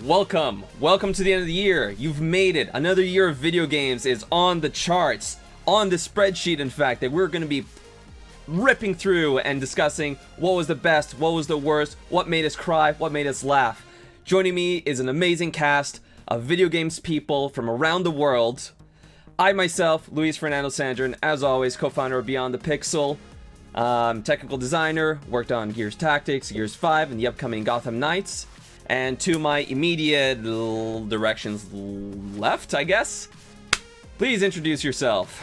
Welcome to the end of the year. You've made it. Another year of video games is on the charts, on the spreadsheet, in fact, that we're going to be ripping through and discussing what was the best, what was the worst, what made us cry, what made us laugh. Joining me is an amazing cast of video games people from around the world. I myself, Luis Fernando Sandrin, as always, co-founder of Beyond the Pixel, technical designer, worked on Gears Tactics, Gears 5, and the upcoming Gotham Knights. And to my immediate directions left, I guess, please introduce yourself.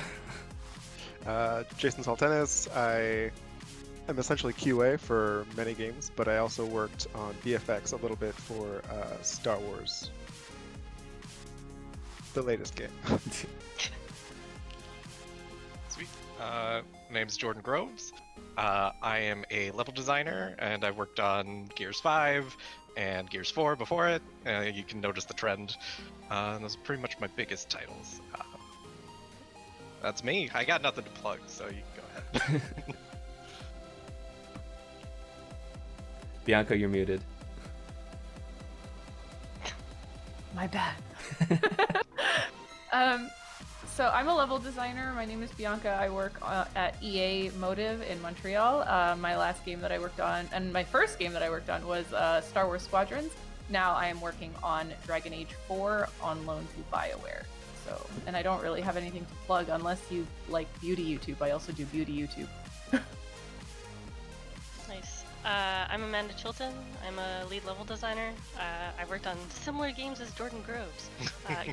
Jason Saltenes. I am essentially QA for many games, but I also worked on VFX a little bit for Star Wars, the latest game. Sweet. My name's Jordan Groves. I am a level designer, and I've worked on Gears 5 and Gears 4 before it. You can notice the trend. Those are pretty much my biggest titles. That's me. I got nothing to plug, so you can go ahead. Bianca, you're muted. My bad. So I'm a level designer. My name is Bianca. I work at EA Motive in Montreal. My last game that I worked on, and my first game that I worked on, was Star Wars Squadrons. Now I am working on Dragon Age 4 on loan to BioWare. So, and I don't really have anything to plug unless you like beauty YouTube. I also do beauty YouTube. Nice. I'm Amanda Chilton. I'm a lead level designer. I worked on similar games as Jordan Groves.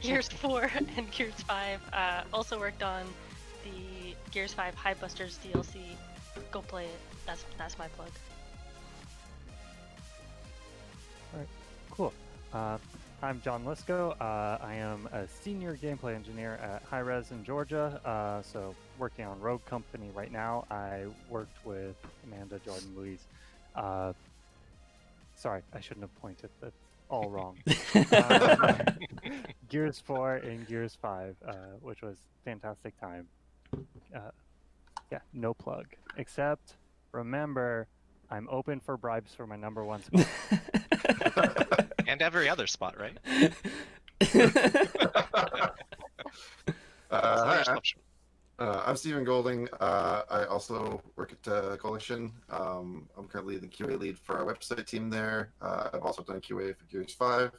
Gears 4 and Gears 5. Also worked on the Gears 5 Hivebusters DLC. Go play it. That's my plug. Alright, cool. I'm John Lisco. I am a senior gameplay engineer at Hi-Res in Georgia. So working on Rogue Company right now. I worked with Amanda, Jordan, Louise. Sorry, I shouldn't have pointed. That's all wrong. Gears 4 and Gears 5, which was fantastic time. Yeah, no plug. Except, remember, I'm open for bribes for my number one spot. And every other spot, right? I'm Stephen Golding. I also work at Coalition. I'm currently the QA lead for our website team there. I've also done QA for Gears 5,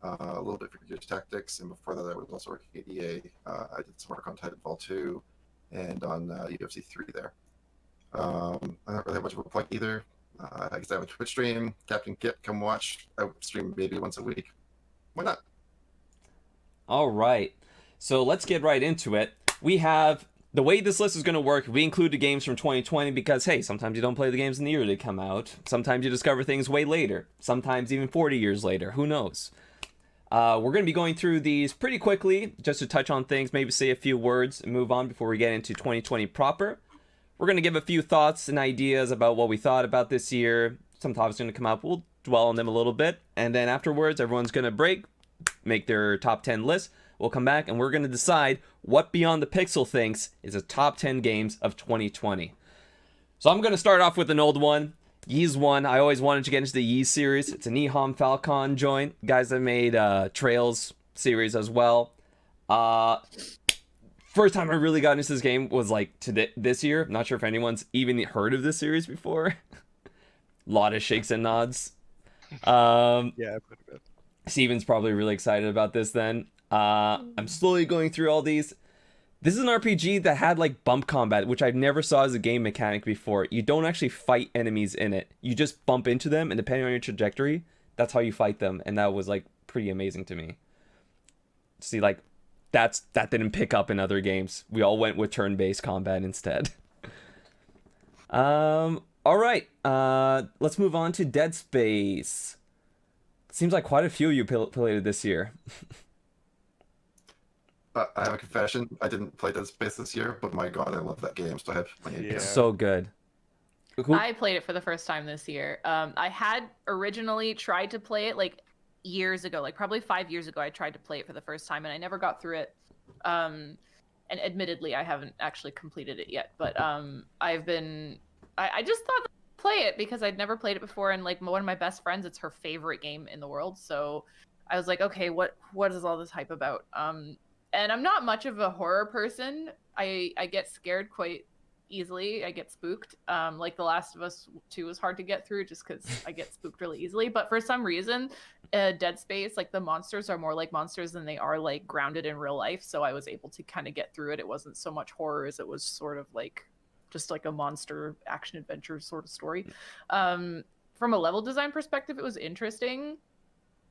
a little bit for Gears Tactics, and before that I was also working at EA. I did some work on Titanfall 2 and on UFC 3 there. I don't really have much of a plug either. I guess I have a Twitch stream, Captain Kit, come watch. I stream maybe once a week. Why not? All right, so let's get right into it. We have, the way this list is going to work, we include the games from 2020 because, hey, sometimes you don't play the games in the year they come out. Sometimes you discover things way later. Sometimes even 40 years later. Who knows? We're going to be going through these pretty quickly, just to touch on things, maybe say a few words and move on before we get into 2020 proper. We're going to give a few thoughts and ideas about what we thought about this year. Some topics are going to come up. We'll dwell on them a little bit. And then afterwards, everyone's going to break, make their top 10 list. We'll come back and we're going to decide what Beyond the Pixel thinks is the top 10 games of 2020. So I'm going to start off with an old one. Ys 1. I always wanted to get into the Ys series. It's an Eham Falcon joint. Guys that made Trails series as well. First time I really got into this game was like this year. I'm not sure if anyone's even heard of this series before. Lot of shakes and nods. Yeah, I've heard of it. Steven's probably really excited about this then. I'm slowly going through all these. This is an RPG that had like bump combat, which I never saw as a game mechanic before. You don't actually fight enemies in it. You just bump into them, and depending on your trajectory, that's how you fight them. And that was like pretty amazing to me. See, like, that didn't pick up in other games. We all went with turn-based combat instead. All right. Let's move on to Dead Space. Seems like quite a few of you played it this year. I have a confession. I didn't play Dead Space this year, but my god, I love that game. So I have plenty of It's so good. I played it for the first time this year. I had originally tried to play it like years ago, like probably 5 years ago. I tried to play it for the first time and I never got through it. And admittedly, I haven't actually completed it yet. But I just thought play it because I'd never played it before, and like one of my best friends, it's her favorite game in the world. So I was like, okay, what is all this hype about? And I'm not much of a horror person. I get scared quite easily. I get spooked. Like The Last of Us 2 was hard to get through just because I get spooked really easily. But for some reason, Dead Space, like the monsters are more like monsters than they are like grounded in real life. So I was able to kind of get through it. It wasn't so much horror as it was sort of like just like a monster action adventure sort of story. From a level design perspective, it was interesting.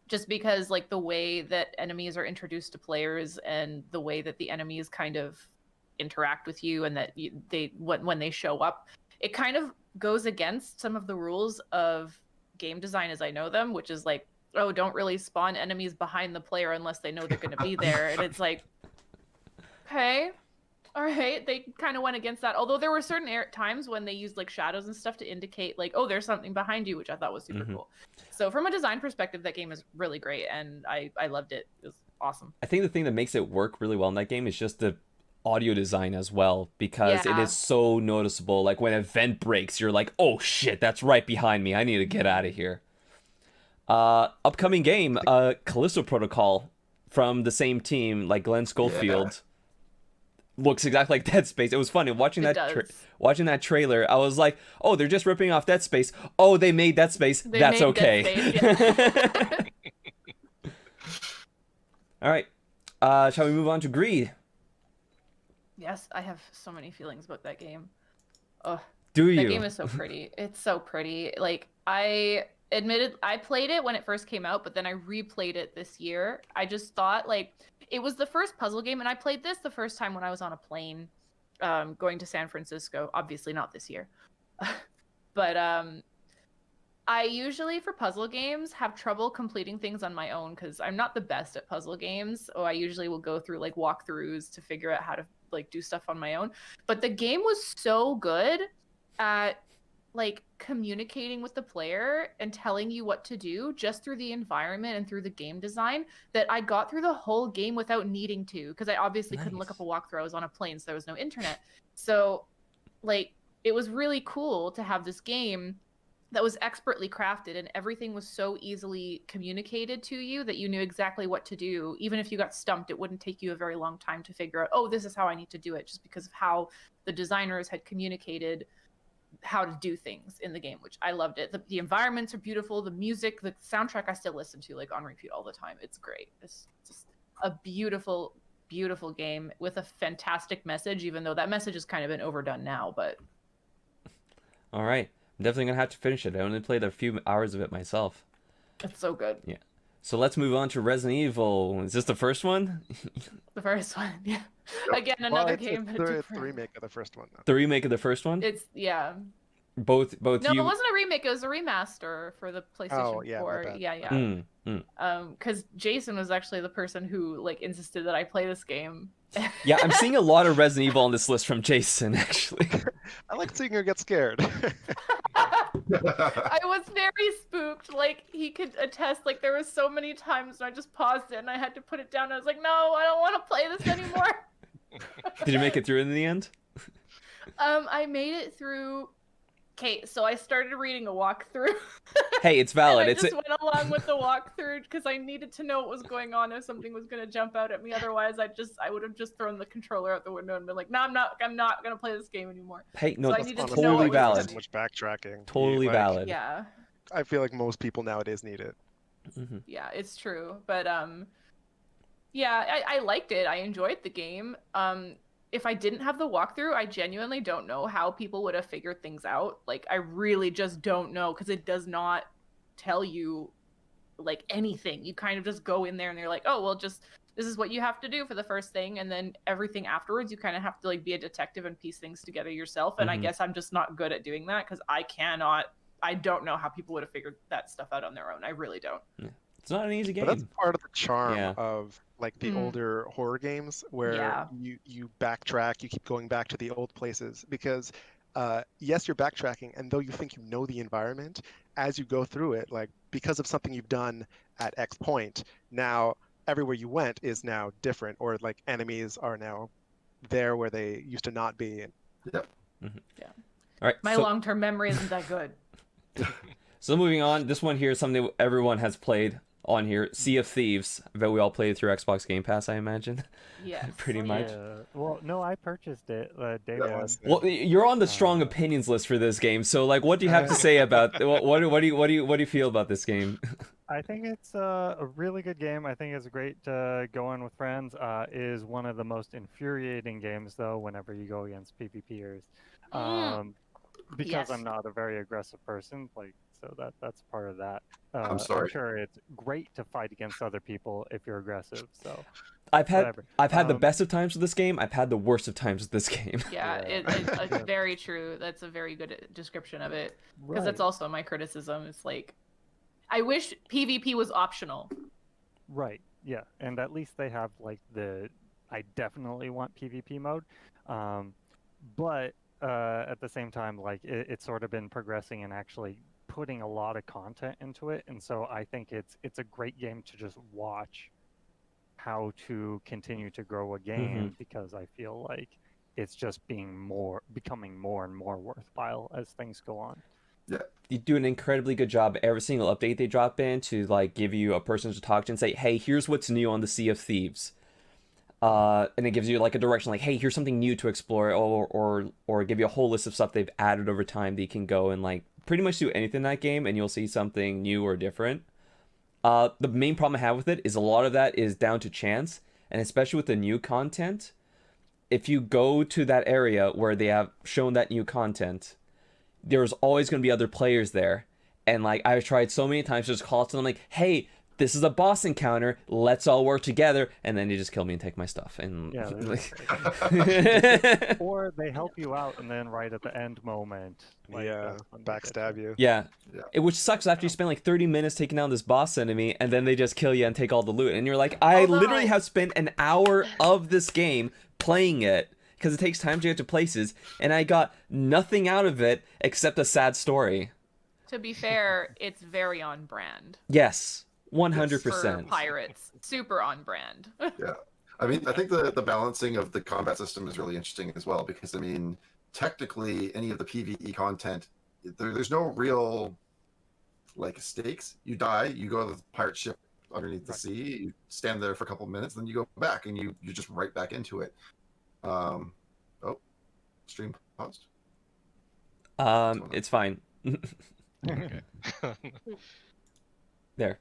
Just because like the way that enemies are introduced to players and the way that the enemies kind of interact with you and that when they show up, it kind of goes against some of the rules of game design as I know them, which is like, oh, don't really spawn enemies behind the player unless they know they're going to be there. And it's like, okay, all right, they kind of went against that. Although there were certain times when they used like shadows and stuff to indicate like, oh, there's something behind you, which I thought was super cool. So from a design perspective, that game is really great, and I loved it. It was awesome. I think the thing that makes it work really well in that game is just the audio design as well, because it is so noticeable. Like when an event breaks, you're like, oh shit, that's right behind me. I need to get out of here. Upcoming game, Callisto Protocol from the same team, like Glenn Schofield. Looks exactly like Dead Space. It was funny watching that trailer. I was like, "Oh, they're just ripping off Dead Space. Oh, they made Dead Space. That's okay." Dead Space, yeah. All right. Shall we move on to Greed? Yes, I have so many feelings about that game. Oh, do you? That game is so pretty. It's so pretty. Like I played it when it first came out, but then I replayed it this year. I just thought like it was the first puzzle game, and I played this the first time when I was on a plane going to San Francisco. Obviously not this year. But I usually, for puzzle games, have trouble completing things on my own because I'm not the best at puzzle games. So I usually will go through like walkthroughs to figure out how to like do stuff on my own. But the game was so good at like communicating with the player and telling you what to do just through the environment and through the game design that I got through the whole game without needing to, because I obviously couldn't look up a walkthrough. I was on a plane, so there was no internet. So like it was really cool to have this game that was expertly crafted and everything was so easily communicated to you that you knew exactly what to do. Even if you got stumped, it wouldn't take you a very long time to figure out, oh, this is how I need to do it, just because of how the designers had communicated how to do things in the game, which I loved it. The environments are beautiful. The music, the soundtrack I still listen to like on repeat all the time. It's great. It's just a beautiful, beautiful game with a fantastic message, even though that message has kind of been overdone now, but... All right. I'm definitely going to have to finish it. I only played a few hours of it myself. It's so good. Yeah. So let's move on to Resident Evil. Is this the first one? The first one, yeah. Again, another game. It's the remake of the first one, though. The remake of the first one? It's, yeah. Both No, you... it wasn't a remake. It was a remaster for the PlayStation 4. Yeah. Because Jason was actually the person who like insisted that I play this game. Yeah, I'm seeing a lot of Resident Evil on this list from Jason, actually. I like seeing her get scared. I was very spooked. Like, he could attest, like, there was so many times when I just paused it and I had to put it down. I was like, no, I don't want to play this anymore. Did you make it through in the end? I made it through... Okay, so I started reading a walkthrough. Hey, it's valid. I just went along with the walkthrough because I needed to know what was going on if something was going to jump out at me. Otherwise, I would have just thrown the controller out the window and been like, no, I'm not going to play this game anymore. Hey, no, so that's totally valid. So much backtracking. Totally valid. Yeah. I feel like most people nowadays need it. Mm-hmm. Yeah, it's true. But yeah, I liked it. I enjoyed the game. If I didn't have the walkthrough, I genuinely don't know how people would have figured things out. Like, I really just don't know, because it does not tell you, like, anything. You kind of just go in there and you're like, oh, well, just, this is what you have to do for the first thing, and then everything afterwards, you kind of have to, like, be a detective and piece things together yourself, and I guess I'm just not good at doing that, because I don't know how people would have figured that stuff out on their own. I really don't. Yeah. It's not an easy game. But that's part of the charm of like the older horror games where you backtrack, you keep going back to the old places because yes, you're backtracking, and though you think you know the environment, as you go through it, like because of something you've done at X point, now everywhere you went is now different, or like enemies are now there where they used to not be. Yep. Mm-hmm. Yeah. All right. My long-term memory isn't that good. So moving on, this one here is something everyone has played. on here, Sea of Thieves, that we all played through Xbox Game Pass, I imagine. Yes. Pretty much. Yeah. Well, no, I purchased it day Yeah, one. Well, you're on the strong opinions list for this game, so like, what do you have to say about what do you feel about this game? I think it's a really good game. I think it's great to go in with friends. Is one of the most infuriating games though whenever you go against PvPers, because Yes. I'm not a very aggressive person. Like, so that's part of that. I'm sorry. I'm sure it's great to fight against other people if you're aggressive. So I've had whatever. the best of times with this game. I've had the worst of times with this game. Yeah, Yeah. it's very true. That's a very good description of it. Because that's Right. also my criticism. It's like, I wish PvP was optional. Right. Yeah, and at least they have like I definitely want PvP mode, but at the same time, like it's sort of been progressing and actually putting a lot of content into it, and so I think it's a great game to just watch how to continue to grow a game because I feel like it's just becoming more and more worthwhile as things go on. You do an incredibly good job every single update they drop in to like give you a person to talk to and say, hey, here's what's new on the Sea of Thieves. And it gives you like a direction, like, hey, here's something new to explore, or give you a whole list of stuff they've added over time that you can go and like pretty much do anything in that game and you'll see something new or different. The main problem I have with it is a lot of that is down to chance, and especially with the new content, if you go to that area where they have shown that new content, there's always going to be other players there. And like, I've tried so many times to just call to them like, hey, this is a boss encounter, let's all work together, and then they just kill me and take my stuff. And Yeah, or they help you out and then right at the end moment, like, Yeah, backstab you. yeah. Yeah. Which sucks after you spend like 30 minutes taking down this boss enemy, and then they just kill you and take all the loot. And you're like, I Although- literally have spent an hour of this game playing it, because it takes time to get to places, and I got nothing out of it except a sad story. To be fair, it's very on brand. Yes, For 100%. pirates. Super on brand. Yeah. I mean, I think the balancing of the combat system is really interesting as well, because I mean, technically, any of the PvE content, there's no real like stakes. You die, you go to the pirate ship underneath the sea, you stand there for a couple of minutes, then you go back and you're just right back into it. Stream paused. It's fine. Okay. There.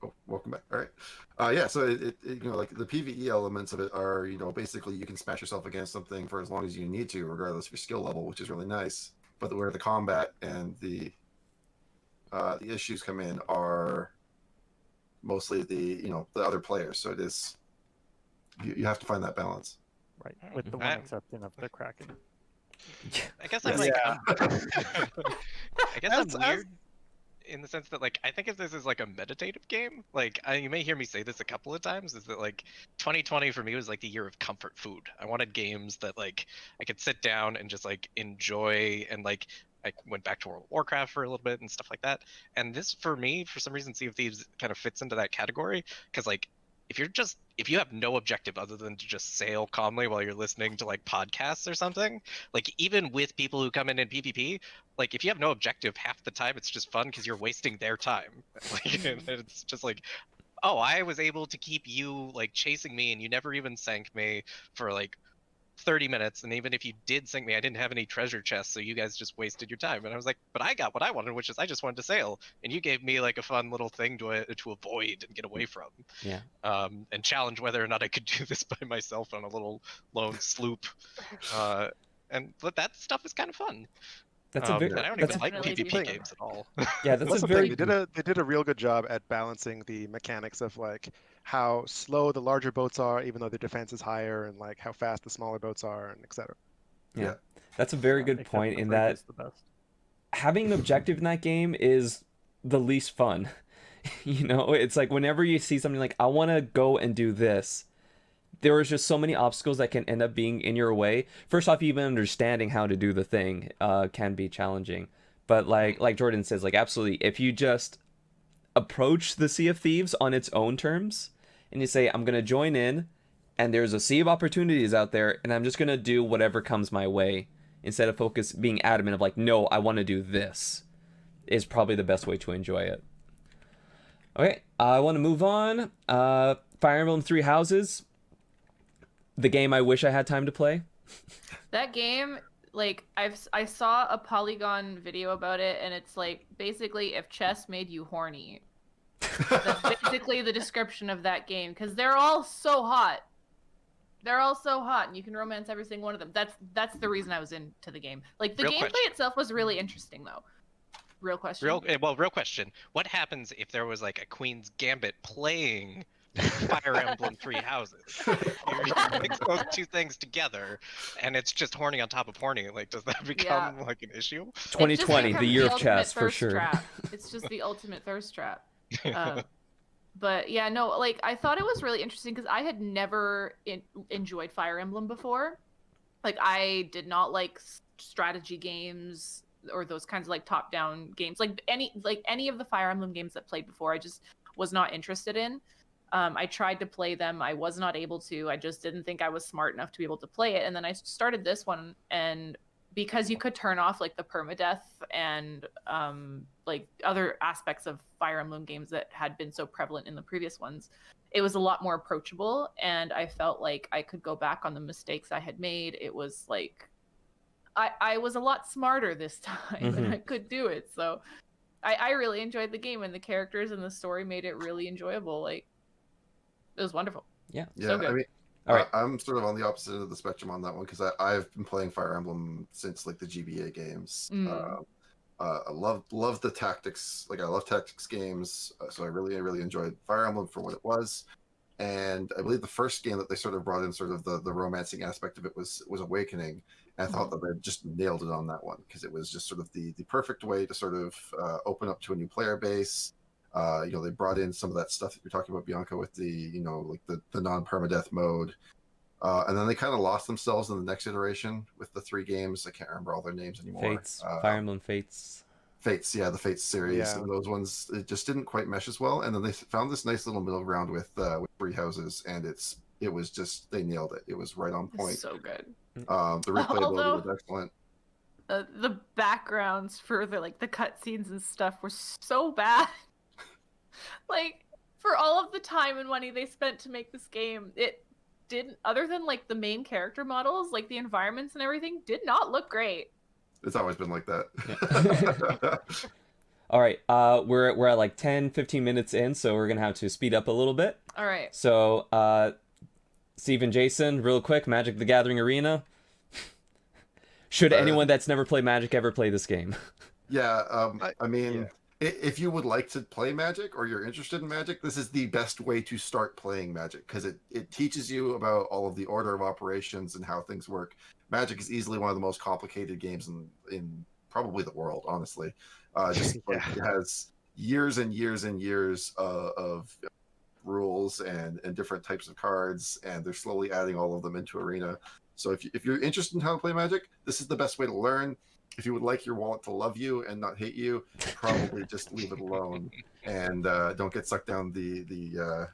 Oh, welcome back. All right. Yeah. So it like the PvE elements of it are, basically you can smash yourself against something for as long as you need to, regardless of your skill level, which is really nice. But where the combat and the issues come in are mostly the other players. So it is you have to find that balance. right, with the one exception of the Kraken. I guess I'm like, I guess I'm weird in the sense that like I think if this is like a meditative game, like you may hear me say this a couple of times, is that like 2020 for me was like the year of comfort food. I wanted games that like I could sit down and just like enjoy, and like I went back to World of Warcraft for a little bit and stuff like that. And this for me, for some reason, Sea of Thieves kind of fits into that category, because like if you have no objective other than to just sail calmly while you're listening to like podcasts or something, like even with people who come in PvP, like if you have no objective, half the time it's just fun because you're wasting their time. Like it's just like, oh, I was able to keep you like chasing me and you never even sank me for like 30 minutes, and even if you did sink me, I didn't have any treasure chests, so you guys just wasted your time. And I was like, but I got what I wanted, which is I just wanted to sail, and you gave me like a fun little thing to avoid and get away from. Yeah. And challenge whether or not I could do this by myself on a little lone sloop. But that stuff is kind of fun. That's a very, and I don't that's even like definitely PvP fun. games at all. yeah, that's That's a the very thing. They did a real good job at balancing the mechanics of like how slow the larger boats are, even though their defense is higher, and like how fast the smaller boats are, and etc. yeah. That's a very good Except point the in brig that is the best. having an objective in that game is the least fun. It's like whenever you see something like, I want to go and do this, there is just so many obstacles that can end up being in your way. First off, even understanding how to do the thing can be challenging. But like Jordan says, like absolutely, if you just approach the Sea of Thieves on its own terms, and you say, I'm going to join in, and there's a sea of opportunities out there, and I'm just going to do whatever comes my way, instead of being adamant of like, no, I want to do this, is probably the best way to enjoy it. Okay, I want to move on. Fire Emblem Three Houses, the game I wish I had time to play. That game, like I saw a Polygon video about it, and it's like basically if chess made you horny. That's basically the description of that game, because they're all so hot. They're all so hot, and you can romance every single one of them. That's the reason I was into the game. Like the gameplay itself was really interesting, though. Real question. Real question. What happens if there was like a Queen's Gambit playing Fire Emblem Three Houses? You mix those two things together, and it's just horny on top of horny. Like, does that become like an issue? 2020, the year of chess, for sure. Trap. It's just the ultimate thirst trap. But yeah, no, like I thought it was really interesting because I had never enjoyed Fire Emblem before. Like I did not like strategy games or those kinds of like top-down games. Like any of the Fire Emblem games that played before, I just was not interested in. I tried to play them, I was not able to. I just didn't think I was smart enough to be able to play it. And then I started this one, and because you could turn off like the permadeath and like other aspects of Fire Emblem games that had been so prevalent in the previous ones, it was a lot more approachable, and I felt like I could go back on the mistakes I had made. It was like I was a lot smarter this time, and I could do it. So I really enjoyed the game, and the characters and the story made it really enjoyable. Like it was wonderful. Yeah, so good. I mean, all right. I'm sort of on the opposite end of the spectrum on that one because I've been playing Fire Emblem since like the GBA games. I love the tactics. Like I love tactics games, so I really enjoyed Fire Emblem for what it was. And I believe the first game that they sort of brought in sort of the romancing aspect of it was Awakening. And I thought that they just nailed it on that one because it was just sort of the perfect way to sort of open up to a new player base. They brought in some of that stuff that you're talking about, Bianca, with the like the non-permadeath mode. And then they kind of lost themselves in the next iteration with the 3 games. I can't remember all their names anymore. Fates, Fire Emblem Fates. Fates, yeah, the Fates series. And those ones, it just didn't quite mesh as well. And then they found this nice little middle ground with Three Houses, and it was just, they nailed it. It was right on point. It's so good. The replayability was excellent. The backgrounds for the cutscenes and stuff were so bad. Like, for all of the time and money they spent to make this game, it didn't, other than like the main character models, like the environments and everything, did not look great. It's always been like that. Yeah. All right, we're at like 10-15 minutes in, so we're gonna have to speed up a little bit. All right. So Steve and Jason, real quick, Magic the Gathering Arena. Should anyone that's never played Magic ever play this game? Yeah, I mean, if you would like to play Magic or you're interested in Magic, this is the best way to start playing Magic because it teaches you about all of the order of operations and how things work. Magic is easily one of the most complicated games in probably the world, honestly. It has years and years and years of rules and different types of cards, and they're slowly adding all of them into Arena. So if you're interested in how to play Magic, this is the best way to learn. If you would like your wallet to love you and not hate you, probably just leave it alone and don't get sucked down the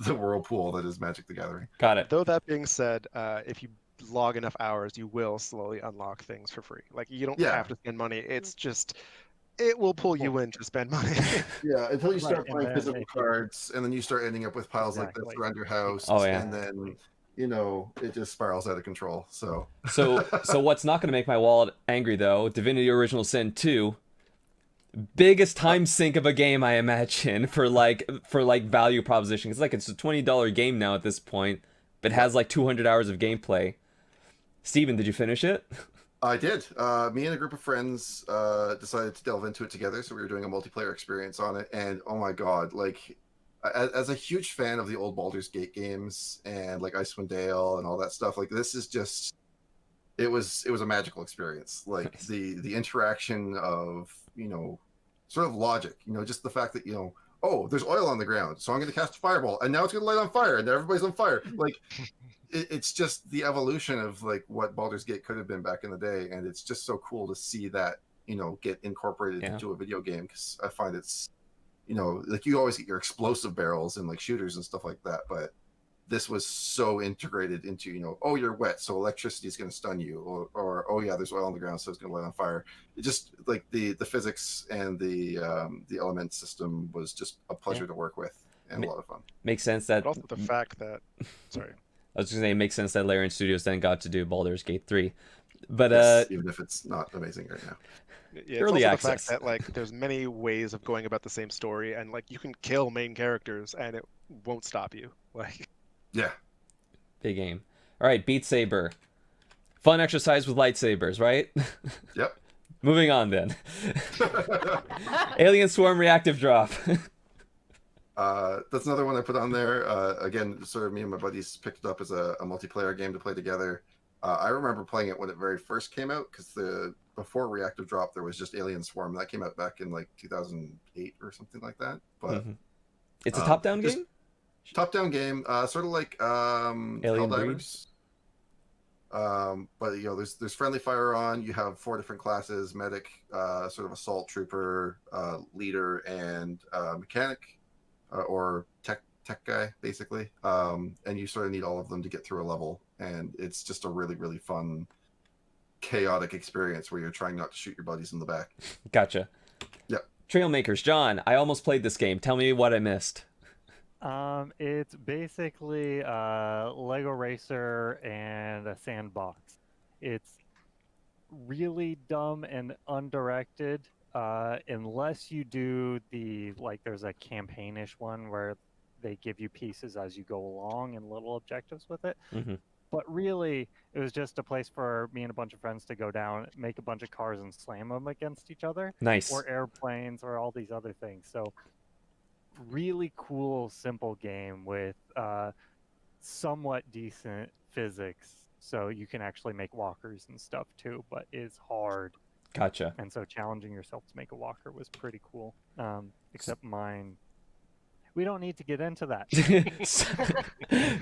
whirlpool that is Magic the Gathering. Got it. Though that being said, if you log enough hours, you will slowly unlock things for free. Like you don't have to spend money. It's just it will pull you in to spend money. Yeah, until you start playing physical cards, and then you start ending up with piles like this around your house. Oh yeah. And then it just spirals out of control. So what's not going to make my wallet angry though? Divinity Original Sin 2, biggest time sink of a game I imagine for value proposition. It's like it's a $20 game now at this point, but has like 200 hours of gameplay. Steven, did you finish it? I did. Me and a group of friends decided to delve into it together, so we were doing a multiplayer experience on it, and oh my god, like as a huge fan of the old Baldur's Gate games and like Icewind Dale and all that stuff, like this is just it was a magical experience. Like nice. the interaction of sort of logic, just the fact that oh, there's oil on the ground, so I'm going to cast a fireball, and now it's going to light on fire, and everybody's on fire. Like it's just the evolution of like what Baldur's Gate could have been back in the day, and it's just so cool to see that get incorporated into a video game, because I find it's like you always get your explosive barrels and like shooters and stuff like that, but this was so integrated into, oh, you're wet, so electricity is going to stun you, or oh yeah, there's oil on the ground, so it's going to light on fire. It just like the physics and the element system was just a pleasure to work with and a lot of fun. Makes sense that. But also the fact that, sorry, I was going to say, it makes sense that Larian Studios then got to do Baldur's Gate 3, but yes, even if it's not amazing right now. Yeah, early it's also access. the fact that like there's many ways of going about the same story, and like you can kill main characters and it won't stop you. Like, yeah, big game. All right, Beat Saber, fun exercise with lightsabers, right? Yep. Moving on then. Alien Swarm Reactive Drop. That's another one I put on there. Again, sort of me and my buddies picked it up as a multiplayer game to play together. I remember playing it when it very first came out, because before Reactive Drop there was just Alien Swarm that came out back in like 2008 or something like that. But it's a top-down game. Top-down game, sort of like Helldivers. But there's friendly fire on. You have 4 different classes: medic, sort of assault trooper, leader, and mechanic, or tech guy, basically. And you sort of need all of them to get through a level, and it's just a really, really fun, chaotic experience where you're trying not to shoot your buddies in the back. Gotcha. Yep. Trailmakers, John, I almost played this game. Tell me what I missed. It's basically Lego Racer and a sandbox. It's really dumb and undirected, unless you do there's a campaignish one where they give you pieces as you go along and little objectives with it. But really, it was just a place for me and a bunch of friends to go down, make a bunch of cars and slam them against each other. Nice. Or airplanes or all these other things. So really cool, simple game with somewhat decent physics. So you can actually make walkers and stuff too, but it's hard. Gotcha. And so challenging yourself to make a walker was pretty cool. Except mine. We don't need to get into that.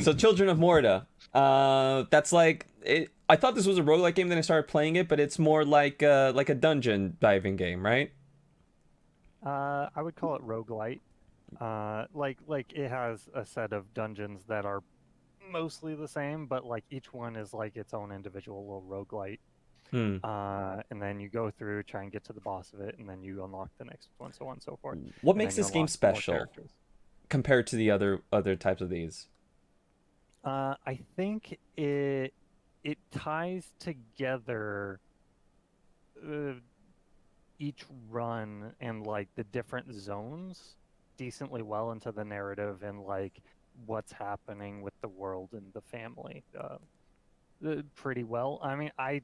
So Children of Morta. That's like it. I thought this was a roguelike game, then I started playing it, but it's more like a dungeon diving game, right? I would call it roguelite. Like it has a set of dungeons that are mostly the same, but like each one is like its own individual little roguelite. And then you go through, try and get to the boss of it, and then you unlock the next one, so on and so forth. What makes this game special compared to the other types of these? I think it ties together each run and like the different zones decently well into the narrative and like what's happening with the world and the family pretty well. I mean, I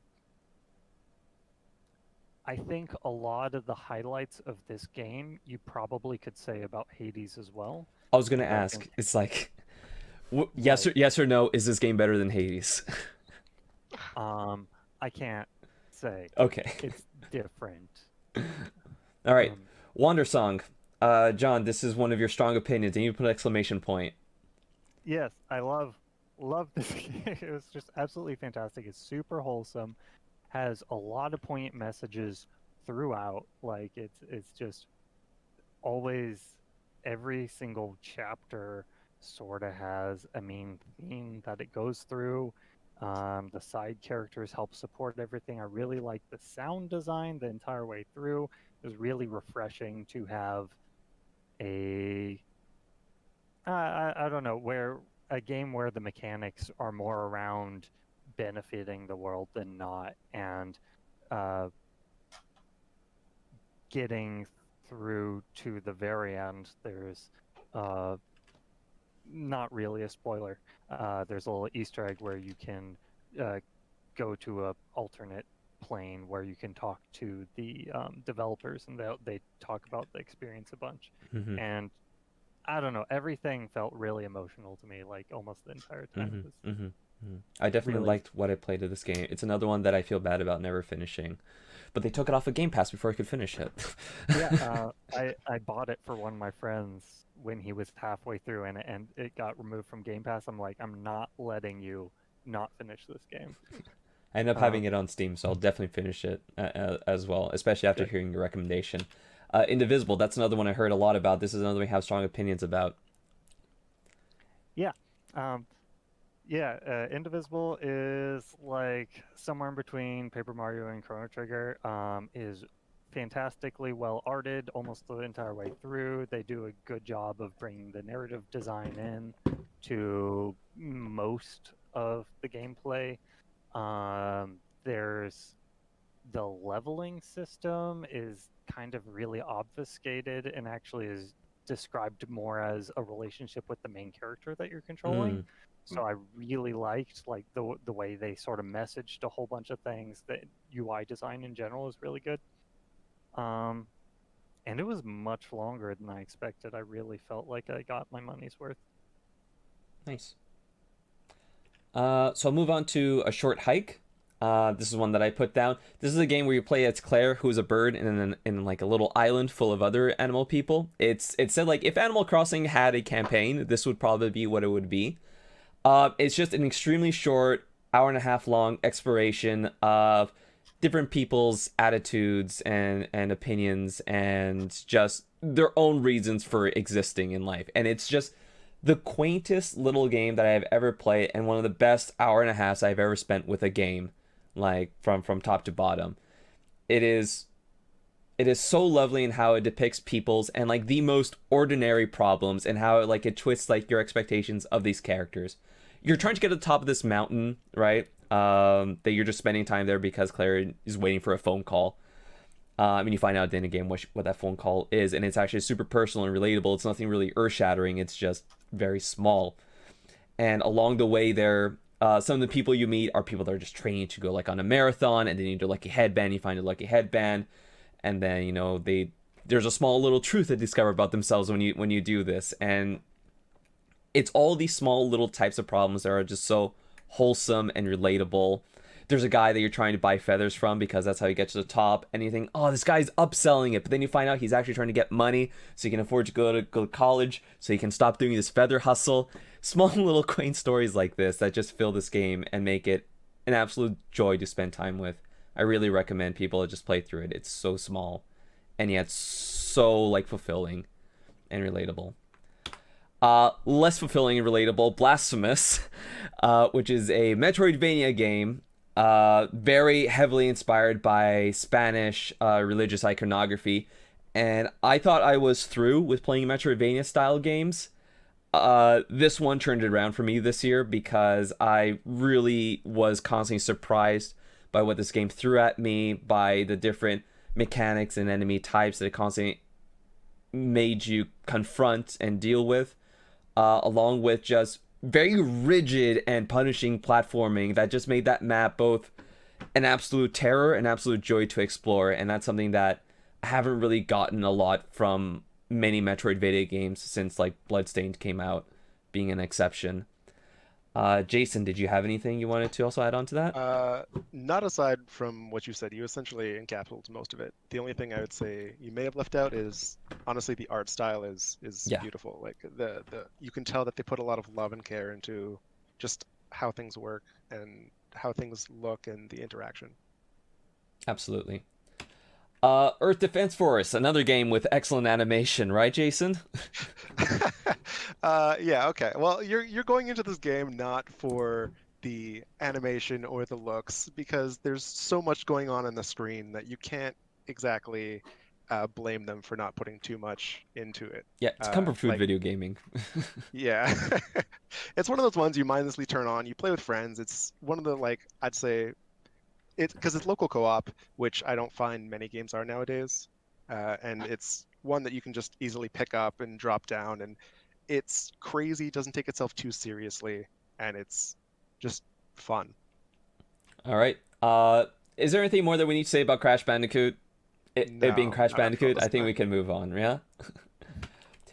think a lot of the highlights of this game you probably could say about Hades as well. I was gonna ask. It's like, yes or no? Is this game better than Hades? I can't say. Okay. It's different. All right. Wandersong. John, this is one of your strong opinions, and you put an exclamation point. Yes, I love this game. It was just absolutely fantastic. It's super wholesome, has a lot of poignant messages throughout. Like it's just always, every single chapter sort of has a main theme that it goes through. The side characters help support everything. I really like the sound design the entire way through. It was really refreshing to have I don't know, where a game where the mechanics are more around benefiting the world than not, and getting through to the very end. There's not really a spoiler. There's a little Easter egg where you can go to a alternate plane where you can talk to the developers, and they talk about the experience a bunch. And I don't know, everything felt really emotional to me, like almost the entire time. I definitely really liked what I played of this game. It's another one that I feel bad about never finishing, but they took it off of Game Pass before I could finish it. Yeah, I bought it for one of my friends when he was halfway through, and it got removed from Game Pass. I'm like, I'm not letting you not finish this game. I ended up having it on Steam, so I'll definitely finish it as well, especially after hearing your recommendation. Indivisible, that's another one I heard a lot about. This is another one I have strong opinions about. Yeah. Yeah, Indivisible is like somewhere in between Paper Mario and Chrono Trigger. Is fantastically well arted almost the entire way through. They do a good job of bringing the narrative design in to most of the gameplay. There's the leveling system is kind of really obfuscated and actually is described more as a relationship with the main character that you're controlling. So I really liked like the way they sort of messaged a whole bunch of things. The UI design in general is really good. And it was much longer than I expected. I really felt like I got my money's worth. Nice. So I'll move on to A Short Hike. This is one that I put down. This is a game where you play as Claire, who's a bird in like a little island full of other animal people. It said like if Animal Crossing had a campaign, this would probably be what it would be. It's just an extremely short, hour-and-a-half long exploration of different people's attitudes and opinions and just their own reasons for existing in life. And it's just the quaintest little game that I've ever played and one of the best hour-and-a-halves I've ever spent with a game, like from top to bottom. It is so lovely in how it depicts people's and like the most ordinary problems and how it twists like your expectations of these characters. You're trying to get to the top of this mountain, right? That you're just spending time there because Claire is waiting for a phone call. And you find out at the end of the game what that phone call is, and it's actually super personal and relatable. It's nothing really earth-shattering. It's just very small. And along the way there, some of the people you meet are people that are just training to go like on a marathon, and they need a lucky headband. You find a lucky headband, and then there's a small little truth they discover about themselves when you do this, and it's all these small little types of problems that are just so wholesome and relatable. There's a guy that you're trying to buy feathers from because that's how you get to the top, and you think, oh, this guy's upselling it, but then you find out he's actually trying to get money so he can afford to go to college, so he can stop doing this feather hustle. Small little quaint stories like this that just fill this game and make it an absolute joy to spend time with. I really recommend people to just play through it. It's so small, and yet so like fulfilling and relatable. Less fulfilling and relatable, Blasphemous, which is a Metroidvania game, very heavily inspired by Spanish religious iconography, and I thought I was through with playing Metroidvania style games. This one turned it around for me this year because I really was constantly surprised by what this game threw at me, by the different mechanics and enemy types that it constantly made you confront and deal with. Along with just very rigid and punishing platforming that just made that map both an absolute terror and absolute joy to explore. And that's something that I haven't really gotten a lot from many Metroidvania games since like Bloodstained came out, being an exception. Jason, did you have anything you wanted to also add on to that? Not aside from what you said. You essentially encapsulated most of it. The only thing I would say you may have left out is honestly the art style is beautiful. Like the you can tell that they put a lot of love and care into just how things work and how things look and the interaction. Absolutely. Earth Defense Force, another game with excellent animation, right, Jason? Yeah, okay. Well, you're going into this game not for the animation or the looks because there's so much going on the screen that you can't exactly blame them for not putting too much into it. Yeah, it's comfort food video gaming. Yeah. It's one of those ones you mindlessly turn on, you play with friends. It's one of the, I'd say, because it's local co-op, which I don't find many games are nowadays, and it's one that you can just easily pick up and drop down, and it's crazy, doesn't take itself too seriously, and it's just fun. All right. Is there anything more that we need to say about Crash Bandicoot? It being Crash Bandicoot, I think we can move on, yeah?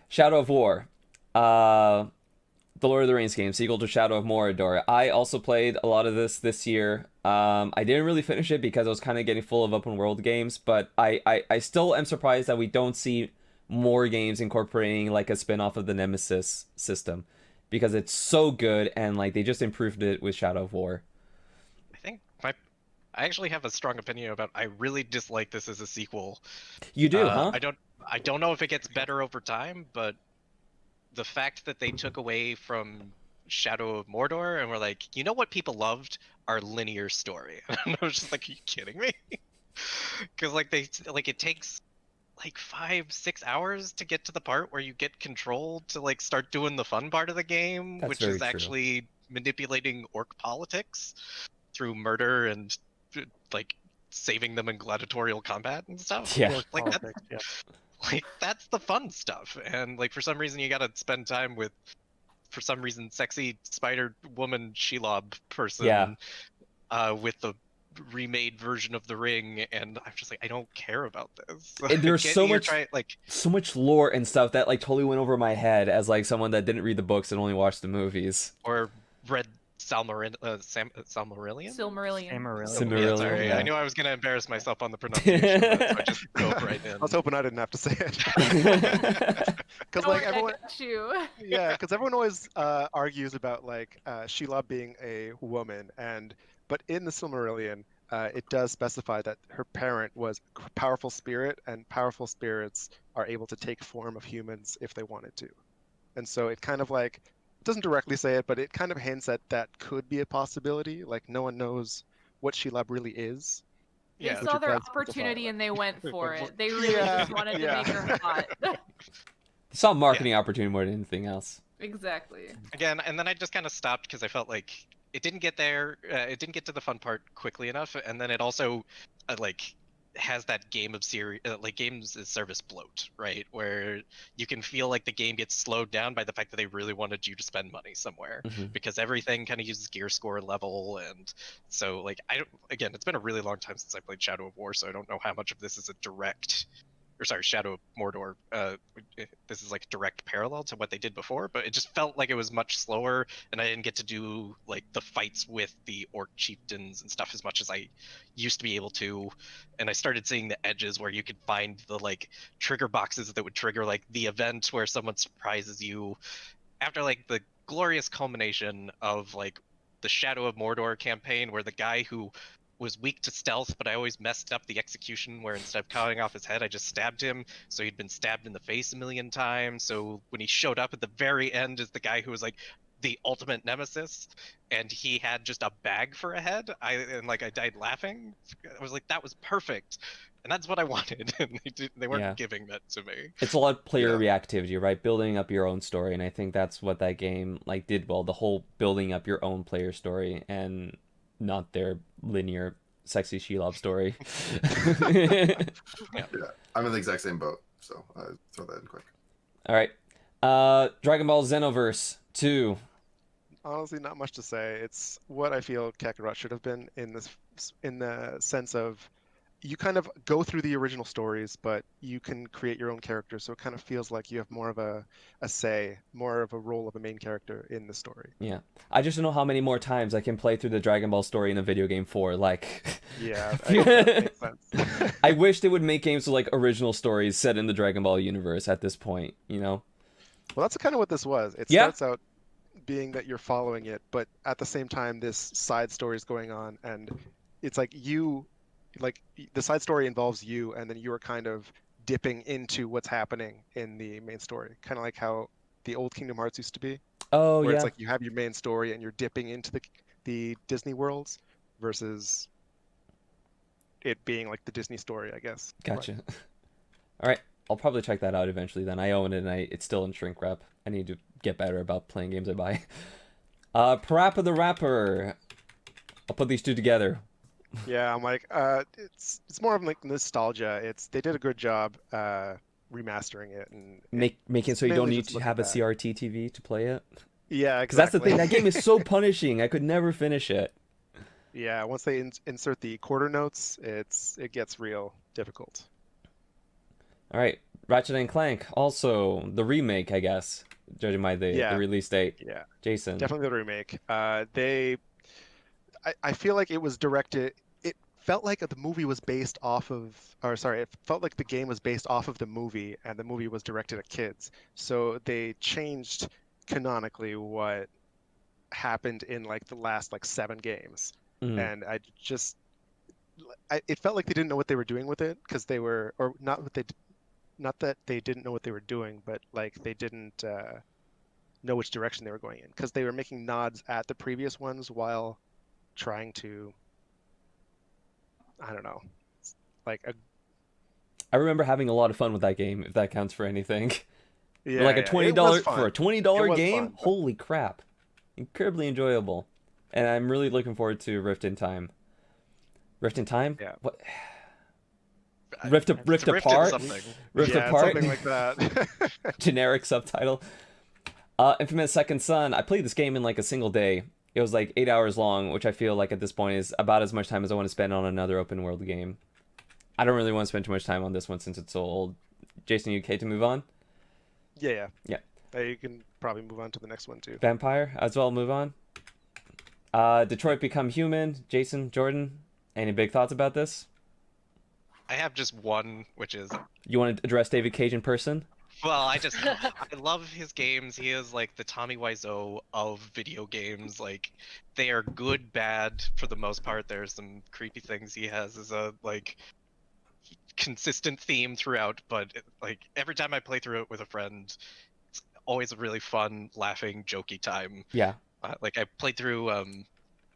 Shadow of War. The Lord of the Rings game, sequel to Shadow of Mordor. I also played a lot of this year. I didn't really finish it because I was kind of getting full of open world games, but I still am surprised that we don't see more games incorporating like a spin-off of the Nemesis system, because it's so good, and like they just improved it with Shadow of War. I actually have a strong opinion about. I really dislike this as a sequel. You do, huh? I don't know if it gets better over time, but the fact that they took away from Shadow of Mordor, and we're like, you know what people loved? Our linear story. And I was just like, are you kidding me? Because like it takes like 5-6 hours to get to the part where you get control to like start doing the fun part of the game, That's which very is true. actually manipulating orc politics through murder and like saving them in gladiatorial combat and stuff. Yeah. Orc Like politics, yeah. like that's the fun stuff. And like for some reason you gotta spend time with, for some reason, sexy spider woman Shelob person with the remade version of the ring, and I'm just like, I don't care about this. And there's so much like so much lore and stuff that like totally went over my head as like someone that didn't read the books and only watched the movies. or read Silmarillion. Silmarillion. Yeah, sorry. Yeah. I knew I was gonna embarrass myself on the pronunciation, so I just dove right in. I was hoping I didn't have to say it. Because Don't like worry, everyone, I got you. yeah, because everyone always argues about like Shelob being a woman, but in the Silmarillion, it does specify that her parent was a powerful spirit, and powerful spirits are able to take form of humans if they wanted to. And so it kind of like doesn't directly say it, but it kind of hints at that could be a possibility. Like no one knows what Shelob really is. They Yeah, saw it their does specify opportunity that. and they went for it. They really Yeah, just wanted to yeah. make her hot. Saw a marketing opportunity more than anything else. Exactly. Again, and then I just kind of stopped because I felt like it didn't get there. It didn't get to the fun part quickly enough, and then it also like has that game of series like games as service bloat, right? Where you can feel like the game gets slowed down by the fact that they really wanted you to spend money somewhere, because everything kind of uses gear score level, and so like I don't. Again, it's been a really long time since I played Shadow of War, so I don't know how much of this is a direct. Or sorry, Shadow of Mordor. This is like a direct parallel to what they did before, but it just felt like it was much slower, and I didn't get to do like the fights with the orc chieftains and stuff as much as I used to be able to. And I started seeing the edges where you could find the like trigger boxes that would trigger like the event where someone surprises you. After like the glorious culmination of like the Shadow of Mordor campaign, where the guy who was weak to stealth, but I always messed up the execution where instead of cutting off his head, I just stabbed him. So he'd been stabbed in the face a million times. So when he showed up at the very end as the guy who was like the ultimate nemesis, and he had just a bag for a head, I died laughing. I was like, that was perfect. And that's what I wanted, and they weren't giving that to me. It's a lot of player reactivity, right? Building up your own story, and I think that's what that game like did well. The whole building up your own player story, and not their linear sexy Shelob story. Yeah, I'm in the exact same boat, so I throw that in quick. All right, Dragon Ball Xenoverse 2. Honestly, not much to say. It's what I feel Kakarot should have been in the sense of you kind of go through the original stories, but you can create your own character, so it kind of feels like you have more of a say, more of a role of a main character in the story. Yeah, I just don't know how many more times I can play through the Dragon Ball story in a video game for, like... Yeah, that makes sense. I wish they would make games with, like, original stories set in the Dragon Ball universe at this point, you know? Well, that's kind of what this was. It starts out being that you're following it, but at the same time, this side story is going on, and it's like the side story involves you, and then you are kind of dipping into what's happening in the main story, kind of like how the old Kingdom Hearts used to be. Oh, where yeah. It's like you have your main story and you're dipping into the Disney worlds versus it being like the Disney story, I guess. Gotcha. Right. All right, I'll probably check that out eventually. Then I own it, and it's still in shrink wrap. I need to get better about playing games I buy. Parappa the Rapper. I'll put these two together. Yeah, I'm like, it's more of like nostalgia. They did a good job remastering it and making so you don't need to have a CRT TV to play it. Yeah, exactly. Because that's the thing. That game is so punishing. I could never finish it. Yeah, once they insert the quarter notes, it gets real difficult. All right, Ratchet and Clank, also the remake, I guess, judging by the release date. Yeah, Jason. Definitely the remake. I feel like it was directed. It felt like the movie was based off of, or sorry, it felt like the game was based off of the movie, and the movie was directed at kids. So they changed canonically what happened in like the last like 7 games, and it felt like they didn't know what they were doing with it because they were, or not that they didn't know what they were doing, but like they didn't. know which direction they were going in, because they were making nods at the previous ones while trying to, I don't know, like a. I remember having a lot of fun with that game, if that counts for anything. Yeah, For like a yeah, $20 it was fun. for a $20 It was game. fun, but- Holy crap! Incredibly enjoyable, and I'm really looking forward to Rift in Time. Rift in Time? Yeah. What? Rift Rift in apart. something. Rift yeah, apart. something like that. Generic subtitle. Infamous Second Son. I played this game in like a single day. It was like 8 hours long, which I feel like at this point is about as much time as I want to spend on another open world game. I don't really want to spend too much time on this one since it's so old. Jason, you okay to move on? Yeah. Yeah. You can probably move on to the next one too. Vampire as well. Move on. Detroit Become Human. Jason, Jordan, any big thoughts about this? I have just one, which is, You want to address David Cage in person? well, I love his games. He is like the Tommy Wiseau of video games. Like, they are good, bad for the most part. There's some creepy things he has as a like consistent theme throughout, but like every time I play through it with a friend, it's always a really fun, laughing, jokey time. Yeah. Like I played through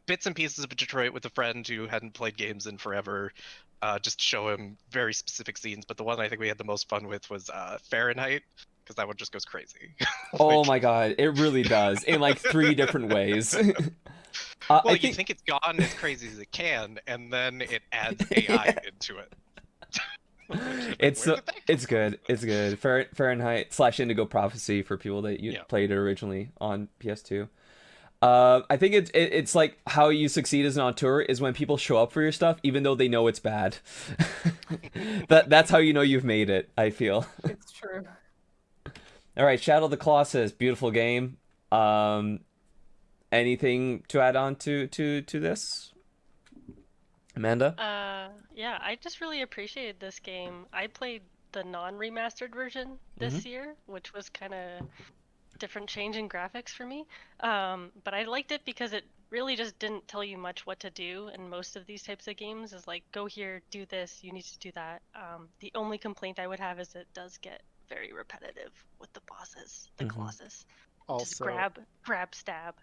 bits and pieces of Detroit with a friend who hadn't played games in forever, just to show him very specific scenes. But the one I think we had the most fun with was Fahrenheit, because that one just goes crazy. Oh my god, it really does in like 3 different ways. Well, you think it's gone as crazy as it can, and then it adds AI into it. It's good. It's good. Fahrenheit / Indigo Prophecy for people that played it originally on PS2. I think it's like how you succeed as an auteur is when people show up for your stuff even though they know it's bad. That's how you know you've made it, I feel. It's true. All right, Shadow of the Colossus, beautiful game. Anything to add on to this? Amanda? Yeah, I just really appreciated this game. I played the non-remastered version this year, which was kind of different change in graphics for me. But I liked it because it really just didn't tell you much what to do, and most of these types of games is like, go here, do this, you need to do that. The only complaint I would have is it does get very repetitive with the bosses, the Colossus. Also, just grab, stab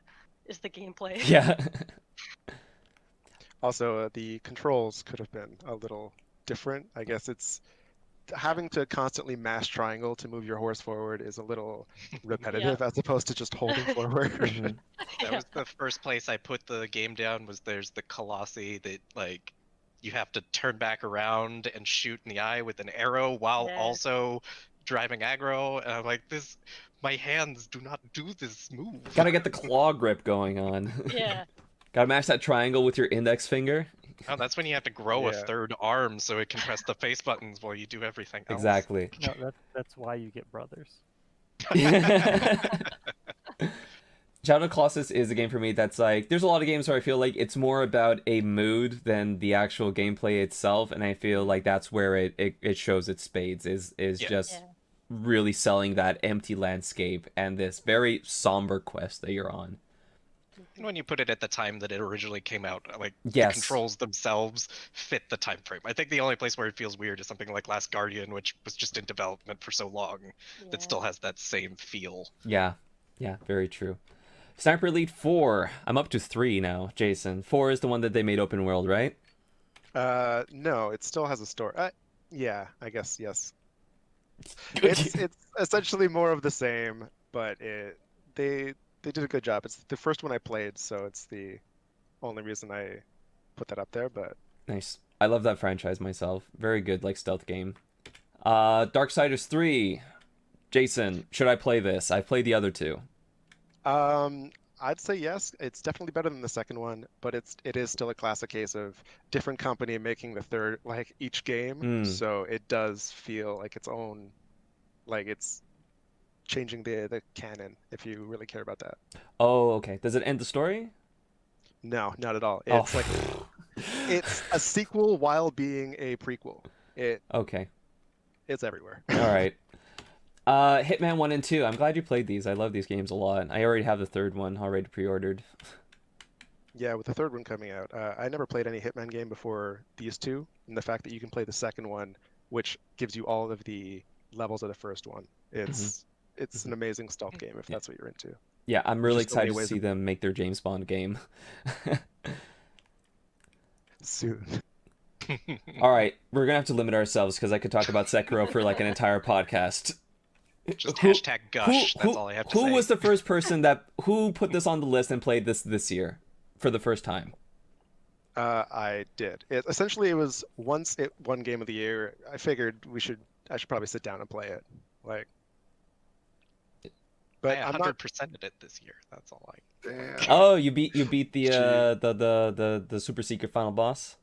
is the gameplay. Yeah. Also, the controls could have been a little different. I guess it's having to constantly mash triangle to move your horse forward is a little repetitive as opposed to just holding forward. That was the first place I put the game down. Was there's the Colossi that like you have to turn back around and shoot in the eye with an arrow while also driving aggro, and I'm like, my hands do not do this move. Gotta get the claw grip going on. Yeah. Gotta mash that triangle with your index finger. Oh, that's when you have to grow a third arm so it can press the face buttons while you do everything else. Exactly. No, that's why you get brothers. Shadow of the Colossus is a game for me that's like, there's a lot of games where I feel like it's more about a mood than the actual gameplay itself, and I feel like that's where it shows its spades, is just really selling that empty landscape and this very somber quest that you're on. When you put it at the time that it originally came out, like Yes. the controls themselves fit the time frame. I think the only place where it feels weird is something like Last Guardian, which was just in development for so long that still has that same feel. Yeah, very true. Sniper Elite 4. I'm up to 3 now, Jason. 4 is the one that they made open world, right? No, it still has a story. Yeah, I guess yes. It's essentially more of the same, but they did a good job. It's the first one I played, so it's the only reason I put that up there. But nice. I love that franchise myself. Very good, like stealth game. Darksiders 3. Jason, should I play this? I played the other 2. I'd say yes. It's definitely better than the second one, but it is still a classic case of different company making the third, like each game. So it does feel like its own, like it's changing the canon, if you really care about that. Oh, okay. Does it end the story? No, not at all. It's like it's a sequel while being a prequel. Okay. It's everywhere. All right. Hitman 1 and 2. I'm glad you played these. I love these games a lot. I already have the third one already pre-ordered. Yeah, with the third one coming out. I never played any Hitman game before these two, and the fact that you can play the second one, which gives you all of the levels of the first one, it's it's an amazing stealth game if that's what you're into. Yeah, I'm really Just so many excited to ways see them make their James Bond game. Soon. All right, we're gonna have to limit ourselves because I could talk about Sekiro for like an entire podcast. Just hashtag gush. That's all I have to say. Who was the first person who put this on the list and played this year for the first time? I did. Essentially, it was one game of the year. I figured I should probably sit down and play it. Like, but I I'm not 100%ed it this year. That's all I. Damn. Oh, you beat the super secret final boss,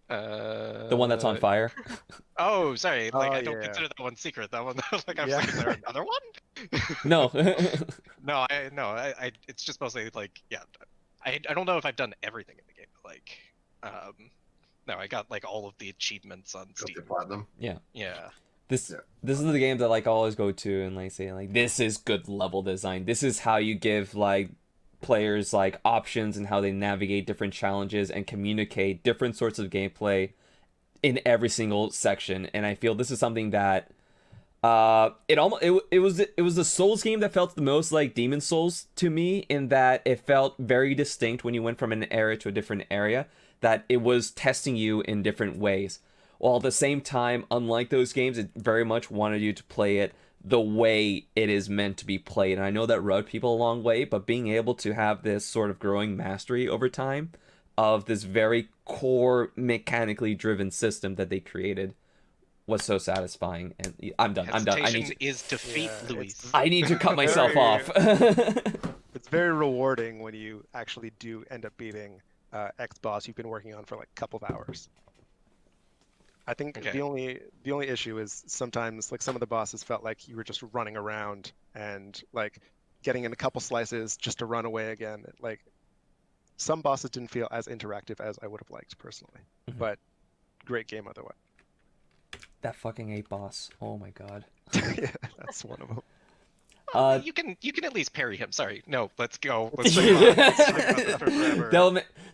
the one that's on fire. Oh, sorry. Like I don't yeah. consider that one secret. That one, like I'm Yeah. like, is there another one? No. No, I it's just mostly like, yeah. I don't know if I've done everything in the game, but like, no, I got like all of the achievements on Got the Steam. platinum. Yeah. This is the game that like I always go to and like say like this is good level design. This is how you give like players like options and how they navigate different challenges and communicate different sorts of gameplay in every single section. And I feel this is something that it was the Souls game that felt the most like Demon Souls to me, in that it felt very distinct when you went from an area to a different area, that it was testing you in different ways. While at the same time, unlike those games, it very much wanted you to play it the way it is meant to be played. And I know that rubbed people a long way, but being able to have this sort of growing mastery over time of this very core mechanically driven system that they created was so satisfying. And I'm done. Hesitation is defeat, Yeah, Luis. I need to cut myself very- off. It's very rewarding when you actually do end up beating X boss you've been working on for like a couple of hours. I think Okay. the only issue is sometimes like some of the bosses felt like you were just running around and like getting in a couple slices just to run away again. Like some bosses didn't feel as interactive as I would have liked personally, Mhm. but great game otherwise. That fucking 8 boss. Oh my god. Yeah, that's one of them. You can at least parry him. Sorry, no, let's go. Let's talk about this for forever.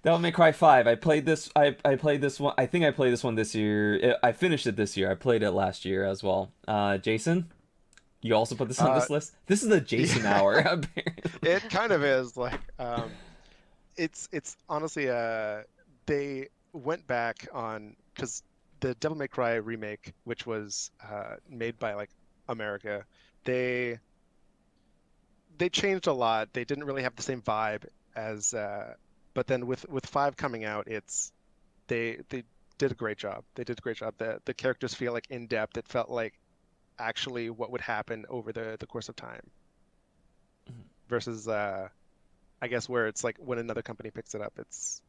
Devil May Cry 5. I played this. I played this one. I think I played this one this year. I finished it this year. I played it last year as well. Jason, you also put this on this list. This is the Jason hour. Apparently. It kind of is like it's honestly they went back on, because the Devil May Cry remake, which was made by like America, they changed a lot. They didn't really have the same vibe as but then with 5 coming out, they did a great job. They did a great job. The characters feel like in depth. It felt like actually what would happen over the course of time. Versus I guess where it's like when another company picks it up, it's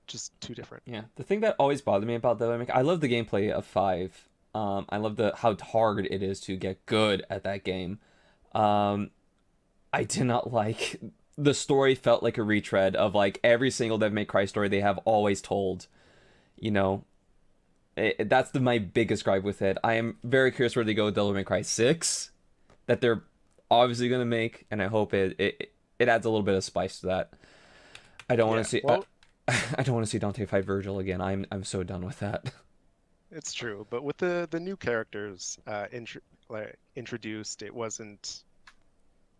just too different. Yeah, the thing that always bothered me about Devil May Cry, I love the gameplay of 5. I love how hard it is to get good at that game. I did not like the story. Felt like a retread of like every single Devil May Cry story they have always told. You know, that's my biggest gripe with it. I am very curious where they go with Devil May Cry 6, that they're obviously gonna make, and I hope it adds a little bit of spice to that. I don't want to see. Well, I don't want to see Dante fight Virgil again. I'm so done with that. it's true, but with the new characters introduced,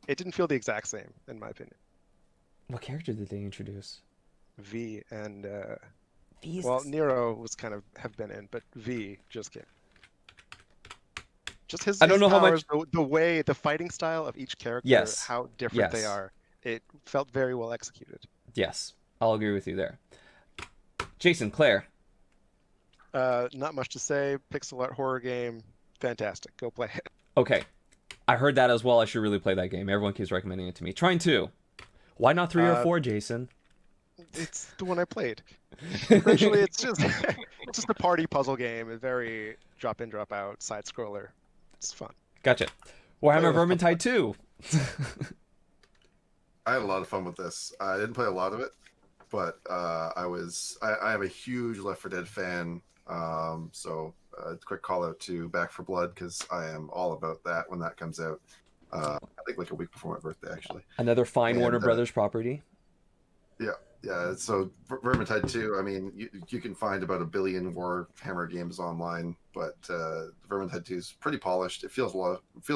it didn't feel the exact same in my opinion. What character did they introduce? V and V's well, Nero was kind of have been in, but V just came. Just his I don't know how powers, the way, the fighting style of each character, Yes. how different they Yes. are. It felt very well executed. Yes, I'll agree with you there. Jason, Claire. Not much to say. Pixel art horror game, fantastic. Go play it. Okay, I heard that as well. I should really play that game. Everyone keeps recommending it to me. Trying 2. Why not 3 or 4, Jason? It's the one I played. Essentially, it's just a party puzzle game. A very drop in, drop out side scroller. It's fun. Gotcha. Warhammer Vermintide 2. I had a lot of fun with this. I didn't play a lot of it, but I am a huge Left 4 Dead fan. So quick call out to Back 4 Blood, because I am all about that when that comes out. I think like a week before my birthday, actually. Another fine And, Warner Brothers property. Yeah, Yeah, so Vermintide 2, I mean, you can find about 1 billion Warhammer games online, but Vermintide 2 is pretty polished. It feels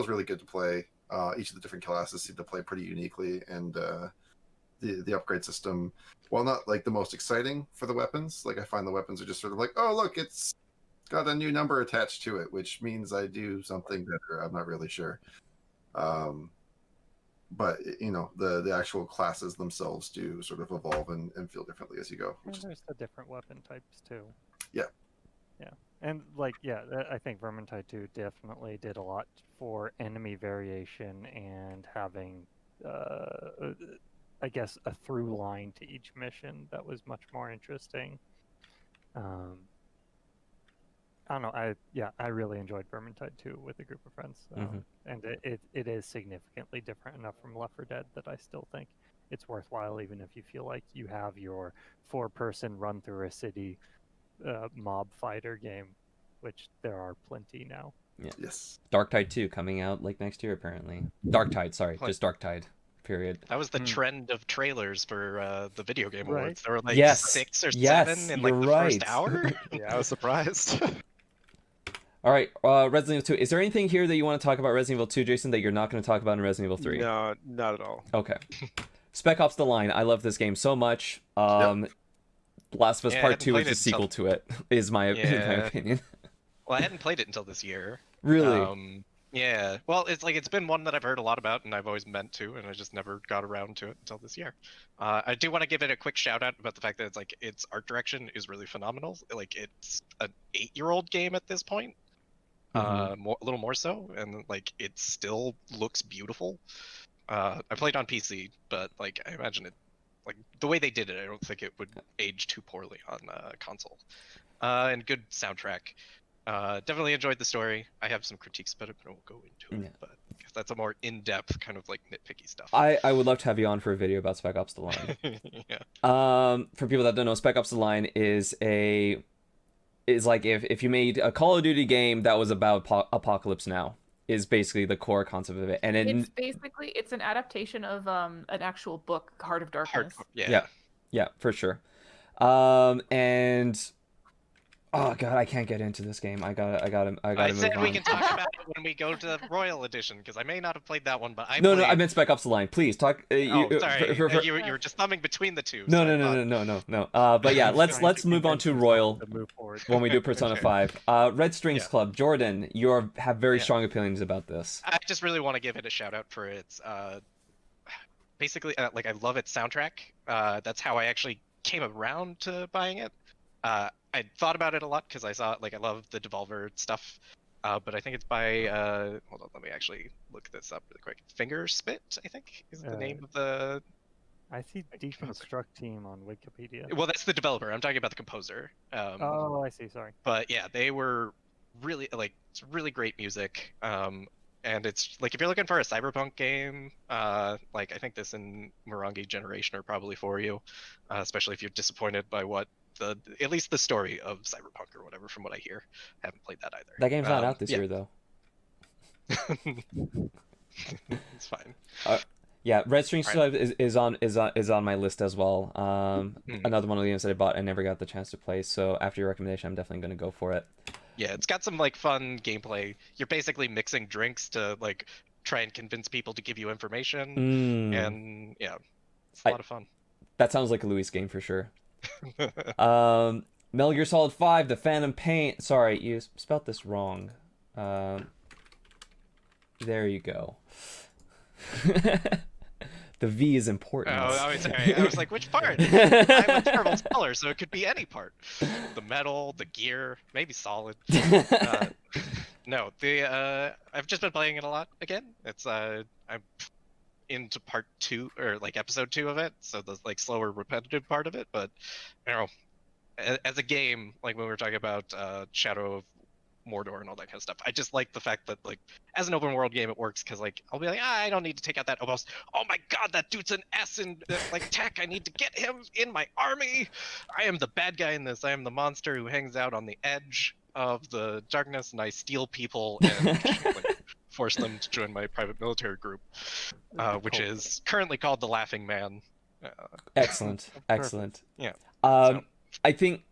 really good to play. Each of the different classes seem to play pretty uniquely, and the upgrade system, while not like the most exciting for the weapons, like I find the weapons are just sort of like, oh look, it's got a new number attached to it, which means I do something better. I'm not really sure. But you know, the actual classes themselves do sort of evolve and feel differently as you go. And there's the different weapon types too. Yeah. Yeah. And like, yeah, I think Vermintide 2 definitely did a lot for enemy variation and having, I guess, a through line to each mission that was much more interesting. I don't know. I really enjoyed Vermintide 2 with a group of friends, and it is significantly different enough from Left 4 Dead that I still think it's worthwhile, even if you feel like you have your 4-person run through a city mob fighter game, which there are plenty now. Yeah. Yes. Darktide 2 coming out like next year apparently. Darktide, sorry, just Darktide. Period. That was the trend of trailers for the video game awards. There were like Yes. 6 or 7 in you're like the right. first hour. Yeah, I was surprised. All right, Resident Evil 2. Is there anything here that you want to talk about Resident Evil 2, Jason, that you're not going to talk about in Resident Evil 3? No, not at all. Okay. Spec Ops: The Line. I love this game so much. Last of Us Yeah, I Part hadn't 2 played is a it sequel until- to it, is my Yeah. opinion. Well, I hadn't played it until this year. Really? Yeah. Well, it's been one that I've heard a lot about, and I've always meant to, and I just never got around to it until this year. I do want to give it a quick shout out about the fact that its art direction is really phenomenal. Like, it's an 8-year-old game at this point. A little more so, and like it still looks beautiful. I played on PC, but like I imagine it, like the way they did it, I don't think it would age too poorly on console. And good soundtrack. Definitely enjoyed the story. I have some critiques about it, but I won't go into it. But that's a more in-depth kind of like nitpicky stuff. I would love to have you on for a video about Spec Ops: The Line. Yeah. For people that don't know, Spec Ops: The Line is like if you made a Call of Duty game that was about Apocalypse Now, is basically the core concept of it. And it's an adaptation of an actual book, Heart of Darkness. Yeah, for sure. And oh god, I can't get into this game. I gotta move on. I said we can talk about it when we go to the Royal Edition, because I may not have played that one, but No, I meant Spec Ops: The Line. Please talk. Sorry, you were just thumbing between the two. No. But yeah, let's move on to Royal when we do Persona 5. Red Strings Club. Jordan, you have very strong opinions about this. I just really want to give it a shout out for its basically like I love its soundtrack. That's how I actually came around to buying it. I thought about it a lot because I saw I love the Devolver stuff, but I think it's by hold on, let me actually look this up really quick. Fingerspit, I think, is the name of the. I see Deconstruct Team on Wikipedia. Well, that's the developer. I'm talking about the composer. Oh, I see. Sorry. But yeah, they were really it's really great music. And it's like if you're looking for a Cyberpunk game, like I think this and Morangi Generation are probably for you, especially if you're disappointed by what at least the story of Cyberpunk or whatever, from what I hear. I haven't played that either. That game's not out this year though. It's fine. Yeah, Red Strings Club is on my list as well. Another one of the games that I bought and never got the chance to play. So after your recommendation, I'm definitely going to go for it. Yeah, it's got some fun gameplay. You're basically mixing drinks to try and convince people to give you information, and yeah, it's a lot of fun. That sounds like a Luis game for sure. Metal Gear Solid 5, The Phantom Pain. Sorry, you spelled this wrong. There you go. The V is important. Oh, sorry. I was like, which part? I'm a terrible speller, so it could be any part. The metal, the gear, maybe Solid. No, I've just been playing it a lot again. It's I'm into part 2 or episode 2 of it, so the slower, repetitive part of it. But I don't know, as a game, when we were talking about Shadow of Mordor and all that kind of stuff, I just like the fact that as an open world game it works, because I'll be I don't need to take out that almost, oh my god, that dude's an S in tech, I need to get him in my army. I am the bad guy in this. I am the monster who hangs out on the edge of the darkness, and I steal people and force them to join my private military group, which is currently called the Laughing Man. Excellent. Yeah. I think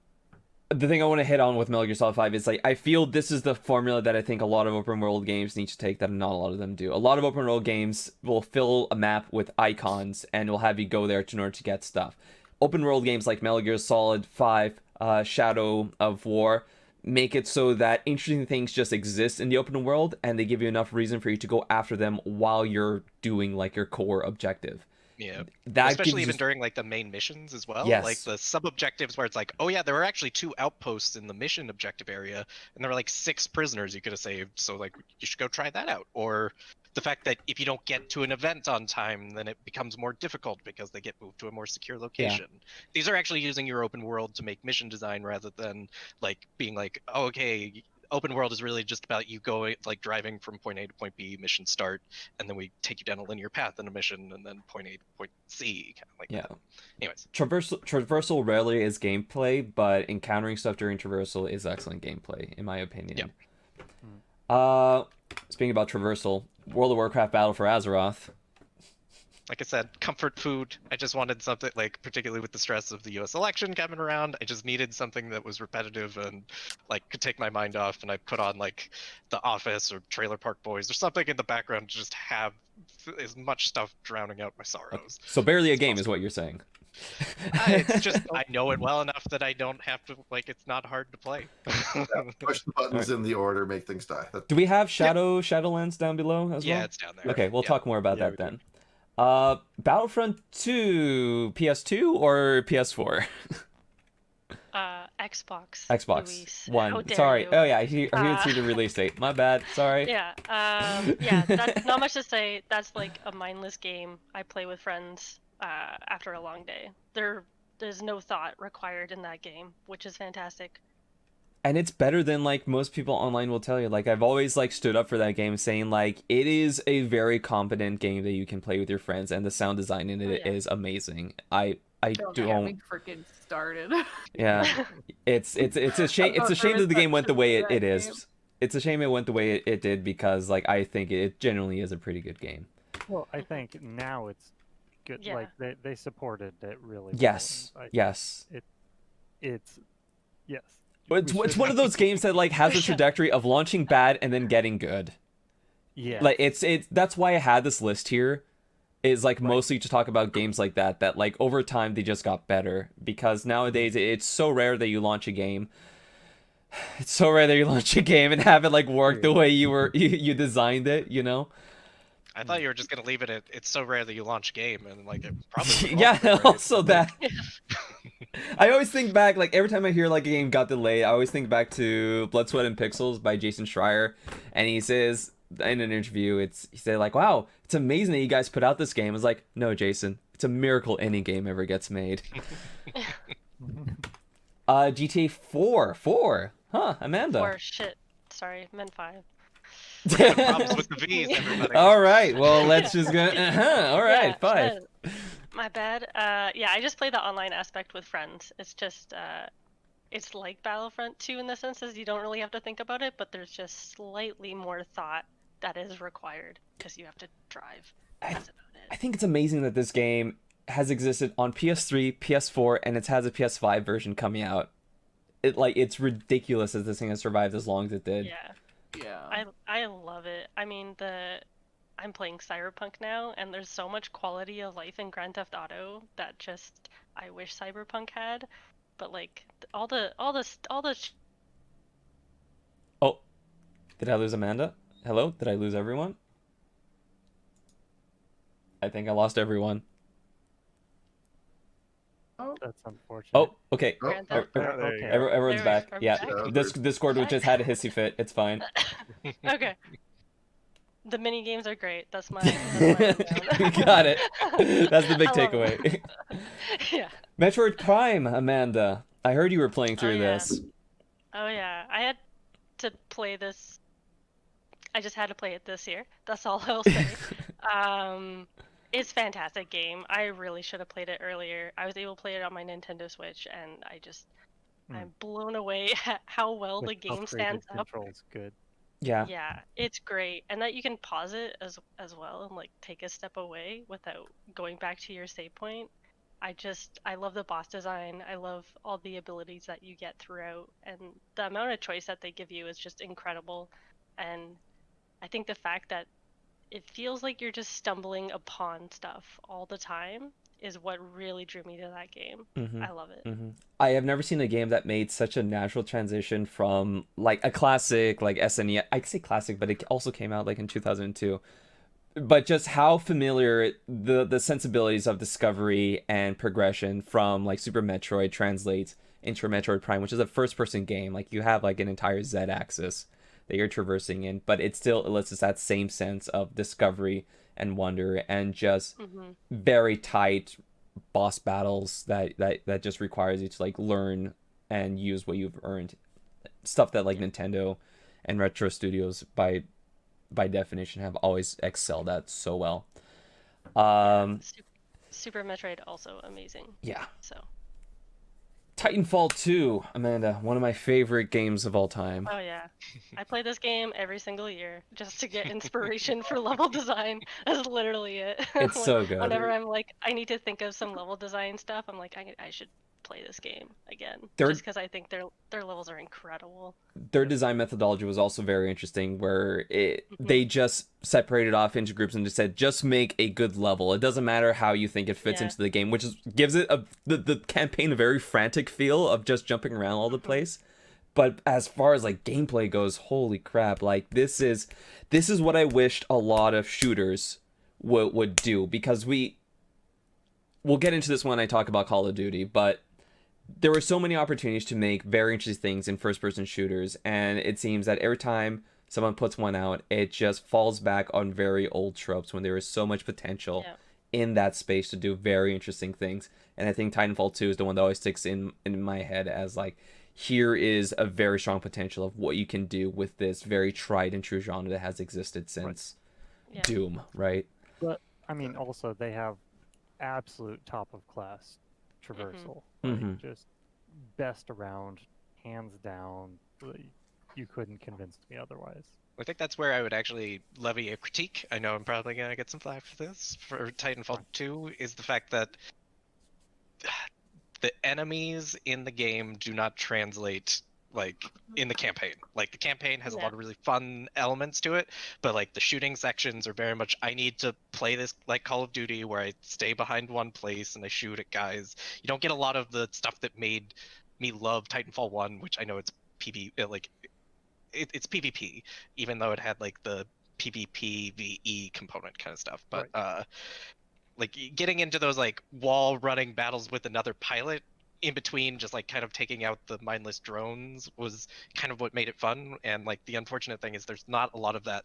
the thing I want to hit on with Metal Gear Solid 5 is like I feel this is the formula that I think a lot of open world games need to take that not a lot of them do. A lot of open world games will fill a map with icons and will have you go there in order to get stuff. Open world games like Metal Gear Solid 5, Shadow of War make it so that interesting things just exist in the open world and they give you enough reason for you to go after them while you're doing like your core objective. Yeah, that especially even during like the main missions as well. Yes. Like the sub objectives where it's like, oh yeah, there were actually 2 outposts in the mission objective area, and there were like 6 prisoners you could have saved. So like you should go try that out. Or the fact that if you don't get to an event on time, then it becomes more difficult because they get moved to a more secure location. These are actually using your open world to make mission design rather than like being like, oh, okay, open world is really just about you going like driving from point A to point B, mission start, and then we take you down a linear path in a mission, and then point A to point C, kind of like that. Anyways, traversal rarely is gameplay, but encountering stuff during traversal is excellent gameplay, in my opinion. Speaking about traversal, World of Warcraft Battle for Azeroth. Like I said, comfort food. I just wanted something, like, particularly with the stress of the US election coming around, I just needed something that was repetitive and, like, could take my mind off, and I put on, like, The Office or Trailer Park Boys or something in the background to just have as much stuff drowning out my sorrows. So barely a game is what you're saying. It's just, I know it well enough that I don't have to, like, it's not hard to play. Push the buttons in the order, make things die. Do we have Shadowlands down below as well? Yeah, it's down there. Okay, we'll talk more about that then. Battlefront 2, PS2 or PS4? Xbox. Xbox Luis. One. Sorry. You. Oh yeah, I didn't see the release date. My bad. Sorry. Yeah. Yeah. That's not much to say. That's like a mindless game I play with friends after a long day. There's no thought required in that game, which is fantastic. And it's better than like most people online will tell you. Like I've always like stood up for that game, saying like it is a very competent game that you can play with your friends, and the sound design in it is amazing. I don't get me freaking started. Yeah, it's a shame. It's a shame that the game went the way it is. It's a shame it went the way it did, because like I think it generally is a pretty good game. Well, I think now it's good. Yeah. Like they supported it really. Yes. Well. Yes. It's yes. It's one of those games that like has a trajectory of launching bad and then getting good. Yeah. Like it's that's why I had this list here, is like mostly to talk about games like that like over time they just got better, because nowadays it's so rare that you launch a game. It's so rare that you launch a game and have it like work the way you designed it, you know? I thought you were just gonna leave it at it's so rare that you launch a game, and like it probably yeah, also that. I always think back, like every time I hear like a game got delayed, I always think back to Blood, Sweat, and Pixels by Jason Schreier, and he says in an interview, he said like, "Wow, it's amazing that you guys put out this game." It's like, no, Jason, it's a miracle any game ever gets made. GTA 4, huh, Amanda? 4, shit. Sorry, meant 5. Problems with the V's, everybody. All right, well, let's just go. All right, 5. Shit. My bad. Yeah, I just play the online aspect with friends. It's just, it's like Battlefront 2 in the sense as you don't really have to think about it, but there's just slightly more thought that is required because you have to drive. That's about it. I think it's amazing that this game has existed on PS3, PS4, and it has a PS5 version coming out. It's ridiculous that this thing has survived as long as it did. Yeah. I love it. I mean, I'm playing Cyberpunk now, and there's so much quality of life in Grand Theft Auto that just I wish Cyberpunk had. But like all the. Oh, did I lose Amanda? Hello? Did I lose everyone? I think I lost everyone. Oh, that's unfortunate. Oh, okay. Okay. Everyone's back. Yeah, back? Discord just had a hissy fit. It's fine. Okay. The mini games are great. That's my. Got it. That's the big takeaway. Yeah. Metroid Prime, Amanda. I heard you were playing through this. Oh yeah, I had to play this. I just had to play it this year. That's all I'll say. It's a fantastic game. I really should have played it earlier. I was able to play it on my Nintendo Switch, and I'm blown away at how well the game stands up. Control's good. Yeah. Yeah, it's great, and that you can pause it as well and like take a step away without going back to your save point. I love the boss design. I love all the abilities that you get throughout, and the amount of choice that they give you is just incredible. And I think the fact that it feels like you're just stumbling upon stuff all the time is what really drew me to that game. I love it. I have never seen a game that made such a natural transition from like a classic like SNES. I say classic, but it also came out like in 2002. But just how familiar the sensibilities of discovery and progression from like Super Metroid translates into Metroid Prime, which is a first-person game. Like you have like an entire Z-axis that you're traversing in, but it still elicits that same sense of discovery and wonder and just very tight boss battles that just requires you to like learn and use what you've earned. Stuff that like Nintendo and retro studios by definition have always excelled at so well. Super Metroid also amazing. Yeah. So Titanfall 2, Amanda, one of my favorite games of all time. Oh yeah, I play this game every single year just to get inspiration for level design. That's literally it. It's so good. Whenever I'm like, I need to think of some level design stuff, I'm like, I should play this game again, just because I think their levels are incredible. Their design methodology was also very interesting, where they just separated off into groups and just said, just make a good level. It doesn't matter how you think it fits into the game, which gives it the campaign a very frantic feel of just jumping around all the place. But as far as like gameplay goes, holy crap! Like this is what I wished a lot of shooters would do, because we'll get into this when I talk about Call of Duty, but there were so many opportunities to make very interesting things in first-person shooters, and it seems that every time someone puts one out, it just falls back on very old tropes when there is so much potential in that space to do very interesting things. And I think Titanfall 2 is the one that always sticks in my head as like, here is a very strong potential of what you can do with this very tried and true genre that has existed since Doom, right? But I mean, also they have absolute top of class traversal, like just best around, hands down. You couldn't convince me otherwise. I think that's where I would actually levy a critique. I know I'm probably gonna get some flack for this for Titanfall 2, is the fact that the enemies in the game do not translate like in the campaign. Like the campaign has a lot of really fun elements to it, but like the shooting sections are very much, I need to play this like Call of Duty where I stay behind one place and I shoot at guys. You don't get a lot of the stuff that made me love Titanfall 1, which I know it's it's PvP, even though it had like the PvP VE component kind of stuff. But like getting into those like wall running battles with another pilot in between, just like kind of taking out the mindless drones, was kind of what made it fun. And like the unfortunate thing is there's not a lot of that.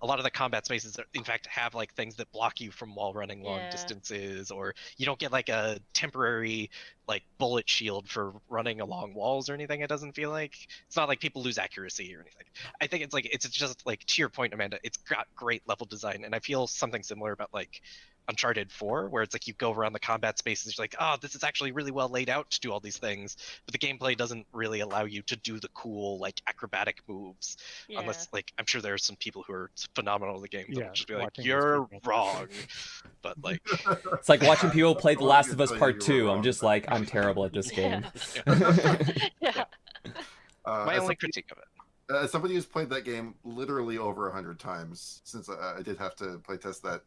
A lot of the combat spaces in fact have like things that block you from wall running long distances, or you don't get like a temporary like bullet shield for running along walls or anything. It doesn't feel like, it's not like people lose accuracy or anything. I think it's like, it's just like, to your point, Amanda, it's got great level design, and I feel something similar about like Uncharted 4, where it's like you go around the combat spaces, you're like, oh, this is actually really well laid out to do all these things, but the gameplay doesn't really allow you to do the cool like acrobatic moves, unless like, I'm sure there are some people who are phenomenal at the game that will just be like, you're wrong. But like, it's like watching people play The Last of Us Part 2. I'm just like, I'm terrible at this game. My only critique of it. As somebody who's played that game literally over 100 times, since I did have to playtest that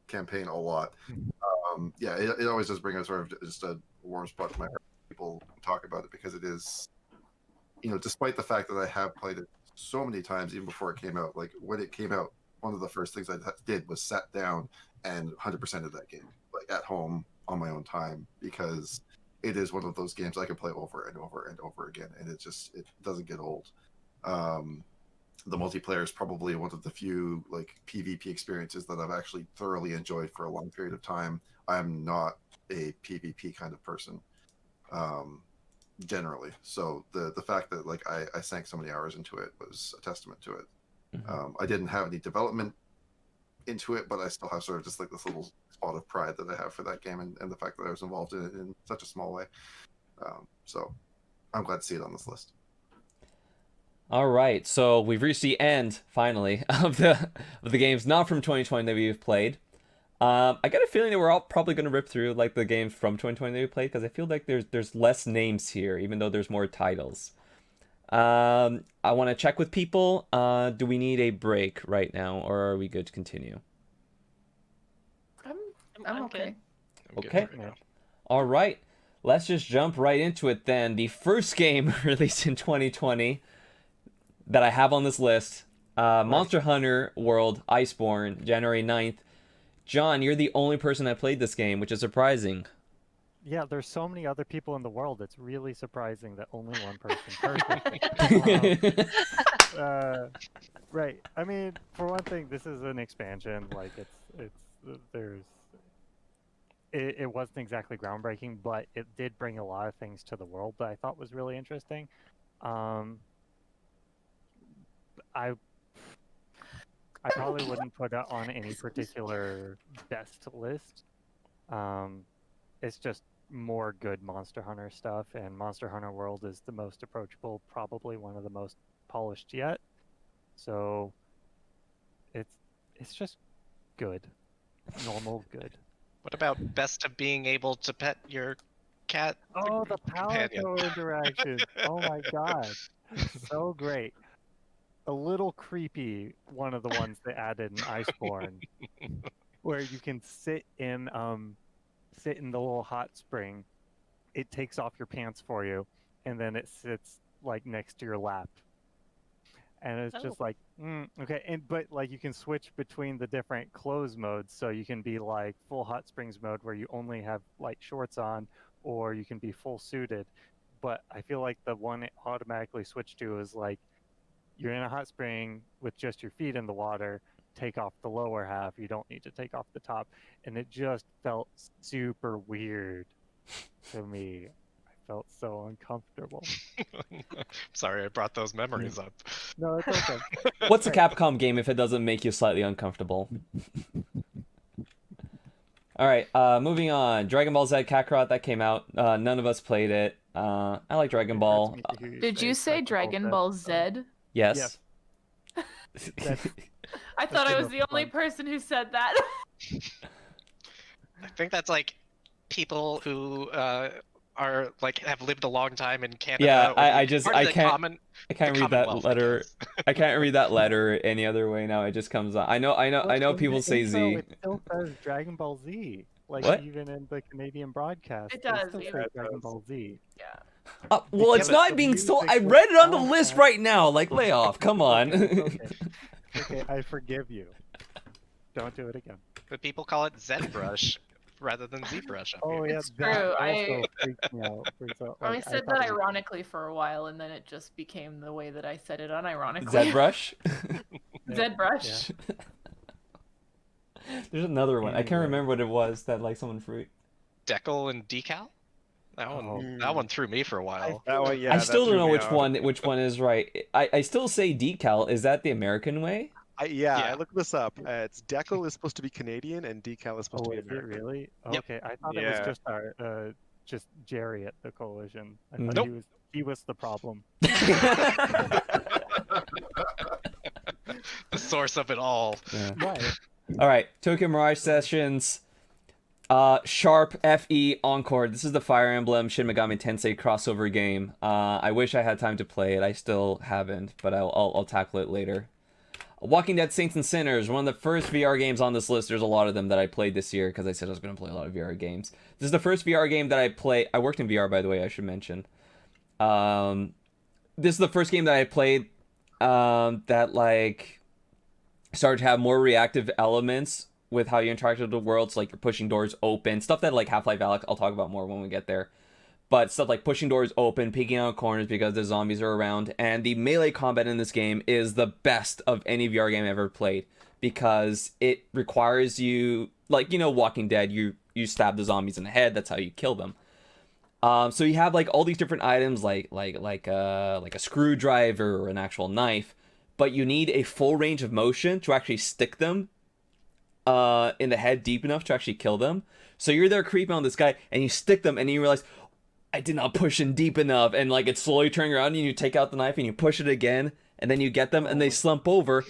campaign a lot. It always does bring a sort of just a warm spot to my heart when people talk about it, because it is, despite the fact that I have played it so many times even before it came out, like when it came out, one of the first things I did was sat down and 100% of that game, like at home on my own time, because it is one of those games I can play over and over and over again, and it doesn't get old. The multiplayer is probably one of the few like PvP experiences that I've actually thoroughly enjoyed for a long period of time. I'm not a PvP kind of person, generally. So the fact that like I sank so many hours into it was a testament to it. I didn't have any development into it, but I still have sort of just like this little spot of pride that I have for that game, and the fact that I was involved in it in such a small way. So I'm glad to see it on this list. All right, so we've reached the end finally of the games not from 2020 that we've played. I got a feeling that we're all probably going to rip through like the games from 2020 that we played because I feel like there's less names here, even though there's more titles. I want to check with people. Do we need a break right now, or are we good to continue? I'm okay. Okay. All right. Let's just jump right into it then. The first game released in 2020 that I have on this list, Monster Hunter World Iceborne, January 9th. John, you're the only person that played this game, which is surprising. Yeah, there's so many other people in the world. It's really surprising that only one person right. I mean, for one thing, this is an expansion. Like, it wasn't exactly groundbreaking, but it did bring a lot of things to the world that I thought was really interesting. I probably wouldn't put it on any particular best list. It's just more good Monster Hunter stuff, and Monster Hunter World is the most approachable, probably one of the most polished yet. So it's just good. Normal good. What about best of being able to pet your cat? Oh, the companion? Palico interaction. Oh my god. So great. A little creepy, one of the ones they added in Iceborne, where you can sit in the little hot spring. It takes off your pants for you, and then it sits like next to your lap. And it's just like, okay. But like you can switch between the different clothes modes, so you can be like full hot springs mode where you only have like shorts on, or you can be full suited. But I feel like the one it automatically switched to is like, you're in a hot spring with just your feet in the water, take off the lower half, you don't need to take off the top. And it just felt super weird to me. I felt so uncomfortable. Sorry, I brought those memories up. No, it's okay. What's a Capcom game if it doesn't make you slightly uncomfortable? All right, moving on. Dragon Ball Z Kakarot, that came out. None of us played it. I like Dragon Ball. Did you say Dragon Ball Z? Yes. I thought I was the only person who said that. I think that's like people who are like have lived a long time in Canada. Yeah, I can't read that letter. I can't read that letter any other way now. It just comes on. I know people say Z. It still says Dragon Ball Z. Like what? Even in the Canadian broadcast, it does. Still say Dragon Ball Z. Yeah. Well, it's not being sold. I read it on the list right now. Like, lay off. Come on. Okay, I forgive you. Don't do it again. But people call it ZBrush rather than ZBrush. Oh yeah, It's that true. also freaks me out. I said that ironically for a while, and then it just became the way that I said it unironically. ZBrush? ZBrush. Yeah. There's another one. I can't remember what it was that like someone fruit. Decal and Decal? That one threw me for a while. I still don't know which one is right. I still say decal. Is that the American way? I looked this up. It's Decal is supposed to be Canadian and Decal is supposed to be American. Is it really? Yep. Okay, I thought it was just our just Jerry at the coalition. I thought Nope. he was the problem. The source of it all. Yeah. Right. All right, Tokyo Mirage Sessions. Sharp FE Encore. This is the Fire Emblem Shin Megami Tensei crossover game. I wish I had time to play it. I still haven't, but I'll tackle it later. Walking Dead Saints and Sinners, one of the first VR games on this list. There's a lot of them that I played this year because I said I was going to play a lot of VR games. This is the first VR game that I play. I worked in VR, by the way, I should mention. This is the first game that I played that like started to have more reactive elements with how you interact with the world. So like you're pushing doors open, stuff that like Half-Life Alyx, I'll talk about more when we get there. But stuff like pushing doors open, peeking out corners because the zombies are around. And the melee combat in this game is the best of any VR game I've ever played. Because it requires you, like, you know, Walking Dead, you stab the zombies in the head, that's how you kill them. So you have like all these different items like a screwdriver or an actual knife. But you need a full range of motion to actually stick them in the head deep enough to actually kill them. So you're there creeping on this guy and you stick them and you realize, I did not push in deep enough, and like it's slowly turning around and you take out the knife and you push it again and then you get them and they slump over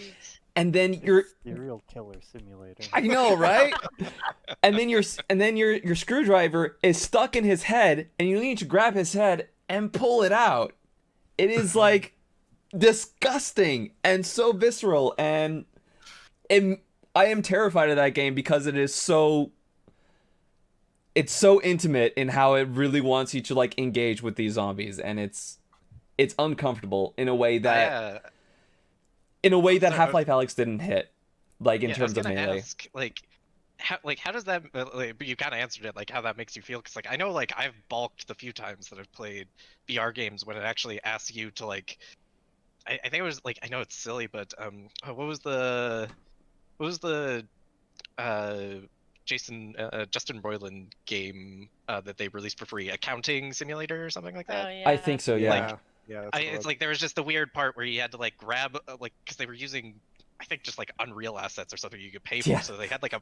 and then you're serial killer simulator. I know, right? and then your screwdriver is stuck in his head, and you need to grab his head and pull it out. It is like disgusting and so visceral, and I am terrified of that game because it's so intimate in how it really wants you to like engage with these zombies, and it's uncomfortable in a way that Half-Life Alyx didn't hit, like in terms of melee. Ask, how does that? But you kind of answered it, like how that makes you feel, because like I know like I've balked the few times that I've played VR games when it actually asks you to like, I think it was like, I know it's silly, but what was the Justin Roiland game that they released for free, accounting simulator or something like that? Oh, yeah. I think so, yeah. It's like there was just the weird part where you had to like grab like, because they were using, I think, just like Unreal assets or something you could pay for. Yeah. So they had like a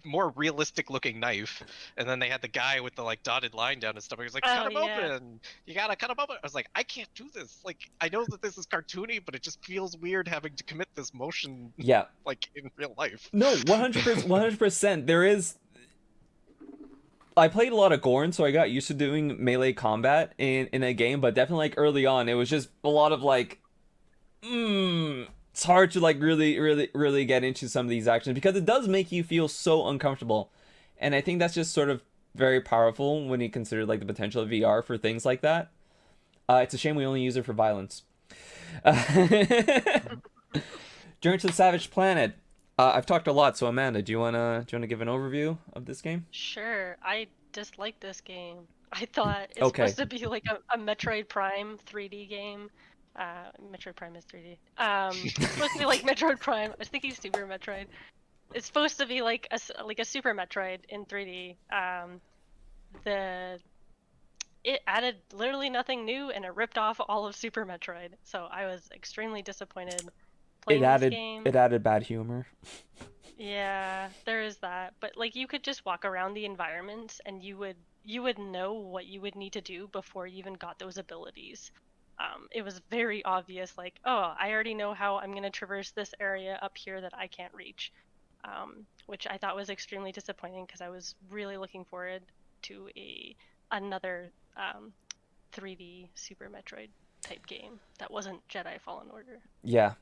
more realistic looking knife, and then they had the guy with the like dotted line down his stomach. He was like, cut him open. You gotta cut him open. I was like, I can't do this. Like, I know that this is cartoony, but it just feels weird having to commit this motion. Yeah. Like in real life. No, 100%. There is. I played a lot of Gorn, so I got used to doing melee combat in a game, but definitely like early on, it was just a lot of like, it's hard to like really get into some of these actions because it does make you feel so uncomfortable, and I think that's just sort of very powerful when you consider like the potential of VR for things like that. It's a shame we only use it for violence. Journey to the Savage Planet. I've talked a lot, so Amanda, do you wanna give an overview of this game? Sure. I disliked this game. I thought it's supposed to be like a Metroid Prime 3D game. Metroid Prime is 3D. It's supposed to be like Metroid Prime. I was thinking Super Metroid. It's supposed to be like a Super Metroid in 3D. It added literally nothing new, and it ripped off all of Super Metroid. So I was extremely disappointed. It added bad humor. Yeah, there is that. But like you could just walk around the environments and you would know what you would need to do before you even got those abilities. It was very obvious, like, oh, I already know how I'm gonna traverse this area up here that I can't reach. Which I thought was extremely disappointing because I was really looking forward to another 3D Super Metroid type game that wasn't Jedi Fallen Order. Yeah.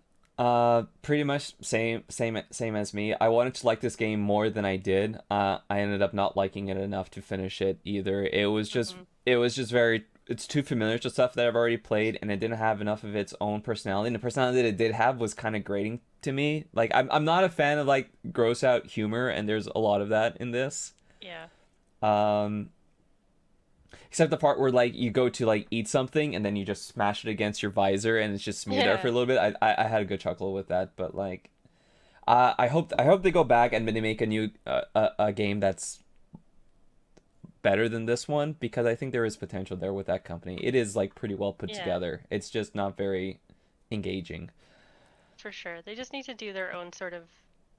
Pretty much same as me. I wanted to like this game more than I did. I ended up not liking it enough to finish it either. It was just it's too familiar to stuff that I've already played, and it didn't have enough of its own personality. And the personality that it did have was kind of grating to me. Like I'm not a fan of like gross out humor, and there's a lot of that in this. Yeah. Except the part where like you go to like eat something and then you just smash it against your visor and it's just smeared there for a little bit. I had a good chuckle with that, but like I hope they go back and they make a new a game that's better than this one, because I think there is potential there with that company. It is like pretty well put together. It's just not very engaging. For sure. They just need to do their own sort of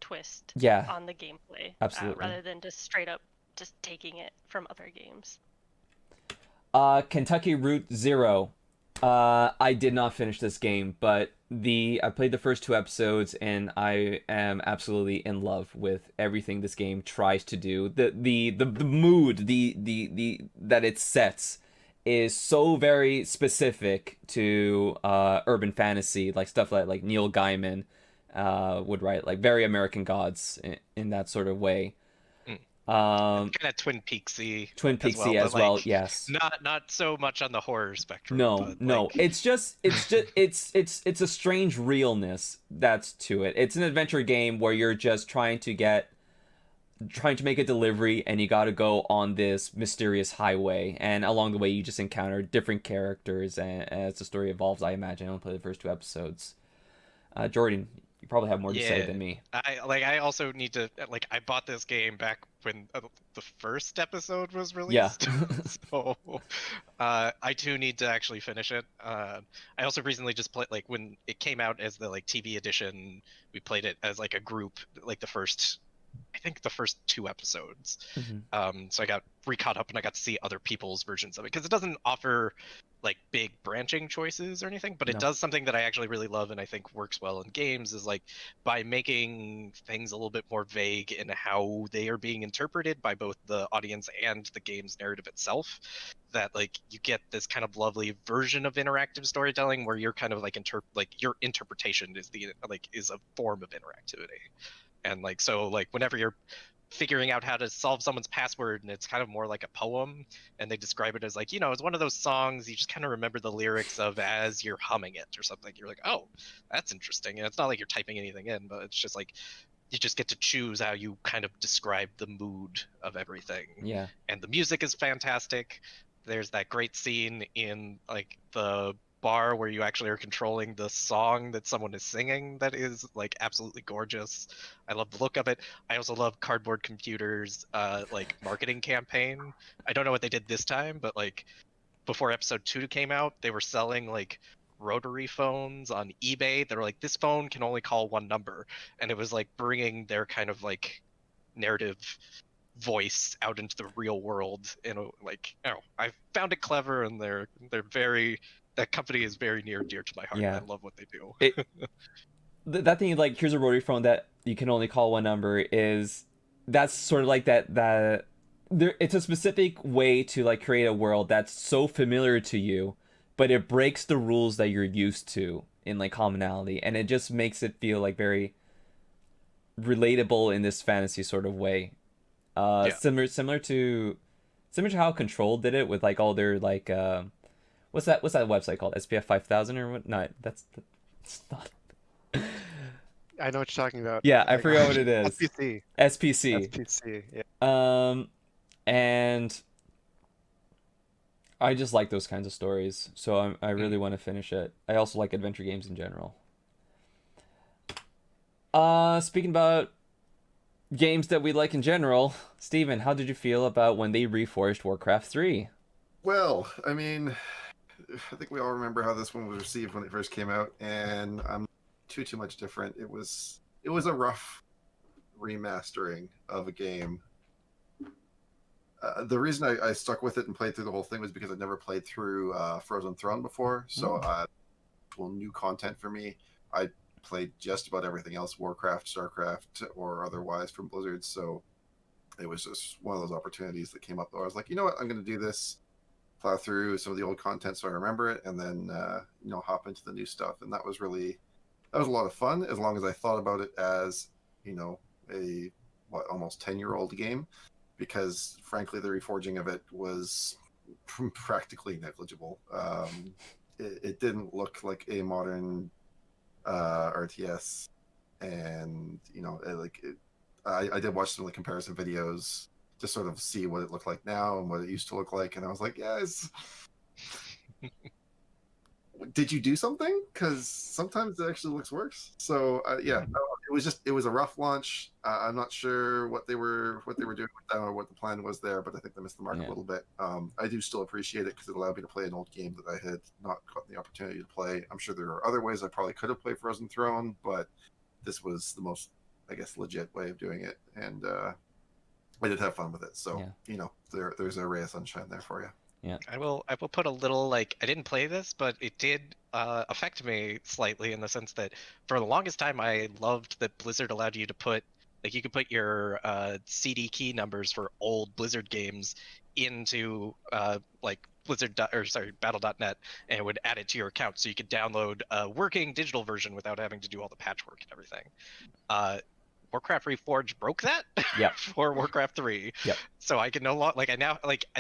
twist on the gameplay. Absolutely. Rather than just straight up just taking it from other games. Kentucky Route Zero. I did not finish this game, but I played the first 2 episodes and I am absolutely in love with everything this game tries to do. The mood that it sets is so very specific to urban fantasy, like stuff like Neil Gaiman would write, like very American Gods in that sort of way. Kind of Twin Peaksy as well, yes. Not so much on the horror spectrum. No. It's a strange realness that's to it. It's an adventure game where you're just trying to make a delivery, and you got to go on this mysterious highway, and along the way you just encounter different characters, and as the story evolves, I imagine. I don't play the first 2 episodes. Jordan, you probably have more to say than me. I also need to, like, I bought this game back when the first episode was released. Yeah. So I too need to actually finish it. I also recently just played, like, when it came out as the like TV edition, we played it as like a group, like the first I think the first 2 episodes. Mm-hmm. So I got re-caught up and I got to see other people's versions of it, because it doesn't offer like big branching choices or anything, but it No. does something that I actually really love and I think works well in games, is like by making things a little bit more vague in how they are being interpreted by both the audience and the game's narrative itself, that like you get this kind of lovely version of interactive storytelling where you're kind of like your interpretation is a form of interactivity. And like, so like whenever you're figuring out how to solve someone's password and it's kind of more like a poem, and they describe it as like, it's one of those songs you just kind of remember the lyrics of as you're humming it or something, you're like, oh, that's interesting. And it's not like you're typing anything in, but it's just like you just get to choose how you kind of describe the mood of everything. Yeah. And the music is fantastic. There's that great scene in like the bar where you actually are controlling the song that someone is singing that is like absolutely gorgeous. I love the look of it. I also love Cardboard Computer's like marketing campaign. I don't know what they did this time, but like before episode 2 came out, they were selling like rotary phones on eBay that are like, this phone can only call one number, and it was like bringing their kind of like narrative voice out into the real world. And like, I found it clever, and they're very, that company is very near and dear to my heart. Yeah. I love what they do. That thing, like, here's a rotary phone that you can only call one number, that's sort of like that it's a specific way to like create a world that's so familiar to you, but it breaks the rules that you're used to in like commonality, and it just makes it feel like very relatable in this fantasy sort of way. Similar to how Control did it with like all their like what's that website called, SPF 5000 or what? No, that's not. I know what you're talking about. Yeah, I forgot what it is. SPC. Yeah. And I just like those kinds of stories, so I really want to finish it. I also like adventure games in general. Speaking about games that we like in general, Steven, how did you feel about when they reforged Warcraft 3? Well, I mean, I think we all remember how this one was received when it first came out, and I'm too much different. It was a rough remastering of a game. The reason I stuck with it and played through the whole thing was because I'd never played through Frozen Throne before, so new content for me. I played just about everything else, Warcraft, StarCraft, or otherwise from Blizzard, so it was just one of those opportunities that came up where I was like, you know what, I'm going to do this, plow through some of the old content so I remember it, and then hop into the new stuff. And that was a lot of fun, as long as I thought about it as a almost 10-year-old game, because frankly the reforging of it was practically negligible. It didn't look like a modern RTS, and I did watch some of the comparison videos to sort of see what it looked like now and what it used to look like, and I was like, yes. Did you do something? Because sometimes it actually looks worse. So it was a rough launch. I'm not sure what they were doing with that or what the plan was there, but I think they missed the mark a little bit. I do still appreciate it because it allowed me to play an old game that I had not gotten the opportunity to play. I'm sure there are other ways I probably could have played Frozen Throne, but this was the most, I guess, legit way of doing it, and I did have fun with it. So there's a ray of sunshine there for you. Yeah. I will put a little, like, I didn't play this, but it did affect me slightly in the sense that for the longest time I loved that Blizzard allowed you to put, like, you could put your CD key numbers for old Blizzard games into Battle.net, and it would add it to your account, so you could download a working digital version without having to do all the patchwork and everything. Warcraft Reforged broke that for Warcraft 3. Yep. So I can no longer, I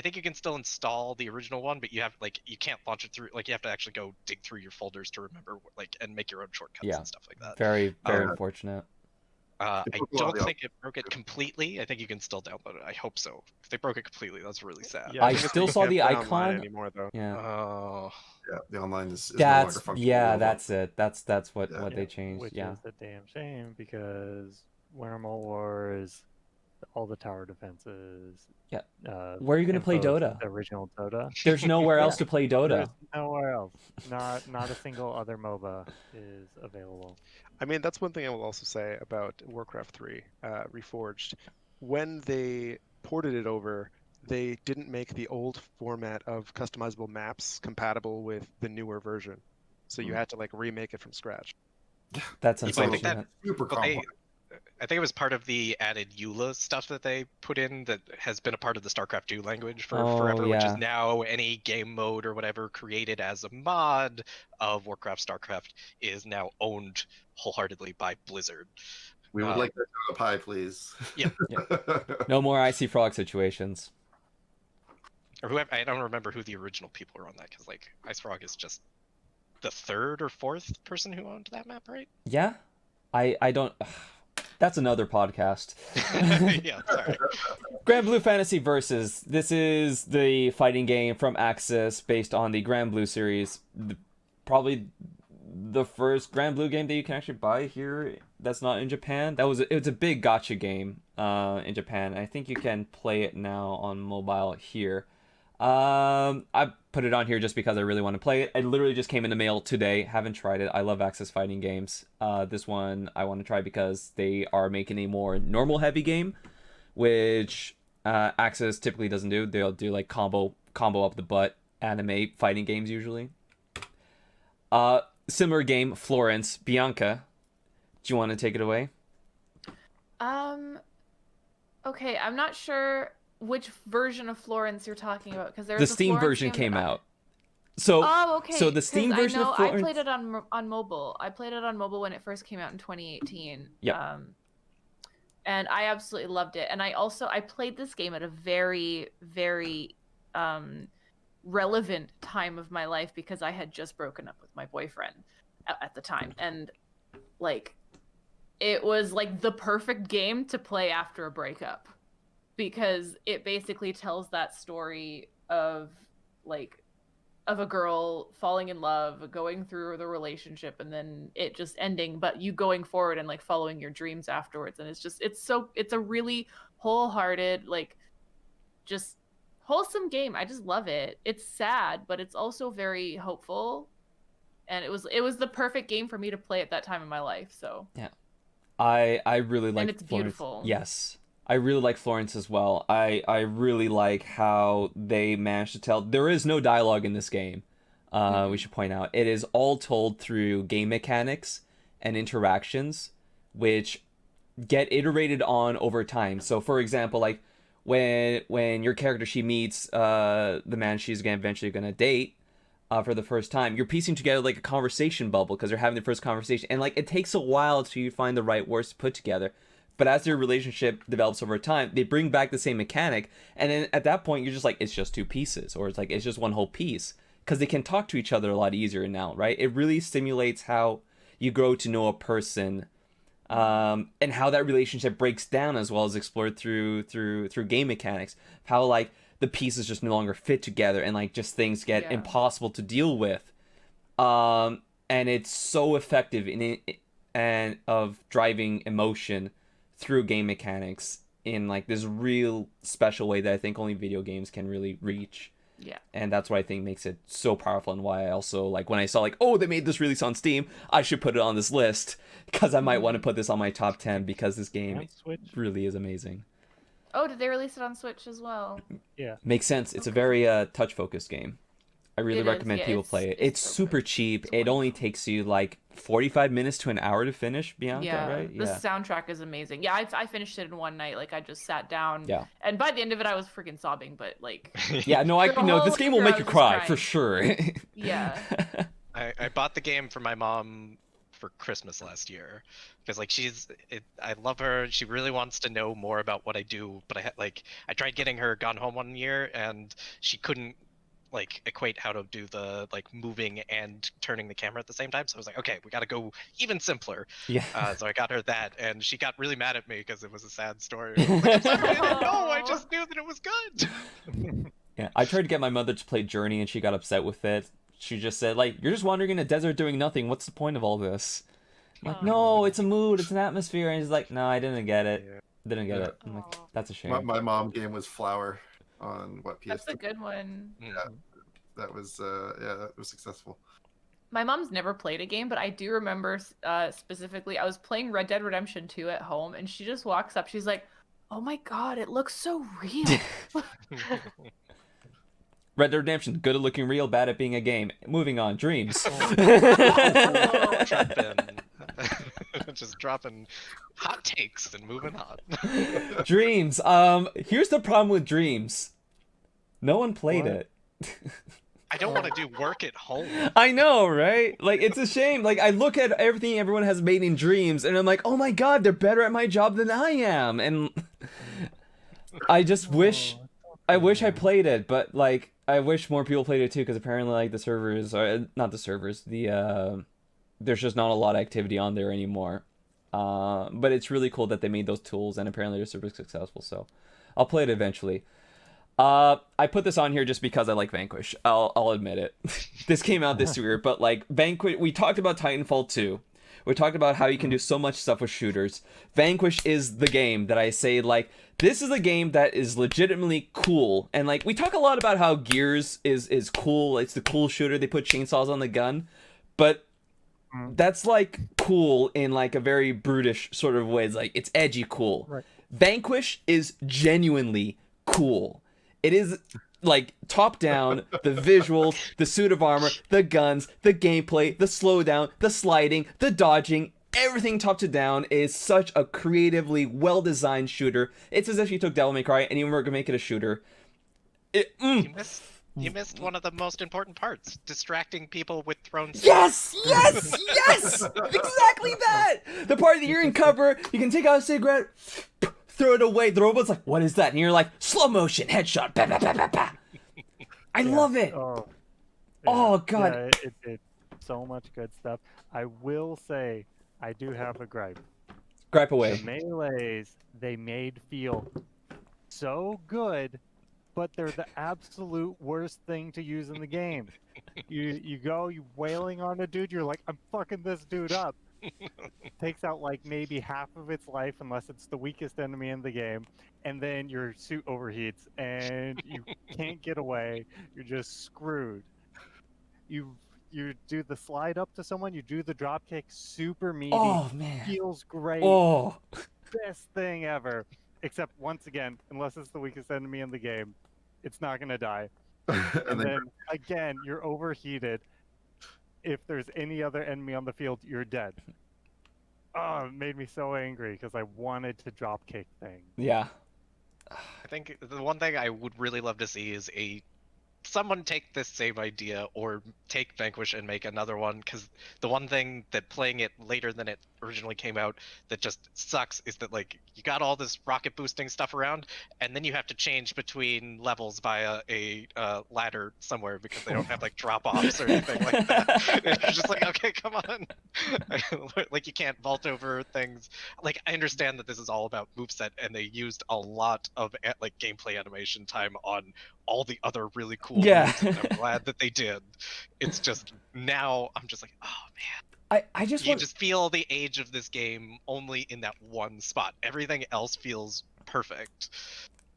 think you can still install the original one, but you can't launch it through, you have to actually go dig through your folders to remember, and make your own shortcuts and stuff like that. Very, very unfortunate. I don't think it broke it completely. I think you can still download it. I hope so. If they broke it completely, that's really sad. Yeah, I still saw the icon anymore, though. Yeah. Oh. Yeah, the online is no longer functional. That's it. That's what they changed. Which is a damn shame, because Winter War is the all the tower defenses. Yeah. Where are you going to play Dota? The original Dota. There's nowhere else to play Dota. There's nowhere else. Not a single other MOBA is available. I mean, that's one thing I will also say about Warcraft 3 Reforged. When they ported it over, they didn't make the old format of customizable maps compatible with the newer version. So you had to like remake it from scratch. That's I think unfortunate. Super complex. I think it was part of the added EULA stuff that they put in that has been a part of the StarCraft 2 language for forever, which is now any game mode or whatever created as a mod of Warcraft, StarCraft is now owned wholeheartedly by Blizzard. We would like that Dota pie, please. Yeah. No more Icy Frog situations. Or whoever, I don't remember who the original people were on that, because like Ice Frog is just the third or fourth person who owned that map, right? Yeah, I don't. That's another podcast. Yeah, sorry. Grand Blue Fantasy Versus. This is the fighting game from Axis based on the Grand Blue series. Probably the first Grand Blue game that you can actually buy here that's not in Japan. It was a big gacha game in Japan. I think you can play it now on mobile here. I put it on here just because I really want to play it. It literally just came in the mail today. Haven't tried it. I love Axis fighting games. This one I want to try because they are making a more normal heavy game, which Axis typically doesn't do. They'll do like combo up the butt anime fighting games usually. Similar game, Florence. Bianca, do you want to take it away? Okay, I'm not sure which version of Florence you're talking about, because there's the Steam version came out. So okay. So the Steam version of Florence. I played it on mobile. I played it on mobile when it first came out in 2018. Yeah. And I absolutely loved it. And I played this game at a very, very relevant time of my life, because I had just broken up with my boyfriend at the time, and like it was like the perfect game to play after a breakup, because it basically tells that story of a girl falling in love, going through the relationship, and then it just ending, but you going forward and like following your dreams afterwards. And it's a really wholehearted, like just wholesome game. I just love it. It's sad, but it's also very hopeful, and it was the perfect game for me to play at that time in my life. So yeah, I really like. And it's Florence. beautiful. Yes, I really like Florence as well. I really like how they managed to tell. There is no dialogue in this game. We should point out it is all told through game mechanics and interactions, which get iterated on over time. So, for example, like when your character, she meets the man she's eventually gonna date for the first time, you're piecing together like a conversation bubble because they're having the first conversation, and like it takes a while to find the right words to put together. But as their relationship develops over time, they bring back the same mechanic, and then at that point you're just like, it's just two pieces, or it's like it's just one whole piece, because they can talk to each other a lot easier now, right? It really stimulates how you grow to know a person, and how that relationship breaks down, as well as explored through game mechanics. How like the pieces just no longer fit together, and like just things get impossible to deal with. And it's so effective in it, and of driving emotion through game mechanics in like this real special way that I think only video games can really reach. Yeah. And that's what I think makes it so powerful, and why I also like when I saw like, oh, they made this release on Steam, I should put it on this list, because I might want to put this on my top 10, because this game really is amazing. Oh, did they release it on Switch as well? Yeah. Makes sense. It's a very touch focused game. I really recommend people play it. It's so super cheap. It only takes you like 45 minutes to an hour to finish, Bianca, right? The soundtrack is amazing. Yeah, I finished it in one night. Like I just sat down. Yeah. And by the end of it, I was freaking sobbing. But like. Yeah, no, this game will make you cry for sure. Yeah. I bought the game for my mom for Christmas last year, because like I love her. She really wants to know more about what I do, but I tried getting her Gone Home one year, and she couldn't like equate how to do the like moving and turning the camera at the same time. So I was like, okay, we got to go even simpler. Yeah. So I got her that, and she got really mad at me because it was a sad story. I was like, no, I just knew that it was good. Yeah, I tried to get my mother to play Journey, and she got upset with it. She just said, like, you're just wandering in a desert doing nothing. What's the point of all this? I'm like, no, it's a mood, it's an atmosphere. And he's like, no, I didn't get it. Didn't get Yeah. it. I'm like, Aw. that's a shame. My mom game was Flower on what PS2. That's a good one. Yeah, that was that was successful. My mom's never played a game, but I do remember specifically, I was playing Red Dead Redemption 2 at home, and she just walks up. She's like, "Oh my god, it looks so real." Red Dead Redemption, good at looking real, bad at being a game. Moving on, Dreams. Just dropping hot takes and moving on. Dreams. Here's the problem with Dreams. No one played it. I don't want to do work at home. I know, right? Like, it's a shame. Like, I look at everything everyone has made in Dreams, and I'm like, oh my god, they're better at my job than I am. And I just wish I played it, but like, I wish more people played it too, because apparently, like, the servers are not the servers. There's just not a lot of activity on there anymore. But it's really cool that they made those tools, and apparently they're super successful. So, I'll play it eventually. I put this on here just because I like Vanquish. I'll admit it. This came out this year, but like Vanquish, we talked about Titanfall 2. We talked about how you can do so much stuff with shooters. Vanquish is the game that I say, like, this is a game that is legitimately cool. And like, we talk a lot about how Gears is cool. It's the cool shooter. They put chainsaws on the gun. But that's like cool in like a very brutish sort of way. It's like, it's edgy cool. Right. Vanquish is genuinely cool. It is like top down, the visuals, the suit of armor, the guns, the gameplay, the slowdown, the sliding, the dodging, everything top to down is such a creatively well-designed shooter. It's as if you took Devil May Cry and you were gonna make it a shooter. You missed one of the most important parts: distracting people with thrown sticks. Yes! Exactly that! The part that you're in cover, you can take out a cigarette, throw it away. The robot's like, what is that? And you're like, slow motion, headshot. Bah, bah, bah, bah, bah. I love it. Oh, God. Yeah, it did so much good stuff. I will say, I do have a gripe. Gripe away. The melees they made feel so good, but they're the absolute worst thing to use in the game. You wailing on a dude, you're like, I'm fucking this dude up. Takes out like maybe half of its life unless it's the weakest enemy in the game, and then your suit overheats and you can't get away. You're just screwed. You do the slide up to someone, you do the drop kick, super meaty. Oh man, feels great. Oh, best thing ever. Except once again, unless it's the weakest enemy in the game, it's not gonna die. and then again, you're overheated. If there's any other enemy on the field, you're dead. Oh, it made me so angry because I wanted to drop kick things. Yeah. I think the one thing I would really love to see is someone take this same idea or take Vanquish and make another one, because the one thing that playing it later than it originally came out that just sucks is that like you got all this rocket boosting stuff around, and then you have to change between levels via a ladder somewhere because they don't have like drop offs or anything like that. And you're just like, okay, come on. Like you can't vault over things. Like I understand that this is all about moveset, and they used a lot of like gameplay animation time on all the other really cool moves, and I'm glad that they did. It's just now I'm just like, oh man. I just you just feel the age of this game only in that one spot. Everything else feels perfect.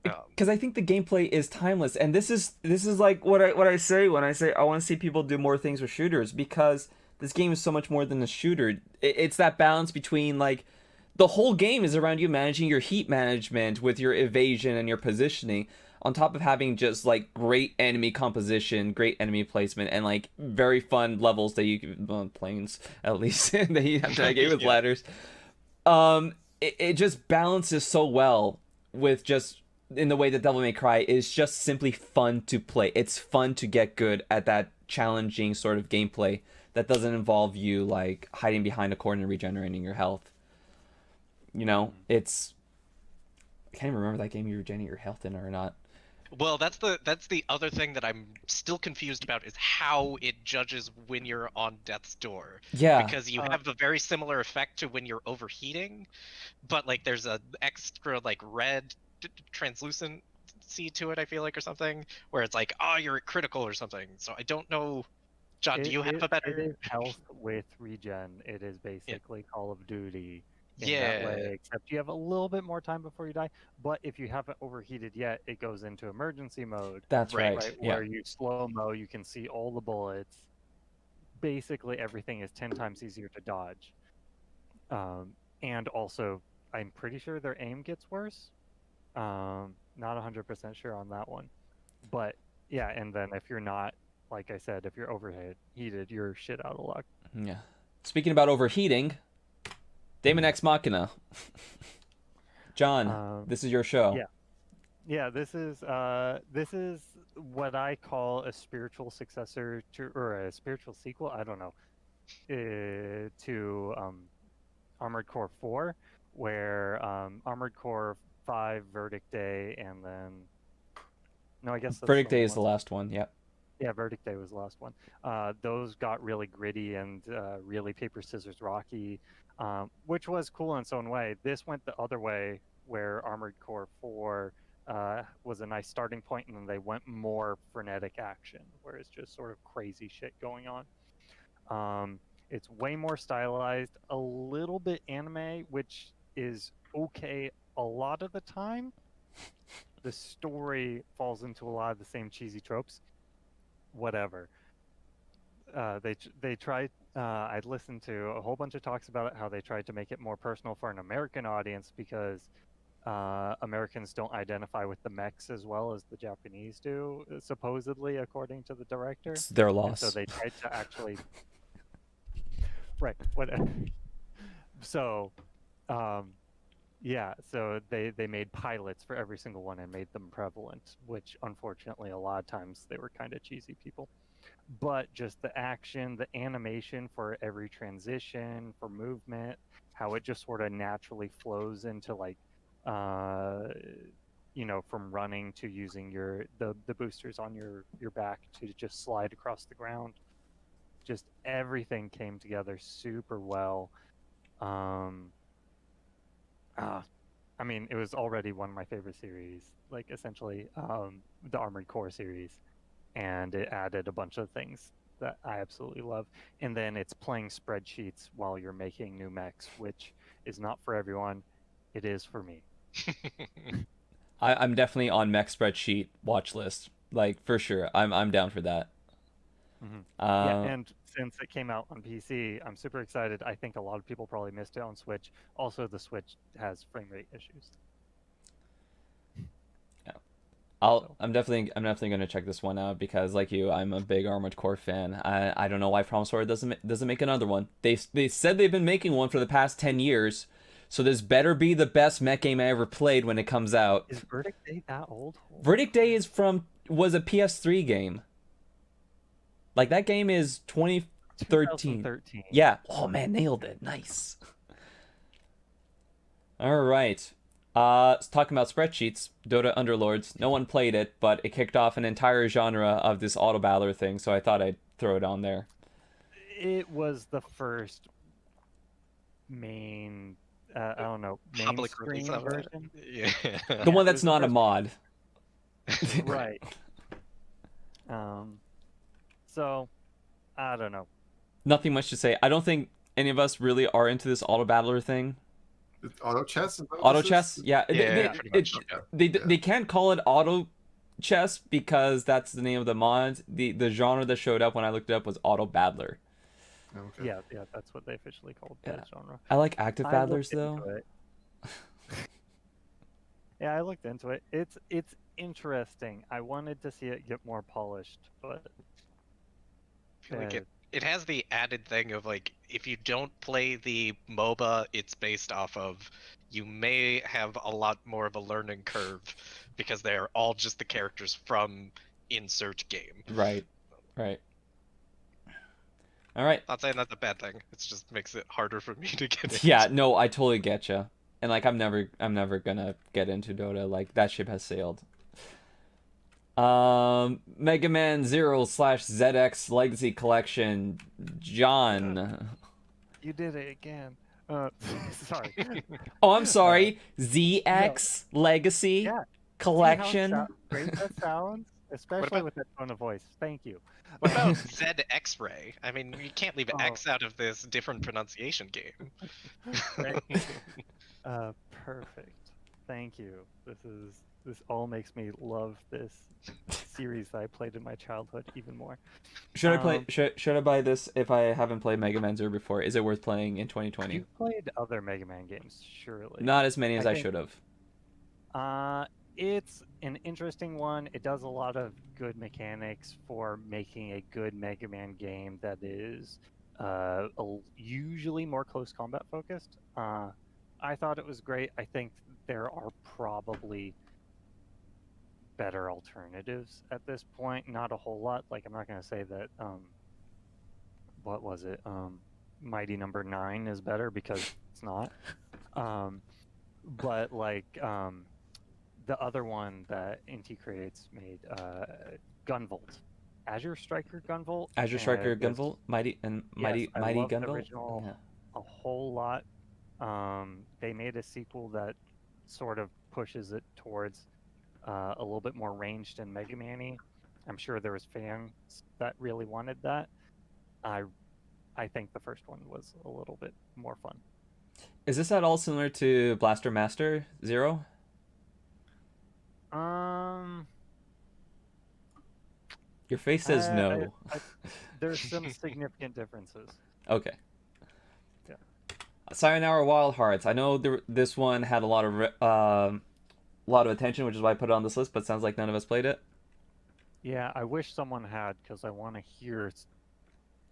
Because I think the gameplay is timeless, and this is like what I say when I say I want to see people do more things with shooters, because this game is so much more than a shooter. It's that balance between like the whole game is around you managing your heat management with your evasion and your positioning, on top of having just like great enemy composition, great enemy placement, and like very fun levels that you can, planes at least, that you have to navigate with ladders. It just balances so well with just in the way that Devil May Cry is just simply fun to play. It's fun to get good at that challenging sort of gameplay that doesn't involve you like hiding behind a corner and regenerating your health. You know, it's I can't even remember that game you regenerate your health in or not. Well, that's the other thing that I'm still confused about, is how it judges when you're on death's door. Yeah. Because you have a very similar effect to when you're overheating, but like there's a extra like red translucency to it, I feel like, or something, where it's like, oh, you're at critical or something. So I don't know. John, do you have a better? It is health with regen. It is basically Call of Duty. in that way, except you have a little bit more time before you die. But if you haven't overheated yet, it goes into emergency mode. That's right. Yeah. Where you slow-mo, you can see all the bullets. Basically, everything is 10 times easier to dodge. And also, I'm pretty sure their aim gets worse. Not 100% sure on that one. But, yeah, and then if you're not, like I said, if you're overheated, you're shit out of luck. Yeah. Speaking about overheating, Daemon Ex Machina. John, this is your show. Yeah, this is what I call a spiritual successor to, or a spiritual sequel, I don't know, to Armored Core 4, where Armored Core 5, Verdict Day, and then... No, I guess... Verdict Day is the last one, yeah. Yeah, Verdict Day was the last one. Those got really gritty and really paper, scissors, rocky, which was cool in its own way. This went the other way, where Armored Core 4 was a nice starting point, and then they went more frenetic action, where it's just sort of crazy shit going on. It's way more stylized, a little bit anime, which is okay a lot of the time. The story falls into a lot of the same cheesy tropes. Whatever. They tried. I'd listened to a whole bunch of talks about it, how they tried to make it more personal for an American audience because Americans don't identify with the mechs as well as the Japanese do, supposedly, according to the director. It's their loss. And so they tried to actually. Right. Whatever. So, yeah. So they made pilots for every single one and made them prevalent, which unfortunately a lot of times they were kind of cheesy people. But just the action, the animation for every transition, for movement, how it just sort of naturally flows into like, from running to using the boosters on your back to just slide across the ground. Just everything came together super well. I mean, it was already one of my favorite series, like essentially the Armored Core series, and it added a bunch of things that I absolutely love. And then it's playing spreadsheets while you're making new mechs, which is not for everyone. It is for me. I'm definitely on mech spreadsheet watch list, like for sure. I'm down for that. Mm-hmm. Yeah, and since it came out on PC, I'm super excited. I think a lot of people probably missed it on Switch. Also, the Switch has frame rate issues. Yeah, I'm definitely gonna check this one out because, like you, I'm a big Armored Core fan. I don't know why From Software doesn't make another one. They said they've been making one for the past 10 years, so this better be the best mech game I ever played when it comes out. Is Verdict Day that old? Verdict Day was a PS3 game. Like, that game is 2013. Yeah. Oh, man, nailed it. Nice. All right. Talking about spreadsheets, Dota Underlords. No one played it, but it kicked off an entire genre of this auto battler thing, so I thought I'd throw it on there. It was the first main, I don't know, mainstream version? Yeah. The one that's not a mod. Right. So, I don't know. Nothing much to say. I don't think any of us really are into this auto battler thing. Auto chess? Auto chess? Yeah. They can't call it auto chess because that's the name of the mod. The genre that showed up when I looked it up was auto battler. Okay. Yeah, that's what they officially called that genre. I like active battlers though. Yeah, I looked into it. It's interesting. I wanted to see it get more polished, but I feel like it has the added thing of, like, if you don't play the MOBA it's based off of, you may have a lot more of a learning curve because they are all just the characters from insert game. Right. All right. Not saying that's a bad thing. It just makes it harder for me to get into. Yeah, no, I totally get you. And like, I'm never gonna get into Dota. Like, that ship has sailed. Mega Man 0/ZX Legacy Collection. John. You did it again. Sorry. Oh, I'm sorry. ZX Legacy Collection. Great that sounds. Especially with that tone of voice. Thank you. What about Zed X-Ray? I mean, you can't leave X out of this different pronunciation game. Perfect. Thank you. This all makes me love this series that I played in my childhood even more. Should I play? Should I buy this if I haven't played Mega Man Zero before? Is it worth playing in 2020? You played other Mega Man games, surely. Not as many as I should have. It's an interesting one. It does a lot of good mechanics for making a good Mega Man game that is usually more close combat focused. I thought it was great. I think there are probably better alternatives at this point. Not a whole lot. Like, I'm not going to say that, what was it? Mighty Number 9 is better, because it's not. But, like, the other one that Inti Creates made, Gunvolt. Azure Striker Gunvolt. Azure Striker Gunvolt? Mighty yes, Mighty Gunvolt? The original a whole lot. They made a sequel that sort of pushes it towards a little bit more ranged and Mega Man-y. I'm sure there was fans that really wanted that. I think the first one was a little bit more fun. Is this at all similar to Blaster Master Zero? Your face says no. There's some significant differences. Okay. Yeah. Sayonara Wild Hearts. I know this one had a lot of attention, which is why I put it on this list. But it sounds like none of us played it. Yeah, I wish someone had, because I want to hear.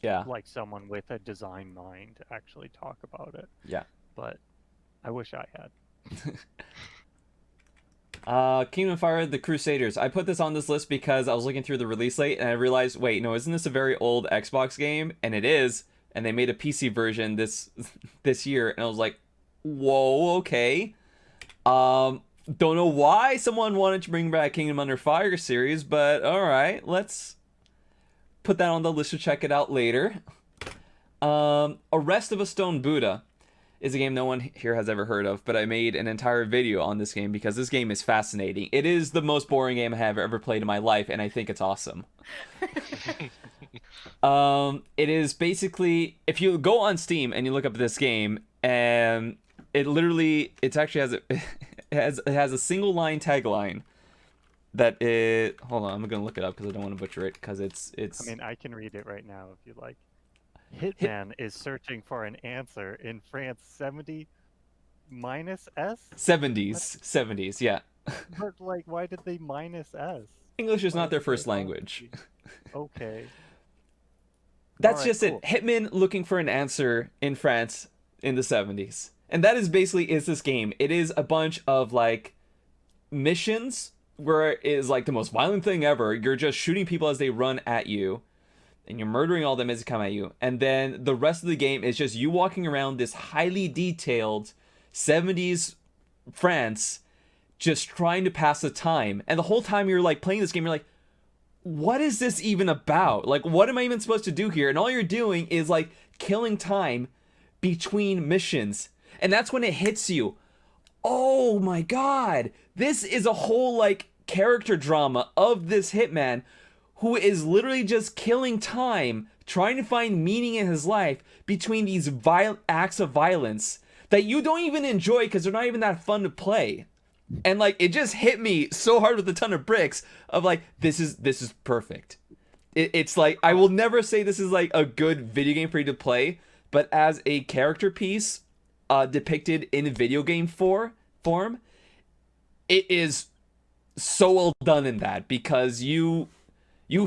Yeah. Like someone with a design mind actually talk about it. Yeah. But I wish I had. Kingdom Fire: The Crusaders. I put this on this list because I was looking through the release date and I realized, wait, no, isn't this a very old Xbox game? And it is, and they made a PC version this year, and I was like, whoa, okay. Don't know why someone wanted to bring back Kingdom Under Fire series, but all right, let's put that on the list to check it out later. Arrest of a Stone Buddha is a game no one here has ever heard of, but I made an entire video on this game because this game is fascinating. It is the most boring game I have ever played in my life, and I think it's awesome. It is basically, if you go on Steam and you look up this game, and it actually has a single line tagline that it. Hold on, I'm gonna look it up because I don't want to butcher it because it's. I mean, I can read it right now if you like. Hitman is searching for an answer in France 70 minus S? 70s, yeah. But, like, why did they minus S? English is not their first language. Okay. That's just cool. It. Hitman looking for an answer in France in the 70s. And that is basically this game. It is a bunch of, like, missions where it is, like, the most violent thing ever. You're just shooting people as they run at you. And you're murdering all them as they come at you. And then the rest of the game is just you walking around this highly detailed 70s France just trying to pass the time. And the whole time you're like playing this game, you're like, what is this even about? Like, what am I even supposed to do here? And all you're doing is like killing time between missions. And that's when it hits you. Oh my God. This is a whole like character drama of this hitman who is literally just killing time, trying to find meaning in his life between these acts of violence that you don't even enjoy because they're not even that fun to play. And like, it just hit me so hard with a ton of bricks of like, this is perfect. It's like, I will never say this is like a good video game for you to play, but as a character piece depicted in video game form, it is so well done in that because you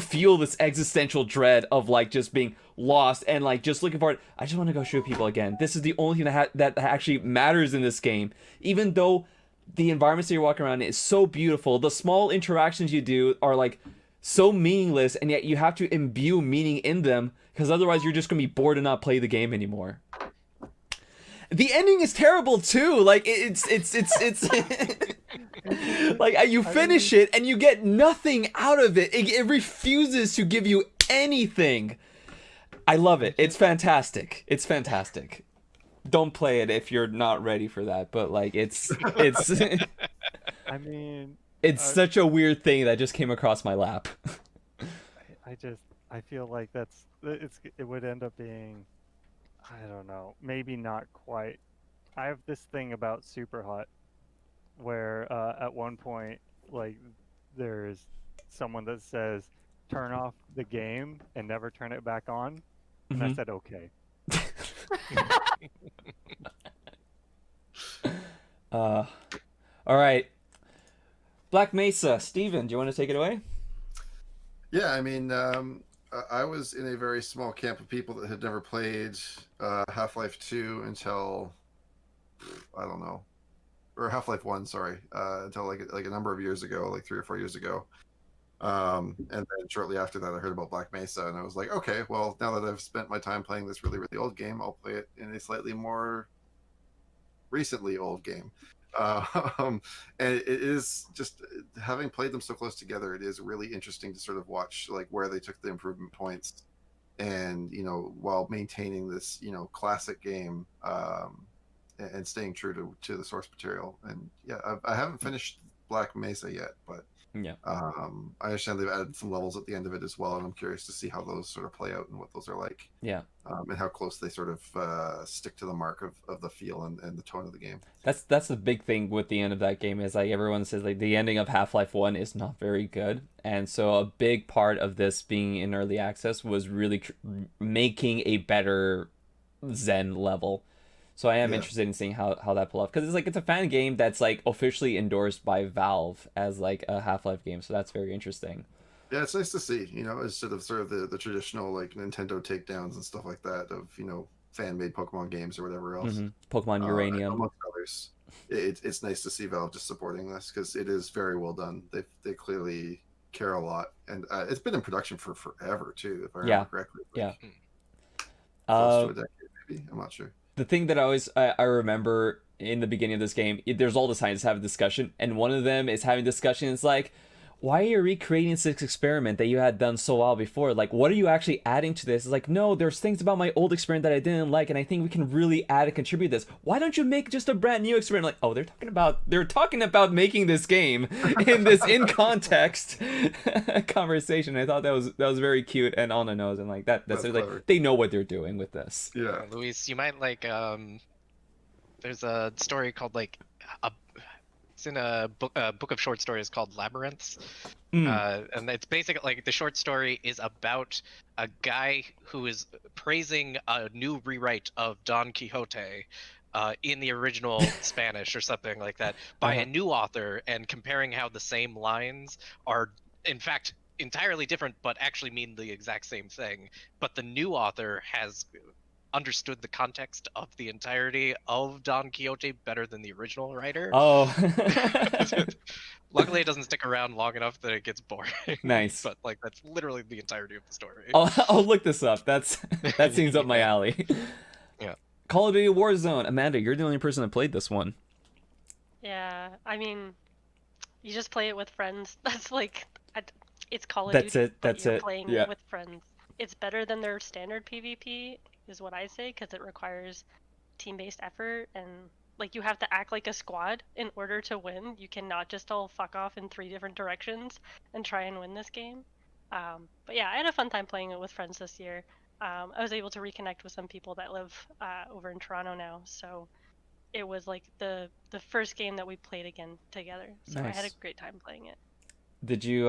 feel this existential dread of like just being lost and like just looking for it. I just want to go shoot people again. This is the only thing that actually matters in this game. Even though the environments that you're walking around in is so beautiful, the small interactions you do are like so meaningless, and yet you have to imbue meaning in them because otherwise you're just gonna be bored and not play the game anymore. The ending is terrible too. Like it's like you finish it and you get nothing out of it. It refuses to give you anything. I love it. It's fantastic. It's fantastic. Don't play it if you're not ready for that. But like it's. I mean, It's such a weird thing that just came across my lap. I feel like it would end up being, I don't know, maybe not quite. I have this thing about Superhot where at one point, like, there's someone that says, turn off the game and never turn it back on. And I said, okay. All right. Black Mesa, Steven, do you want to take it away? Yeah, I mean, I was in a very small camp of people that had never played Half-Life 2 until, I don't know, or Half-Life 1, sorry, until like a number of years ago, like 3 or 4 years ago. And then shortly after that, I heard about Black Mesa, and I was like, okay, well, now that I've spent my time playing this really, really old game, I'll play it in a slightly more recently old game. And it is just, having played them so close together, it is really interesting to sort of watch like where they took the improvement points, and while maintaining this classic game, and staying true to the source material. And yeah, I haven't finished Black Mesa yet, but yeah, I understand they've added some levels at the end of it as well, and I'm curious to see how those sort of play out and what those are like. Yeah. And how close they sort of stick to the mark of the feel and the tone of the game. That's the big thing with the end of that game, is like everyone says like the ending of Half-Life 1 is not very good, and so a big part of this being in early access was really making a better Zen level. So I am interested in seeing how that pull off, because it's a fan game that's like officially endorsed by Valve as like a Half-Life game, so that's very interesting. Yeah, it's nice to see, instead of sort of the traditional like Nintendo takedowns and stuff like that of fan-made Pokemon games or whatever else. Pokemon Uranium, amongst others. It's nice to see Valve just supporting this, because it is very well done. They clearly care a lot, and it's been in production for forever too, if I remember correctly. Close to a decade, maybe. I'm not sure. The thing that I remember in the beginning of this game, there's all the scientists have a discussion, and one of them is having discussions like, why are you recreating this experiment that you had done so well before? Like, what are you actually adding to this? It's like, no, there's things about my old experiment that I didn't like, and I think we can really add and contribute this. Why don't you make just a brand new experiment? Like, oh, they're talking about making this game in this in context conversation. I thought that was very cute and on the nose, and like that's like they know what they're doing with this. Yeah, Luis, you might like there's a story called like it's in a book of short stories called Labyrinths. And it's basically like the short story is about a guy who is praising a new rewrite of Don Quixote in the original Spanish or something like that by a new author, and comparing how the same lines are in fact entirely different but actually mean the exact same thing, but the new author has understood the context of the entirety of Don Quixote better than the original writer. Oh. Luckily, it doesn't stick around long enough that it gets boring. Nice. But like that's literally the entirety of the story. I'll look this up. That seems up my alley. Yeah. Call of Duty Warzone. Amanda, you're the only person that played this one. Yeah, I mean, you just play it with friends. That's like, it's Call of That's Duty. it. That's you're it. Playing Yeah. with friends. It's better than their standard PvP, is what I say, because it requires team-based effort, and like you have to act like a squad in order to win. You cannot just all fuck off in 3 different directions and try and win this game. But yeah, I had a fun time playing it with friends this year. I was able to reconnect with some people that live over in Toronto now, so it was like the first game that we played again together. So Nice. I had a great time playing it. Did you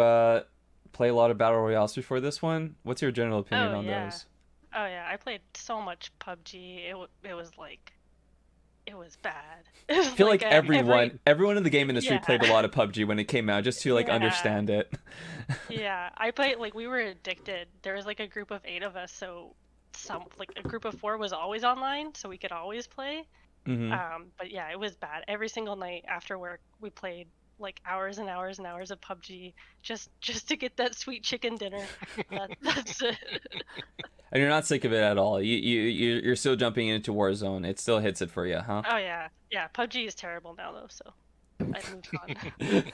play a lot of battle royales before this one? What's your general opinion on those? Oh yeah, I played so much PUBG. It was like, it was bad. I feel like everyone in the game industry played a lot of PUBG when it came out, just to like understand it. Yeah, I played, like, we were addicted. There was like a group of 8 of us, so a group of 4 was always online, so we could always play. But yeah, it was bad. Every single night after work, we played like hours and hours and hours of PUBG just to get that sweet chicken dinner. That's it. And you're not sick of it at all. You're still jumping into Warzone. It still hits it for you, huh? Oh yeah. PUBG is terrible now though, so I've moved on.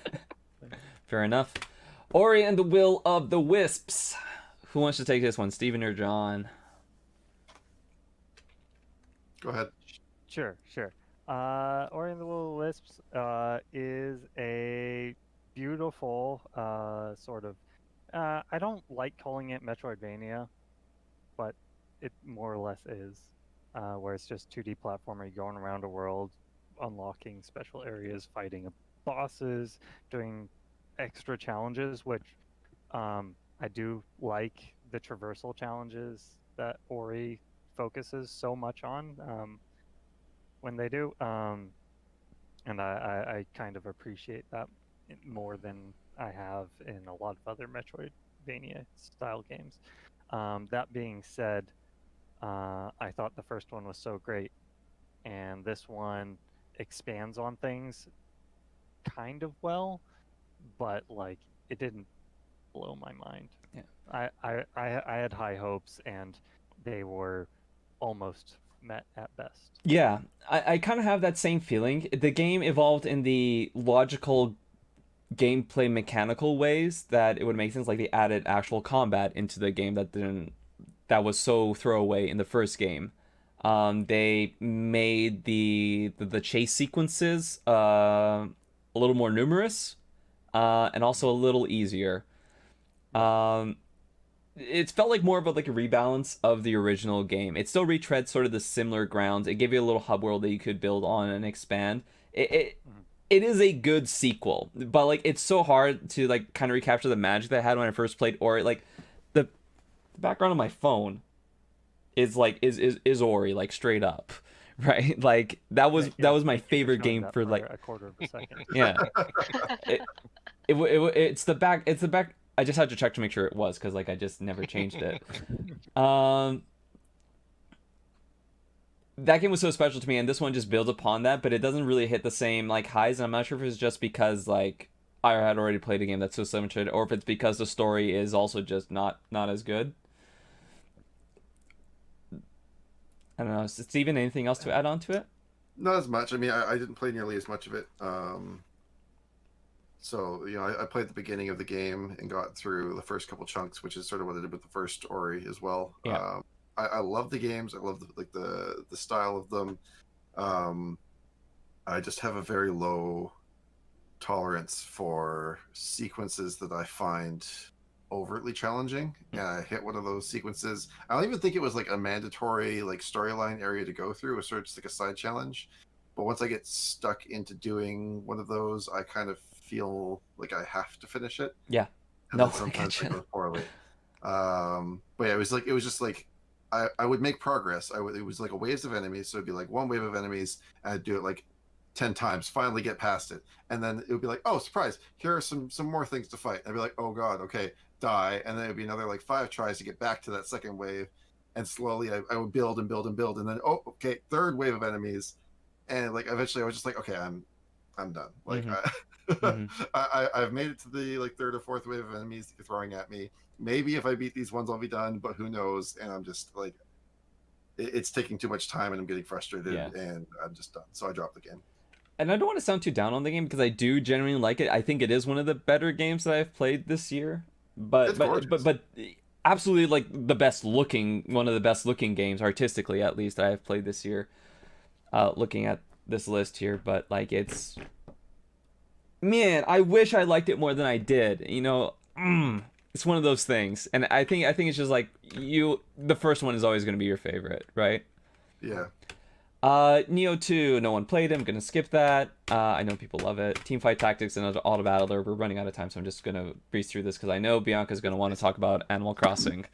Fair enough. Ori and the Will of the Wisps. Who wants to take this one, Steven or John? Go ahead. Sure. Ori and the Will of the Wisps is a beautiful, sort of. I don't like calling it Metroidvania, but it more or less is, where it's just 2D platformer. You're going around a world, unlocking special areas, fighting bosses, doing extra challenges, which I do like the traversal challenges that Ori focuses so much on when they do. And I kind of appreciate that more than I have in a lot of other Metroidvania style games. That being said, I thought the first one was so great, and this one expands on things kind of well, but like it didn't blow my mind. Yeah. I had high hopes, and they were almost met at best. Yeah, I kind of have that same feeling. The game evolved in the logical gameplay mechanical ways that it would make sense. Like they added actual combat into the game that was so throwaway in the first game. They made the chase sequences a little more numerous, and also a little easier. It felt like more of a rebalance of the original game. It still retreads sort of the similar grounds. It gave you a little hub world that you could build on and expand. It is a good sequel, but like it's so hard to like kind of recapture the magic that I had when I first played Ori. Like the background of my phone is Ori, like straight up, right? Like that was my favorite game for like a quarter of a second. Yeah. It's the back. I just had to check to make sure it was, because like I just never changed it. That game was so special to me, and this one just builds upon that, but it doesn't really hit the same like highs. And I'm not sure if it's just because like I had already played a game that's so similar to it, or if it's because the story is also just not as good. I don't know. Steven, anything else to add on to it? Not as much. I mean, I didn't play nearly as much of it. So, you know, I played the beginning of the game and got through the first couple chunks, which is sort of what I did with the first Ori as well. Yeah. I love the games. I love the style of them. I just have a very low tolerance for sequences that I find overtly challenging. And I hit one of those sequences. I don't even think it was like a mandatory like storyline area to go through. It was sort of just like a side challenge. But once I get stuck into doing one of those, I kind of feel like I have to finish it. Yeah. And then sometimes it goes poorly. But yeah, it was just like I would make progress. It was like a waves of enemies, so it'd be like one wave of enemies, and I'd do it like 10 times, finally get past it, and then it would be like, oh surprise, here are some more things to fight. And I'd be like, oh god, okay, die, and then it'd be another like 5 tries to get back to that second wave, and slowly I would build and build and build, and then oh okay, third wave of enemies, and like eventually I was just like, okay, I'm done. Like I've made it to the like third or fourth wave of enemies that you're throwing at me. Maybe if I beat these ones I'll be done, but who knows? And I'm just like, it's taking too much time and I'm getting frustrated, and I'm just done. So I dropped the game. And I don't want to sound too down on the game, because I do genuinely like it. I think it is one of the better games that I've played this year. But absolutely like one of the best looking games, artistically at least, that I've played this year. Looking at this list here, but like man, I wish I liked it more than I did. You know, it's one of those things, and I think it's just like the first one is always going to be your favorite, right? Yeah. Neo 2, no one played him. Gonna skip that. I know people love it. Teamfight Tactics and Auto Battler. We're running out of time, so I'm just gonna breeze through this because I know Bianca's gonna want to talk about Animal Crossing.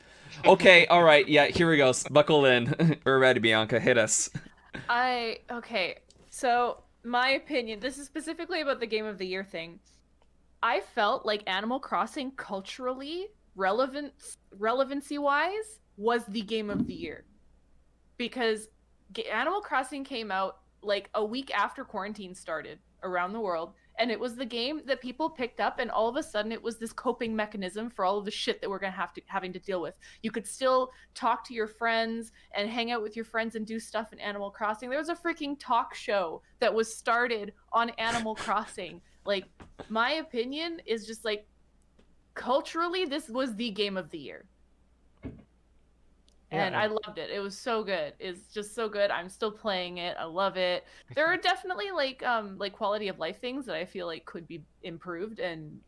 Okay, all right, yeah, here we go. Buckle in. We're ready, Bianca. Hit us. Okay, so my opinion, this is specifically about the Game of the Year thing. I felt like Animal Crossing culturally, relevancy-wise, was the Game of the Year. Because Animal Crossing came out like a week after quarantine started around the world, and it was the game that people picked up, and all of a sudden it was this coping mechanism for all of the shit that we're gonna having to deal with. You could still talk to your friends and hang out with your friends and do stuff in Animal Crossing. There was a freaking talk show that was started on Animal Crossing. Like, my opinion is just like, culturally, this was the Game of the Year. And I loved it. It was so good. It's just so good. I'm still playing it. I love it. There are definitely like quality of life things that I feel like could be improved and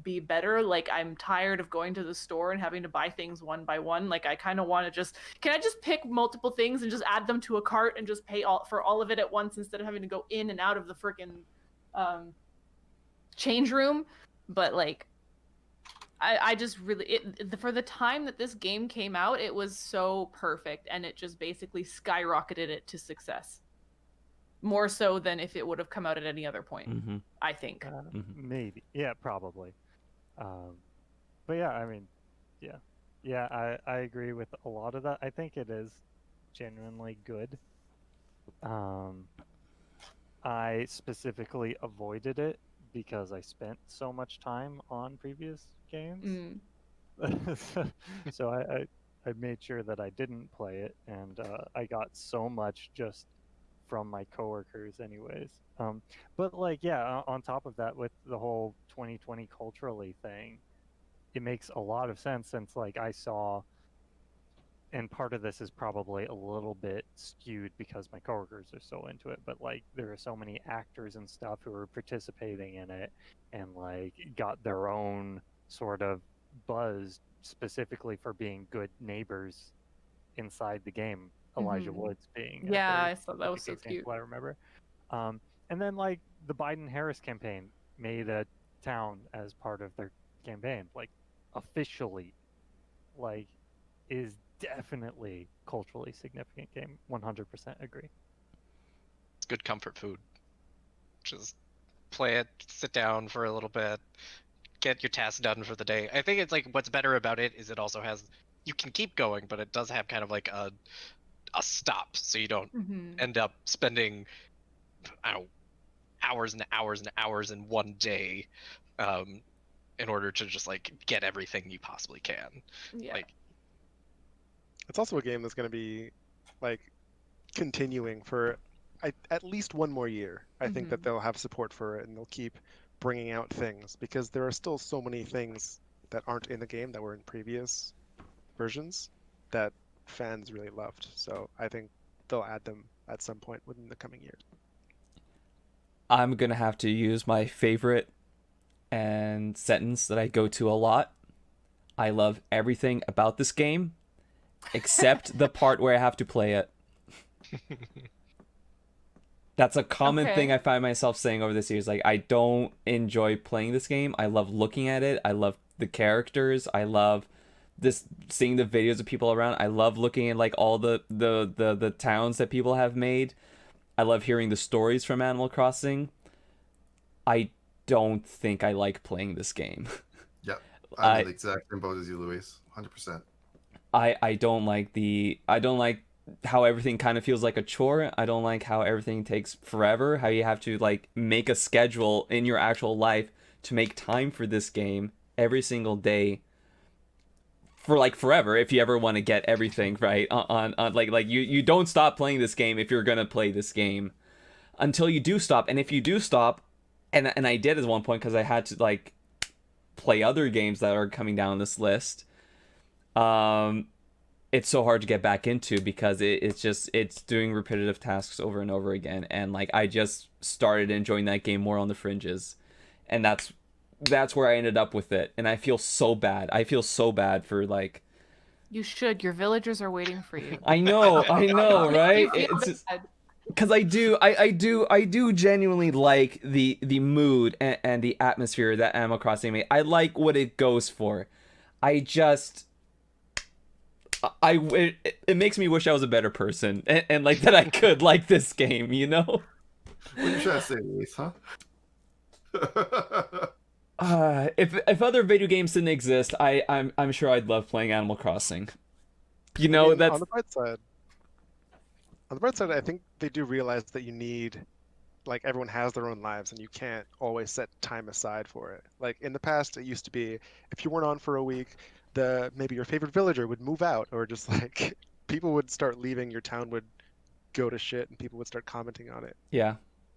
be better. Like, I'm tired of going to the store and having to buy things one by one. Like, I kind of want to can I just pick multiple things and just add them to a cart and just pay for all of it at once instead of having to go in and out of the freaking change room? But like, I just really, for the time that this game came out, it was so perfect, and it just basically skyrocketed it to success. More so than if it would have come out at any other point, I think. Maybe. Yeah, probably. But yeah, I mean, yeah, I agree with a lot of that. I think it is genuinely good. I specifically avoided it because I spent so much time on previous games. So I made sure that I didn't play it, and I got so much just from my coworkers anyways. But like, yeah, on top of that, with the whole 2020 culturally thing, it makes a lot of sense, since like I saw, and part of this is probably a little bit skewed because my coworkers are so into it, but like there are so many actors and stuff who are participating in it and like got their own sort of buzz specifically for being good neighbors inside the game. Elijah Woods being I thought that was so cute. I remember. And then like the Biden-Harris campaign made a town as part of their campaign, like officially, like is definitely culturally significant game. 100% agree. It's good comfort food. Just play it, sit down for a little bit, get your tasks done for the day. I think it's like what's better about it is it also has, you can keep going, but it does have kind of like a stop, so you don't end up spending, I don't know, hours and hours and hours in one day in order to just like get everything you possibly can. Yeah. Like, it's also a game that's going to be like continuing for at least one more year. I think that they'll have support for it, and they'll keep bringing out things, because there are still so many things that aren't in the game that were in previous versions that fans really loved. So I think they'll add them at some point within the coming years. I'm gonna have to use my favorite and sentence that I go to a lot. I love everything about this game except the part where I have to play it. That's a common thing I find myself saying over this years. Like, I don't enjoy playing this game. I love looking at it. I love the characters. I love this, seeing the videos of people around. I love looking at like all the towns that people have made. I love hearing the stories from Animal Crossing. I don't think I like playing this game. Yeah, I'm in the exact same boat as you, Luis. 100%. I don't like how everything kind of feels like a chore. I don't like how everything takes forever. How you have to like make a schedule in your actual life to make time for this game every single day for like forever. If you ever want to get everything right on like you don't stop playing this game if you're gonna play this game until you do stop. And if you do stop, and I did at one point because I had to like play other games that are coming down this list. It's so hard to get back into because it's doing repetitive tasks over and over again, and like I just started enjoying that game more on the fringes, and that's where I ended up with it, and I feel so bad. I feel so bad for like. You should. Your villagers are waiting for you. I know, right? It's because I do genuinely like the mood and the atmosphere that Animal Crossing made. I like what it goes for. It makes me wish I was a better person and like that I could like this game, you know? What are you trying to say, Luis, huh? If other video games didn't exist, I'm sure I'd love playing Animal Crossing. You know, that's on the bright side. On the bright side, I think they do realize that you need, like, everyone has their own lives, and you can't always set time aside for it. Like in the past, it used to be if you weren't on for a week, maybe your favorite villager would move out, or just like people would start leaving, your town would go to shit, and people would start commenting on it. Yeah.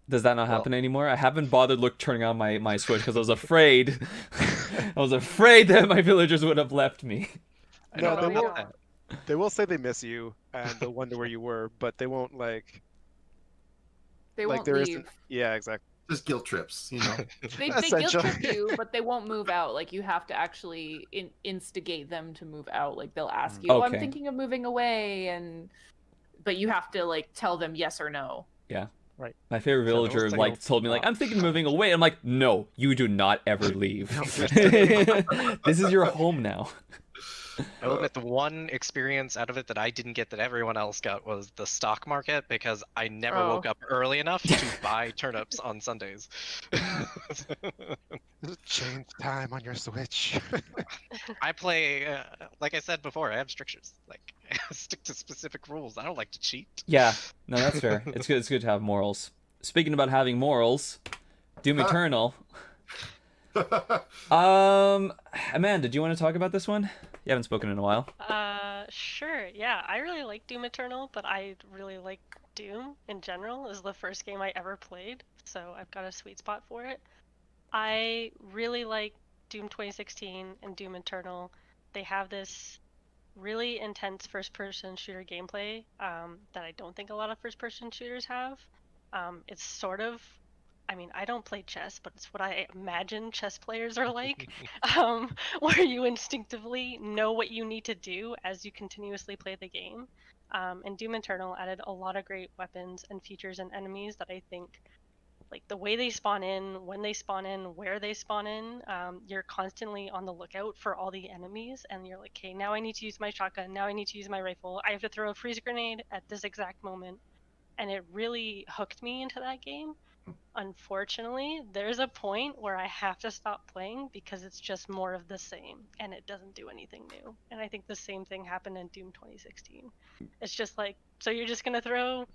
Does that not happen anymore? I haven't bothered turning on my Switch because I was afraid. I was afraid that my villagers would have left me. I don't know about that. They will say they miss you and they'll wonder where you were, but they won't They won't there leave. isn't. Yeah, exactly. Just guilt trips, you know. They guilt trip you, but they won't move out. Like, you have to actually instigate them to move out. Like, they'll ask you, "Oh, I'm thinking of moving away," but you have to like tell them yes or no. Yeah. Right. My favorite villager like told me like, I'm thinking of moving away. I'm like, no, you do not ever leave. This is your home now. I will admit the one experience out of it that I didn't get that everyone else got was the stock market, because I never woke up early enough to buy turnips on Sundays. Change time on your Switch. I play, like I said before, I have strictures. Like, I stick to specific rules. I don't like to cheat. Yeah, no, that's fair. It's good to have morals. Speaking about having morals, Doom Eternal. Amanda, do you want to talk about this one? You haven't spoken in a while. Sure. Yeah, I really like Doom Eternal, but I really like Doom in general. It was the first game I ever played, so I've got a sweet spot for it. I really like Doom 2016 and Doom Eternal. They have this really intense first-person shooter gameplay that I don't think a lot of first-person shooters have. It's sort of, I mean, I don't play chess, but it's what I imagine chess players are like, where you instinctively know what you need to do as you continuously play the game. And Doom Eternal added a lot of great weapons and features and enemies that I think, like the way they spawn in, when they spawn in, where they spawn in, you're constantly on the lookout for all the enemies, and you're like, okay, now I need to use my shotgun, now I need to use my rifle, I have to throw a freeze grenade at this exact moment. And it really hooked me into that game. Unfortunately, there's a point where I have to stop playing because it's just more of the same and it doesn't do anything new. And I think the same thing happened in Doom 2016. It's just like, so you're just gonna throw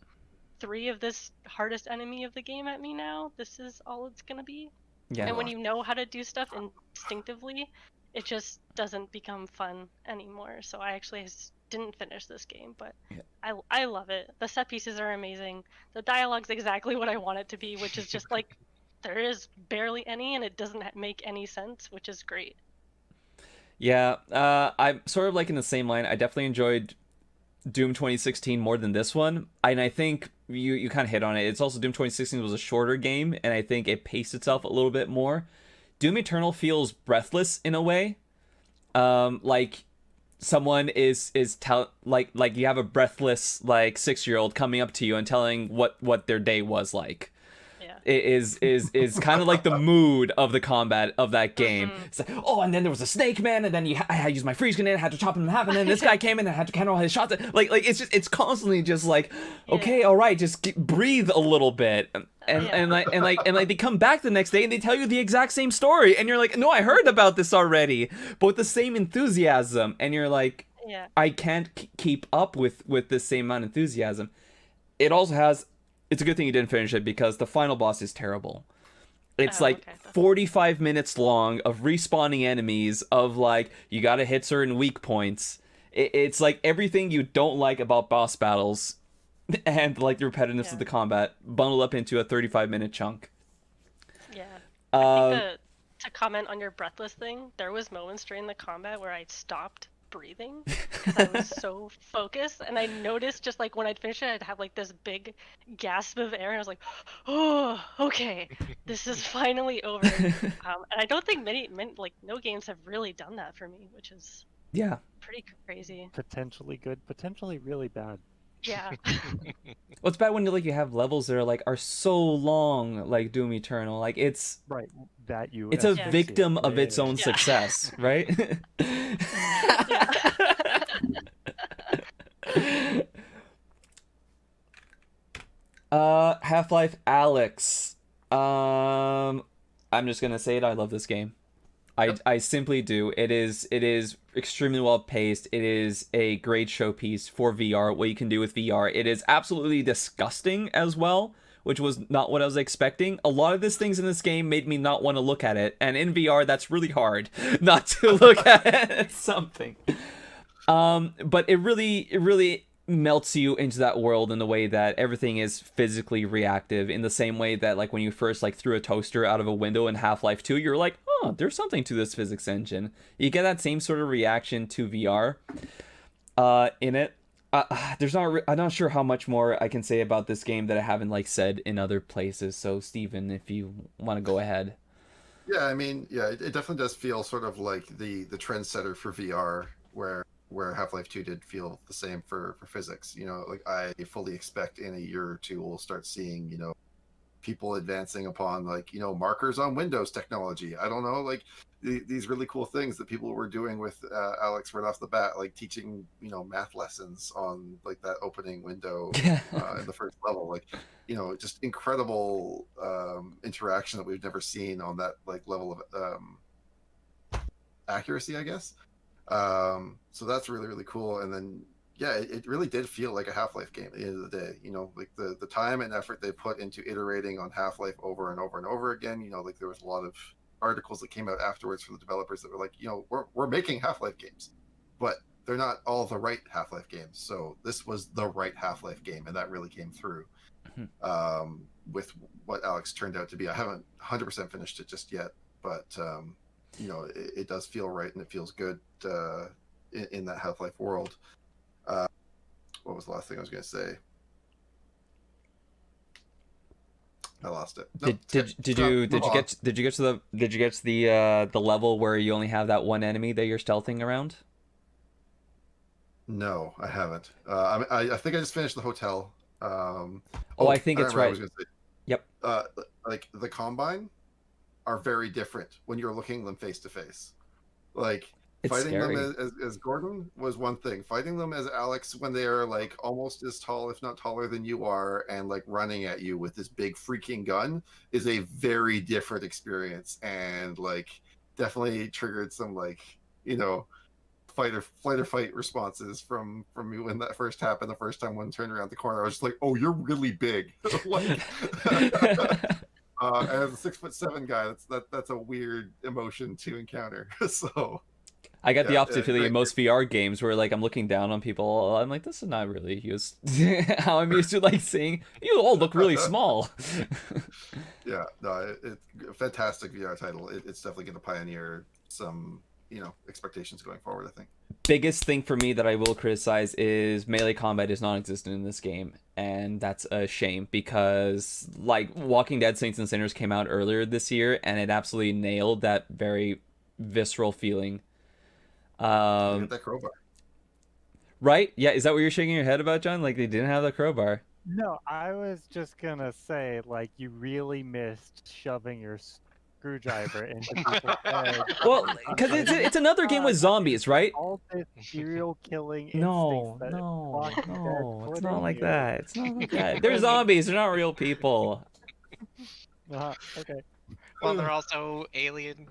3 of this hardest enemy of the game at me now? This is all it's gonna be? Yeah. And when you know how to do stuff instinctively, it just doesn't become fun anymore. So I actually didn't finish this game, but I love it. The set pieces are amazing. The dialogue's exactly what I want it to be, which is just like, there is barely any and it doesn't make any sense, which is great. Yeah, I'm sort of like in the same line. I definitely enjoyed Doom 2016 more than this one, and I think you kind of hit on it. It's also Doom 2016 was a shorter game, and I think it paced itself a little bit more. Doom Eternal feels breathless in a way, like someone is like you have a breathless like 6-year-old coming up to you and telling what their day was like. It is kind of like the mood of the combat of that game. It's like, oh, and then there was a snake man, and then I had to use my freeze grenade, I had to chop him in half, and then this guy came in and I had to counter all his shots. Like it's constantly just like, okay, all right, just breathe a little bit, and they come back the next day and they tell you the exact same story, and you're like, no, I heard about this already, but with the same enthusiasm, and you're like, I can't keep up with the same amount of enthusiasm. It also has. It's a good thing you didn't finish it because the final boss is terrible. It's 45 minutes long of respawning enemies, of like, you gotta hit certain weak points. It's like everything you don't like about boss battles and like the repetitiveness of the combat bundled up into a 35-minute chunk. Yeah. I think to comment on your breathless thing, there was moments during the combat where I stopped breathing because I was so focused, and I noticed just like when I'd finish it, I'd have like this big gasp of air, and I was like, oh, okay, this is finally over. And I don't think many like no games have really done that for me, which is pretty crazy. Potentially good, potentially really bad. Yeah. Well, it's bad when you have levels that are so long, like Doom Eternal. Like it's that you. It's a victim of its own success, right? Half-Life Alyx. I'm just gonna say it. I love this game. I simply do. It is extremely well paced. It is a great showpiece for VR. What you can do with VR. It is absolutely disgusting as well, which was not what I was expecting. A lot of these things in this game made me not want to look at it, and in VR, that's really hard not to look at something. But it really melts you into that world in the way that everything is physically reactive, in the same way that like when you first like threw a toaster out of a window in Half-Life 2, you're like, oh, there's something to this physics engine. You get that same sort of reaction to VR. in it. I'm not sure how much more I can say about this game that I haven't like said in other places. So Steven, if you want to go ahead. Yeah, I mean, yeah, it definitely does feel sort of like the trendsetter for VR, where Half-Life 2 did feel the same for physics. You know, like I fully expect in a year or two we'll start seeing, you know, people advancing upon like, you know, markers on Windows technology. I don't know, like these really cool things that people were doing with Alyx right off the bat, like teaching, you know, math lessons on like that opening window in the first level, like, you know, just incredible interaction that we've never seen on that like level of accuracy, I guess. So that's really, really cool. And then yeah, it really did feel like a Half-Life game at the end of the day. You know, like the time and effort they put into iterating on Half-Life over and over and over again. You know, like there was a lot of articles that came out afterwards from the developers that were like, you know, we're making Half-Life games, but they're not all the right Half-Life games. So this was the right Half-Life game, and that really came through with what Alyx turned out to be. I haven't 100% finished it just yet, but you know, it does feel right and it feels good in that Half-Life world. What was the last thing I was going to say? I lost it. No, did you get to the level where you only have that one enemy that you're stealthing around? No, I haven't. I think I just finished the hotel. I think it's right. I was gonna say, yep. Like the Combine are very different when you're looking them face to face. Like it's fighting scary. them as Gordon was one thing. Fighting them as Alyx when they are like almost as tall, if not taller than you are, and like running at you with this big freaking gun is a very different experience, and like definitely triggered some like, you know, flight or fight responses from me when that first happened. The first time one turned around the corner, I was just like, "Oh, you're really big!" Like, as a 6'7" guy, that's a weird emotion to encounter. So. I got the opposite feeling in most VR games where like I'm looking down on people. I'm like, this is not really used how I'm used to like seeing you all look really small. Yeah, no, it's a fantastic VR title. It's definitely going to pioneer some, you know, expectations going forward, I think. Biggest thing for me that I will criticize is melee combat is non-existent in this game, and that's a shame because like Walking Dead Saints and Sinners came out earlier this year and it absolutely nailed that very visceral feeling. That crowbar. Right? Yeah, is that what you're shaking your head about, John? Like they didn't have the crowbar. No, I was just gonna say, like, you really missed shoving your screwdriver into people's heads. Well, because it's another game with zombies, right? All this serial killing instincts No, it's not like that. It's not like that. They're zombies. They're not real people. Okay. Well, they're also alien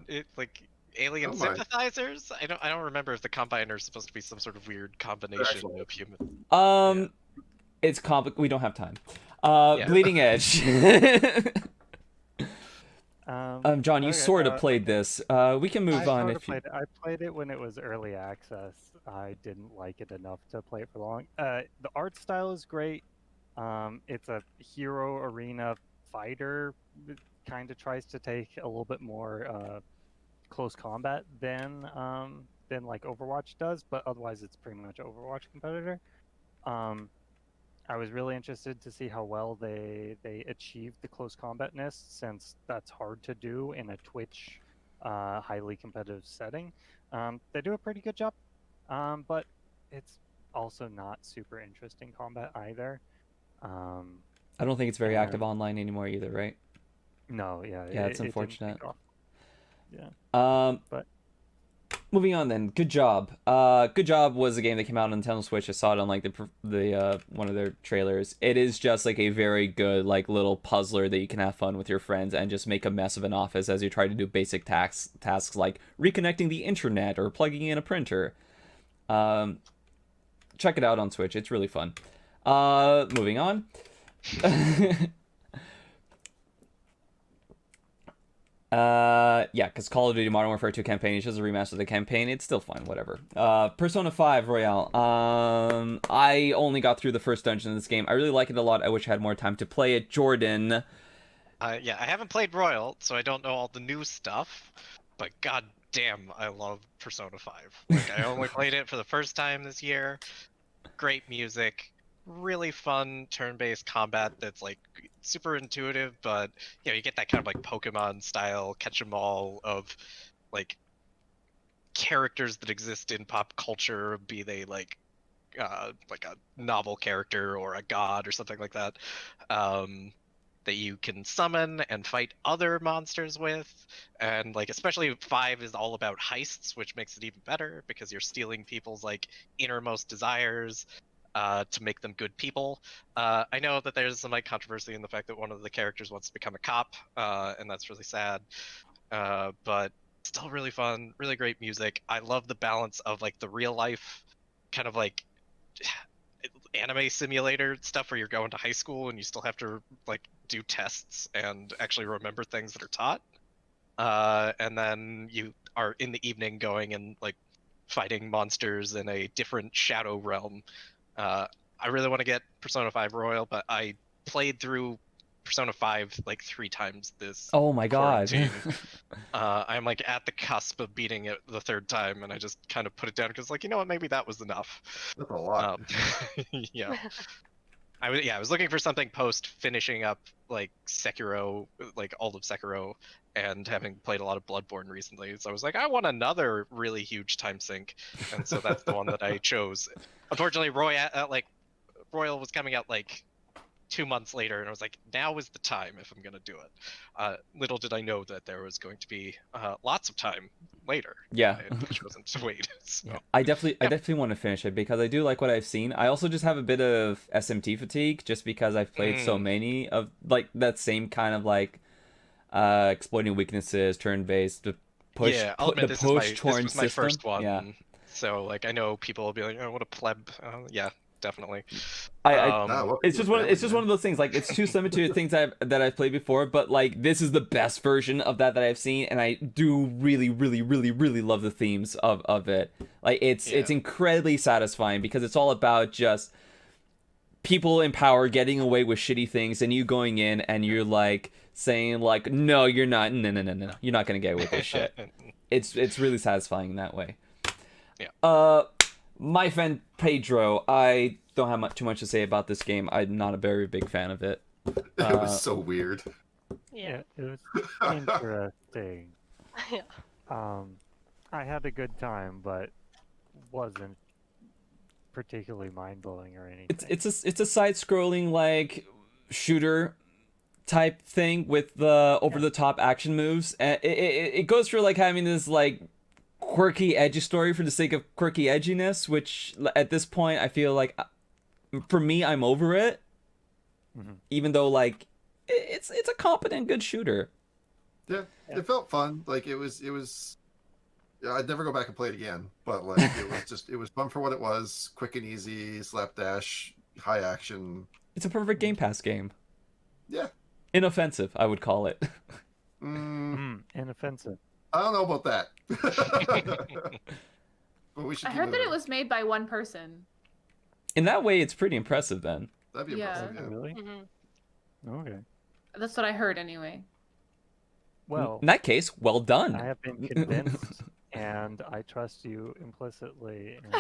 sympathizers. I don't remember if the Combine are supposed to be some sort of weird combination of human. It's we don't have time. Bleeding Edge. John, you sort of played this. We can move on if you. I played it when it was early access. I didn't like it enough to play it for long. The art style is great. It's a hero arena fighter. It kind of tries to take a little bit more close combat than like Overwatch does, but otherwise it's pretty much Overwatch competitor. I was really interested to see how well they achieved the close combatness, since that's hard to do in a Twitch highly competitive setting. They do a pretty good job, but it's also not super interesting combat either. I don't think it's very active online anymore either, right? No, yeah. Yeah, it's unfortunate. Yeah. But moving on then. Good Job. Good Job was a game that came out on Nintendo Switch. I saw it on like the one of their trailers. It is just like a very good like little puzzler that you can have fun with your friends and just make a mess of an office as you try to do basic tasks like reconnecting the internet or plugging in a printer. Check it out on Switch. It's really fun. Moving on. Yeah, because Call of Duty Modern Warfare 2 campaign is just a remaster of the campaign. It's still fun, whatever. Persona 5 Royale. I only got through the first dungeon in this game. I really like it a lot. I wish I had more time to play it. Jordan. Yeah, I haven't played Royal, so I don't know all the new stuff. but god damn, I love Persona 5. Like, I only played it for the first time this year. Great music, really fun turn-based combat that's like super intuitive, but you know, you get that kind of like Pokemon style catch 'em all of like characters that exist in pop culture, be they like a novel character or a god or something like that, that you can summon and fight other monsters with. And like especially 5 is all about heists, which makes it even better because you're stealing people's like innermost desires to make them good people. I know that there's some like controversy in the fact that one of the characters wants to become a cop, and that's really sad. But still really fun, really great music. I love the balance of like the real life kind of like anime simulator stuff where you're going to high school and you still have to like do tests and actually remember things that are taught. And then you are in the evening going and like fighting monsters in a different shadow realm. I really want to get Persona 5 Royal, but I played through Persona 5 like 3 times this Oh my god. quarantine. I'm like at the cusp of beating it the 3rd time, and I just kind of put it down because like, you know what, maybe that was enough. That's a lot. Yeah. I was looking for something post finishing up like Sekiro, like all of Sekiro, and having played a lot of Bloodborne recently. So I was like, I want another really huge time sink, and so that's the one that I chose. Unfortunately, Royal was coming out like 2 months later, and I was like, now is the time if I'm gonna do it. Little did I know that there was going to be lots of time later. Yeah. I had chosen to wait. So. Yeah. I definitely want to finish it because I do like what I've seen. I also just have a bit of SMT fatigue just because I've played so many of like that same kind of like exploiting weaknesses, turn-based, the push, yeah, I'll admit, this was my first one. Yeah. So like I know people will be like, oh, what a pleb. Yeah, definitely. It's just one of those things. Like it's too similar to things that I've played before, but like this is the best version of that I've seen, and I do really, really, really, really love the themes of it. Like it's incredibly satisfying because it's all about just people in power getting away with shitty things, and you going in and you're like saying like, no, you're not. No, you're not gonna get away with this shit. It's really satisfying in that way. Yeah. My friend Pedro, I don't have too much to say about this game. I'm not a very big fan of it. It was so weird. Yeah. It was interesting. Yeah. I had a good time, but wasn't particularly mind-blowing or anything. It's a side-scrolling like shooter type thing with the over-the-top action moves. And it goes through like having this like quirky, edgy story for the sake of quirky edginess, which at this point I feel like, for me, I'm over it. Mm-hmm. Even though like it's a competent, good shooter. Yeah, it felt fun. Like it was. Yeah, I'd never go back and play it again. But like it was fun for what it was. Quick and easy, slapdash, high action. It's a perfect Game Pass game. Yeah. Inoffensive, I would call it. Inoffensive. I don't know about that. But we should. I heard that it was made by one person. In that way, it's pretty impressive then. That'd be impressive. Yeah. Really? Mm-hmm. Okay. That's what I heard anyway. Well, in that case, well done. I have been convinced, and I trust you implicitly. And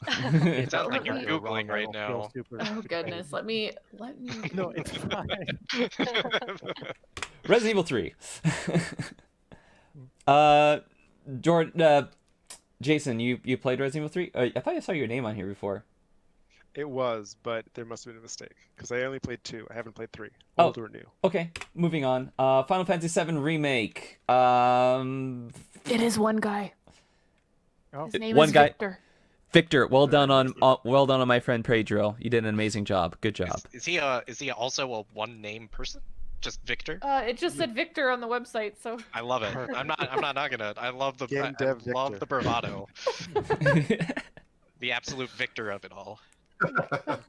It sounds like you're Googling right now. Oh goodness, let me. No, it's fine. Resident Evil 3. Jason, you played Resident Evil 3? I thought I saw your name on here before. It was, but there must have been a mistake because I only played 2. I haven't played 3. Oh. Old or new. Okay, moving on. Final Fantasy VII Remake. It is one guy. Oh. His name One is guy. Victor. Victor, well done on my friend Pedro. You did an amazing job. Good job. Is he also a one name person? Just Victor? It just said Victor on the website, so. I love it. I'm not knocking it. I love the Game dev love Victor. the bravado. The absolute victor of it all.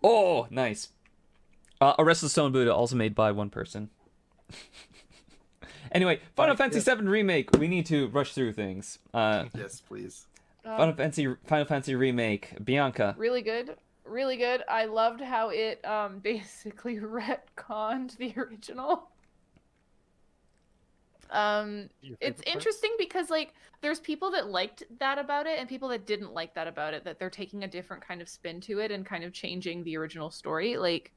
Oh, nice. A Restless Stone Buddha, also made by one person. Anyway, Final Fantasy VII Remake. We need to rush through things. Yes, please. Final Fantasy Remake. Bianca. Really good. Really good. I loved how it basically retconned the original. It's interesting because like there's people that liked that about it and people that didn't like that about it, that they're taking a different kind of spin to it and kind of changing the original story. Like,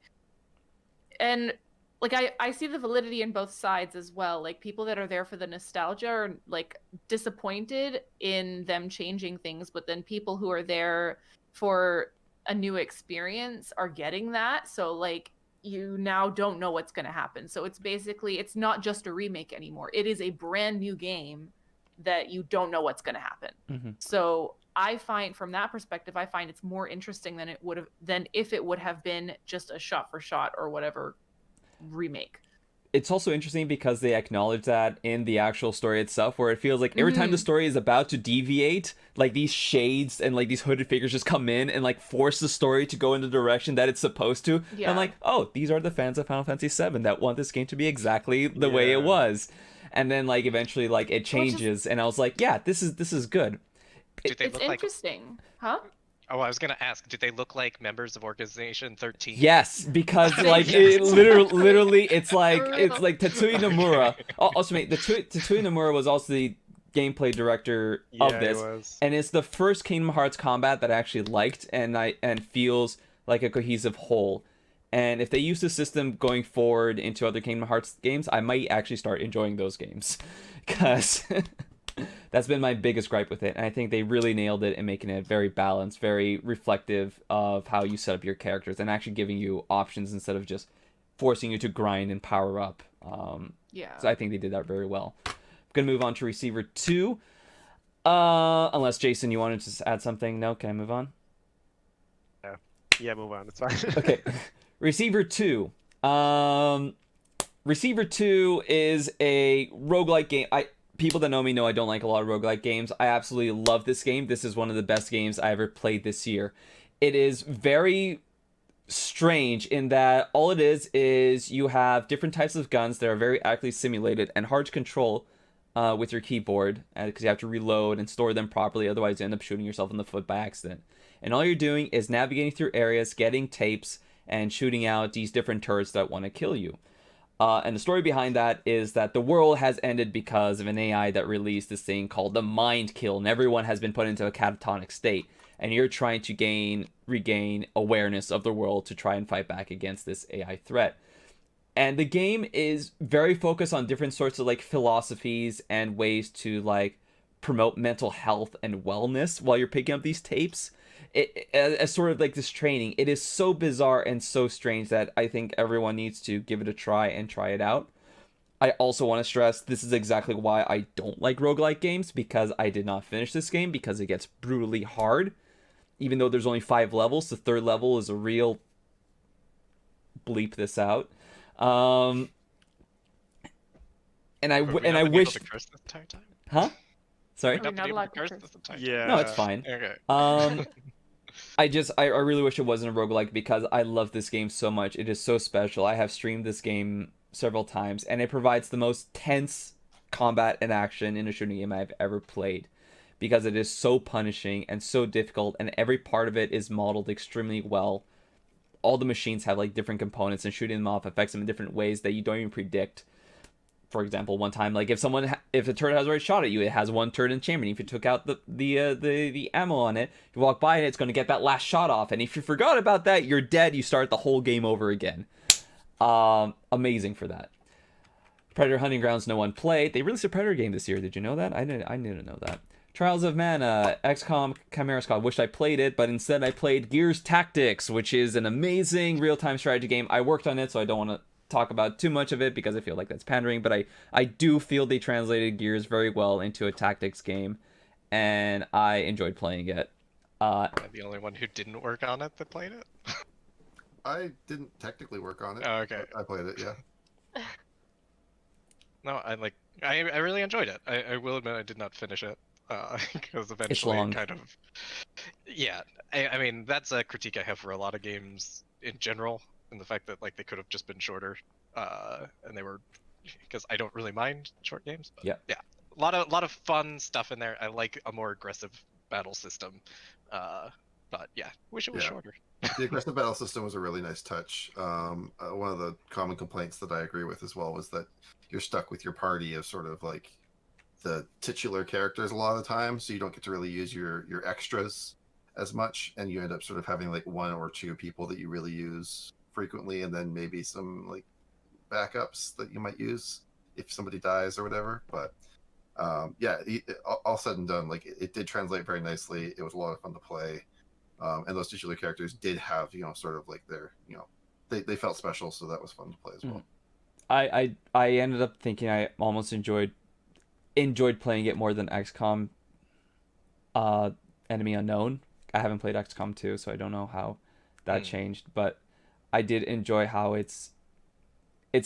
and like I see the validity in both sides as well. Like people that are there for the nostalgia are like disappointed in them changing things, but then people who are there for a new experience are getting that. So like you now don't know what's going to happen. So it's basically, it's not just a remake anymore. It is a brand new game that you don't know what's going to happen. Mm-hmm. So I find from that perspective, I find it's more interesting than if it would have been just a shot for shot or whatever remake. It's also interesting because they acknowledge that in the actual story itself, where it feels like every time the story is about to deviate, like these shades and like these hooded figures just come in and like force the story to go in the direction that it's supposed to. Yeah. And I'm like, oh, these are the fans of Final Fantasy VII that want this game to be exactly the way it was. And then like eventually like it changes, and I was like, yeah, this is good. It's interesting, huh? Oh, I was gonna ask, did they look like members of Organization 13? Yes, because like it literally, it's like Tetsuya Nomura. Also, mate, Tetsuya Nomura was also the gameplay director of this, and it's the first Kingdom Hearts combat that I actually liked, and feels like a cohesive whole. And if they use the system going forward into other Kingdom Hearts games, I might actually start enjoying those games, because. That's been my biggest gripe with it, and I think they really nailed it in making it very balanced, very reflective of how you set up your characters, and actually giving you options instead of just forcing you to grind and power up. So I think they did that very well. I'm going to move on to Receiver 2. Unless, Jason, you wanted to add something? No? Can I move on? Yeah, move on. It's fine. Okay. Receiver 2. Receiver 2 is a roguelike game. People that know me know I don't like a lot of roguelike games. I absolutely love this game. This is one of the best games I ever played this year. It is very strange in that all it is you have different types of guns that are very accurately simulated and hard to control with your keyboard, because you have to reload and store them properly, otherwise you end up shooting yourself in the foot by accident. And all you're doing is navigating through areas, getting tapes, and shooting out these different turrets that want to kill you. And the story behind that is that the world has ended because of an AI that released this thing called the Mind Kill, and everyone has been put into a catatonic state. And you're trying to regain awareness of the world to try and fight back against this AI threat. And the game is very focused on different sorts of like philosophies and ways to like promote mental health and wellness while you're picking up these tapes. As sort of like this training, it is so bizarre and so strange that I think everyone needs to give it a try and try it out. I also want to stress this is exactly why I don't like roguelike games, because I did not finish this game because it gets brutally hard. Even though there's only 5 levels, the 3rd level is a real bleep this out. And I wish. Huh? Sorry. Yeah. No, it's fine. Okay. I really wish it wasn't a roguelike, because I love this game so much. It is so special. I have streamed this game several times, and it provides the most tense combat and action in a shooting game I've ever played, because it is so punishing and so difficult, and every part of it is modeled extremely well. All the machines have like different components, and shooting them off affects them in different ways that you don't even predict. For example, one time, like if a turret has already shot at you, it has one turret in the chamber. And if you took out the ammo on it, you walk by it, it's going to get that last shot off. And if you forgot about that, you're dead. You start the whole game over again. Amazing for that. Predator Hunting Grounds, no one played. They released a Predator game this year. Did you know that? I didn't know that. Trials of Mana, XCOM Chimera Squad. Wished I played it, but instead I played Gears Tactics, which is an amazing real-time strategy game. I worked on it, so I don't want to talk about too much of it because I feel like that's pandering, but I do feel they translated Gears very well into a tactics game, and I enjoyed playing it. I'm the only one who didn't work on it that played it. I didn't technically work on it. Oh, okay. I played it, yeah. No, I really enjoyed it. I will admit I did not finish it because eventually long. kind of. Yeah, I mean that's a critique I have for a lot of games in general. And the fact that like they could have just been shorter, and they were, because I don't really mind short games. But, yeah, a lot of fun stuff in there. I like a more aggressive battle system, But yeah, wish it was shorter. The aggressive battle system was a really nice touch. One of the common complaints that I agree with as well was that you're stuck with your party of sort of like the titular characters a lot of the time, so you don't get to really use your extras as much, and you end up sort of having like one or two people that you really use frequently, and then maybe some like backups that you might use if somebody dies or whatever. But all said and done, like it did translate very nicely. It was a lot of fun to play. And those titular characters did have, sort of like their, they felt special, so that was fun to play as well. I ended up thinking I almost enjoyed playing it more than XCOM Enemy Unknown. I haven't played XCOM 2, so I don't know how that changed, but I did enjoy how it's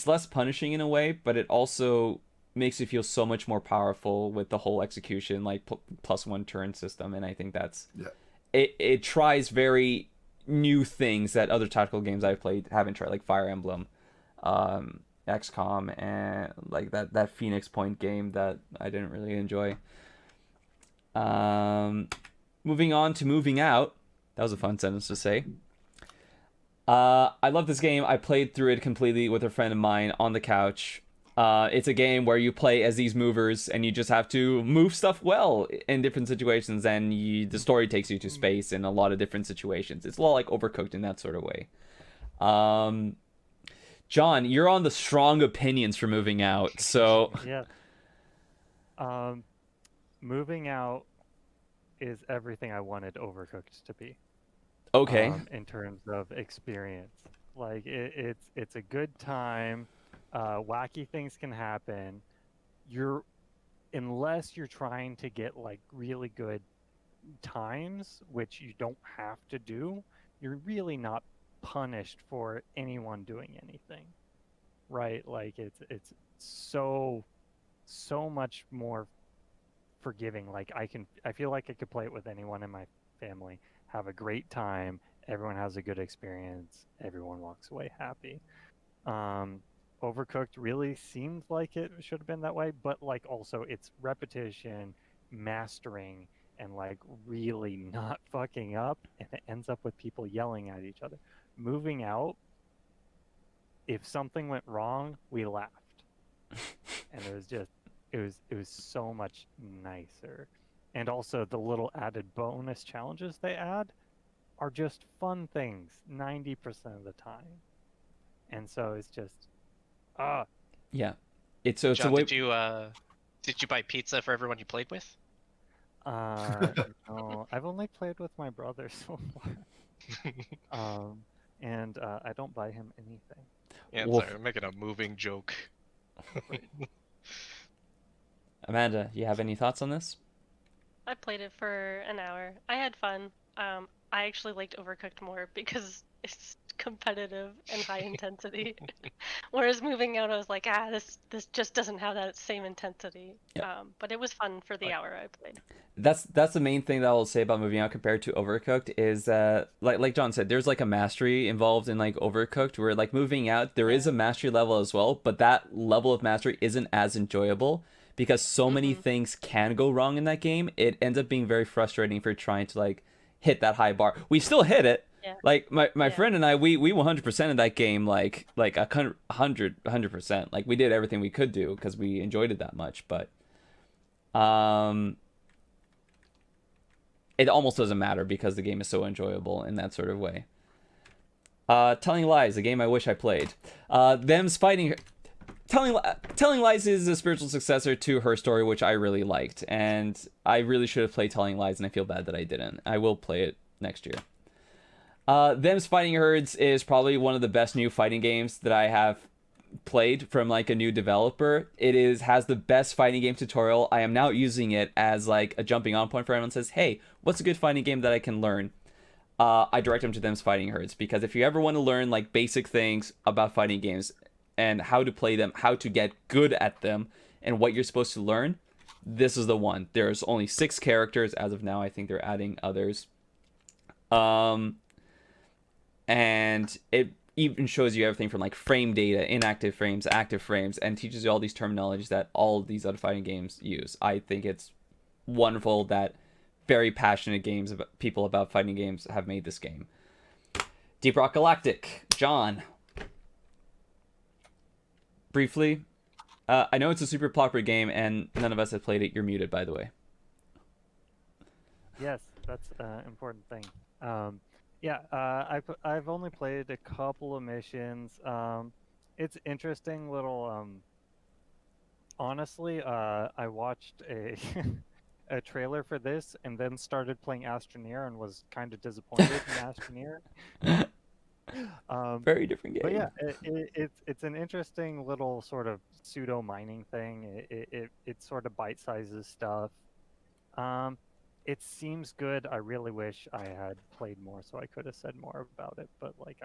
less punishing in a way, but it also makes you feel so much more powerful with the whole execution, like plus one turn system, and I think that's... Yeah. It tries very new things that other tactical games I've played haven't tried, like Fire Emblem, XCOM, and like that Phoenix Point game that I didn't really enjoy. Moving on to Moving Out. That was a fun sentence to say. I love this game. I played through it completely with a friend of mine on the couch. It's a game where you play as these movers and you just have to move stuff well in different situations, and the story takes you to space in a lot of different situations. It's a lot like Overcooked in that sort of way. John, you're on the strong opinions for Moving Out, so... Yeah. Moving Out is everything I wanted Overcooked to be. Okay. In terms of experience. Like, it's a good time. Wacky things can happen. Unless you're trying to get like really good times, which you don't have to do, you're really not punished for anyone doing anything, right? Like it's so much more forgiving. Like I feel like I could play it with anyone in my family, have a great time, everyone has a good experience, everyone walks away happy. Overcooked really seemed like it should have been that way, but like also it's repetition, mastering, and like really not fucking up, and it ends up with people yelling at each other. Moving Out, if something went wrong, we laughed. And it was so much nicer. And also the little added bonus challenges they add are just fun things 90% of the time. And so it's just yeah, it's John, a way... did you buy pizza for everyone you played with? No, I've only played with my brother so far. And I don't buy him anything. Yeah, sorry, I'm making a moving joke. Amanda, you have any thoughts on this? I played it for an hour. I had fun. I actually liked Overcooked more because it's competitive and high intensity. Whereas Moving Out, I was like, this just doesn't have that same intensity. Yeah. But it was fun for the hour I played. That's the main thing that I'll say about Moving Out compared to Overcooked is that, like John said, there's like a mastery involved in like Overcooked, where like Moving Out, there is a mastery level as well, but that level of mastery isn't as enjoyable because so many things can go wrong in that game. It ends up being very frustrating for trying to like hit that high bar. We still hit it. Yeah. Like my friend and I, we 100% in that game, like 100%. Like we did everything we could do because we enjoyed it that much. But it almost doesn't matter because the game is so enjoyable in that sort of way. Telling Lies, a game I wish I played. Telling Lies is a spiritual successor to Her Story, which I really liked, and I really should have played Telling Lies, and I feel bad that I didn't. I will play it next year. Them's Fighting Herds is probably one of the best new fighting games that I have played from like a new developer. It has the best fighting game tutorial. I am now using it as like a jumping on point for everyone who says, hey, what's a good fighting game that I can learn? I direct them to Them's Fighting Herds, because if you ever want to learn like basic things about fighting games and how to play them, how to get good at them, and what you're supposed to learn, this is the one. There's only 6 characters as of now. I think they're adding others. And it even shows you everything from like frame data, inactive frames, active frames, and teaches you all these terminologies that all these other fighting games use. I think it's wonderful that very passionate people about fighting games have made this game. Deep Rock Galactic, John. Briefly, I know it's a super popular game, and none of us have played it. You're muted, by the way. Yes, that's an important thing. I've only played a couple of missions. It's interesting little. Honestly, I watched a a trailer for this and then started playing Astroneer and was kind of disappointed in Astroneer. Very different game. But yeah, it's an interesting little sort of pseudo mining thing. It sort of bite sizes stuff. It seems good. I really wish I had played more so I could have said more about it. But like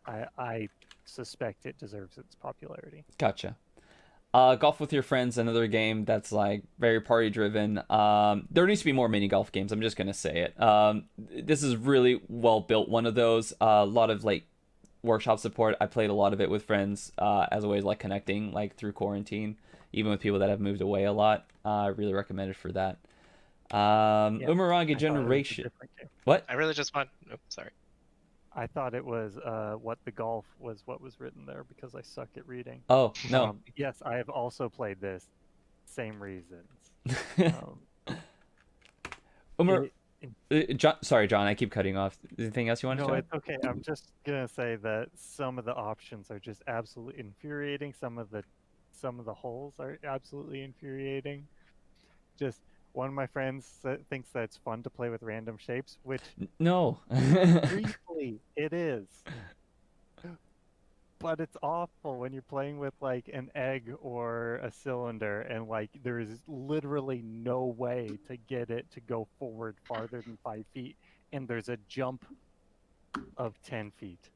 I suspect it deserves its popularity. Gotcha. Golf with Your Friends, another game that's like very party driven. There needs to be more mini golf games. I'm just gonna say it. This is really well built. One of those. A lot of like workshop support. I played a lot of it with friends as a way of like connecting like through quarantine, even with people that have moved away a lot. I really recommend it for that. Umurangi Generation. What? I really just want. Oh, sorry. I thought it was what the golf was what was written there because I suck at reading. Oh, no. Yes, I have also played this. Same reasons. John, sorry, John, I keep cutting off. Anything else you want to say? No, it's okay. I'm just going to say that some of the options are just absolutely infuriating. Some of the holes are absolutely infuriating. Just one of my friends thinks that it's fun to play with random shapes, which no. briefly it is. But it's awful when you're playing with like an egg or a cylinder and like there is literally no way to get it to go forward farther than 5 feet and there's a jump of 10 feet.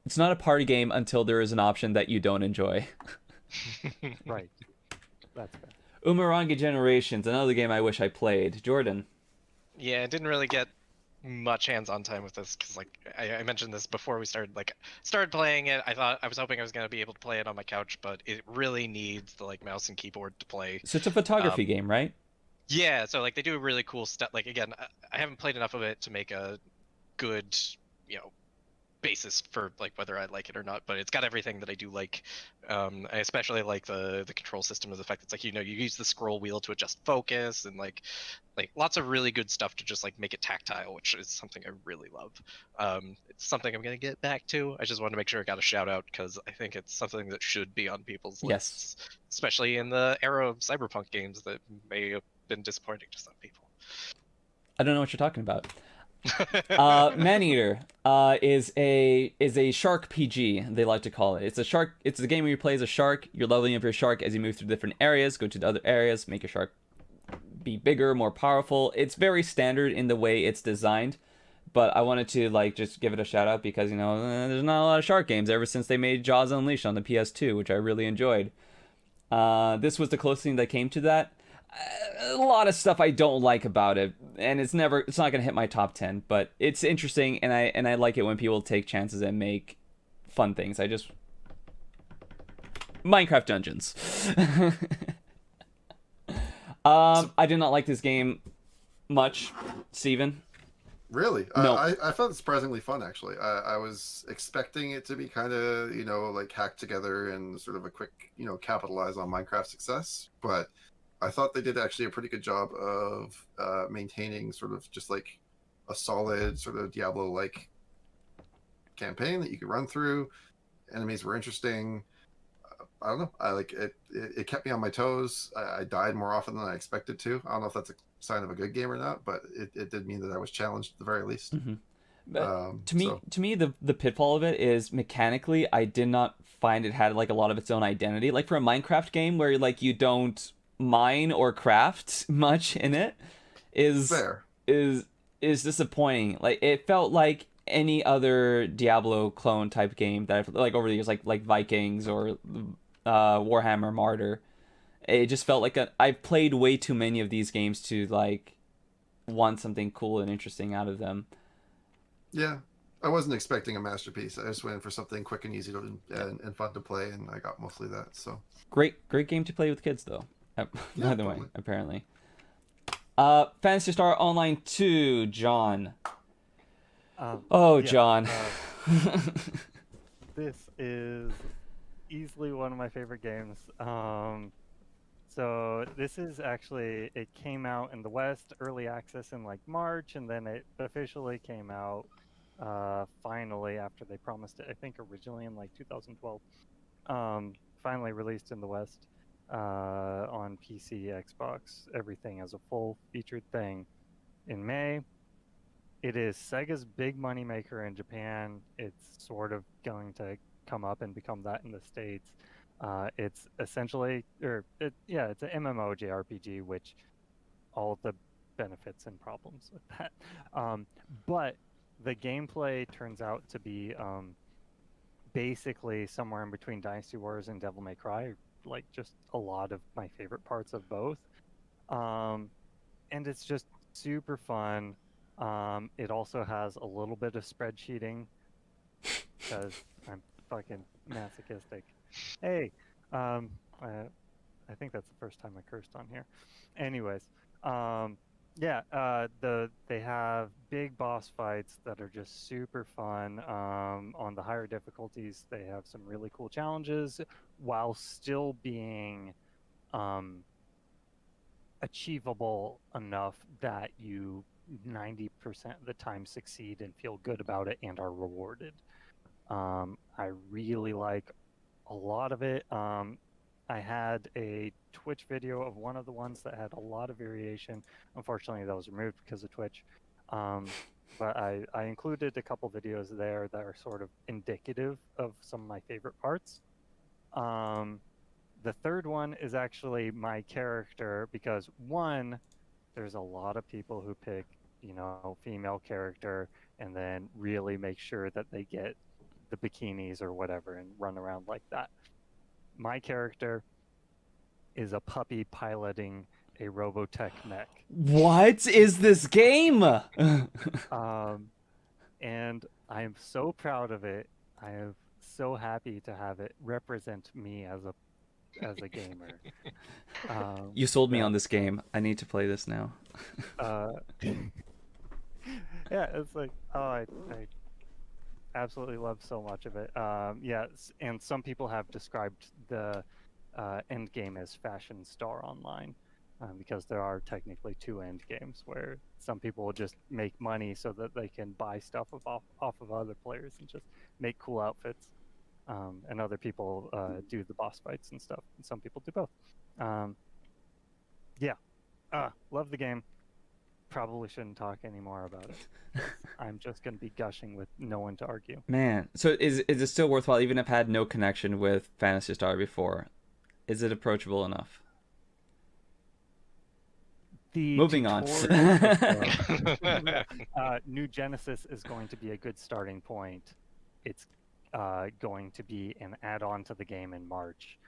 It's not a party game until there is an option that you don't enjoy. Right. That's fair. Umurangi Generations, another game I wish I played. Jordan. Yeah, I didn't really get much hands-on time with this because, like, I mentioned this before we started playing it. I was hoping I was gonna be able to play it on my couch, but it really needs the like mouse and keyboard to play. So it's a photography game, right? Yeah, so like they do really cool stuff. Like again, I haven't played enough of it to make a good, basis for like whether I like it or not, but it's got everything that I do like. I especially like the control system, is the fact that it's like you use the scroll wheel to adjust focus and like lots of really good stuff to just like make it tactile, which is something I really love. It's something I'm gonna get back to. I just wanted to make sure I got a shout out because I think it's something that should be on people's lists, especially in the era of Cyberpunk games that may have been disappointing to some people. I don't know what you're talking about. Maneater is a shark PG, they like to call it. It's a game where you play as a shark. You're leveling up your shark as you move through different areas, go to the other areas, make your shark be bigger, more powerful. It's very standard in the way it's designed, but I wanted to like just give it a shout out because there's not a lot of shark games ever since they made Jaws Unleashed on the PS2, which I really enjoyed. This was the closest thing that came to that. A lot of stuff I don't like about it, and it's not gonna hit my top 10, but it's interesting, and I like it when people take chances and make fun things. Minecraft Dungeons. I did not like this game much. Steven? Really? No. I found it surprisingly fun, actually. I was expecting it to be kind of, like hacked together and sort of a quick, capitalize on Minecraft success, but I thought they did actually a pretty good job of maintaining sort of just like a solid sort of Diablo-like campaign that you could run through. Enemies were interesting. I don't know. I like it. It kept me on my toes. I died more often than I expected to. I don't know if that's a sign of a good game or not, but it did mean that I was challenged at the very least. Mm-hmm. But to me, the pitfall of it is mechanically, I did not find it had like a lot of its own identity. Like for a Minecraft game where like you don't mine or craft much in it is disappointing. Like it felt like any other Diablo clone type game that I've like over the years, like Vikings or Warhammer Martyr. It just felt like I've played way too many of these games to like want something cool and interesting out of them. Yeah, I wasn't expecting a masterpiece. I just went in for something quick and easy and fun to play, and I got mostly that. So great game to play with kids though. By the way, totally. apparently. Phantasy Star Online 2, John. Yeah, John. This is easily one of my favorite games. So this is actually, it came out in the West, early access in like March, and then it officially came out finally after they promised it, I think originally in like 2012. Finally released in the West on PC, Xbox, everything as a full featured thing in May. It is Sega's big money maker in Japan. It's sort of going to come up and become that in the States. It's essentially, it's an MMO JRPG, which all the benefits and problems with that. But the gameplay turns out to be basically somewhere in between Dynasty Warriors and Devil May Cry, like just a lot of my favorite parts of both. And it's just super fun. It also has a little bit of spreadsheeting because I'm fucking masochistic. Hey, I think that's the first time I cursed on here. Anyways, they have big boss fights that are just super fun. On the higher difficulties, they have some really cool challenges while still being achievable enough that you 90% of the time succeed and feel good about it and are rewarded. I really like a lot of it. I had a Twitch video of one of the ones that had a lot of variation. Unfortunately, that was removed because of Twitch. But I included a couple videos there that are sort of indicative of some of my favorite parts. The third one is actually my character because one, there's a lot of people who pick, female character and then really make sure that they get the bikinis or whatever and run around like that. My character is a puppy piloting a Robotech mech. What is this game? And I am so proud of it. I am so happy to have it represent me as a gamer. You sold me on this game. I need to play this now. Yeah, it's like, I absolutely love so much of it. And some people have described the end game as Fashion Star Online, because there are technically two end games where some people will just make money so that they can buy stuff off of other players and just make cool outfits. And other people do the boss fights and stuff. And some people do both. Love the game. Probably shouldn't talk anymore about it. I'm just going to be gushing with no one to argue. Man, so is it still worthwhile, even if I had no connection with Phantasy Star before? Is it approachable enough? Moving on. New Genesis is going to be a good starting point. It's going to be an add-on to the game in March,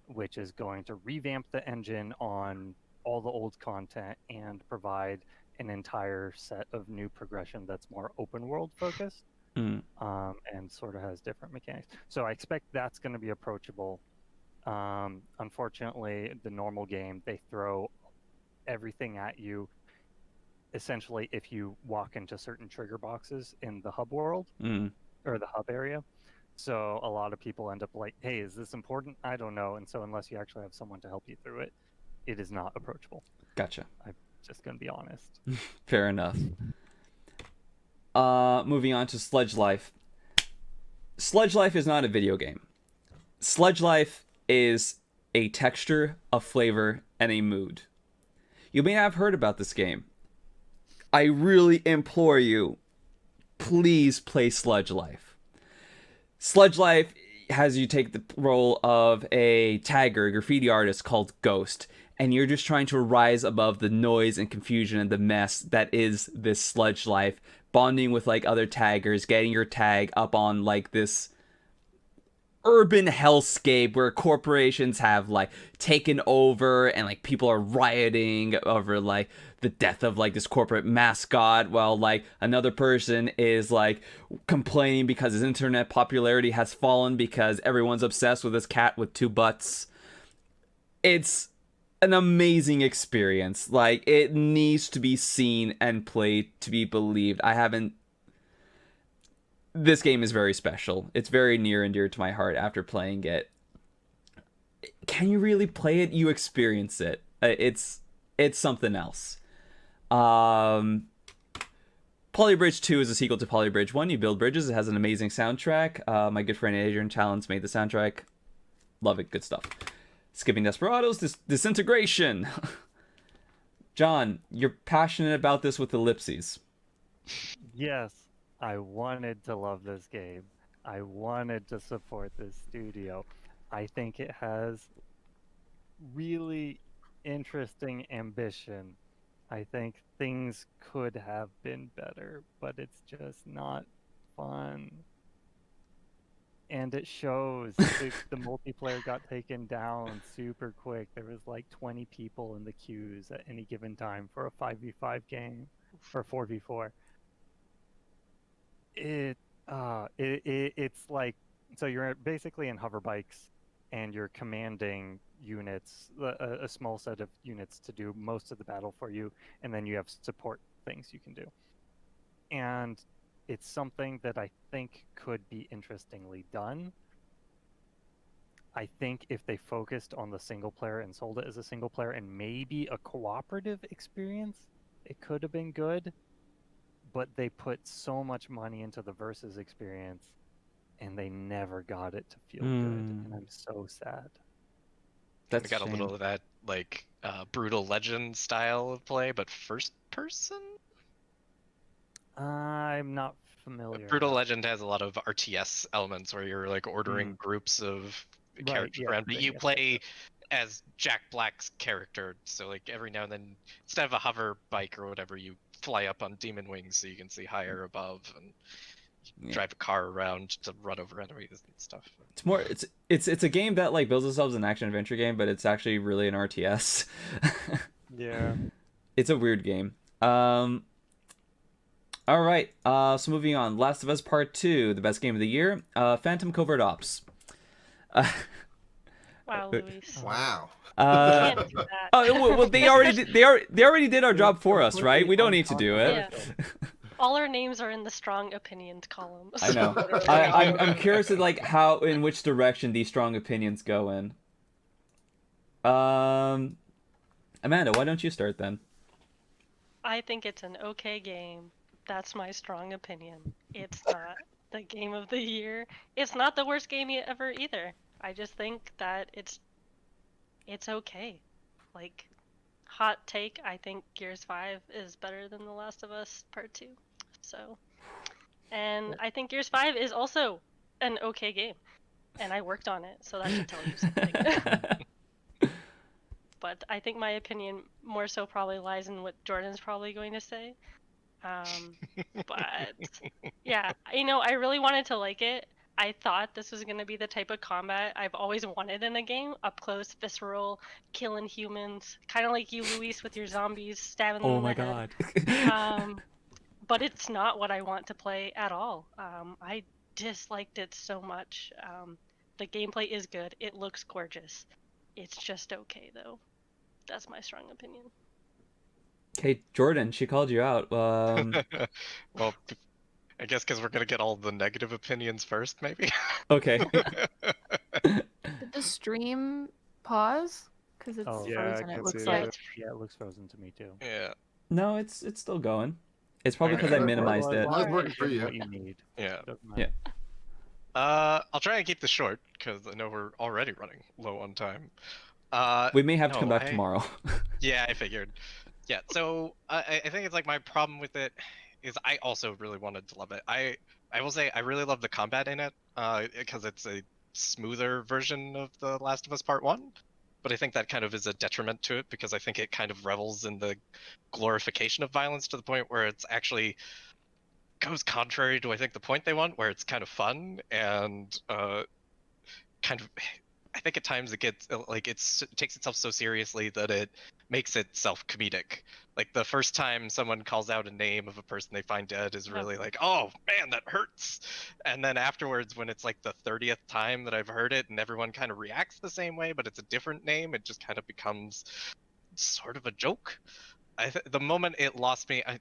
which is going to revamp the engine on all the old content and provide an entire set of new progression that's more open world focused, and sort of has different mechanics. So I expect that's going to be approachable. Unfortunately, the normal game, they throw everything at you essentially if you walk into certain trigger boxes in the hub world or the hub area. So a lot of people end up like, hey, is this important? I don't know. And so unless you actually have someone to help you through it, it is not approachable. Gotcha. I'm just going to be honest. Fair enough. Moving on to Sludge Life. Sludge Life is not a video game. Sludge Life is a texture, a flavor, and a mood. You may not have heard about this game. I really implore you, please play Sludge Life. Sludge Life has you take the role of a tagger, graffiti artist called Ghost, and you're just trying to rise above the noise and confusion and the mess that is this Sludge Life, bonding with like other taggers, getting your tag up on like this urban hellscape where corporations have like taken over and like people are rioting over like the death of like this corporate mascot, while like another person is like complaining because his internet popularity has fallen because everyone's obsessed with this cat with two butts. It's an amazing experience. Like, it needs to be seen and played to be believed. This game is very special. It's very near and dear to my heart after playing it. Can you really play it? You experience it. It's something else. Polybridge 2 is a sequel to Polybridge 1. You build bridges. It has an amazing soundtrack. My good friend Adrian Talents made the soundtrack. Love it. Good stuff. Skipping Desperados, Disintegration. John, you're passionate about this with ellipses. Yes, I wanted to love this game. I wanted to support this studio. I think it has really interesting ambition. I think things could have been better, but it's just not fun. And it shows. The multiplayer got taken down super quick. There was like 20 people in the queues at any given time for a 5v5 game, or 4v4. It's like, so you're basically in hover bikes, and you're commanding units, a small set of units to do most of the battle for you, and then you have support things you can do. And it's something that I think could be interestingly done. I think if they focused on the single player and sold it as a single player and maybe a cooperative experience, it could have been good. But they put so much money into the versus experience, and they never got it to feel good, and I'm so sad. That's got a little of that like Brutal Legend style of play, but first person. I'm not familiar. Brutal Legend has a lot of RTS elements where you're like ordering groups of characters around, but you play as Jack Black's character. So like every now and then, instead of a hover bike or whatever, you fly up on demon wings so you can see higher above and drive a car around to run over enemies and stuff. It's a game that like builds itself as an action adventure game, but it's actually really an RTS. Yeah. It's a weird game. All right, so moving on. Last of Us Part 2, the best game of the year. Phantom Covert Ops. Wow, Luis. Wow. Can't do that. Well, they already did our job for us, right? We don't need to do it. Yeah. All our names are in the strong opinions column. I know. I'm curious at like in which direction these strong opinions go in. Amanda, why don't you start then? I think it's an okay game. That's my strong opinion. It's not the game of the year. It's not the worst game ever either. I just think that it's okay. Like, hot take, I think Gears 5 is better than The Last of Us Part 2. So, and I think Gears 5 is also an okay game. And I worked on it, so that should tell you something. But I think my opinion more so probably lies in what Jordan's probably going to say. But yeah, I really wanted to like it. I thought this was going to be the type of combat I've always wanted in a game. Up close, visceral, killing humans. Kind of like you, Luis, with your zombies, stabbing them in the head. Oh my god. But it's not what I want to play at all. I disliked it so much. The gameplay is good. It looks gorgeous. It's just okay, though. That's my strong opinion. Okay, Jordan, she called you out. Well, I guess because we're gonna get all the negative opinions first, maybe. Okay. Did the stream pause? Because it's frozen. It looks like. Yeah, it looks frozen to me too. Yeah. No, it's still going. It's probably because I minimized it. It's working for you. What you need. Yeah. Yeah. I'll try and keep this short because I know we're already running low on time. We may have to come back tomorrow. Yeah, I figured. Yeah, so I think it's like my problem with it is I also really wanted to love it. I will say I really love the combat in it because it's a smoother version of The Last of Us Part 1. But I think that kind of is a detriment to it because I think it kind of revels in the glorification of violence to the point where it's actually goes contrary to I think the point they want, where it's kind of fun and kind of I think at times it gets like it takes itself so seriously that it makes itself comedic. Like the first time someone calls out a name of a person they find dead is really like, oh man, that hurts. And then afterwards, when it's like the 30th time that I've heard it and everyone kind of reacts the same way, but it's a different name, it just kind of becomes sort of a joke. The moment it lost me, I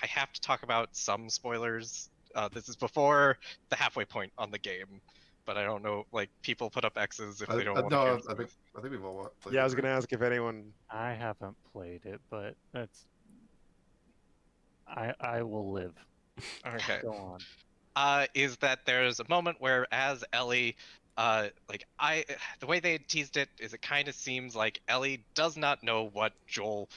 have to talk about some spoilers. This is before the halfway point on the game, but I don't know. Like people put up X's if they don't want to hear. I think we've all played. Yeah, I was gonna ask if anyone. I haven't played it, but I will live. Okay. Go on. Is that there's a moment where as Ellie, the way they teased it is it kind of seems like Ellie does not know what Joel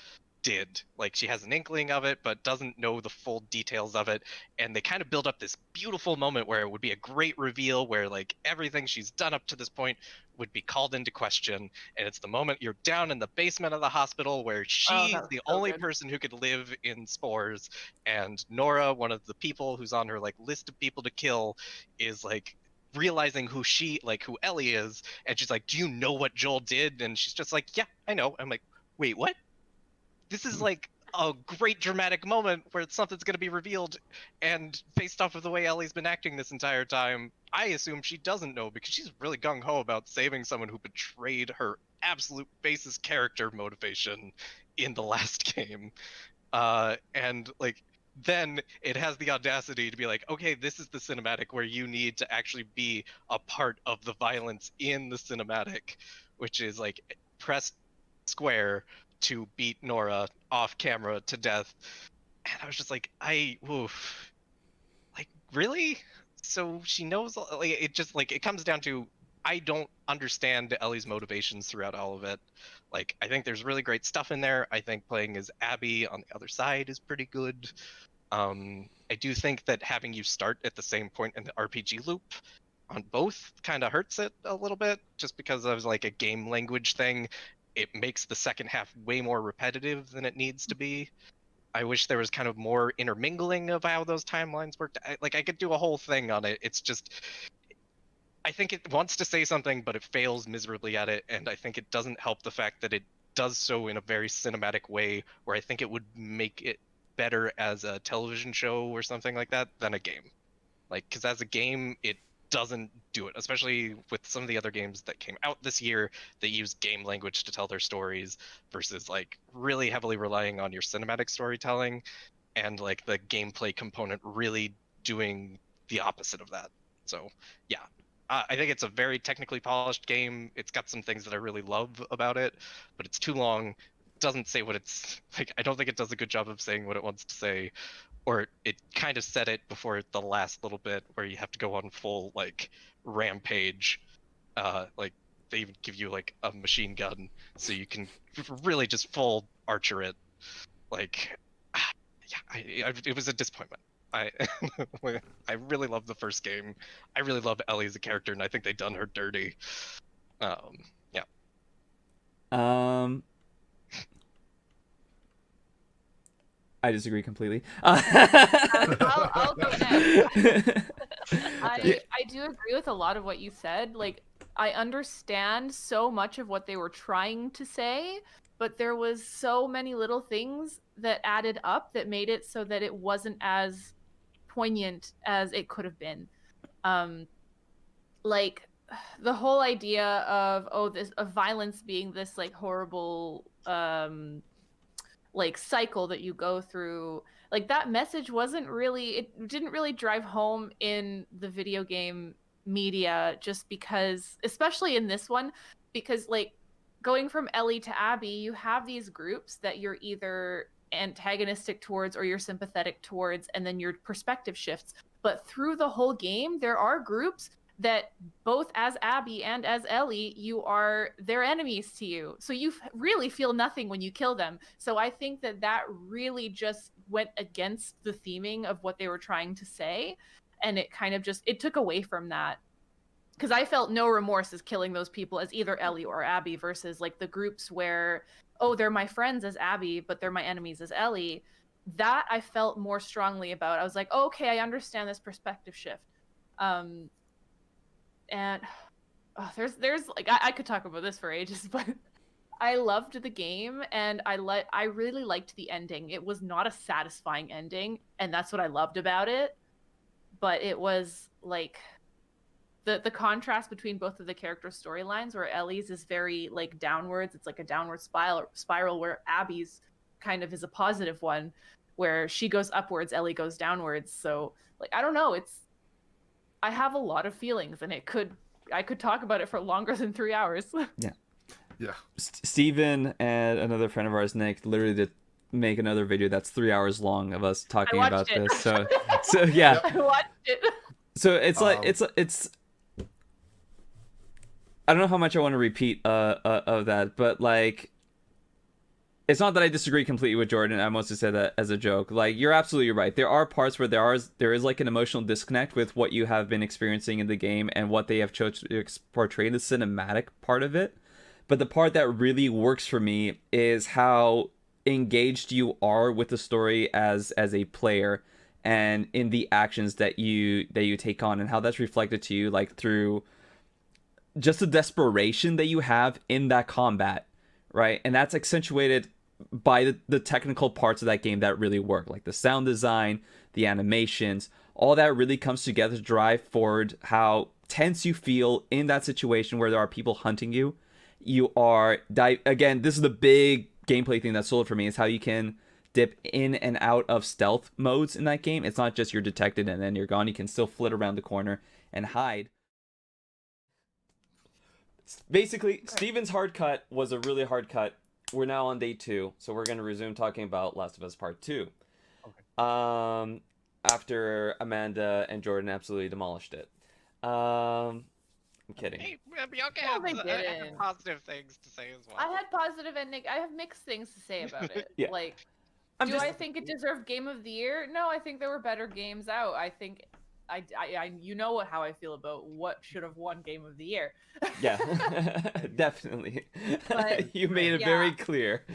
did. Like she has an inkling of it, but doesn't know the full details of it. And they kind of build up this beautiful moment where it would be a great reveal where like everything she's done up to this point would be called into question. And it's the moment you're down in the basement of the hospital where she's the only person who could live in spores. And Nora, one of the people who's on her like list of people to kill, is like realizing who Ellie is. And she's like, do you know what Joel did? And she's just like, yeah, I know. I'm like, wait, what? This is like a great dramatic moment where something's going to be revealed, and based off of the way Ellie's been acting this entire time, I assume she doesn't know because she's really gung-ho about saving someone who betrayed her absolute basis character motivation in the last game. And like then it has the audacity to be like, okay, this is the cinematic where you need to actually be a part of the violence in the cinematic, which is like press square to beat Nora off camera to death. And I was just like, like really? So she knows, like, it just like it comes down to I don't understand Ellie's motivations throughout all of it. Like I think there's really great stuff in there. I think playing as Abby on the other side is pretty good. I do think that having you start at the same point in the RPG loop on both kind of hurts it a little bit, just because of like a game language thing. It makes the second half way more repetitive than it needs to be. I wish there was kind of more intermingling of how those timelines worked. I could do a whole thing on it. It's just, I think it wants to say something, but it fails miserably at it. And I think it doesn't help the fact that it does so in a very cinematic way, where I think it would make it better as a television show or something like that than a game. Like, because as a game, it doesn't do it, especially with some of the other games that came out this year that use game language to tell their stories versus like really heavily relying on your cinematic storytelling and like the gameplay component really doing the opposite of that. So yeah, I think it's a very technically polished game. It's got some things that I really love about it, but it's too long. Doesn't say what it's like. I don't think it does a good job of saying what it wants to say, or it kind of said it before the last little bit where you have to go on full like rampage. Like they even give you like a machine gun so you can really just full archer it. Like yeah, it was a disappointment. I really love the first game. I really love Ellie as a character, and I think they done her dirty. Yeah. I disagree completely. I'll go next. I do agree with a lot of what you said. Like, I understand so much of what they were trying to say, but there was so many little things that added up that made it so that it wasn't as poignant as it could have been. Like the whole idea of violence being this like horrible like cycle that you go through, like that message it didn't really drive home in the video game media, just because, especially in this one, because like going from Ellie to Abby, you have these groups that you're either antagonistic towards or you're sympathetic towards, and then your perspective shifts. But through the whole game, there are groups that both as Abby and as Ellie, they're enemies to you. So you really feel nothing when you kill them. So I think that really just went against the theming of what they were trying to say. And it kind of it took away from that. Because I felt no remorse as killing those people as either Ellie or Abby, versus like the groups where, oh, they're my friends as Abby, but they're my enemies as Ellie. That I felt more strongly about. I was like, oh, okay, I understand this perspective shift. And there's like I could talk about this for ages, but I loved the game, and I really liked the ending. It was not a satisfying ending, and that's what I loved about it. But it was like the contrast between both of the character storylines, where Ellie's is very like downwards. It's like a downward spiral, where Abby's kind of is a positive one, where she goes upwards, Ellie goes downwards. So like I don't know, I have a lot of feelings, and I could talk about it for longer than 3 hours. Yeah. Yeah. Steven and another friend of ours, Nick, literally did make another video that's 3 hours long of us talking about this. So yeah. I watched it. So it's like it's I don't know how much I want to repeat of that, but like it's not that I disagree completely with Jordan. I mostly said that as a joke. Like, you're absolutely right. There are parts where there is like an emotional disconnect with what you have been experiencing in the game and what they have chosen to portray the cinematic part of it. But the part that really works for me is how engaged you are with the story as a player and in the actions that you take on, and how that's reflected to you like through just the desperation that you have in that combat, right? And that's accentuated by the technical parts of that game that really work, like the sound design, the animations, all that really comes together to drive forward how tense you feel in that situation where there are people hunting you. You are again, this is the big gameplay thing that sold it for me, is how you can dip in and out of stealth modes in that game. It's not just you're detected and then you're gone. You can still flit around the corner and hide. Basically, Steven's hard cut was a really hard cut. We're now on day 2, so we're going to resume talking about Last of Us Part 2. Okay. After Amanda and Jordan absolutely demolished it. I'm kidding. Hey, Bianca had positive things to say as well. I had positive and I have mixed things to say about it. Yeah. Like, I think it deserved Game of the Year? No, I think there were better games out. I think you know how I feel about what should have won Game of the Year. Yeah, definitely. But, you made it very clear.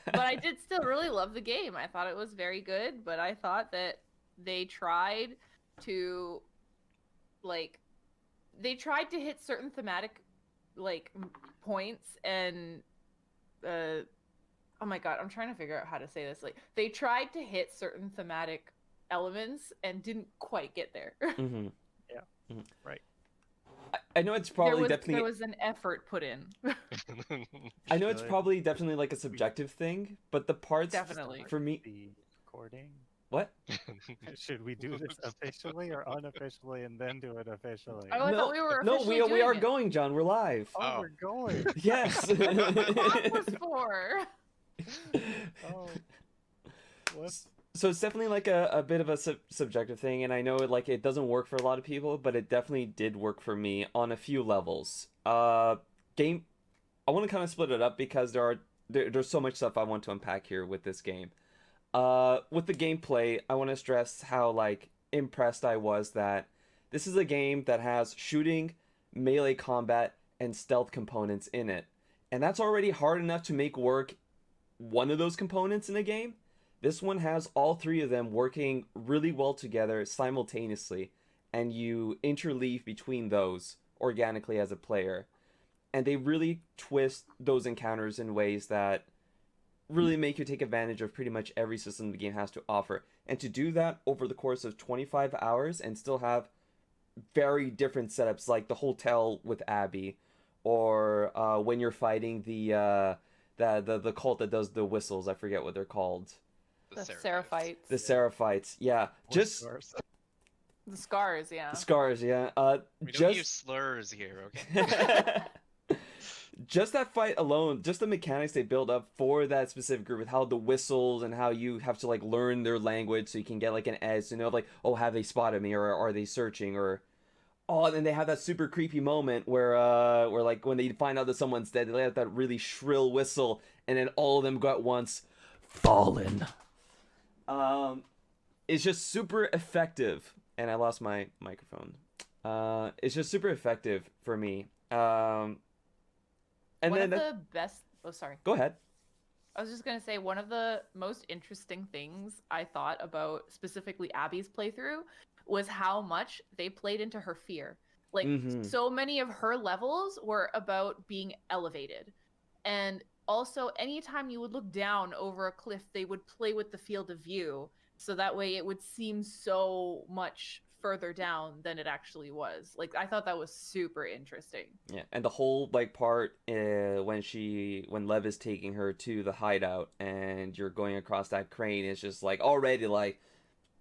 But I did still really love the game. I thought it was very good, but I thought that they tried to hit certain thematic points, and oh my god, I'm trying to figure out how to say this. Like, they tried to hit certain thematic elements and didn't quite get there. Mm-hmm. Yeah. Mm-hmm. Right. I know it's probably there was an effort put in. I know it's probably definitely like a subjective thing, but the parts definitely for me. The recording. What? Should we do this officially or unofficially and then do it officially? Oh, I thought we were officially we are doing it. going, John. We're live. Oh, we're going. Yes. What was for? Oh. What? So it's definitely like a bit of a subjective thing, and I know it doesn't work for a lot of people, but it definitely did work for me on a few levels. I want to kind of split it up because there's so much stuff I want to unpack here with this game. With the gameplay, I want to stress how impressed I was that this is a game that has shooting, melee combat, and stealth components in it. And that's already hard enough to make work one of those components in a game. This one has all 3 of them working really well together simultaneously, and you interleave between those organically as a player. And they really twist those encounters in ways that really make you take advantage of pretty much every system the game has to offer. And to do that over the course of 25 hours and still have very different setups, like the hotel with Abby, or when you're fighting the cult that does the whistles. I forget what they're called. The Seraphites. The Seraphites, yeah. The Scars, yeah. The Scars, yeah. We don't use slurs here, okay? Just that fight alone, just the mechanics they build up for that specific group, with how the whistles and how you have to learn their language so you can get an edge to know oh, have they spotted me, or are they searching, or and then they have that super creepy moment where when they find out that someone's dead, they let out that really shrill whistle, and then all of them go at once, fallen. It's just super effective, and I lost my microphone. It's just super effective for me. And one of the best. Oh, sorry. Go ahead. I was just gonna say, one of the most interesting things I thought about specifically Abby's playthrough was how much they played into her fear. Like so many of her levels were about being elevated. And also anytime you would look down over a cliff, they would play with the field of view. So that way it would seem so much further down than it actually was. Like, I thought that was super interesting. Yeah, and the whole like part when Lev is taking her to the hideout and you're going across that crane is just like already like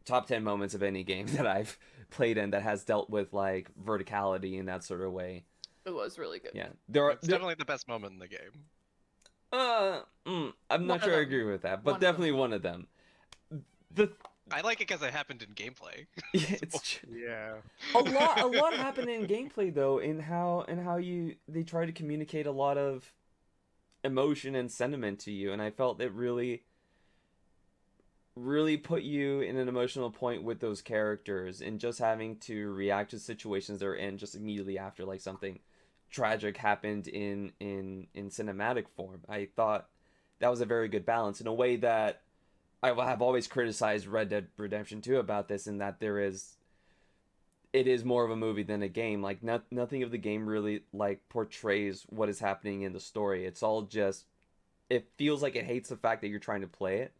top 10 moments of any game that I've played in that has dealt with like verticality in that sort of way. It was really good. Yeah, It's definitely the best moment in the game. I'm not sure I agree with that, but definitely one of them. I like it because it happened in gameplay. Yeah, it's Yeah. a lot happened in gameplay though, in how they try to communicate a lot of emotion and sentiment to you, and I felt it really put you in an emotional point with those characters, and just having to react to situations they're in just immediately after like something tragic happened in cinematic form. I thought that was a very good balance in a way that I have always criticized Red Dead Redemption 2 about this, in that it is more of a movie than a game. Like nothing of the game really like portrays what is happening in the story. It's all just, it feels like it hates the fact that you're trying to play it,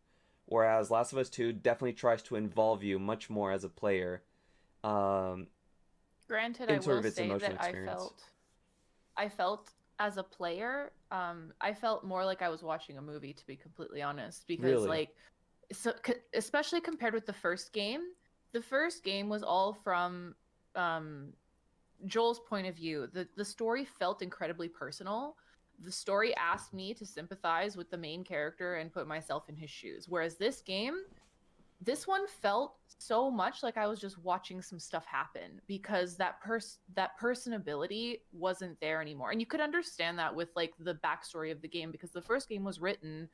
whereas Last of Us 2 definitely tries to involve you much more as a player. Granted, I will say that I felt as a player, I felt more like I was watching a movie, to be completely honest, because really? like, so especially compared with the first game was all from Joel's point of view. The story felt incredibly personal. The story asked me to sympathize with the main character and put myself in his shoes, whereas this one felt so much like I was just watching some stuff happen, because that personability wasn't there anymore. And you could understand that with like the backstory of the game, because the first game was written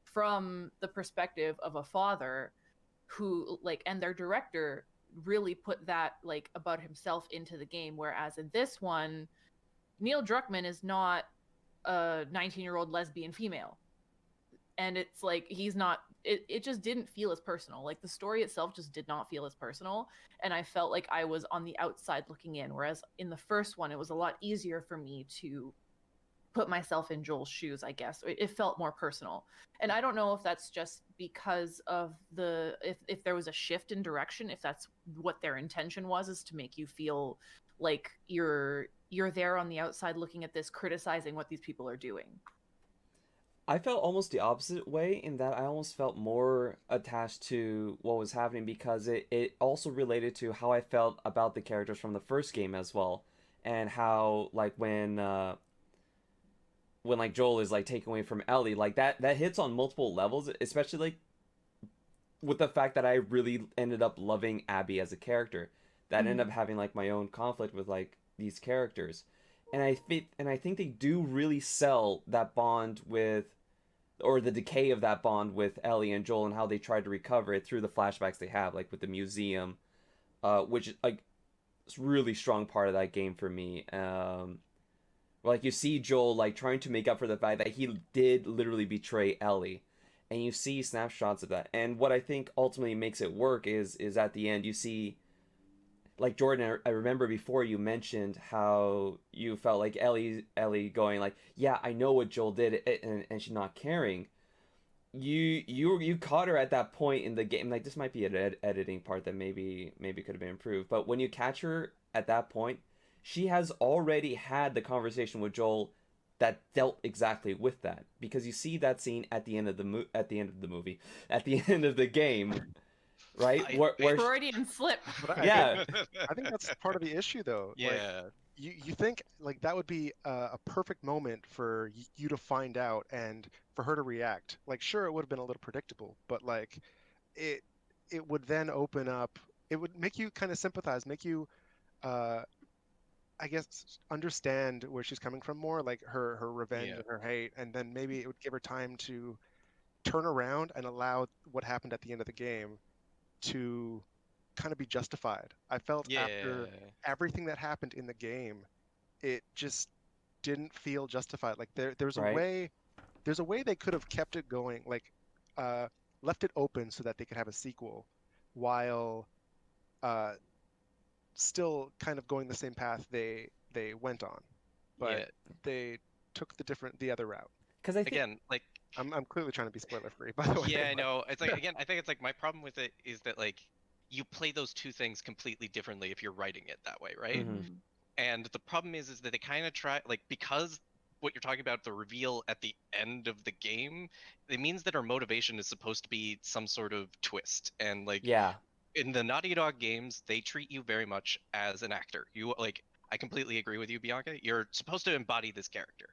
from the perspective of a father who like, and their director really put that like about himself into the game, whereas in this one, Neil Druckmann is not a 19-year-old lesbian female, and it's like he's not, it just didn't feel as personal. Like the story itself just did not feel as personal, and I felt like I was on the outside looking in, whereas in the first one it was a lot easier for me to put myself in Joel's shoes, I guess. It felt more personal. And I don't know if that's just because of if there was a shift in direction, if that's what their intention was, is to make you feel like you're there on the outside looking at this, criticizing what these people are doing. I felt almost the opposite way, in that I almost felt more attached to what was happening, because it also related to how I felt about the characters from the first game as well, and how like when like Joel is like taken away from Ellie, like that hits on multiple levels, especially like with the fact that I really ended up loving Abby as a character. That ended up having like my own conflict with like these characters. And I think they do really sell that bond with, or the decay of that bond with Ellie and Joel, and how they try to recover it through the flashbacks they have, like with the museum, which is like it's a really strong part of that game for me. Like you see Joel like trying to make up for the fact that he did literally betray Ellie, and you see snapshots of that. And what I think ultimately makes it work is at the end you see, like Jordan, I remember before you mentioned how you felt like Ellie going like, yeah, I know what Joel did, and she's not caring. You caught her at that point in the game. Like this might be an editing part that maybe could have been improved, but when you catch her at that point, she has already had the conversation with Joel that dealt exactly with that, because you see that scene at the end of the movie, at the end of the game. Right? Where Freudian slip. Yeah. I think that's part of the issue, though. Yeah. Like, you think like that would be a perfect moment for you to find out and for her to react. Like, sure, it would have been a little predictable, but like, it would then open up. It would make you kind of sympathize, make you, I guess, understand where she's coming from more, like her revenge and her hate, and then maybe it would give her time to turn around and allow what happened at the end of the game to kind of be justified. I felt after everything that happened in the game, it just didn't feel justified. Like there's a way they could have kept it going, like left it open so that they could have a sequel, while still kind of going the same path they went on, but they took the other route. Because I think again, like I'm clearly trying to be spoiler free, by the way. yeah, I know. It's like again, I think it's like my problem with it is that like you play those two things completely differently if you're writing it that way, right? Mhm. And the problem is that they kind of try like because what you're talking about, the reveal at the end of the game, it means that our motivation is supposed to be some sort of twist. And like yeah, in the Naughty Dog games, they treat you very much as an actor. You like I completely agree with you, Bianca. You're supposed to embody this character.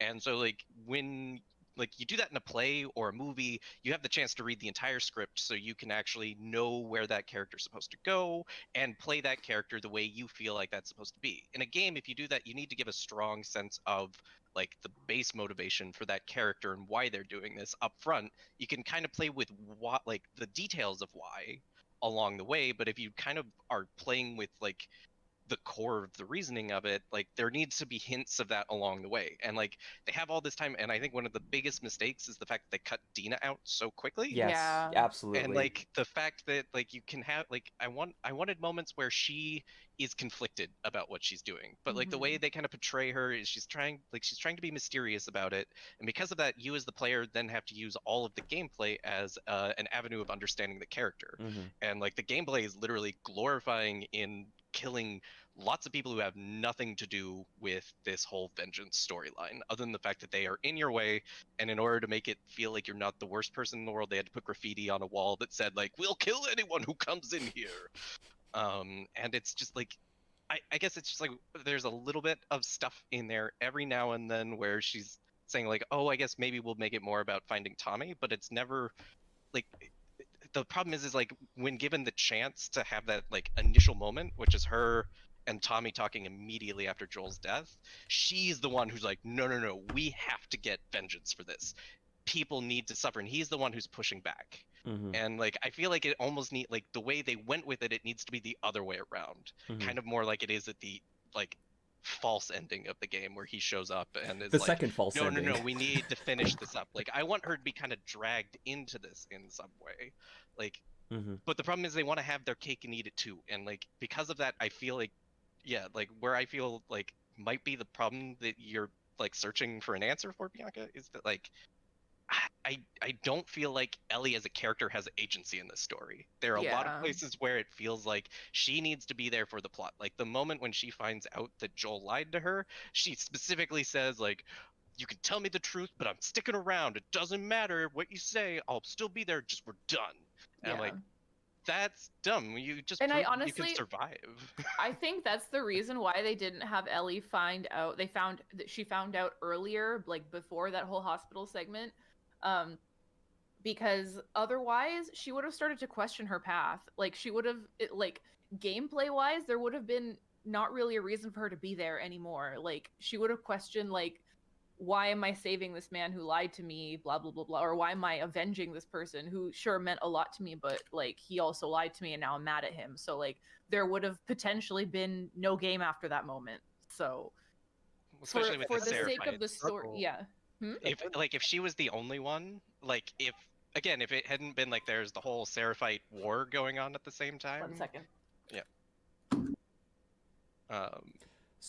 And so like when like you do that in a play or a movie, you have the chance to read the entire script so you can actually know where that character's supposed to go and play that character the way you feel like that's supposed to be. In a game, if you do that, you need to give a strong sense of like the base motivation for that character and why they're doing this up front. You can kind of play with what like the details of why along the way, but if you kind of are playing with like the core of the reasoning of it, like there needs to be hints of that along the way. And like they have all this time, and I think one of the biggest mistakes is the fact that they cut Dina out so quickly. yes, Yeah. absolutely. And like the fact that like you can have like I wanted moments where she is conflicted about what she's doing, but like the way they kind of portray her is she's trying to be mysterious about it, and because of that, you as the player then have to use all of the gameplay as an avenue of understanding the character. Mhm. And like the gameplay is literally glorifying in killing lots of people who have nothing to do with this whole vengeance storyline, other than the fact that they are in your way. And in order to make it feel like you're not the worst person in the world, they had to put graffiti on a wall that said like "We'll kill anyone who comes in here." And it's just like I guess it's just like there's a little bit of stuff in there every now and then where she's saying like, oh, I guess maybe we'll make it more about finding Tommy, but it's never like the problem is like when given the chance to have that like initial moment, which is her and Tommy talking immediately after Joel's death, she's the one who's like, no, we have to get vengeance for this. People need to suffer, and he's the one who's pushing back. Mhm. And like I feel like it almost need like the way they went with it, it needs to be the other way around, Mhm. kind of more like it is at the like false ending of the game where he shows up and is The like, second false ending. no, we need to finish this up. Like I want her to be kind of dragged into this in some way, like. Mhm. But the problem is they want to have their cake and eat it too, and like because of that, I feel like, yeah, like where I feel like might be the problem that you're like searching for an answer for, Bianca, is that like I don't feel like Ellie as a character has agency in this story. There are a lot of Yeah. places where it feels like she needs to be there for the plot. Like the moment when she finds out that Joel lied to her, she specifically says like, you can tell me the truth, but I'm sticking around. It doesn't matter what you say. I'll still be there. Just we're done. And I'm like, that's dumb. You just And I proved you honestly- can survive. I think that's the reason why they didn't have Ellie find out. They found that she found out earlier, like before that whole hospital segment, because otherwise she would have started to question her path. Like she would have, like gameplay wise, there would have been not really a reason for her to be there anymore. Like she would have questioned like, why am I saving this man who lied to me, blah blah blah blah, or why am I avenging this person who sure meant a lot to me, but like he also lied to me and now I'm mad at him. So like there would have potentially been no game after that moment. So Especially with for the the sake of Seraphite. the story, yeah. If she was the only one, like if it hadn't been like there's the whole Seraphite war going on at the same time. 1 second. Yeah. Do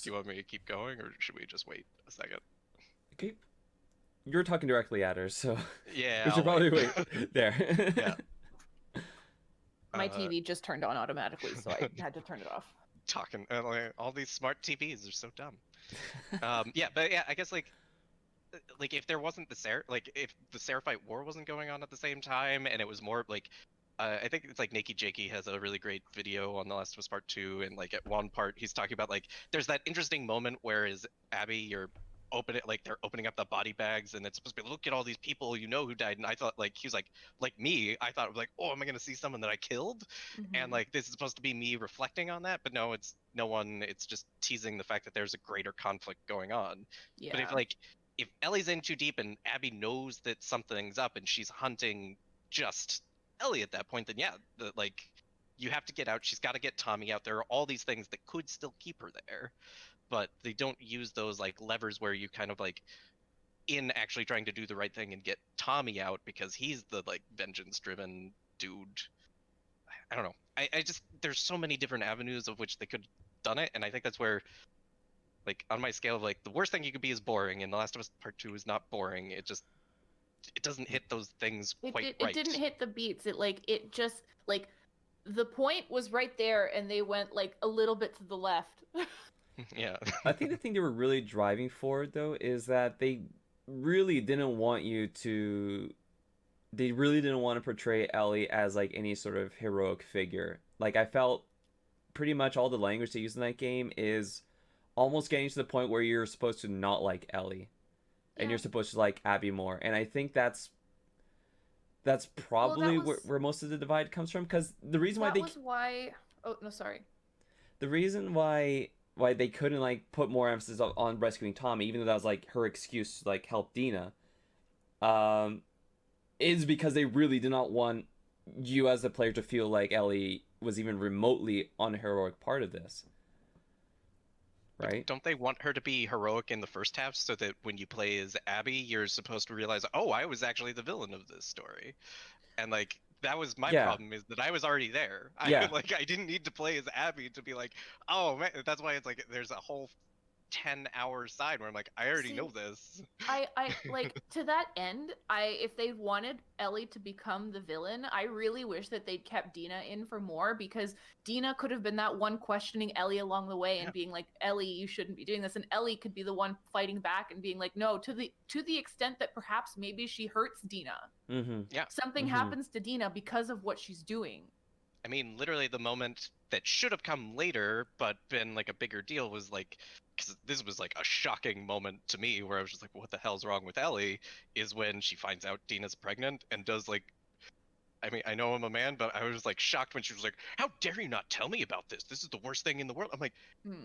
you want me to keep going, or should we just wait a second? Okay. You're talking directly at her, so Yeah. we should probably wait there. Yeah. My TV just turned on automatically, so I had to turn it off. Talking all these smart TVs are so dumb. Yeah, but yeah, I guess like if there wasn't if the Seraphite War wasn't going on at the same time, and it was more like I think it's like Nakey Jakey has a really great video on The Last of Us Part 2, and like at one part he's talking about like there's that interesting moment where is Abby, you're they're opening up the body bags, and it's supposed to be look at all these people you know who died, and I thought like he was like me, I thought like, oh, am I gonna see someone that I killed? And like this is supposed to be me reflecting on that, but no, it's no one. It's just teasing the fact that there's a greater conflict going on. Yeah. But if Ellie's in too deep and Abby knows that something's up and she's hunting just Ellie at that point, then yeah, you have to get out. She's got to get Tommy out. There are all these things that could still keep her there, but they don't use those like levers where you kind of like in actually trying to do the right thing and get Tommy out because he's the like vengeance driven dude. I don't know. I just there's so many different avenues of which they could have done it, and I think that's where, like, on my scale of like the worst thing you could be is boring, and The Last of Us Part 2 is not boring. It doesn't hit those things quite right. It didn't hit the beats. It just like the point was right there, and they went like a little bit to the left. Yeah. I think the thing they were really driving for, though, is that they really didn't want you to. They really didn't want to portray Ellie as like any sort of heroic figure. Like, I felt pretty much all the language they use in that game is almost getting to the point where you're supposed to not like Ellie, and you're supposed to like Abby more. And I think that's probably where most of the divide comes from. Because the reason why Oh no, sorry. The reason why they couldn't like put more emphasis on rescuing Tommy, even though that was like her excuse to like help Dina, is because they really did not want you as a player to feel like Ellie was even remotely on a heroic part of this. Right? Don't they want her to be heroic in the first half so that when you play as Abby, you're supposed to realize, oh, I was actually the villain of this story? And like, that was my problem, is that I was already there. I didn't need to play as Abby to be like, oh man, that's why it's like there's a whole 10-hour side where I'm like, I already know this. I like, to that end, if they wanted Ellie to become the villain, I really wish that they'd kept Dina in for more, because Dina could have been that one questioning Ellie along the way and being like, Ellie, you shouldn't be doing this, and Ellie could be the one fighting back and being like, no, to the extent that perhaps maybe she hurts Dina. Something happens to Dina because of what she's doing. I mean, literally the moment that should have come later but been like a bigger deal was like, because this was like a shocking moment to me where I was just like, what the hell's wrong with Ellie, is when she finds out Dina's pregnant and does like, I mean, I know I'm a man, but I was like shocked when she was like, how dare you not tell me about this? This is the worst thing in the world. I'm like,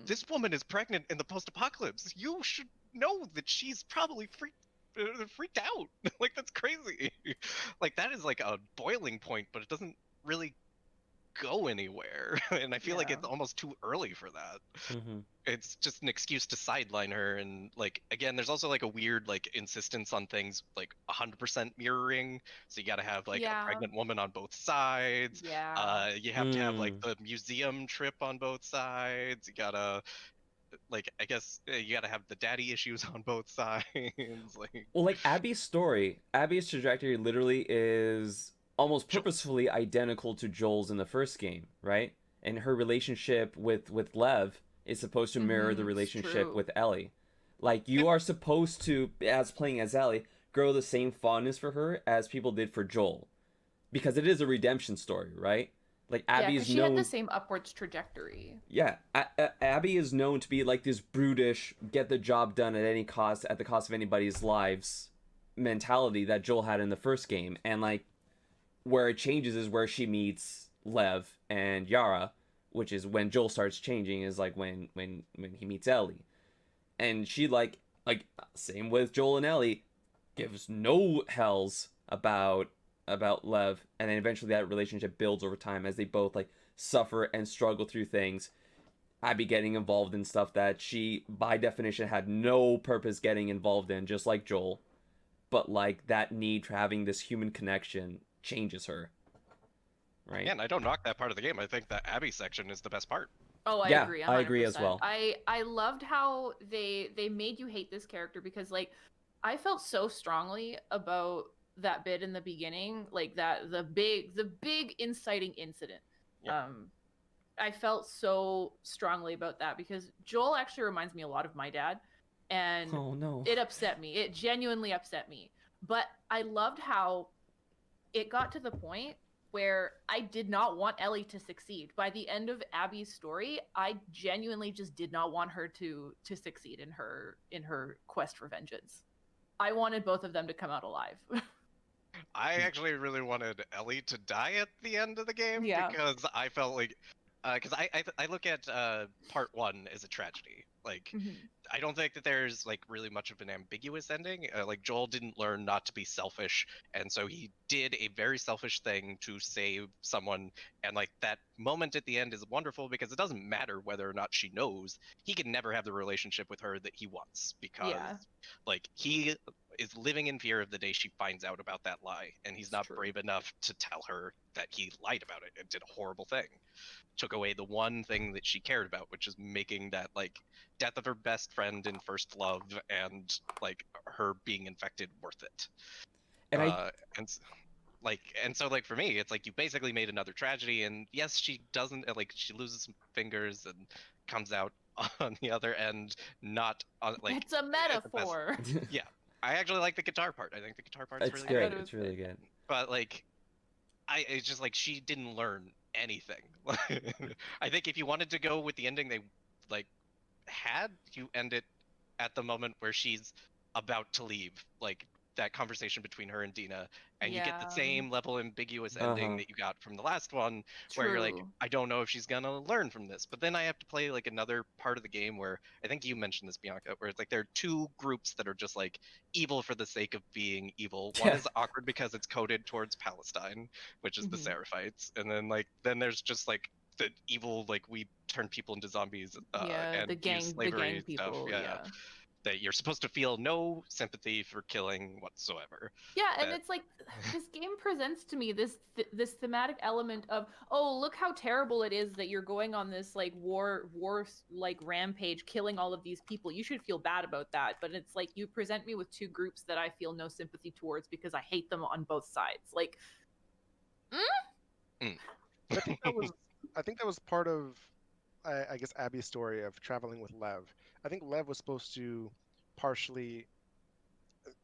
this woman is pregnant in the post-apocalypse. You should know that she's probably freaked out. Like, that's crazy. Like, that is like a boiling point, but it doesn't really go anywhere. And I feel like it's almost too early for that. It's just an excuse to sideline her. And like, again, there's also like a weird like insistence on things like 100% mirroring, so you got to have like a pregnant woman on both sides. You have to have like the museum trip on both sides. You gotta, like, I guess you gotta have the daddy issues on both sides. Like, well, like Abby's trajectory literally is almost purposefully identical to Joel's in the first game, right? And her relationship with Lev is supposed to mirror the relationship with Ellie. Like, you are supposed to, as playing as Ellie, grow the same fondness for her as people did for Joel, because it is a redemption story, right? Like, Abby is known. She had the same upwards trajectory. Yeah, Abby is known to be like this brutish, get the job done at any cost, at the cost of anybody's lives mentality that Joel had in the first game. And like, where it changes is where she meets Lev and Yara, which is when Joel starts changing, is like when he meets Ellie. And she like same with Joel and Ellie, gives no hells about Lev, and then eventually that relationship builds over time as they both like suffer and struggle through things. Abby getting involved in stuff that she by definition had no purpose getting involved in, just like Joel. But like, that need for having this human connection changes her, right? Yeah, and I don't knock that part of the game. I think the Abby section is the best part. Oh, I agree. 100%. I agree as well. I loved how they made you hate this character, because like, I felt so strongly about that bit in the beginning, like that the big inciting incident. I felt so strongly about that because Joel actually reminds me a lot of my dad, and it upset me. It genuinely upset me. But I loved how it got to the point where I did not want Ellie to succeed. By the end of Abby's story, I genuinely just did not want her to succeed in her quest for vengeance. I wanted both of them to come out alive. I actually really wanted Ellie to die at the end of the game, because I felt like, because I look at part 1 as a tragedy. Like, I don't think that there's like really much of an ambiguous ending. Like, Joel didn't learn not to be selfish, and so he did a very selfish thing to save someone. And like, that moment at the end is wonderful because it doesn't matter whether or not she knows. He can never have the relationship with her that he wants, because like, he is living in fear of the day she finds out about that lie, and he's not brave enough to tell her that he lied about it and did a horrible thing. Took away the one thing that she cared about, which is making that like death of her best friend in first love and like her being infected worth it. And and so like for me, it's like you basically made another tragedy, and yes, she doesn't like she loses some fingers and comes out on the other end not like it's a metaphor. Yeah, I actually like the guitar part. I think the guitar part's it's really good. good. It's really good. But like, it's just like she didn't learn anything. I think if you wanted to go with the ending they like had, you end it at the moment where she's about to leave, like that conversation between her and Dina, and you get the same level ambiguous ending that you got from the last one, where you're like, I don't know if she's gonna learn from this. But then I have to play like another part of the game where I think you mentioned this, Bianca, where it's like there are two groups that are just like evil for the sake of being evil. One is awkward because it's coded towards Palestine, which is the Seraphites, and then there's just like the evil, like we turn people into zombies and the gang, use slavery people, stuff. That you're supposed to feel no sympathy for killing whatsoever. Yeah, and it's like this game presents to me this thematic element of, oh, look how terrible it is that you're going on this like war like rampage, killing all of these people. You should feel bad about that. But it's like you present me with two groups that I feel no sympathy towards because I hate them on both sides. Like, I think that was part of, I guess, Abby's story of traveling with Lev. I think Lev was supposed to partially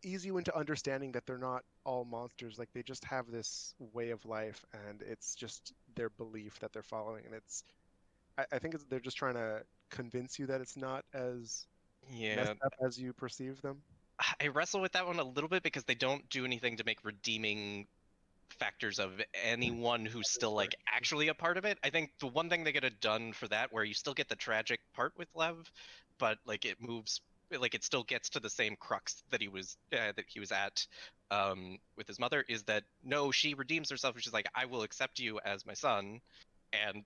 ease you into understanding that they're not all monsters. Like they just have this way of life, and it's just their belief that they're following. And I think they're just trying to convince you that it's not as messed up as you perceive them. I wrestle with that one a little bit because they don't do anything to make redeeming factors of anyone who's still like actually a part of it. I think the one thing they could have done for that, where you still get the tragic part with Lev, but like it moves, like it still gets to the same crux that he was at with his mother, is that no, she redeems herself and she's like, I will accept you as my son,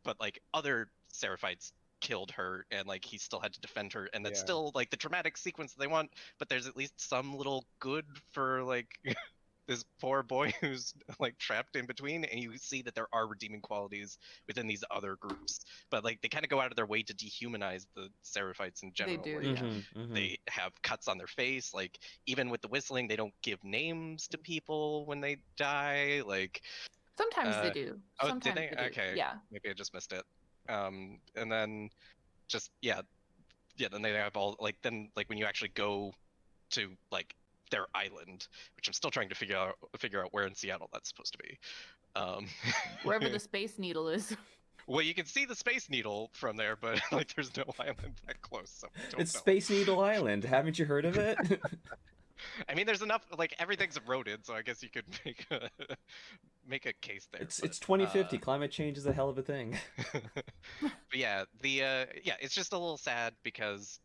but like other Seraphites killed her and like he still had to defend her, and that's still like the traumatic sequence that they want, but there's at least some little good for like this poor boy who's like trapped in between, and you see that there are redeeming qualities within these other groups, but like they kind of go out of their way to dehumanize the Seraphites in general. They do, They have cuts on their face, like even with the whistling they don't give names to people when they die, like sometimes they do. Sometimes did they? They do. Okay, yeah, maybe I just missed it. And then just then they have all like, then like when you actually go to like their island, which I'm still trying to figure out where in Seattle that's supposed to be. Wherever the Space Needle is. Well, you can see the Space Needle from there, but like there's no island that close, so I don't know. Space Needle Island. Haven't you heard of it? I mean, there's enough, like everything's eroded, so I guess you could make a case there. It's 2050. Climate change is a hell of a thing. But yeah, it's just a little sad because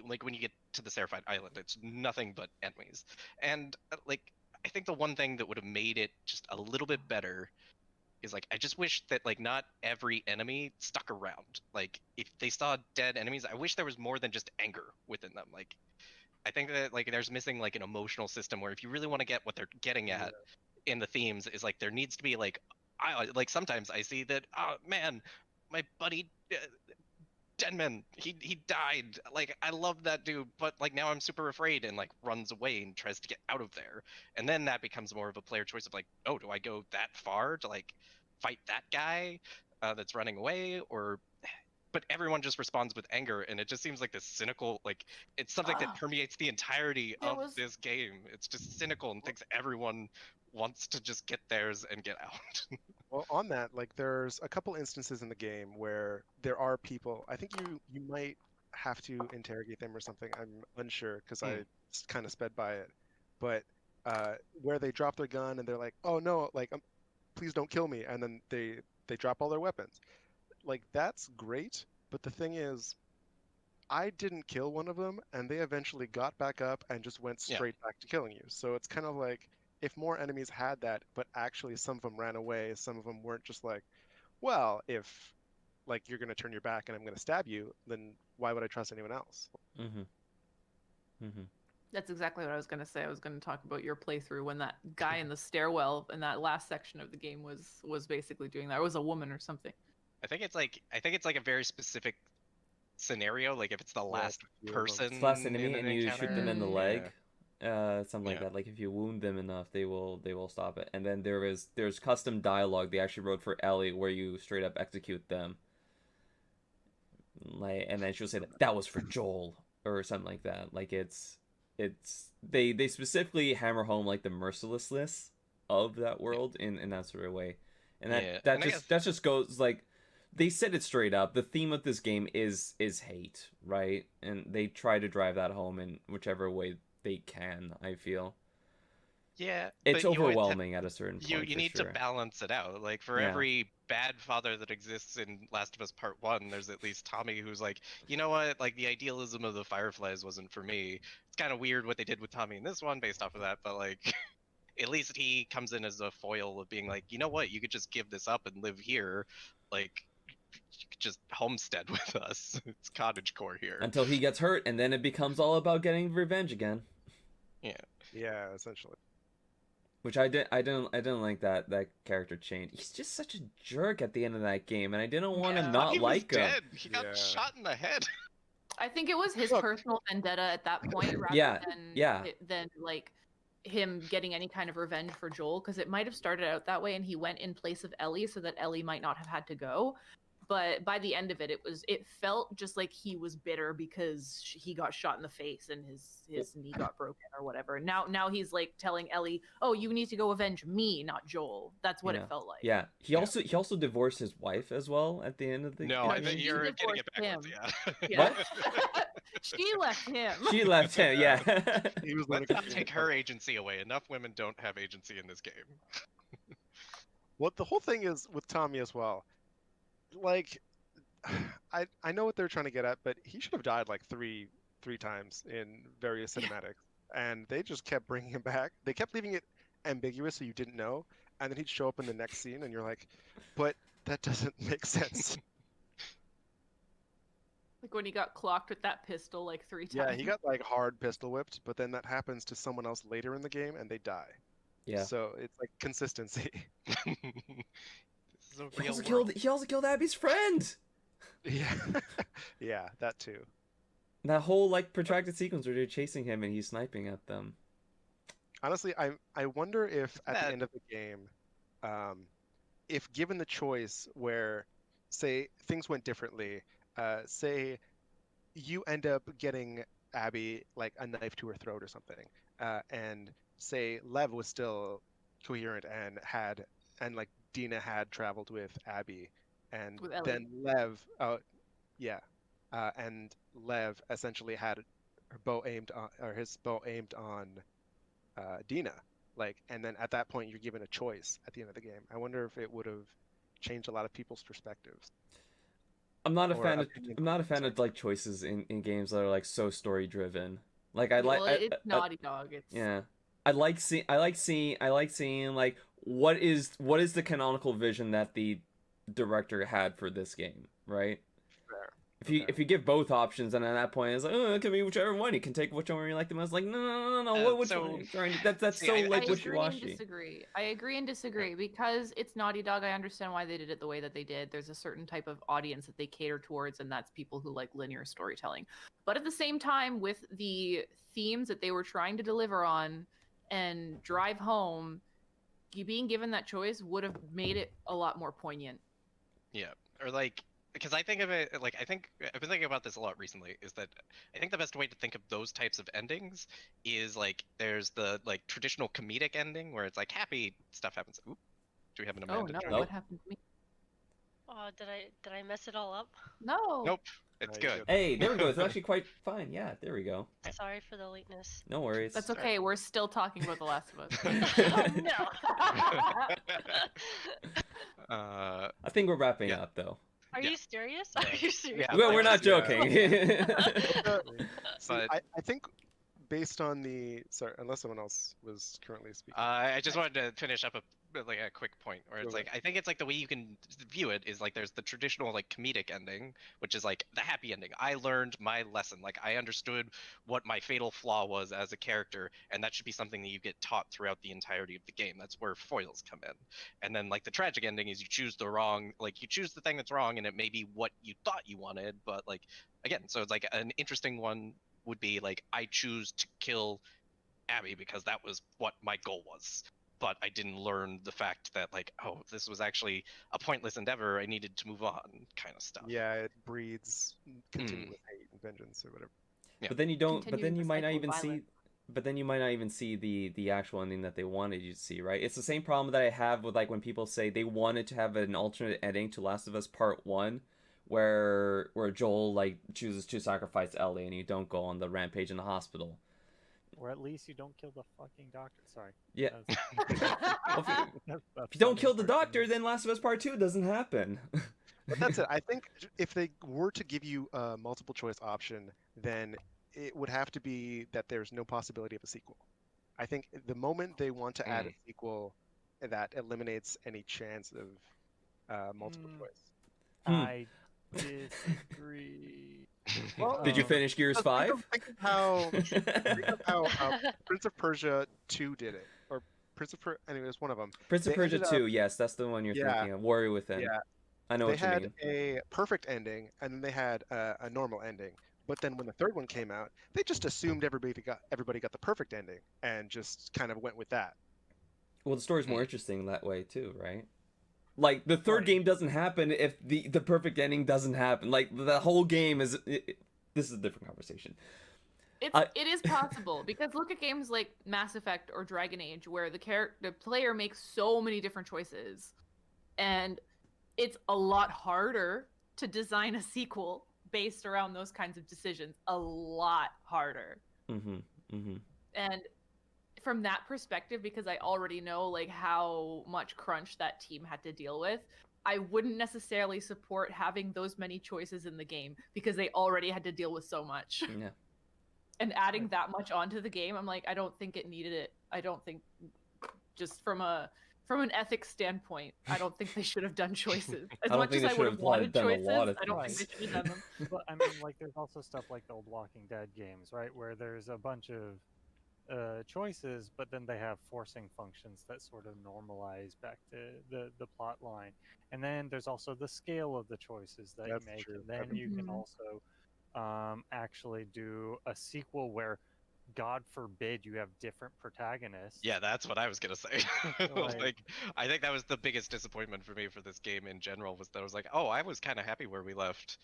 like when you get to the Seraphite Island, it's nothing but enemies, and like I think the one thing that would have made it just a little bit better is like I just wish that like not every enemy stuck around. Like if they saw dead enemies, I wish there was more than just anger within them. Like I think that like there's missing like an emotional system where if you really want to get what they're getting at in the themes, is like there needs to be like sometimes I see that, oh man, my buddy Denman, he died. Like I love that dude, but like now I'm super afraid, and like runs away and tries to get out of there. And then that becomes more of a player choice of like, oh, do I go that far to like fight that guy that's running away, or but everyone just responds with anger, and it just seems like this cynical, like it's something that permeates the entirety of this game. It's just cynical and thinks everyone wants to just get theirs and get out. Well, on that, like there's a couple instances in the game where there are people, I think you might have to interrogate them or something. I'm unsure because I kind of sped by it. But where they drop their gun and they're like, oh no, like please don't kill me, and then they drop all their weapons. Like that's great, but the thing is, I didn't kill one of them, and they eventually got back up and just went straight back to killing you. So it's kind of like, if more enemies had that, but actually some of them ran away, some of them weren't just like, well, if like you're gonna turn your back and I'm gonna stab you, then why would I trust anyone else? That's exactly what I was going to say. I was going to talk about your playthrough when that guy in the stairwell in that last section of the game was basically doing that. It was a woman or something. I think it's like a very specific scenario. Like if it's the last person, it's the last enemy, in and you encounter. shoot them in the leg, something like Yeah. that. Like if you wound them enough, they will stop it. And then there's custom dialogue they actually wrote for Ellie where you straight up execute them. Like, and then she'll say that was for Joel or something like that. Like they specifically hammer home like the mercilessness of that world in that sort of way, and that just goes like they said it straight up. The theme of this game is hate, right? And they try to drive that home in whichever way they can. I feel. Yeah, it's overwhelming at a certain point. You need to balance it out. Like for every bad father that exists in Last of Us Part 1, there's at least Tommy who's like, you know what, like the idealism of the Fireflies wasn't for me. It's kind of weird what they did with Tommy in this one based off of that, but like at least he comes in as a foil of being like, you know what, you could just give this up and live here, like you could just homestead with us. It's cottagecore here. Until he gets hurt, and then it becomes all about getting revenge again. Yeah, essentially. Which I didn't like that character change. He's just such a jerk at the end of that game, and I didn't want to not like him. He got shot in the head. I think it was his personal vendetta at that point, rather than like him getting any kind of revenge for Joel, because it might have started out that way, and he went in place of Ellie so that Ellie might not have had to go. But by the end of it, it felt just like he was bitter because he got shot in the face and his knee got broken or whatever. Now he's like telling Ellie, "Oh, you need to go avenge me, not Joel." That's what it felt like. Yeah. He also divorced his wife as well at the end of the game. No, I think you're getting it backwards. Yeah. She left him. She left him. Yeah. He was Let's not take her agency away. Enough women don't have agency in this game. What the whole thing is with Tommy as well. Like, I know what they're trying to get at, but he should have died like three times in various cinematics, and they just kept bringing him back. They kept leaving it ambiguous so you didn't know, and then he'd show up in the next scene, and you're like, but that doesn't make sense. Like when he got clocked with that pistol like 3 times. Yeah, he got like hard pistol whipped, but then that happens to someone else later in the game, and they die. Yeah. So it's like consistency. He also killed Abby's friend. Yeah, yeah, that too. That whole like protracted sequence where they're chasing him and he's sniping at them. Honestly, I wonder if at the end of the game, if given the choice where, say, things went differently, say you end up getting Abby like a knife to her throat or something, and say Lev was still coherent and like Dina had traveled with Abby, and then Lev, and Lev essentially had his bow aimed on Dina, like, and then at that point you're given a choice at the end of the game. I wonder if it would have changed a lot of people's perspectives. I'm not a fan of like choices in games that are like so story driven. Like it's Naughty Dog. I like seeing like what is the canonical vision that the director had for this game, right? Fair. If you give both options, and at that point it's like, oh, it can be whichever one. You can take whichever you like the most. Like, no. Which one? That's so like wishy-washy. I agree and disagree because it's Naughty Dog. I understand why they did it the way that they did. There's a certain type of audience that they cater towards, and that's people who like linear storytelling. But at the same time, with the themes that they were trying to deliver on and drive home, you being given that choice would have made it a lot more poignant. Yeah, or like, because I think of it like, I've been thinking about this a lot recently, is that I think the best way to think of those types of endings is like there's the like traditional comedic ending where it's like happy stuff happens. Oop, do we have an Amanda? Oh no, what happened to me? Oh, did I mess it all up? No. Nope. It's good. Hey, there we go. It's actually quite fine. Yeah, there we go. Sorry for the lateness. No worries. That's okay. We're still talking about The Last of Us. Oh, no. I think we're wrapping up, though. Are you serious? Are you serious? Yeah, well, we're not joking. But I think based on the unless someone else was currently speaking. I just wanted to finish up like a quick point where it's Go like I think it's like the way you can view it is like there's the traditional like comedic ending, which is like the happy ending. I learned my lesson. Like I understood what my fatal flaw was as a character, and that should be something that you get taught throughout the entirety of the game. That's where foils come in. And then like the tragic ending is you choose the thing that's wrong, and it may be what you thought you wanted, but like again, so it's like an interesting one would be like I choose to kill Abby because that was what my goal was. But I didn't learn the fact that like, oh, this was actually a pointless endeavor. I needed to move on, kind of stuff. Yeah, it breeds continuous hate and vengeance or whatever. Yeah. But then you don't. But then Continuing you the might not cycle of even see. violence. But then you might not even see the actual ending that they wanted you to see, right? It's the same problem that I have with like when people say they wanted to have an alternate ending to Last of Us Part 1, where Joel like chooses to sacrifice Ellie and you don't go on the rampage in the hospital. Or at least you don't kill the fucking doctor. Sorry. Yeah. Well, If you don't kill the doctor, then Last of Us Part 2 doesn't happen. But that's it. I think if they were to give you a multiple choice option, then it would have to be that there's no possibility of a sequel. I think the moment they want to add a sequel, that eliminates any chance of multiple choice. I disagree. Well, Did you finish Gears 5? Think of how Prince of Persia 2 did it, or Prince of Persia. Anyway, it's one of them. Prince of They Persia ended 2, yes, that's the one you're thinking of. Warrior Within. Yeah, I know they what you had mean. a perfect ending, and then they had a normal ending. But then when the third one came out, they just assumed everybody got the perfect ending and just kind of went with that. Well, the story's more interesting that way too, right? Like the third game doesn't happen if the perfect ending doesn't happen. Like the whole game is. This is a different conversation. It is possible because look at games like Mass Effect or Dragon Age where the player makes so many different choices, and it's a lot harder to design a sequel based around those kinds of decisions. A lot harder. And from that perspective, because I already know like how much crunch that team had to deal with, I wouldn't necessarily support having those many choices in the game because they already had to deal with so much. Yeah. And adding that much onto the game, I'm like, I don't think it needed it. I don't think, just from an ethics standpoint, I don't think they should have done choices. As much as I would have wanted choices, I don't think they should have done them. But I mean, like, there's also stuff like the old Walking Dead games, right, where there's a bunch of choices, but then they have forcing functions that sort of normalize back to the plot line. And then there's also the scale of the choices that That's you make. true. And then you can also actually do a sequel where, God forbid, you have different protagonists. Yeah, that's what I was gonna say. Like, I think that was the biggest disappointment for me for this game in general, was that I was like, oh, I was kind of happy where we left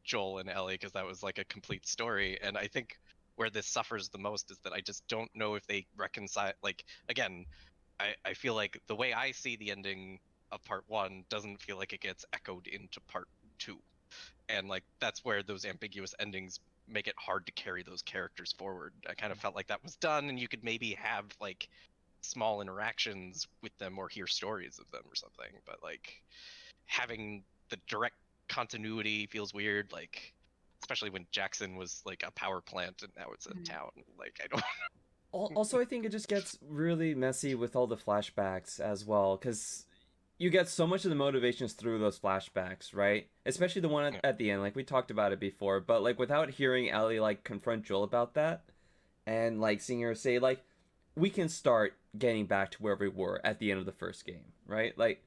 Joel and Ellie because that was like a complete story. And I think where this suffers the most is that I just don't know if they reconcile. Like, again, I feel like the way I see the ending of part 1 doesn't feel like it gets echoed into part 2. And like that's where those ambiguous endings make it hard to carry those characters forward. I kind of felt like that was done, and you could maybe have like small interactions with them or hear stories of them or something. But like having the direct continuity feels weird. Like especially when Jackson was like a power plant and now it's a town. Like I don't. Also, I think it just gets really messy with all the flashbacks as well, because you get so much of the motivations through those flashbacks, right? Especially the one at the end, like we talked about it before, but like without hearing Ellie like confront Joel about that, and like seeing her say like, we can start getting back to where we were at the end of the first game, right? Like,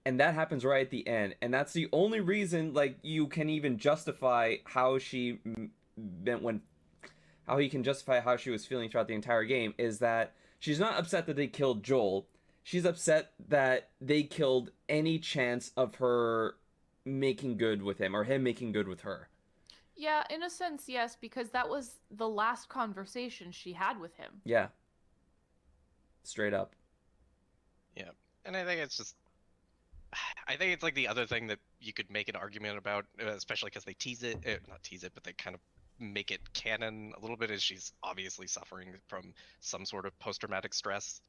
and that happens right at the end, and that's the only reason like you can even justify how she how he can justify how she was feeling throughout the entire game, is that she's not upset that they killed Joel. She's upset that they killed any chance of her making good with him or him making good with her. Yeah, in a sense, yes, because that was the last conversation she had with him. Yeah. Straight up. Yeah. And I think it's like the other thing that you could make an argument about, especially because they not tease it, but they kind of make it canon a little bit, is she's obviously suffering from some sort of post-traumatic stress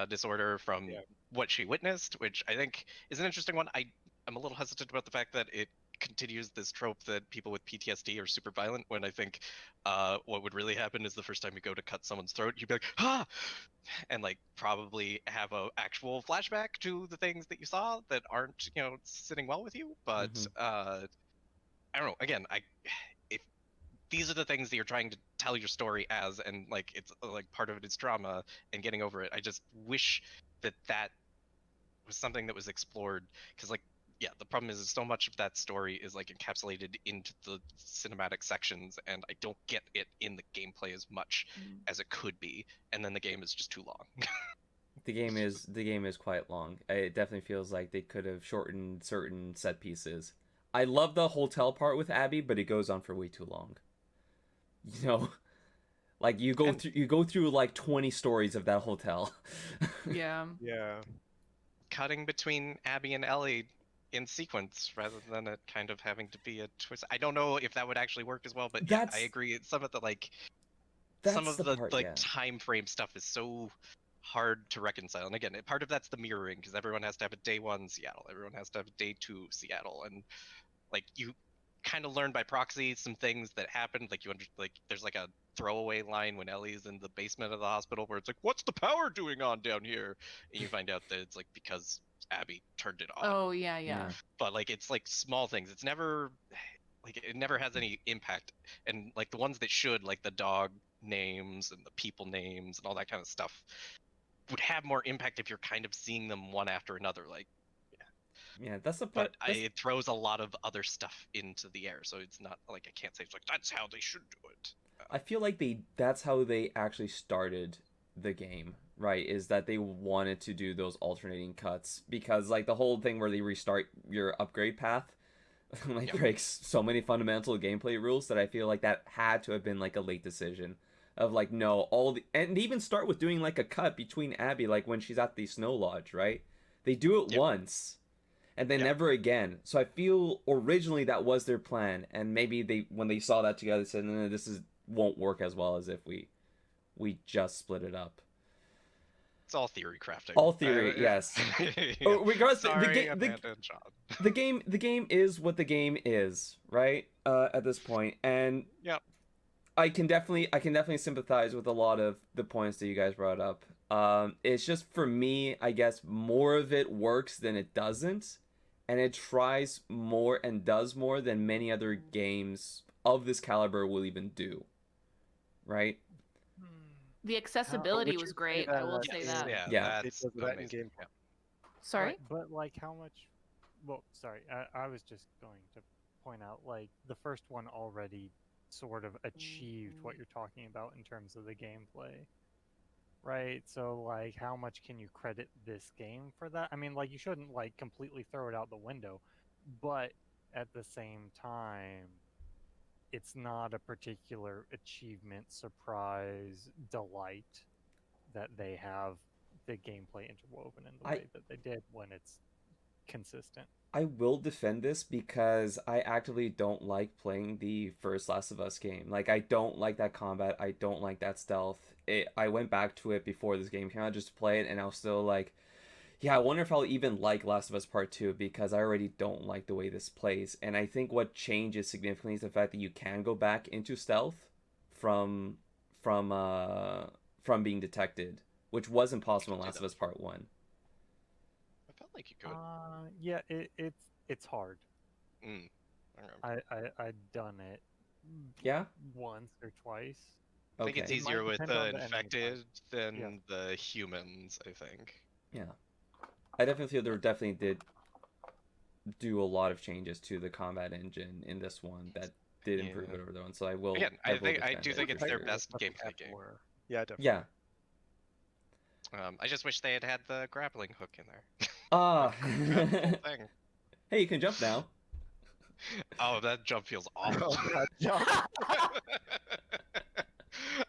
disorder from what she witnessed, which I think is an interesting one. I'm a little hesitant about the fact that it continues this trope that people with PTSD are super violent, when I think what would really happen is the first time you go to cut someone's throat, you'd be like, ah! And like probably have a actual flashback to the things that you saw that aren't, sitting well with you. But I don't know. Again, if these are the things that you're trying to tell your story as, and like it's like part of it is drama and getting over it, I just wish that was something that was explored, because like, yeah, the problem is so much of that story is like encapsulated into the cinematic sections, and I don't get it in the gameplay as much as it could be, and then the game is just too long. The game is quite long. It definitely feels like they could have shortened certain set pieces. I love the hotel part with Abby, but it goes on for way too long. Like you go through like 20 stories of that hotel. Yeah. Yeah. Cutting between Abby and Ellie in sequence rather than it kind of having to be a twist. I don't know if that would actually work as well, but yeah, I agree. Some of the time frame stuff is so hard to reconcile. And again, part of that's the mirroring, because everyone has to have a day 1 Seattle, everyone has to have a day 2 Seattle, and like you kind of learn by proxy some things that happened. Like there's like a throwaway line when Ellie's in the basement of the hospital where it's like, what's the power doing on down here? And you find out that it's like because Abby turned it on. Oh yeah. But like it's like small things. It's never like it never has any impact. And like the ones that should, like the dog names and the people names and all that kind of stuff, would have more impact if you're kind of seeing them one after another. Like yeah, that's the part. But it throws a lot of other stuff into the air, so it's not like I can't say it's like that's how they should do it. I feel like that's how they actually started the game, right? Is that they wanted to do those alternating cuts, because like the whole thing where they restart your upgrade path breaks so many fundamental gameplay rules that I feel like that had to have been like a late decision of like, no, and they even start with doing like a cut between Abby, like when she's at the snow lodge, right? They do it once and then never again. So I feel originally that was their plan, and maybe when they saw that together, said, no, won't work as well as if we just split it up. It's all theory crafting. All theory, yes. Regardless, Sorry, the game is what the game is, right? At this point, and I can definitely sympathize with a lot of the points that you guys brought up. It's just, for me, I guess more of it works than it doesn't, and it tries more and does more than many other games of this caliber will even do. Right? The accessibility was great. I will say that. Yeah. It does that in game. Sorry? But like how much... Well, sorry. I was just going to point out, like, the first one already sort of achieved what you're talking about in terms of the gameplay. Right? So, like, how much can you credit this game for that? I mean, like, you shouldn't, like, completely throw it out the window. But at the same time, it's not a particular achievement, surprise, delight that they have the gameplay interwoven in the way that they did when it's consistent. I will defend this because I actively don't like playing the first Last of Us game. Like, I don't like that combat. I don't like that stealth. I went back to it before this game came out just to play it, and I was still like, yeah, I wonder if I'll even like Last of Us Part 2, because I already don't like the way this plays. And I think what changes significantly is the fact that you can go back into stealth from being detected, which wasn't possible in Last of Us Part 1. I felt like you could. Yeah, it's hard. I I've done it. Yeah? Once or twice. I think it's easier with the infected than Yeah. the humans, I think. Yeah. I definitely feel there definitely did do a lot of changes to the combat engine in this one that did improve it over the one. So I will. Again, I do think it's their best gameplay game. Yeah, definitely. Yeah. I just wish they had the grappling hook in there. Thing. Hey, you can jump now. Oh, that jump feels awful.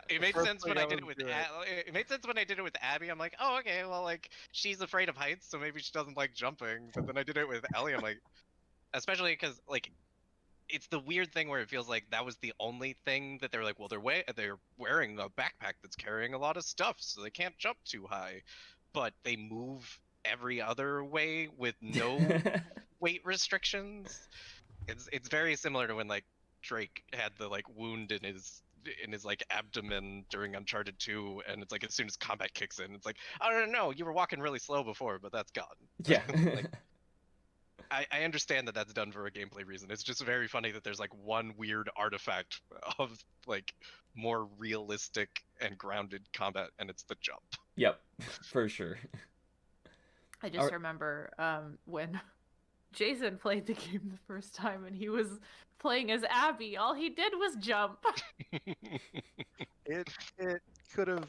It made sense when I did it with it made sense when I did it with Abby. I'm like, oh, okay, well, like, she's afraid of heights, so maybe she doesn't like jumping. But then I did it with Ellie. I'm like, especially because like, it's the weird thing where it feels like that was the only thing that they're like, well, they're wearing a backpack that's carrying a lot of stuff, so they can't jump too high. But they move every other way with no weight restrictions. It's very similar to when like Drake had the like wound in his like abdomen during Uncharted 2, and it's like as soon as combat kicks in, it's like, I don't know, you were walking really slow before, but that's gone. Yeah. Like, I understand that that's done for a gameplay reason. It's just very funny that there's like one weird artifact of like more realistic and grounded combat, and it's the jump. Yep, for sure. I just remember when Jason played the game the first time and he was playing as Abby. All he did was jump. It could have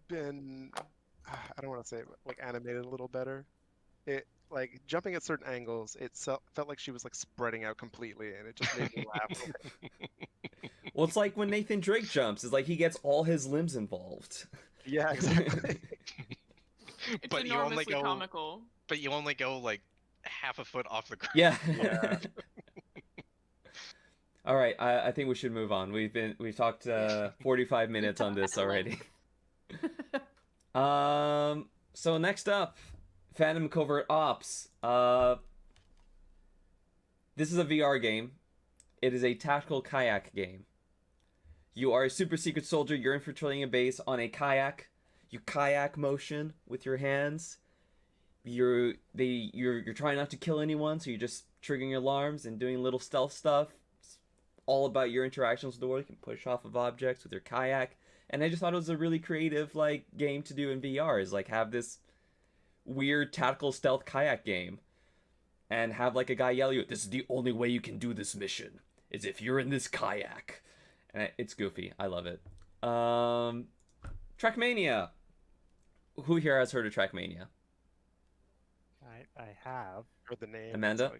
been, I don't want to say it, like animated a little better. It like jumping at certain angles, it felt like she was like spreading out completely, and it just made me laugh. Well, it's like when Nathan Drake jumps. It's like he gets all his limbs involved. Yeah, exactly. It's But enormously comical. But you only go like half a foot off the ground. Yeah. All right, I think we should move on. We've talked 45 minutes on this already. So next up, Phantom Covert Ops. This is a VR game. It is a tactical kayak game. You are a super secret soldier. You're infiltrating a base on a kayak. You kayak motion with your hands. You're trying not to kill anyone, so you're just triggering alarms and doing little stealth stuff. It's all about your interactions with the world. You can push off of objects with your kayak. And I just thought it was a really creative like game to do in VR. Is like have this weird tactical stealth kayak game, and have like a guy yell at you, "This is the only way you can do this mission, is if you're in this kayak." And it's goofy. I love it. Trackmania. Who here has heard of Trackmania? I have. Heard the name. Amanda?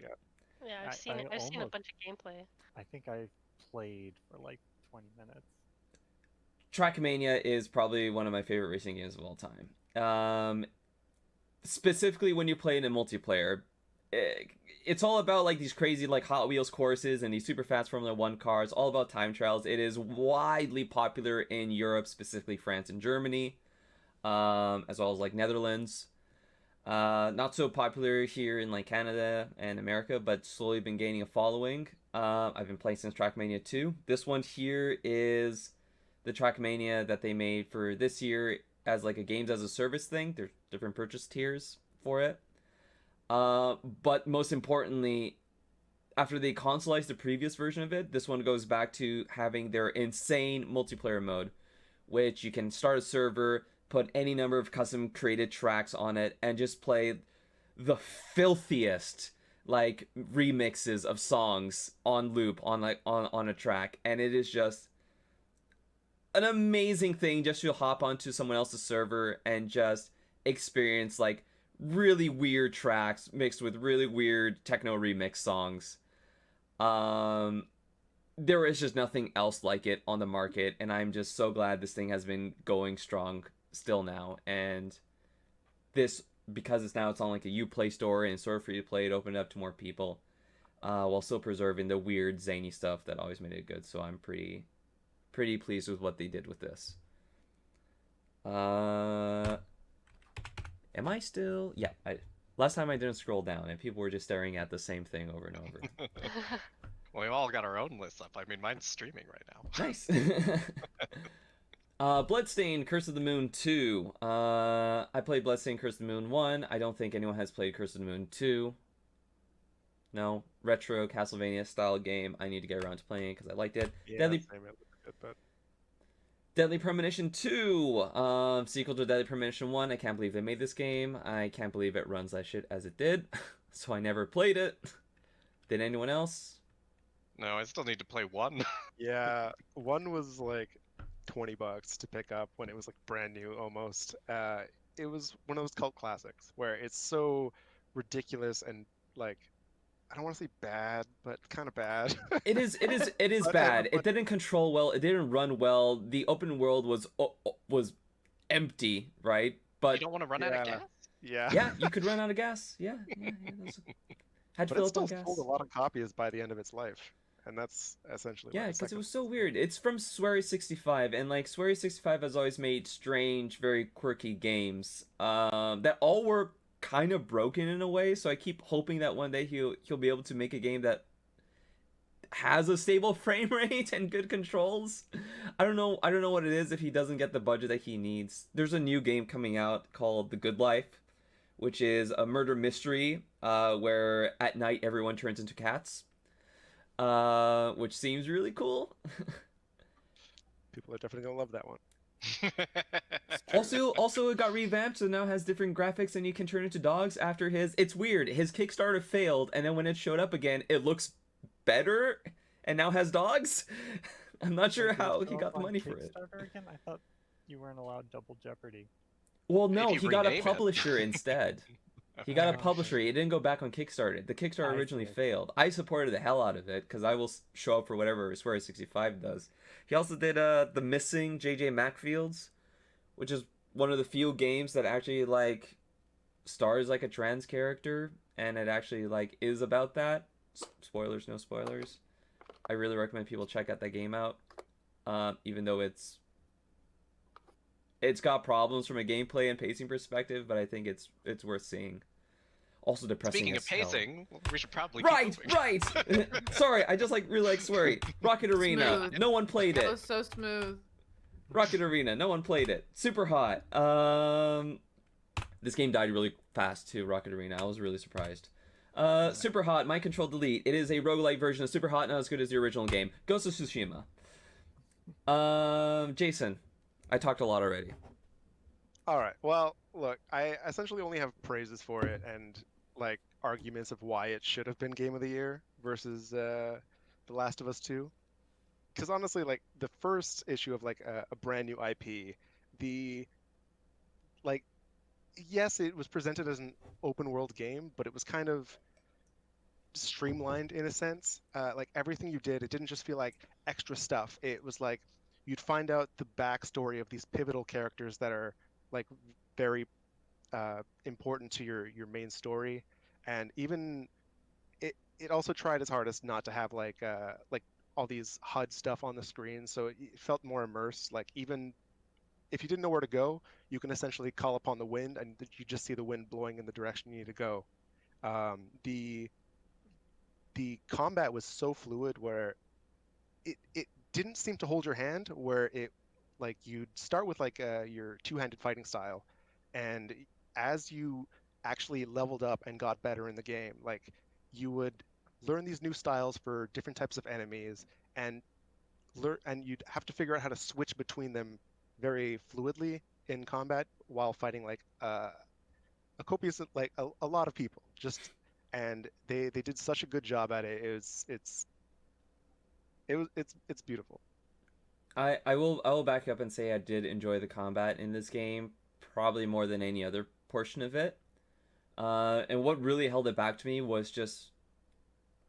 Yeah, I've seen it. I've seen a bunch of gameplay. I think I played for like 20 minutes. Trackmania is probably one of my favorite racing games of all time. Specifically when you play it in multiplayer. It's all about like these crazy like Hot Wheels courses and these super fast Formula 1 cars, all about time trials. It is widely popular in Europe, specifically France and Germany, as well as like Netherlands. Not so popular here in like Canada and America, but slowly been gaining a following. I've been playing since Trackmania 2. This one here is the Trackmania that they made for this year as like a games as a service thing. There's different purchase tiers for it. But most importantly, after they consoleized the previous version of it, this one goes back to having their insane multiplayer mode, which you can start a server, put any number of custom created tracks on it, and just play the filthiest like remixes of songs on loop on a track, and it is just an amazing thing just to hop onto someone else's server and just experience like really weird tracks mixed with really weird techno remix songs. There is just nothing else like it on the market, and I'm just so glad this thing has been going strong still now. And this, because it's on like a Uplay store and it's sort of free to play, it opened up to more people, while still preserving the weird zany stuff that always made it good. So I'm pretty pleased with what they did with this. Am I still? Yeah. Last time I didn't scroll down, and people were just staring at the same thing over and over. Well, we've all got our own lists up. I mean, mine's streaming right now. Nice. Bloodstained Curse of the Moon 2. I played Bloodstained Curse of the Moon 1. I don't think anyone has played Curse of the Moon 2. No. Retro Castlevania style game. I need to get around to playing it because I liked it. Yeah, Deadly Premonition 2, sequel to Deadly Premonition 1. I can't believe they made this game. I can't believe it runs that shit as it did. So I never played it. Did anyone else? No, I still need to play 1. Yeah, 1 was like $20 to pick up when it was like brand new almost. It was one of those cult classics where it's so ridiculous and like, I don't want to say bad, but kind of bad. It is bad. It didn't control well. It didn't run well. The open world was empty, right? But you don't want to run out of gas? Yeah. Yeah, you could run out of gas. Yeah. Had to But fill it up on still gas. sold a lot of copies by the end of its life. And that's essentially Yeah, because it was so weird. It's from Swery65, and like Swery65 has always made strange, very quirky games that all were kind of broken in a way. So I keep hoping that one day he'll be able to make a game that has a stable frame rate and good controls. I don't know what it is if he doesn't get the budget that he needs. There's a new game coming out called The Good Life, which is a murder mystery where at night everyone turns into cats, which seems really cool. People are definitely gonna love that one. Also, it got revamped, so now has different graphics, and you can turn into dogs after his. It's weird. His Kickstarter failed, and then when it showed up again, it looks better, and now has dogs. I'm not sure how he got the money for it. Again? I thought you weren't allowed double jeopardy. Well, no, If he you got a rename it. publisher instead. He got a publisher. It didn't go back on Kickstarter. The Kickstarter I originally see. failed. I supported the hell out of it because I will show up for whatever Swear 65 does. He also did the Missing JJ Macfields, which is one of the few games that actually like stars like a trans character, and it actually like is about that. Spoilers, no spoilers. I really recommend people check out that game out, even though it's got problems from a gameplay and pacing perspective, but I think it's worth seeing. Also depressing. Speaking as of hell. pacing, we should probably Right, keep moving. right. Sorry, I just really like swearing. Rocket Arena. Smooth. No one played That it. was so smooth. Rocket Arena. No one played it. Super hot. This game died really fast too. Rocket Arena. I was really surprised. Super hot. Mind Control Delete. It is a roguelike version of Super Hot, not as good as the original game. Ghost of Tsushima. Jason, I talked a lot already. All right. Well, look, I essentially only have praises for it and like arguments of why it should have been Game of the Year versus The Last of Us 2. Because honestly, like the first issue of like a brand new IP, yes, it was presented as an open world game, but it was kind of streamlined in a sense. Like everything you did, it didn't just feel like extra stuff. It was like you'd find out the backstory of these pivotal characters that are like very important to your main story, and even it also tried its hardest not to have like all these HUD stuff on the screen, so it felt more immersed. Like even if you didn't know where to go, you can essentially call upon the wind, and you just see the wind blowing in the direction you need to go. The combat was so fluid where it didn't seem to hold your hand, where it like you'd start with like your two-handed fighting style, and as you actually leveled up and got better in the game, like you would learn these new styles for different types of enemies, and you'd have to figure out how to switch between them very fluidly in combat while fighting like a copious like a lot of people. Just and they did such a good job at it. It's beautiful. I will back up and say I did enjoy the combat in this game, probably more than any other portion of it. And what really held it back to me was just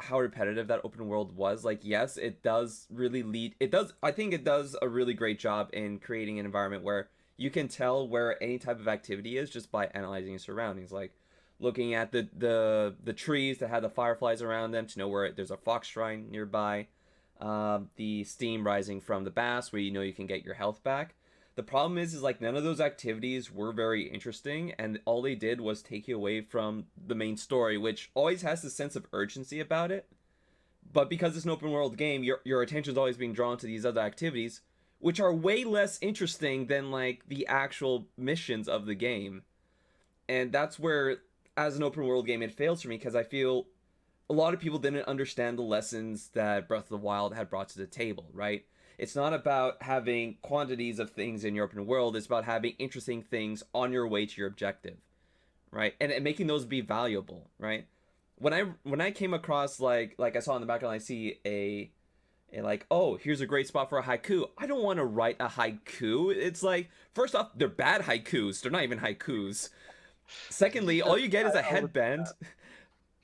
how repetitive that open world was. Like, yes, it does really lead. I think it does a really great job in creating an environment where you can tell where any type of activity is just by analyzing your surroundings. Like looking at the trees that have the fireflies around them to know where there's a fox shrine nearby. The steam rising from the baths where you know you can get your health back. The problem is like none of those activities were very interesting, and all they did was take you away from the main story, which always has this sense of urgency about it. But because it's an open world game, your attention's always being drawn to these other activities, which are way less interesting than like the actual missions of the game. And that's where, as an open world game, it fails for me, because I feel a lot of people didn't understand the lessons that Breath of the Wild had brought to the table, right? It's not about having quantities of things in your open world. It's about having interesting things on your way to your objective, right? And making those be valuable, right? When I came across like I saw in the background, I see a like, oh, here's a great spot for a haiku. I don't want to write a haiku. It's like, first off, they're bad haikus. They're not even haikus. Secondly, all you get is a headband.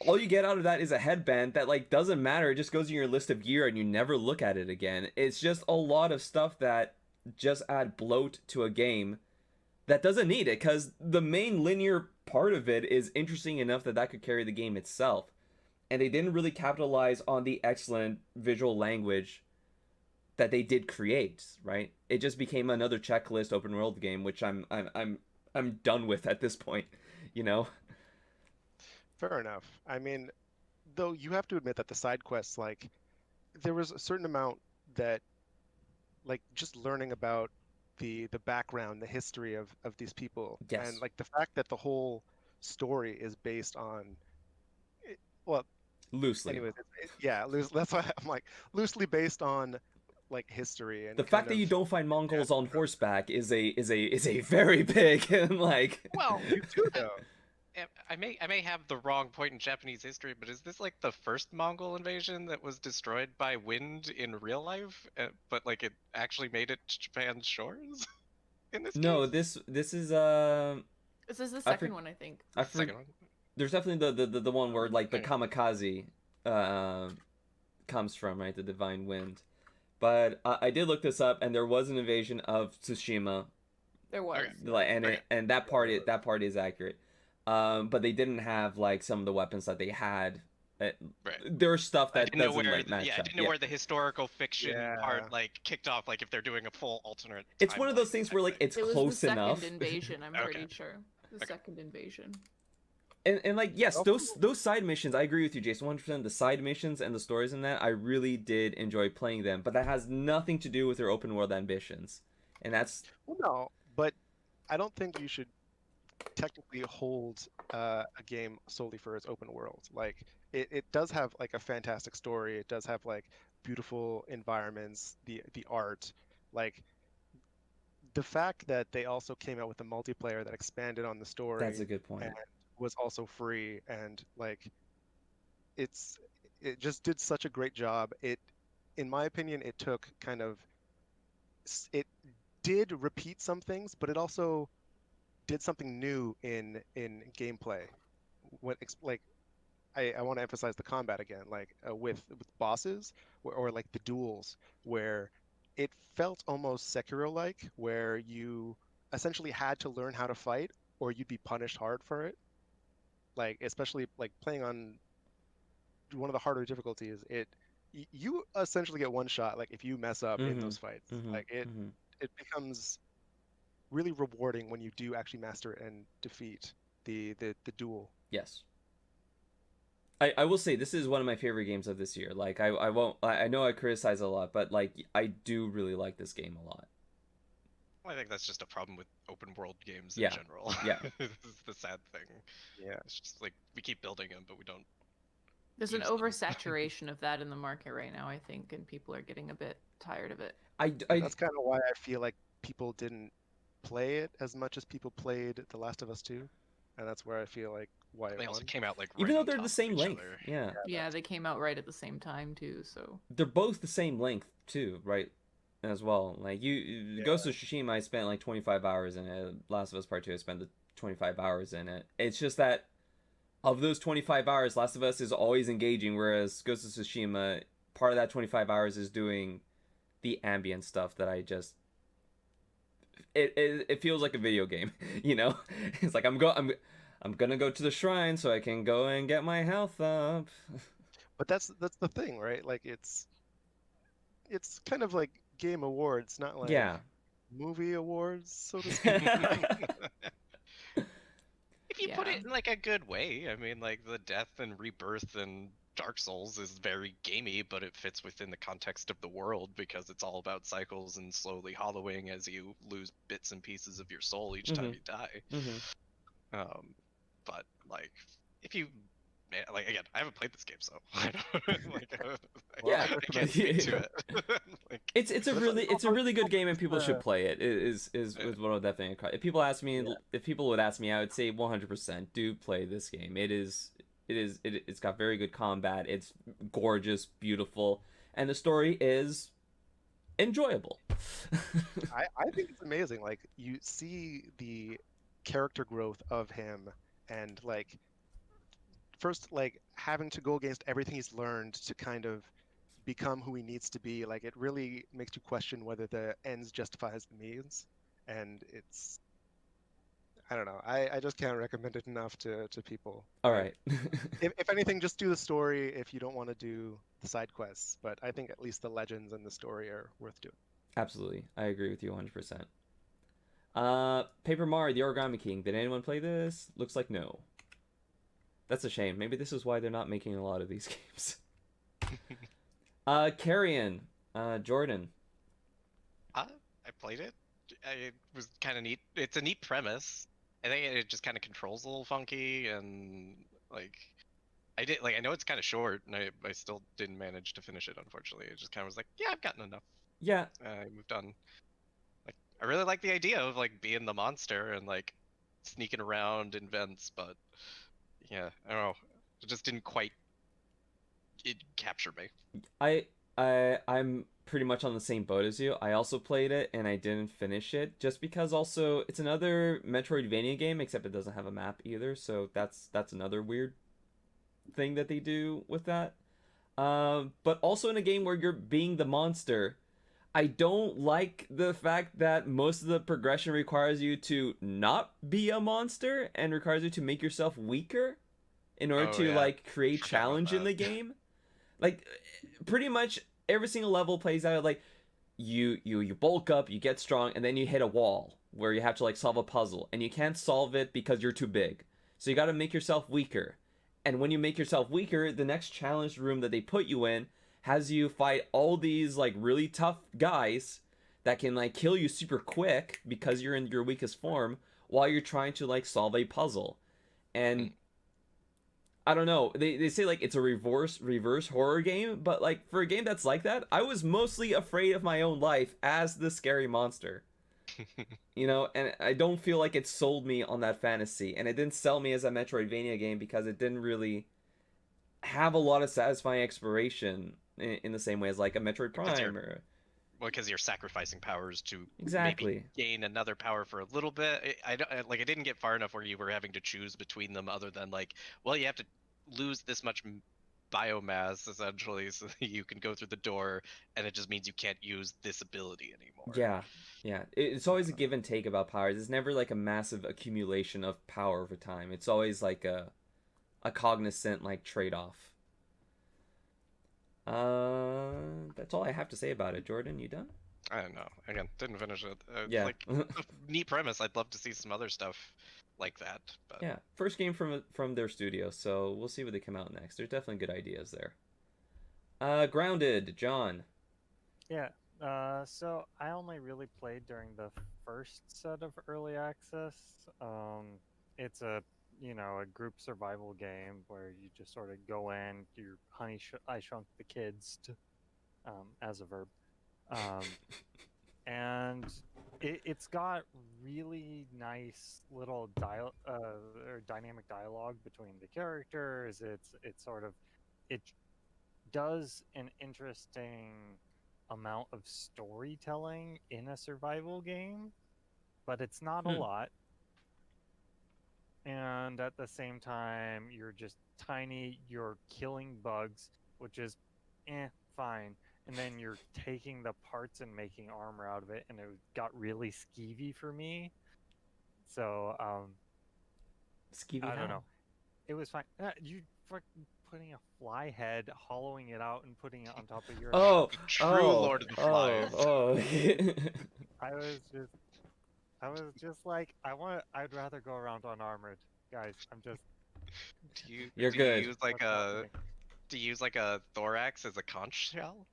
All you get out of that is a headband that like doesn't matter. It just goes in your list of gear and you never look at it again. It's just a lot of stuff that just add bloat to a game that doesn't need it, because the main linear part of it is interesting enough that could carry the game itself. And they didn't really capitalize on the excellent visual language that they did create, right? It just became another checklist open world game, which I'm done with at this point, you know? Fair enough. I mean, though you have to admit that the side quests, like there was a certain amount that, like, just learning about the background, the history of these people, Yes. and like the fact that the whole story is based on, well, Loosely. anyways, that's why I'm like loosely based on like history and the fact that you don't find Mongols on horseback is a very big and like. Well, you do though. I may have the wrong point in Japanese history, but is this like the first Mongol invasion that was destroyed by wind in real life, but like it actually made it to Japan's shores? In this No, case? this is This is the second one, I think. Second one. There's definitely the one where like the kamikaze comes from, right, the divine wind. But I did look this up, and there was an invasion of Tsushima. There was. Like, and that part is accurate. But they didn't have like some of the weapons that they had. There's stuff that doesn't like match up. I didn't know where the historical fiction part like kicked off. Like if they're doing a full alternate. It's one of those things where like it's close enough. It was the second invasion. I'm pretty sure. The second invasion. And like yes, those side missions, I agree with you, Jason, 100%. The side missions and the stories in that, I really did enjoy playing them, but that has nothing to do with their open world ambitions, and that's. Well, no, but I don't think you should technically hold a game solely for its open world. Like it does have like a fantastic story. It does have like beautiful environments, the art, like. The fact that they also came out with a multiplayer that expanded on the story. That's a good point. And was also free, and like it just did such a great job. It, in my opinion, it took kind of, it did repeat some things, but it also did something new in gameplay. When like I want to emphasize the combat again, like with bosses or like the duels, where it felt almost Sekiro-like, where you essentially had to learn how to fight or you'd be punished hard for it. Like, especially like playing on one of the harder difficulties, you essentially get one shot like if you mess up in those fights. Like it becomes really rewarding when you do actually master and defeat the duel. Yes. I will say this is one of my favorite games of this year. Like I know I criticize a lot, but like I do really like this game a lot. Well, I think that's just a problem with open world games in general. Yeah. This is the sad thing. Yeah. It's just like we keep building them, but we don't. There's an oversaturation of that in the market right now, I think, and people are getting a bit tired of it. That's kind of why I feel like people didn't play it as much as people played The Last of Us 2. And that's where I feel like why they also came out like even though they're the same length. Yeah, they came out right at the same time too, so they're both the same length too, right? As well, like Ghost of Tsushima, I spent like 25 hours in it. Last of Us Part 2, I spent the 25 hours in it. It's just that of those 25 hours, Last of Us is always engaging, whereas Ghost of Tsushima, part of that 25 hours is doing the ambient stuff that I just. It feels like a video game, you know. It's like I'm gonna go to the shrine so I can go and get my health up. But that's the thing, right? Like it's kind of like Game Awards, not like movie awards, so to speak. If you put it in like a good way, I mean, like the death and rebirth and Dark Souls is very gamey, but it fits within the context of the world because it's all about cycles and slowly hollowing as you lose bits and pieces of your soul each time you die. But like, if you like, again, I haven't played this game, so I don't I can't speak to it. Like, it's a really good game, and people should play it. Is what I'll definitely. If people would ask me, I would say 100% do play this game. It's got very good combat. It's gorgeous, beautiful, and the story is enjoyable. I think it's amazing. Like you see the character growth of him, and like first like having to go against everything he's learned to kind of become who he needs to be. Like it really makes you question whether the ends justifies the means, and it's. I don't know. I just can't recommend it enough to people. All right. if anything, just do the story if you don't want to do the side quests. But I think at least the legends and the story are worth doing. Absolutely. I agree with you 100%. Paper Mario, the Origami King. Did anyone play this? Looks like no. That's a shame. Maybe this is why they're not making a lot of these games. Carrion, Jordan. I played it. It was kind of neat. It's a neat premise. I think it just kind of controls a little funky, and like I know it's kind of short, and I still didn't manage to finish it, unfortunately. It just kind of was like, yeah, I've gotten enough. Yeah. I moved on. Like, I really like the idea of like being the monster and like sneaking around in vents, but yeah, I don't know. It just didn't quite capture me. I'm pretty much on the same boat as you. I also played it and I didn't finish it just because also it's another Metroidvania game, except it doesn't have a map either. So that's another weird thing that they do with that. But also in a game where you're being the monster, I don't like the fact that most of the progression requires you to not be a monster and requires you to make yourself weaker in order to like create challenge in the game. Like pretty much every single level plays out like you bulk up, you get strong, and then you hit a wall where you have to like solve a puzzle, and you can't solve it because you're too big. So you got to make yourself weaker. And when you make yourself weaker, the next challenge room that they put you in has you fight all these like really tough guys that can like kill you super quick because you're in your weakest form while you're trying to like solve a puzzle. And I don't know, they say like it's a reverse horror game, but like for a game that's like that, I was mostly afraid of my own life as the scary monster. You know, and I don't feel like it sold me on that fantasy, and it didn't sell me as a Metroidvania game because it didn't really have a lot of satisfying exploration in the same way as like a Metroid Prime or... Well, because you're sacrificing powers to exactly maybe gain another power for a little bit. I didn't get far enough where you were having to choose between them, other than like, well, you have to lose this much biomass essentially so that you can go through the door, and it just means you can't use this ability anymore. Yeah, it's always a give and take about powers. It's never like a massive accumulation of power over time. It's always like a cognizant like trade-off. That's all I have to say about it. Jordan, you done? I don't know. Again, didn't finish it. Yeah. Like a neat premise. I'd love to see some other stuff like that. But yeah, first game from their studio, so we'll see what they come out next. There's definitely good ideas there. Grounded, John. Yeah. So I only really played during the first set of early access. It's a a group survival game where you just sort of go in. You're I shrunk the kids to, as a verb, and it's got really nice little dynamic dialogue between the characters. It's sort of it does an interesting amount of storytelling in a survival game, but it's not a lot. And at the same time, you're just tiny, you're killing bugs, which is fine. And then you're taking the parts and making armor out of it, and it got really skeevy for me. So skeevy, I don't know. It was fine. You fucking putting a fly head, hollowing it out, and putting it on top of your head. Lord of the Flies. I was just like, I'd rather go around unarmored, guys. I'm just. You're good. Do you use like a thorax as a conch shell?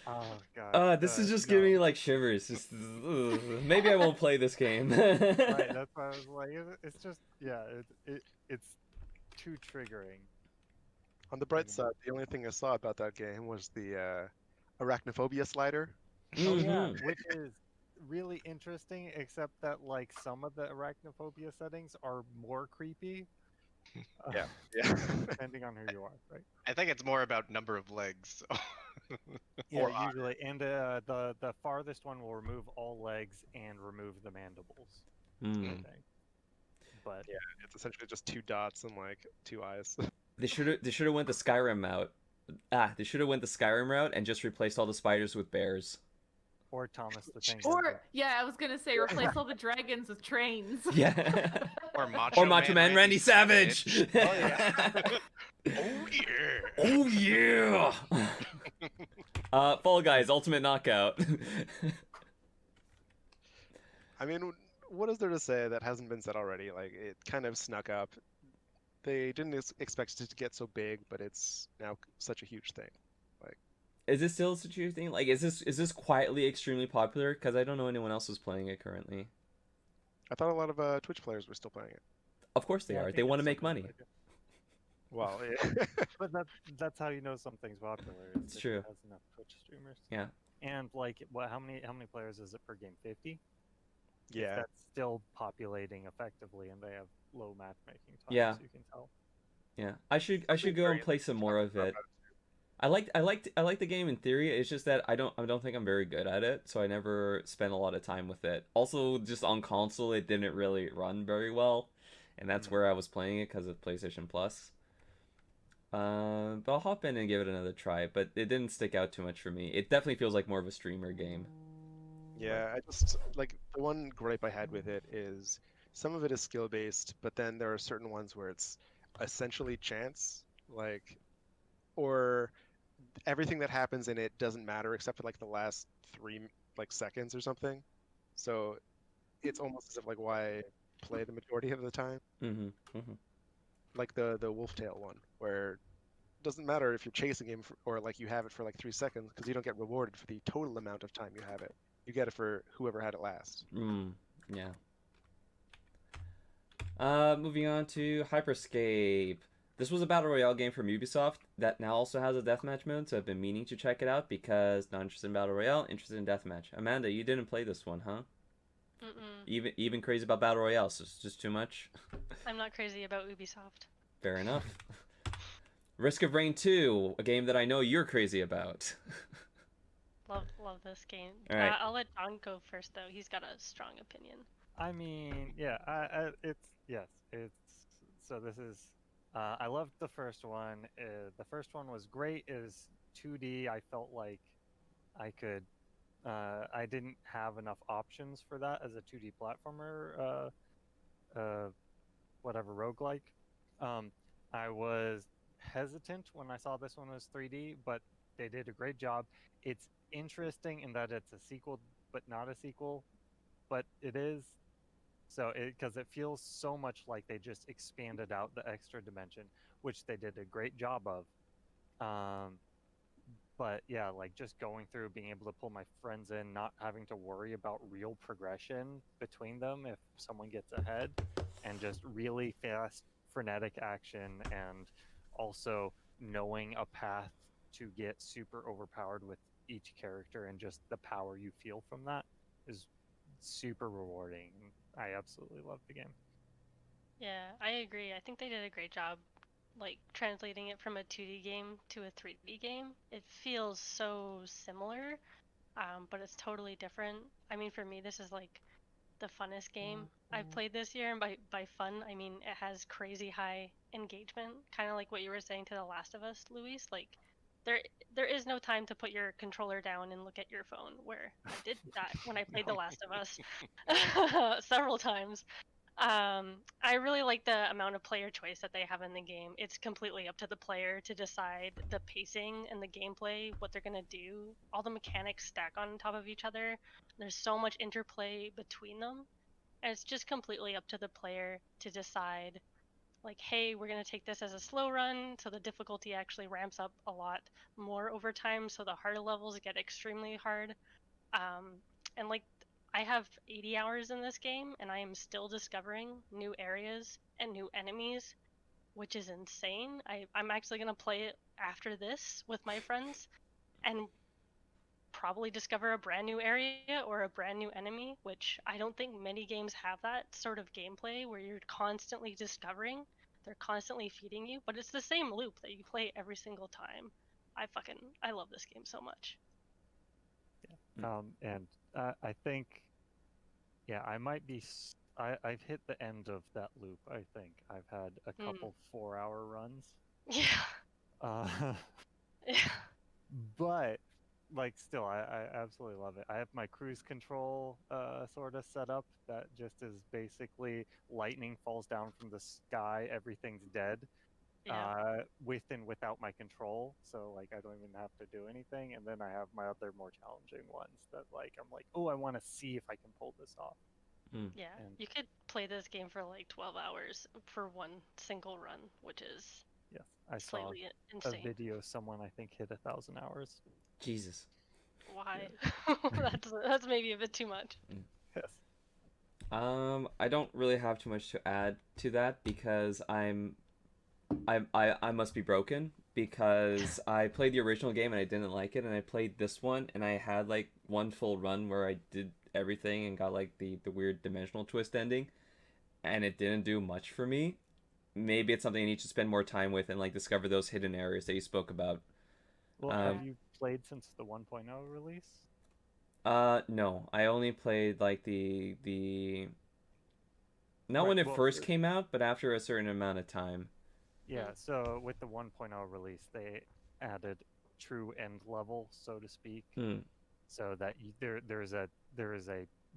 Oh god. This is just giving me like shivers. Just maybe I won't play this game. Right, that's why I was like, it's just it's too triggering. On the bright side, the only thing I saw about that game was the arachnophobia slider. Oh yeah, which is really interesting, except that like some of the arachnophobia settings are more creepy. Yeah. Depending on who you are, right? I think it's more about number of legs. Yeah, usually, and the farthest one will remove all legs and remove the mandibles. But yeah, it's essentially just 2 dots and like 2 eyes. They should have went the Skyrim route. They should have went the Skyrim route and just replaced all the spiders with bears. Or Thomas the Tank. Or I was gonna say replace all the dragons with trains. Yeah. Or Macho Man Randy Savage. Oh yeah. Oh yeah. Fall Guys Ultimate Knockout. I mean, what is there to say that hasn't been said already? Like, it kind of snuck up. They didn't expect it to get so big, but it's now such a huge thing. Like, Is this still such a thing? Like, is this quietly extremely popular? Because I don't know anyone else who's playing it currently. I thought a lot of Twitch players were still playing it. Of course they Yeah, I are. think They want to it's make still money. popular. Well, yeah. But that's how you know something's popular. Is It's if true. It has enough Twitch streamers. Yeah. And like, what? How many players is it per game? 50. If Yeah. that's still populating effectively, and they have low matchmaking times, Yeah. you can tell. Yeah. I should go and play some more of it. I like the game in theory. It's just that I don't think I'm very good at it, so I never spent a lot of time with it. Also, just on console, it didn't really run very well, and that's where I was playing it because of PlayStation Plus. But I'll hop in and give it another try. But it didn't stick out too much for me. It definitely feels like more of a streamer game. Yeah, I just like the one gripe I had with it is some of it is skill based, but then there are certain ones where it's essentially chance, like, or everything that happens in it doesn't matter except for like the last 3 seconds or something. So it's almost as if like why play the majority of the time, like the Wolftail one, where it doesn't matter if you're chasing him or like you have it for like 3 seconds because you don't get rewarded for the total amount of time you have it. You get it for whoever had it last. Yeah. Moving on to Hyperscape. This was a battle royale game from Ubisoft that now also has a deathmatch mode, so I've been meaning to check it out because not interested in battle royale, interested in deathmatch. Amanda, you didn't play this one, huh? Even crazy about battle royale, so it's just too much. I'm not crazy about Ubisoft. Fair enough. Risk of Rain 2, a game that I know you're crazy about. Love this game. All right. I'll let John go first though. He's got a strong opinion. I mean, yeah, it's so this is. I loved the first one. The first one was great. It was 2D. I felt like I could. I didn't have enough options for that as a 2D platformer. Whatever roguelike. I was hesitant when I saw this one was 3D, but they did a great job. It's interesting in that it's a sequel, but not a sequel, but it is. So because it feels so much like they just expanded out the extra dimension, which they did a great job of. But yeah, like just going through, being able to pull my friends in, not having to worry about real progression between them if someone gets ahead, and just really fast, frenetic action, and also knowing a path to get super overpowered with each character, and just the power you feel from that is super rewarding. I absolutely love the game. Yeah, I agree. I think they did a great job, like translating it from a 2D game to a 3D game. It feels so similar, but it's totally different. I mean, for me, this is like the funnest game I've played this year, and by fun, I mean it has crazy high engagement, kind of like what you were saying to The Last of Us, Luis. Like, there is no time to put your controller down and look at your phone, where I did that when I played The Last of Us several times. I really like the amount of player choice that they have in the game. It's completely up to the player to decide the pacing and the gameplay, what they're gonna do. All the mechanics stack on top of each other. There's so much interplay between them, and it's just completely up to the player to decide, like, hey, we're gonna take this as a slow run, so the difficulty actually ramps up a lot more over time, so the harder levels get extremely hard. And like, I have 80 hours in this game, and I am still discovering new areas and new enemies, which is insane. I'm actually going to play it after this with my friends and probably discover a brand new area or a brand new enemy, which I don't think many games have that sort of gameplay where you're constantly discovering. They're constantly feeding you, but it's the same loop that you play every single time. I love this game so much. And I think, yeah, I might be. I've hit the end of that loop. I think I've had a couple 4-hour runs. Yeah. Yeah. But like, still, I absolutely love it. I have my cruise control sort of set up that just is basically lightning falls down from the sky, everything's dead. Yeah. With and without my control, so like I don't even have to do anything. And then I have my other more challenging ones that like I'm like, oh, I want to see if I can pull this off. Yeah, you could play this game for like 12 hours for one single run, which is yes, I saw slightly insane. a video someone I think hit 1,000 hours. Jesus. Why? That's maybe a bit too much. Yes. I don't really have too much to add to that because I must be broken because I played the original game and I didn't like it, and I played this one and I had like one full run where I did everything and got like the weird dimensional twist ending, and it didn't do much for me. Maybe it's something I need to spend more time with and like discover those hidden areas that you spoke about. Well, have you played since the 1.0 release? No, I only played like the not Right, when it well, first came out, but after a certain amount of time. Yeah, so with the 1.0 release, they added true end level, so to speak, so that there is a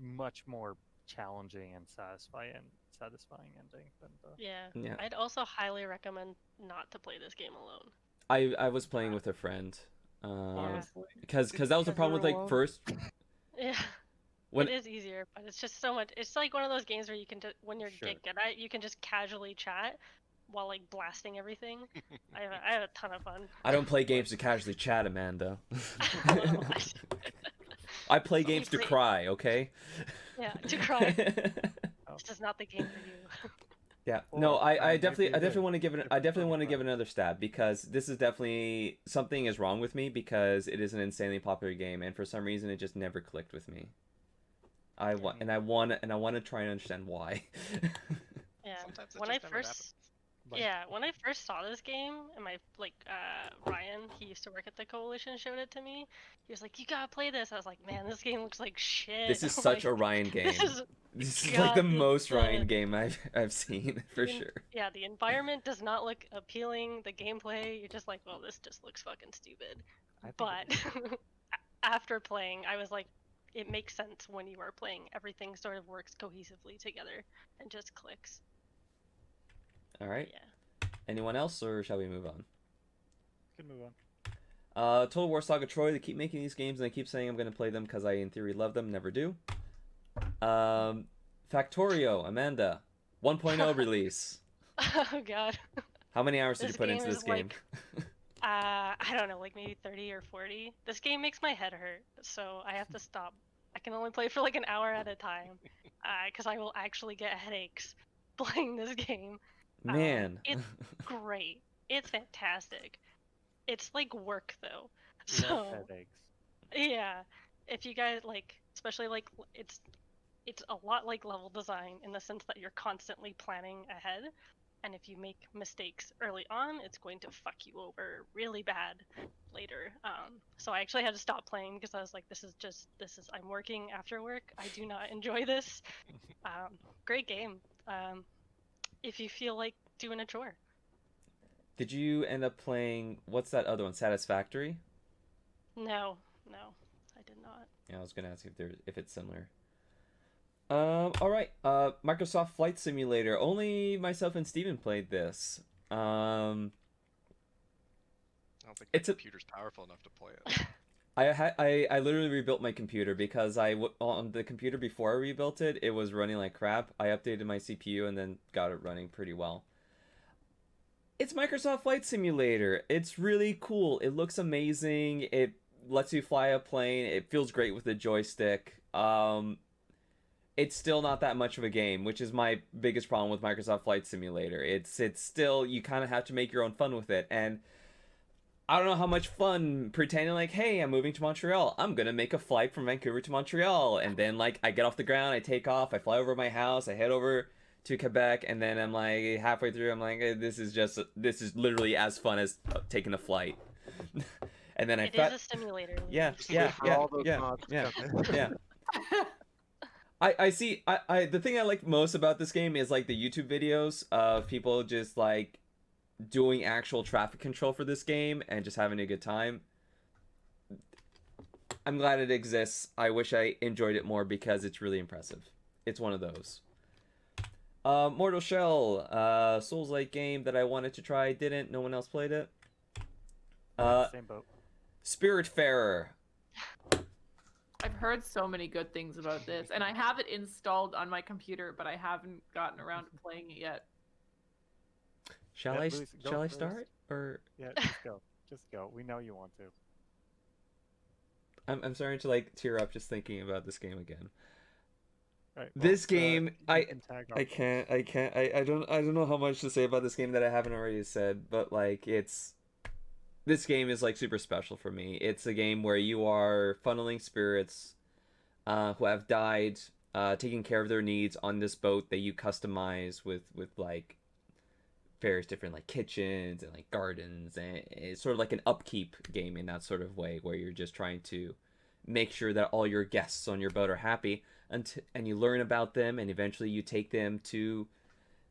much more challenging and satisfying ending than the. Yeah. I'd also highly recommend not to play this game alone. I was playing with a friend, because that was the problem with like first. Yeah. It is easier, but it's just so much. It's like one of those games where you can when you're get good at it, you can just casually chat while like blasting everything. I have a ton of fun. I don't play games to casually chat, Amanda. I play games to cry, okay? Yeah, to cry. This is not the game for you. Yeah. No, I definitely want to give it another stab, because this is definitely something is wrong with me, because it is an insanely popular game and for some reason it just never clicked with me. I want to try and understand why. Yeah. When I first saw this game, and my Ryan, he used to work at the Coalition, showed it to me. He was like, "You gotta play this." I was like, "Man, this game looks like shit." This is such a Ryan game. This is like the most Ryan game I've seen for sure. Yeah, the environment does not look appealing. The gameplay, you're just like, "Well, this just looks fucking stupid." But after playing, I was like, it makes sense when you are playing. Everything sort of works cohesively together and just clicks. All right. Yeah. Anyone else, or shall we move on? We can move on. Total War Saga Troy. They keep making these games, and they keep saying I'm going to play them because I, in theory, love them. Never do. Factorio, Amanda, 1.0 release. Oh God. How many hours did you put into this game? I don't know, like maybe 30 or 40. This game makes my head hurt, so I have to stop. I can only play for like an hour at a time, because I will actually get headaches playing this game. Man. It's great. It's fantastic. It's like work though. So headaches. Yeah. If you guys like, especially like it's a lot like level design in the sense that you're constantly planning ahead. And if you make mistakes early on, it's going to fuck you over really bad later. So I actually had to stop playing because I was like, I'm working after work. I do not enjoy this. Great game. If you feel like doing a chore. Did you end up playing, what's that other one, Satisfactory? No, I did not. Yeah, I was going to ask if it's similar. All right. Microsoft Flight Simulator. Only myself and Steven played this. I don't think the computer's powerful enough to play it. I literally rebuilt my computer because on the computer before I rebuilt it, it was running like crap. I updated my CPU and then got it running pretty well. It's Microsoft Flight Simulator. It's really cool. It looks amazing. It lets you fly a plane. It feels great with the joystick. It's still not that much of a game, which is my biggest problem with Microsoft Flight Simulator. It's still, you kind of have to make your own fun with it. And I don't know how much fun pretending like, hey, I'm moving to Montreal. I'm going to make a flight from Vancouver to Montreal. And then like I get off the ground, I take off, I fly over my house, I head over to Quebec. And then I'm like halfway through, I'm like, this is literally as fun as taking a flight. And then it is a simulator. Yeah. I see. The thing I like most about this game is like the YouTube videos of people just like doing actual traffic control for this game and just having a good time. I'm glad it exists. I wish I enjoyed it more because it's really impressive. It's one of those. Mortal Shell, Souls-like game that I wanted to try, didn't. No one else played it. Same boat. Spiritfarer. I've heard so many good things about this, and I have it installed on my computer, but I haven't gotten around to playing it yet. Shall I start? Or yeah, just go. We know you want to. I'm starting to like tear up just thinking about this game again. Right, This game, I can't. I don't know how much to say about this game that I haven't already said, but like this game is like super special for me. It's a game where you are funneling spirits who have died, taking care of their needs on this boat that you customize with like various different like kitchens and like gardens, and it's sort of like an upkeep game in that sort of way where you're just trying to make sure that all your guests on your boat are happy, and you learn about them, and eventually you take them to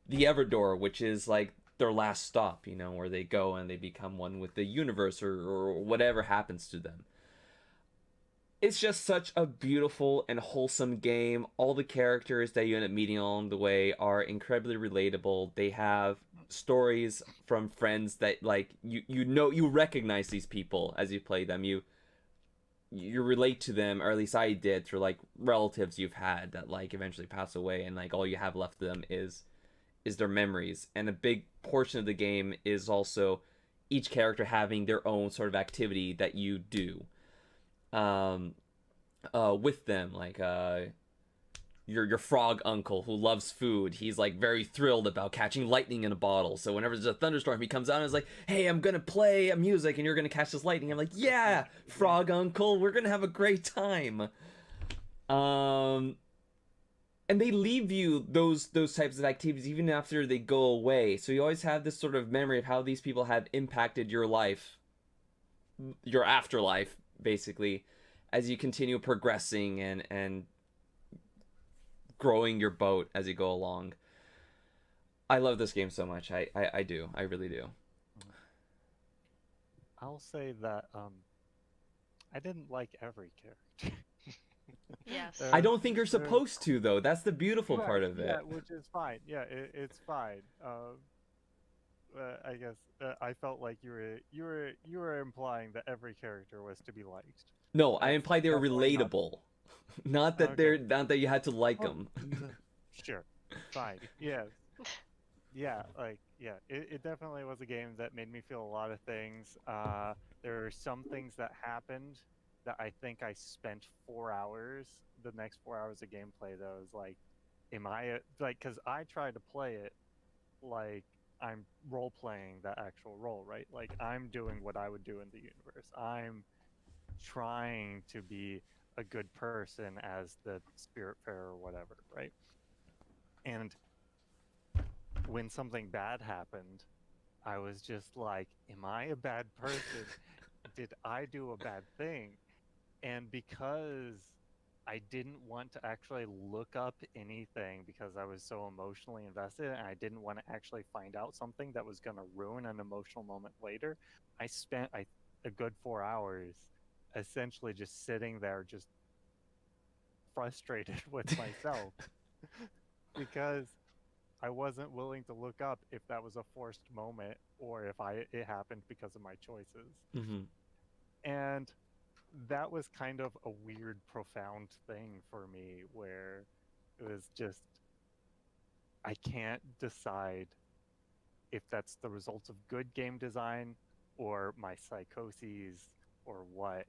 the Everdoor, which is like their last stop, you know, where they go and they become one with the universe, or whatever happens to them. It's just such a beautiful and wholesome game. All the characters that you end up meeting along the way are incredibly relatable. They have stories from friends that like you recognize these people as you play them. You relate to them, or at least I did, through like relatives you've had that like eventually pass away, and like all you have left of them is their memories. And a big portion of the game is also each character having their own sort of activity that you do with them, like your frog uncle who loves food. He's like very thrilled about catching lightning in a bottle, so whenever there's a thunderstorm he comes out and is like, hey, I'm gonna play a music and you're gonna catch this lightning. I'm like, yeah, frog uncle, we're gonna have a great time. And they leave you those types of activities even after they go away, so you always have this sort of memory of how these people have impacted your life, your afterlife, basically, as you continue progressing and growing your boat as you go along. I love this game so much. I do. I really do. I'll say that I didn't like every character. Yes. I don't think you're supposed to, though. That's the beautiful part of it. Yeah, which is fine. Yeah, it's fine. I guess I felt like you were implying that every character was to be liked. No, I implied they were relatable. Not that not that you had to like them. Sure, fine. Yeah, yeah. Like, yeah. It definitely was a game that made me feel a lot of things. There are some things that happened that I think I spent 4 hours. The next 4 hours of gameplay, that was like, am I like? Because I tried to play it like I'm role playing the actual role, right? Like I'm doing what I would do in the universe. I'm trying to be a good person as the Spiritfarer or whatever, right? And when something bad happened, I was just like, am I a bad person? Did I do a bad thing? And because I didn't want to actually look up anything because I was so emotionally invested, and I didn't want to actually find out something that was going to ruin an emotional moment later, I spent a good 4 hours essentially just sitting there just frustrated with myself because I wasn't willing to look up if that was a forced moment or if it happened because of my choices. Mm-hmm. And that was kind of a weird, profound thing for me, where it was just, I can't decide if that's the result of good game design or my psychoses or what.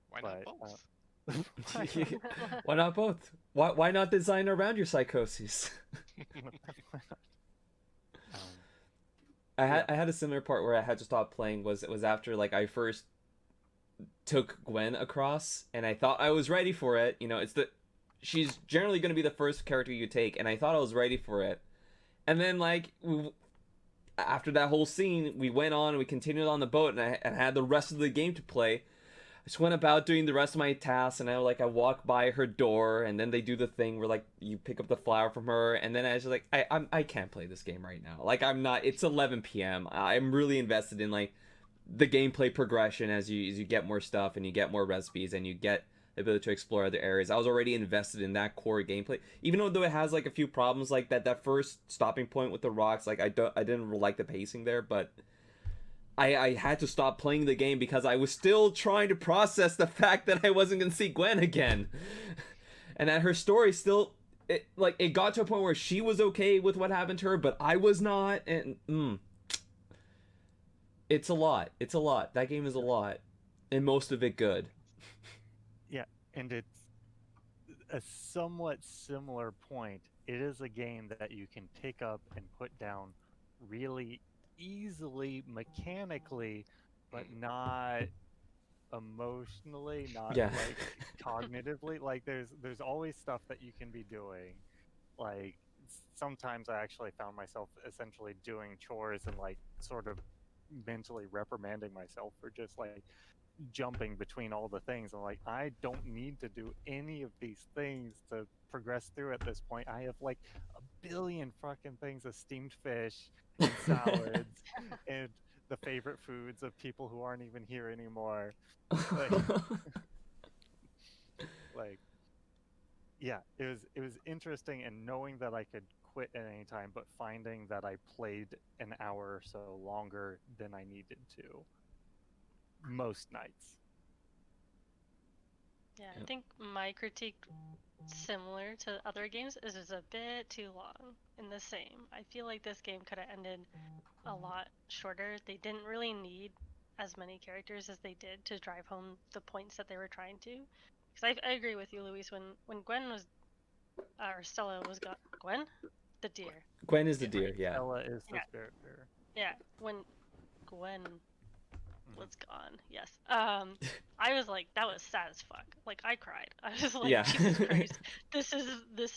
Why not both? Why not both? Why not design around your psychoses? I had a similar part where I had to stop playing. Was after like I first took Gwen across, and I thought I was ready for it. You know, she's generally going to be the first character you take, and I thought I was ready for it. And then like after that whole scene, we went on and we continued on the boat, and I had the rest of the game to play. I just went about doing the rest of my tasks, and I walk by her door, and then they do the thing where like you pick up the flower from her, and then I was just like, I can't play this game right now. Like I'm not. It's 11 p.m. I'm really invested in like the gameplay progression as you get more stuff and you get more recipes and you get the ability to explore other areas. I was already invested in that core gameplay, even though it has like a few problems, like that first stopping point with the rocks. Like I didn't like the pacing there, but I had to stop playing the game because I was still trying to process the fact that I wasn't gonna see Gwen again, and that her story still it got to a point where she was okay with what happened to her, but I was not, and it's a lot. That game is a lot, and most of it good. and it's a somewhat similar point. It is a game that you can pick up and put down really easily mechanically, but not emotionally, not Yeah. like cognitively. Like there's always stuff that you can be doing. Like sometimes I actually found myself essentially doing chores and like sort of mentally reprimanding myself for just like jumping between all the things. I'm like, I don't need to do any of these things to progress through at this point. I have like a billion fucking things of steamed fish and salads and the favorite foods of people who aren't even here anymore. Like yeah, it was interesting, and knowing that I could quit at any time, but finding that I played an hour or so longer than I needed to most nights. Yeah, I think my critique, similar to other games, is it's a bit too long in the same. I feel like this game could have ended a lot shorter. They didn't really need as many characters as they did to drive home the points that they were trying to. Because I agree with you, Luis, when Gwen was, or Stella was got Gwen? The deer. Gwen is the deer, yeah. Stella is the Spiritfarer. Yeah, when Gwen was gone, yes. I was like, that was sad as fuck. Like, I cried. I was like, Yeah. Jesus Christ, this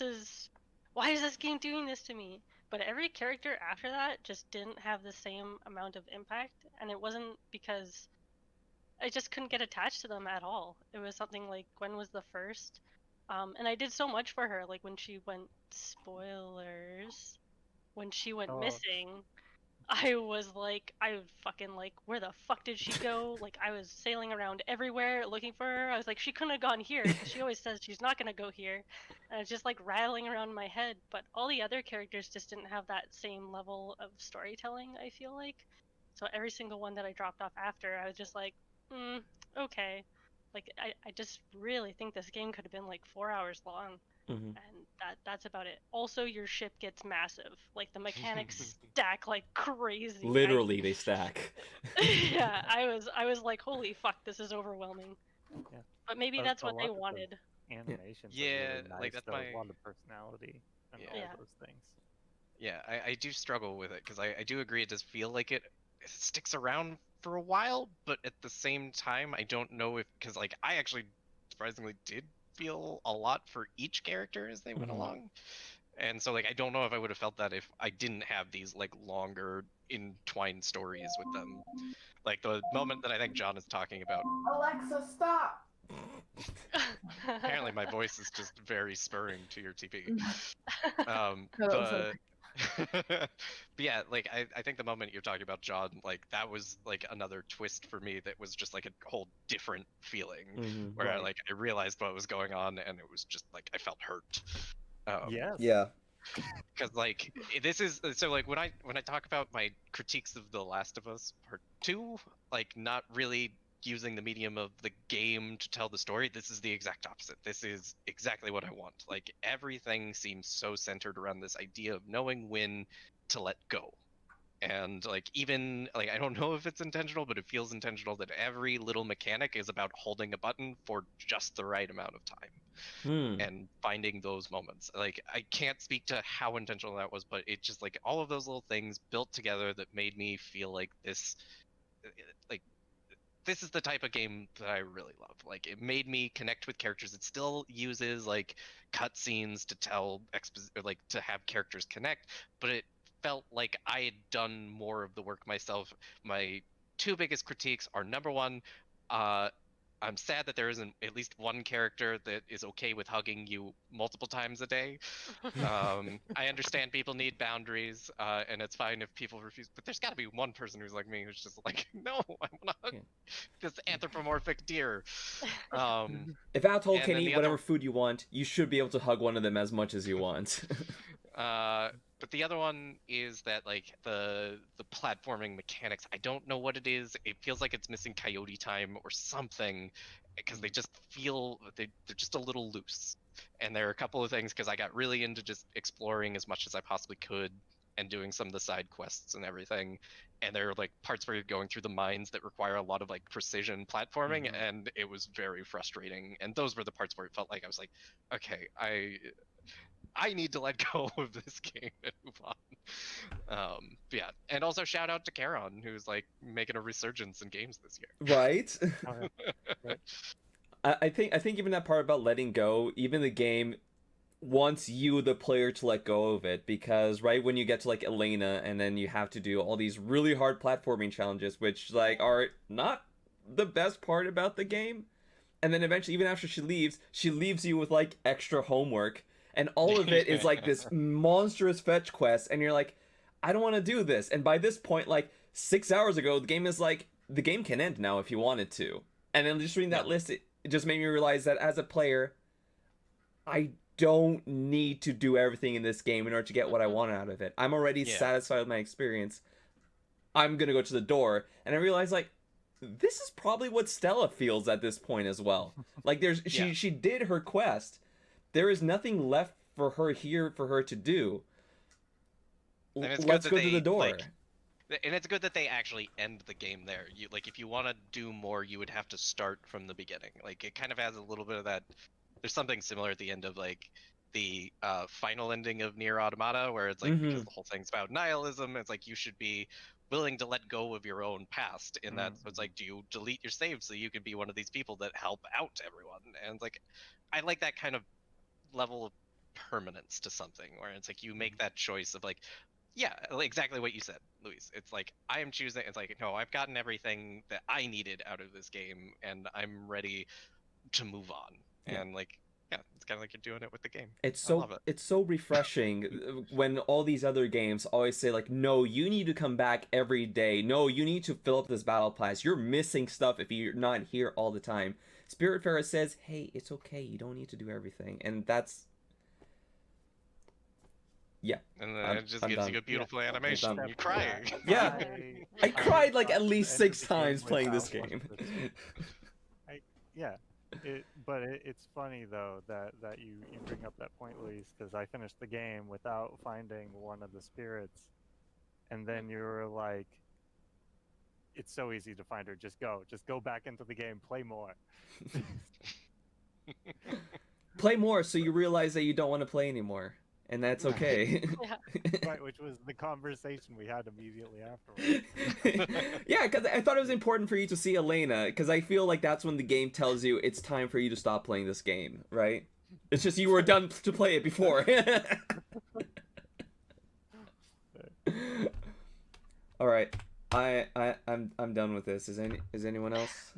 is, why is this game doing this to me? But every character after that just didn't have the same amount of impact, and it wasn't because I just couldn't get attached to them at all. It was something like Gwen was the first, and I did so much for her. Like when she went, spoilers, when she went missing, I was like, I would fucking like, where the fuck did she go? Like, I was sailing around everywhere looking for her. I was like, she couldn't have gone here, because she always says she's not gonna go here. And I was just like rattling around in my head. But all the other characters just didn't have that same level of storytelling, I feel like. So every single one that I dropped off after, I was just like, okay. Like, I just really think this game could have been like 4 hours long. Mm-hmm. And that's about it. Also, your ship gets massive. Like, the mechanics stack like crazy. Literally, they stack. Yeah, I was like, holy fuck, this is overwhelming. Yeah. But maybe that's what they wanted. Animations Yeah, are really nice. like that's a lot of personality and all those things. Yeah, I do struggle with it, because I do agree it does feel like it sticks around for a while, but at the same time, I don't know if, because like I actually surprisingly did feel a lot for each character as they went along. And so like I don't know if I would have felt that if I didn't have these like longer entwined stories with them. Like the moment that I think John is talking about. Alexa, stop! Apparently my voice is just very spurring to your TP. But yeah, like I think the moment you're talking about, John, like that was like another twist for me that was just like a whole different feeling, where I realized what was going on, and it was just like I felt hurt. Yes. Yeah. Because like this is so like when I talk about my critiques of The Last of Us Part 2, like not really using the medium of the game to tell the story, this is the exact opposite. This is exactly what I want. Like everything seems so centered around this idea of knowing when to let go. And like even like I don't know if it's intentional, but it feels intentional that every little mechanic is about holding a button for just the right amount of time and finding those moments. Like I can't speak to how intentional that was, but it just like all of those little things built together that made me feel like this is the type of game that I really love. Like it made me connect with characters. It still uses like cutscenes to tell like to have characters connect, but it felt like I had done more of the work myself. My two biggest critiques are, number one, I'm sad that there isn't at least one character that is okay with hugging you multiple times a day. I understand people need boundaries, and it's fine if people refuse, but there's got to be one person who's like me who's just like, no, I want to hug this anthropomorphic deer. If Atoll can eat whatever food you want, you should be able to hug one of them as much as you want. But the other one is that like the platforming mechanics, I don't know what it is. It feels like it's missing coyote time or something, because they just feel they're just a little loose. And there are a couple of things, because I got really into just exploring as much as I possibly could, and doing some of the side quests and everything. And there are like parts where you're going through the mines that require a lot of like precision platforming, and it was very frustrating. And those were the parts where it felt like I was like, okay, I need to let go of this game and move on. Yeah, and also shout out to Charon, who's like making a resurgence in games this year. Right. Right. I think even that part about letting go, even the game wants you, the player, to let go of it, because right when you get to like Elena, and then you have to do all these really hard platforming challenges, which like are not the best part about the game, and then eventually, even after she leaves you with like extra homework, and all of it is like this monstrous fetch quest, and you're like, I don't want to do this. And by this point, like 6 hours ago, the game is like, the game can end now if you wanted to. And then just reading that list, it just made me realize that as a player, I don't need to do everything in this game in order to get what I want out of it. I'm already satisfied with my experience. I'm gonna go to the door, and I realized like, this is probably what Stella feels at this point as well. Like she did her quest. There is nothing left for her here for her to do. Let's go to the door. And it's good that they actually end the game there. You like, if you want to do more, you would have to start from the beginning. Like, it kind of has a little bit of that. There's something similar at the end of like the final ending of Nier Automata, where it's like, because the whole thing's about nihilism, it's like you should be willing to let go of your own past in that. So it's like, do you delete your save so you can be one of these people that help out everyone? And it's like, I like that kind of level of permanence to something, where it's like you make that choice of like, yeah, exactly what you said, Luis. It's like, I am choosing. It's like, no, I've gotten everything that I needed out of this game, and I'm ready to move on. And like, yeah, it's kind of like you're doing it with the game. It's so refreshing when all these other games always say like, no, you need to come back every day. No, you need to fill up this battle pass. You're missing stuff if you're not here all the time. Spiritfarer says, hey, it's okay. You don't need to do everything, and that's. Yeah. And then it just gives you a beautiful animation. You cry. Yeah. I cried like at least 6 times playing this game. It's funny though that you bring up that point, Luis, because I finished the game without finding one of the spirits, and then you were like, it's so easy to find her. Just go back into the game, play more. Play more so you realize that you don't want to play anymore. And that's okay. Right, which was the conversation we had immediately afterwards. Yeah, because I thought it was important for you to see Elena, because I feel like that's when the game tells you it's time for you to stop playing this game, right? It's just you were done to play it before. All right, I'm done with this. Is anyone else?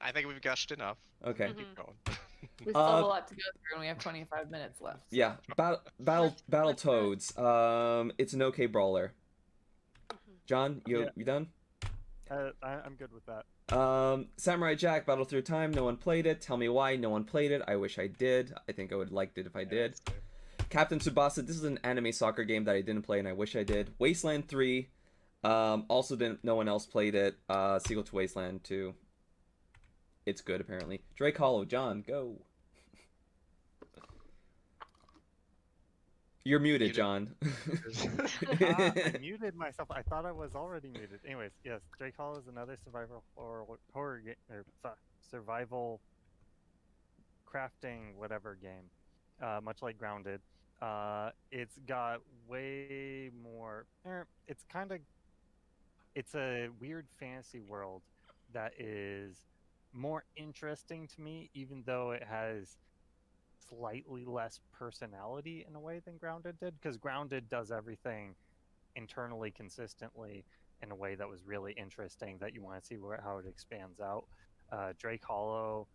I think we've gushed enough. Okay. Keep going. We still have a lot to go through, and we have 25 minutes left. So. Yeah, Battletoads. It's an okay brawler. John, you done? I'm good with that. Samurai Jack, Battle Through Time. No one played it. Tell me why no one played it. I wish I did. I think I would have liked it if I did. Captain Tsubasa. This is an anime soccer game that I didn't play, and I wish I did. Wasteland 3. Also didn't. No one else played it. Sequel to Wasteland 2. It's good, apparently. Drake Hollow. John, go. You're muted, John. I muted myself. I thought I was already muted. Anyways, yes, Drake Hollow is another survival horror game, or survival crafting whatever game, much like Grounded. It's got way more. It's a weird fantasy world that is more interesting to me, even though it has slightly less personality in a way than Grounded did, because Grounded does everything internally consistently in a way that was really interesting, that you want to see how it expands out. Drake Hollow,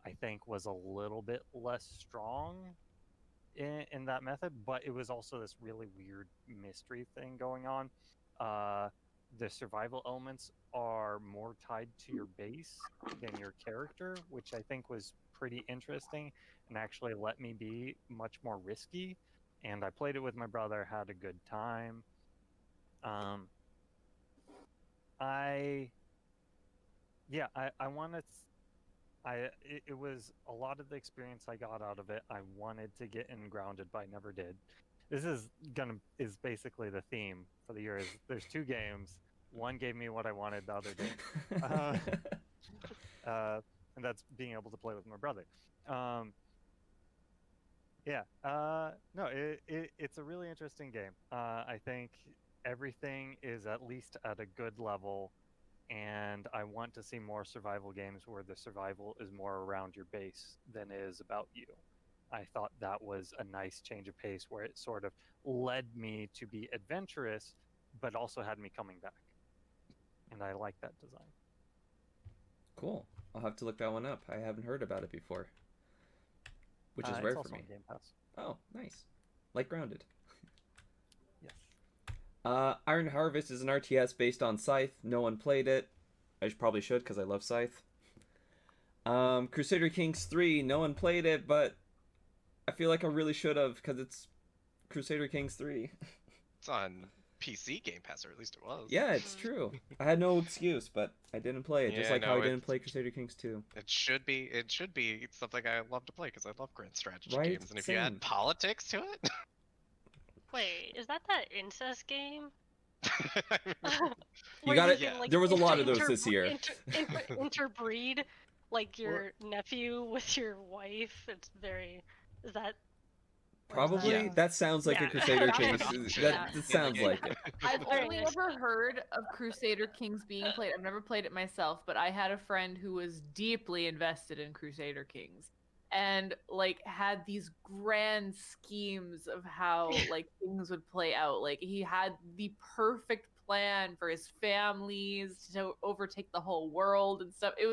I think, was a little bit less strong in that method, but it was also this really weird mystery thing going on. The survival elements are more tied to your base than your character, which I think was pretty interesting and actually let me be much more risky. And I played it with my brother, had a good time. It was a lot of the experience I got out of it. I wanted to get in Grounded, but I never did. this is basically the theme for the year. Is there's 2 games. One gave me what I wanted, the other didn't. And that's being able to play with my brother. No, it's a really interesting game. I think everything is at least at a good level, and I want to see more survival games where the survival is more around your base than it is about you. I thought that was a nice change of pace where it sort of led me to be adventurous, but also had me coming back. And I like that design. Cool. I'll have to look that one up. I haven't heard about it before. Which is rare it's for also me. on Game Pass. Oh, nice. Like Grounded. Yes. Iron Harvest is an RTS based on Scythe. No one played it. I probably should because I love Scythe. Crusader Kings 3. No one played it, but I feel like I really should have because it's Crusader Kings 3. It's on PC Game Pass, or at least it was. Yeah, it's true. I had no excuse, but I didn't play it. Just like how I didn't play Crusader Kings 2. It should be something I love to play because I love grand strategy Right? games. And if Same. you add politics to it, Wait, is that incest game? You got it. can, like, There was a lot of those this year. Interbreed, like your nephew with your wife. It's very. Is that? Probably. Yeah. That sounds like a Crusader Yeah. Kings. Yeah. That sounds like it. I've Very only nice. ever heard of Crusader Kings being played. I've never played it myself, but I had a friend who was deeply invested in Crusader Kings and like had these grand schemes of how like things would play out. Like he had the perfect plan for his families to overtake the whole world and stuff. It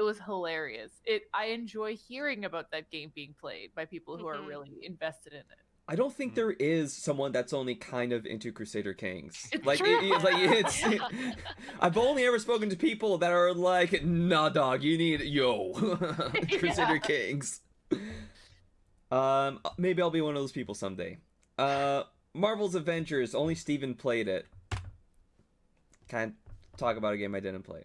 was hilarious. I enjoy hearing about that game being played by people who are really invested in it. I don't think there is someone that's only kind of into Crusader Kings. It's Like, true. it's I've only ever spoken to people that are like, nah, dog, you need Crusader Kings. Maybe I'll be one of those people someday. Marvel's Avengers. Only Steven played it. Can't talk about a game I didn't play.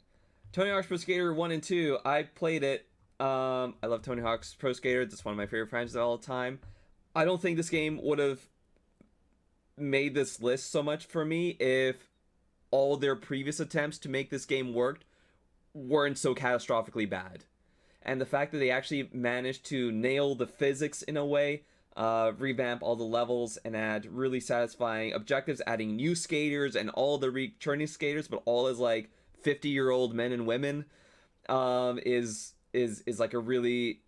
Tony Hawk's Pro Skater 1 and 2. I played it. I love Tony Hawk's Pro Skater. That's one of my favorite franchises of all time. I don't think this game would have made this list so much for me if all their previous attempts to make this game work weren't so catastrophically bad. And the fact that they actually managed to nail the physics in a way, revamp all the levels, and add really satisfying objectives, adding new skaters and all the returning skaters, but all as like 50-year-old men and women, is like a really...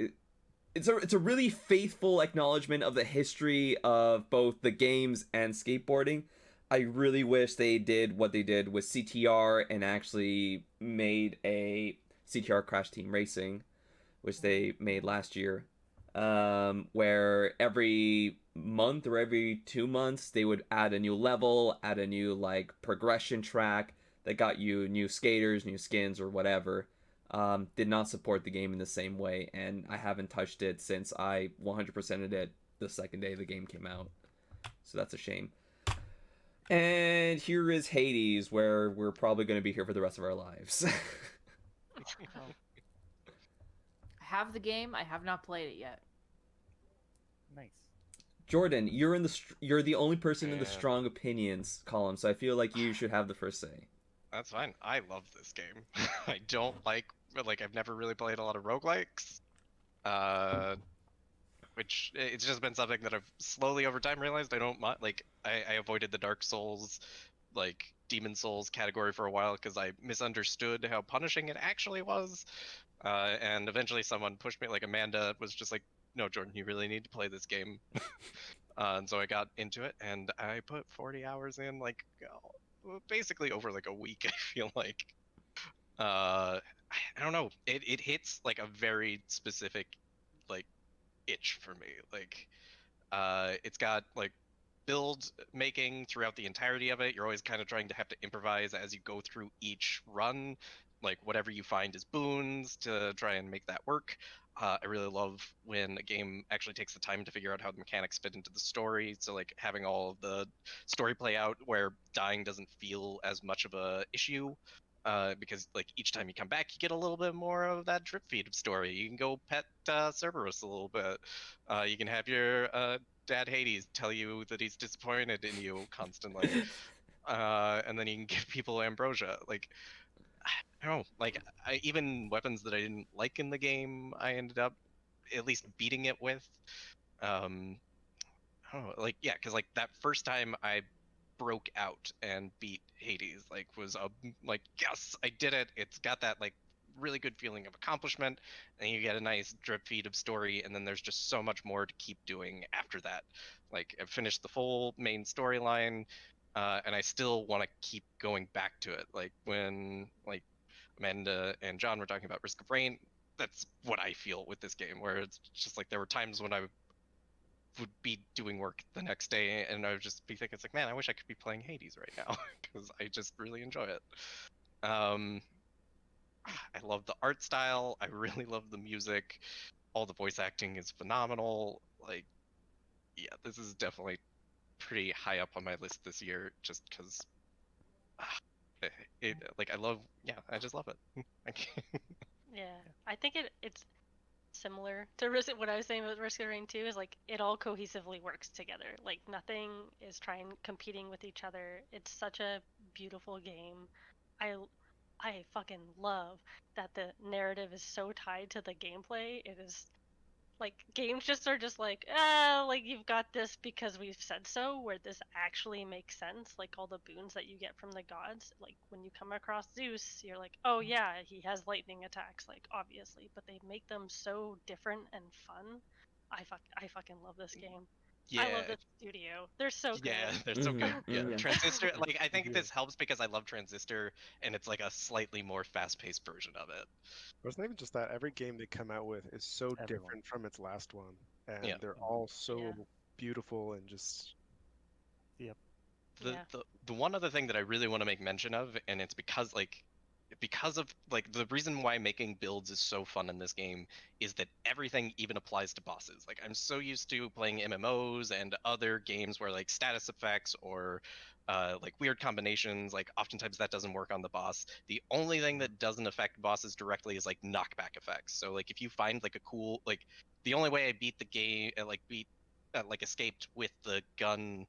It's a really faithful acknowledgement of the history of both the games and skateboarding. I really wish they did what they did with CTR and actually made a CTR Crash Team Racing, which they made last year, where every month or every 2 months they would add a new level, add a new like progression track that got you new skaters, new skins, or whatever. Did not support the game in the same way, and I haven't touched it since I 100%ed it the second day the game came out. So that's a shame. And here is Hades, where we're probably going to be here for the rest of our lives. I have the game. I have not played it yet. Nice. Jordan, you're the only person in the strong opinions column, so I feel like you should have the first say. that's fine. I love this game. I don't like I've never really played a lot of roguelikes. Which it's just been something that I've slowly over time realized I don't like. I avoided the Dark Souls, like Demon Souls category for a while because I misunderstood how punishing it actually was. And eventually someone pushed me, like Amanda was just like, no, Jordan, you really need to play this game. And so I got into it and I put 40 hours in, like basically over like a week, I feel like. I don't know. It hits like a very specific like itch for me. Like it's got like build making throughout the entirety of it. You're always kind of trying to have to improvise as you go through each run. Like whatever you find is boons to try and make that work. I really love when a game actually takes the time to figure out how the mechanics fit into the story. So like having all of the story play out where dying doesn't feel as much of a issue. Because like each time you come back, you get a little bit more of that drip feed of story. You can go pet Cerberus a little bit. You can have your Dad Hades tell you that he's disappointed in you constantly, and then you can give people ambrosia. Like, I don't know, like even weapons that I didn't like in the game, I ended up at least beating it with. I don't know, like yeah, because like that first time I broke out and beat Hades, like was a like yes, I did it. It's got that like really good feeling of accomplishment, and you get a nice drip feed of story, and then there's just so much more to keep doing after that. Like I finished the full main storyline, and I still want to keep going back to it. Like when like Amanda and John were talking about Risk of Rain, that's what I feel with this game, where it's just like there were times when I would be doing work the next day and I would just be thinking, it's like, man, I wish I could be playing Hades right now because I just really enjoy it. I love the art style. I really love the music. All the voice acting is phenomenal. Like, yeah, this is definitely pretty high up on my list this year just because like I love, yeah, I just love it. Yeah, I think it's similar to what I was saying about Risk of Rain 2 is like it all cohesively works together. Like nothing is competing with each other. It's such a beautiful game. I fucking love that the narrative is so tied to the gameplay. It is like games just are just like like you've got this because we've said so, where this actually makes sense. Like all the boons that you get from the gods, like when you come across Zeus, you're like, oh yeah, he has lightning attacks, like obviously, but they make them so different and fun. I fucking love this game. I love Yeah, the studio. They're so good. yeah, they're so good. Yeah, Mhm. Transistor, like I think this helps because I love Transistor and it's like a slightly more fast-paced version of it. But it's not even just that. Every game they come out with is so Everyone. different from its last one, and Yeah. they're all so Yeah. beautiful and just. Yep. Yeah. The one other thing that I really want to make mention of, and it's because of like the reason why making builds is so fun in this game is that everything even applies to bosses. Like I'm so used to playing MMOs and other games where like status effects or like weird combinations, like oftentimes that doesn't work on the boss. The only thing that doesn't affect bosses directly is like knockback effects. So like if you find like a cool like the only way I beat the game like escaped with the gun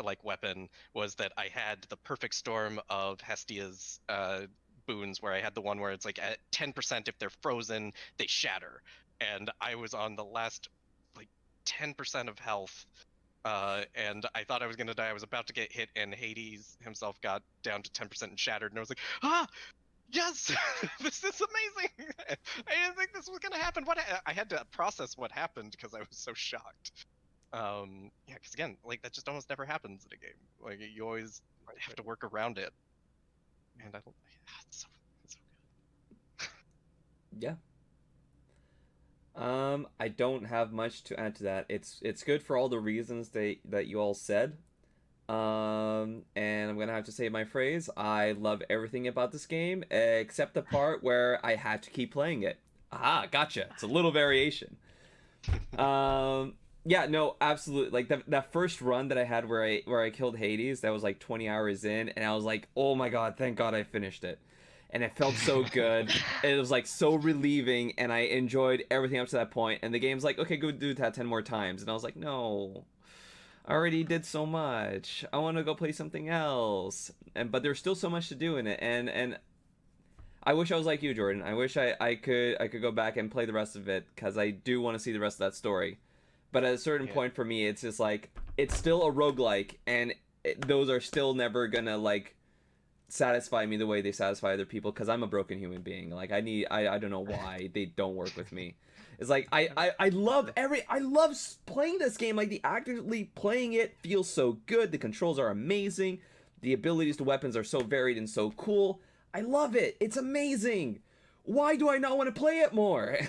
like weapon was that I had the perfect storm of Hestia's boons where I had the one where it's like at 10% if they're frozen, they shatter. And I was on the last like 10% of health. And I thought I was gonna die. I was about to get hit, and Hades himself got down to 10% and shattered. And I was like, ah, yes, this is amazing. I didn't think this was gonna happen. I had to process what happened because I was so shocked. Yeah, because again, like that just almost never happens in a game. Like you always have to work around it, and I don't. Yeah, it's so good. Yeah. I don't have much to add to that. It's good for all the reasons that you all said. And I'm gonna have to say my phrase. I love everything about this game except the part where I had to keep playing it. Aha, gotcha. It's a little variation. Yeah, no, absolutely. Like that first run that I had where I killed Hades, that was like 20 hours in, and I was like, oh my god, thank God I finished it. And it felt so good. It was like so relieving, and I enjoyed everything up to that point. And the game's like, okay, go do that 10 more times. And I was like, no, I already did so much. I want to go play something else. But there's still so much to do in it, and I wish I was like you, Jordan. I wish I could go back and play the rest of it because I do want to see the rest of that story. But at a certain point for me, it's just like it's still a roguelike, and those are still never gonna like satisfy me the way they satisfy other people because I'm a broken human being. Like I don't know why they don't work with me. It's like I love playing this game. Like the actively playing it feels so good. The controls are amazing. The abilities to weapons are so varied and so cool. I love it. It's amazing. Why do I not want to play it more?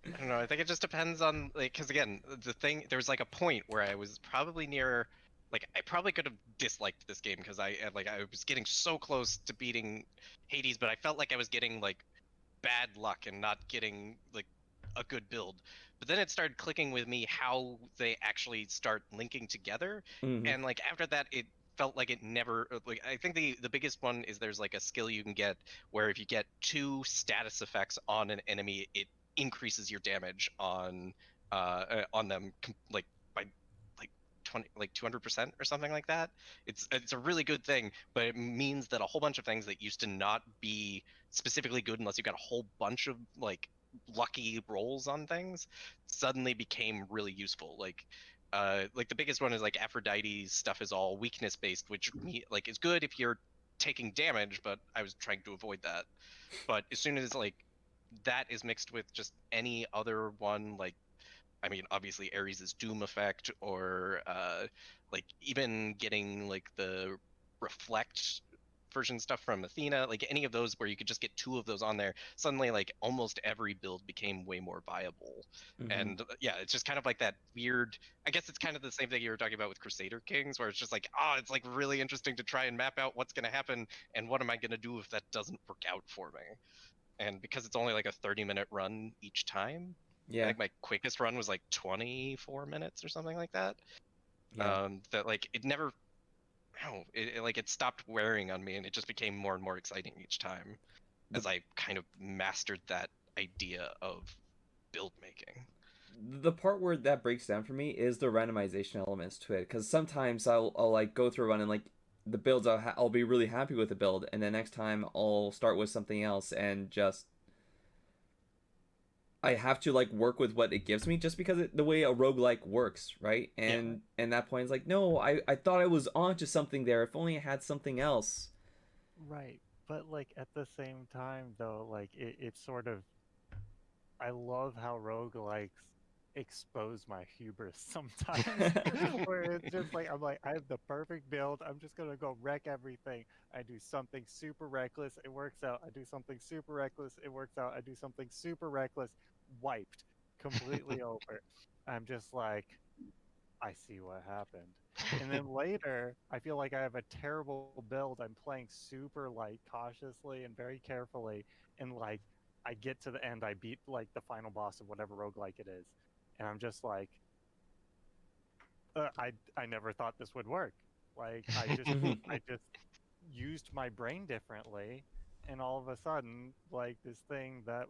I don't know. I think it just depends on like, because again, the thing there was like a point where I was probably near, like I probably could have disliked this game because I was getting so close to beating Hades, but I felt like I was getting like bad luck and not getting like a good build. But then it started clicking with me how they actually start linking together, and like after that it felt like it never like I think the biggest one is there's like a skill you can get where if you get 2 status effects on an enemy, it increases your damage on them like by 200% or something like that. It's a really good thing, but it means that a whole bunch of things that used to not be specifically good unless you got a whole bunch of like lucky rolls on things suddenly became really useful. Like the biggest one is like Aphrodite's stuff is all weakness based, which like is good if you're taking damage, but I was trying to avoid that. But as soon as like that is mixed with just any other one, like I mean, obviously Ares' Doom effect, or like even getting like the Reflect version stuff from Athena, like any of those where you could just get 2 of those on there, suddenly like almost every build became way more viable. And yeah, it's just kind of like that weird, I guess it's kind of the same thing you were talking about with Crusader Kings, where it's just like, it's like really interesting to try and map out what's going to happen and what am I going to do if that doesn't work out for me. And because it's only like a 30-minute run each time, I think my quickest run was like 24 minutes or something like that. That like it never, it stopped wearing on me, and it just became more and more exciting each time as I kind of mastered that idea of build making. The part where that breaks down for me is the randomization elements to it, because sometimes I'll like go through a run and like the builds I'll be really happy with the build, and the next time I'll start with something else and just I have to like work with what it gives me, just because the way a roguelike works, right? And that point is like, no, I thought I was onto something there. If only I had something else. Right, but like at the same time though, like it's sort of, I love how roguelikes expose my hubris sometimes, where it's just like, I'm like, I have the perfect build, I'm just gonna go wreck everything. I do something super reckless, it works out. I do something super reckless, it works out. I do something super reckless, wiped, completely over. I'm just like, I see what happened. And then later, I feel like I have a terrible build. I'm playing super like cautiously and very carefully, and like I get to the end, I beat like the final boss of whatever roguelike it is, and I'm just like, I never thought this would work. Like I just used my brain differently, and all of a sudden, like this thing that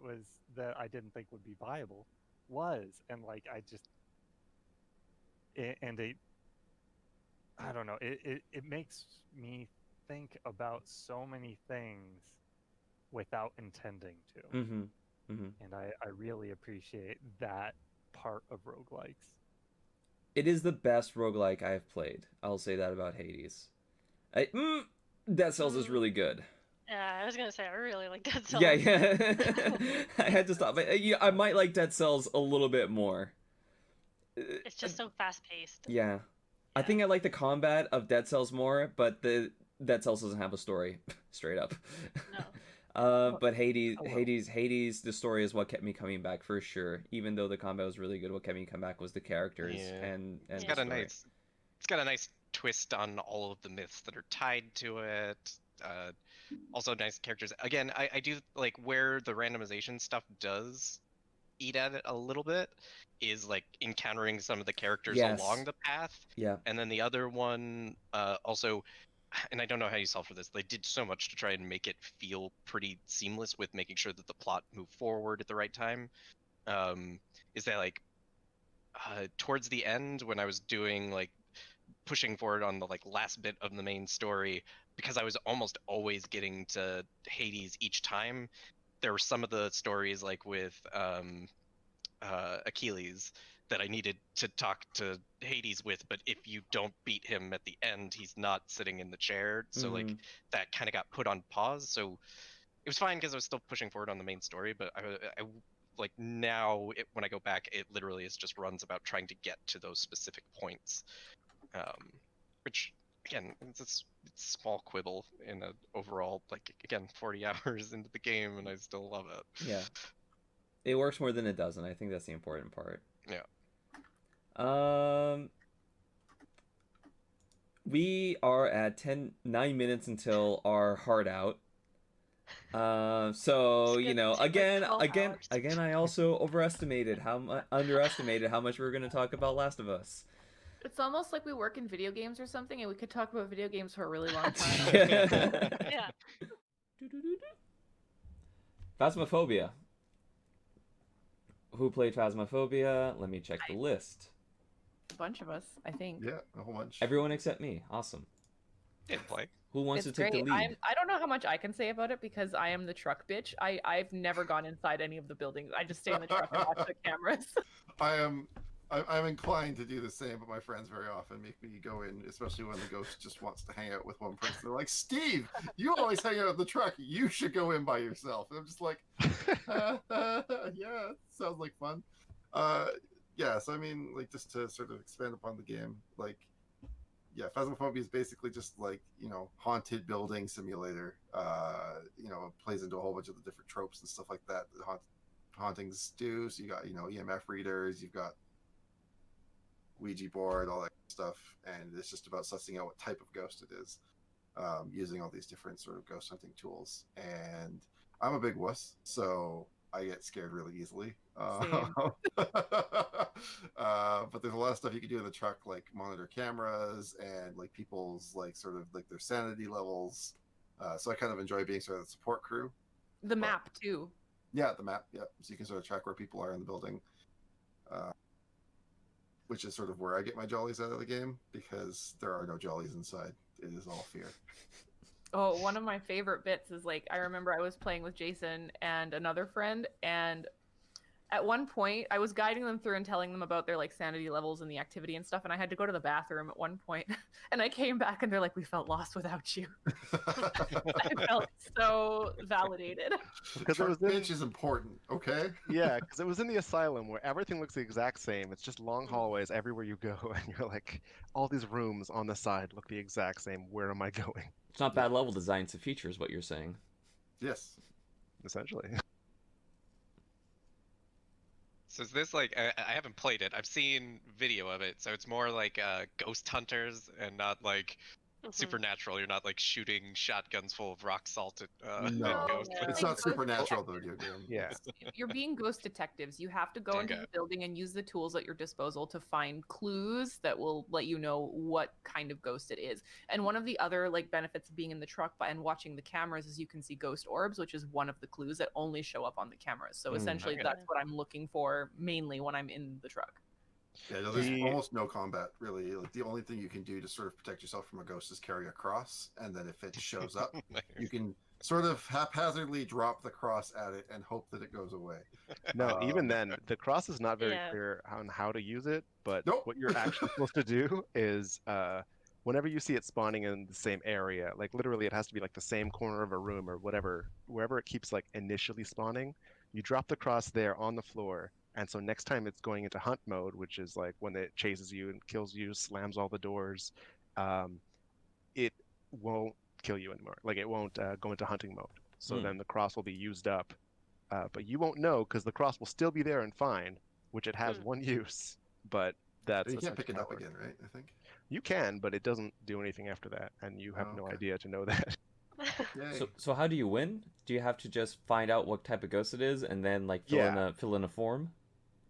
I didn't think would be viable was, and like I just and it, I don't know, it makes me think about so many things without intending to. And I really appreciate that part of roguelikes. It is the best roguelike I have played. I'll say that about Hades. Dead Cells is really good. Yeah, I was gonna say I really like Dead Cells. Yeah. I had to stop. I might like Dead Cells a little bit more. It's just so fast-paced. Yeah. I think I like the combat of Dead Cells more, but the Dead Cells doesn't have a story, straight up. No. But Hades, the story is what kept me coming back for sure. Even though the combat was really good, what kept me coming back was the characters and it's the got story. It's got a nice twist on all of the myths that are tied to it. Also nice characters. Again, I do like where the randomization stuff does eat at it a little bit is like encountering some of the characters along the path. Yeah. And then the other one also, and I don't know how you solve for this, they did so much to try and make it feel pretty seamless with making sure that the plot moved forward at the right time. Is that like towards the end when I was doing like pushing forward on the like last bit of the main story, because I was almost always getting to Hades each time, there were some of the stories like with Achilles that I needed to talk to Hades with, but if you don't beat him at the end, he's not sitting in the chair. So like that kind of got put on pause. So it was fine because I was still pushing forward on the main story, but I like now when I go back, it literally is just runs about trying to get to those specific points, which again, it's a small quibble in an overall, like again, 40 hours into the game, and I still love it. Yeah. It works more than it doesn't. I think that's the important part. Yeah. We are at 9 minutes until our heart out. So you know, again, I also underestimated how much we were going to talk about Last of Us. It's almost like we work in video games or something, and we could talk about video games for a really long time. Yeah. Phasmaphobia. Who played Phasmaphobia? Let me check the list. A bunch of us, I think. Yeah, a whole bunch. Everyone except me. Awesome. Didn't play. Who wants It's to take great. the lead? I don't know how much I can say about it because I am the truck bitch. I've never gone inside any of the buildings. I just stay in the truck and watch the cameras. I'm inclined to do the same, but my friends very often make me go in, especially when the ghost just wants to hang out with one person. They're like, Steve, you always hang out in the truck. You should go in by yourself. And I'm just like, yeah, sounds like fun. Yeah, so I mean, like, just to sort of expand upon the game, like, yeah, Phasmaphobia is basically just like, you know, haunted building simulator. You know, it plays into a whole bunch of the different tropes and stuff like that hauntings do. So you got, you know, EMF readers, you've got Ouija board, all that stuff, and it's just about sussing out what type of ghost it is, using all these different sort of ghost hunting tools. And I'm a big wuss, so I get scared really easily. But there's a lot of stuff you can do in the truck, like monitor cameras and like people's like sort of like their sanity levels. So I kind of enjoy being sort of the support crew. The map too. Yeah, the map. Yeah, so you can sort of track where people are in the building. Which is sort of where I get my jollies out of the game, because there are no jollies inside. It is all fear. Oh, one of my favorite bits is like, I remember I was playing with Jason and another friend, and at one point I was guiding them through and telling them about their like sanity levels and the activity and stuff, and I had to go to the bathroom at one point and I came back and they're like, we felt lost without you. I felt so validated. Because it was pitch is important, okay? Yeah, because it was in the asylum where everything looks the exact same. It's just long hallways everywhere you go, and you're like, all these rooms on the side look the exact same. Where am I going? It's not bad level design to features, what you're saying. Yes. Essentially. So is this like, I haven't played it, I've seen video of it, so it's more like ghost hunters and not like supernatural. You're not like shooting shotguns full of rock salt at No, ghosts. it's not supernatural, the video game. Yeah. You're being ghost detectives. You have to go into the building and use the tools at your disposal to find clues that will let you know what kind of ghost it is. And one of the other like benefits of being in the truck and watching the cameras is you can see ghost orbs, which is one of the clues that only show up on the cameras. So essentially that's what I'm looking for mainly when I'm in the truck. Yeah, no, there's almost no combat, really. Like, the only thing you can do to sort of protect yourself from a ghost is carry a cross, and then if it shows up, you can sort of haphazardly drop the cross at it and hope that it goes away. No, even then, the cross is not very clear on how to use it, but what you're actually supposed to do is whenever you see it spawning in the same area, like literally it has to be like the same corner of a room or whatever, wherever it keeps like initially spawning, you drop the cross there on the floor. And so next time it's going into hunt mode, which is like when it chases you and kills you, slams all the doors, it won't kill you anymore. Like it won't go into hunting mode. So then the cross will be used up. But you won't know because the cross will still be there and fine, which it has one use. But that's you can't pick it up again, right? I think you can, but it doesn't do anything after that, and you have no idea to know that. So how do you win? Do you have to just find out what type of ghost it is and then like fill in a form?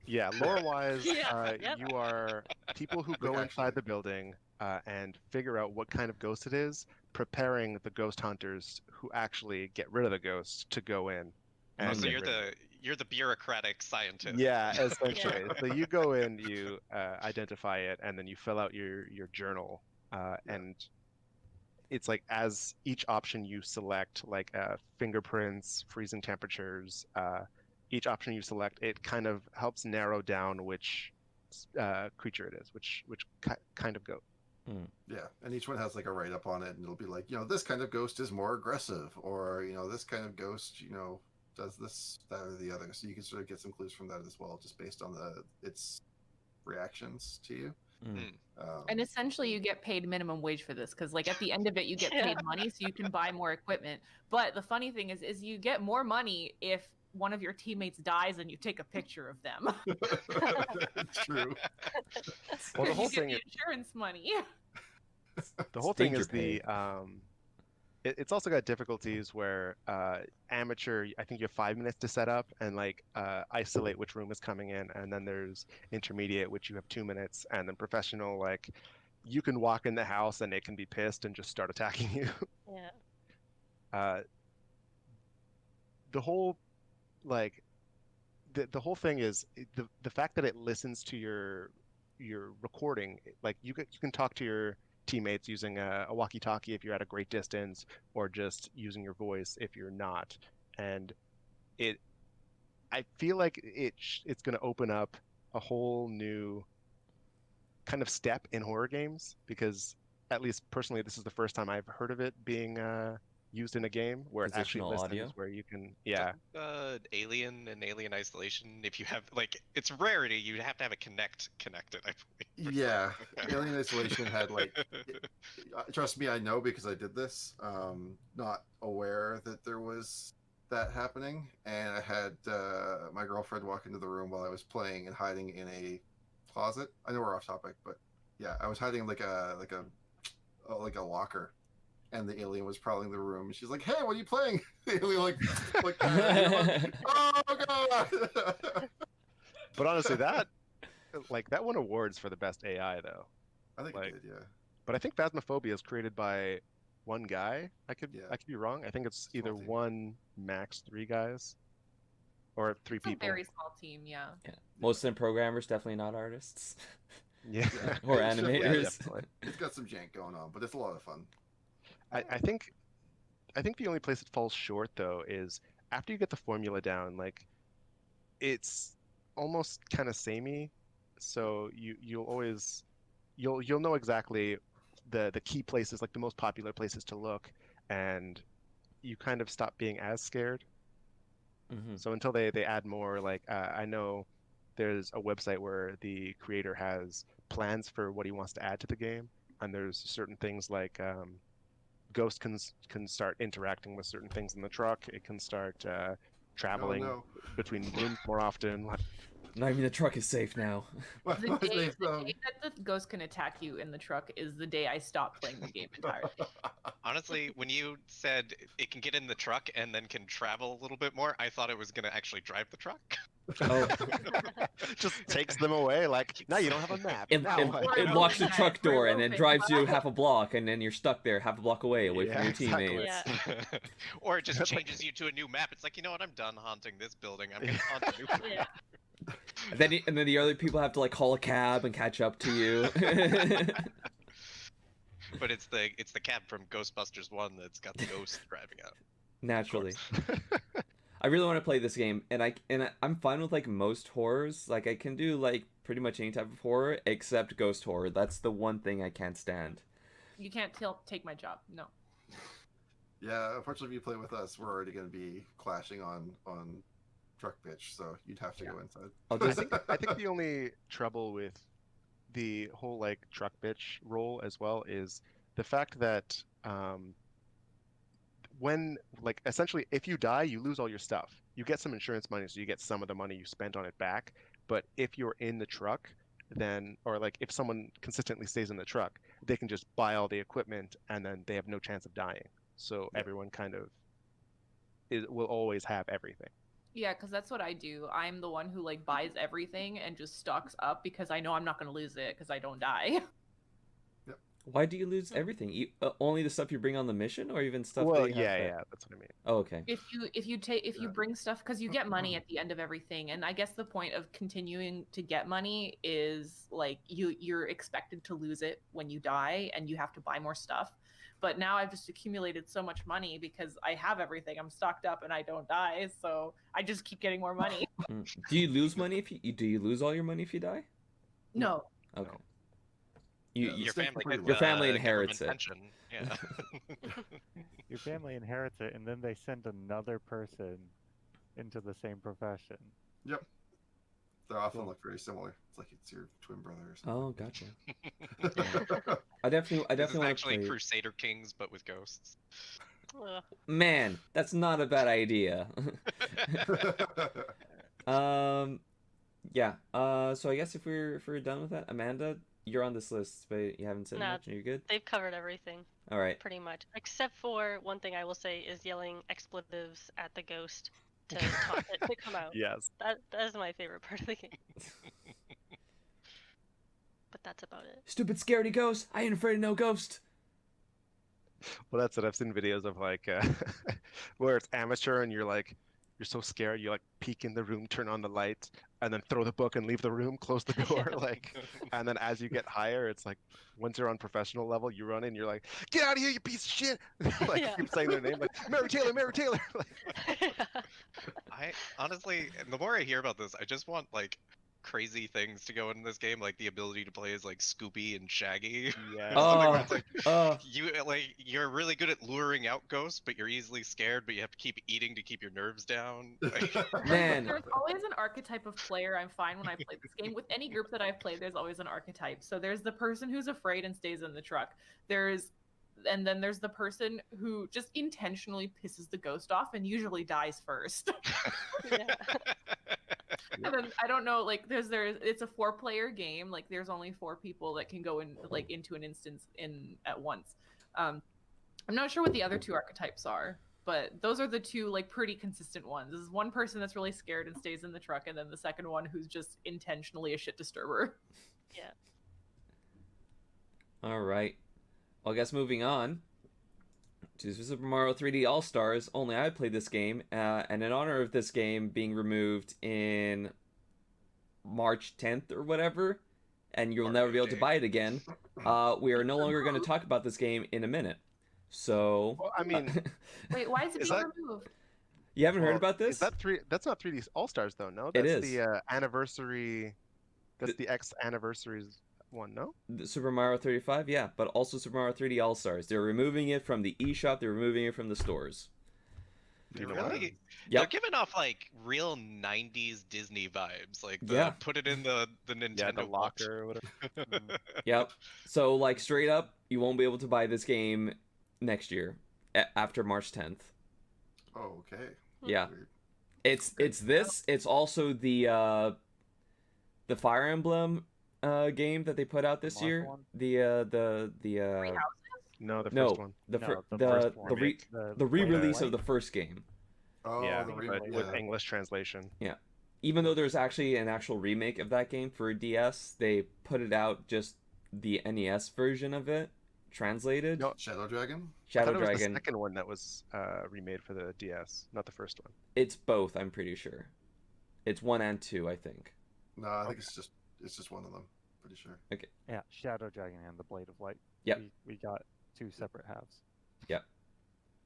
Yeah, lore-wise, you are people who go inside the building and figure out what kind of ghost it is, preparing the ghost hunters who actually get rid of the ghost to go in. And so you're the bureaucratic scientist. Yeah, essentially. So you go in, you identify it, and then you fill out your journal, and it's like as each option you select, like fingerprints, freezing temperatures. Each option you select, it kind of helps narrow down which creature it is, which kind of goat. Yeah, and each one has like a write-up on it, and it'll be like, you know, this kind of ghost is more aggressive, or, you know, this kind of ghost, you know, does this, that, or the other. So you can sort of get some clues from that as well, just based on its reactions to you. And essentially you get paid minimum wage for this, because like at the end of it you get paid money so you can buy more equipment. But the funny thing is you get more money if one of your teammates dies and you take a picture of them. True. Well, the whole thing is insurance money. The whole thing is it's also got difficulties where amateur, I think you have 5 minutes to set up and like isolate which room is coming in, and then there's intermediate, which you have 2 minutes, and then professional, like you can walk in the house and it can be pissed and just start attacking you. Yeah. The whole like the whole thing is the fact that it listens to your you're recording, like you can talk to your teammates using a walkie-talkie if you're at a great distance, or just using your voice if you're not. And I feel like it's going to open up a whole new kind of step in horror games, because at least personally, this is the first time I've heard of it being used in a game where it actually Positional listens, audio? where you can, Alien and Alien Isolation. If you have like, it's rarity. You have to have it connected. I believe. Yeah, Alien Isolation had like, trust me, I know because I did this. Not aware that there was that happening, and I had my girlfriend walk into the room while I was playing and hiding in a closet. I know we're off topic, but yeah, I was hiding in like a locker, and the alien was prowling the room. She's like, "Hey, what are you playing?" The alien like oh god! But honestly, that won awards for the best AI though. I think it did, yeah. But I think Phasmaphobia is created by one guy. I could be wrong. I think it's either one, max 3 guys, or 3 It's a people. very small team, yeah. Most of them programmers, definitely not artists. Yeah. Or animators. It's got some jank going on, but it's a lot of fun. I think the only place it falls short though is after you get the formula down, like it's almost kind of samey. So you'll know exactly the key places, like the most popular places to look, and you kind of stop being as scared. Mm-hmm. So until they add more, like I know there's a website where the creator has plans for what he wants to add to the game, and there's certain things like Ghost can start interacting with certain things in the truck. It can start traveling between rooms more often. Not even the truck is safe now. The day that the ghost can attack you in the truck is the day I stopped playing the game entirely. Honestly, when you said it can get in the truck and then can travel a little bit more, I thought it was going to actually drive the truck. Oh. Just takes them away. Like, now you don't have a map. It locks the truck door and then drives you half a block, and then you're stuck there half a block away from your teammates. Yeah. Or it just changes you to a new map. It's like, you know what? I'm done haunting this building. I'm going to haunt a new one. Yeah. And then the other people have to like call a cab and catch up to you. But it's the cab from Ghostbusters 1 that's got the ghost driving out. Naturally. I really want to play this game, and I'm fine with like most horrors. Like I can do like pretty much any type of horror except ghost horror. That's the one thing I can't stand. You can't take my job. No. Yeah, unfortunately, if you play with us, we're already going to be clashing on truck pitch, so you'd have to go inside. I think the only trouble with the whole like truck bitch role as well is the fact that when like essentially if you die, you lose all your stuff. You get some insurance money, so you get some of the money you spent on it back. But if you're in the truck, then, or like if someone consistently stays in the truck, they can just buy all the equipment and then they have no chance of dying. So everyone kind of will always have everything. Yeah, because that's what I do. I'm the one who like buys everything and just stocks up because I know I'm not going to lose it because I don't die. Why do you lose everything? Only the stuff you bring on the mission, or even stuff? Well, yeah, that's what I mean. Oh, okay. If you bring stuff, because you get money at the end of everything, and I guess the point of continuing to get money is like you're expected to lose it when you die, and you have to buy more stuff. But now I've just accumulated so much money because I have everything. I'm stocked up and I don't die, so I just keep getting more money. Do you lose money if you lose all your money if you die? No. Okay. Your family inherits it. Yeah. Your family inherits it, and then they send another person into the same profession. Yep. They often look very similar. It's like it's your twin brother or something. Oh, gotcha. Yeah. I definitely want to actually play. Crusader Kings, but with ghosts. Man, that's not a bad idea. Yeah. So I guess if we're done with that, Amanda, you're on this list, but you haven't said much. Are you good? They've covered everything. All right. Pretty much, except for one thing I will say is yelling expletives at the ghost to taunt it to come out. Yes. That is my favorite part of the game. But that's about it. Stupid scaredy ghost! I ain't afraid of no ghost. Well, that's it. I've seen videos of like where it's amateur and you're like you're so scared, you like peek in the room, turn on the lights, and then throw the book and leave the room, close the door, like. And then as you get higher, it's like once you're on professional level, you run in, you're like, "Get out of here, you piece of shit!" Like Yeah. keep saying their name, like Mary Taylor, Mary Taylor. Like, I honestly, the more I hear about this, I just want like crazy things to go in this game, like the ability to play as like Scooby and Shaggy. yeah. Something where it's like Oh, you're really good at luring out ghosts, but you're easily scared, but you have to keep eating to keep your nerves down. man. There's always an archetype of player I'm fine when I play this game. With any group that I've played, there's always an archetype. So there's the person who's afraid and stays in the truck. And then there's the person who just intentionally pisses the ghost off and usually dies first. Yeah. And then I don't know, like it's a 4-player game. Like there's only 4 people that can go in like into an instance at once. I'm not sure what the other 2 archetypes are, but those are the 2 like pretty consistent ones. This is one person that's really scared and stays in the truck, and then the second one who's just intentionally a shit disturber. Yeah. All right. Well, I guess moving on to Super Mario 3D All-Stars. Only I played this game, and in honor of this game being removed in March 10th or whatever, and you'll never be able to buy it again, we are no longer going to talk about this game in a minute. So, Well, I mean, Wait, why is it Is being that- removed? you haven't heard well, about this? Is that that's not 3D All Stars though, no? It That's is. the anniversary. That's the X anniversaries one, no? The Super Mario 35, yeah, but also Super Mario 3D All-Stars. They're removing it from the eShop. They're removing it from the stores. Do you They're know why? really, Yep. they're giving off like real '90s Disney vibes, like Yeah. put it in the Nintendo Yeah, the vault. locker or whatever. Yep. So, like, straight up, you won't be able to buy this game next year after March 10th. Oh, okay. Yeah. Weird. It's this. It's also the Fire Emblem game that they put out this Mark year. one? The No, the no first one. the No, fir- the the first one. the re-release Light? of the first game. Oh, Yeah, the but re- with yeah. English translation. Even though there's actually an actual remake of that game for DS, they put it out just the NES version of it translated. No, Shadow Dragon? Shadow I thought it was Dragon. the second one that was remade for the DS, not the first one. It's both, I'm pretty sure. It's 1 and 2, I think. No, I think it's just one of them. Pretty sure. Yeah, Shadow Dragon and the Blade of Light. Yep. We got 2 separate halves.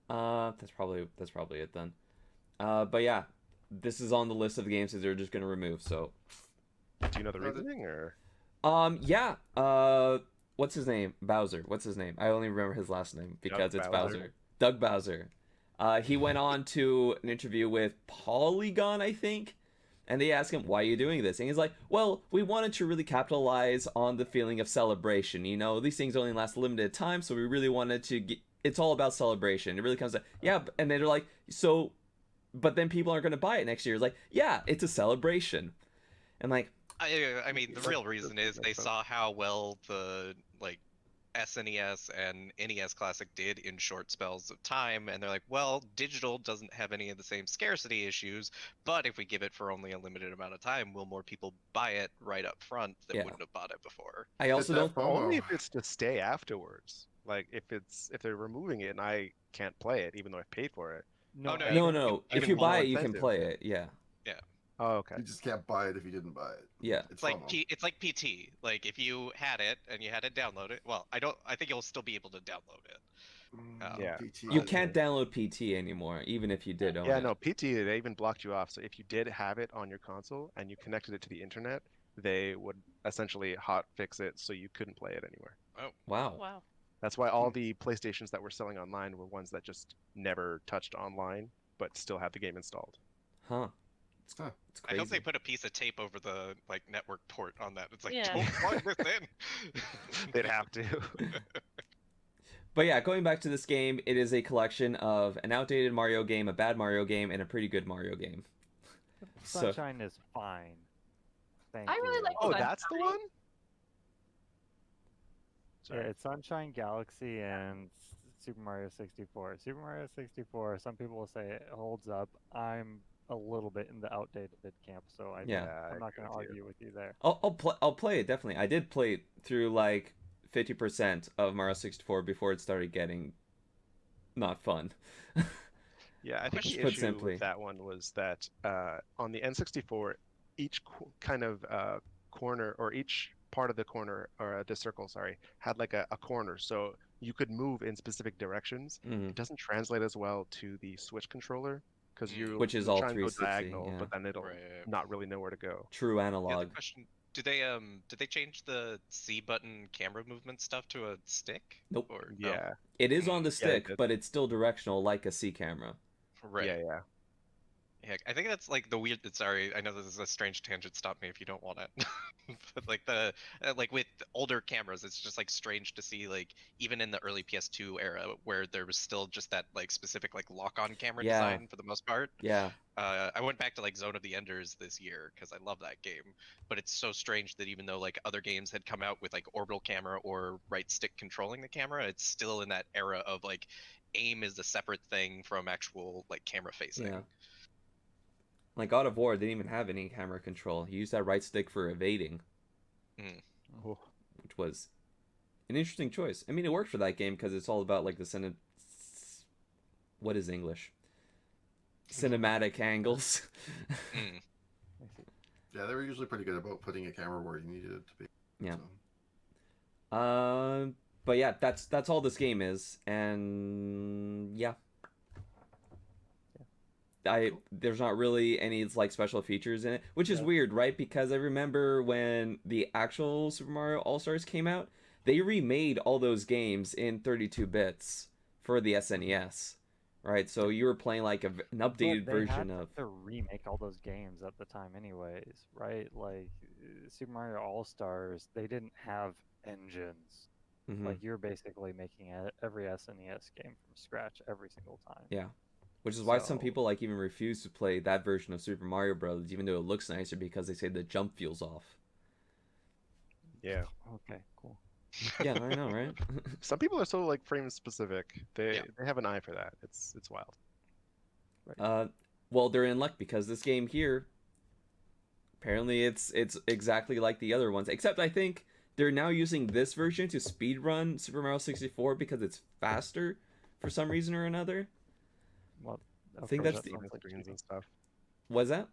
That's probably it then. But yeah, this is on the list of the games that they're just gonna remove. So, Do you know the No, the- reasoning or? yeah. What's his name? Bowser. What's his name? I only remember his last name because it's Bowser. Bowser. Doug Bowser. He went on to an interview with Polygon, I think, and they asked him, "Why are you doing this?" And he's like, "Well, we wanted to really capitalize on the feeling of celebration. You know, these things only last a limited time, so we really wanted to get. It's all about celebration. It really comes to And they're like, so, but then people aren't going to buy it next year. It's like, yeah, it's a celebration, and like, I mean, the real reason is they saw how well the like SNES and NES Classic did in short spells of time, and they're like, well, digital doesn't have any of the same scarcity issues, but if we give it for only a limited amount of time, will more people buy it right up front that Yeah. wouldn't have bought it before? I also It's don't. that FOMO. Only if it's to stay afterwards. Like if they're removing it and I can't play it even though I paid for it. No, No. If even you more buy it, you can expensive. play it. Yeah. Oh, okay. You just can't buy it if you didn't buy it. Yeah. It's like FOMO. it's like PT. Like if you had it and you had to download it, well, I think you'll still be able to download it. Yeah. PT. You can't download PT anymore, even if you did own Yeah, it. no, PT, they even blocked you off. So if you did have it on your console and you connected it to the internet, they would essentially hot fix it so you couldn't play it anywhere. Wow. Wow. That's why all the PlayStations that were selling online were ones that just never touched online, but still had the game installed. Huh. Huh. It's I crazy. hope they put a piece of tape over the like network port on that. It's like, Yeah. don't plug this in. They'd have to. But yeah, going back to this game, it is a collection of an outdated Mario game, a bad Mario game, and a pretty good Mario game. So Sunshine is fine. Thank I really you. like Oh, Sunshine. that's the one? Yeah, it's Sunshine Galaxy and Super Mario 64. Super Mario 64, some people will say it holds up. I'm a little bit in the outdated camp, so Yeah. I'm not agree going to with you. argue with you there. I'll play it definitely. I did play it through like 50% of Mario 64 before it started getting not fun. Yeah, I think the Put issue simply. with that one was that on the N64, each kind of corner or each part of the corner or the circle, sorry, had like a corner, so you could move in specific directions. Mhm. It doesn't translate as well to the Switch controller because Which is you'll all try and go 360, diagonal, yeah. but then it'll Right. not really know where to go. True Yeah, the analog. question: did they change the C button camera movement stuff to a stick? Nope. Or no? Yeah, It is on the Yeah, they stick, did. but it's still directional like a C camera. Right. yeah. Yeah, I think that's like the weird. Sorry, I know this is a strange tangent. Stop me if you don't want it. But like like with older cameras, it's just like strange to see like even in the early PS2 era where there was still just that like specific like lock-on camera Yeah. design for the most part. Yeah. I went back to like Zone of the Enders this year because I love that game, but it's so strange that even though like other games had come out with like orbital camera or right stick controlling the camera, it's still in that era of like aim is a separate thing from actual like camera facing. Yeah. Like God of War didn't even have any camera control. You used that right stick for evading, which was an interesting choice. I mean, it worked for that game because it's all about like the what is English? Cinematic angles. Mm. Yeah, they were usually pretty good about putting a camera where you needed it to be. Yeah. So. But yeah, that's all this game is, and yeah. There's not really any like special features in it, which is weird, right? Because I remember when the actual Super Mario All-Stars came out, they remade all those games in 32 bits for the SNES, right? So you were playing like an updated version of to remake all those games at the time anyways, right? Like Super Mario All-Stars, they didn't have engines. Mhm. Like you're basically making every SNES game from scratch every single time. Yeah. Which is why some people like even refuse to play that version of Super Mario Bros. Even though it looks nicer because they say the jump feels off. Yeah. Okay, cool. Yeah, I know, right? Some people are so like frame specific. They have an eye for that. It's wild. Well, they're in luck because this game here, apparently it's exactly like the other ones, except I think they're now using this version to speedrun Super Mario 64 because it's faster for some reason or another. Well, I think that's the screens and stuff. Was that?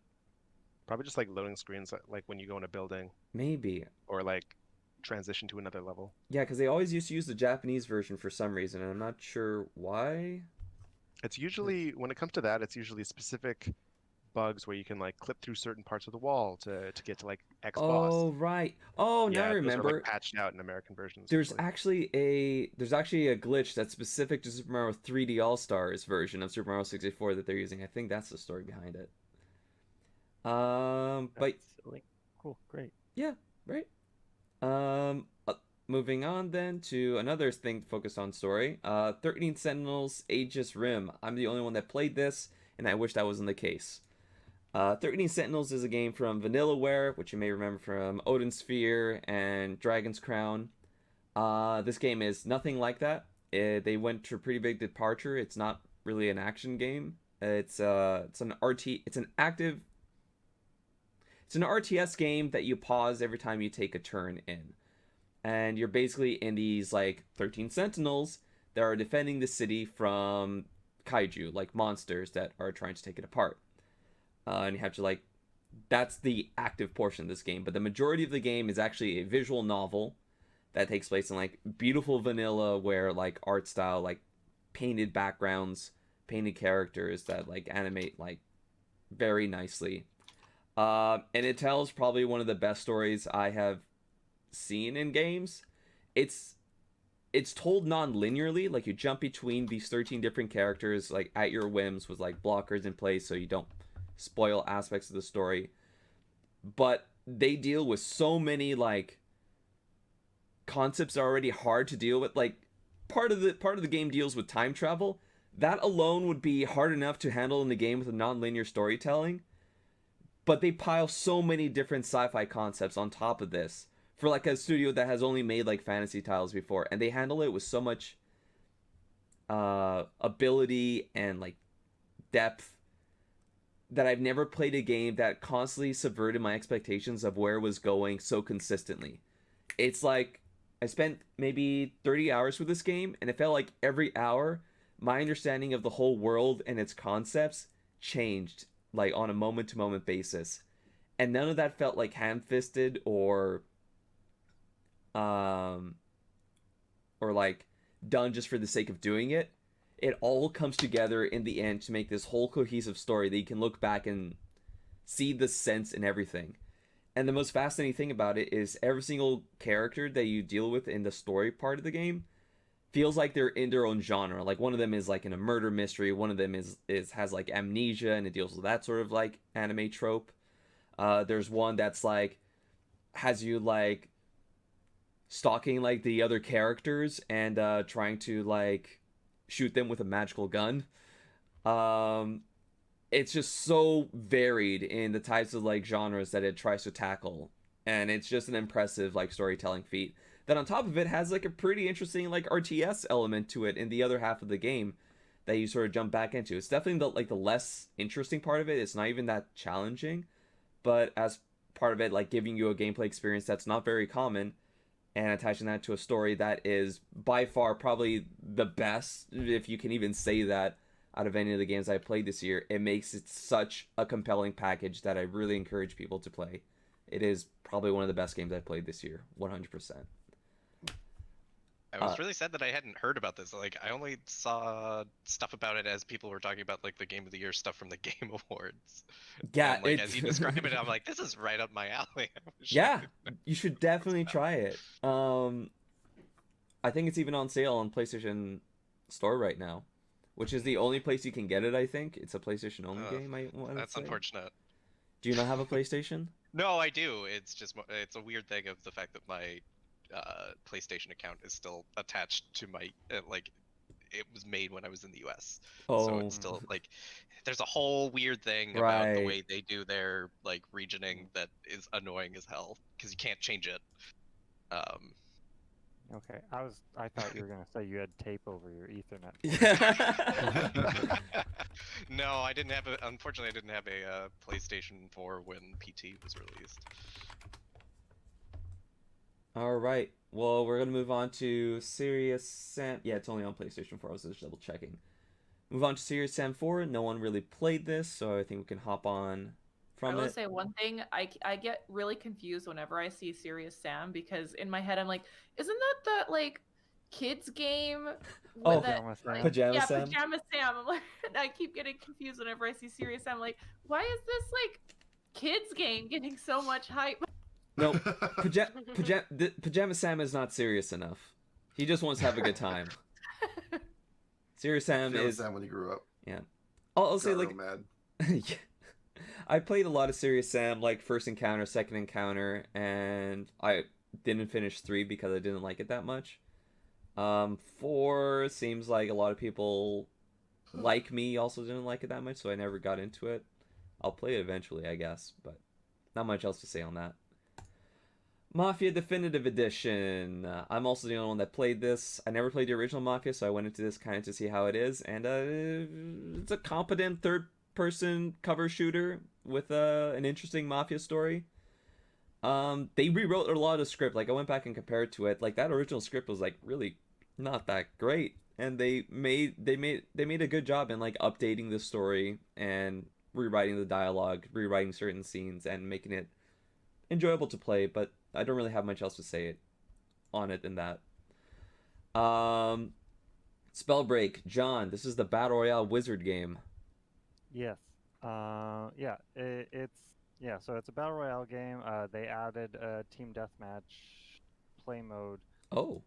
Probably just like loading screens, like when you go in a building. Maybe. Or like transition to another level. Yeah, because they always used to use the Japanese version for some reason, and I'm not sure why. It's usually, when it comes to that, it's usually specific bugs where you can like clip through certain parts of the wall to get to like X boss. Oh right. Oh, now I remember. Those are like patched out in American versions. There's actually a glitch that's specific to Super Mario 3D All Stars version of Super Mario 64 that they're using. I think that's the story behind it. But silly. Cool, great. Yeah, right. Moving on then to another thing focused on story. 13 Sentinels Aegis Rim. I'm the only one that played this, and I wish that wasn't the case. 13 Sentinels is a game from Vanillaware, which you may remember from Odin Sphere and Dragon's Crown. This game is nothing like that. They went to a pretty big departure. It's not really an action game. It's an RTS game that you pause every time you take a turn in. And you're basically in these like 13 Sentinels that are defending the city from kaiju, like monsters that are trying to take it apart. And you have to like, that's the active portion of this game. But the majority of the game is actually a visual novel that takes place in like beautiful vanilla where like art style, like painted backgrounds, painted characters that like animate like very nicely. And it tells probably one of the best stories I have seen in games. It's told non-linearly, like you jump between these 13 different characters like at your whims with like blockers in place so you don't spoil aspects of the story. But they deal with so many like concepts that are already hard to deal with. Like part of the game deals with time travel. That alone would be hard enough to handle in the game with a non-linear storytelling. But they pile so many different sci-fi concepts on top of this for like a studio that has only made like fantasy titles before, and they handle it with so much ability and like depth that I've never played a game that constantly subverted my expectations of where it was going so consistently. It's like I spent maybe 30 hours with this game, and it felt like every hour my understanding of the whole world and its concepts changed like on a moment to moment basis. And none of that felt like ham-fisted um or like done just for the sake of doing it. It all comes together in the end to make this whole cohesive story that you can look back and see the sense in everything. And the most fascinating thing about it is every single character that you deal with in the story part of the game feels like they're in their own genre. Like one of them is like in a murder mystery, one of them is has like amnesia and it deals with that sort of like anime trope. There's one that's like has you like stalking like the other characters and trying to like shoot them with a magical gun. It's just so varied in the types of like genres that it tries to tackle, and it's just an impressive like storytelling feat that on top of it has like a pretty interesting like RTS element to it in the other half of the game that you sort of jump back into. It's definitely the less interesting part of it. It's not even that challenging, but as part of it, like giving you a gameplay experience that's not very common and attaching that to a story that is by far probably the best, if you can even say that, out of any of the games I played this year. It makes it such a compelling package that I really encourage people to play. It is probably one of the best games I've played this year, 100%. I was really sad that I hadn't heard about this. Like, I only saw stuff about it as people were talking about like the Game of the Year stuff from the Game Awards. Yeah, and, like as you describe it, I'm like, this is right up my alley. Yeah, you should definitely try it. I think it's even on sale on PlayStation Store right now, which is the only place you can get it. I think it's a PlayStation only game. That's unfortunate. Do you not have a PlayStation? No, I do. It's just it's a weird thing of the fact that my PlayStation account is still attached to my like it was made when I was in the US. So it's still like there's a whole weird thing about the way they do their like regioning that is annoying as hell because you can't change it. Okay, I thought you were gonna say you had tape over your Ethernet. No, I didn't have a. Unfortunately, I didn't have a PlayStation 4 when PT was released. All right. Well, we're gonna move on to Serious Sam. Yeah, it's only on PlayStation 4. I was just double checking. Move on to Serious Sam 4. No one really played this, so I think we can hop on from it. I will say one thing. I get really confused whenever I see Serious Sam because in my head I'm like, isn't that like kids game? Oh, Pajama Sam. Pajama Sam. Pajama Sam. I'm like, I keep getting confused whenever I see Serious Sam. I'm like, why is this like kids game getting so much hype? No, Pajama Sam is not serious enough. He just wants to have a good time. Serious Sam is Sam when he grew up. Yeah, I'll say like mad. Yeah. I played a lot of Serious Sam, like first encounter, second encounter, and I didn't finish 3 because I didn't like it that much. 4 seems like a lot of people like me also didn't like it that much, so I never got into it. I'll play it eventually, I guess, but not much else to say on that. Mafia Definitive Edition. I'm also the only one that played this. I never played the original Mafia, so I went into this kind of to see how it is, and it's a competent third-person cover shooter with an interesting Mafia story. They rewrote a lot of the script. Like I went back and compared to it. Like that original script was like really not that great, and they made a good job in like updating the story and rewriting the dialogue, rewriting certain scenes, and making it enjoyable to play. But I don't really have much else to say on it than that. Spellbreak, John. This is the Battle Royale Wizard game. Yes. So it's a Battle Royale game. They added a Team Deathmatch play mode. Oh.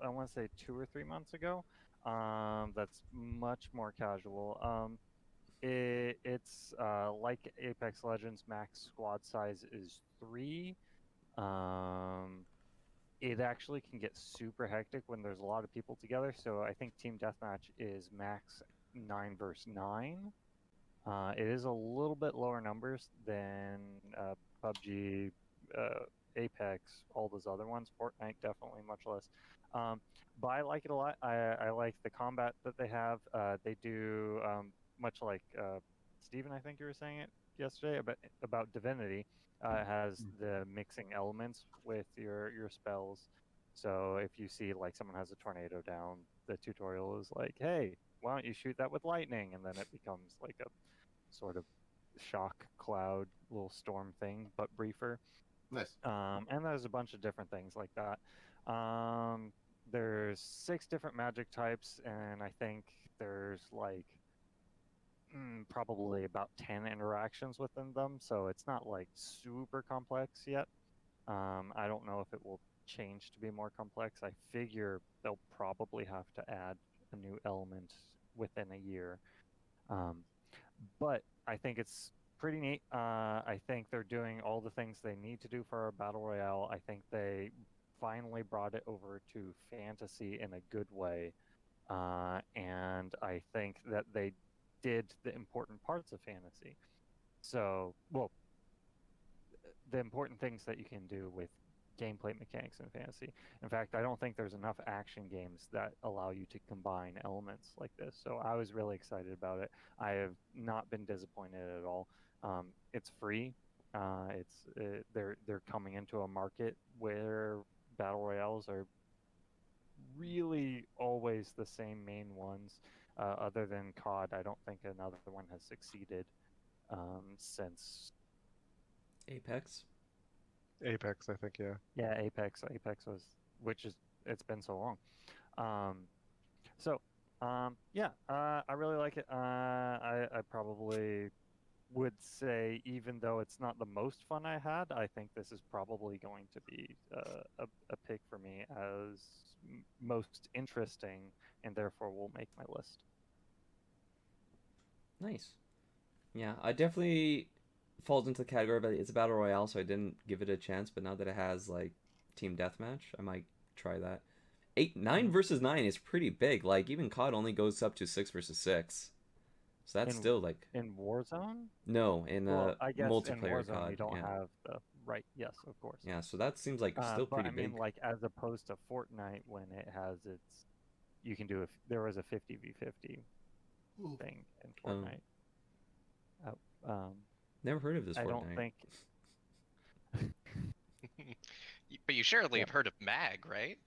I want to say 2 or 3 months ago. That's much more casual. It's like Apex Legends, max squad size is 3. It actually can get super hectic when there's a lot of people together. So I think Team Deathmatch is max 9 versus 9. It is a little bit lower numbers than PUBG, Apex, all those other ones. Fortnite definitely much less. But I like it a lot. I like the combat that they have. They do much like Steven, I think you were saying it yesterday about Divinity. It has the mixing elements with your spells. So if you see like someone has a tornado down, the tutorial is like, hey, why don't you shoot that with lightning? And then it becomes like a sort of shock cloud little storm thing, but briefer. Nice. And there's a bunch of different things like that. There's 6 different magic types, and I think there's like probably about 10 interactions within them, so it's not like super complex yet. I don't know if it will change to be more complex. I figure they'll probably have to add a new element within a year. But I think it's pretty neat. I think they're doing all the things they need to do for a battle royale. I think they finally brought it over to fantasy in a good way. And I think that they did the important parts of fantasy. So, well, the important things that you can do with gameplay mechanics in fantasy. In fact, I don't think there's enough action games that allow you to combine elements like this. So I was really excited about it. I have not been disappointed at all. It's free. They're coming into a market where battle royales are really always the same main ones. Other than COD, I don't think another one has succeeded since Apex. Apex, I think, yeah. Yeah, Apex was, it's been so long. I really like it. I probably would say, even though it's not the most fun I had, I think this is probably going to be a pick for me as most interesting, and therefore will make my list. Nice. Yeah, I definitely falls into the category of it's a battle royale, so I didn't give it a chance. But now that it has like team deathmatch, I might try that. 9 versus 9 is pretty big. Like even COD only goes up to 6 versus 6, so that's still like in Warzone. No, in I guess multiplayer in Warzone COD. you don't Yeah. have the right. Yes, of course. Yeah, so that seems like still pretty but I mean, big. like as opposed to Fortnite, when it has its, you can do there was a 50v50 thing in Fortnite. Never heard of this I Fortnite. don't think. But you surely have heard of MAG, right?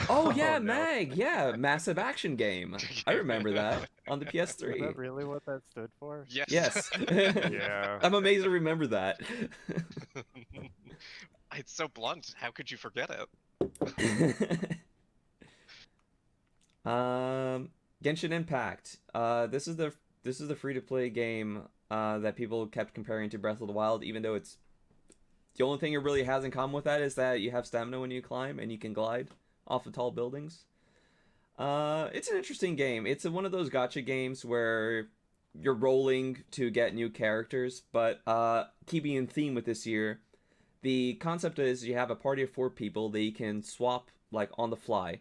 Oh yeah, MAG. Yeah, massive action game. I remember that on the PS3. Is that really what that stood for? Yes. Yes. Yeah. I'm amazed to remember that. It's so blunt. How could you forget it? Genshin Impact. This is the free-to-play game that people kept comparing to Breath of the Wild, even though it's the only thing it really has in common with that is that you have stamina when you climb and you can glide off of tall buildings. It's an interesting game. It's one of those gacha games where you're rolling to get new characters, but keeping in theme with this year, the concept is you have a party of 4 people. They can swap like on the fly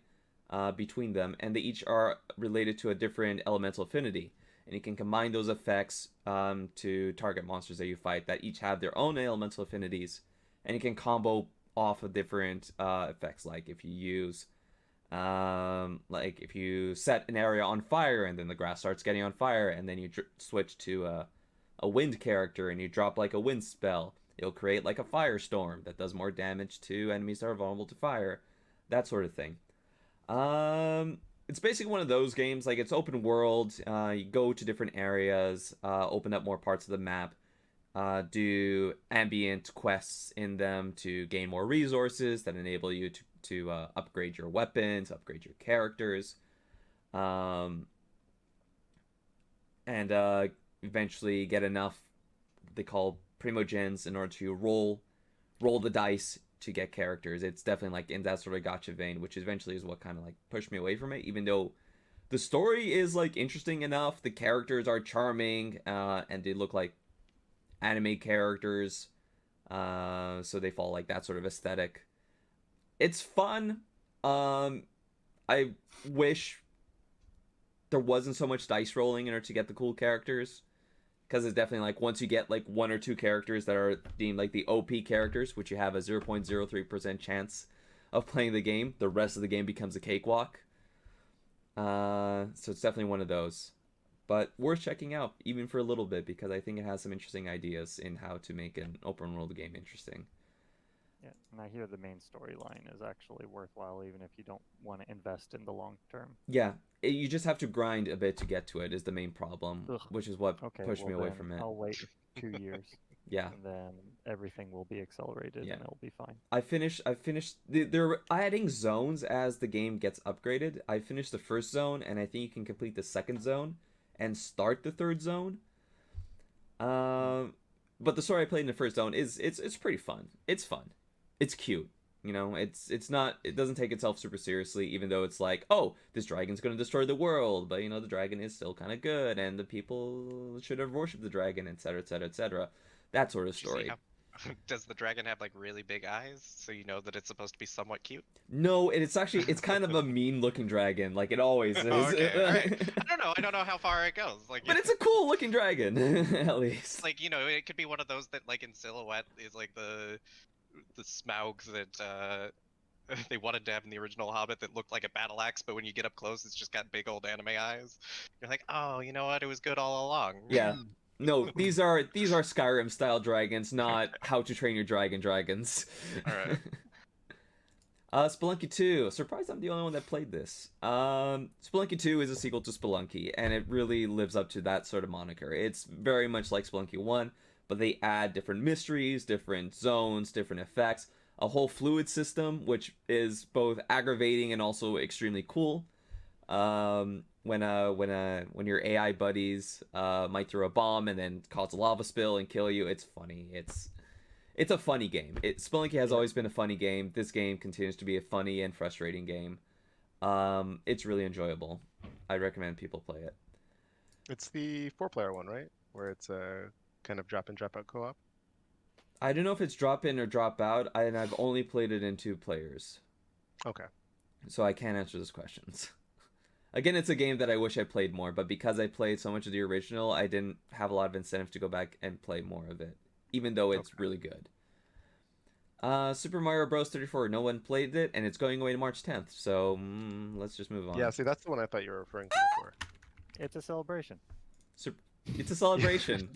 between them, and they each are related to a different elemental affinity. And you can combine those effects to target monsters that you fight that each have their own elemental affinities, and you can combo off of different effects. Like if you use, if you set an area on fire and then the grass starts getting on fire, and then you switch to a wind character and you drop like a wind spell, it'll create like a firestorm that does more damage to enemies that are vulnerable to fire, that sort of thing. It's basically one of those games, like it's open world, you go to different areas, open up more parts of the map, do ambient quests in them to gain more resources that enable you to upgrade your weapons, upgrade your characters, and eventually get enough, they call primogens, in order to roll the dice to get characters. It's definitely like in that sort of gacha vein, which eventually is what kind of like pushed me away from it, even though the story is like interesting enough, the characters are charming, and they look like anime characters, so they follow like that sort of aesthetic. It's fun. I wish there wasn't so much dice rolling in order to get the cool characters, because it's definitely like once you get like 1 or 2 characters that are deemed like the OP characters, which you have a 0.03% chance of playing the game, the rest of the game becomes a cakewalk. So it's definitely one of those, but worth checking out even for a little bit, because I think it has some interesting ideas in how to make an open world game interesting. Yeah, and I hear the main storyline is actually worthwhile, even if you don't want to invest in the long term. Yeah, you just have to grind a bit to get to it is the main problem, Ugh. which is what Okay, pushed me well away then from it. I'll wait 2 years, Yeah, and then everything will be accelerated, Yeah. and it'll be fine. I finished. They're adding zones as the game gets upgraded. I finished the first zone, and I think you can complete the second zone and start the third zone. But the story I played in the first zone is it's pretty fun. It's fun. It's cute. You know, it's not. It doesn't take itself super seriously, even though it's like, oh, this dragon's gonna destroy the world. But you know, the dragon is still kind of good, and the people should have worshipped the dragon, etc., etc., etc. That sort of story. Does the dragon have like really big eyes, so you know that it's supposed to be somewhat cute? No, it's kind of a mean-looking dragon, like it always is. Oh, okay. Right. I don't know how far it goes. Like, But it's a cool-looking dragon, at least. like, you know, it could be one of those that, like, in silhouette is like the Smaugs that they wanted to have in the original Hobbit that looked like a battle axe, but when you get up close, it's just got big old anime eyes. You're like, oh, you know what? It was good all along. Yeah. No, these are Skyrim-style dragons, not How to Train Your Dragon dragons. All right. Spelunky 2. Surprised I'm the only one that played this. Spelunky 2 is a sequel to Spelunky, and it really lives up to that sort of moniker. It's very much like Spelunky 1, but they add different mysteries, different zones, different effects, a whole fluid system, which is both aggravating and also extremely cool. When your AI buddies might throw a bomb and then cause a lava spill and kill you, it's funny. It's a funny game. Spelunky has always been a funny game. This game continues to be a funny and frustrating game. It's really enjoyable. I recommend people play it. It's the 4-player one, right? Where it's a kind of drop in, drop out co-op. I don't know if it's drop in or drop out, and I've only played it in 2 players. Okay. So I can't answer those questions. Again, it's a game that I wish I played more, but because I played so much of the original, I didn't have a lot of incentive to go back and play more of it, even though it's really good. Super Mario Bros. 34, no one played it, and it's going away to March 10th, so let's just move on. Yeah, see, that's the one I thought you were referring to before. It's a celebration. It's a celebration.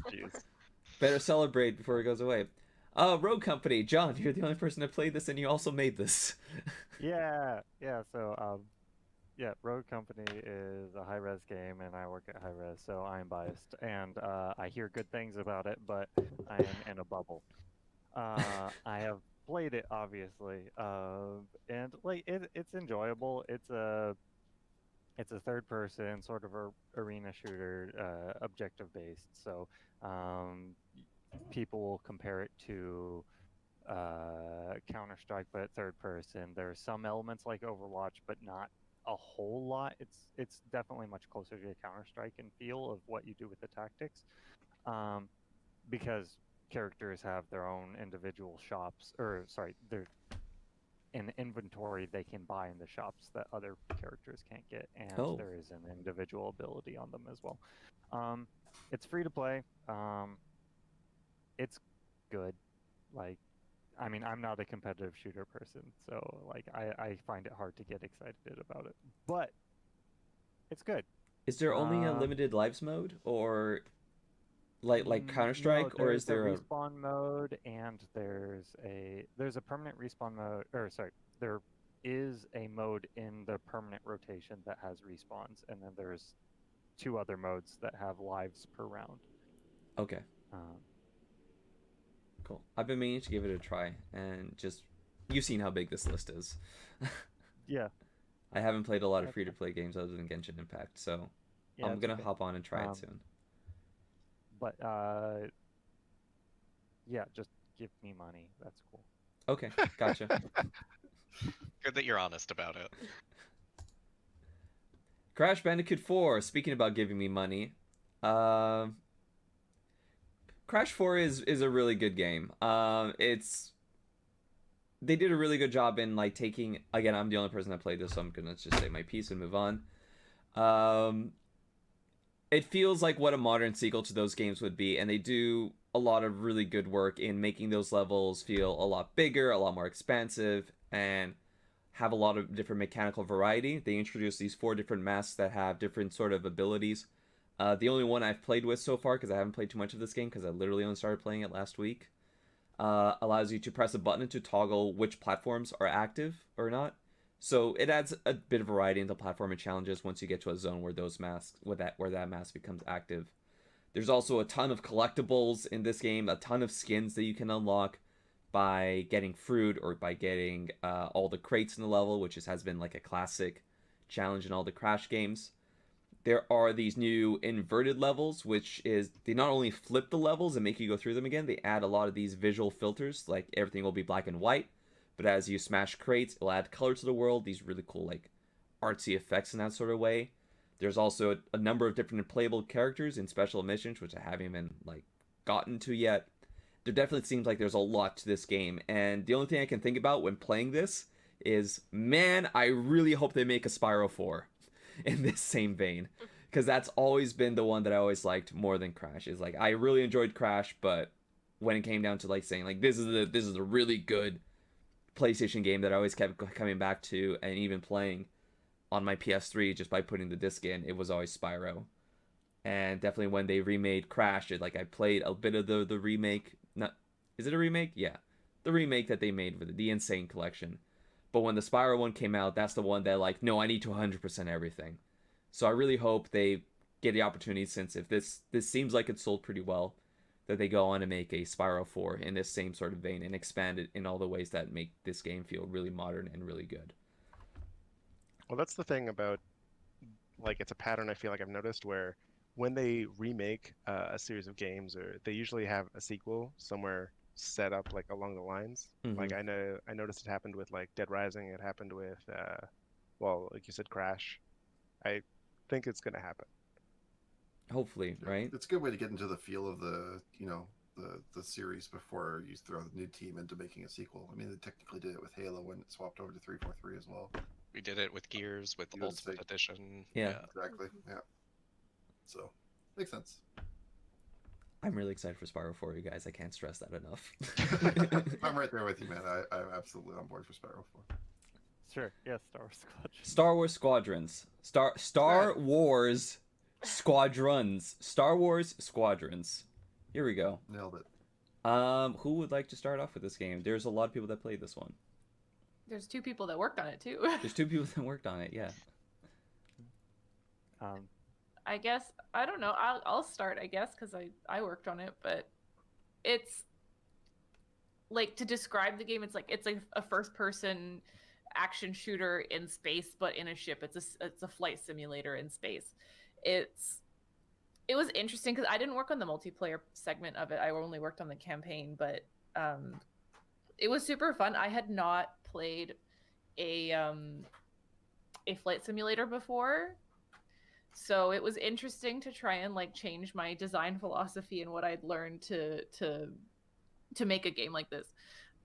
Better celebrate before it goes away. Rogue Company. John, you're the only person that played this, and you also made this. Yeah, so, Rogue Company is a high-res game, and I work at high-res, so I'm biased, and I hear good things about it, but I am in a bubble. I have played it, obviously, and like it's enjoyable. It's a third-person sort of a arena shooter, objective-based. So people will compare it to Counter-Strike, but third-person. There's some elements like Overwatch, but not a whole lot. It's definitely much closer to Counter-Strike in feel of what you do with the tactics, because characters have their own individual shops, they're an inventory they can buy in the shops that other characters can't get, and there is an individual ability on them as well. It's free to play. It's good. Like, I mean, I'm not a competitive shooter person, so like I find it hard to get excited about it, but it's good. Is there only a limited lives mode, or like Counter-Strike, no, or is there a respawn mode, and there's a permanent respawn mode, there is a mode in the permanent rotation that has respawns, and then there's 2 other modes that have lives per round. Okay. Cool. I've been meaning to give it a try, and just you've seen how big this list is. Yeah. I haven't played a lot of free-to-play games other than Genshin Impact, so yeah, I'm gonna hop on and try it soon. But yeah, just give me money. That's cool. Okay, gotcha. Good that you're honest about it. Crash Bandicoot 4. Speaking about giving me money, Crash 4 is a really good game. They did a really good job in like taking. Again, I'm the only person that played this, so I'm gonna just say my piece and move on. It feels like what a modern sequel to those games would be, and they do a lot of really good work in making those levels feel a lot bigger, a lot more expansive, and have a lot of different mechanical variety. They introduce these 4 different masks that have different sort of abilities. The only one I've played with so far, because I haven't played too much of this game, because I literally only started playing it last week, allows you to press a button to toggle which platforms are active or not. So it adds a bit of variety into platforming challenges once you get to a zone where that mask becomes active. There's also a ton of collectibles in this game, a ton of skins that you can unlock by getting fruit or by getting all the crates in the level, which has been like a classic challenge in all the Crash games. There are these new inverted levels, which is they not only flip the levels and make you go through them again, they add a lot of these visual filters, like everything will be black and white, but as you smash crates, it'll add color to the world, these really cool like artsy effects in that sort of way. There's also a number of different playable characters in special missions, which I haven't even like gotten to yet. There definitely seems like there's a lot to this game, and the only thing I can think about when playing this is, man, I really hope they make a Spyro 4 in this same vein, because that's always been the one that I always liked more than Crash. Is like I really enjoyed Crash, but when it came down to like saying like this is a really good PlayStation game that I always kept coming back to and even playing on my PS3 just by putting the disc in, it was always Spyro. And definitely when they remade Crash, I played a bit of the remake. Not, is it a remake? Yeah, the remake that they made with the Insane Collection. But when the Spyro one came out, that's the one that like, no, I need to 100% everything. So I really hope they get the opportunity, since if this seems like it sold pretty well, that they go on and make a Spyro 4 in this same sort of vein and expand it in all the ways that make this game feel really modern and really good. Well, that's the thing about, like, it's a pattern I feel like I've noticed where when they remake a series of games, or they usually have a sequel somewhere set up like along the lines. Mm-hmm. Like I noticed it happened with like Dead Rising. It happened with, well, like you said, Crash. I think it's gonna happen. Hopefully, right? It's a good way to get into the feel of the the series before you throw the new team into making a sequel. I mean, they technically did it with Halo when it swapped over to 343 as well. We did it with Gears with the Ultimate Edition. Yeah, exactly. Yeah. So, makes sense. I'm really excited for Spyro 4, you guys. I can't stress that enough. I'm right there with you, man. I'm absolutely on board for Spyro 4. Sure. Yeah, Star Wars Squadrons. Star Wars Squadrons. Star Wars Squadrons. Here we go. Nailed it. Who would like to start off with this game? There's a lot of people that played this one. There's 2 people that worked on it too. There's 2 people that worked on it, yeah. I guess, I don't know, I'll start, I guess, because I worked on it, but it's, like, to describe the game, it's like a first-person action shooter in space, but in a ship. It's a flight simulator in space. It was interesting, because I didn't work on the multiplayer segment of it, I only worked on the campaign, but it was super fun. I had not played a flight simulator before, so it was interesting to try and like change my design philosophy and what I'd learned to make a game like this.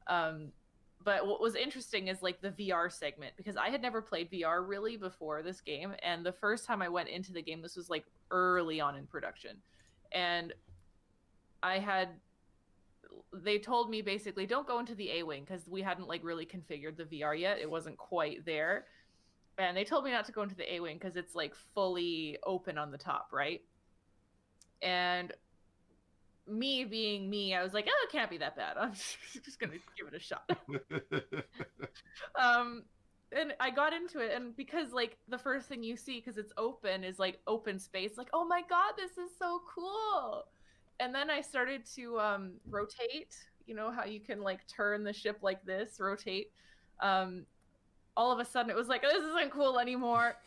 But what was interesting is like the VR segment, because I had never played VR really before this game, and the first time I went into the game, this was like early on in production, and they told me basically don't go into the A-Wing, because we hadn't like really configured the VR yet. It wasn't quite there. And they told me not to go into the A-Wing because it's like fully open on the top, right? And me being me, I was like, oh, it can't be that bad. I'm just going to give it a shot. And I got into it, and because like the first thing you see, because it's open, is like open space, like, oh my God, this is so cool. And then I started to rotate, you know how you can like turn the ship like this, rotate. All of a sudden it was like, this isn't cool anymore.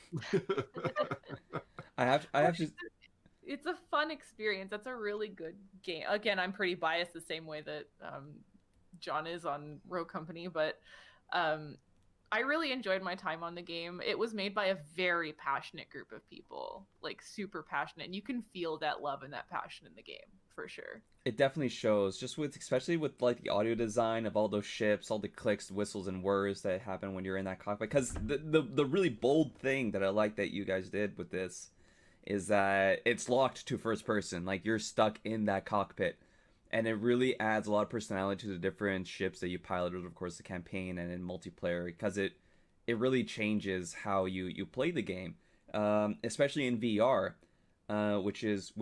I have to. It's a fun experience. That's a really good game. Again, I'm pretty biased the same way that John is on Rogue Company, but I really enjoyed my time on the game. It was made by a very passionate group of people, like super passionate, and you can feel that love and that passion in the game for sure. It definitely shows, just with, especially with like the audio design of all those ships, all the clicks, whistles, and whirs that happen when you're in that cockpit. Because the really bold thing that I like that you guys did with this is that it's locked to first person. Like, you're stuck in that cockpit, and it really adds a lot of personality to the different ships that you piloted, of course, the campaign and in multiplayer, because it really changes how you play the game, especially in VR, which is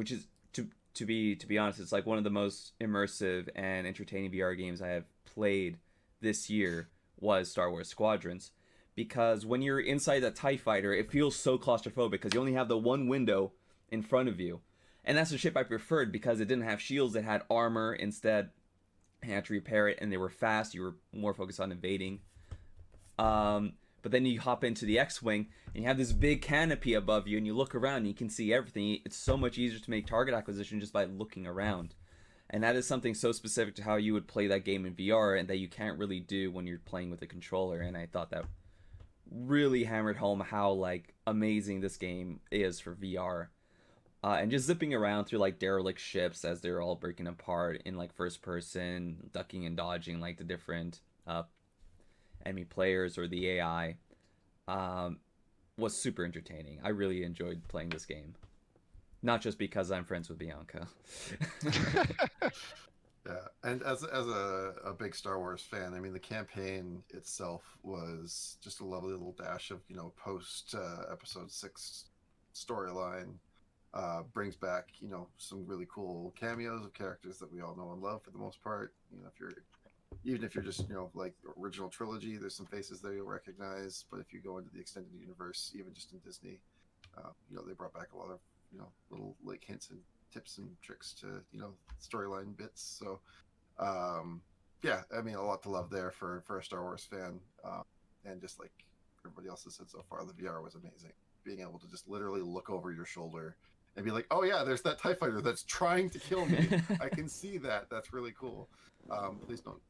to be honest, it's like one of the most immersive and entertaining VR games I have played this year was Star Wars Squadrons, because when you're inside that TIE fighter, it feels so claustrophobic because you only have the one window in front of you. And that's the ship I preferred because it didn't have shields, it had armor instead. You had to repair it, and they were fast. You were more focused on evading. But then you hop into the X-Wing, and you have this big canopy above you, and you look around, and you can see everything. It's so much easier to make target acquisition just by looking around. And that is something so specific to how you would play that game in VR, and that you can't really do when you're playing with a controller. And I thought that really hammered home how, like, amazing this game is for VR. And just zipping around through, like, derelict ships as they're all breaking apart in, like, first person, ducking and dodging, like, the different enemy players or the AI, was super entertaining. I really enjoyed playing this game. Not just because I'm friends with Bianca. Yeah, and as a big Star Wars fan, I mean, the campaign itself was just a lovely little dash of, post episode 6 storyline. Brings back, some really cool cameos of characters that we all know and love for the most part. Even if you're just, like original trilogy, there's some faces there you'll recognize. But if you go into the extended universe, even just in Disney, they brought back a lot of, little like hints and tips and tricks to, storyline bits. So, yeah, I mean, a lot to love there for a Star Wars fan. And just like everybody else has said so far, the VR was amazing. Being able to just literally look over your shoulder and be like, oh yeah, there's that TIE fighter that's trying to kill me. I can see that. That's really cool. Please don't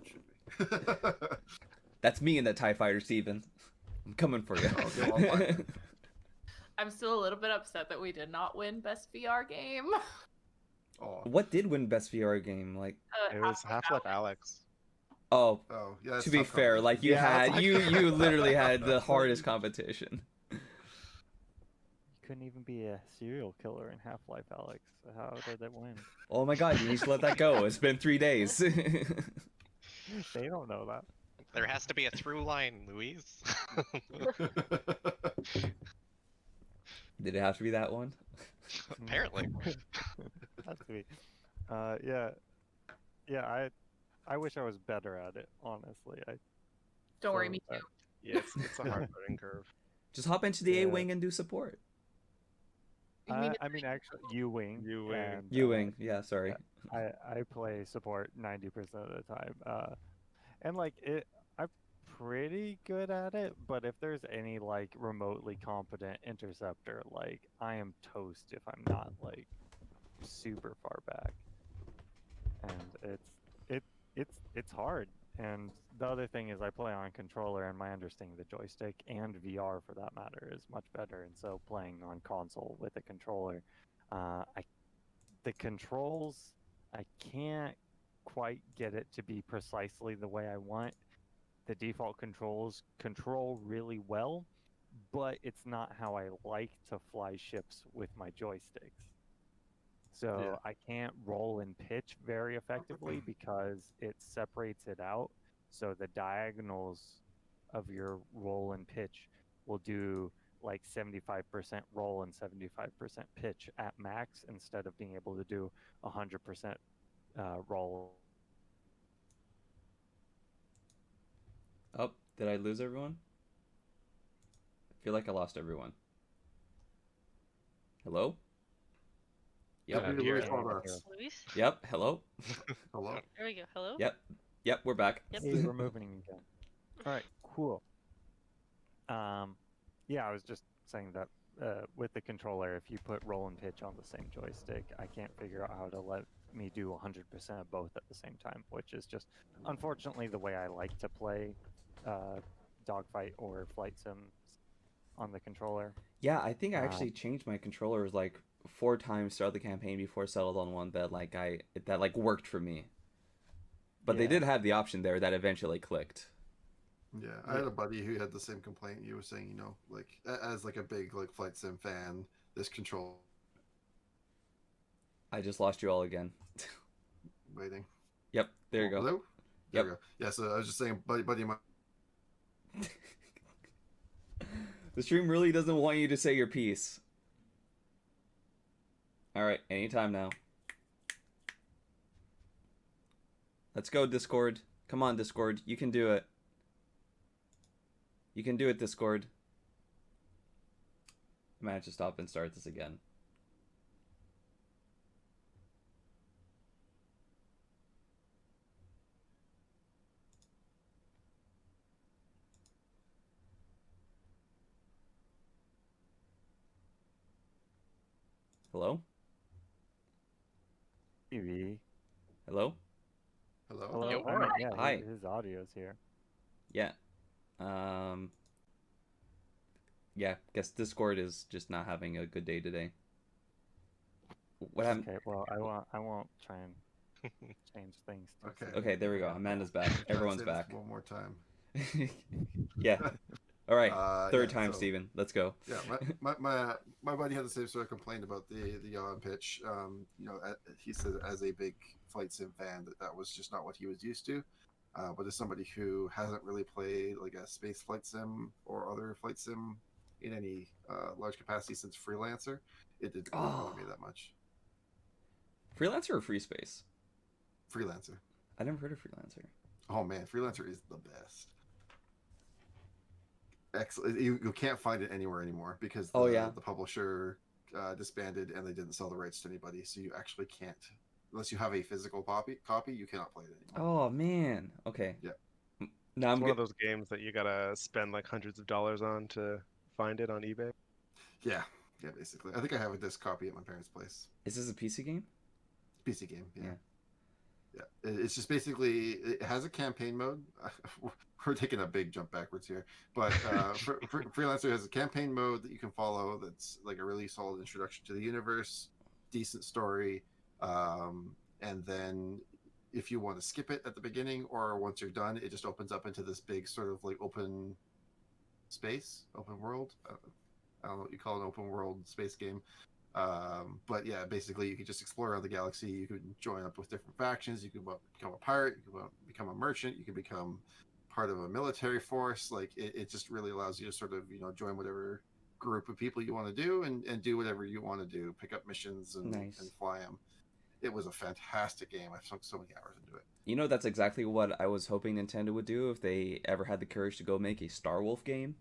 shoot me. That's me in that TIE fighter, Steven. I'm coming for you. Okay, well, fine. I'm still a little bit upset that we did not win Best VR Game. Oh. What did win Best VR Game? Like, It was Half-Life Alyx. oh, Yeah. to be fair, like you you literally had the hardest competition. You couldn't even be a serial killer in Half-Life, Alyx. How did it win? Oh my god, you need to let that go. It's been 3 days. They don't know that. There has to be a through line, Louise. Did it have to be that one? Apparently. Has to be. Yeah. I wish I was better at it. Honestly, Don't worry, me too. Yeah, it's a hard learning curve. Just hop into the A-Wing and do support. I mean, actually, U-Wing. U-Wing, yeah, sorry. I play support 90% of the time. And like I'm pretty good at it, but if there's any like remotely competent interceptor, like I am toast if I'm not like super far back. And it's hard. And the other thing is I play on controller, and my understanding of the joystick and VR for that matter is much better. And so playing on console with a controller, the controls, I can't quite get it to be precisely the way I want. The default controls control really well, but it's not how I like to fly ships with my joysticks. So Yeah. I can't roll and pitch very effectively because it separates it out. So the diagonals of your roll and pitch will do like 75% roll and 75% pitch at max instead of being able to do 100% roll. Oh, did I lose everyone? I feel like I lost everyone. Hello? Yep. Luis? Yep, hello? Hello. There we go. Hello? Yep, we're back. Yep. Hey, we're moving again. All right, cool. Yeah, I was just saying that with the controller, if you put roll and pitch on the same joystick, I can't figure out how to let me do 100% of both at the same time, which is just unfortunately the way I like to play dogfight or flight sims on the controller. Yeah, I think I actually changed my controllers like 4 times throughout the campaign before I settled on one that worked for me. But they did have the option there that eventually clicked. Yeah, I had a buddy who had the same complaint you were saying, like as like a big like flight sim fan, this control. I just lost you all again. Waiting. Yep, there you go. Hello? There we go. Yeah, so I was just saying, buddy of mine. The stream really doesn't want you to say your piece. Alright, anytime now. Let's go, Discord. Come on, Discord. You can do it. You can do it, Discord. I might have to stop and start this again. Hello? TV. Hello? Hello. Hello. Yo. I mean, yeah, Hi. his audio's here. Yeah. Yeah, guess Discord is just not having a good day today. What happened? Okay, well, I won't try and change things. Okay. Okay, there we go. Amanda's back. Try to Everyone's say this back. one more time. Yeah. All right. Third yeah, time, so- Steven. Let's go. Yeah, my buddy had the same sort of complaint about the yawn pitch. You know, he said as a big flight sim fan that was just not what he was used to. But as somebody who hasn't really played like a space flight sim or other flight sim in any large capacity since Freelancer, it didn't really bother me that much. Freelancer or Free Space? Freelancer. I never heard of Freelancer. Oh man, Freelancer is the best. Excellent. You can't find it anywhere anymore because the publisher disbanded and they didn't sell the rights to anybody. So you actually can't, unless you have a physical copy. You cannot play it anymore. Oh man. Okay. Yeah. Now I'm It's one good. of those games that you gotta spend like hundreds of dollars on to find it on eBay. Yeah, basically. I think I have a disc copy at my parents' place. Is this a PC game? PC game. Yeah. Yeah. It's just basically it has a campaign mode. We're taking a big jump backwards here, but Freelancer has a campaign mode that you can follow. That's like a really solid introduction to the universe, decent story, and then if you want to skip it at the beginning or once you're done, it just opens up into this big sort of like open space, open world. I don't know what you call an open world space game. But yeah, basically you can just explore around the galaxy. You can join up with different factions. You can become a pirate. You can become a merchant. You can become part of a military force. Like it just really allows you to sort of, join whatever group of people you want to do and do whatever you want to do. Pick up missions and fly them. It was a fantastic game. I've sunk so many hours into it. That's exactly what I was hoping Nintendo would do if they ever had the courage to go make a Star Wolf game.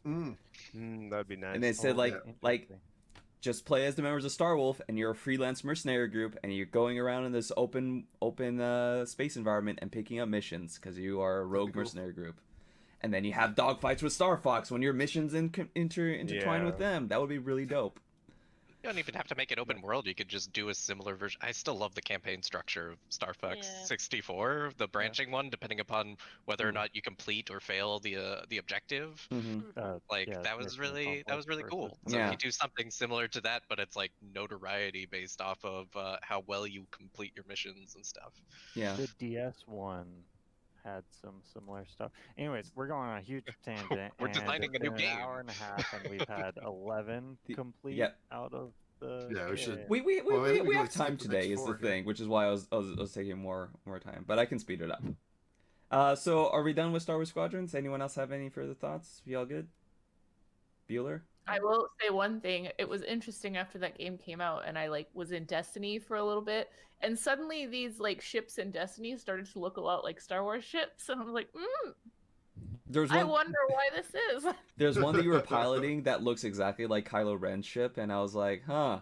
That'd be nice. And they said just play as the members of Star Wolf, and you're a freelance mercenary group, and you're going around in this open space environment and picking up missions because you are a rogue mercenary group. And then you have dogfights with Star Fox when your missions intertwine with them. That would be really dope. You don't even have to make it open world. You could just do a similar version. I still love the campaign structure of Star Fox 64, the branching one, depending upon whether or not you complete or fail the objective. That was really cool. So if you do something similar to that, but it's like notoriety based off of how well you complete your missions and stuff. Yeah. The DS one had some similar stuff. Anyways, we're going on a huge tangent. We're designing a new game. An hour and a half, and we've had 11 complete out of the. Yeah, we should. We have time today is the thing, which is why I was taking more time, but I can speed it up. So are we done with Star Wars Squadrons? Anyone else have any further thoughts? We all good? Bueller? I will say one thing. It was interesting after that game came out, and I was in Destiny for a little bit, and suddenly these ships in Destiny started to look a lot like Star Wars ships, and I'm like, I wonder why this is. There's one that you were piloting that looks exactly like Kylo Ren's ship, and I was like, huh.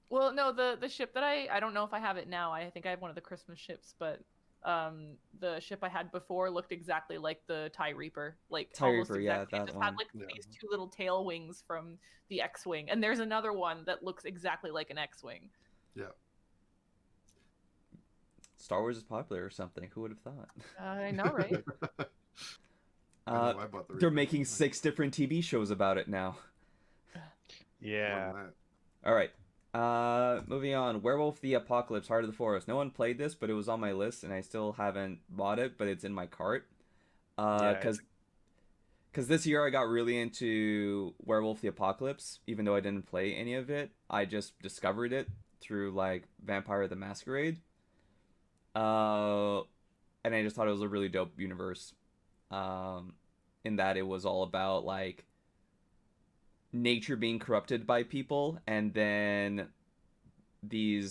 Well, no, the ship that I don't know if I have it now. I think I have one of the Christmas ships, but the ship I had before looked exactly like the TIE Reaper, TIE Reaper, yeah, that it just one. had these two little tail wings from the X-wing, and there's another one that looks exactly like an X-wing. Yeah. Star Wars is popular or something. Who would have thought? I know, right? They're making 6 different TV shows about it now. Yeah. All right. Moving on. Werewolf the Apocalypse, Heart of the Forest. No one played this, but it was on my list, and I still haven't bought it, but it's in my cart. Because this year I got really into Werewolf the Apocalypse, even though I didn't play any of it. I just discovered it through Vampire the Masquerade. And I just thought it was a really dope universe. In that it was all about nature being corrupted by people, and then the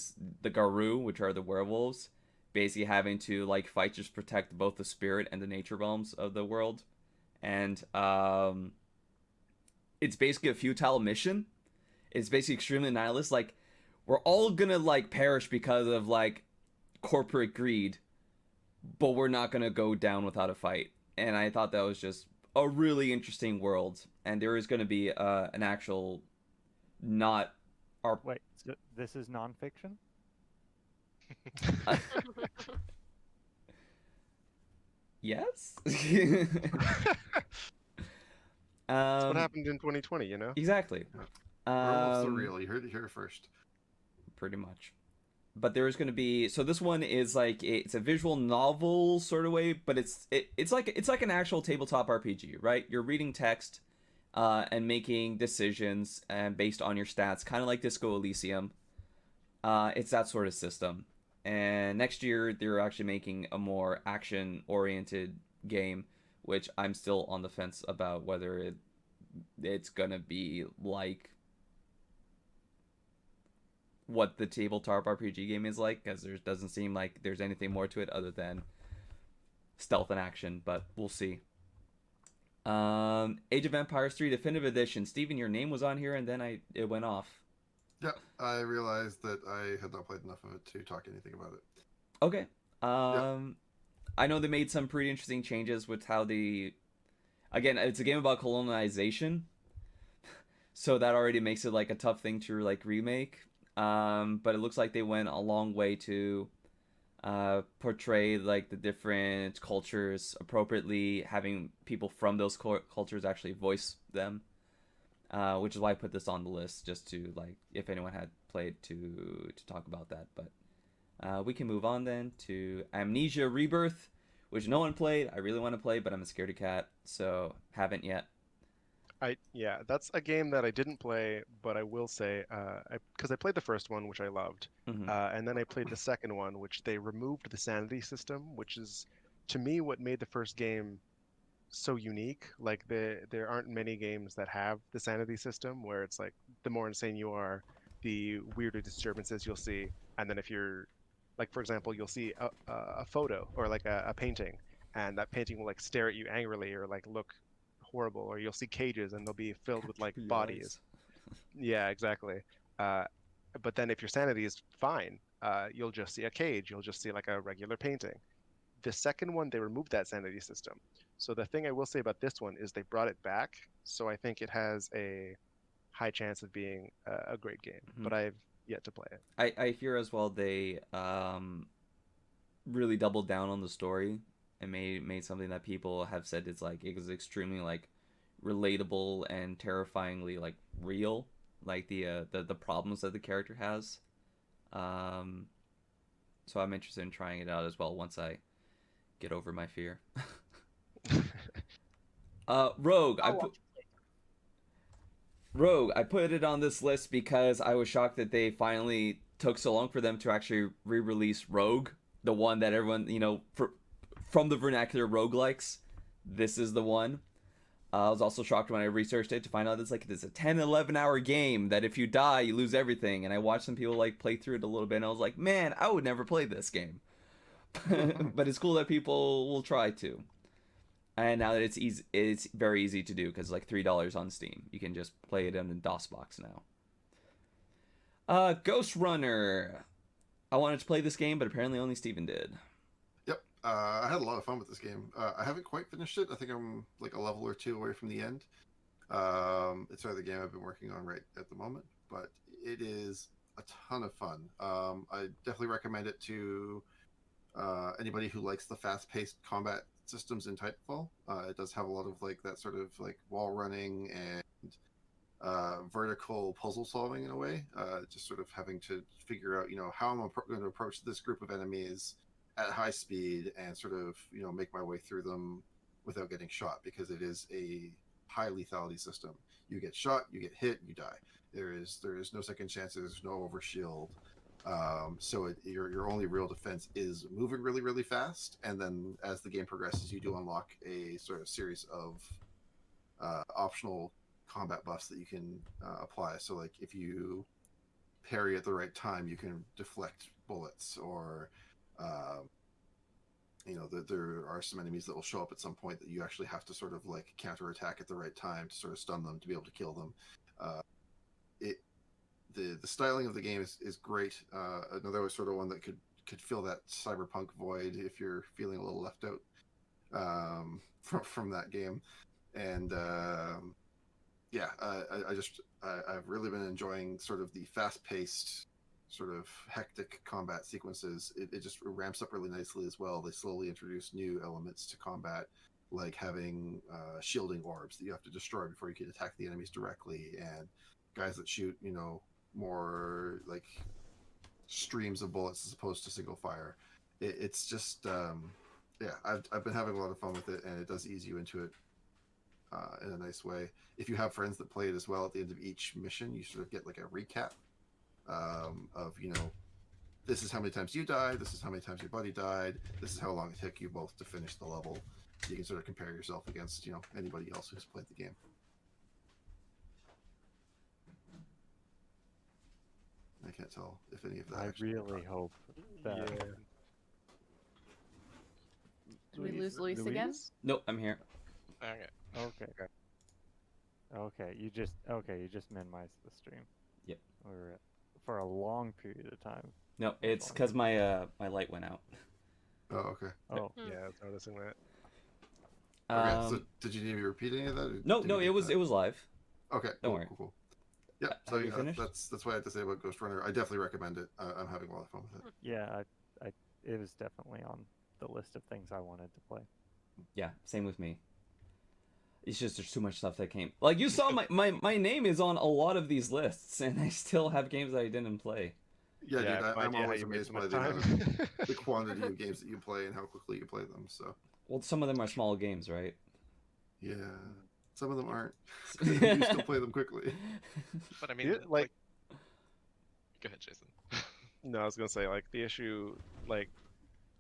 Garou, which are the werewolves, basically having to like fight just protect both the spirit and the nature realms of the world, and it's basically a futile mission. It's basically extremely nihilist. Like, we're all gonna like perish because of like corporate greed, but we're not gonna go down without a fight. And I thought that was just a really interesting world. And there is gonna be an actual, not our. Wait, so this is nonfiction? Yes. That's what happened in 2020, you know? Exactly. Werewolves are real. You heard it here first. Pretty much. But there is going to be, so this one is like it's a visual novel sort of way, but it's like an actual tabletop RPG, right? You're reading text and making decisions and based on your stats, kind of like Disco Elysium. It's that sort of system. And next year they're actually making a more action oriented game, which I'm still on the fence about whether it's gonna be like what the tabletop RPG game is like, because there doesn't seem like there's anything more to it other than stealth and action, but we'll see. Age of Empires 3 Definitive Edition. Steven, your name was on here and then it went off. Yeah, I realized that I had not played enough of it to talk anything about it. Okay. I know they made some pretty interesting changes with how again, it's a game about colonization, so that already makes it like a tough thing to like remake. But it looks like they went a long way to portray like the different cultures appropriately, having people from those cultures actually voice them, which is why I put this on the list, just to like if anyone had played to talk about that. But we can move on then to Amnesia Rebirth, which no one played. I really want to play, but I'm a scaredy cat, so haven't yet. Yeah, that's a game that I didn't play, but I will say, because I played the first one, which I loved, and then I played the second one, which they removed the sanity system, which is, to me, what made the first game so unique. Like, there aren't many games that have the sanity system, where it's like, the more insane you are, the weirder disturbances you'll see, and then if you're, like, for example, you'll see a photo, or like a painting, and that painting will like stare at you angrily, or like look horrible, or you'll see cages and they'll be filled with like bodies. Yeah, exactly. But then if your sanity is fine, you'll just see a cage, you'll just see like a regular painting. The second one, they removed that sanity system. So the thing I will say about this one is they brought it back, so I think it has a high chance of being a great game, but I've yet to play it. I hear as well they really doubled down on the story and made something that people have said is like it was extremely like relatable and terrifyingly like real, like the problems that the character has. So I'm interested in trying it out as well once I get over my fear. Rogue, I put it on this list because I was shocked that they finally took so long for them to actually re-release Rogue, the one that everyone, from the vernacular roguelikes, this is the one. I was also shocked when I researched it to find out it's a 10-11 hour game that if you die, you lose everything. And I watched some people like play through it a little bit and I was like, man, I would never play this game. But it's cool that people will try to. And now that it's easy, it's very easy to do because it's like $3 on Steam. You can just play it in a DOSBox now. Ghost Runner. I wanted to play this game, but apparently only Steven did. Yep, I had a lot of fun with this game. I haven't quite finished it. I think I'm like a level or two away from the end. It's sort of the game I've been working on right at the moment, but it is a ton of fun. I definitely recommend it to anybody who likes the fast-paced combat systems in Titanfall. It does have a lot of like that sort of like wall running and vertical puzzle solving in a way. Just sort of having to figure out, how I'm going to approach this group of enemies at high speed and sort of, make my way through them without getting shot, because it is a high lethality system. You get shot, you get hit, you die. There is no second chances, there's no overshield. So your only real defense is moving really, really fast, and then as the game progresses, you do unlock a sort of series of optional combat buffs that you can apply. So like if you parry at the right time, you can deflect bullets, or there are some enemies that will show up at some point that you actually have to sort of like counterattack at the right time to sort of stun them to be able to kill them. The styling of the game is great. Another sort of one that could fill that cyberpunk void if you're feeling a little left out from that game. And I've really been enjoying sort of the fast-paced, sort of hectic combat sequences. It just ramps up really nicely as well. They slowly introduce new elements to combat, like having shielding orbs that you have to destroy before you can attack the enemies directly, and guys that shoot, more like streams of bullets as opposed to single fire. It's just, I've been having a lot of fun with it, and it does ease you into it in a nice way. If you have friends that play it as well, at the end of each mission, you sort of get like a recap of, this is how many times you died, this is how many times your buddy died, this is how long it took you both to finish the level. So you can sort of compare yourself against, anybody else who's played the game. I can't tell if any of that. I really hope that. Yeah. Did we lose Luis again? Nope, I'm here. Okay. Okay, you just minimized the stream. Yep. Or for a long period of time. No, it's because my light went out. Oh, okay. Oh. Yeah, I was noticing that. Okay, so did you need me to repeat any of that? No, it was live. Okay, Don't worry. Cool. Yeah, so Have you finished? that's what I had to say about Ghost Runner. I definitely recommend it. I'm having a lot of fun with it. Yeah, it was definitely on the list of things I wanted to play. Yeah, same with me. It's just there's too much stuff that came. Like you saw, my name is on a lot of these lists, and I still have games that I didn't play. Yeah, dude, I'm always you made amazed so by much the time. the quantity of games that you play and how quickly you play them. So Well, some of them are small games, right? yeah, some of them aren't. You still play them quickly. But I mean, Yeah, like, go ahead, Jason. No, I was gonna say, like, the issue, like,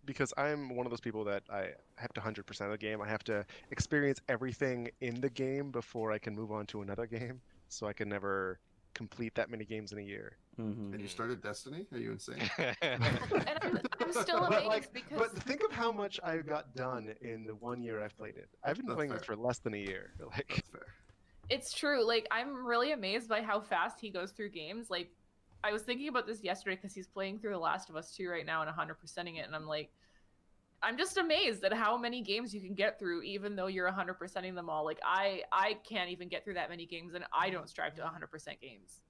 because I'm one of those people that I have to 100% of the game. I have to experience everything in the game before I can move on to another game. So I can never complete that many games in a year. Mm-hmm. And you started Destiny? Are you insane? And I'm still amazed because. But think of how much I got done in the 1 year I've played it. I've been That's playing fair. this for less than a year. Like, That's fair. It's true. Like, I'm really amazed by how fast he goes through games. Like, I was thinking about this yesterday because he's playing through The Last of Us 2 right now and 100%ing it, and I'm like, I'm just amazed at how many games you can get through, even though you're 100%ing them all. Like, I can't even get through that many games, and I don't strive to 100% games.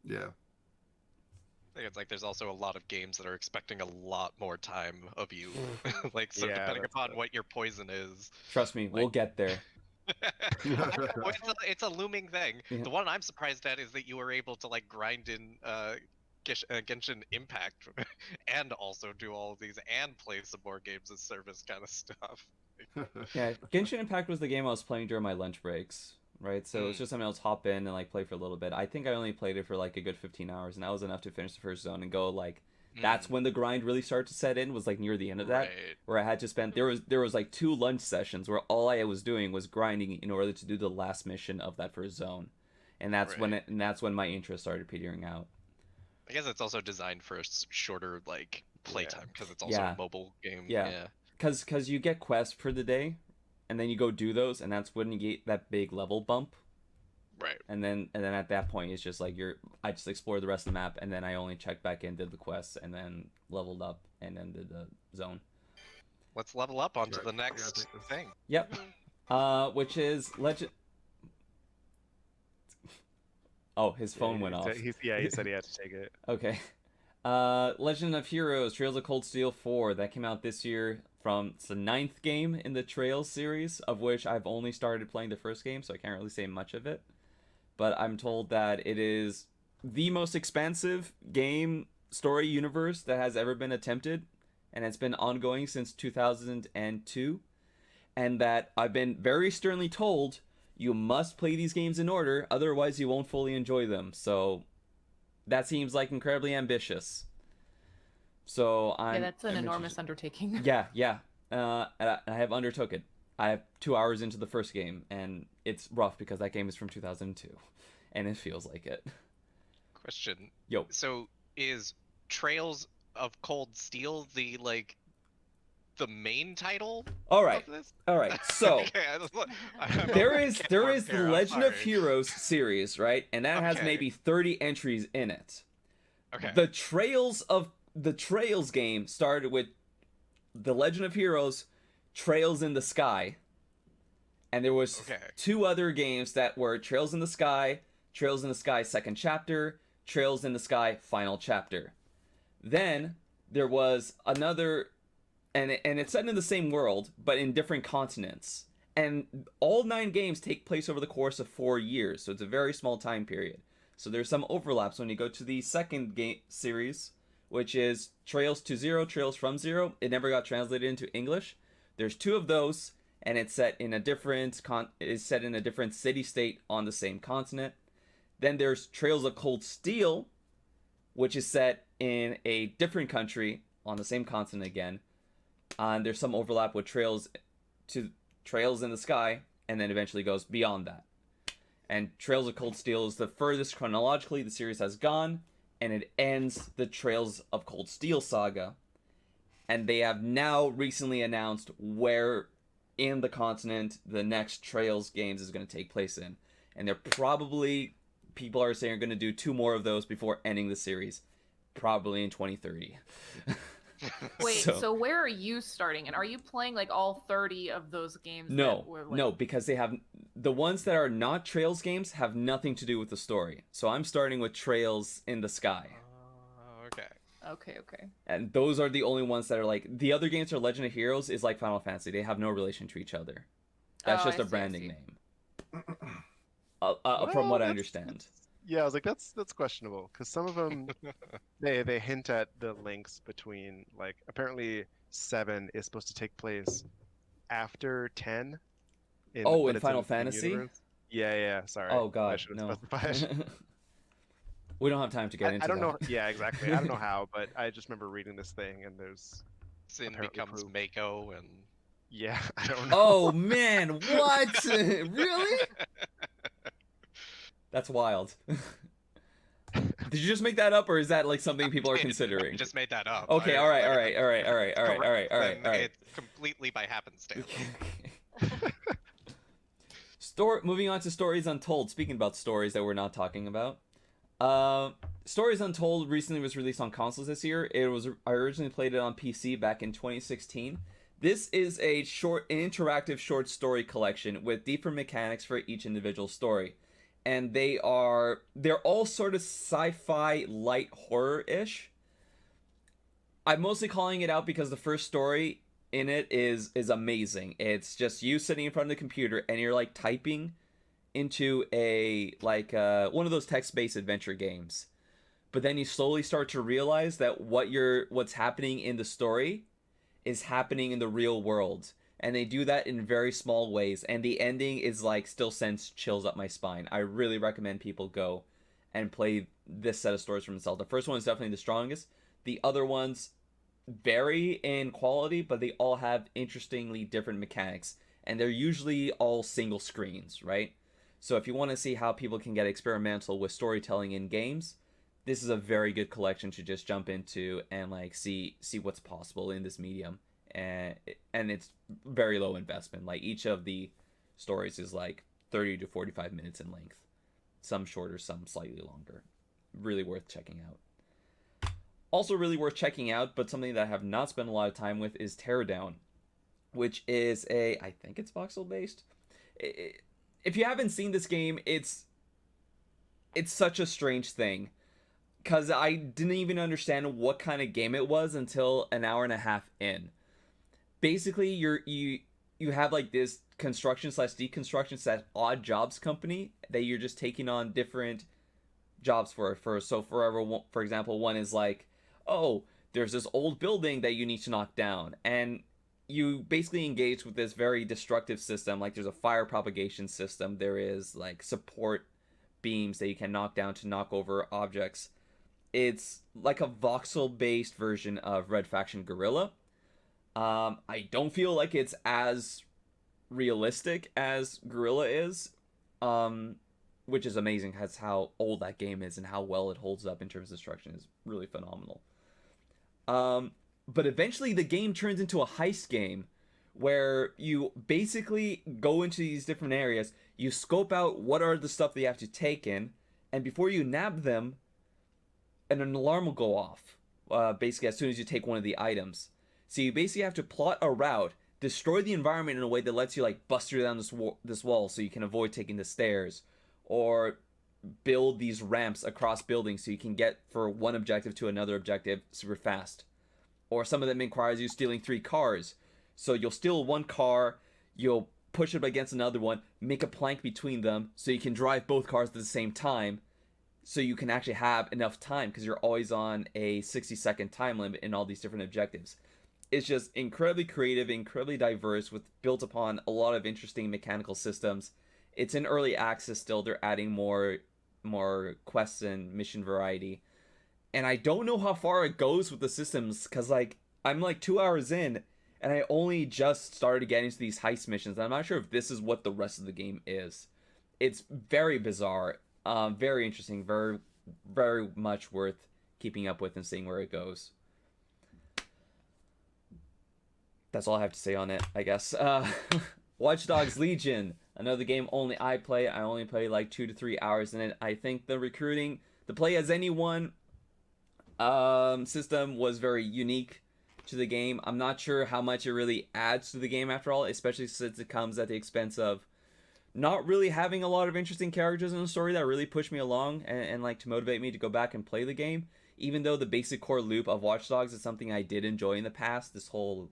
Yeah. I think it's like there's also a lot of games that are expecting a lot more time of you. Like, so Yeah, depending that's upon tough. what your poison is. Trust me, we'll get there. Well, it's a looming thing. Yeah. The one I'm surprised at is that you were able to like grind in Genshin Impact and also do all of these and play some more games as service kind of stuff. Yeah, Genshin Impact was the game I was playing during my lunch breaks, right? So it's just something else, hop in and like play for a little bit. I think I only played it for like a good 15 hours, and that was enough to finish the first zone and go like. That's when the grind really started to set in, was like near the end of that, Right. where I had to spend, there was like 2 lunch sessions where all I was doing was grinding in order to do the last mission of that first zone. And that's when my interest started petering out. I guess it's also designed for a shorter like playtime because it's also Yeah. a mobile game. Yeah. Cause you get quests for the day, and then you go do those, and that's when you get that big level bump. Right. And then at that point it's just like I just explored the rest of the map, and then I only checked back in, did the quests, and then leveled up, and then did the zone. Let's level up onto Right, the I gotta next take this. thing. Yep. Which is Legend. Oh, his phone went off. He said he had to take it. Okay. Legend of Heroes: Trails of Cold Steel 4 that came out this year. It's the 9th game in the Trails series, of which I've only started playing the first game, so I can't really say much of it. But I'm told that it is the most expansive game story universe that has ever been attempted, and it's been ongoing since 2002. And that I've been very sternly told you must play these games in order, otherwise you won't fully enjoy them. So that seems like incredibly ambitious. So Yeah, that's an enormous undertaking. Yeah. And I have undertook it. I have 2 hours into the first game, and it's rough because that game is from 2002, and it feels like it. Question. Yo. So is Trails of Cold Steel the main title All right. of this? All right. So Okay, there is the I'm Legend of sorry. Heroes series, right? And that has Okay. maybe 30 entries in it. Okay. The Trails game started with the Legend of Heroes Trails in the Sky. And there was Okay. 2 other games that were Trails in the Sky Second Chapter, Trails in the Sky Final Chapter. Then there was another, and it's set in the same world, but in different continents. And all 9 games take place over the course of 4 years, so it's a very small time period. So there's some overlaps when you go to the second game series, which is Trails to Zero, Trails from Zero. It never got translated into English. There's 2 of those, and it's set in a different city-state on the same continent. Then there's Trails of Cold Steel, which is set in a different country on the same continent again. And there's some overlap with Trails in the Sky, and then eventually goes beyond that. And Trails of Cold Steel is the furthest chronologically the series has gone, and it ends the Trails of Cold Steel saga. And they have now recently announced where in the continent the next Trails games is going to take place in. And they're probably, people are saying, are going to do 2 more of those before ending the series. Probably in 2030. Wait, so where are you starting? And are you playing like all 30 of those games? No, because they have, the ones that are not Trails games have nothing to do with the story. So I'm starting with Trails in the Sky. Okay. Okay. And those are the only ones that are like, the other games are Legend of Heroes is like Final Fantasy. They have no relation to each other. That's just a branding name. From what I understand. Yeah, I was like, that's questionable, because some of them they hint at the links between, like, apparently 7 is supposed to take place after 10. In Final Fantasy? Yeah. Sorry. Oh god, I should have no. specified. We don't have time to get into that. I don't know. Yeah, exactly. I don't know how, but I just remember reading this thing, and there's Sin becomes proof. Mako, and yeah, I don't know. Oh man, what? Really? That's wild. Did you just make that up, or is that like something people are considering? I just made that up. Okay, all right. It's completely by happenstance. Moving on to Stories Untold. Speaking about stories that we're not talking about, Stories Untold recently was released on consoles this year. I originally played it on PC back in 2016. This is an interactive short story collection with deeper mechanics for each individual story. And they're all sort of sci-fi light horror-ish. I'm mostly calling it out because the first story in it is amazing. It's just you sitting in front of the computer and you're like typing into one of those text-based adventure games. But then you slowly start to realize that what's happening in the story is happening in the real world. And they do that in very small ways. And the ending is like still sends chills up my spine. I really recommend people go and play this set of stories for themselves. The first one is definitely the strongest. The other ones vary in quality, but they all have interestingly different mechanics. And they're usually all single screens, right? So if you want to see how people can get experimental with storytelling in games, this is a very good collection to just jump into and like see what's possible in this medium. And it's very low investment. Like each of the stories is like 30 to 45 minutes in length. Some shorter, some slightly longer. Really worth checking out. Also really worth checking out, but something that I have not spent a lot of time with is Teardown, which is I think it's voxel based. If you haven't seen this game, it's such a strange thing. Because I didn't even understand what kind of game it was until an hour and a half in. Basically, you have like this construction/deconstruction/ odd jobs company that you're just taking on different jobs for. For example, one is like, oh, there's this old building that you need to knock down, and you basically engage with this very destructive system. Like there's a fire propagation system, there is like support beams that you can knock down to knock over objects. It's like a voxel-based version of Red Faction Guerrilla. I don't feel like it's as realistic as Guerrilla is. which is amazing, because how old that game is and how well it holds up in terms of destruction is really phenomenal. But eventually the game turns into a heist game where you basically go into these different areas, you scope out what are the stuff that you have to take in, and before you nab them, an alarm will go off, basically as soon as you take one of the items. So you basically have to plot a route, destroy the environment in a way that lets you like bust through down this wall so you can avoid taking the stairs, or build these ramps across buildings so you can get for one objective to another objective super fast. Or some of them requires you stealing 3 cars. So you'll steal one car, you'll push it against another one, make a plank between them so you can drive both cars at the same time, so you can actually have enough time, because you're always on a 60-second time limit in all these different objectives. It's just incredibly creative, incredibly diverse, with built upon a lot of interesting mechanical systems. It's in early access still. They're adding more quests and mission variety. And I don't know how far it goes with the systems, because like I'm like 2 hours in, and I only just started getting to these heist missions. I'm not sure if this is what the rest of the game is. It's very bizarre, very interesting, very, very much worth keeping up with and seeing where it goes. That's all I have to say on it, I guess. Watch Dogs Legion, another game only I play. I only play like 2 to 3 hours in it. I think the recruiting, the play as anyone system was very unique to the game. I'm not sure how much it really adds to the game after all, especially since it comes at the expense of not really having a lot of interesting characters in the story that really push me along and like to motivate me to go back and play the game. Even though the basic core loop of Watch Dogs is something I did enjoy in the past, this whole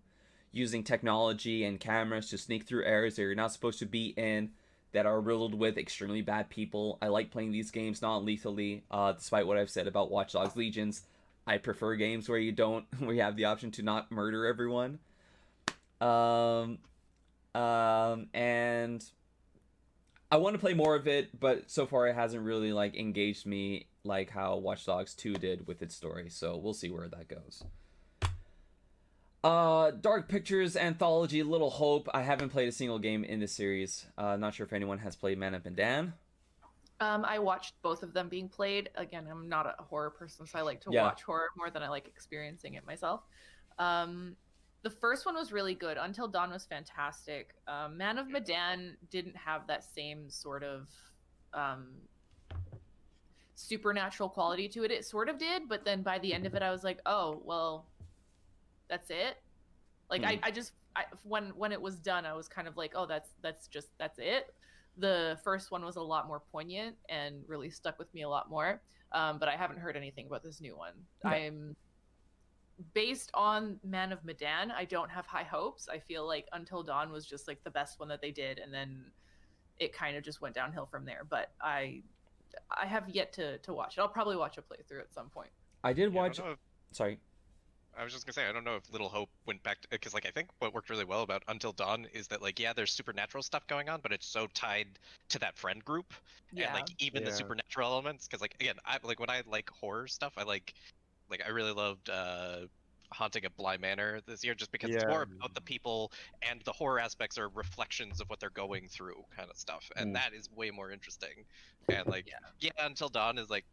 using technology and cameras to sneak through areas that you're not supposed to be in, that are riddled with extremely bad people. I like playing these games non-lethally, despite what I've said about Watch Dogs Legions. I prefer games where you have the option to not murder everyone. And I want to play more of it, but so far it hasn't really like engaged me like how Watch Dogs 2 did with its story. So we'll see where that goes. Dark Pictures Anthology, Little Hope. I haven't played a single game in this series. Not sure if anyone has played Man Up and Dan. I watched both of them being played. Again, I'm not a horror person, so I like to watch horror more than I like experiencing it myself. The first one was really good. Until Dawn was fantastic. Man of Medan didn't have that same sort of supernatural quality to it. It sort of did, but then by the end of it, I was like, oh, well, that's it. Like when it was done, I was kind of like, oh, that's it. The first one was a lot more poignant and really stuck with me a lot more. But I haven't heard anything about this new one. Yeah. I'm based on Man of Medan. I don't have high hopes. I feel like Until Dawn was just like the best one that they did, and then it kind of just went downhill from there. But I have yet to watch it. I'll probably watch a playthrough at some point. I did watch. Sorry. I was just gonna say, I don't know if Little Hope went back to, because like I think what worked really well about Until Dawn is that like, yeah, there's supernatural stuff going on, but it's so tied to that friend group, and like even the supernatural elements. Because like again, I like when I like horror stuff, I really loved Haunting of Bly Manor this year, just because it's more about the people, and the horror aspects are reflections of what they're going through, kind of stuff, and that is way more interesting. And like Until Dawn is like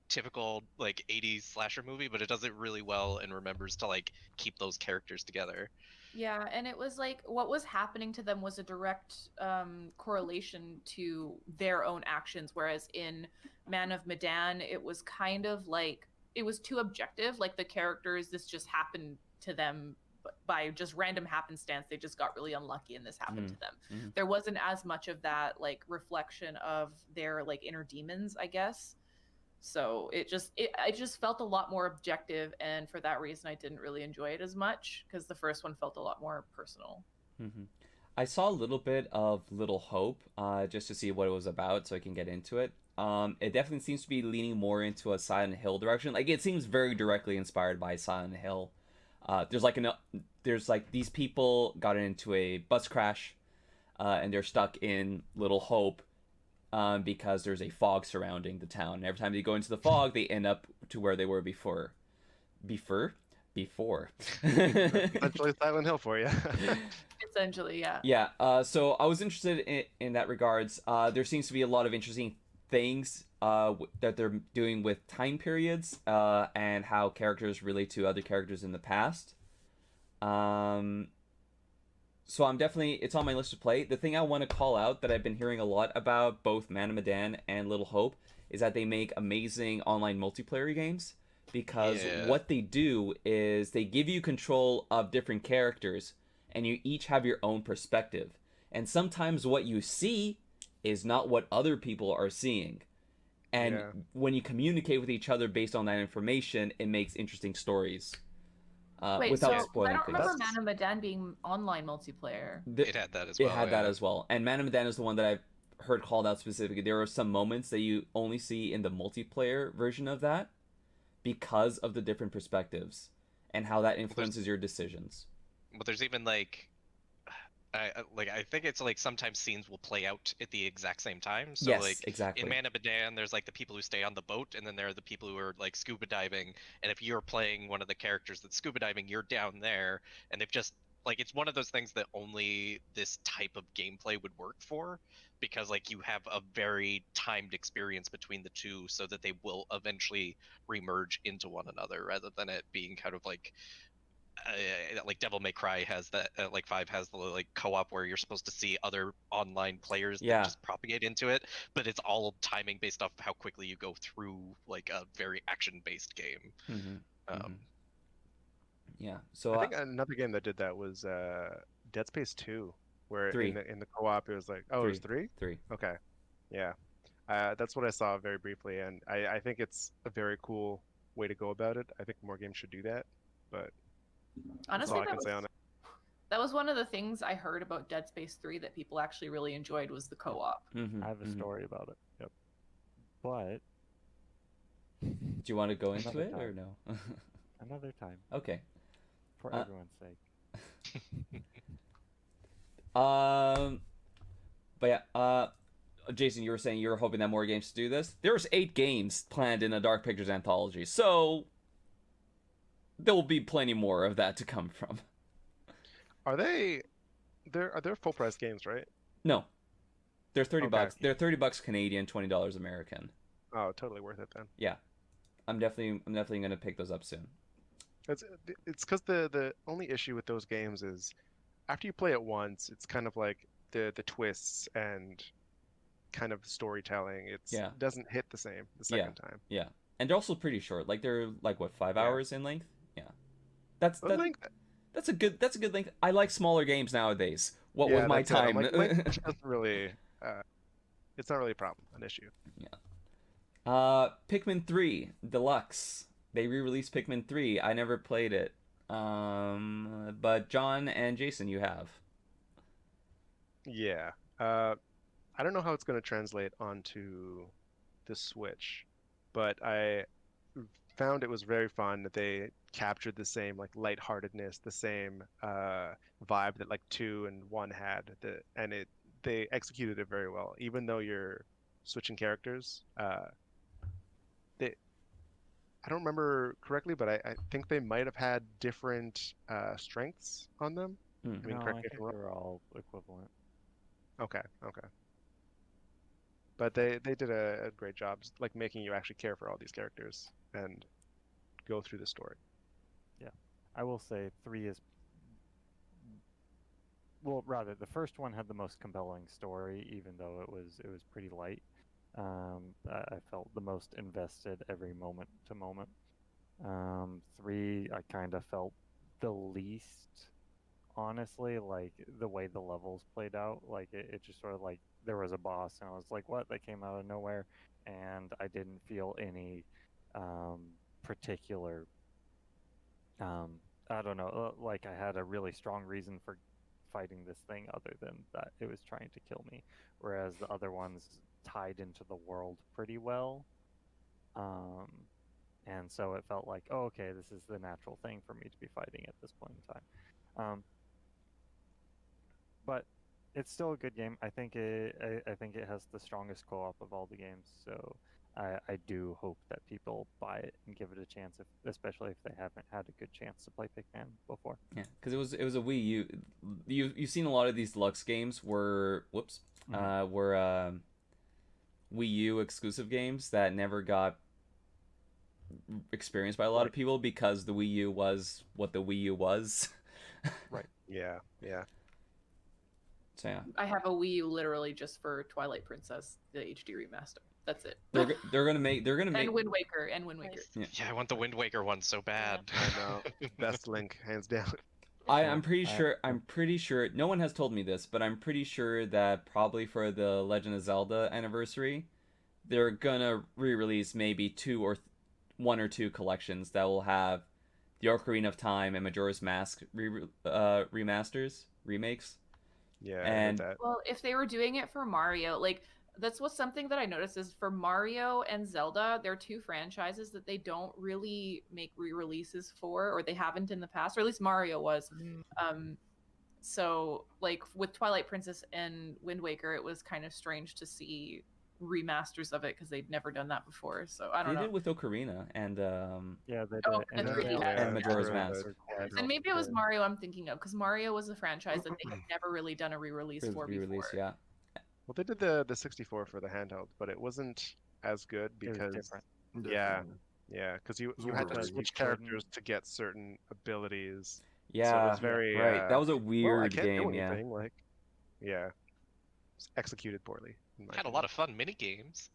typical like 80s slasher movie, but it does it really well and remembers to like keep those characters together. Yeah, and it was like what was happening to them was a direct correlation to their own actions, whereas in Man of Medan it was kind of like it was too objective. Like the characters, this just happened to them by just random happenstance. They just got really unlucky and this happened to them. There wasn't as much of that like reflection of their like inner demons, I guess. So it just felt a lot more objective, and for that reason I didn't really enjoy it as much, because the first one felt a lot more personal. I saw a little bit of Little Hope just to see what it was about so I can get into it. It definitely seems to be leaning more into a Silent Hill direction. Like it seems very directly inspired by Silent Hill. There's like these people got into a bus crash and they're stuck in Little Hope. Because there's a fog surrounding the town. And every time they go into the fog, they end up to where they were before. Essentially Silent Hill for you. Essentially, yeah. Yeah, so I was interested in that regards. There seems to be a lot of interesting things that they're doing with time periods and how characters relate to other characters in the past. So I'm definitely, it's on my list to play. The thing I want to call out that I've been hearing a lot about both Man of Medan and Little Hope is that they make amazing online multiplayer games, because what they do is they give you control of different characters and you each have your own perspective. And sometimes what you see is not what other people are seeing. And when you communicate with each other based on that information, it makes interesting stories. Wait, without so spoiling I don't things. remember Man of Medan being online multiplayer. It had that as well. It had that as well. And Man of Medan is the one that I've heard called out specifically. There are some moments that you only see in the multiplayer version of that because of the different perspectives and how that influences your decisions. But there's even like I think it's like sometimes scenes will play out at the exact same time. So yes, like exactly. in Man of Medan, there's like the people who stay on the boat, and then there are the people who are like scuba diving. And if you're playing one of the characters that's scuba diving, you're down there, and they've just like, it's one of those things that only this type of gameplay would work for, because like you have a very timed experience between the two, so that they will eventually remerge into one another, rather than it being kind of like Devil May Cry has that, like 5 has the like co-op where you're supposed to see other online players that just propagate into it, but it's all timing based off of how quickly you go through like a very action-based game. Yeah. So I think another game that did that was Dead Space 2, where 3. in the co-op it was like, oh, 3. it was 3? 3. Okay. Yeah. That's what I saw very briefly, and I think it's a very cool way to go about it. I think more games should do that, but honestly, that's all I can say on it. That was one of the things I heard about Dead Space 3 that people actually really enjoyed, was the co-op. I have a story about it. Yep. But do you want to go into it or no? Another time. Okay. For everyone's sake. But yeah, Jason, you were saying you were hoping that more games to do this. There's 8 games planned in the Dark Pictures anthology, so there will be plenty more of that to come from. Are they full price games, right? No. They're $30. They're $30 Canadian, $20 American. Oh, totally worth it then. Yeah. I'm definitely going to pick those up soon. It's because the only issue with those games is after you play it once, it's kind of like the twists and kind of storytelling. It doesn't hit the same the second time. Yeah. And they're also pretty short. Like they're like what, 5 hours in length? Yeah. That's a good length. I like smaller games nowadays. What with my time? Length doesn't really it's not really a problem, an issue. Yeah. Pikmin 3 Deluxe. They re-released Pikmin 3. I never played it. But John and Jason, you have. Yeah. I don't know how it's going to translate onto the Switch, but I found it was very fun that they captured the same like lightheartedness, the same vibe that like 2 and 1 had. They executed it very well, even though you're switching characters. I don't remember correctly, but I think they might have had different strengths on them. I mean, correct me if I'm wrong. They're all equivalent. Okay. But they did a great job, like making you actually care for all these characters and go through the story. Yeah, I will say 3 is, well, rather the first one had the most compelling story, even though it was pretty light. I felt the most invested every moment to moment. 3, I kind of felt the least, honestly, like the way the levels played out. Like it just sort of like there was a boss and I was like, what? That came out of nowhere, and I didn't feel any particular I don't know, like I had a really strong reason for fighting this thing other than that it was trying to kill me, whereas the other ones tied into the world pretty well, and so it felt like, oh, okay, this is the natural thing for me to be fighting at this point in time. But it's still a good game. I think it has the strongest co-op of all the games, so I do hope that people buy it and give it a chance, especially if they haven't had a good chance to play Pikmin before. Yeah, because it was a Wii U. You've seen a lot of these deluxe games where Wii U exclusive games that never got experienced by a lot of people because the Wii U was what the Wii U was. Right. Yeah. Yeah. So yeah, I have a Wii U literally just for Twilight Princess, the HD remaster. That's it. they're gonna make and Wind Waker. Nice. Yeah, I want the Wind Waker one so bad. I know. Best Link, hands down. I'm pretty sure no one has told me this, but I'm pretty sure that probably for the Legend of Zelda anniversary, they're gonna re-release maybe one or two collections that will have the Ocarina of Time and Majora's Mask remakes. Yeah, and that. Well, if they were doing it for Mario, like that's something that I noticed is for Mario and Zelda, they're two franchises that they don't really make re-releases for, or they haven't in the past, or at least Mario was. So like with Twilight Princess and Wind Waker, it was kind of strange to see remasters of it because they'd never done that before. So I don't know. They did with Ocarina and Yeah, they did. Oh, and Majora's Mask. And maybe it was Mario I'm thinking of, because Mario was a franchise that they had never really done a re-release for before. Yeah. Well, they did the 64 for the handheld, but it wasn't as good because because you had to switch characters to get certain abilities. Yeah, so it was very right. That was a weird I can't game. do anything. Like, it's executed poorly. Had a lot of fun mini games.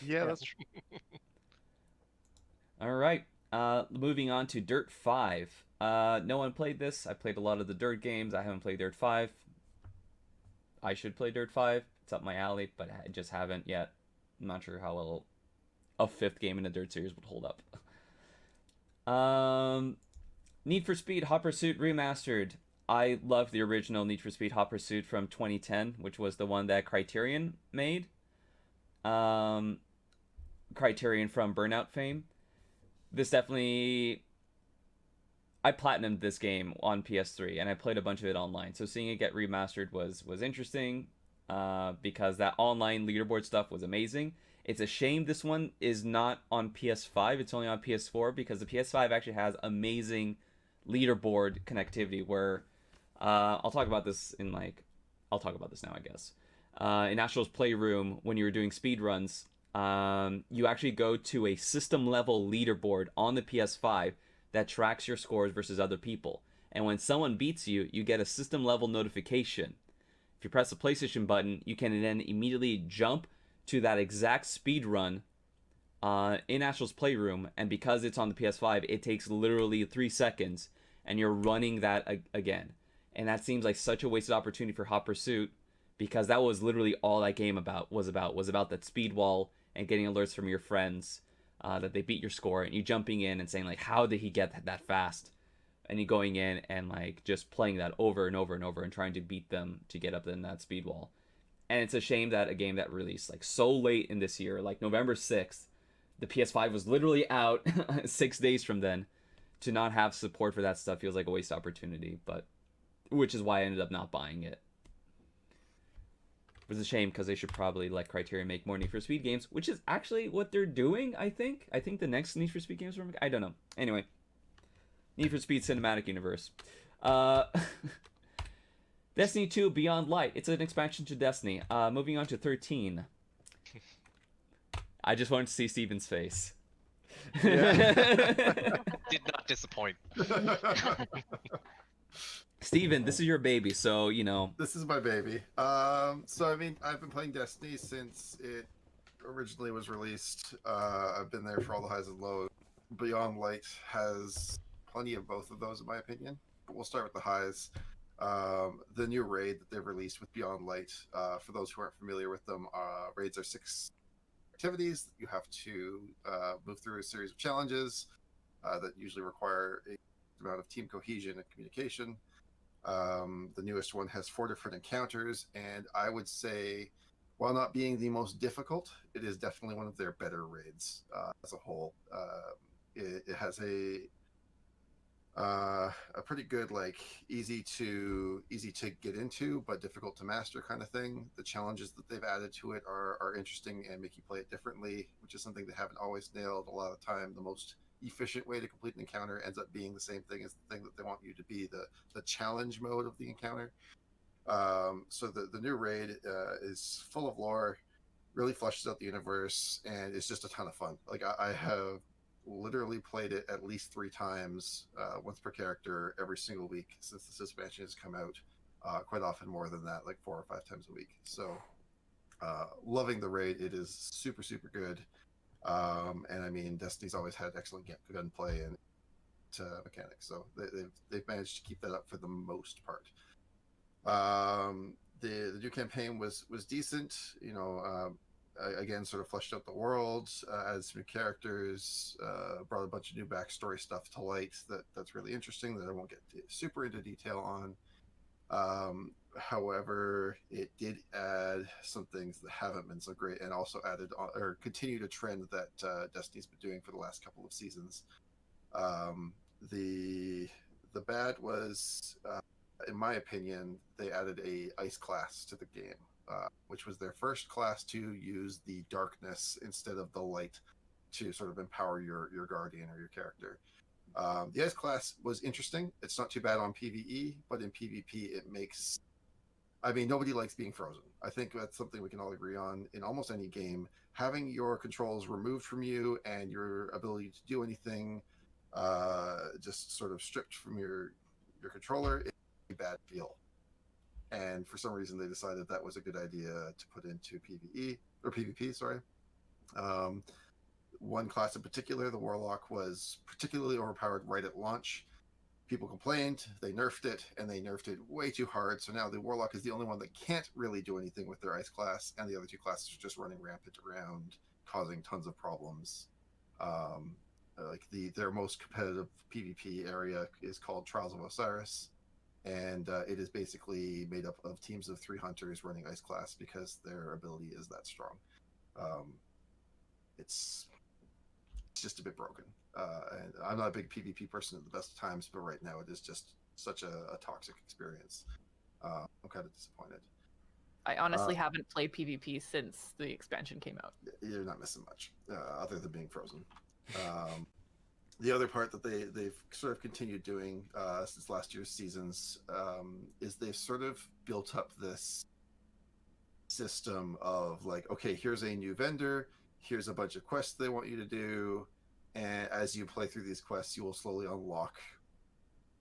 Yeah, that's true. All right. Moving on to Dirt 5. No one played this. I played a lot of the Dirt games. I haven't played Dirt 5. I should play Dirt 5. It's up my alley, but I just haven't yet. I'm not sure how well a fifth game in the Dirt series would hold up. Need for Speed Hot Pursuit Remastered. I love the original Need for Speed Hot Pursuit from 2010, which was the one that Criterion made. Criterion from Burnout fame. This definitely... I platinumed this game on PS3, and I played a bunch of it online. So seeing it get remastered was interesting, because that online leaderboard stuff was amazing. It's a shame this one is not on PS5. It's only on PS4, because the PS5 actually has amazing leaderboard connectivity where... I'll talk about this now, I guess. In Astro's Playroom, when you were doing speedruns, you actually go to a system-level leaderboard on the PS5 that tracks your scores versus other people. And when someone beats you, you get a system-level notification. If you press the PlayStation button, you can then immediately jump to that exact speed run in Astro's Playroom, and because it's on the PS5, it takes literally 3 seconds, and you're running that again. And that seems like such a wasted opportunity for Hot Pursuit, because that was literally all that game was about that speed wall and getting alerts from your friends that they beat your score, and you jumping in and saying like, how did he get that fast? And you going in and like just playing that over and over and over and trying to beat them to get up in that speed wall. And it's a shame that a game that released like so late in this year, like November 6th, the PS5 was literally out 6 days from then, to not have support for that stuff feels like a waste opportunity, but which is why I ended up not buying it. It was a shame, because they should probably let Criterion make more Need for Speed games, which is actually what they're doing, I think. I think the next Need for Speed games are... I don't know. Anyway. Need for Speed Cinematic Universe. Destiny 2 Beyond Light. It's an expansion to Destiny. Moving on to 13. I just wanted to see Steven's face. Did not disappoint. Steven, this is your baby, so, you know. This is my baby. So, I mean, I've been playing Destiny since it originally was released. I've been there for all the highs and lows. Beyond Light has plenty of both of those, in my opinion. But we'll start with the highs. The new raid that they've released with Beyond Light, for those who aren't familiar with them, raids are 6 activities. You have to move through a series of challenges that usually require a amount of team cohesion and communication. The newest one has 4 different encounters, and I would say, while not being the most difficult, it is definitely one of their better raids as a whole. It has a pretty good, like, easy to get into but difficult to master kind of thing. The challenges that they've added to it are interesting and make you play it differently, which is something they haven't always nailed. A lot of the time, the most efficient way to complete an encounter ends up being the same thing as the thing that they want you to be, the challenge mode of the encounter. So the new raid is full of lore. really flushes out the universe, and it's just a ton of fun. Like I have literally played it at least 3 times, once per character, every single week since this expansion has come out. Quite often more than that, like 4 or 5 times a week. So loving the raid. It is super, super good. And I mean, Destiny's always had excellent gunplay and mechanics, so they've managed to keep that up for the most part. The new campaign was decent. Again, sort of fleshed out the world, added some new characters, brought a bunch of new backstory stuff to light that's really interesting that I won't get super into detail on. However, it did add some things that haven't been so great, and also added or continued a trend that Destiny's been doing for the last couple of seasons. The bad was, in my opinion, they added a ice class to the game, which was their first class to use the darkness instead of the light to sort of empower your guardian or your character. The ice class was interesting. It's not too bad on PvE, but in PvP it makes... I mean, nobody likes being frozen. I think that's something we can all agree on. In almost any game, having your controls removed from you and your ability to do anything just sort of stripped from your controller is a bad feel. And for some reason, they decided that was a good idea to put into PvE, or PvP, sorry. One class in particular, the Warlock, was particularly overpowered right at launch. People complained, they nerfed it, and they nerfed it way too hard. So now the Warlock is the only one that can't really do anything with their ice class, and the other 2 classes are just running rampant around, causing tons of problems. Like their most competitive PvP area is called Trials of Osiris, and it is basically made up of teams of 3 hunters running ice class because their ability is that strong. It's just a bit broken. And I'm not a big PvP person at the best of times, but right now it is just such a toxic experience. I'm kind of disappointed. I honestly haven't played PvP since the expansion came out. You're not missing much, other than being frozen. The other part that they've sort of continued doing since last year's seasons is they've sort of built up this system of like, okay, here's a new vendor, here's a bunch of quests they want you to do, and as you play through these quests, you will slowly unlock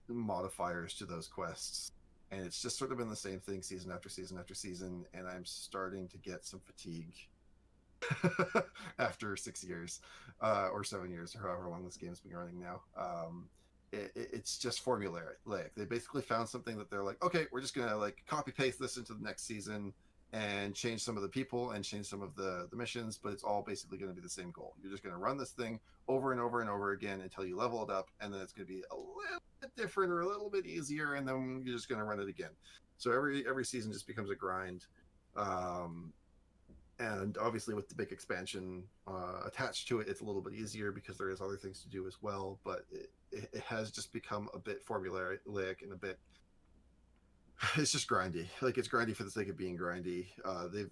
modifiers to those quests. And it's just sort of been the same thing season after season after season, and I'm starting to get some fatigue after 6 years or 7 years, or however long this game's been running now. It's just formulaic. They basically found something that they're like, okay, we're just gonna like copy paste this into the next season and change some of the people and change some of the missions, but it's all basically going to be the same goal. You're just going to run this thing over and over and over again until you level it up, and then it's going to be a little bit different or a little bit easier, and then you're just going to run it again. So every season just becomes a grind. And obviously with the big expansion attached to it, it's a little bit easier because there is other things to do as well, but it has just become a bit formulaic and a bit... It's just grindy. Like, it's grindy for the sake of being grindy.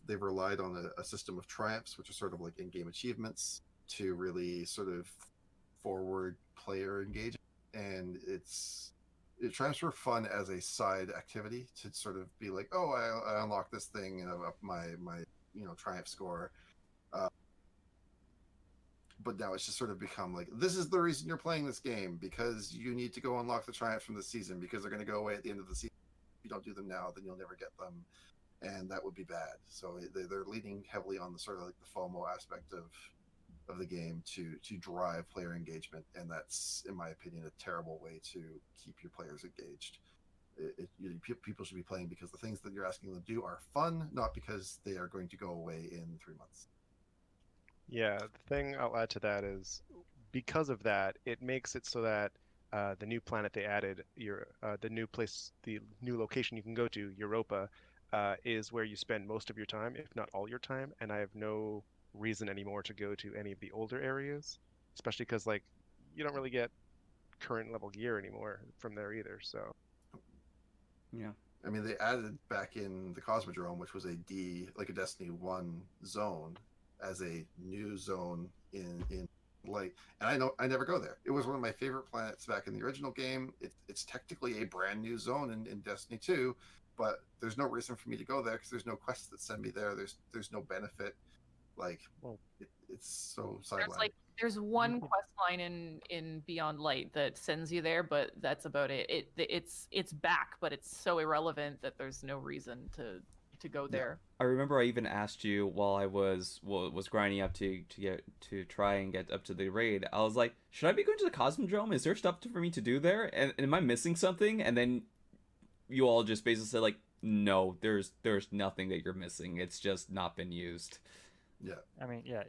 They've relied on a system of triumphs, which are sort of like in-game achievements, to really sort of forward player engagement. And triumphs were fun as a side activity to sort of be like, oh, I unlocked this thing and I'm up my triumph score. But now it's just sort of become like, this is the reason you're playing this game, because you need to go unlock the triumphs from the season, because they're going to go away at the end of the season. If you don't do them now, then you'll never get them, and that would be bad. So they're leaning heavily on the sort of like the FOMO aspect of the game to drive player engagement, and that's, in my opinion, a terrible way to keep your players engaged. People should be playing because the things that you're asking them to do are fun, not because they are going to go away in 3 months. Yeah, the thing I'll add to that is, because of that, it makes it so that the new planet they added, the new location you can go to, Europa, is where you spend most of your time, if not all your time. And I have no reason anymore to go to any of the older areas, especially because like you don't really get current level gear anymore from there either. So yeah, I mean, they added back in the Cosmodrome, which was a Destiny 1 zone, as a new zone in like, and I never go there. It was one of my favorite planets back in the original game. It's technically a brand new zone in Destiny 2, but there's no reason for me to go there because there's no quests that send me there. There's no benefit. Like, Well, it's so There's sidelined. there's one quest line in Beyond Light that sends you there, but that's about it. It's back, but it's so irrelevant that there's no reason to go there. I remember I even asked you while I was grinding up to try and get up to the raid. I was like, should I be going to the Cosmodrome? Is there stuff for me to do there? And am I missing something? And then you all just basically said like, no, there's nothing that you're missing. It's just not been used. Yeah. I mean, yeah,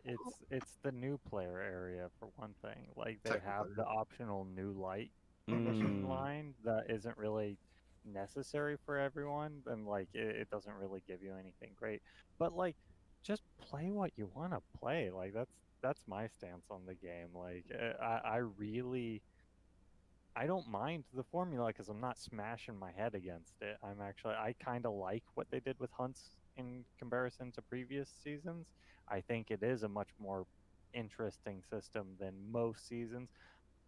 it's the new player area for one thing. Like they have Technically. the optional new light Mm. line that isn't really necessary for everyone, and like it doesn't really give you anything great. But like, just play what you want to play. Like that's my stance on the game. Like I really I don't mind the formula because I'm not smashing my head against it. I kind of like what they did with hunts in comparison to previous seasons. I think it is a much more interesting system than most seasons.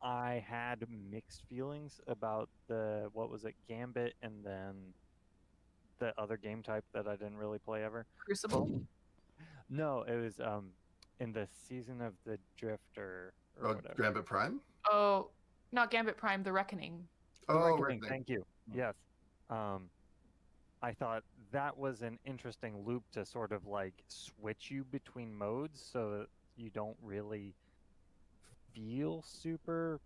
I had mixed feelings about the what was it, Gambit, and then the other game type that I didn't really play ever. Crucible. No, it was in the season of the Drifter or whatever. Gambit Prime? Oh, not Gambit Prime, The Reckoning. Oh, Reckoning, thank you. Yes. I thought that was an interesting loop to sort of like switch you between modes so that you don't really feel super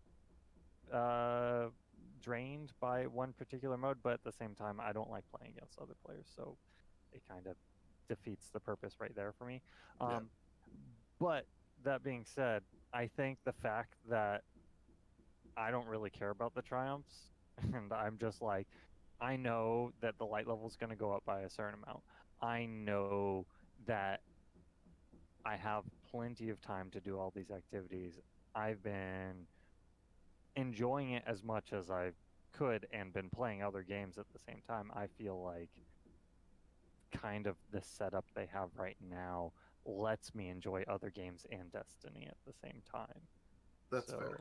drained by one particular mode, but at the same time, I don't like playing against other players, so it kind of defeats the purpose right there for me. Yeah. But that being said, I think the fact that I don't really care about the triumphs, and I'm just like, I know that the light level is going to go up by a certain amount. I know that I have plenty of time to do all these activities. I've been enjoying it as much as I could and been playing other games at the same time. I feel like kind of the setup they have right now lets me enjoy other games and Destiny at the same time. That's fair.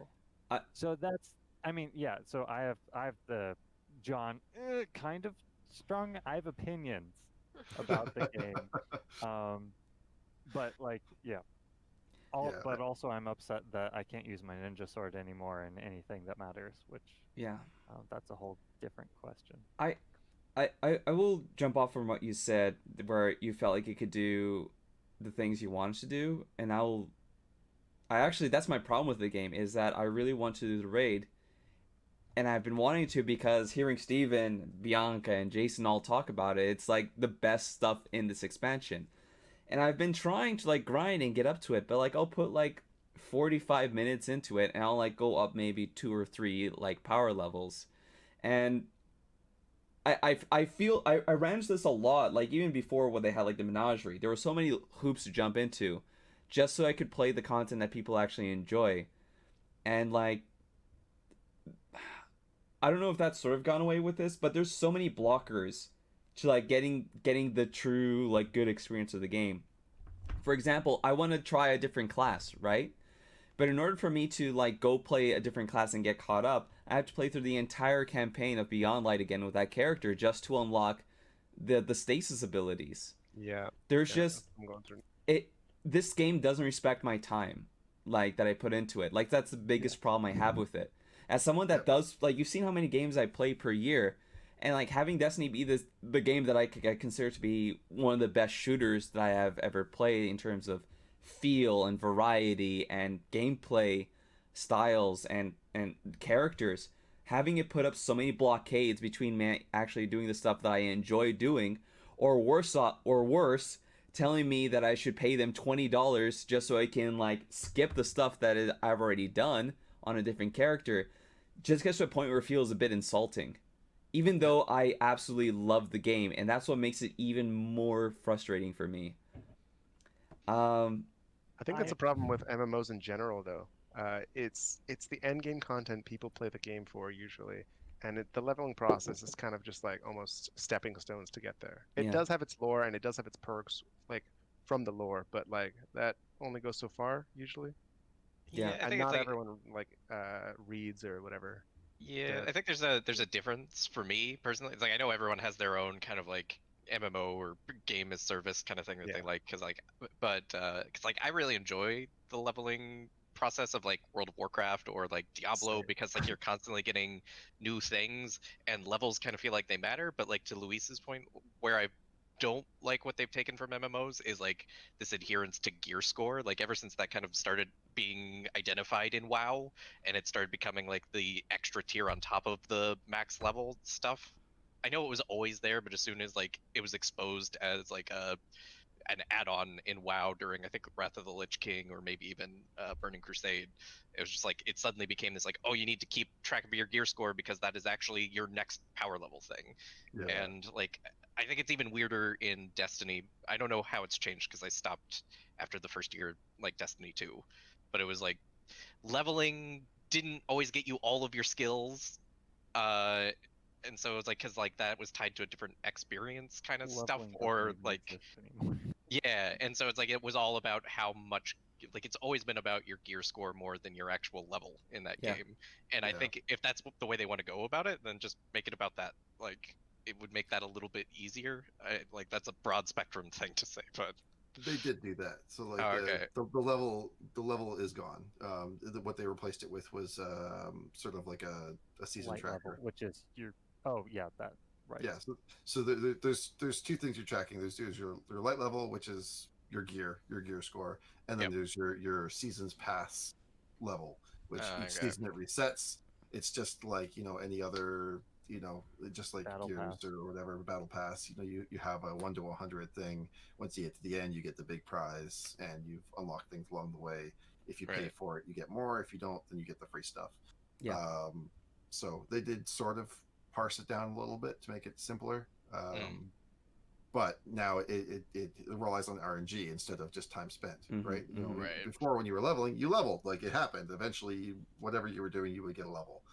So that's, I mean, yeah. So I have the John kind of strong. I have opinions about the game, but like, yeah. But also, I'm upset that I can't use my ninja sword anymore in anything that matters. Which that's a whole different question. I will jump off from what you said, where you felt like you could do the things you wanted to do, and I actually, that's my problem with the game, is that I really want to do the raid, and I've been wanting to because hearing Steven, Bianca, and Jason all talk about it, it's like the best stuff in this expansion. And I've been trying to like grind and get up to it, but like I'll put like 45 minutes into it, and I'll like go up maybe 2 or 3 like power levels. And I feel I ran into this a lot, like even before when they had like the menagerie. There were so many hoops to jump into just so I could play the content that people actually enjoy. And like, I don't know if that's sort of gone away with this, but there's so many blockers to like getting the true like good experience of the game. For example, I want to try a different class, right? But in order for me to like go play a different class and get caught up, I have to play through the entire campaign of Beyond Light again with that character just to unlock the stasis abilities. Yeah. There's just I'm going through. This game doesn't respect my time like that I put into it. Like that's the biggest problem I have with it. As someone that does, like, you've seen how many games I play per year, and like having Destiny be the game that I consider to be one of the best shooters that I have ever played in terms of feel and variety and gameplay styles and characters, having it put up so many blockades between me actually doing the stuff that I enjoy doing, or worse, telling me that I should pay them $20 just so I can like skip the stuff that I've already done on a different character, just gets to a point where it feels a bit insulting, even though I absolutely love the game, and that's what makes it even more frustrating for me. I think that's a problem with MMOs in general, though. It's the end game content people play the game for usually, and the leveling process is kind of just like almost stepping stones to get there. It does have its lore and it does have its perks, like from the lore, but like that only goes so far usually. Yeah, and not everyone like reads or whatever. Yeah, I think there's a difference for me personally. It's like I know everyone has their own kind of like MMO or game as service kind of thing that they like, because I really enjoy the leveling process of like World of Warcraft or like Diablo, because like you're constantly getting new things and levels kind of feel like they matter. But like to Luis's point, where I don't like what they've taken from MMOs is like this adherence to gear score. Like ever since that kind of started being identified in WoW, and it started becoming like the extra tier on top of the max level stuff. I know it was always there, but as soon as like it was exposed as like an add-on in WoW during, I think, Wrath of the Lich King, or maybe even Burning Crusade, it was just like it suddenly became this like, oh, you need to keep track of your gear score because that is actually your next power level thing. Yeah. And like I think it's even weirder in Destiny. I don't know how it's changed because I stopped after the first year, like Destiny 2, but it was like leveling didn't always get you all of your skills. And so it was like, because like that was tied to a different experience kind of stuff, Leveling doesn't or even like exist anymore. yeah. And so it's like it was all about how much, like it's always been about your gear score more than your actual level in that Yeah. game. And I think if that's the way they want to go about it, then just make it about that. Like it would make that a little bit easier. Like that's a broad spectrum thing to say, but They did do that. So like okay. the level is gone. What they replaced it with was sort of like a season Light tracker. level, which is your that right. Yeah. So there's two things you're tracking. There's your light level, which is your gear score, and then there's your seasons pass level, which each season it resets. It's just like any other just like Battle Gears Pass. or whatever battle pass. You have a 1 to 100 thing. Once you get to the end, you get the big prize, and you've unlocked things along the way. If you pay for it, you get more. If you don't, then you get the free stuff. Yeah. So they did sort of parse it down a little bit to make it simpler. But now it relies on RNG instead of just time spent, right? Before, when you were leveling, you leveled, like it happened. Eventually, whatever you were doing, you would get a level.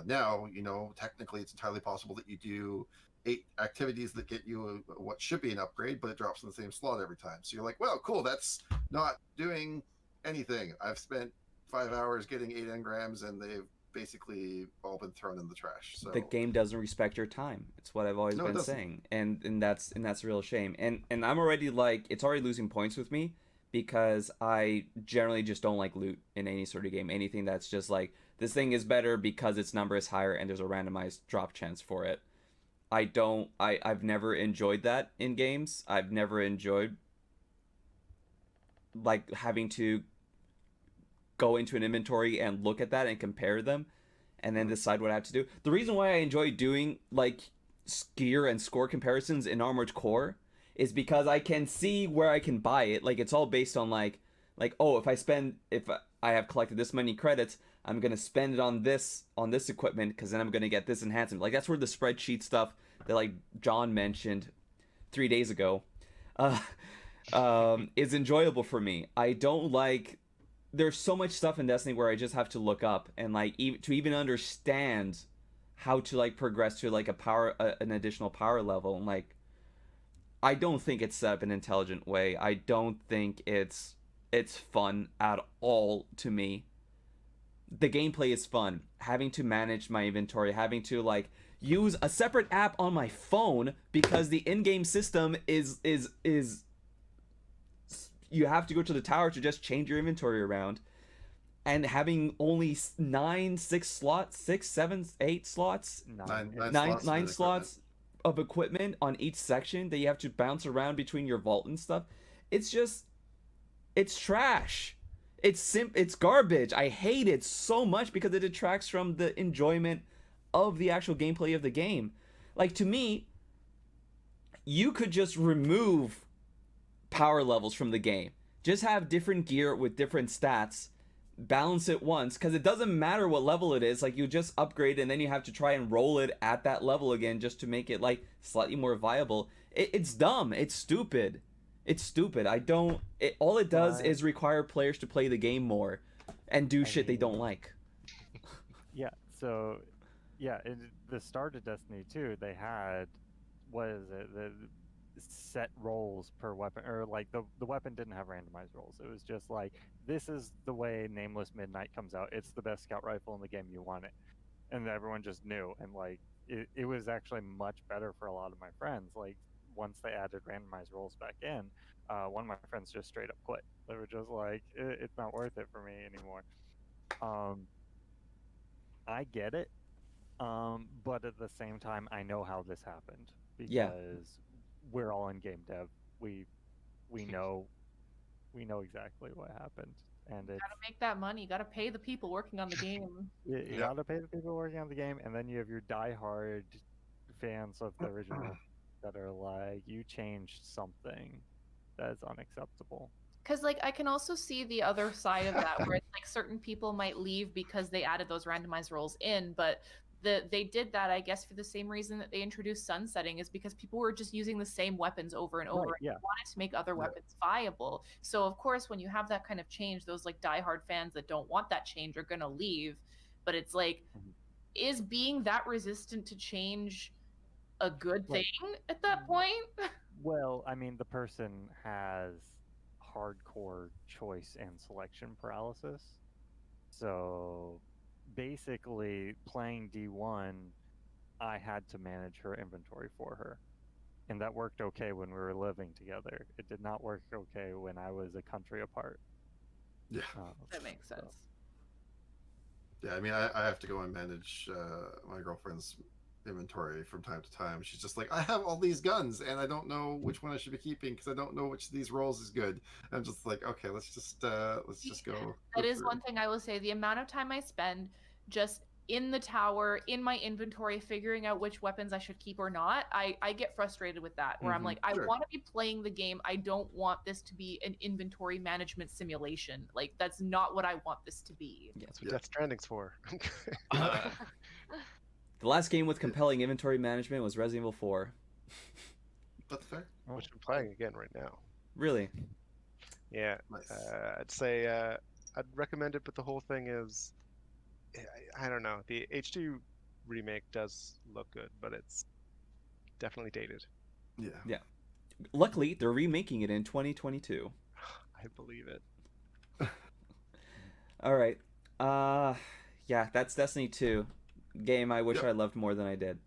Now, technically it's entirely possible that you do 8 activities that get you what should be an upgrade, but it drops in the same slot every time. So you're like, well, cool, that's not doing anything. I've spent 5 hours getting 8 engrams, and they've basically all been thrown in the trash. So the game doesn't respect your time. It's what I've always been saying, and that's a real shame. And I'm already like, it's already losing points with me, because I generally just don't like loot in any sort of game. Anything that's just like, this thing is better because its number is higher and there's a randomized drop chance for it. I've never enjoyed that in games. I've never enjoyed like having to go into an inventory and look at that and compare them and then decide what I have to do. The reason why I enjoy doing like gear and score comparisons in Armored Core is because I can see where I can buy it. Like, it's all based on like oh, if I have collected this many credits, I'm gonna spend it on this equipment, because then I'm gonna get this enhancement. Like, that's where the spreadsheet stuff that like John mentioned 3 days ago is enjoyable for me. I don't like, there's so much stuff in Destiny where I just have to look up, and like to even understand how to like progress to like an additional power level, and like I don't think it's set up in an intelligent way. I don't think it's fun at all to me. The gameplay is fun. Having to manage my inventory, having to like use a separate app on my phone because the in-game system is you have to go to the tower to just change your inventory around, and having only 9 slots of equipment on each section that you have to bounce around between your vault and stuff. It's trash. It's garbage. I hate it so much because it detracts from the enjoyment of the actual gameplay of the game. Like, to me, you could just remove power levels from the game. Just have different gear with different stats, balance it once, because it doesn't matter what level it is. Like, you just upgrade and then you have to try and roll it at that level again just to make it like slightly more viable. It's dumb. It's stupid. All it does is require players to play the game more and do shit they don't like. Yeah, so the start of Destiny 2, they had, what is it, the set rolls per weapon, or like the weapon didn't have randomized rolls. It was just like, this is the way Nameless Midnight comes out. It's the best scout rifle in the game, you want it. And everyone just knew, and like it was actually much better for a lot of my friends. Like, once they added randomized rolls back in, one of my friends just straight up quit. They were just like, it's not worth it for me anymore. I get it, but at the same time, I know how this happened because we're all in game dev. We know exactly what happened, and it's Gotta make that money. Gotta pay the people working on the game. you gotta pay the people working on the game, and then you have your diehard fans of the original that are like, you changed something that is unacceptable. Because, like, I can also see the other side of that, where it's like certain people might leave because they added those randomized rolls in, but they did that, I guess, for the same reason that they introduced sunsetting, is because people were just using the same weapons over and over. Right, And they wanted to make other weapons viable. So, of course, when you have that kind of change, those like diehard fans that don't want that change are gonna leave. But it's like, is being that resistant to change a good thing at that point? Well, I mean, the person has hardcore choice and selection paralysis. So basically, playing D1, I had to manage her inventory for her. And that worked okay when we were living together. It did not work okay when I was a country apart. Yeah. That makes sense. Yeah, I mean, I have to go and manage my girlfriend's inventory from time to time. She's just like, I have all these guns and I don't know which one I should be keeping because I don't know which of these rolls is good. And I'm just like, okay, let's just go. That is one thing I will say. The amount of time I spend just in the tower, in my inventory, figuring out which weapons I should keep or not, I get frustrated with that, where I'm like, I want to be playing the game. I don't want this to be an inventory management simulation. Like, that's not what I want this to be. That's what Death Stranding's for. The last game with compelling inventory management was Resident Evil 4. That's fair. Which I'm playing again right now. Really? Yeah. Nice. I'd say I'd recommend it, but the whole thing is, I don't know. The H2 remake does look good, but it's definitely dated. Yeah. Luckily, they're remaking it in 2022. I believe it. All right. Yeah, that's Destiny 2. Game I wish I loved more than I did.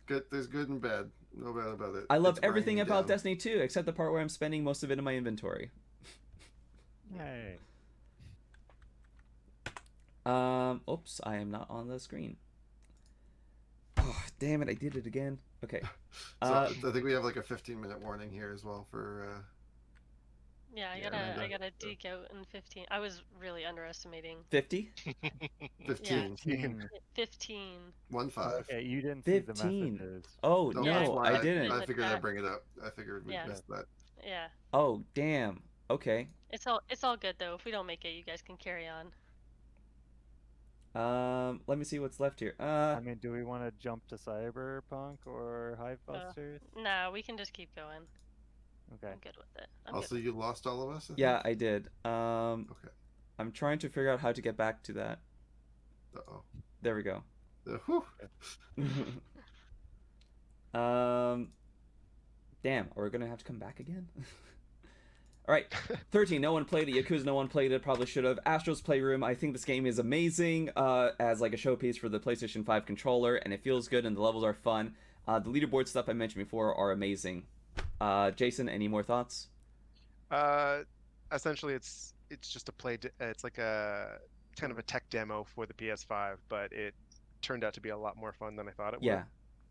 Good. There's good and bad. No bad about it. I love It's everything grinding about down. Destiny 2 except the part where I'm spending most of it in my inventory. Hey. Oops, I am not on the screen. Oh, damn it, I did it again. Okay. So I think we have like a 15-minute warning here as well for. Yeah, I gotta deke out in 15. I was really underestimating. 50? 15. You can 15. 1-5. Okay, you didn't see the 15. messages. Oh, No, no, that's why I didn't. I figured I'd bring it up. I figured we Yeah. missed that. Yeah. Oh, damn. Okay. It's all good though. If we don't make it, you guys can carry on. Let me see what's left here. I mean, do we want to jump to Cyberpunk or Hivebusters? No, we can just keep going. Okay. I'm good with it. Also, you lost all of us? I yeah, think? I did. Okay. I'm trying to figure out how to get back to that. Uh-oh. There we go. Whew. Damn, are we gonna have to come back again? All right, 13. No one played it. Yakuza. No one played it. Probably should have. Astro's Playroom. I think this game is amazing as like a showpiece for the PlayStation 5 controller, and it feels good, and the levels are fun. The leaderboard stuff I mentioned before are amazing. Jason, any more thoughts? Essentially, it's just a play. It's like a kind of a tech demo for the PS5, but it turned out to be a lot more fun than I thought it would.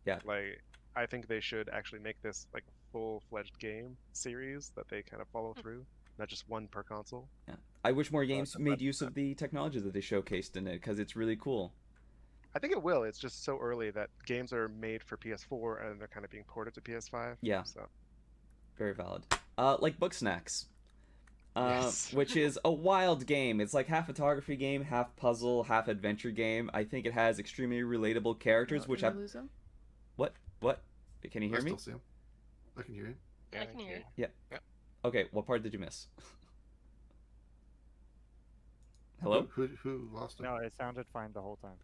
Yeah. Like, I think they should actually make this like a full-fledged game series that they kind of follow through, not just one per console. Yeah. I wish more games made use of the technology that they showcased in it, because it's really cool. I think it will. It's just so early that games are made for PS4 and they're kind of being ported to PS5. Yeah. So. Very valid. Like Bugsnax. Yes. Which is a wild game. It's like half photography game, half puzzle, half adventure game. I think it has extremely relatable characters, which Did I lose him? What? Can you hear me? I still see him. I can hear you. Yeah, I can hear you. Okay, what part did you miss? Hello? Who lost him? No, it sounded fine the whole time.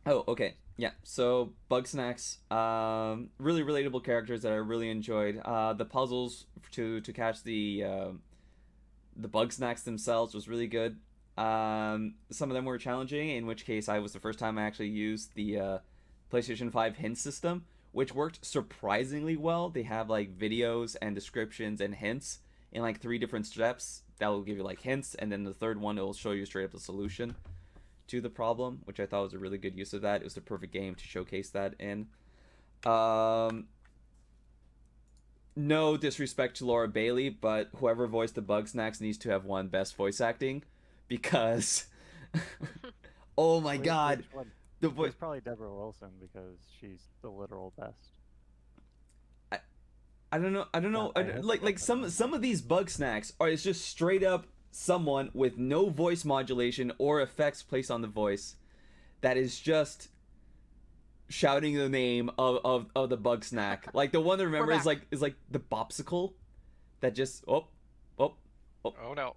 Oh, okay. Yeah. So Bugsnax, really relatable characters that I really enjoyed. The puzzles to catch the Bugsnax themselves was really good. Some of them were challenging, in which case I was the first time I actually used the PlayStation 5 hint system, which worked surprisingly well. They have like videos and descriptions and hints in like 3 different steps that will give you like hints, and then the third one it will show you straight up the solution to the problem, which I thought was a really good use of that. It was the perfect game to showcase that in. No disrespect to Laura Bailey, but whoever voiced the Bugsnax needs to have won best voice acting, because oh my god, the voice. It's probably Deborah Wilson because she's the literal best. I don't know. Like some of these Bugsnax are it's just straight up someone with no voice modulation or effects placed on the voice that is just shouting the name of the Bugsnax. Like the one to remember is like the Bopsicle that just oh no.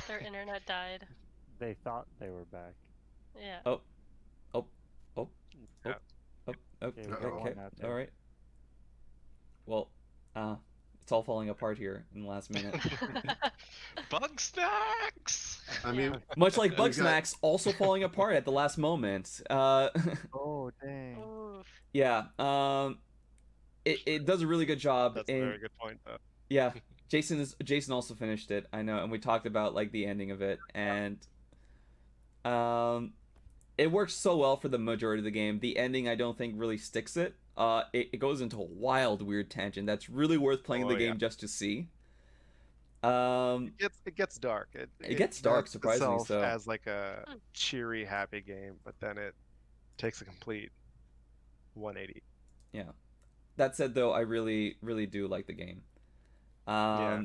Their internet died. They thought they were back. Yeah. Okay. Okay. All right. Well, it's all falling apart here in the last minute. Bugsnax! I mean, Much like Bugsnax also falling apart at the last moment. Oh dang. Oof. Yeah. It does a really good job. That's a very good point, though. Yeah. Jason also finished it, I know, and we talked about like the ending of it, and it works so well for the majority of the game. The ending I don't think really sticks it. It goes into a wild, weird tangent that's really worth playing the game just to see. It gets dark. It gets dark, surprisingly itself so. as like a cheery, happy game, but then it takes a complete 180. Yeah. That said, though, I really, really do like the game. Yeah.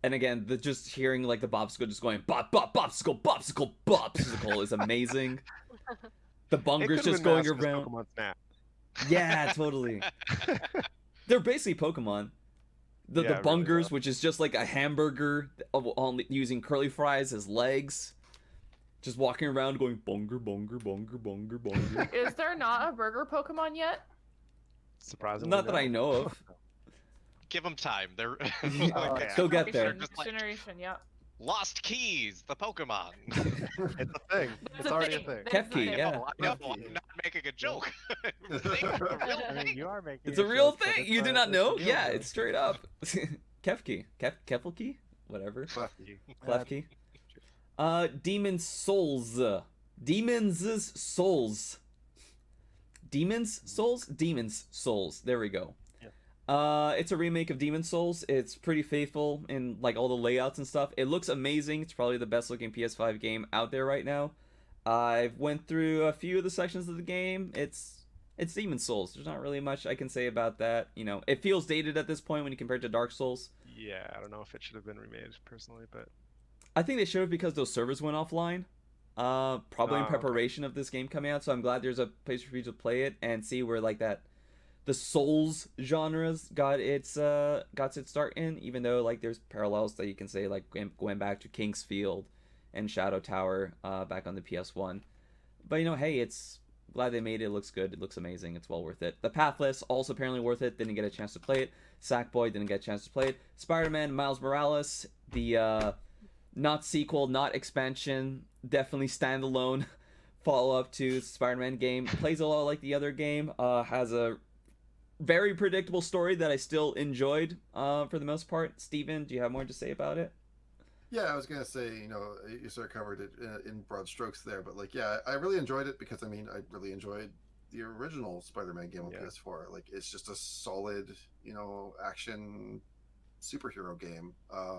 And again, just hearing like the Bopsicle just going bop bop Bopsicle Bopsicle Bopsicle is amazing. The bungers just going around. Pokemon Snap. Yeah, totally. They're basically Pokemon. The bungers, really, which is just like a hamburger using curly fries as legs, just walking around going bonger bonger bonger bonger bonger. Is there not a burger Pokemon yet? Surprisingly, not that I know of. Give them time. They're They'll get there. Next generation, yeah. Lost Keys, the Pokemon. It's a thing. It's already a thing. Kefki, yeah. I know, I'm not making a joke. I mean, you are making. It's a real thing. You did not know? Yeah, it's straight up. Kefki, Keflki, whatever. Klefki. Demon's Souls. Demon's Souls. Demon's Souls? Demon's Souls. There we go. It's a remake of Demon's Souls. It's pretty faithful in like all the layouts and stuff. It looks amazing. It's probably the best looking PS5 game out there right now. I've went through a few of the sections of the game. It's Demon's Souls. There's not really much I can say about that. You know, it feels dated at this point when you compare it to Dark Souls. Yeah, I don't know if it should have been remade personally, but I think they should have because those servers went offline. Probably in preparation of this game coming out. So I'm glad there's a place for you to play it and see where like the Souls genres got its start in, even though like there's parallels that you can say like going back to King's Field and Shadow Tower back on the PS1. But you know, hey, it's glad they made it. It looks good. It looks amazing. It's well worth it. The Pathless also apparently worth it. Didn't get a chance to play it. Sackboy didn't get a chance to play it. Spider-Man Miles Morales, the not sequel, not expansion, definitely standalone follow-up to Spider-Man game. Plays a lot like the other game. Has a very predictable story that I still enjoyed for the most part. Steven, do you have more to say about it? Yeah, I was going to say, you know, you sort of covered it in broad strokes there, but like, yeah, I really enjoyed it because, I mean, I really enjoyed the original Spider-Man game on PS4. Like, it's just a solid, you know, action superhero game.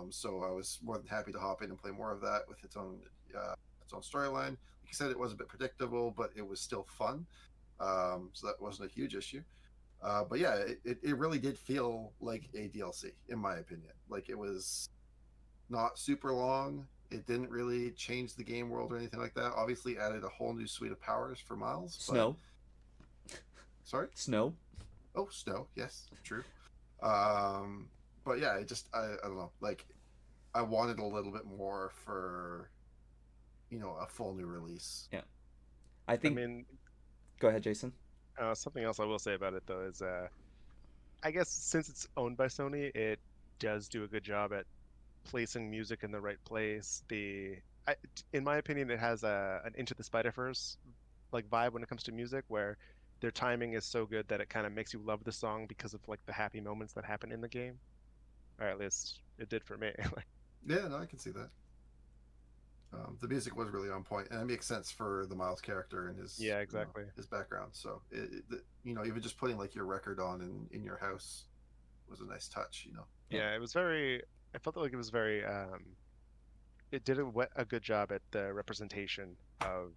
So I was more than happy to hop in and play more of that with its own storyline. Like you said, it was a bit predictable, but it was still fun. So that wasn't a huge issue. But yeah, it really did feel like a DLC, in my opinion. Like, it was not super long. It didn't really change the game world or anything like that. Obviously added a whole new suite of powers for Miles. Snow. Sorry? Snow. Oh, snow. Yes, true. But yeah, I don't know. Like, I wanted a little bit more for, you know, a full new release. Yeah. I mean, go ahead, Jason. Something else I will say about it, though, is I guess since it's owned by Sony, it does do a good job at placing music in the right place. In my opinion, it has an Into the Spider-Verse like vibe when it comes to music, where their timing is so good that it kind of makes you love the song because of like the happy moments that happen in the game. Or at least it did for me. Yeah, no, I can see that. The music was really on point, and it makes sense for the Miles character and his exactly his background. So even just putting like your record on in your house was a nice touch. Yeah, it was very. I felt like it was very. It did a good job at the representation of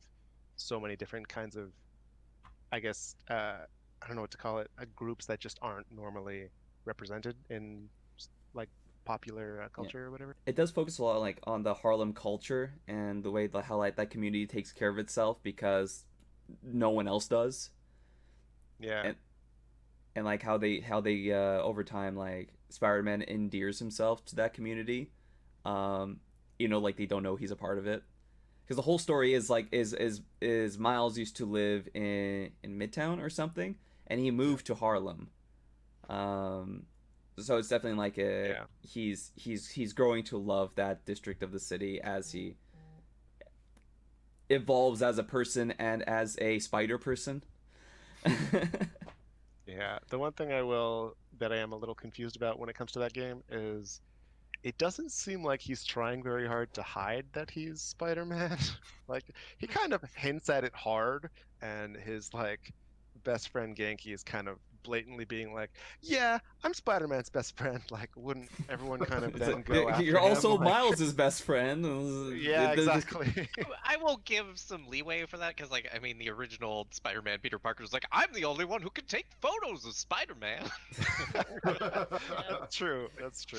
so many different kinds of, I guess, I don't know what to call it, groups that just aren't normally represented in like popular culture or whatever. It does focus a lot like on the Harlem culture and the way how like that community takes care of itself because no one else does. Yeah. And like how they over time like Spider-Man endears himself to that community. Like they don't know he's a part of it. Because the whole story is like is Miles used to live in Midtown or something, and he moved to Harlem. So it's definitely like he's growing to love that district of the city as he evolves as a person and as a spider person. Yeah, the one thing that I am a little confused about when it comes to that game is it doesn't seem like he's trying very hard to hide that he's Spider-Man. Like he kind of hints at it hard, and his like best friend Genki is kind of blatantly being like, "Yeah, I'm Spider-Man's best friend." Like, wouldn't everyone kind of then go after You're also him? Miles' best friend. Yeah, exactly. I will give some leeway for that because, like, I mean, the original Spider-Man, Peter Parker, was like, "I'm the only one who can take photos of Spider-Man." That's true. That's true.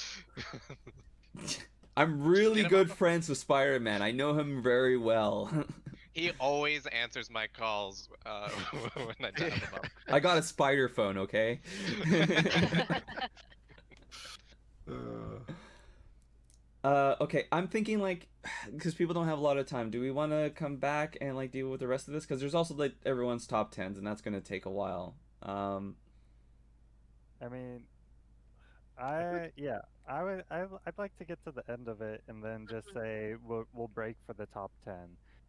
I'm really good friends with Spider-Man. I know him very well. He always answers my calls when I dial him up. I got a spider phone, okay? Okay, I'm thinking like, because people don't have a lot of time, do we want to come back and like deal with the rest of this? Because there's also like everyone's top 10s, and that's going to take a while. I mean, I'd like to get to the end of it and then just say we'll break for the top 10,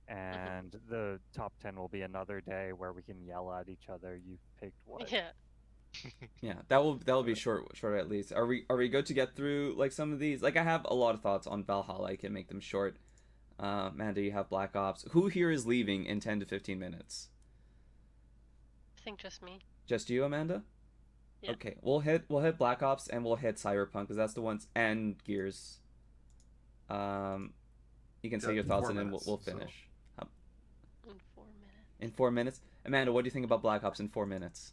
and the top 10 will be another day where we can yell at each other. You picked what? Yeah. Yeah, that will be short at least. Are we good to get through like some of these? Like I have a lot of thoughts on Valhalla. I can make them short. Amanda, you have Black Ops. Who here is leaving in 10 to 15 minutes? I think just me. Just you, Amanda? Yeah. Okay, we'll hit Black Ops and we'll hit Cyberpunk because that's the ones, and Gears. You can say your thoughts and then we'll finish. In 4 minutes. In 4 minutes, Amanda, what do you think about Black Ops in 4 minutes?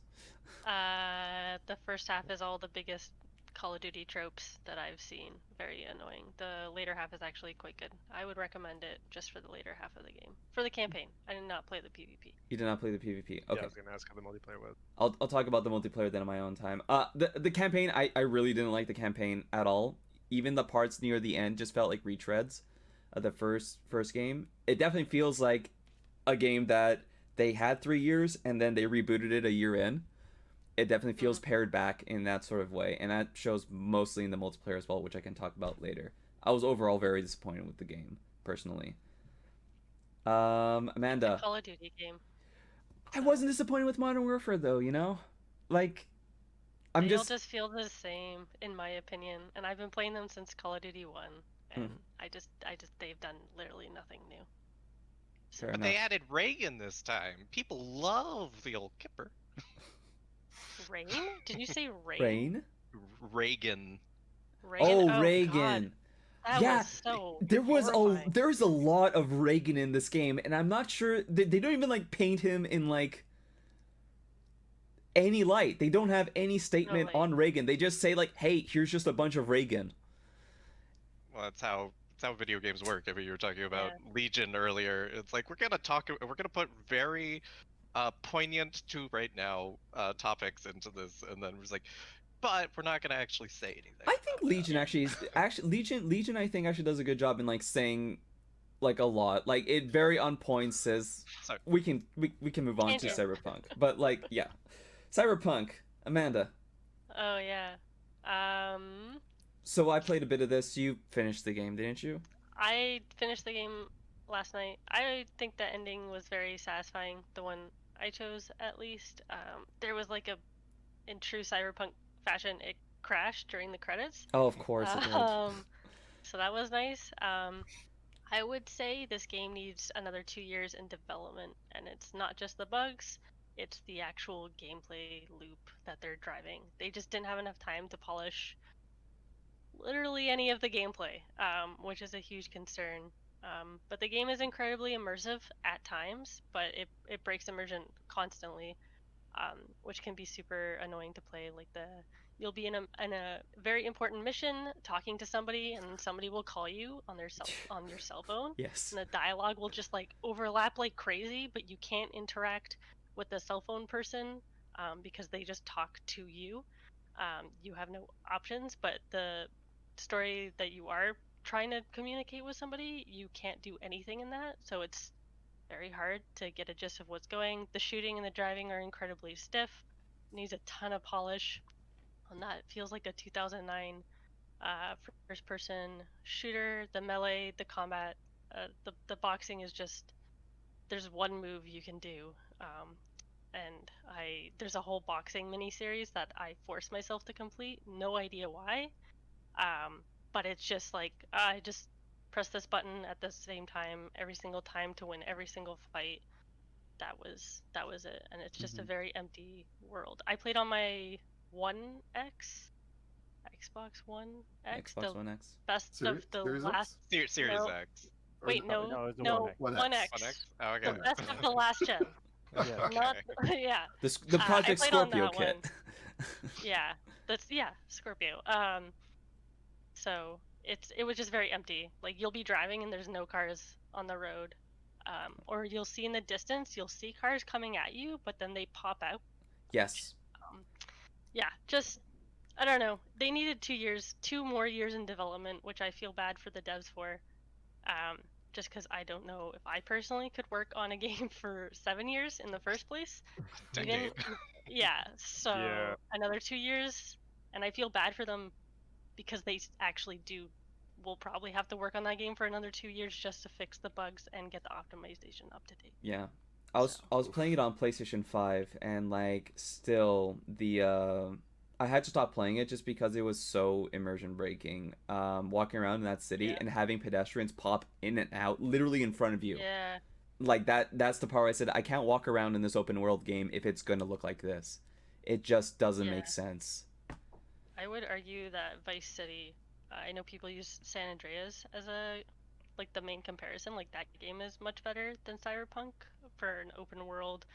The first half is all the biggest Call of Duty tropes that I've seen. Very annoying. The later half is actually quite good. I would recommend it just for the later half of the game. For the campaign. I did not play the PvP. You did not play the PvP. Okay. Yeah, I was gonna ask how the multiplayer was. I'll talk about the multiplayer then in my own time. The campaign, I really didn't like the campaign at all. Even the parts near the end just felt like retreads of the first game. It definitely feels like a game that they had 3 years and then they rebooted it a year in. It definitely feels pared back in that sort of way, and that shows mostly in the multiplayer as well, which I can talk about later. I was overall very disappointed with the game, personally. Amanda. Call of Duty game. I wasn't disappointed with Modern Warfare though, you know? Like, They all just feel the same, in my opinion, and I've been playing them since Call of Duty 1, and they've done literally nothing new. But they added Reagan this time. People love the old Kipper. Rain? Did you say rain? Rain? Reagan. Oh, Reagan. God. That was so horrifying. There's a lot of Reagan in this game, and I'm not sure they don't even like paint him in like any light. They don't have any statement on Reagan. They just say like, "Hey, here's just a bunch of Reagan." Well, that's how video games work. I mean, you were talking about Legion earlier. It's like we're gonna put very poignant to right now topics into this, and then we're just like, but we're not gonna actually say anything. I think Legion Legion I think actually does a good job in like saying like a lot. Like it very on point says we can move on to Cyberpunk. But like Cyberpunk, Amanda. Oh yeah. So I played a bit of this. You finished the game, didn't you? I finished the game last night. I think the ending was very satisfying. The one I chose at least. There was like in true Cyberpunk fashion, it crashed during the credits. Oh, of course it did. So that was nice. I would say this game needs another 2 years in development, and it's not just the bugs, it's the actual gameplay loop that they're driving. They just didn't have enough time to polish literally any of the gameplay, which is a huge concern. But the game is incredibly immersive at times, but it breaks immersion constantly, which can be super annoying to play. Like you'll be in a very important mission talking to somebody, and somebody will call you on your cell phone. Yes. And the dialogue will just like overlap like crazy, but you can't interact with the cell phone person because they just talk to you. You have no options, but the story that you are trying to communicate with somebody, you can't do anything in that. So it's very hard to get a gist of what's going. The shooting and the driving are incredibly stiff. Needs a ton of polish on that. It feels like a 2009 first-person shooter. The melee, the combat, the boxing is just, there's one move you can do. And there's a whole boxing miniseries that I forced myself to complete. No idea why. But it's just like, I just press this button at the same time every single time to win every single fight. That was it, and it's just a very empty world. I played on my Xbox One X, Xbox One X. best Series- of the Series last. Series No. X. Wait, no, it was the no, One X. One X. 1X? Oh, okay. One Best of the last gen. Yeah. Not, yeah, The I Project played on Scorpio that kit. yeah, Scorpio. So it was just very empty. Like you'll be driving and there's no cars on the road, or you'll see in the distance, you'll see cars coming at you, but then they pop out. Yes. Yeah, just I don't know. They needed 2 more years in development, which I feel bad for the devs for. Just because I don't know if I personally could work on a game for 7 years in the first place. Decade. Yeah, so Yeah. another 2 years, and I feel bad for them because they actually will probably have to work on that game for another 2 years just to fix the bugs and get the optimization up to date. Yeah. I was playing it on PlayStation 5, and like still I had to stop playing it just because it was so immersion breaking. Walking around in that city and having pedestrians pop in and out literally in front of you. Yeah. Like that's the part where I said I can't walk around in this open world game if it's going to look like this. It just doesn't make sense. I would argue that Vice City, I know people use San Andreas as the main comparison. Like that game is much better than Cyberpunk for an open world.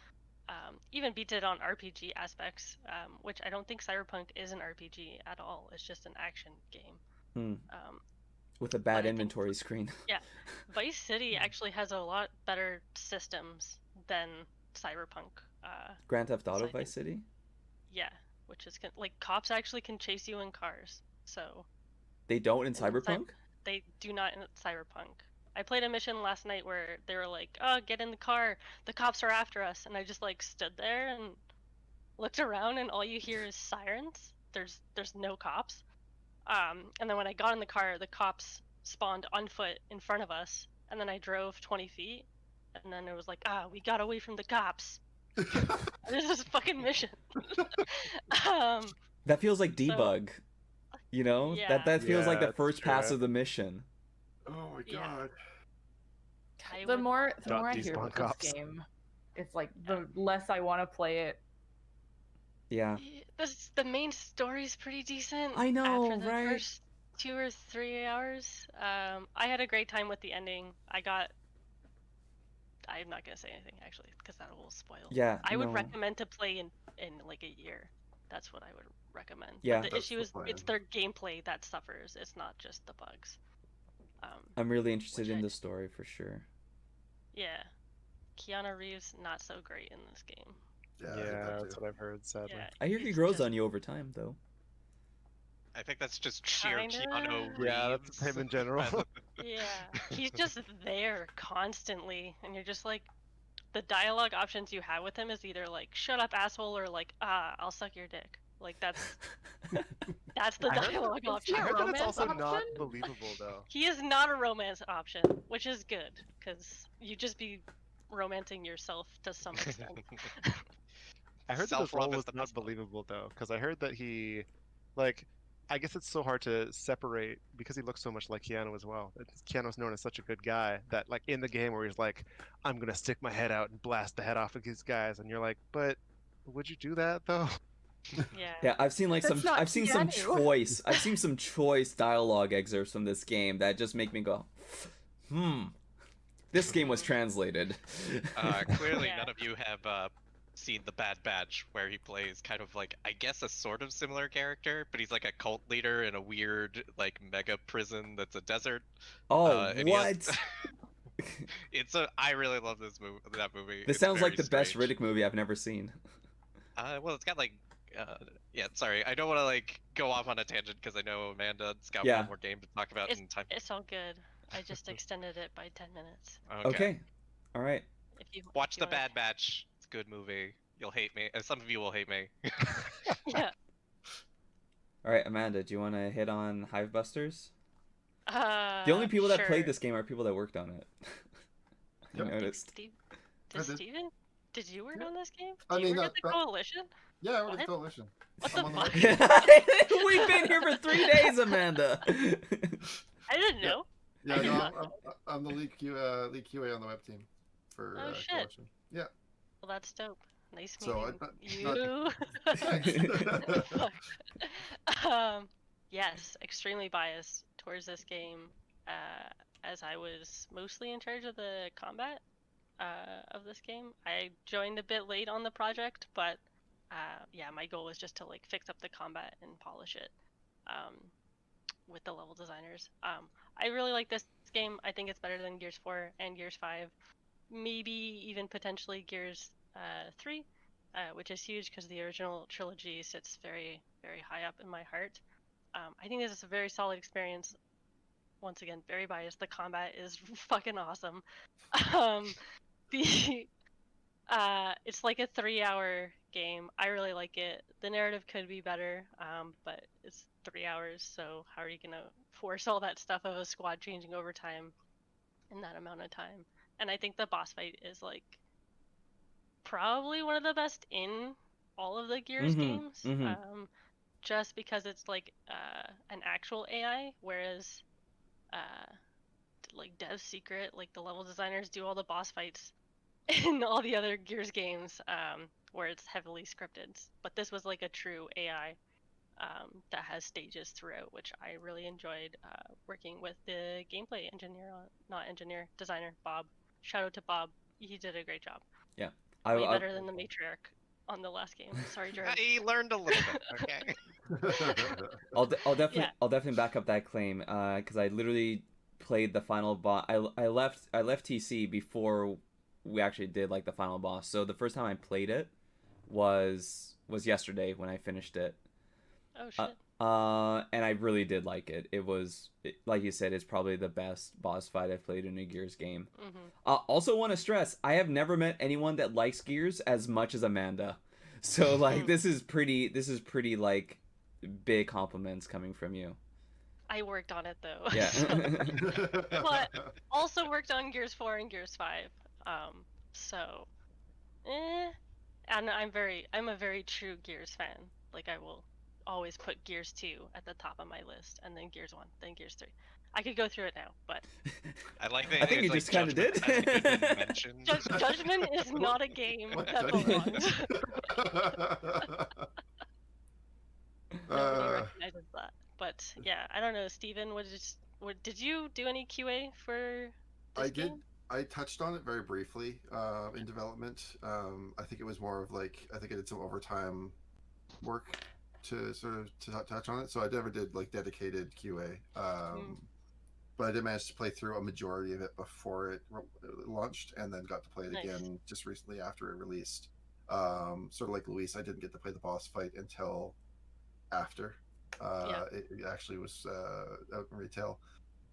Even beats it on RPG aspects, which I don't think Cyberpunk is an RPG at all. It's just an action game. With a bad inventory screen. Yeah, Vice City actually has a lot better systems than Cyberpunk. Grand Theft Auto so Vice City? Yeah, which is like cops actually can chase you in cars. So they don't in Cyberpunk? They do not in Cyberpunk. I played a mission last night where they were like, "Oh, get in the car. The cops are after us." And I just like stood there and looked around, and all you hear is sirens. There's no cops. And then when I got in the car, the cops spawned on foot in front of us, and then I drove 20 feet, and then it was like, we got away from the cops. This is a fucking mission. That feels like debug. You know? Yeah. That feels like the that's first true. pass of the mission. Oh my Yeah. god. The more I these hear spawn about cops. this game, it's like the less I want to play it. Yeah. The main story's pretty decent. I know, after the right? first 2 or 3 hours. I had a great time with the ending. I'm not gonna say anything actually, because that will spoil. Yeah. I would no. recommend to play in like a year. That's what I would recommend. Yeah. But the That's issue the is plan. it's their gameplay that suffers. It's not just the bugs. I'm really interested which in I- the story for sure. Yeah. Keanu Reeves not so great in this game. Yeah, I think Yeah, that that's too. what I've heard, sadly. Yeah. I hear he he's grows just- on you over time, though. I think that's just sheer Kinda. Keanu Reeves. Yeah, that's him in general. Yeah, he's just there constantly, and you're just like, the dialogue options you have with him is either like, "Shut up, asshole," or like, "I'll suck your dick." Like that's the I heard- dialogue Is option. he I a heard that it's romance also not option? believable though. He is not a romance option, which is good because you just be romancing yourself to some extent. I heard that his Self-love role is was the not best love. believable though, because I heard that he, like, I guess it's so hard to separate because he looks so much like Keanu as well. Keanu's known as such a good guy that, like, in the game where he's like, "I'm gonna stick my head out and blast the head off of these guys," and you're like, "But would you do that though?" Yeah. Yeah, I've seen That's not I've seen some Keanu. I've seen some choice dialogue excerpts from this game that just make me go, this game was translated. Clearly, Yeah. none of you have seen The Bad Batch, where he plays kind of like, I guess, a sort of similar character, but he's like a cult leader in a weird, like, mega prison that's a desert. Oh, And he has- what? I really love that movie. This It's sounds like very the best strange. Riddick movie I've never seen. Well, it's got like, yeah. Sorry, I don't want to like go off on a tangent because I know Amanda's got Yeah. one more game to talk about in time. It's all good. I just extended it by 10 minutes. Okay. All right. If you Watch if The you wanna- Bad Batch. It's a good movie. You'll hate me. Some of you will hate me. Yeah. All right, Amanda, do you want to hit on Hivebusters? The The only people that played this game are people that worked on it. I Yep. noticed. I did. Steven? Did you work Yeah. on this game? I Do you mean, work at the that- Coalition? Yeah, I work at What? Coalition. What I'm the on fuck? We've been here for 3 days, Amanda. I didn't know. Yeah, I did no, not know. I'm the lead QA on the web team for Oh, shit. Coalition. Yeah. Well, that's dope. Nice So, meeting not- you. Thanks. Fuck. Yes, extremely biased towards this game, as I was mostly in charge of the combat of this game. I joined a bit late on the project, but yeah, my goal was just to like fix up the combat and polish it with the level designers. I really like this game. I think it's better than Gears 4 and Gears 5, maybe even potentially Gears 3, which is huge because the original trilogy sits very, very high up in my heart. I think this is a very solid experience. Once again, very biased. The combat is fucking awesome. The it's like a 3-hour game. I really like it. The narrative could be better, but it's 3 hours, so how are you gonna force all that stuff of a squad changing over time in that amount of time? And I think the boss fight is like probably one of the best in all of the Gears games. Just because it's like an actual AI, whereas like Dev Secret, like the level designers do all the boss fights in all the other Gears games, where it's heavily scripted. But this was like a true AI that has stages throughout, which I really enjoyed working with the gameplay engineer, designer, Bob. Shout out to Bob. He did a great job. Yeah. Way better than the matriarch on the last game. Sorry, Jordan. I learned a little bit. Okay. I'll definitely back up that claim because I literally played the final boss. I left TC before we actually did like the final boss. So the first time I played it was yesterday when I finished it. Oh shit. And I really did like it. Like you said, it's probably the best boss fight I've played in a Gears game. Also want to stress, I have never met anyone that likes Gears as much as Amanda. So like this is pretty like big compliments coming from you. I worked on it though. Yeah. But also worked on Gears 4 and Gears 5. So and I'm a very true Gears fan. Like I will always put Gears 2 at the top of my list, and then Gears 1, then Gears 3. I could go through it now, but I like that. I think you like just kind of did. Judgment is not a game What that Judgment? belongs. Nobody recognizes that. But yeah, I don't know, Steven, did you do any QA for this I did. game? I touched on it very briefly in development. I think it was more of like I think I did some overtime work to sort of touch on it. So I never did like dedicated QA. But I did manage to play through a majority of it before it launched, and then got to play it again just recently after it released. Sort of like Luis, I didn't get to play the boss fight until after it actually was out in retail.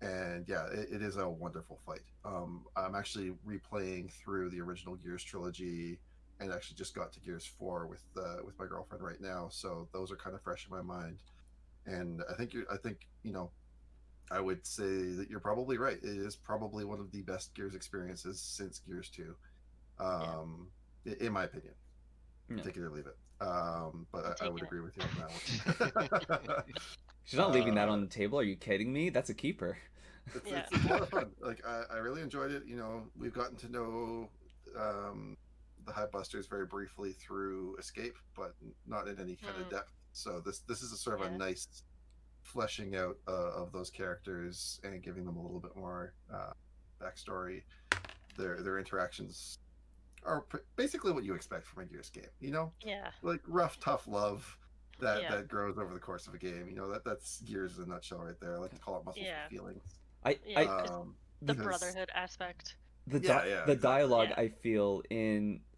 And yeah, it is a wonderful fight. I'm actually replaying through the original Gears trilogy, and actually just got to Gears 4 with my girlfriend right now. So those are kind of fresh in my mind. And I think I would say that you're probably right. It is probably one of the best Gears experiences since Gears 2. in my opinion. Yeah. Take it or leave it. But I would agree with you on that one. She's not leaving that on the table. Are you kidding me? That's a keeper. It's a lot of fun. Like I really enjoyed it. You know, we've gotten to know the Hivebusters very briefly through Escape, but not in any kind of depth. So this is a sort of a nice fleshing out of those characters and giving them a little bit more backstory. Their interactions are basically what you expect from a Gears game. You know, like rough, tough love that grows over the course of a game. You know, that's Gears in a nutshell right there. I like to call it muscles with feelings. The brotherhood aspect. The dialogue, I feel,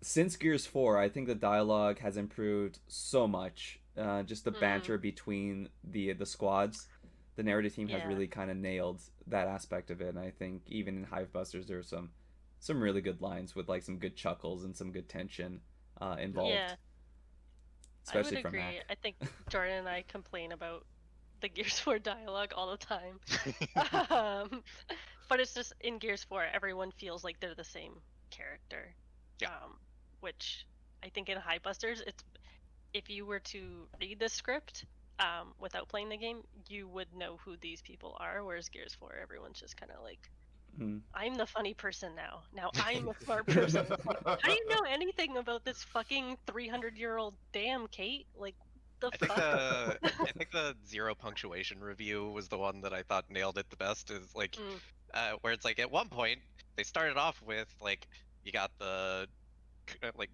since Gears 4, I think the dialogue has improved so much. Just the banter between the squads, the narrative team has really kind of nailed that aspect of it. And I think even in Hivebusters, there are some really good lines with like some good chuckles and some good tension involved. Yeah, especially I would agree. I think Jordan and I complain about the Gears 4 dialogue all the time. But it's just in Gears 4, everyone feels like they're the same character. Which I think in Hivebusters, if you were to read the script without playing the game, you would know who these people are. Whereas Gears 4, everyone's just kind of like, I'm the funny person now. Now I'm a smart person. Like, how do you know anything about this fucking 300-year-old damn Kate? Like, I think the zero punctuation review was the one that I thought nailed it the best. Is like, where it's like at one point they started off with like you got the like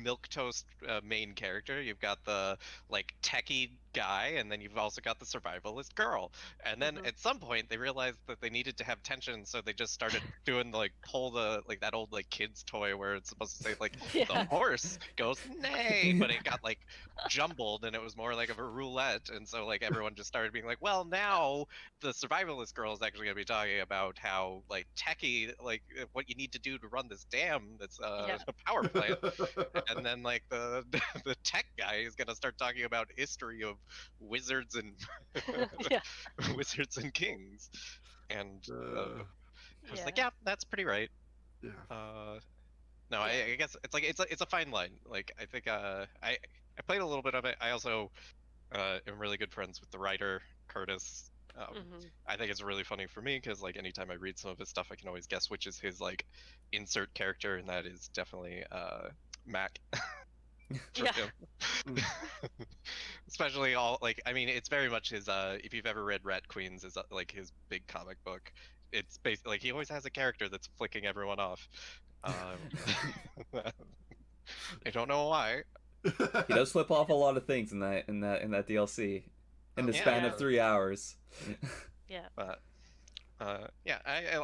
milquetoast main character, you've got the like techie guy, and then you've also got the survivalist girl. And then at some point they realized that they needed to have tension, so they just started doing like pull the like that old like kids toy where it's supposed to say like the horse goes neigh, but it got like jumbled and it was more like of a roulette. And so like everyone just started being like, well, now the survivalist girl is actually going to be talking about how like techie, like what you need to do to run this dam that's a power plant. And then like the tech guy is gonna start talking about history of wizards and wizards and kings, and I was like, yeah, that's pretty right. No, I guess it's like it's a fine line. Like I think I played a little bit of it. I also am really good friends with the writer Curtis. I think it's really funny for me because like anytime I read some of his stuff, I can always guess which is his like insert character, and that is definitely Mac. Especially all like, I mean, it's very much his if you've ever read Rat Queens, is like his big comic book. It's basically like he always has a character that's flicking everyone off. I don't know why. He does flip off a lot of things in that DLC in the span of 3 hours. But I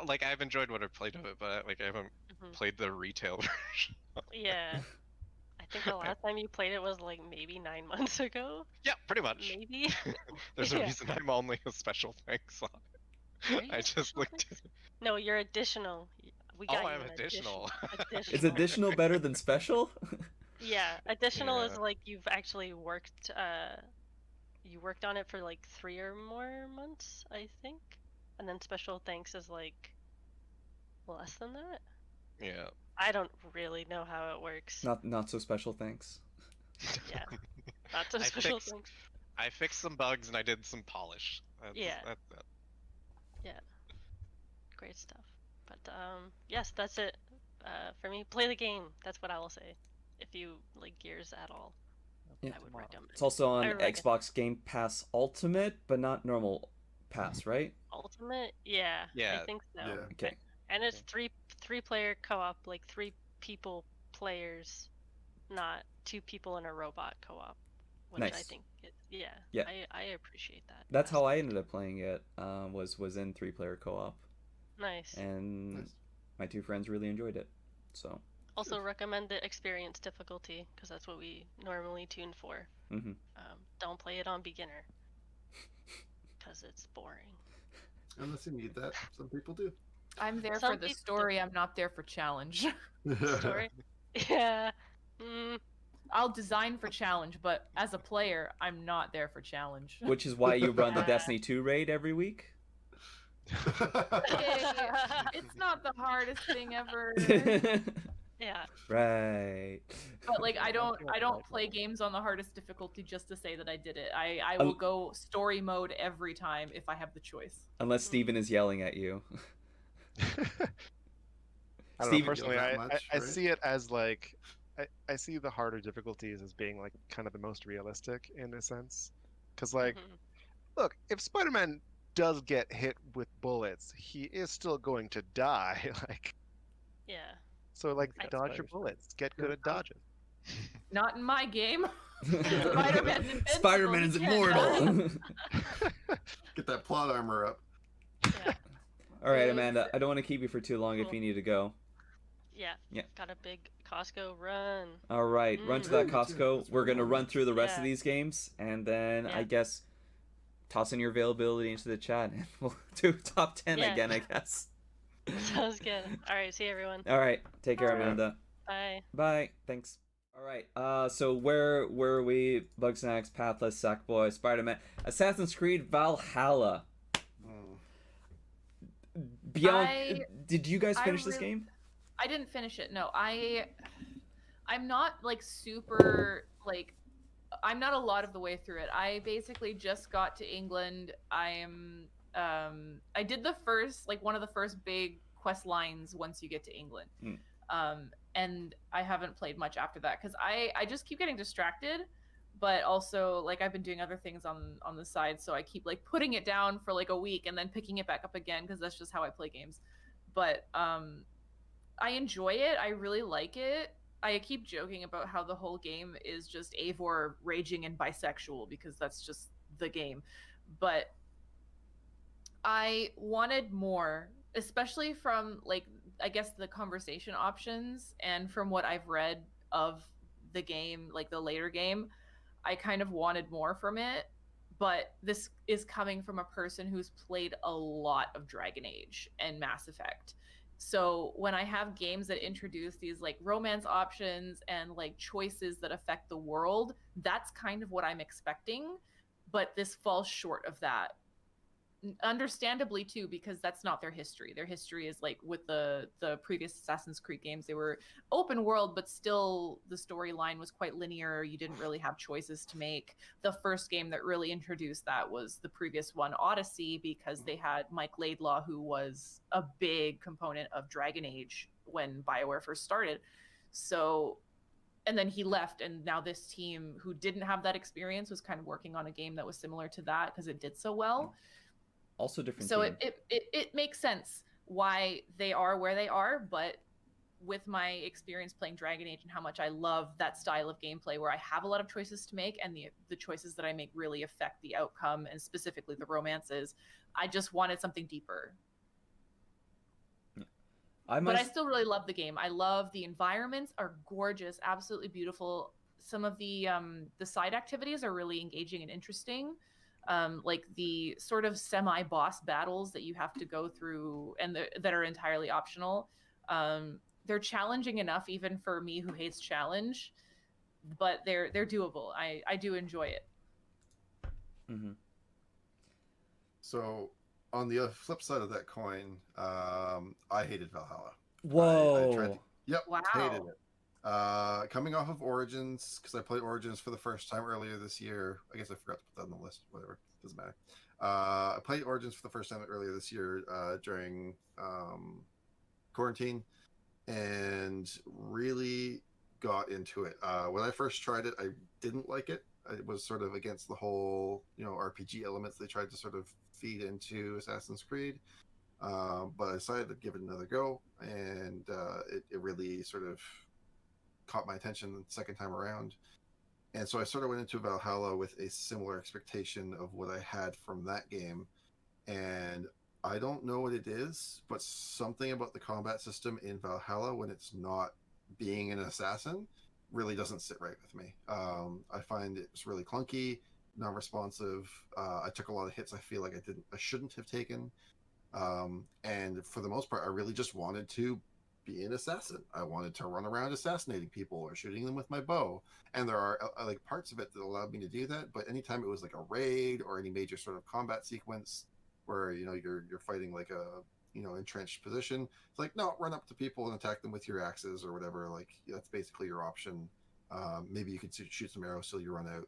like, I've enjoyed what I've played of it, but like I haven't played the retail version. I think the last time you played it was like maybe 9 months ago. Yeah, pretty much. Maybe. There's a reason I'm only a special thanks on it. I just looked at it. No, you're additional. We got I'm additional. Is additional better than special? Yeah, additional is like you've actually worked you worked on it for like 3 or more months, I think. And then special thanks is like less than that. Yeah. I don't really know how it works. Not so special thanks. Yeah. Not so special thanks. I fixed some bugs and I did some polish. That's it. Yeah. Great stuff. But yes, that's it for me. Play the game. That's what I will say. If you like Gears at all, I would recommend it. It's also on Xbox Game Pass Ultimate, but not normal pass, right? Ultimate? Yeah. I think so. Yeah. Okay. And it's three-player co-op, like 3 people players, not 2 people in a robot co-op, which nice. I think I appreciate that. That's how I ended up playing it. Was in 3-player co-op. Nice. And my 2 friends really enjoyed it. So. Also recommend the experience difficulty because that's what we normally tune for. Don't play it on beginner because it's boring. Unless you need that, some people do. I'm there for the story. I'm not there for challenge. Story? Yeah. I'll design for challenge, but as a player, I'm not there for challenge. Which is why you run the Destiny 2 raid every week? It's not the hardest thing ever. Yeah. Right. But like I don't play games on the hardest difficulty just to say that I did it. I will go story mode every time if I have the choice. Unless Steven is yelling at you. I don't know, personally, I see it as like I see the harder difficulties as being like kind of the most realistic in a sense. Because like, look, if Spider-Man does get hit with bullets, he is still going to die. Like, Yeah. so like, dodge your bullets. Get good at dodging. Not in my game. Spider-Man's invincible. Spider-Man is immortal. Get that plot armor up. Yeah. All right, Amanda. I don't want to keep you for too long if you need to go. Yeah. Got a big Costco run. All right, run to that Costco. We're gonna run through the rest of these games, and then I guess toss in your availability into the chat, and we'll do top 10 again, I guess. Sounds good. All right, see you, everyone. All right, take care, Amanda. Bye. Bye. Thanks. All right. So where were we? Bugsnax, Pathless, Sackboy, Spider-Man, Assassin's Creed Valhalla. Beyond. Did you guys finish this game? I didn't finish it. No, I'm not like super like. I'm not a lot of the way through it. I basically just got to England. I did the first, like one of the first big quest lines once you get to England. And I haven't played much after that because I just keep getting distracted, but also like I've been doing other things on the side, so I keep like putting it down for like a week and then picking it back up again because that's just how I play games. But I enjoy it. I really like it. I keep joking about how the whole game is just Eivor raging and bisexual because that's just the game. But I wanted more, especially from like, I guess the conversation options and from what I've read of the game, like the later game, I kind of wanted more from it. But this is coming from a person who's played a lot of Dragon Age and Mass Effect. So when I have games that introduce these like romance options and like choices that affect the world, that's kind of what I'm expecting. But this falls short of that. Understandably too, because that's not their history. Their history is like with the previous Assassin's Creed games, they were open world, but still the storyline was quite linear. You didn't really have choices to make. The first game that really introduced that was the previous one, Odyssey, because they had Mike Laidlaw, who was a big component of Dragon Age when BioWare first started. So, and then he left, and now this team who didn't have that experience was kind of working on a game that was similar to that because it did so well. Also different. So it makes sense why they are where they are, but with my experience playing Dragon Age and how much I love that style of gameplay where I have a lot of choices to make and the choices that I make really affect the outcome and specifically the romances, I just wanted something deeper. But I still really love the game. I love the environments are gorgeous, absolutely beautiful. Some of the side activities are really engaging and interesting. Like the sort of semi-boss battles that you have to go through and that are entirely optional. They're challenging enough even for me who hates challenge, but they're doable. I do enjoy it. Mm-hmm. So on the flip side of that coin, I hated Valhalla. Whoa. I tried to, Wow. Hated it. Coming off of Origins, because I played Origins for the first time earlier this year. I guess I forgot to put that on the list. Whatever, doesn't matter. I played Origins for the first time earlier this year during quarantine, and really got into it. When I first tried it, I didn't like it. It was sort of against the whole, RPG elements they tried to sort of feed into Assassin's Creed. But I decided to give it another go, and it really sort of caught my attention the second time around. And so I sort of went into Valhalla with a similar expectation of what I had from that game. And I don't know what it is, but something about the combat system in Valhalla when it's not being an assassin really doesn't sit right with me. I find it's really clunky, non-responsive. I took a lot of hits I feel like I shouldn't have taken. And for the most part, I really just wanted to be an assassin. I wanted to run around assassinating people or shooting them with my bow. And there are like parts of it that allowed me to do that. But anytime it was like a raid or any major sort of combat sequence, where you're fighting like a entrenched position. It's like, no, run up to people and attack them with your axes or whatever. Like that's basically your option. Maybe you could shoot some arrows till you run out,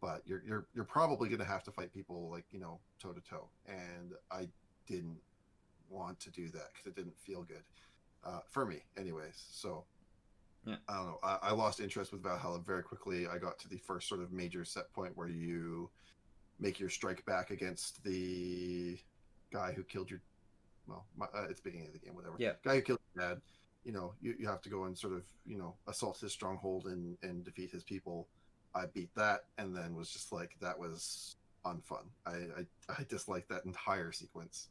but you're probably going to have to fight people like toe to toe. And I didn't want to do that because it didn't feel good for me, anyways. So yeah. I don't know. I lost interest with Valhalla very quickly. I got to the first sort of major set point where you make your strike back against the guy who killed your. Well, it's beginning of the game, whatever. Yeah. Guy who killed your dad. You have to go and sort of assault his stronghold and defeat his people. I beat that and then was just like, that was unfun. I disliked that entire sequence.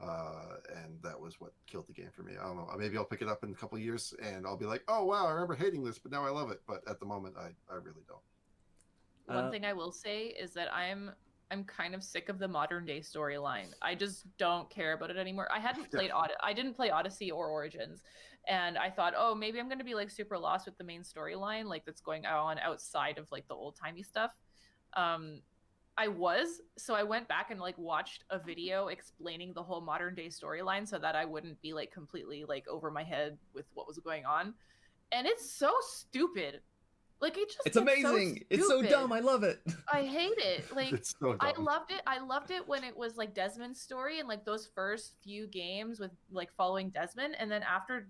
And that was what killed the game for me. I don't know. Maybe I'll pick it up in a couple of years and I'll be like, oh wow, I remember hating this, but now I love it. But at the moment, I really don't. One thing I will say is that I'm kind of sick of the modern day storyline. I just don't care about it anymore. I didn't play Odyssey or Origins, and I thought, oh, maybe I'm gonna be like super lost with the main storyline, like that's going on outside of like the old timey stuff. So I went back and like watched a video explaining the whole modern day storyline so that I wouldn't be like completely like over my head with what was going on. And it's so stupid. Like it's amazing. So it's so dumb. I love it. I hate it. Like it's so dumb. I loved it when it was like Desmond's story and like those first few games with like following Desmond, and then after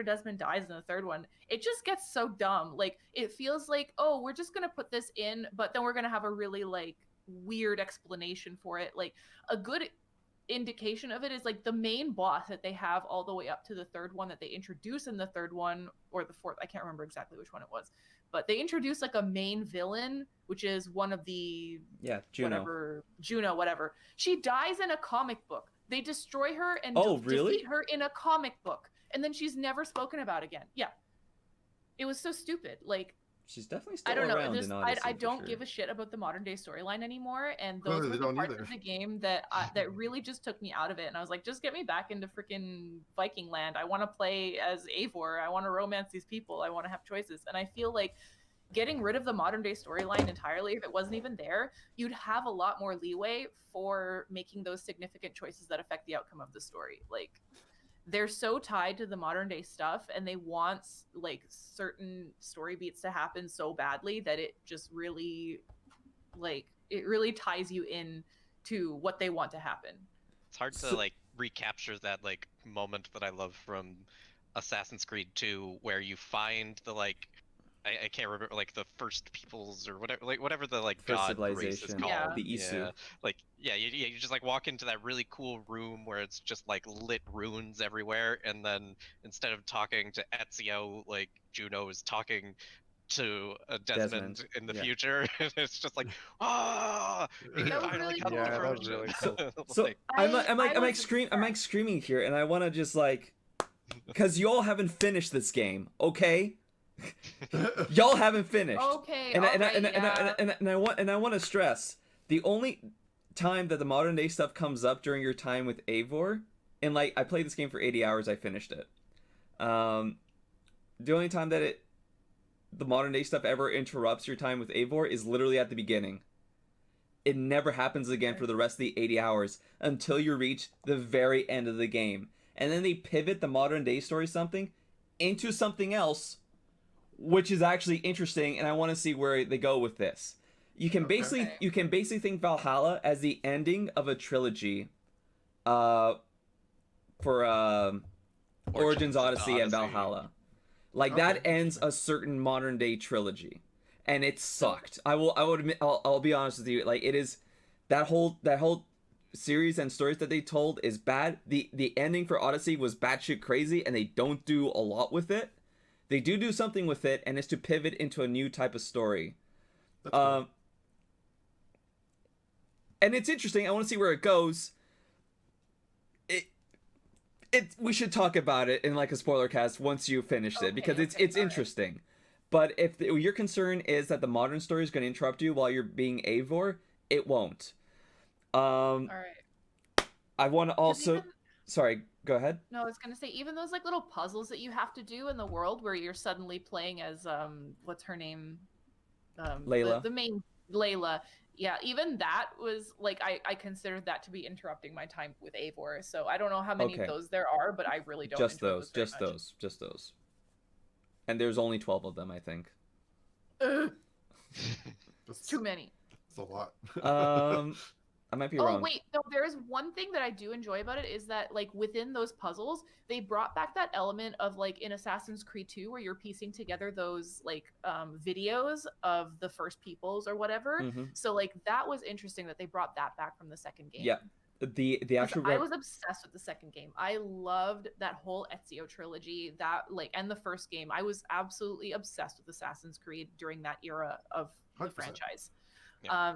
Desmond dies in the third one, it just gets so dumb. Like it feels like, oh, we're just gonna put this in, but then we're gonna have a really like weird explanation for it. Like a good indication of it is like the main boss that they have all the way up to the third one that they introduce in the third one or the fourth. I can't remember exactly which one it was, but they introduce like a main villain, which is one of the Juno, whatever. She dies in a comic book. They destroy her and defeat her in a comic book, and then she's never spoken about again. Yeah, it was so stupid. Like she's definitely still I don't know. around in Odyssey, I don't sure. give a shit about the modern day storyline anymore, and those were the parts of the game that really just took me out of it. And I was like, just get me back into freaking Viking land. I want to play as Eivor. I want to romance these people. I want to have choices. And I feel like getting rid of the modern day storyline entirely, if it wasn't even there, you'd have a lot more leeway for making those significant choices that affect the outcome of the story. Like they're so tied to the modern day stuff and they want like certain story beats to happen so badly that it just really ties you in to what they want to happen. It's hard to like recapture that like moment that I love from Assassin's Creed 2 where you find the like I can't remember like the first peoples or whatever the like first god race is called. The Isu. Yeah. You just like walk into that really cool room where it's just like lit runes everywhere, and then instead of talking to Ezio, like Juno is talking to Desmond in the future. It's just like, That was really cool. So like, I'm like screaming here, and I want to just like, because you all haven't finished this game, okay? Y'all haven't finished. Okay. And I want to stress the only time that the modern day stuff comes up during your time with Eivor, and like I played this game for 80 hours, I finished it. The only time that the modern day stuff ever interrupts your time with Eivor is literally at the beginning. It never happens again for the rest of the 80 hours until you reach the very end of the game. And then they pivot the modern day story into something else, which is actually interesting, and I want to see where they go with this. You can basically think Valhalla as the ending of a trilogy for Origins, Odyssey, and Valhalla. Like that ends a certain modern day trilogy, and it sucked. I'll admit, I'll be honest with you. Like it is that whole series and stories that they told is bad. The ending for Odyssey was batshit crazy, and they don't do a lot with it. They do something with it, and it's to pivot into a new type of story. And it's interesting. I want to see where it goes. We should talk about it in like a spoiler cast once you finish it, because it's interesting. Right. But if your concern is that the modern story is going to interrupt you while you're being Eivor, it won't. All right. I want to also... Sorry, go ahead. No, I was going to say, even those like little puzzles that you have to do in the world where you're suddenly playing as, what's her name? Layla. The main Layla. Yeah, even that was like I considered that to be interrupting my time with Eivor. So I don't know how many of those there are, but I really don't just enjoy those, those very much. just those. And there's only 12 of them, I think. Too many. It's a lot. I might be wrong. Oh wait, no, there is one thing that I do enjoy about it is that like within those puzzles, they brought back that element of like in Assassin's Creed 2 where you're piecing together those like videos of the first peoples or whatever. Mm-hmm. So like that was interesting that they brought that back from the second game. Yeah. The actual I was obsessed with the second game. I loved that whole Ezio trilogy, that like, and the first game. I was absolutely obsessed with Assassin's Creed during that era of the 100%. franchise. Yeah.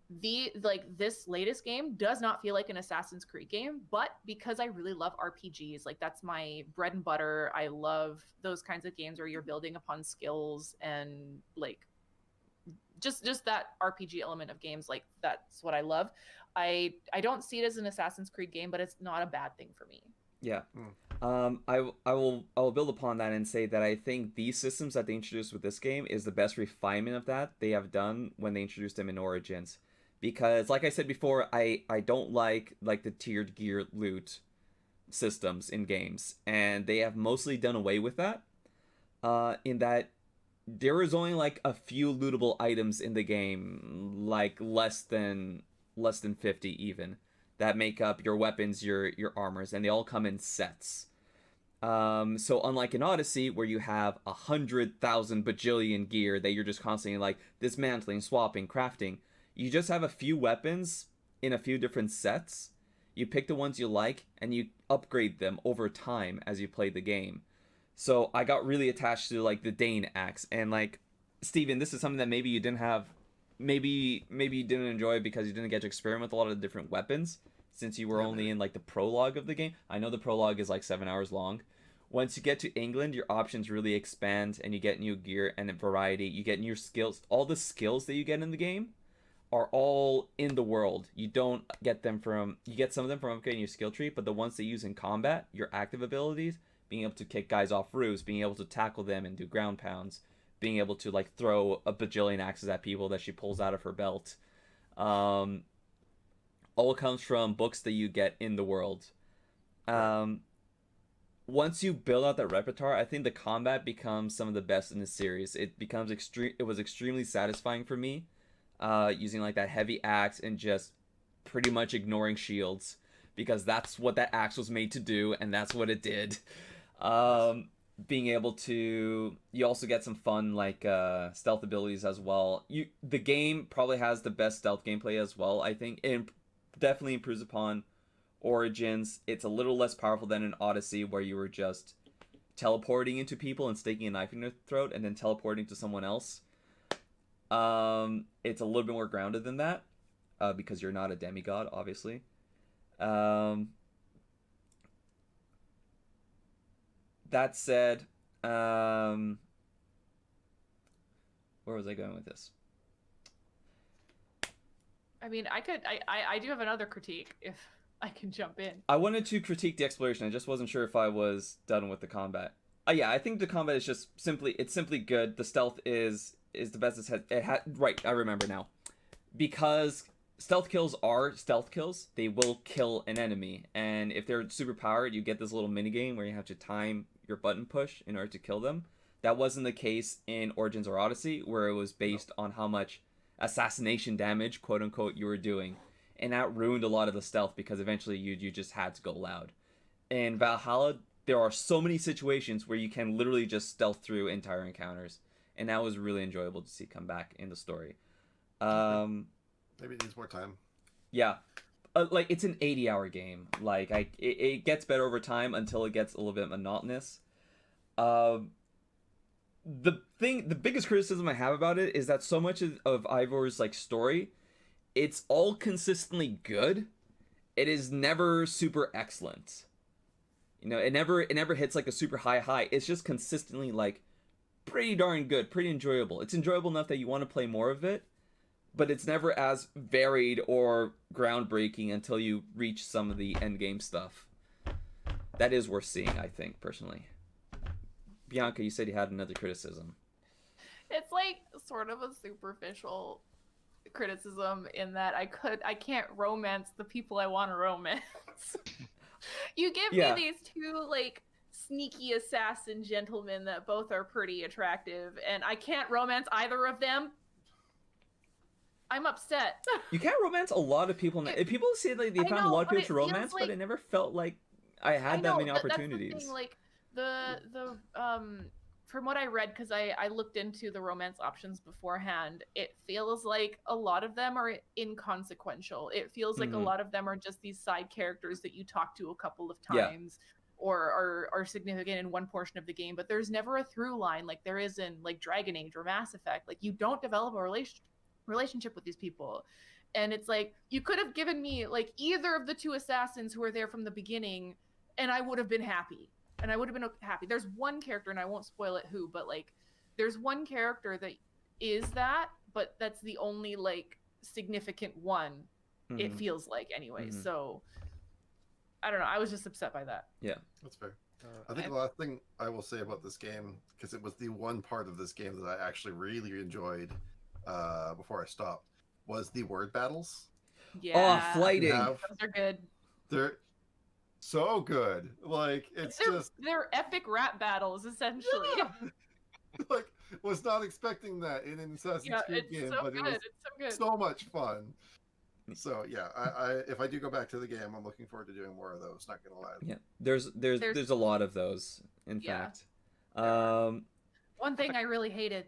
This latest game does not feel like an Assassin's Creed game, but because I really love RPGs, like that's my bread and butter. I love those kinds of games where you're building upon skills and like just that RPG element of games. Like that's what I love. I don't see it as an Assassin's Creed game, but it's not a bad thing for me. Yeah. I will build upon that and say that I think these systems that they introduced with this game is the best refinement of that they have done when they introduced them in Origins. Because, like I said before, I don't like the tiered gear loot systems in games, and they have mostly done away with that. In that there is only like a few lootable items in the game, like less than 50 even, that make up your weapons, your armors, and they all come in sets. So unlike in Odyssey, where you have 100,000 bajillion gear that you're just constantly like dismantling, swapping, crafting. You just have a few weapons in a few different sets. You pick the ones you like, and you upgrade them over time as you play the game. So I got really attached to like the Dane axe, and like Steven, this is something that maybe you didn't have, maybe you didn't enjoy because you didn't get to experiment with a lot of the different weapons since you were only in like the prologue of the game. I know the prologue is like 7 hours long. Once you get to England, your options really expand, and you get new gear and a variety. You get new skills. All the skills that you get in the game are all in the world. You don't get them from, you get some of them from upgrading your skill tree, but the ones they use in combat, your active abilities, being able to kick guys off roofs, being able to tackle them and do ground pounds, being able to like throw a bajillion axes at people that she pulls out of her belt, all comes from books that you get in the world. Once you build out that repertoire, I think the combat becomes some of the best in the series. It was extremely satisfying for me, using like that heavy axe and just pretty much ignoring shields, because that's what that axe was made to do, and that's what it did. Being able to, you also get some fun like stealth abilities as well. The game probably has the best stealth gameplay as well, I think. It definitely improves upon Origins. It's a little less powerful than in Odyssey, where you were just teleporting into people and sticking a knife in their throat and then teleporting to someone else. It's a little bit more grounded than that, because you're not a demigod, obviously. That said, where was I going with this? I mean, I do have another critique if I can jump in. I wanted to critique the exploration. I just wasn't sure if I was done with the combat. Yeah, I think the combat is just simply good. The stealth is the best it had. Right, I remember now. Because stealth kills are stealth kills, they will kill an enemy. And if they're super powered, you get this little minigame where you have to time your button push in order to kill them. That wasn't the case in Origins or Odyssey, where it was based on how much assassination damage, quote unquote, you were doing. And that ruined a lot of the stealth, because eventually you just had to go loud. In Valhalla, there are so many situations where you can literally just stealth through entire encounters. And that was really enjoyable to see come back in the story. Maybe it needs more time. Yeah. Like, it's an 80-hour game. Like, it gets better over time until it gets a little bit monotonous. The biggest criticism I have about it is that so much of Eivor's like story, it's all consistently good. It is never super excellent. You know, it never hits like a super high. It's just consistently like pretty darn good, pretty enjoyable. It's enjoyable enough that you want to play more of it, but it's never as varied or groundbreaking until you reach some of the end game stuff. That is worth seeing, I think, personally. Bianca, you said you had another criticism. It's like sort of a superficial criticism in that I can't romance the people I want to romance. You give me these two like sneaky assassin gentlemen that both are pretty attractive, and I can't romance either of them. I'm upset. You can't romance a lot of people. People say like they found a lot of people to romance, but it never felt like I had that many opportunities. That's the thing, like the from what I read, because I looked into the romance options beforehand, it feels like a lot of them are inconsequential. It feels like a lot of them are just these side characters that you talk to a couple of times or are significant in one portion of the game, but there's never a through line like there is in like Dragon Age or Mass Effect. Like you don't develop a relationship with these people. And it's like, you could have given me like either of the two assassins who were there from the beginning and I would have been happy. There's one character, and I won't spoil it who, but like there's one character that is that, but that's the only like significant one it feels like anyway. So I don't know, I was just upset by that. Yeah, that's fair. I think the last thing I will say about this game, because it was the one part of this game that I actually really enjoyed before I stopped, was the word battles. Yeah. Oh, flighting. Those are good. They're so good. Like they're epic rap battles essentially. Yeah. Like, was not expecting that in an Assassin's Creed game, but it was so much fun. So yeah, I if I do go back to the game, I'm looking forward to doing more of those. Not gonna lie. Yeah, there's a lot of those. In fact, one thing I really hated.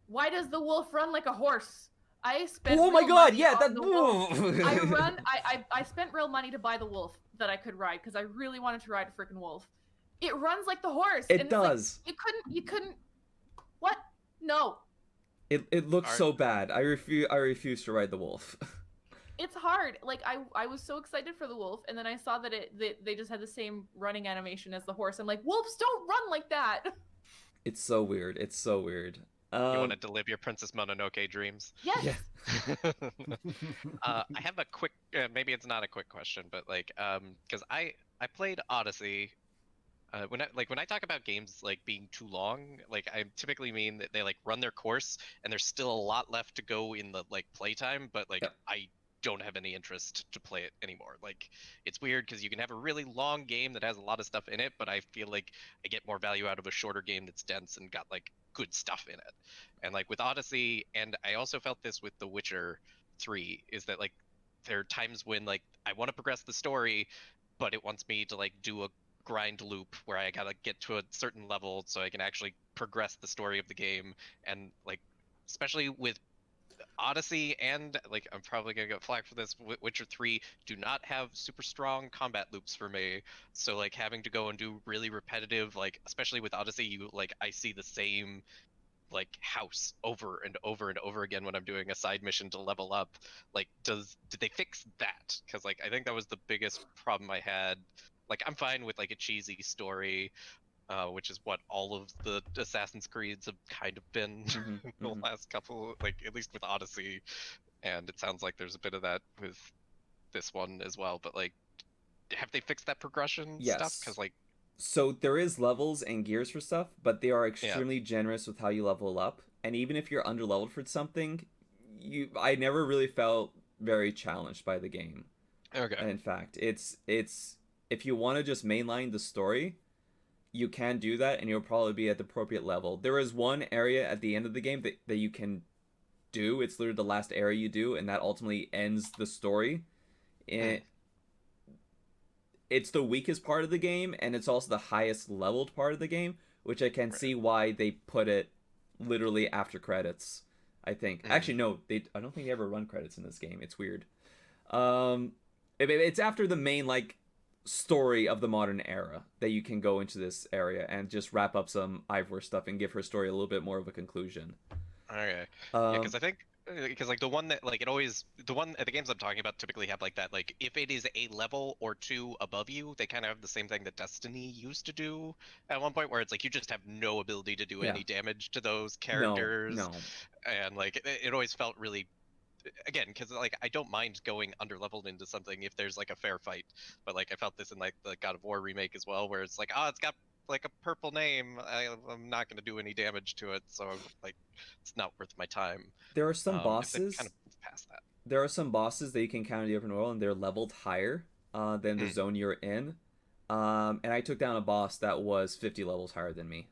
Why does the wolf run like a horse? I spent. Oh my god! Yeah, that. I spent real money to buy the wolf that I could ride because I really wanted to ride a freaking wolf. It runs like the horse. It does. Like, you couldn't. What? No. It looks so bad. I refuse to ride the wolf. It's hard. Like I was so excited for the wolf, and then I saw that they just had the same running animation as the horse. I'm like, wolves don't run like that. It's so weird. You wanted to live your Princess Mononoke dreams. Yes. Yeah. I have a quick, maybe it's not a quick question, but like, because I played Odyssey. When I talk about games like being too long, like I typically mean that they like run their course and there's still a lot left to go in the like playtime, but like I don't have any interest to play it anymore. Like it's weird because you can have a really long game that has a lot of stuff in it, but I feel like I get more value out of a shorter game that's dense and got like good stuff in it. And like with Odyssey, and I also felt this with The Witcher 3, is that like there are times when like I want to progress the story, but it wants me to like do a grind loop where I gotta get to a certain level so I can actually progress the story of the game. And like especially with Odyssey, and like I'm probably gonna get flack for this, Witcher 3 do not have super strong combat loops for me. So like having to go and do really repetitive, like especially with Odyssey, you like I see the same like house over and over and over again when I'm doing a side mission to level up. Like did they fix that? Because like I think that was the biggest problem I had. Like I'm fine with like a cheesy story, which is what all of the Assassin's Creeds have kind of been the last couple, like at least with Odyssey, and it sounds like there's a bit of that with this one as well. But like, have they fixed that progression stuff? Because like, so there is levels and gears for stuff, but they are extremely generous with how you level up. And even if you're underleveled for something, I never really felt very challenged by the game. Okay. And in fact, it's if you want to just mainline the story, you can do that, and you'll probably be at the appropriate level. There is one area at the end of the game that you can do. It's literally the last area you do, and that ultimately ends the story. It's the weakest part of the game, and it's also the highest leveled part of the game, which I can see why they put it literally after credits, I think. Actually, no, I don't think they ever run credits in this game. It's weird. It's after the main, like, story of the modern era that you can go into this area and just wrap up some Ivor stuff and give her story a little bit more of a conclusion. Okay. Yeah, because I think like the one that like the games I'm talking about typically have like that, like if it is a level or two above you, they kind of have the same thing that Destiny used to do at one point, where it's like you just have no ability to do any damage to those characters. No. And like it always felt really, again, because like I don't mind going underleveled into something if there's like a fair fight, but like I felt this in like the God of War remake as well, where it's like, it's got like a purple name, I'm not going to do any damage to it, so like it's not worth my time. There are some bosses past that. There are some bosses that you can encounter in the open world, and they're leveled higher than the zone you're in. And I took down a boss that was 50 levels higher than me.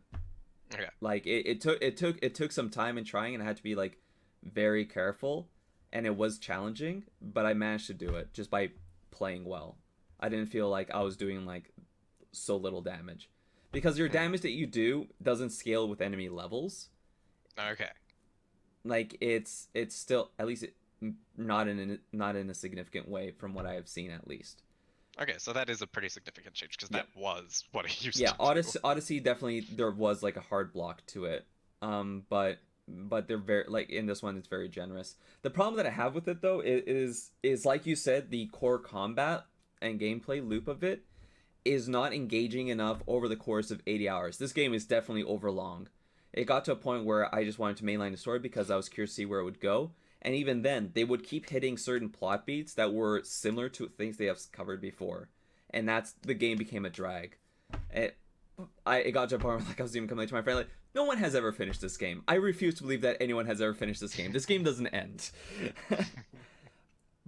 Okay. Like it took some time in trying, and I had to be like very careful, and it was challenging, but I managed to do it just by playing well. I didn't feel like I was doing like so little damage, because your damage that you do doesn't scale with enemy levels. Okay. Like it's still, at least not in a significant way from what I have seen, at least. Okay, so that is a pretty significant change, because that was what it used Yeah, to do. Odyssey definitely, there was like a hard block to it. But they're very, like in this one it's very generous. The problem that I have with it though is like you said, the core combat and gameplay loop of it is not engaging enough over the course of 80 hours. This game is definitely overlong. It got to a point where I just wanted to mainline the story because I was curious to see where it would go. And even then, they would keep hitting certain plot beats that were similar to things they have covered before. And the game became a drag. It got to a point where like, I was even coming to my friend, like, no one has ever finished this game. I refuse to believe that anyone has ever finished this game. This game doesn't end.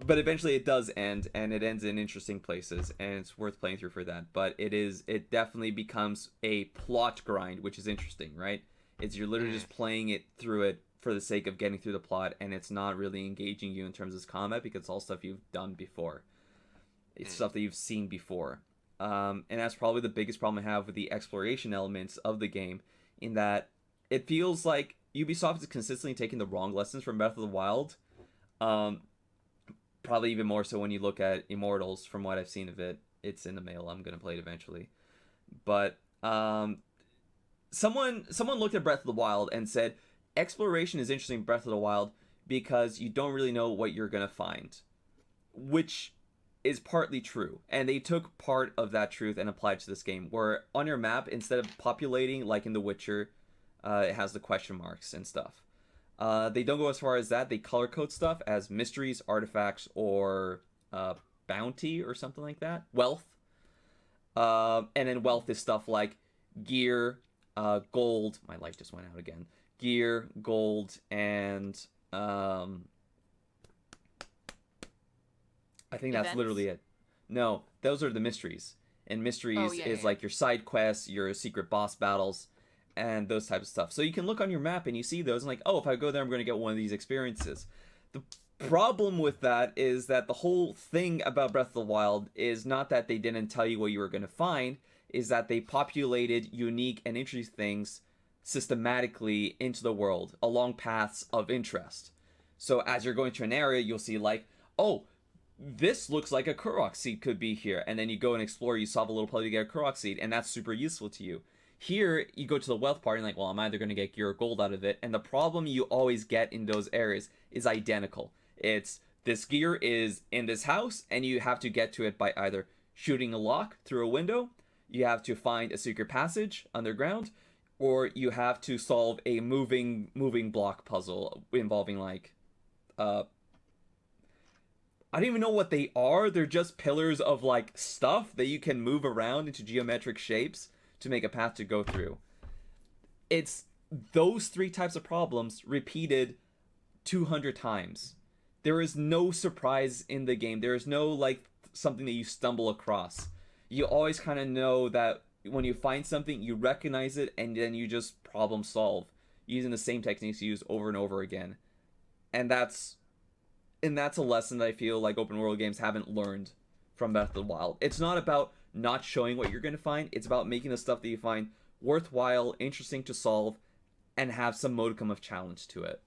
But eventually it does end, and it ends in interesting places, and it's worth playing through for that. But it definitely becomes a plot grind, which is interesting, right? You're literally just playing it through it for the sake of getting through the plot, and it's not really engaging you in terms of combat, because it's all stuff you've done before. It's stuff that you've seen before. And that's probably the biggest problem I have with the exploration elements of the game, in that it feels like Ubisoft is consistently taking the wrong lessons from Breath of the Wild. Probably even more so when you look at Immortals, from what I've seen of it. It's in the mail. I'm going to play it eventually. But someone looked at Breath of the Wild and said, exploration is interesting in Breath of the Wild because you don't really know what you're going to find. Which is partly true. And they took part of that truth and applied to this game, where on your map, instead of populating like in The Witcher, it has the question marks and stuff. They don't go as far as that. They color code stuff as mysteries, artifacts, or bounty or something like that. Wealth. And then wealth is stuff like gear, gold. My light just went out again. Gear, gold, and I think that's literally it. No, those are the mysteries. And mysteries is like your side quests, your secret boss battles, and those types of stuff. So you can look on your map and you see those and like, oh, if I go there, I'm going to get one of these experiences. The problem with that is that the whole thing about Breath of the Wild is not that they didn't tell you what you were going to find, is that they populated unique and interesting things systematically into the world along paths of interest. So as you're going to an area, you'll see like, oh, this looks like a Korok seed could be here. And then you go and explore, you solve a little puzzle to get a Korok seed, and that's super useful to you. Here, you go to the wealth part and like, well, I'm either going to get gear or gold out of it. And the problem you always get in those areas is identical. It's, this gear is in this house, and you have to get to it by either shooting a lock through a window, you have to find a secret passage underground, or you have to solve a moving block puzzle involving like, I don't even know what they are. They're just pillars of like stuff that you can move around into geometric shapes to make a path to go through. It's those three types of problems repeated 200 times. There is no surprise in the game. There is no like something that you stumble across. You always kind of know that when you find something, you recognize it, and then you just problem solve using the same techniques you use over and over again. And that's a lesson that I feel like open world games haven't learned from Breath of the Wild. It's not about not showing what you're going to find. It's about making the stuff that you find worthwhile, interesting to solve, and have some modicum of challenge to it.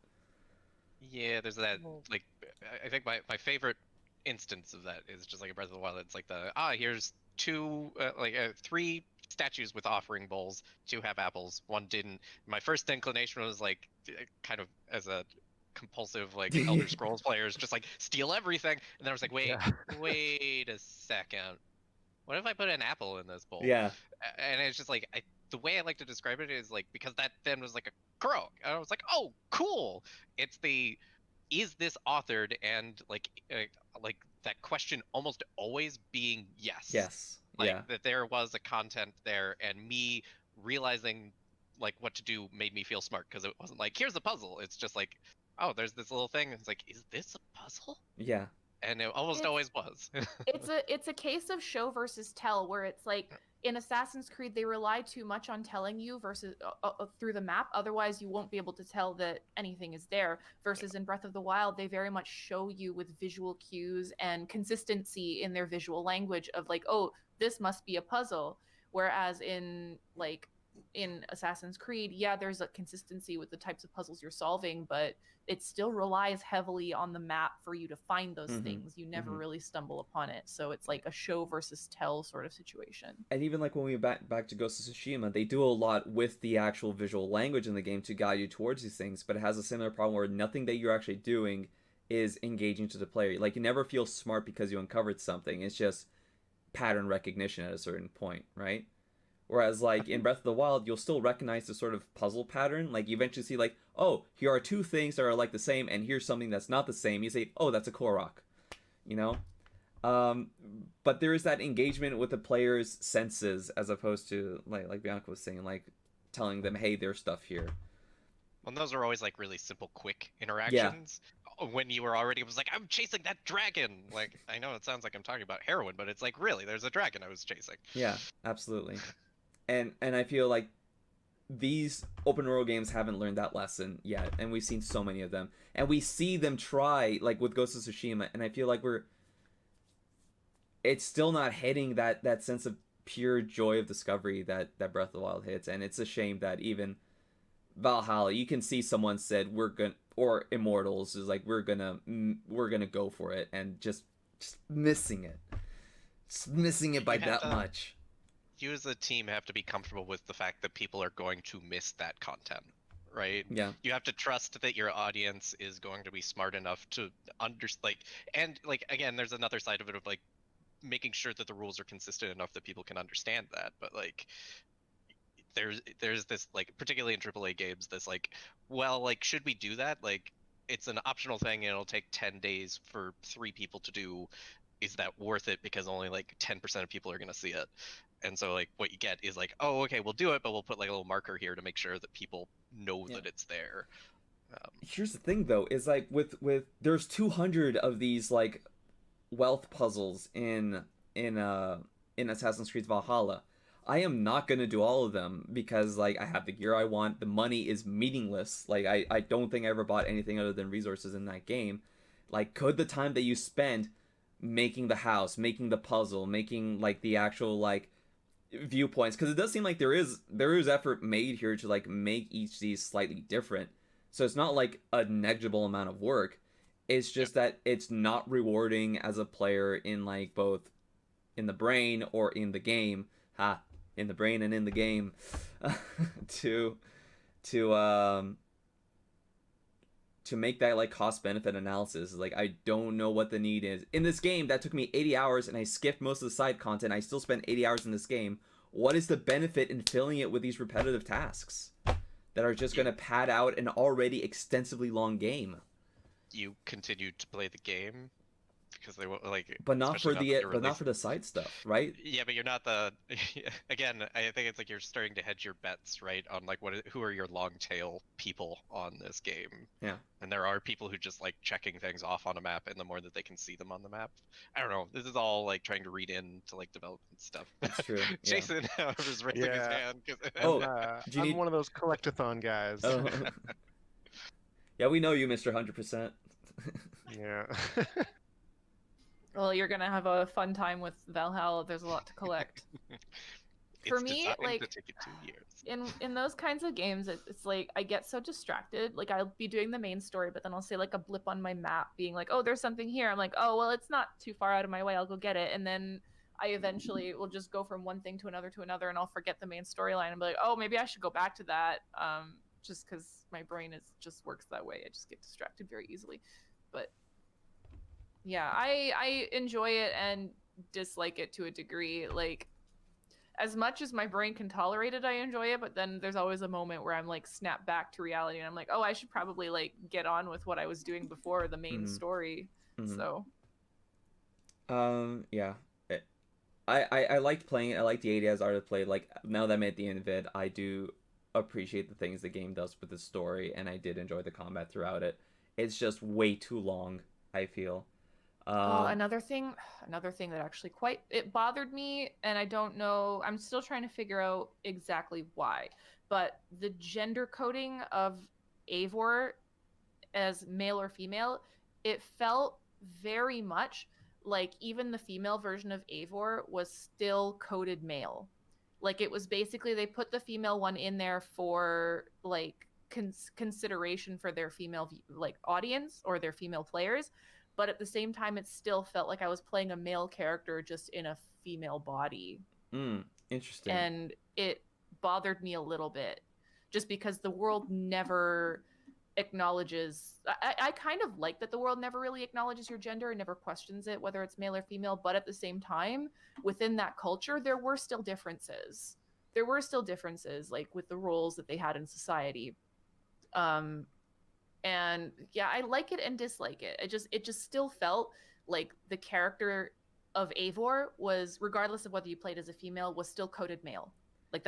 Yeah, there's that, like, I think my favorite instance of that is just like a Breath of the Wild. It's like here's three statues with offering bowls, 2 have apples, 1 didn't. My first inclination was like, kind of as a compulsive like Elder Scrolls players, just like steal everything, and then I was like, wait a second, what if I put an apple in this bowl? Yeah. And it's just like, the way I like to describe it is like, because that then was like a Korok, and I was like, oh cool, it's the, is this authored, and like that question almost always being yes, like that there was a content there, and me realizing like what to do made me feel smart, because it wasn't like, here's a puzzle, it's just like, oh, there's this little thing. It's like, is this a puzzle? Yeah. And it almost always was. It's a case of show versus tell, where it's like in Assassin's Creed they rely too much on telling you versus through the map. Otherwise, you won't be able to tell that anything is there. Versus in Breath of the Wild, they very much show you with visual cues and consistency in their visual language of like, oh, this must be a puzzle. Whereas in Assassin's Creed, yeah, there's a consistency with the types of puzzles you're solving, but it still relies heavily on the map for you to find those things. You never really stumble upon it. So it's like a show versus tell sort of situation. And even like when we back to Ghost of Tsushima, they do a lot with the actual visual language in the game to guide you towards these things, but it has a similar problem where nothing that you're actually doing is engaging to the player. Like, you never feel smart because you uncovered something. It's just pattern recognition at a certain point, right? Whereas, like, in Breath of the Wild, you'll still recognize the sort of puzzle pattern. Like, you eventually see, like, oh, here are two things that are, like, the same, and here's something that's not the same. You say, oh, that's a Korok, you know? But there is that engagement with the player's senses, as opposed to, like Bianca was saying, like, telling them, hey, there's stuff here. Well, those are always, like, really simple, quick interactions. Yeah. When you were already, it was like, I'm chasing that dragon! Like, I know it sounds like I'm talking about heroin, but it's like, really, there's a dragon I was chasing. Yeah, absolutely. And I feel like these open world games haven't learned that lesson yet, and we've seen so many of them, and we see them try, like with Ghost of Tsushima, and I feel like it's still not hitting that sense of pure joy of discovery that Breath of the Wild hits, and it's a shame that even Valhalla, you can see someone said or Immortals is like we're gonna go for it, and just missing it, by that much. You as a team have to be comfortable with the fact that people are going to miss that content, right? Yeah. You have to trust that your audience is going to be smart enough to and again, there's another side of it of like making sure that the rules are consistent enough that people can understand that. But like, there's this, like, particularly in AAA games, this like, well, like, should we do that? Like, it's an optional thing and it'll take 10 days for 3 people to do. Is that worth it? Because only like 10% of people are going to see it. And so, like, what you get is like, oh, okay, we'll do it, but we'll put like a little marker here to make sure that people know that it's there. Here's the thing, though, is like with there's 200 of these like wealth puzzles in Assassin's Creed Valhalla. I am not gonna do all of them because like I have the gear I want. The money is meaningless. Like I don't think I ever bought anything other than resources in that game. Like, could the time that you spend making the house, making the puzzle, making like the actual like viewpoints, because it does seem like there is effort made here to like make each of these slightly different, so it's not like a negligible amount of work. It's just that it's not rewarding as a player in like both in the brain or in the game, in the brain and in the game, to make that like cost benefit analysis. Like, I don't know what the need is. In this game that took me 80 hours and I skipped most of the side content, I still spent 80 hours in this game. What is the benefit in filling it with these repetitive tasks that are just going to pad out an already extensively long game? You continue to play the game because they won't, like, but not for the side stuff, right? Yeah, but you're not the again, I think it's like you're starting to hedge your bets, right, on like who are your long tail people on this game. Yeah. And there are people who just like checking things off on a map, and the more that they can see them on the map, I don't know, this is all like trying to read into like development stuff. That's true. Jason, however's raising his hand. I'm one of those collectathon guys. Oh. Yeah, we know you, Mr. 100%. Yeah. Well, you're gonna have a fun time with Valhalla. There's a lot to collect. For me, like, to take it 2 years. in those kinds of games, it's like I get so distracted. Like, I'll be doing the main story, but then I'll say like a blip on my map being like, oh, there's something here. I'm like, oh, well, it's not too far out of my way. I'll go get it. And then I eventually will just go from one thing to another, and I'll forget the main storyline and be like, oh, maybe I should go back to that. Just because my brain just works that way. I just get distracted very easily. But yeah, I enjoy it and dislike it to a degree. Like, as much as my brain can tolerate it, I enjoy it, but then there's always a moment where I'm like snap back to reality and I'm like, oh, I should probably like get on with what I was doing before the main story. So yeah, I liked playing it. I liked the 80 as art of play. Like, now that I'm at the end of it, I do appreciate the things the game does with the story, and I did enjoy the combat throughout it. It's just way too long I feel. Another thing that actually it bothered me, and I don't know, I'm still trying to figure out exactly why, but the gender coding of Eivor as male or female, it felt very much like even the female version of Eivor was still coded male. Like it was basically they put the female one in there for like consideration for their female like audience or their female players, but at the same time it still felt like I was playing a male character just in a female body. Interesting. And it bothered me a little bit just because the world never acknowledges, I kind of like that the world never really acknowledges your gender and never questions it, whether it's male or female, but at the same time, within that culture, there were still differences. Like with the roles that they had in society. And yeah, I like it and dislike it. It just still felt like the character of Eivor was, regardless of whether you played as a female, was still coded male. Like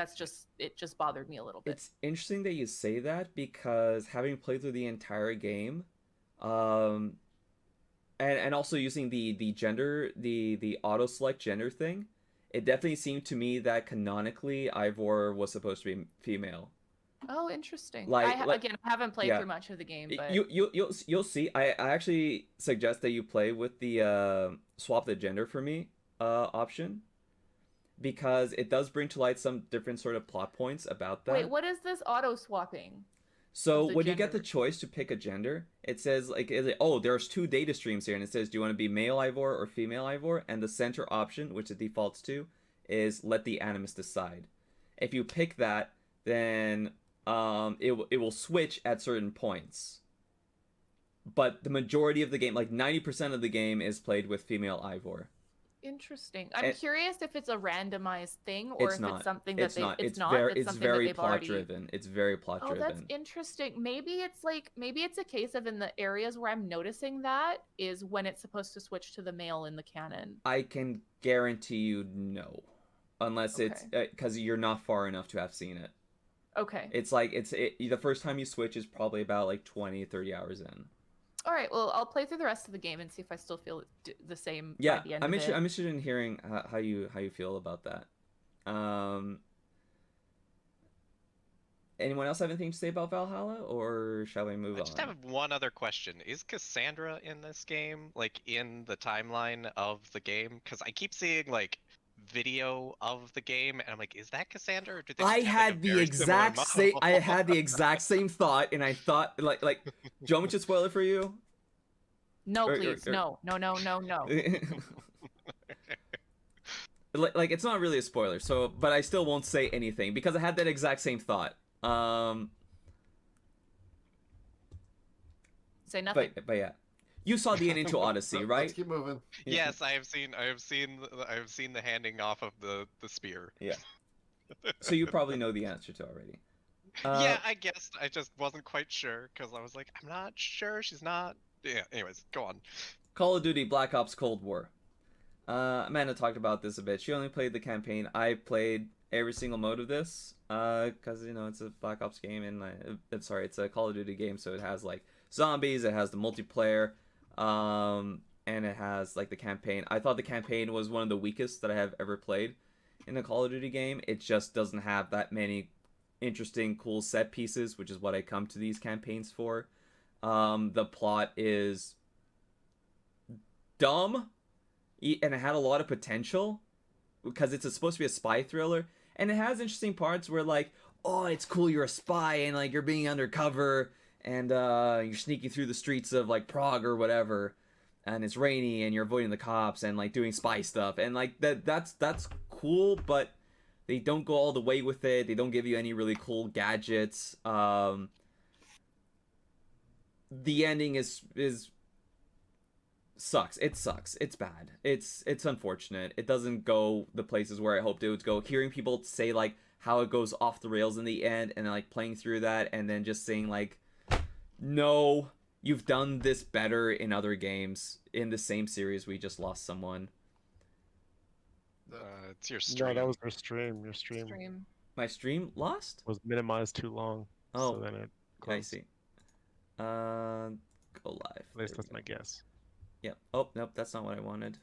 it just bothered me a little bit. It's interesting that you say that because having played through the entire game, and also using the gender, the auto select gender thing, it definitely seemed to me that canonically Eivor was supposed to be female. Oh, interesting. Again, I haven't played through much of the game, but you'll see. I actually suggest that you play with the swap the gender for me option, because it does bring to light some different sort of plot points about that. Wait, what is this auto swapping? So when you get the choice to pick a gender, it says like, oh, there's 2 data streams here, and it says, do you want to be male Eivor or female Eivor? And the center option, which it defaults to, is let the animus decide. If you pick that, then it will switch at certain points. But the majority of the game, like 90% of the game, is played with female Eivor. Interesting. I'm curious if it's a randomized thing or if it's something that it's very plot driven. It's very plot driven. Oh, that's interesting. Maybe it's a case of in the areas where I'm noticing that is when it's supposed to switch to the male in the canon. I can guarantee you no, unless it's because you're not far enough to have seen it. Okay. It's like the first time you switch is probably about like 20-30 hours in. All right, well, I'll play through the rest of the game and see if I still feel the same by the end I'm of it. I'm interested in hearing how you feel about that. Anyone else have anything to say about Valhalla, or shall we move on? I just have one other question. Is Cassandra in this game, like in the timeline of the game? Because I keep seeing like video of the game, and I'm like, is that Cassandra? Or do they I had the exact same thought, and I thought like, do you want me to spoil it for you? No, please, no. Like it's not really a spoiler, so but I still won't say anything because I had that exact same thought. Say nothing. But yeah. You saw the end into Odyssey, right? Let's keep moving. Yes, I have seen the handing off of the spear. Yeah. So you probably know the answer to already. Yeah, I guess I just wasn't quite sure because I was like, I'm not sure. She's not. Yeah. Anyways, go on. Call of Duty Black Ops Cold War. Amanda talked about this a bit. She only played the campaign. I played every single mode of this because it's a Black Ops game and it's a Call of Duty game, so it has like zombies, it has the multiplayer. And it has like the campaign. I thought the campaign was one of the weakest that I have ever played in a Call of Duty game. It just doesn't have that many interesting, cool set pieces, which is what I come to these campaigns for. The plot is dumb, and it had a lot of potential because it's supposed to be a spy thriller, and it has interesting parts where like, oh, it's cool, you're a spy and like you're being undercover. And you're sneaking through the streets of like Prague or whatever, and it's rainy, and you're avoiding the cops and like doing spy stuff, and like that's cool, but they don't go all the way with it. They don't give you any really cool gadgets. The ending is sucks. It sucks. It's bad. It's unfortunate. It doesn't go the places where I hoped it would go. Hearing people say like how it goes off the rails in the end, and then like playing through that, and then just saying like, no, you've done this better in other games. In the same series, we just lost someone. It's your stream. No, that was your stream. Your stream My stream lost? was minimized too long. Oh, so then it I see. Go live. At least that's my guess. Yeah. Oh, nope, that's not what I wanted.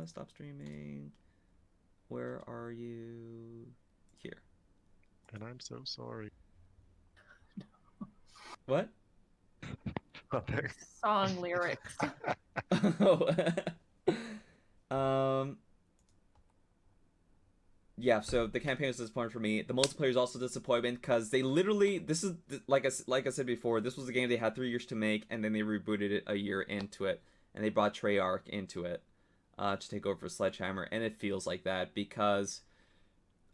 Stop streaming. Where are you? Here. And I'm so sorry. What? Song lyrics. Yeah, so the campaign was disappointing for me. The multiplayer is also disappointment because they literally, this is like I said before, this was a game they had 3 years to make, and then they rebooted it a year into it, and they brought Treyarch into it to take over for Sledgehammer, and it feels like that because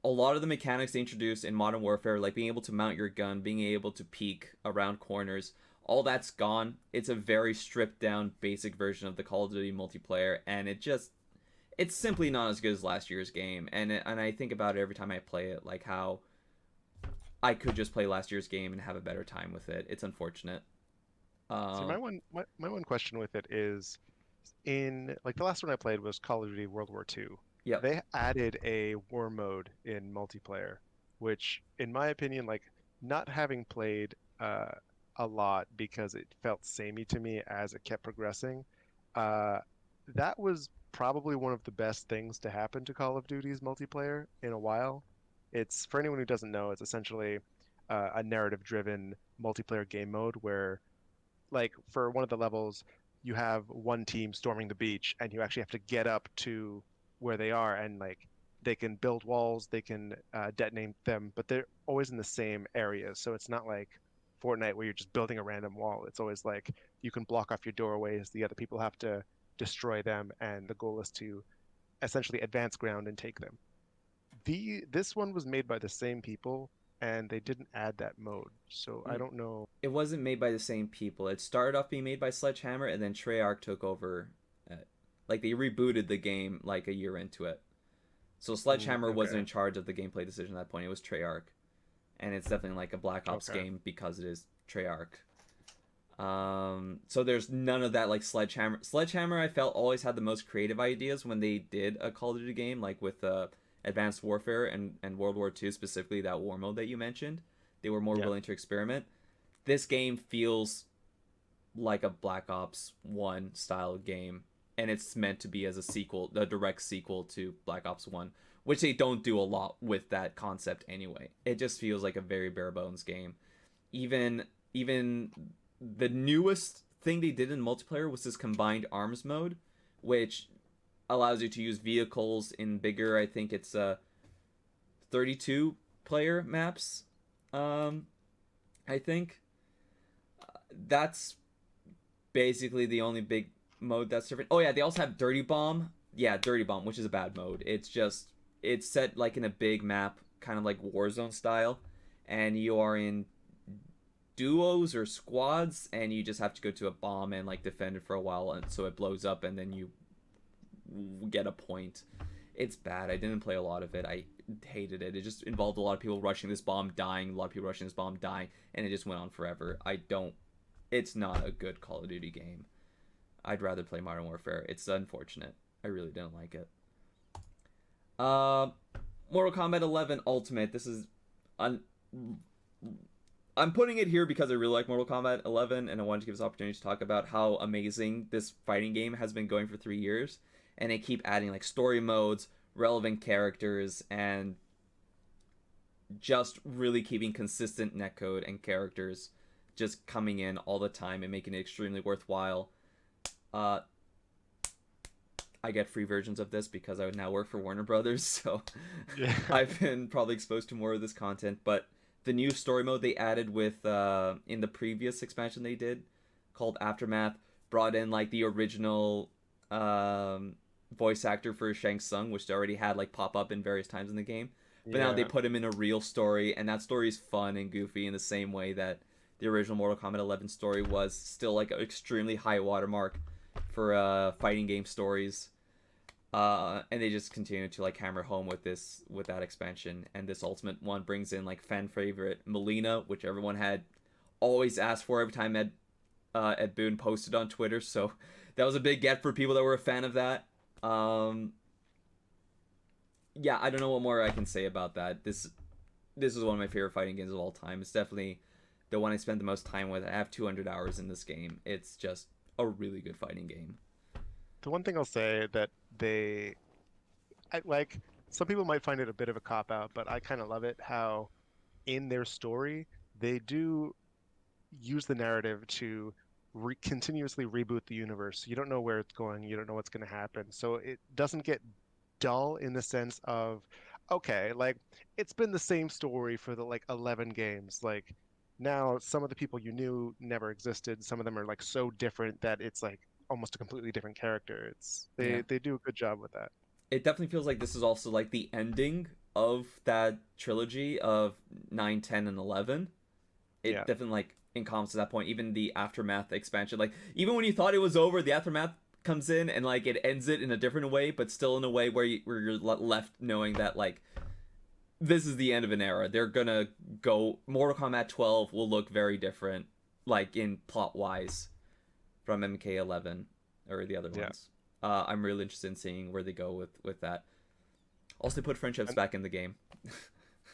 a lot of the mechanics they introduced in Modern Warfare, like being able to mount your gun, being able to peek around corners, all that's gone. It's a very stripped down, basic version of the Call of Duty multiplayer, and it's simply not as good as last year's game. And I think about it every time I play it, like how I could just play last year's game and have a better time with it. It's unfortunate. See, my one question with it is, in like the last one I played was Call of Duty World War II. Yeah. They added a war mode in multiplayer, which, in my opinion, like not having played a lot because it felt samey to me as it kept progressing, that was probably one of the best things to happen to Call of Duty's multiplayer in a while. It's, for anyone who doesn't know, it's essentially a narrative-driven multiplayer game mode where, like, for one of the levels, you have one team storming the beach, and you actually have to get up to where they are, and like they can build walls, they can detonate them, but they're always in the same areas. So it's not like Fortnite where you're just building a random wall. It's always like you can block off your doorways, the other people have to destroy them, and the goal is to essentially advance ground and take them. This one was made by the same people, and they didn't add that mode, so I don't know. It wasn't made by the same people. It started off being made by Sledgehammer, and then Treyarch took over. Like they rebooted the game like a year into it. So Sledgehammer wasn't in charge of the gameplay decision at that point. It was Treyarch, and it's definitely like a Black Ops game because it is Treyarch. So there's none of that like Sledgehammer. Sledgehammer, I felt, always had the most creative ideas when they did a Call of Duty game, like with Advanced Warfare and World War II, specifically that war mode that you mentioned. They were more willing to experiment. This game feels like a Black Ops 1 style game, and it's meant to be as a sequel, a direct sequel to Black Ops 1, which they don't do a lot with that concept anyway. It just feels like a very bare bones game. Even the newest thing they did in multiplayer was this combined arms mode, which allows you to use vehicles in bigger, I think it's 32 player maps. I think that's basically the only big mode that's different. Oh yeah, they also have Dirty Bomb. Yeah, Dirty Bomb, which is a bad mode. It's set like in a big map, kind of like Warzone style, and you are in duos or squads, and you just have to go to a bomb and like defend it for a while, and so it blows up, and then you get a point. It's bad. I didn't play a lot of it. I hated it. It just involved a lot of people rushing this bomb, dying, a lot of people rushing this bomb, dying, and it just went on forever. It's not a good Call of Duty game. I'd rather play Modern Warfare. It's unfortunate. I really didn't like it. Mortal Kombat 11 Ultimate. This is I'm putting it here because I really like Mortal Kombat 11, and I wanted to give this opportunity to talk about how amazing this fighting game has been going for 3 years. And they keep adding like story modes, relevant characters, and just really keeping consistent netcode and characters just coming in all the time and making it extremely worthwhile. I get free versions of this because I would now work for Warner Brothers, so yeah. I've been probably exposed to more of this content. But the new story mode they added with in the previous expansion they did, called Aftermath, brought in like the original voice actor for Shang Tsung, which they already had like pop up in various times in the game. But now they put him in a real story, and that story is fun and goofy in the same way that the original Mortal Kombat 11 story was still like an extremely high watermark for fighting game stories. And they just continue to like hammer home with that expansion. And this Ultimate one brings in like fan favorite Melina, which everyone had always asked for every time Ed Boon posted on Twitter. So that was a big get for people that were a fan of that. Yeah, I don't know what more I can say about that. This is one of my favorite fighting games of all time. It's definitely the one I spend the most time with. I have 200 hours in this game. It's just a really good fighting game. The one thing I'll say that like, some people might find it a bit of a cop-out, but I kind of love it how in their story they do use the narrative to continuously reboot the universe. You don't know where it's going, you don't know what's going to happen. So it doesn't get dull in the sense of, okay, like it's been the same story for the like 11 games. Like now some of the people you knew never existed. Some of them are like so different that it's like almost a completely different character. They do a good job with that. It definitely feels like this is also like the ending of that trilogy of 9, 10, and 11. It definitely like encompasses that point. Even the Aftermath expansion, like even when you thought it was over, the Aftermath comes in and like it ends it in a different way, but still in a way where you're left knowing that like this is the end of an era. They're gonna go. Mortal Kombat 12 will look very different, like in plot wise, from MK11 or the other ones. I'm really interested in seeing where they go with that. Also, put friendships back in the game.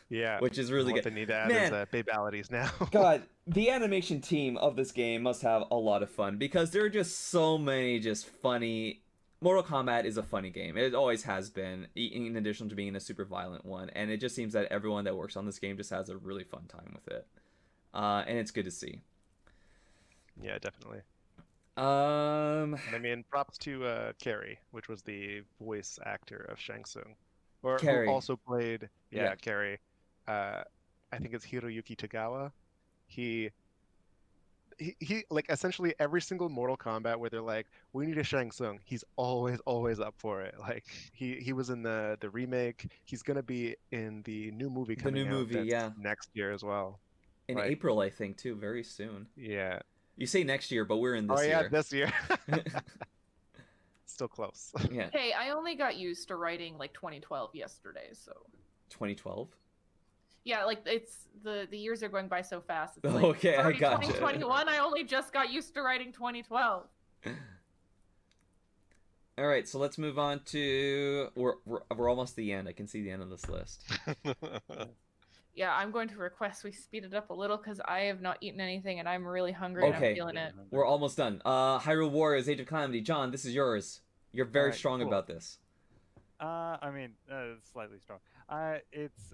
Yeah, which is really good. What they need to add is babalities now. God, the animation team of this game must have a lot of fun because there are just so many just funny. Mortal Kombat is a funny game. It always has been, in addition to being a super violent one. And it just seems that everyone that works on this game just has a really fun time with it. And it's good to see. Yeah, definitely. I mean, props to Carrie, which was the voice actor of Shang Tsung, or Carrie. who also played Carrie. I think it's Hiroyuki Tagawa. He like essentially every single Mortal Kombat where they're like, we need a Shang Tsung, he's always up for it. Like he was in the remake. He's gonna be in the new movie coming out next year as well. In April, I think, too, very soon. Yeah. You say next year, but we're in this year. Oh yeah, this year. Still close. Yeah. Hey, I only got used to writing like 2012 yesterday, so. 2012? Yeah, like it's the years are going by so fast. It's like, okay, I got 2021. I only just got used to writing 2012. All right, so let's move on to we're almost the end. I can see the end of this list. Yeah, I'm going to request we speed it up a little because I have not eaten anything and I'm really hungry and I'm feeling it. We're almost done. Hyrule Warriors: Age of Calamity. John, this is yours. You're very strong about this. I mean, slightly strong. It's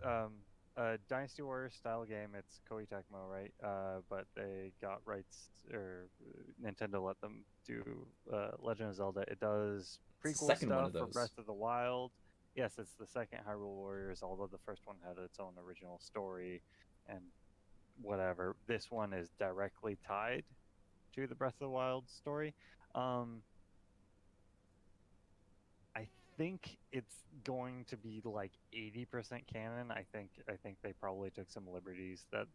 a Dynasty Warriors style game. It's Koei Tecmo, right? But they got rights, or Nintendo let them do Legend of Zelda. It does prequel stuff for Breath of the Wild. Yes, it's the second Hyrule Warriors, although the first one had its own original story and whatever. This one is directly tied to the Breath of the Wild story. I think it's going to be like 80% canon. I think they probably took some liberties that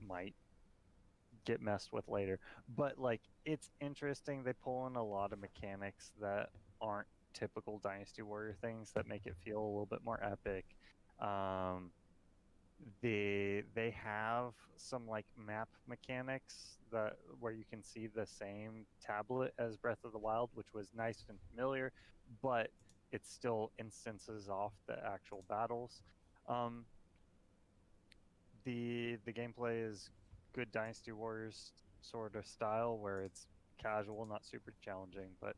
might get messed with later. But like, it's interesting. They pull in a lot of mechanics that aren't typical Dynasty Warrior things that make it feel a little bit more epic. They have some like map mechanics where you can see the same tablet as Breath of the Wild, which was nice and familiar, but it still instances off the actual battles. The gameplay is good Dynasty Warriors sort of style, where it's casual, not super challenging, but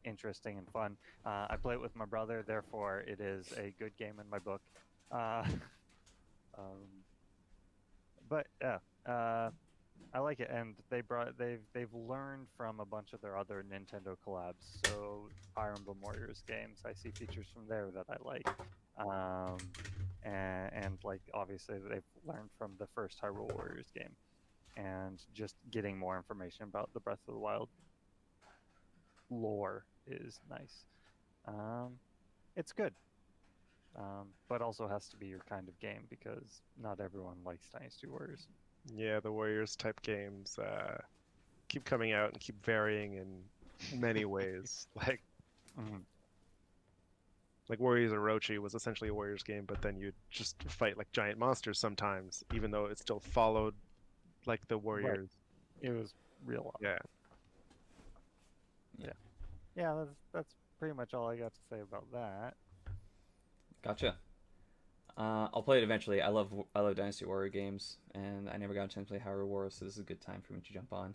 interesting and fun. I play it with my brother, therefore it is a good game in my book. But yeah, I like it, and they've learned from a bunch of their other Nintendo collabs. So Fire Emblem Warriors games, I see features from there that I like, and like obviously they've learned from the first Hyrule Warriors game, and just getting more information about the Breath of the Wild lore is nice. It's good, but also has to be your kind of game because not everyone likes Dynasty Warriors. Yeah, the Warriors type games keep coming out and keep varying in many ways. Like, like Warriors Orochi was essentially a Warriors game, but then you'd just fight like giant monsters sometimes, even though it still followed like the Warriors. Right. It was real. Yeah. Yeah, that's pretty much all I got to say about that. Gotcha. I'll play it eventually. I love Dynasty Warrior games, and I never got a chance to play Hyrule Wars, so this is a good time for me to jump on.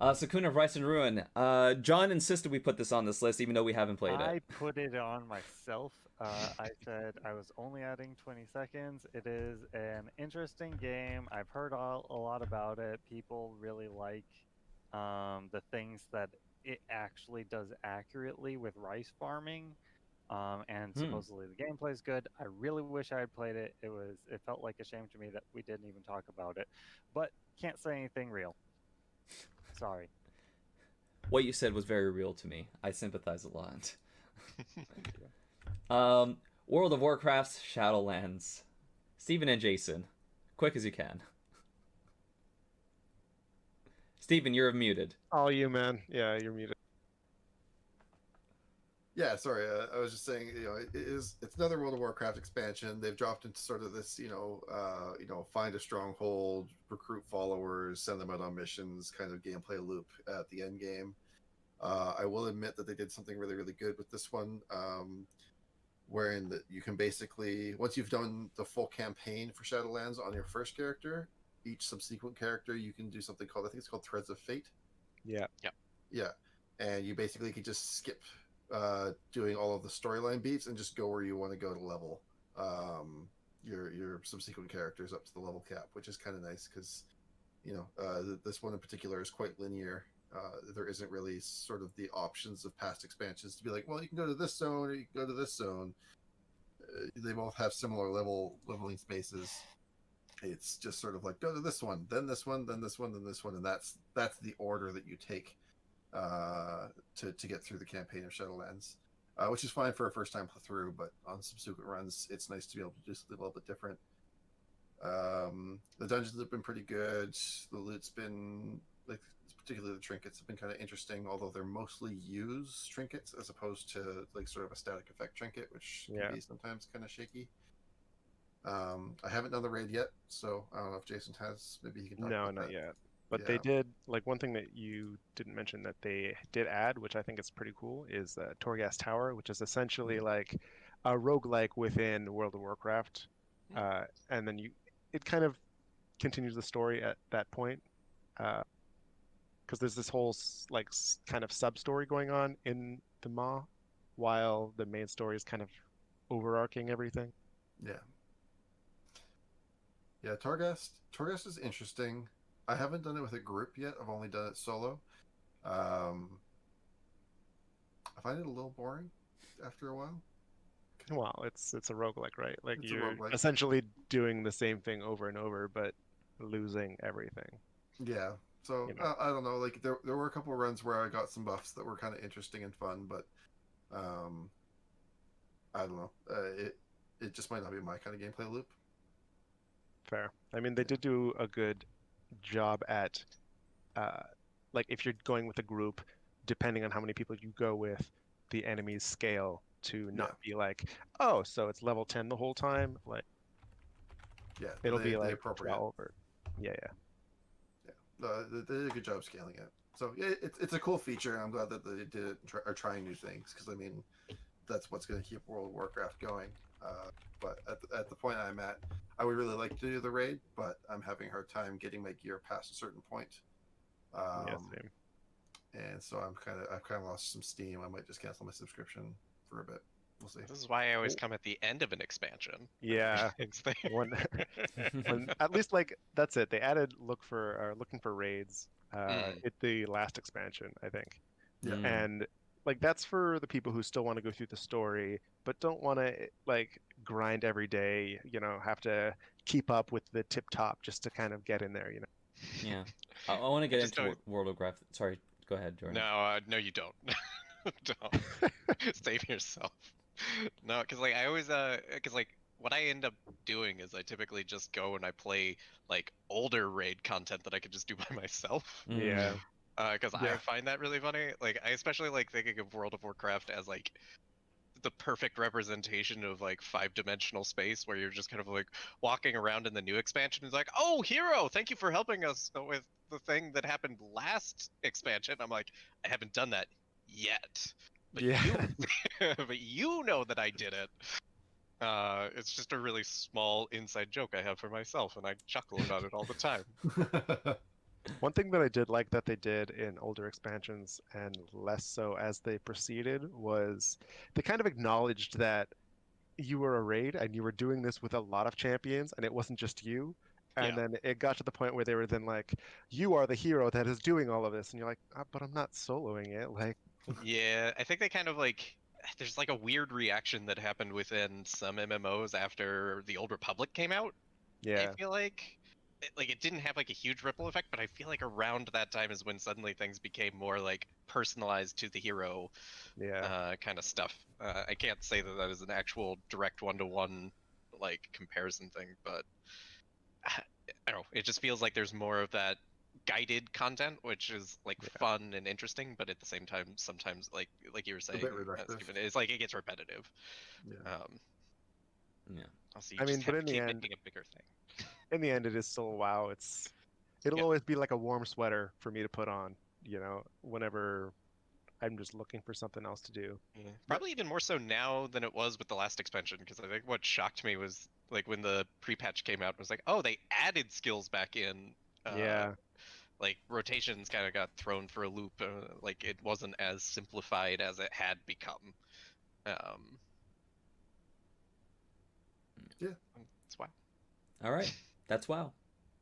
Sakuna of Rice and Ruin. John insisted we put this on this list, even though we haven't played it. I put it on myself. I said I was only adding 20 seconds. It is an interesting game. I've heard a lot about it. People really like the things that it actually does accurately with rice farming. And supposedly the gameplay is good. I really wish I had played it. It felt like a shame to me that we didn't even talk about it. But can't say anything real. Sorry. What you said was very real to me. I sympathize a lot. World of Warcraft, Shadowlands. Steven and Jason, quick as you can. Steven, you're muted. All you, man. Yeah, you're muted. Yeah, sorry. I was just saying, it's another World of Warcraft expansion. They've dropped into sort of this, find a stronghold, recruit followers, send them out on missions, kind of gameplay loop at the end game. I will admit that they did something really, really good with this one, wherein that you can basically, once you've done the full campaign for Shadowlands on your first character, each subsequent character, you can do something called, I think it's called Threads of Fate. Yeah. And you basically can just skip doing all of the storyline beats and just go where you want to go to level your subsequent characters up to the level cap, which is kind of nice because this one in particular is quite linear. There isn't really sort of the options of past expansions to be like, well, you can go to this zone or you can go to this zone. They both have similar leveling spaces. It's just sort of like, go to this one, then this one, then this one, then this one, and that's the order that you take to get through the campaign of Shadowlands, which is fine for a first time through, but on subsequent runs, it's nice to be able to do something a little bit different. The dungeons have been pretty good. The loot's been, particularly the trinkets, have been kind of interesting, although they're mostly used trinkets as opposed to sort of a static effect trinket, which can be sometimes kind of shaky. I haven't done the raid yet, so I don't know if Jason has. Maybe he can talk about that. No, not yet. But they did, one thing that you didn't mention that they did add, which I think is pretty cool, is Torghast Tower, which is essentially like a roguelike within World of Warcraft. And then it kind of continues the story at that point. Because there's this whole kind of sub-story going on in the Maw, while the main story is kind of overarching everything. Yeah, Torghast is interesting. I haven't done it with a group yet. I've only done it solo. I find it a little boring after a while. Well, it's a roguelike, right? You're essentially doing the same thing over and over, but losing everything. Yeah. So I don't know. There were a couple of runs where I got some buffs that were kind of interesting and fun, but I don't know. It just might not be my kind of gameplay loop. Fair. I mean, they did do a good job at if you're going with a group, depending on how many people you go with, the enemies scale to not be like, oh, so it's level 10 the whole time. It'll be like appropriate. 12 or they did a good job scaling it. So yeah, it's a cool feature, and I'm glad that they did it and are trying new things, because I mean, that's what's going to keep World of Warcraft going. But at the point I'm at, I would really like to do the raid, but I'm having a hard time getting my gear past a certain point. Same. And so I've kind of lost some steam. I might just cancel my subscription for a bit. We'll see. This is why I always come at the end of an expansion. Yeah. when at least that's it. They added looking for raids at the last expansion, I think. Yeah. And that's for the people who still want to go through the story, but don't want to grind every day, have to keep up with the tip top just to kind of get in there, Yeah. I want to get into World of Warcraft. Sorry, go ahead, Jordan. No, you don't. Don't. Save yourself. No, because I always what I end up doing is I typically just go and I play older raid content that I could just do by myself. Yeah. Because I find that really funny. I especially thinking of World of Warcraft as the perfect representation of 5-dimensional space, where you're just kind of walking around in the new expansion. It's oh, hero, thank you for helping us with the thing that happened last expansion. I'm I haven't done that yet. But but you know that I did it. It's just a really small inside joke I have for myself, and I chuckle about it all the time. One thing that I did like that they did in older expansions and less so as they proceeded was they kind of acknowledged that you were a raid and you were doing this with a lot of champions and it wasn't just you. And Yeah. then it got to the point where they were then like, you are the hero that is doing all of this. And you're like, but I'm not soloing it. Like, Yeah, I think they kind of like there's like a weird reaction that happened within some MMOs after the Old Republic came out. yeah, I feel like it didn't have like a huge ripple effect, but I feel like around that time is when suddenly things became more like personalized to the hero yeah. kind of stuff. I can't say that that is an actual direct one-to-one like comparison thing, but I don't know. It just feels like there's more of that guided content, which is like fun and interesting, but at the same time, sometimes like you were saying, Stephen, it's like it gets repetitive. Yeah. Yeah. Also, I mean, just but have in to the keep end, making a bigger thing. in the end, it is still WoW. It'll Yeah. always be like a warm sweater for me to put on, whenever I'm just looking for something else to do. Yeah. Probably even more so now than it was with the last expansion, because I think what shocked me was like when the pre-patch came out, it was like, oh, they added skills back in. Yeah. Like rotations kind of got thrown for a loop. Like it wasn't as simplified as it had become. Yeah. That's why. All right. That's WoW.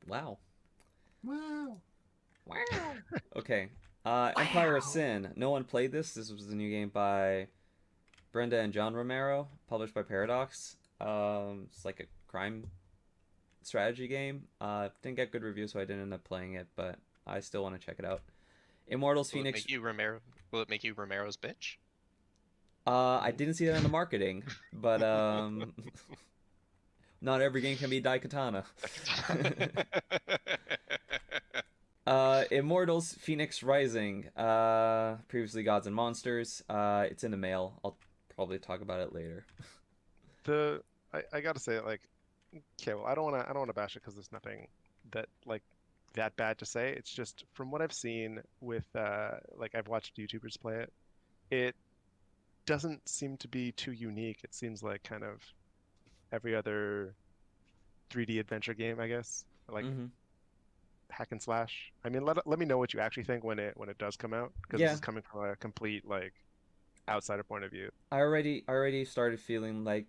Wow. Wow. Wow. Okay. Empire of Sin. No one played this. This was the new game by Brenda and John Romero, published by Paradox. It's like a crime strategy game. Didn't get good reviews, so I didn't end up playing it, but I still want to check it out. Immortals Will Phoenix. it make you Romero's bitch? I didn't see that in the marketing, but not every game can be Daikatana. Immortals Phoenix Rising. Previously Gods and Monsters. It's in the mail. I'll probably talk about it later. I gotta say, like, okay, well, I don't wanna bash it because there's nothing that bad to say. It's just from what I've seen with like I've watched YouTubers play it, it doesn't seem to be too unique. It seems like kind of every other 3D adventure game, I guess, like hack and slash. I mean, let me know what you actually think when it does come out, because this is coming from a complete like outsider point of view. I already started feeling like,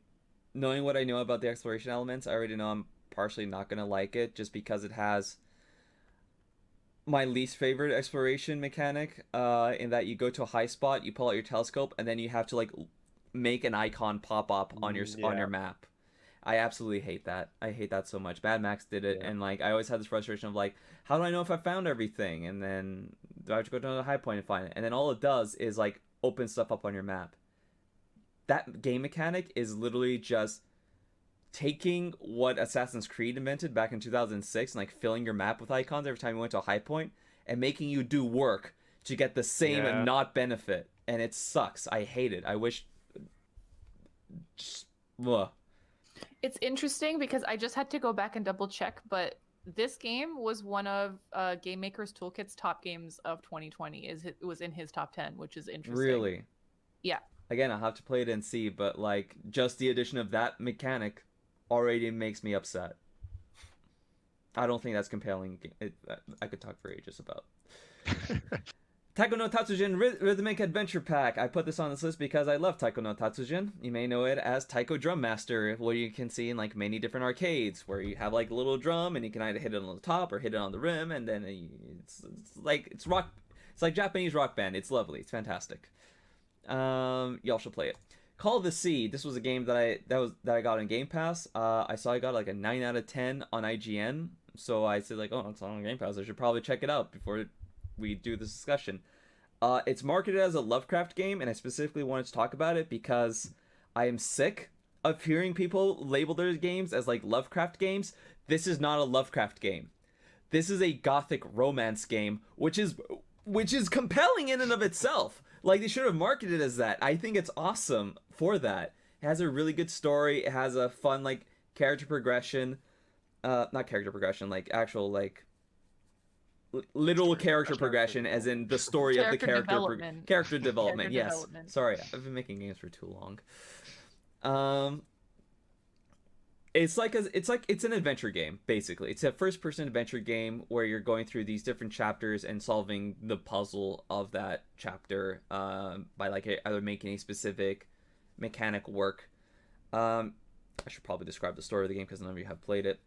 knowing what I know about the exploration elements, I already know I'm partially not gonna like it just because it has my least favorite exploration mechanic, in that you go to a high spot, you pull out your telescope, and then you have to like make an icon pop up on your map. I absolutely hate that. I hate that so much. Mad Max did it, and like I always had this frustration of like, how do I know if I found everything? And then do I have to go to another high point and find it? And then all it does is like open stuff up on your map. That game mechanic is literally just taking what Assassin's Creed invented back in 2006 and like filling your map with icons every time you went to a high point and making you do work to get the same not benefit. And it sucks. I hate it. I wish... It's interesting because I just had to go back and double check, but this game was one of Game Maker's Toolkit's top games of 2020. It was in his top 10, which is interesting. Really? Yeah. Again, I'll have to play it and see, but like just the addition of that mechanic already makes me upset. I don't think that's compelling. I could talk for ages about. Taiko no Tatsujin Rhythmic Adventure Pack. I put this on this list because I love Taiko no Tatsujin. You may know it as Taiko Drum Master, what you can see in like many different arcades, where you have like a little drum and you can either hit it on the top or hit it on the rim, and then it's rock. It's like Japanese rock band. It's lovely. It's fantastic. Y'all should play it. Call of the Sea. This was a game that I got on Game Pass. I saw I got like a 9 out of 10 on IGN. So I said like, oh, it's on Game Pass. I should probably check it out before we do this discussion. It's marketed as a Lovecraft game, and I specifically wanted to talk about it because I am sick of hearing people label their games as like Lovecraft games. This is not a Lovecraft game. This is a gothic romance game, which is compelling in and of itself. Like, they should have marketed it as that. I think it's awesome for that. It has a really good story. It has a fun, like, character progression. Not character progression, like, actual, like, literal character progression, as in the story of the character. Character development, yes. Sorry, I've been making games for too long. It's it's an adventure game, basically. It's a first-person adventure game where you're going through these different chapters and solving the puzzle of that chapter by like either making a specific mechanic work. I should probably describe the story of the game because none of you have played it.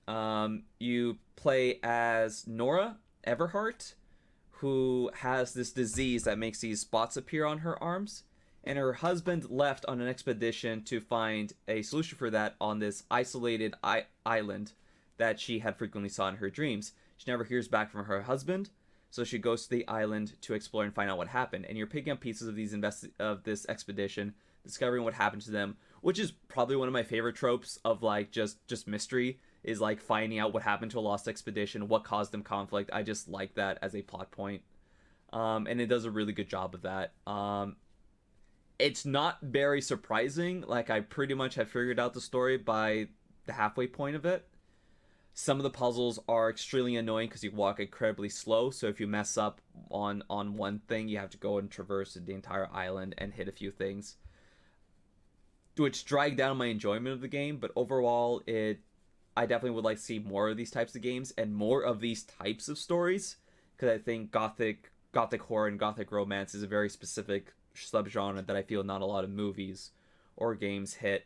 You play as Nora Everhart, who has this disease that makes these spots appear on her arms. And her husband left on an expedition to find a solution for that on this isolated island that she had frequently saw in her dreams. She never hears back from her husband, so she goes to the island to explore and find out what happened. And you're picking up pieces of of this expedition, discovering what happened to them, which is probably one of my favorite tropes of like just mystery, is like finding out what happened to a lost expedition, what caused them conflict. I just like that as a plot point. And it does a really good job of that. It's not very surprising. Like, I pretty much have figured out the story by the halfway point of it. Some of the puzzles are extremely annoying because you walk incredibly slow. So if you mess up on one thing, you have to go and traverse the entire island and hit a few things, which drag down my enjoyment of the game. But overall, I definitely would like to see more of these types of games and more of these types of stories, because I think gothic horror and gothic romance is a very specific subgenre that I feel not a lot of movies or games hit.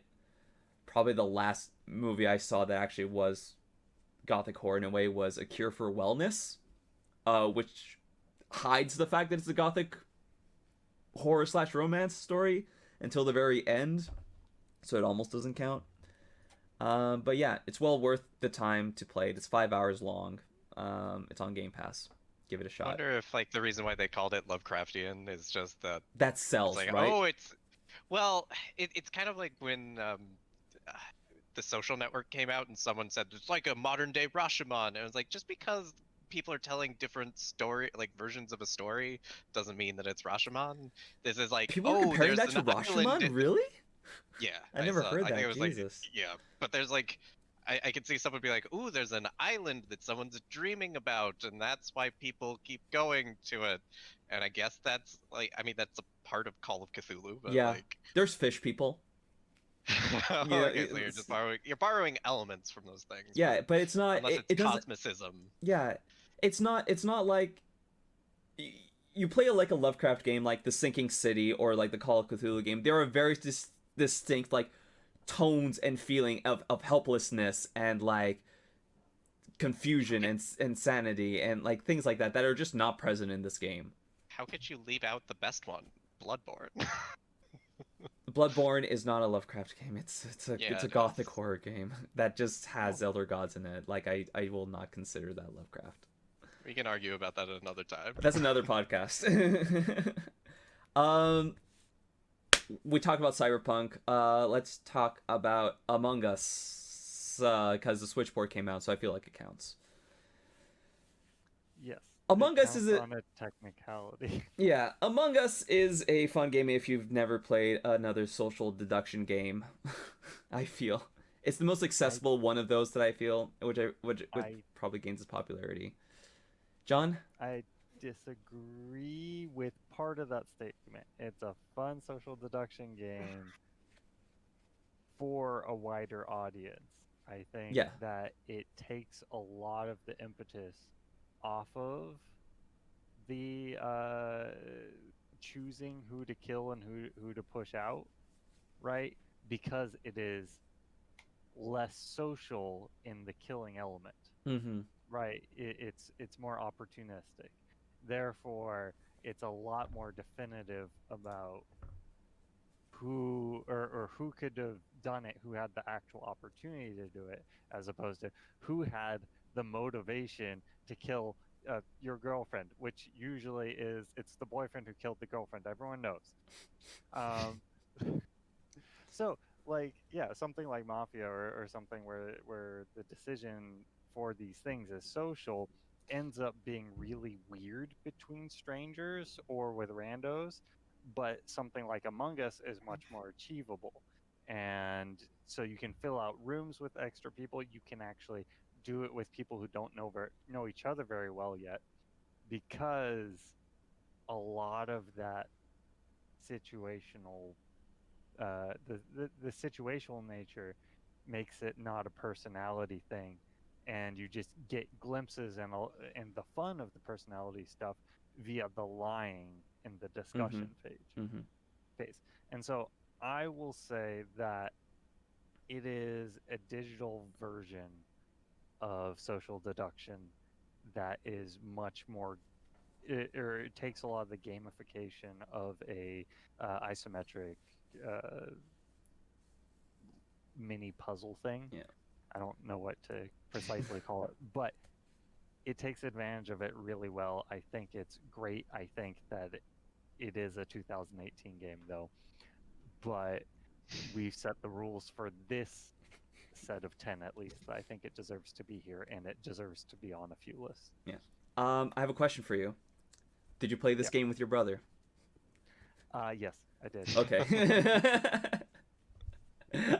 Probably the last movie I saw that actually was gothic horror in a way was A Cure for Wellness, which hides the fact that it's a gothic horror / romance story until the very end, so it almost doesn't count. But yeah, it's well worth the time to play it. It's 5 hours long. It's on Game Pass. Give it a shot. I wonder if like the reason why they called it Lovecraftian is just that sells, like, right? Oh, it's kind of like when the Social Network came out and someone said it's like a modern day Rashomon, and it was like, just because people are telling different versions of a story doesn't mean that it's Rashomon. This is like, people are comparing there's that to Rashomon, really? Yeah, I never heard that. Jesus. Yeah, but there's like, I could see someone be like, ooh, there's an island that someone's dreaming about, and that's why people keep going to it. And I guess that's like, I mean, that's a part of Call of Cthulhu, but yeah, like, there's fish people. Yeah, okay, so you're borrowing elements from those things. Yeah, but it's not. Unless it's cosmicism. Yeah, it's not like you play like a Lovecraft game, like The Sinking City or like the Call of Cthulhu game. There are very distinct like tones and feeling of helplessness and like confusion and insanity and like things like that are just not present in this game. How could you leave out the best one, Bloodborne? Bloodborne is not a Lovecraft game. It's a gothic horror game that just has elder gods in it. Like I will not consider that Lovecraft. We can argue about that at another time. That's another podcast. We talked about Cyberpunk. Let's talk about Among Us, because the Switch port came out, so I feel like it counts. Yes. Among Us is on a technicality. Yeah, Among Us is a fun game if you've never played another social deduction game. I feel it's the most accessible one of those that I feel, which probably gains its popularity. John? I disagree with part of that statement. It's a fun social deduction game for a wider audience. I think that it takes a lot of the impetus off of the choosing who to kill and who to push out, right? Because it is less social in the killing element. Mm-hmm. Right, it's more opportunistic. Therefore, it's a lot more definitive about who or who could have done it, who had the actual opportunity to do it, as opposed to who had the motivation to kill your girlfriend, which usually it's the boyfriend who killed the girlfriend. Everyone knows. So, like, yeah, something like Mafia or something where the decision for these things is social ends up being really weird between strangers or with randos, but something like Among Us is much more achievable. And so you can fill out rooms with extra people. You can actually do it with people who don't know each other very well yet, because a lot of that situational the situational nature makes it not a personality thing, and you just get glimpses and the fun of the personality stuff via the lying in the discussion phase. And so I will say that it is a digital version of social deduction that is much more, it takes a lot of the gamification of a isometric mini puzzle thing. Yeah. I don't know what to precisely call it, but it takes advantage of it really well. I think it's great. I think that it is a 2018 game, though. But we've set the rules for this set of 10 at least. I think it deserves to be here, and it deserves to be on a few lists. Yeah. I have a question for you. Did you play this game with your brother? Yes, I did. Okay.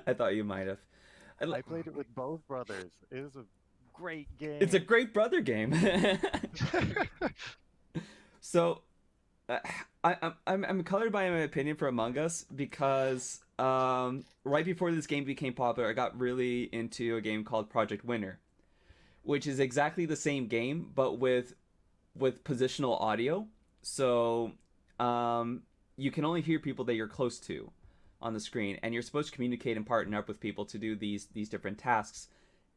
I thought you might have. I played it with both brothers. It was a great game. It's a great brother game. So, I'm colored by my opinion for Among Us because right before this game became popular, I got really into a game called Project Winter, which is exactly the same game but with positional audio. So you can only hear people that you're close to on the screen, and you're supposed to communicate and partner up with people to do these different tasks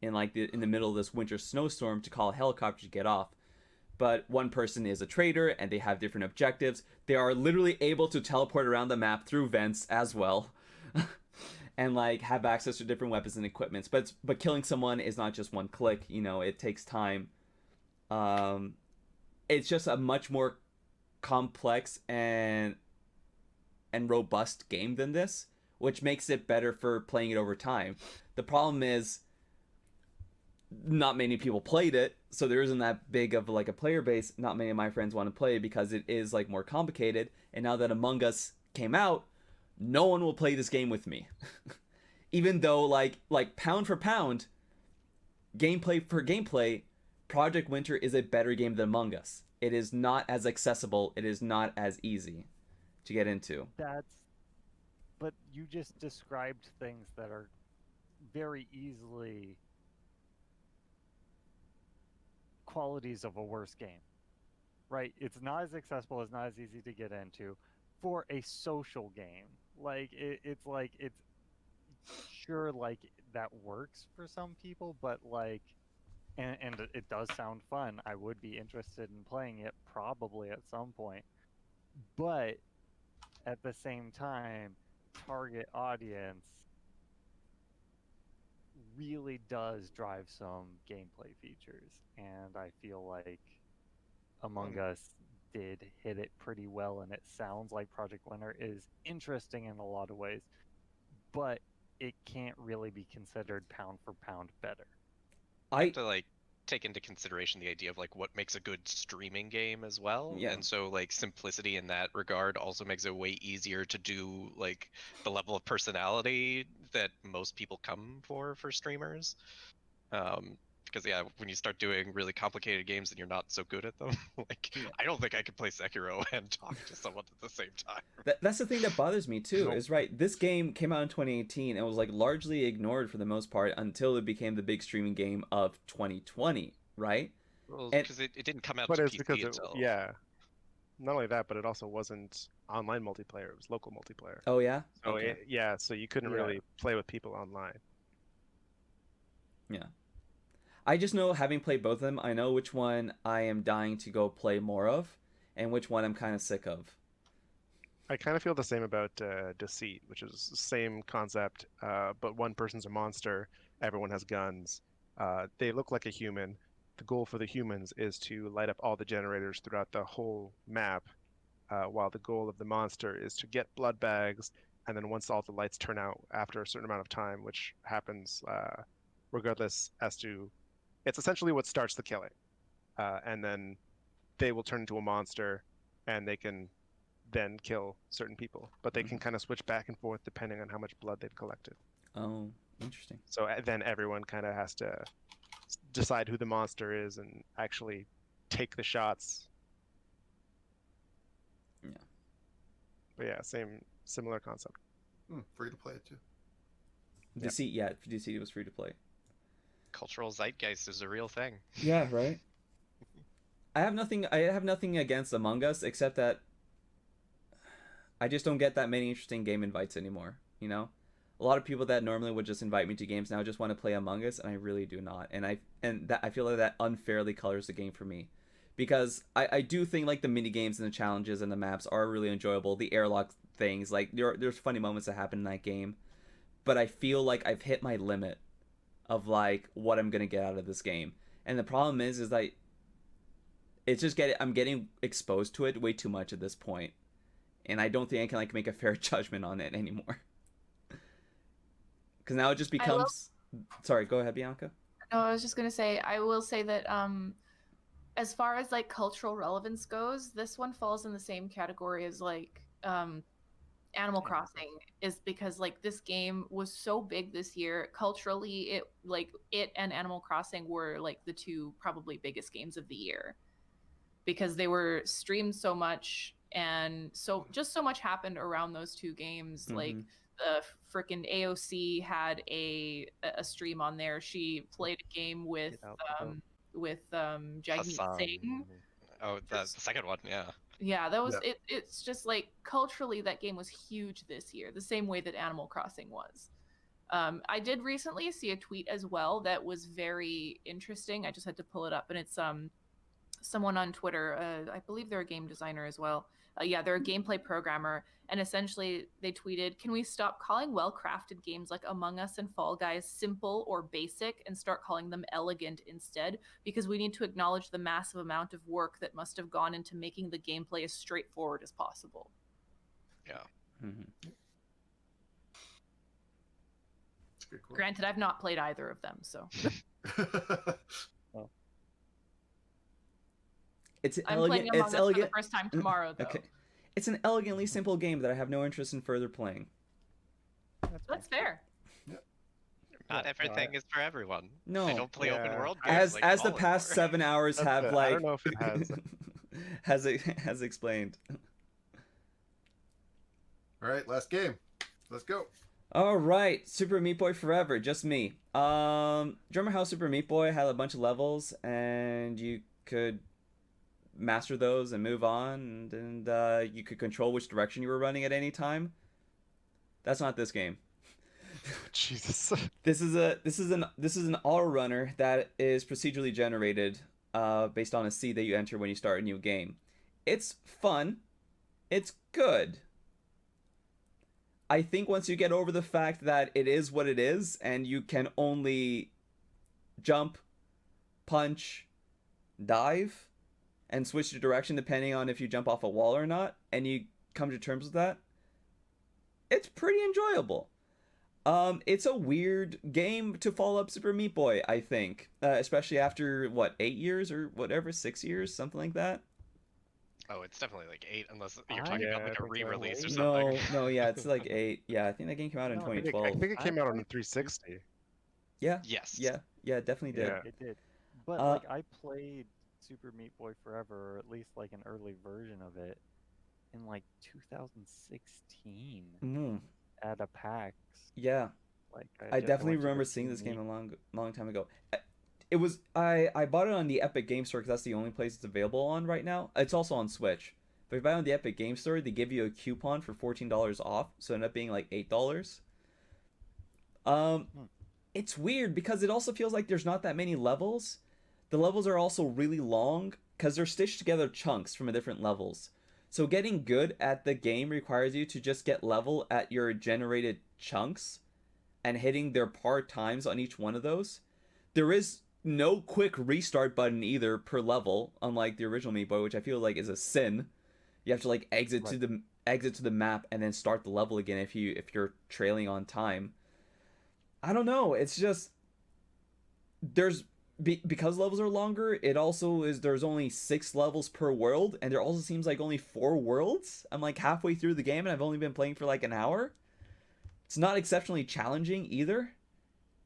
in the middle of this winter snowstorm to call a helicopter to get off. But one person is a traitor and they have different objectives. They are literally able to teleport around the map through vents as well. And have access to different weapons and equipments. But killing someone is not just one click, it takes time. It's just a much more complex and robust game than this, which makes it better for playing it over time. The problem is not many people played it, so there isn't that big of a player base. Not many of my friends want to play it because it is more complicated, and now that Among Us came out, no one will play this game with me. Even though pound for pound, gameplay for gameplay, Project Winter is a better game than Among Us. It is not as accessible, it is not as easy to get into. But you just described things that are very easily qualities of a worse game, right? It's not as accessible, it's not as easy to get into for a social game. It's sure that works for some people, but and it does sound fun. I would be interested in playing it probably at some point, but at the same time, target audience really does drive some gameplay features, and I feel like Among Us did hit it pretty well, and it sounds like Project Winter is interesting in a lot of ways, but it can't really be considered pound for pound better. I have to take into consideration the idea of what makes a good streaming game as well. Yeah. And so simplicity in that regard also makes it way easier to do the level of personality that most people come for streamers. Because when you start doing really complicated games and you're not so good at them, I don't think I could play Sekiro and talk to someone at the same time. That's the thing that bothers me too. Is right. This game came out in 2018 and was largely ignored for the most part until it became the big streaming game of 2020. Right? Well, because it didn't come out to PC until... Not only that, but it also wasn't online multiplayer. It was local multiplayer. Oh yeah. So so you couldn't really play with people online. Yeah. I just know, having played both of them, I know which one I am dying to go play more of, and which one I'm kind of sick of. I kind of feel the same about Deceit, which is the same concept, but one person's a monster, everyone has guns, they look like a human. The goal for the humans is to light up all the generators throughout the whole map, while the goal of the monster is to get blood bags, and then once all the lights turn out after a certain amount of time, which happens regardless as to... It's essentially what starts the killing. And then they will turn into a monster, and they can then kill certain people. But they can kind of switch back and forth depending on how much blood they've collected. Oh, interesting. So then everyone kind of has to decide who the monster is and actually take the shots. Yeah. But similar concept. Free to play it too. Deceit, yeah, Deceit was free to play. Cultural zeitgeist is a real thing. Yeah, right. I have nothing against Among Us except that I just don't get that many interesting game invites anymore. You know, a lot of people that normally would just invite me to games now just want to play Among Us, and I really do not. And I feel like that unfairly colors the game for me, because I do think like the mini games and the challenges and the maps are really enjoyable. The airlock things, like there's funny moments that happen in that game, but I feel like I've hit my limit of like what I'm gonna get out of this game. And the problem is that it's just I'm getting exposed to it way too much at this point, and I don't think I can like make a fair judgment on it anymore. Because now it just becomes. Sorry, go ahead, Bianca. No, I was just gonna say, I will say that as far as like cultural relevance goes, this one falls in the same category as like Animal Crossing, is because like this game was so big this year culturally. It and Animal Crossing were like the two probably biggest games of the year, because they were streamed so much, and so much happened around those two games. Mm-hmm. Like the frickin' AOC had a stream on there. She played a game with Jagmeet Singh. Oh, the second one, yeah. Yeah, that was it. It's just like culturally that game was huge this year, the same way that Animal Crossing was. I did recently see a tweet as well that was very interesting. I just had to pull it up, and it's someone on Twitter. I believe they're a game designer as well. They're a gameplay programmer, and essentially they tweeted, "Can we stop calling well-crafted games like Among Us and Fall Guys simple or basic and start calling them elegant instead? Because we need to acknowledge the massive amount of work that must have gone into making the gameplay as straightforward as possible." Yeah. Mm-hmm. That's a good quote. Granted, I've not played either of them, so. I'm playing Among Us for the first time tomorrow, though. Okay. It's an elegantly simple game that I have no interest in further playing. That's fair. Not everything is for everyone. No. I don't play open world games. As the past 7 hours have like. I don't know if it has. has explained. All right, last game. Let's go. All right, Super Meat Boy Forever, just me. Remember how Super Meat Boy had a bunch of levels and you could master those and move on, and you could control which direction you were running at any time? That's not this game. Jesus. This is an auto runner that is procedurally generated based on a seed that you enter when you start a new game. It's fun. It's good. I think once you get over the fact that it is what it is and you can only jump, punch, dive, and switch the direction depending on if you jump off a wall or not, and you come to terms with that, it's pretty enjoyable. It's a weird game to follow up Super Meat Boy, I think, especially after 8 years or whatever, 6 years, something like that. Oh, it's definitely like 8, unless you're talking about like a re-release or something. No, yeah, it's like 8. Yeah, I think that game came out in 2012. I think it came out on 360. Yeah. Yes. Yeah, it definitely did. Yeah. It did. But like I played Super Meat Boy Forever, or at least like an early version of it, in like 2016 at a PAX. Yeah, like I definitely remember seeing this game a long time ago. It was I bought it on the Epic Game Store because that's the only place it's available on right now. It's also on Switch, but if you buy it on the Epic Game Store, they give you a coupon for $14 off, so it ended up being like $8. It's weird because it also feels like there's not that many levels. The levels are also really long because they're stitched together chunks from different levels. So getting good at the game requires you to just get level at your generated chunks and hitting their par times on each one of those. There is no quick restart button either per level, unlike the original Meat Boy, which I feel like is a sin. You have to like exit to the map and then start the level again if you're trailing on time. I don't know. It's just because levels are longer, it also is there's only 6 levels per world, and there also seems like only 4 worlds. I'm like halfway through the game and I've only been playing for like an hour. It's not exceptionally challenging either.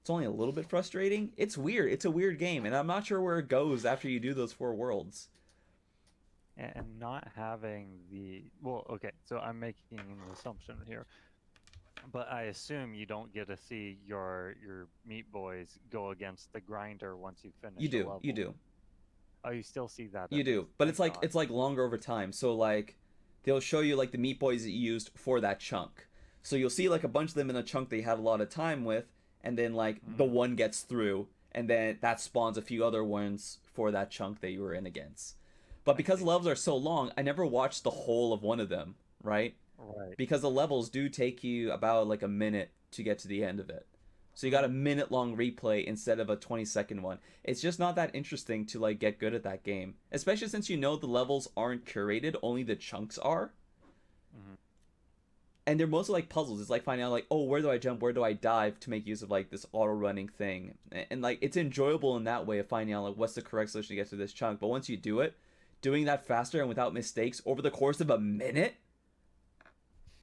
It's only a little bit frustrating. It's weird. It's a weird game, and I'm not sure where it goes after you do those 4 worlds. And not having the... Well, okay, so I'm making an assumption here. But I assume you don't get to see your meat boys go against the grinder once you finish. You a do, level. you do. Oh, you still see that. You do, but it's like longer over time. So like, they'll show you like the meat boys that you used for that chunk. So you'll see like a bunch of them in a chunk they had a lot of time with, and then like the one gets through, and then that spawns a few other ones for that chunk that you were in against. But because the levels are so long, I never watched the whole of one of them, right? Right. Because the levels do take you about like a minute to get to the end of it. So you got a minute long replay instead of a 20-second one. It's just not that interesting to like get good at that game, especially since you know the levels aren't curated, only the chunks are. And they're mostly like puzzles. It's like finding out like, oh, where do I jump, where do I dive to make use of like this auto running thing. And like it's enjoyable in that way of finding out like what's the correct solution to get to this chunk. But once you do it, doing that faster and without mistakes over the course of a minute,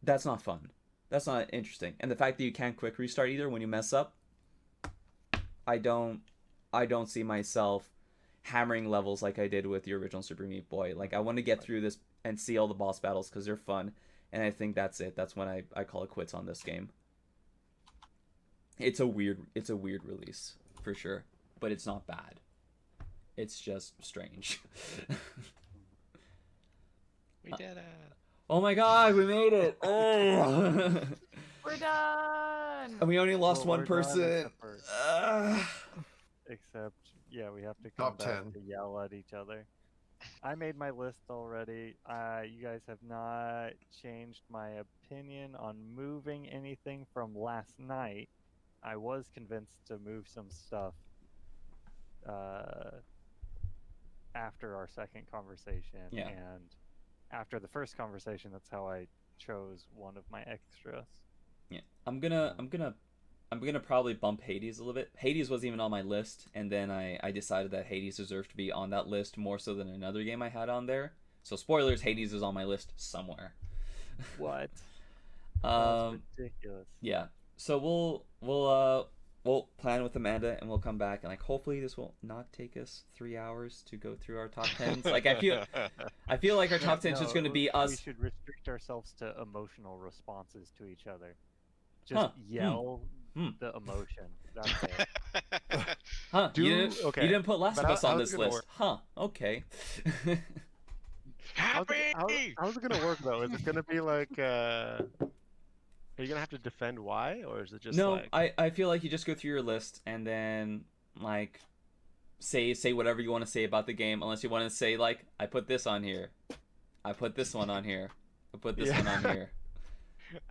that's not fun. That's not interesting. And the fact that you can't quick restart either when you mess up, I don't see myself hammering levels like I did with the original Super Meat Boy. Like I want to get through this and see all the boss battles because they're fun. And I think that's it. That's when I call it quits on this game. It's a weird release for sure, but it's not bad. It's just strange. We did it. Oh my god, we made it! Oh. We're done. And we only lost one we're person. done except, yeah, we have to come Top back 10. to yell at each other. I made my list already. You guys have not changed my opinion on moving anything from last night. I was convinced to move some stuff after our second conversation, Yeah. and after the first conversation, that's how I chose one of my extras. Yeah, I'm gonna probably bump Hades a little bit. Hades wasn't even on my list, and then I decided that Hades deserved to be on that list more so than another game I had on there. So spoilers, Hades is on my list somewhere. What? That's ridiculous. Yeah. So we'll plan with Amanda and we'll come back and like hopefully this will not take us 3 hours to go through our top 10s. Like I feel like our top 10 is just going to be us. We should restrict ourselves to emotional responses to each other. Just yell the emotion. That's it. Huh? You didn't put Last of Us on this list. Work? Huh? Okay. Happy! How's it gonna work though? Is it gonna be like are you gonna have to defend why, or is it just no? like... I feel like you just go through your list and then like say whatever you want to say about the game, unless you want to say like I put this on here, I put this one on here, I put this one on here.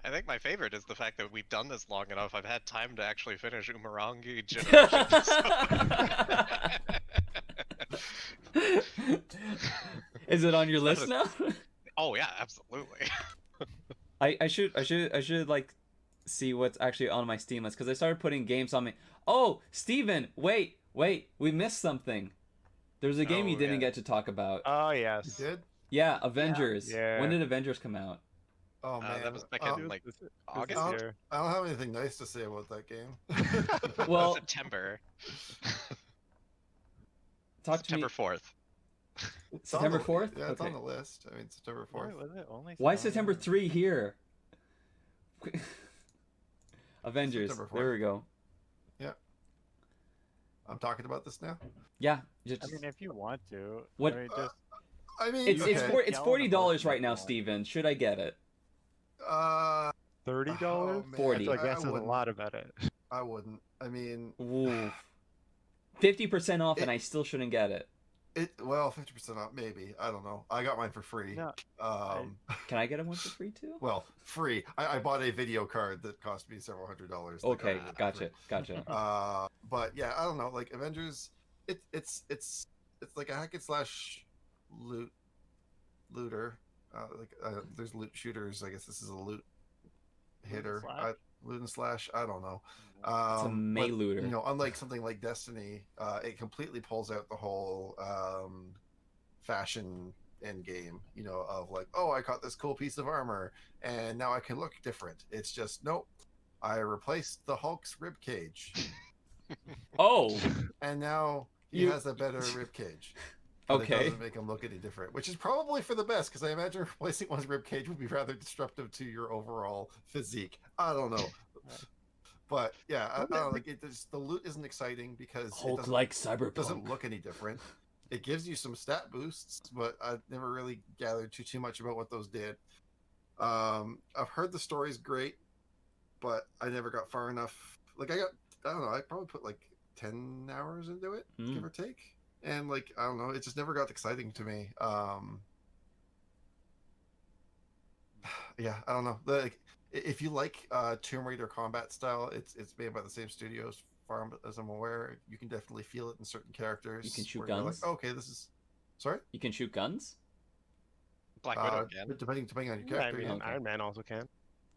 I think my favorite is the fact that we've done this long enough. I've had time to actually finish Umurangi Generation. Is it on your list now? Oh yeah, absolutely. I should like see what's actually on my Steam list because I started putting games on me. Oh, Steven, wait, we missed something. There's a game you didn't get to talk about. Oh yes. You did? Yeah, Avengers. Yeah. When did Avengers come out? Oh man, that was back in like August. I don't have anything nice to say about that game. Well, September. Talk to me. September 4th. September 4th? Yeah, it's Okay. on the list. I mean, September 4th. Was it only Why is September 3 here? Avengers. September 4th. There we go. Yeah. I'm talking about this now. Yeah. Just, I mean, if you want to. What- I mean, just I mean, it's okay. it's $40 right now, Steven. Should I get it? $30. $30? Oh, man. 40. So I guess I there's a wouldn't. lot about it. I wouldn't. I mean, Ooh. 50% off, and I still shouldn't get it. well, 50% off, maybe. I don't know. I got mine for free. No, Can I get it one for free too? Well, free. I bought a video card that cost me several $100s. Okay, gotcha. But yeah, I don't know. Like Avengers, it's like a hack and slash looter. There's loot shooters. I guess this is a loot hitter. Loot and slash. I don't know. It's a melee looter. You know, unlike something like Destiny, it completely pulls out the whole fashion end game. You know, of like, oh, I caught this cool piece of armor, and now I can look different. It's just nope. I replaced the Hulk's rib cage, Oh, and now he has a better rib cage. But Okay. It doesn't make them look any different, which is probably for the best, because I imagine replacing one's ribcage would be rather disruptive to your overall physique. I don't know. But yeah, I don't know, like the loot isn't exciting because Hulk it doesn't, like Cyberpunk. doesn't look any different. It gives you some stat boosts, but I've never really gathered too much about what those did. I've heard the story's great, but I never got far enough. Like I don't know, I probably put like 10 hours into it, give or take. And like, I don't know, it just never got exciting to me. Yeah, I don't know. Like, if you like Tomb Raider combat style, it's made by the same studios, far as I'm aware. You can definitely feel it in certain characters. You can shoot where you're guns? like, okay, this is... Sorry? You can shoot guns? Black Widow can. Depending on your Yeah, I character. mean, yeah. Okay. Iron Man also can.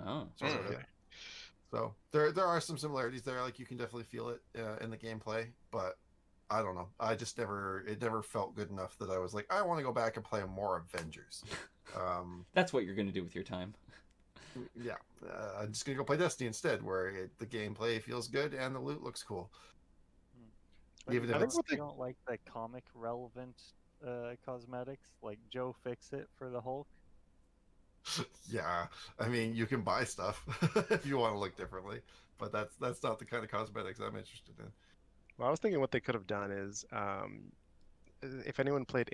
Oh. Sort of, yeah. So there are some similarities there. Like you can definitely feel it in the gameplay, but I don't know. It never felt good enough that I was like, I want to go back and play more Avengers. That's what you're going to do with your time. Yeah, I'm just gonna go play Destiny instead, where the gameplay feels good and the loot looks cool. Even if you don't like the comic relevant cosmetics, like Joe Fix-It for the Hulk. Yeah, I mean, you can buy stuff if you want to look differently, but that's not the kind of cosmetics I'm interested in. Well, I was thinking what they could have done is, if anyone played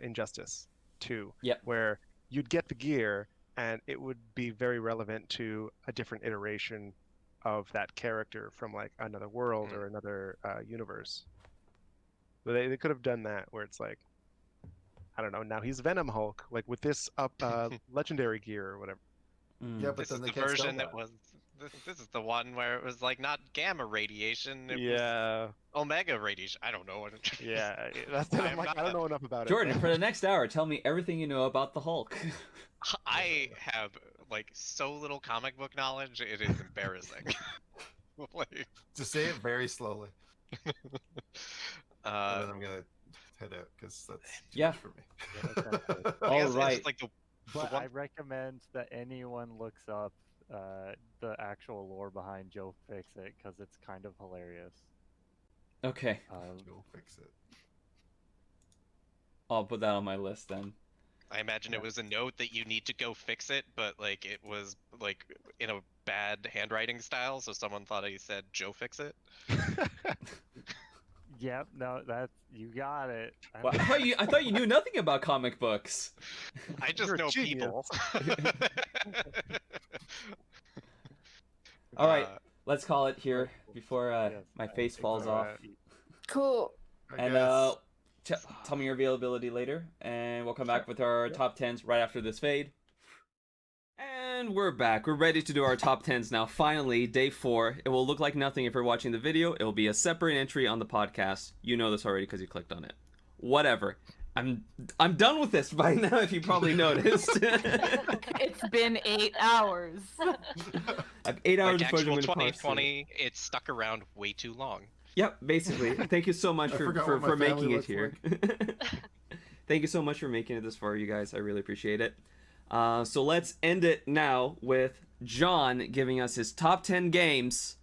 Injustice 2, Yep. where you'd get the gear and it would be very relevant to a different iteration of that character from like another world or another universe. But they could have done that where it's like, I don't know, now he's Venom Hulk, like with this legendary gear or whatever. Yeah, but This then is they the can't sell version that. that was. This is the one where it was like not gamma radiation. It Yeah, was omega radiation. I don't know. yeah. That's I'm like, I don't know enough about Jordan, it. for the next hour, tell me everything you know about the Hulk. I have like so little comic book knowledge. It is embarrassing. Like, Just say it very slowly, and then uh, I'm gonna head out because that's too Yeah. much for me. I All guess it's right. just like the But one- I recommend that anyone looks up the actual lore behind Joe Fix-It because it's kind of hilarious. Okay. Go fix it. I'll put that on my list then. I imagine it was a note that you need to go fix it, but like it was like in a bad handwriting style, so someone thought he said Joe fix it. Yep, no, that's you got it. Well, I thought you knew nothing about comic books. I just You're a know genius. people. All right, let's call it here before Yes, my I face think falls so. off. Cool. And tell me your availability later, and we'll come back with our top 10s right after this fade. And we're back. We're ready to do our top 10s now. Finally, day 4. It will look like nothing if you're watching the video. It will be a separate entry on the podcast. You know this already because you clicked on it. Whatever. I'm done with this by now, if you probably noticed. It's been 8 hours. I have 8 hours Like before I'm actual going to parse it. 2020, it stuck around way too long. Yep, basically. Thank you so much I for forgot what my making family it looks here. Thank you so much for making it this far, you guys. I really appreciate it. So let's end it now with John giving us his top 10 games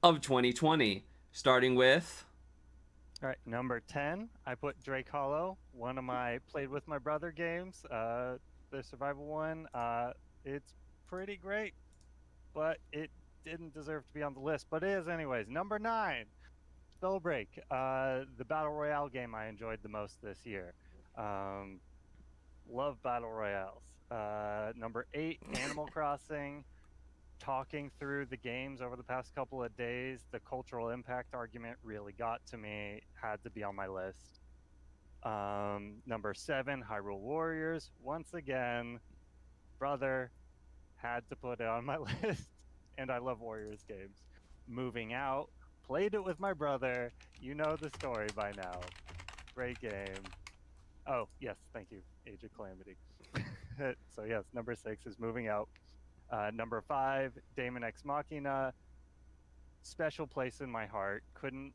of 2020. Starting with... All right, number 10, I put Drake Hollow, one of my played with my brother games. The survival one, it's pretty great, but it didn't deserve to be on the list, but it is anyways. Number 9, Spellbreak, the Battle Royale game I enjoyed the most this year. Love Battle Royales. Number 8, Animal Crossing. Talking through the games over the past couple of days, the cultural impact argument really got to me. Had to be on my list. Number 7, Hyrule Warriors. Once again, brother, had to put it on my list. And I love Warriors games. Moving Out, played it with my brother. You know the story by now. Great game. Oh, yes, thank you. Age of Calamity. So yes, number 6 is Moving Out. Number 5, Daemon X Machina. Special place in my heart. Couldn't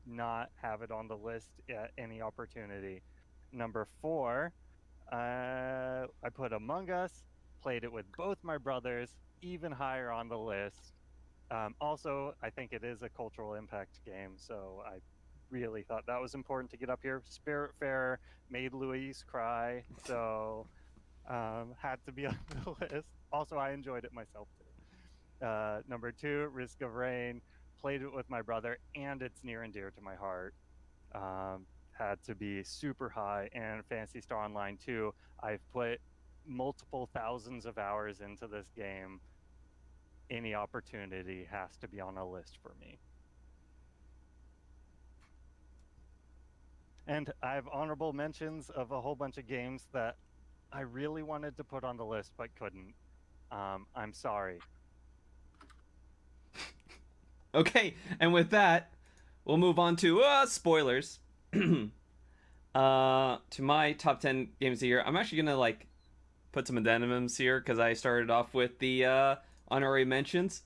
not have it on the list at any opportunity. Number 4, I put Among Us. Played it with both my brothers. Even higher on the list. Also, I think it is a cultural impact game, so I really thought that was important to get up here. Spiritfarer made Louise cry, so had to be on the list. Also, I enjoyed it myself too. Number 2, Risk of Rain. Played it with my brother, and it's near and dear to my heart. Had to be super high. And Phantasy Star Online 2. I've put multiple thousands of hours into this game. Any opportunity has to be on a list for me. And I have honorable mentions of a whole bunch of games that I really wanted to put on the list but couldn't. I'm sorry. Okay, and with that, we'll move on to spoilers. To my top 10 games of the year. I'm actually gonna like put some addendums here because I started off with the honorary mentions.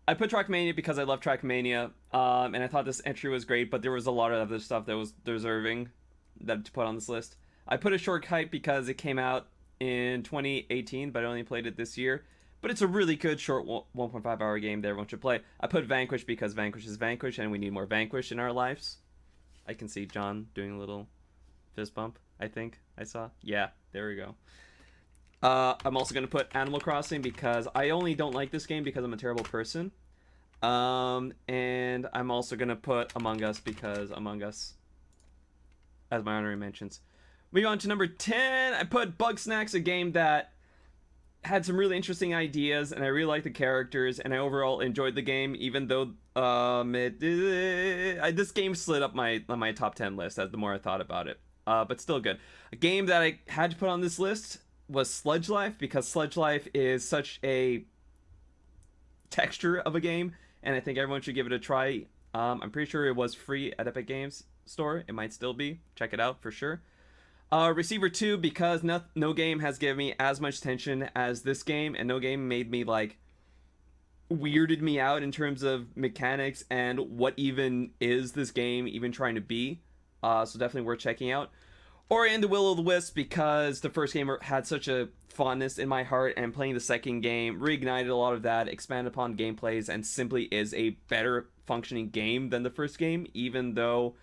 I put Trackmania because I love Trackmania, and I thought this entry was great, but there was a lot of other stuff that was deserving that to put on this list. I put a short Hype because it came out in 2018, but I only played it this year. But it's a really good short 1.5 hour game that everyone should play. I put Vanquish because Vanquish is Vanquish, and we need more Vanquish in our lives. I can see John doing a little fist bump, I think I saw. Yeah, there we go. I'm also going to put Animal Crossing because I only don't like this game because I'm a terrible person. And I'm also going to put Among Us because Among Us as my honorary mentions. Moving on to number 10, I put Bugsnax, a game that had some really interesting ideas, and I really liked the characters, and I overall enjoyed the game, even though this game slid up my top 10 list as the more I thought about it. But still good. A game that I had to put on this list was Sludge Life, because Sludge Life is such a texture of a game, and I think everyone should give it a try. I'm pretty sure it was free at Epic Games Store. It might still be. Check it out for sure. Receiver 2, because no game has given me as much tension as this game, and no game made me like weirded me out in terms of mechanics and what even is this game even trying to be. So definitely worth checking out. Ori and the Will of the Wisps, because the first game had such a fondness in my heart, and playing the second game reignited a lot of that, expanded upon gameplays, and simply is a better functioning game than the first game, even though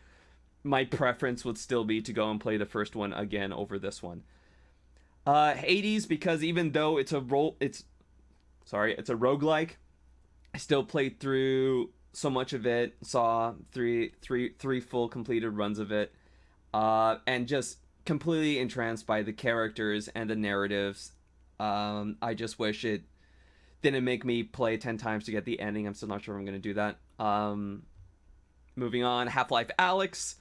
my preference would still be to go and play the first one again over this one. Hades, because even though it's a roguelike, I still played through so much of it, saw three full completed runs of it, and just completely entranced by the characters and the narratives. I just wish it didn't make me play 10 times to get the ending. I'm still not sure if I'm going to do that. Moving on, Half-Life Alyx.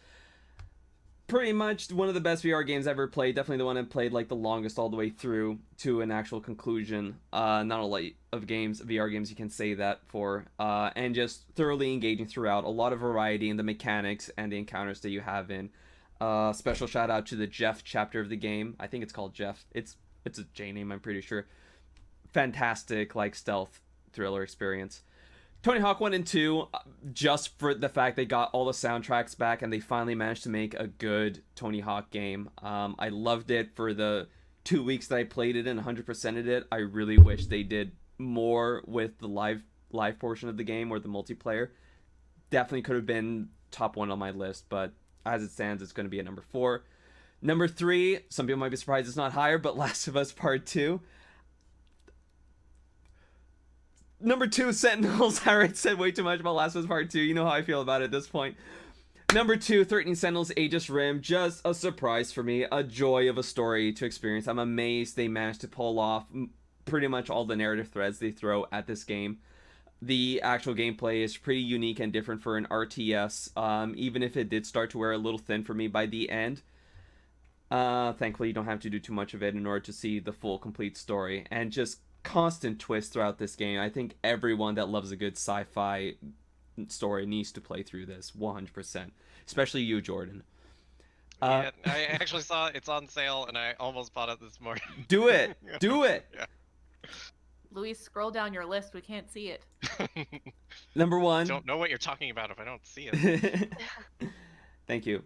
Pretty much one of the best VR games I've ever played. Definitely the one I played like the longest all the way through to an actual conclusion. Not a lot of VR games you can say that for. And just thoroughly engaging throughout. A lot of variety in the mechanics and the encounters that you have in. Special shout out to the Jeff chapter of the game. I think it's called Jeff. It's a J name, I'm pretty sure. Fantastic like stealth thriller experience. Tony Hawk 1 and 2, just for the fact they got all the soundtracks back and they finally managed to make a good Tony Hawk game. I loved it for the 2 weeks that I played it and 100%ed it. I really wish they did more with the live portion of the game or the multiplayer. Definitely could have been top 1 on my list, but as it stands, it's going to be at number 4. Number 3, some people might be surprised it's not higher, but Last of Us Part 2. Number 2, Sentinels. I already said way too much about Last of Us Part 2. You know how I feel about it at this point. Number 2, 13 Sentinels, Aegis Rim. Just a surprise for me. A joy of a story to experience. I'm amazed they managed to pull off pretty much all the narrative threads they throw at this game. The actual gameplay is pretty unique and different for an RTS, even if it did start to wear a little thin for me by the end. Thankfully, you don't have to do too much of it in order to see the full, complete story. And just constant twists throughout this game. I think everyone that loves a good sci-fi story needs to play through this 100%, especially you, Jordan. Yeah, I actually saw it's on sale and I almost bought it this morning. Do it. Do it. Yeah. Luis, scroll down your list. We can't see it. Number 1. Don't know what you're talking about if I don't see it. Thank you.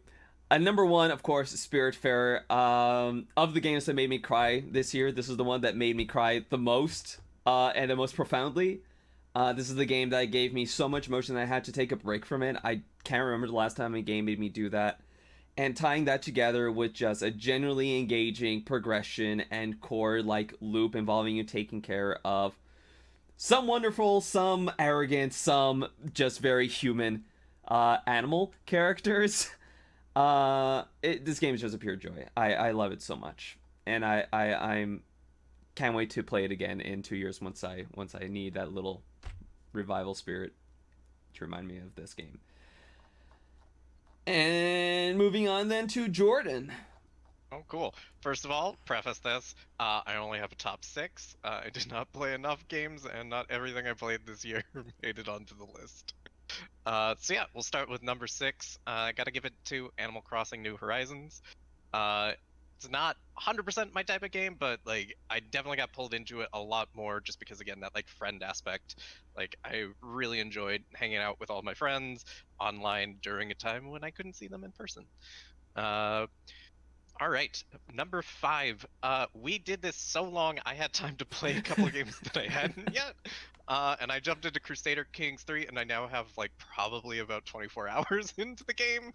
Number 1, of course, Spiritfarer. Of the games that made me cry this year, this is the one that made me cry the most and the most profoundly. This is the game that gave me so much motion that I had to take a break from it. I can't remember the last time a game made me do that. And tying that together with just a genuinely engaging progression and core like loop involving you taking care of some wonderful, some arrogant, some just very human animal characters. This game is just a pure joy. I love it so much, and I'm can't wait to play it again in 2 years once I need that little revival spirit to remind me of this game. And moving on then to Jordan. Oh, cool. First of all, preface this, I only have a top 6. I did not play enough games, and not everything I played this year made it onto the list. So yeah, we'll start with number 6. I gotta give it to Animal Crossing New Horizons. It's not 100% my type of game, but like I definitely got pulled into it a lot more just because, again, that like friend aspect. Like I really enjoyed hanging out with all my friends online during a time when I couldn't see them in person. All right, number 5. We did this so long, I had time to play a couple of games that I hadn't yet. And I jumped into Crusader Kings 3, and I now have like probably about 24 hours into the game.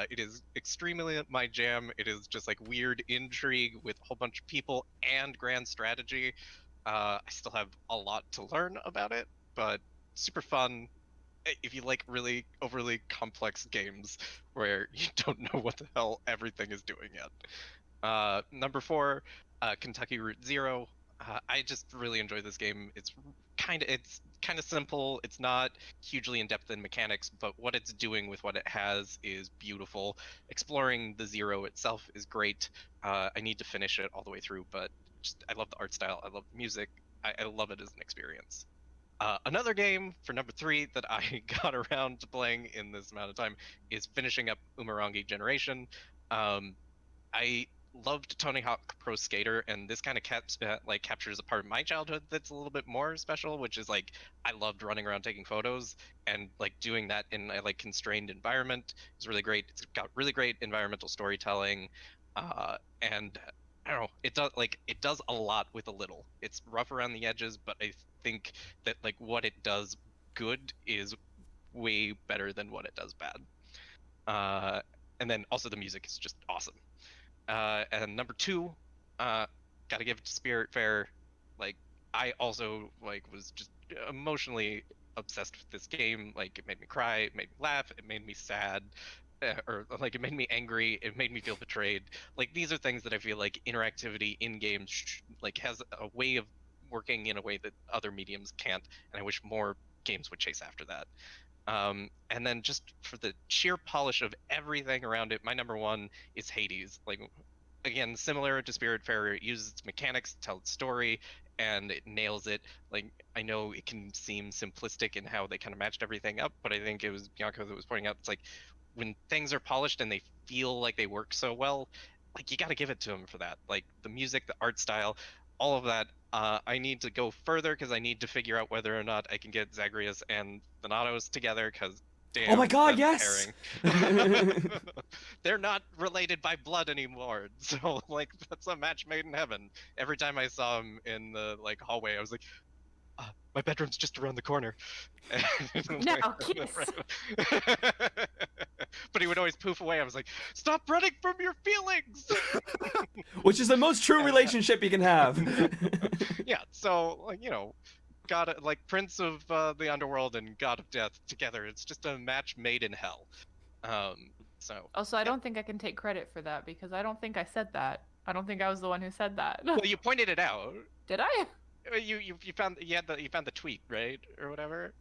It is extremely my jam. It is just like weird intrigue with a whole bunch of people and grand strategy. I still have a lot to learn about it, but super fun. If you like really overly complex games where you don't know what the hell everything is doing yet. Number 4, Kentucky Route Zero. I just really enjoy this game. It's kind of simple. It's not hugely in depth in mechanics, but what it's doing with what it has is beautiful. Exploring the Zero itself is great. I need to finish it all the way through, but just I love the art style. I love the music. I love it as an experience. Another game for number 3 that I got around to playing in this amount of time is finishing up Umurangi Generation. I loved Tony Hawk Pro Skater, and this kind of captures a part of my childhood that's a little bit more special, which is like I loved running around taking photos, and like doing that in a like constrained environment is really great. It's got really great environmental storytelling, and I don't know, it does a lot with a little. It's rough around the edges, but I think that like what it does good is way better than what it does bad. And then also the music is just awesome. And number 2, gotta give it to Spiritfarer. Like I also like was just emotionally obsessed with this game. Like it made me cry, it made me laugh, it made me sad. Or like it made me angry, it made me feel betrayed. Like these are things that I feel like interactivity in games like has a way of working in a way that other mediums can't, and I wish more games would chase after that. And then just for the sheer polish of everything around it, my number 1 is Hades. Like again, similar to Spiritfarer, it uses its mechanics to tell its story, and it nails it. Like I know it can seem simplistic in how they kind of matched everything up, but I think it was Bianca that was pointing out, it's like when things are polished and they feel like they work so well, like you got to give it to them for that. Like the music, the art style, all of that. I need to go further because I need to figure out whether or not I can get Zagreus and Thanatos together, because damn, oh my god, yes! pairing. They're not related by blood anymore, so like that's a match made in heaven. Every time I saw him in the like hallway, I was like, my bedroom's just around the corner. Now kiss. But he would always poof away. I was like, stop running from your feelings. Which is the most true relationship you can have. Yeah, so like, you know, God, like Prince of the Underworld and God of Death together, it's just a match made in hell. So Also, I don't think I can take credit for that because I don't think I said that. I don't think I was the one who said that. Well, you pointed it out. Did I? You found the tweet, right, or whatever.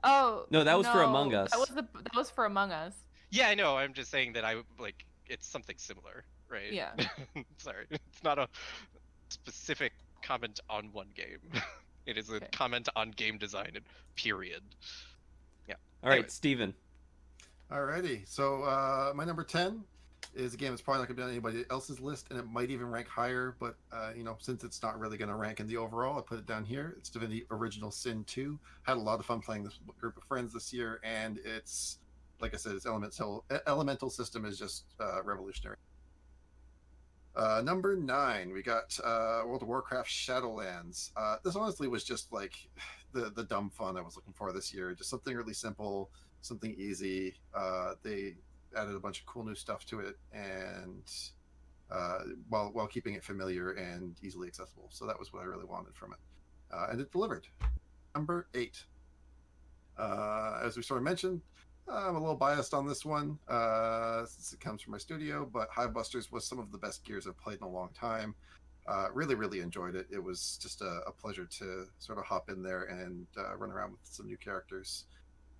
Oh no, that was for Among Us. That was for Among Us. Yeah, I know. I'm just saying that I like it's something similar, right? Yeah. Sorry, it's not a specific comment on one game. It is a comment on game design, period. Yeah. All right, Steven. Alrighty, so my number 10 is a game that's probably not going to be on anybody else's list, and it might even rank higher, but you know, since it's not really going to rank in the overall, I put it down here. It's Divinity Original Sin 2. Had a lot of fun playing this with a group of friends this year, and it's, like I said, its elemental system is just revolutionary. Number 9, we got World of Warcraft Shadowlands. This honestly was just like the dumb fun I was looking for this year. Just something really simple, something easy. They added a bunch of cool new stuff to it, and while keeping it familiar and easily accessible. So that was what I really wanted from it, and it delivered. Number 8. As we sort of mentioned, I'm a little biased on this one since it comes from my studio, but Hivebusters was some of the best Gears I've played in a long time. Really, really enjoyed it. It was just a pleasure to sort of hop in there and run around with some new characters,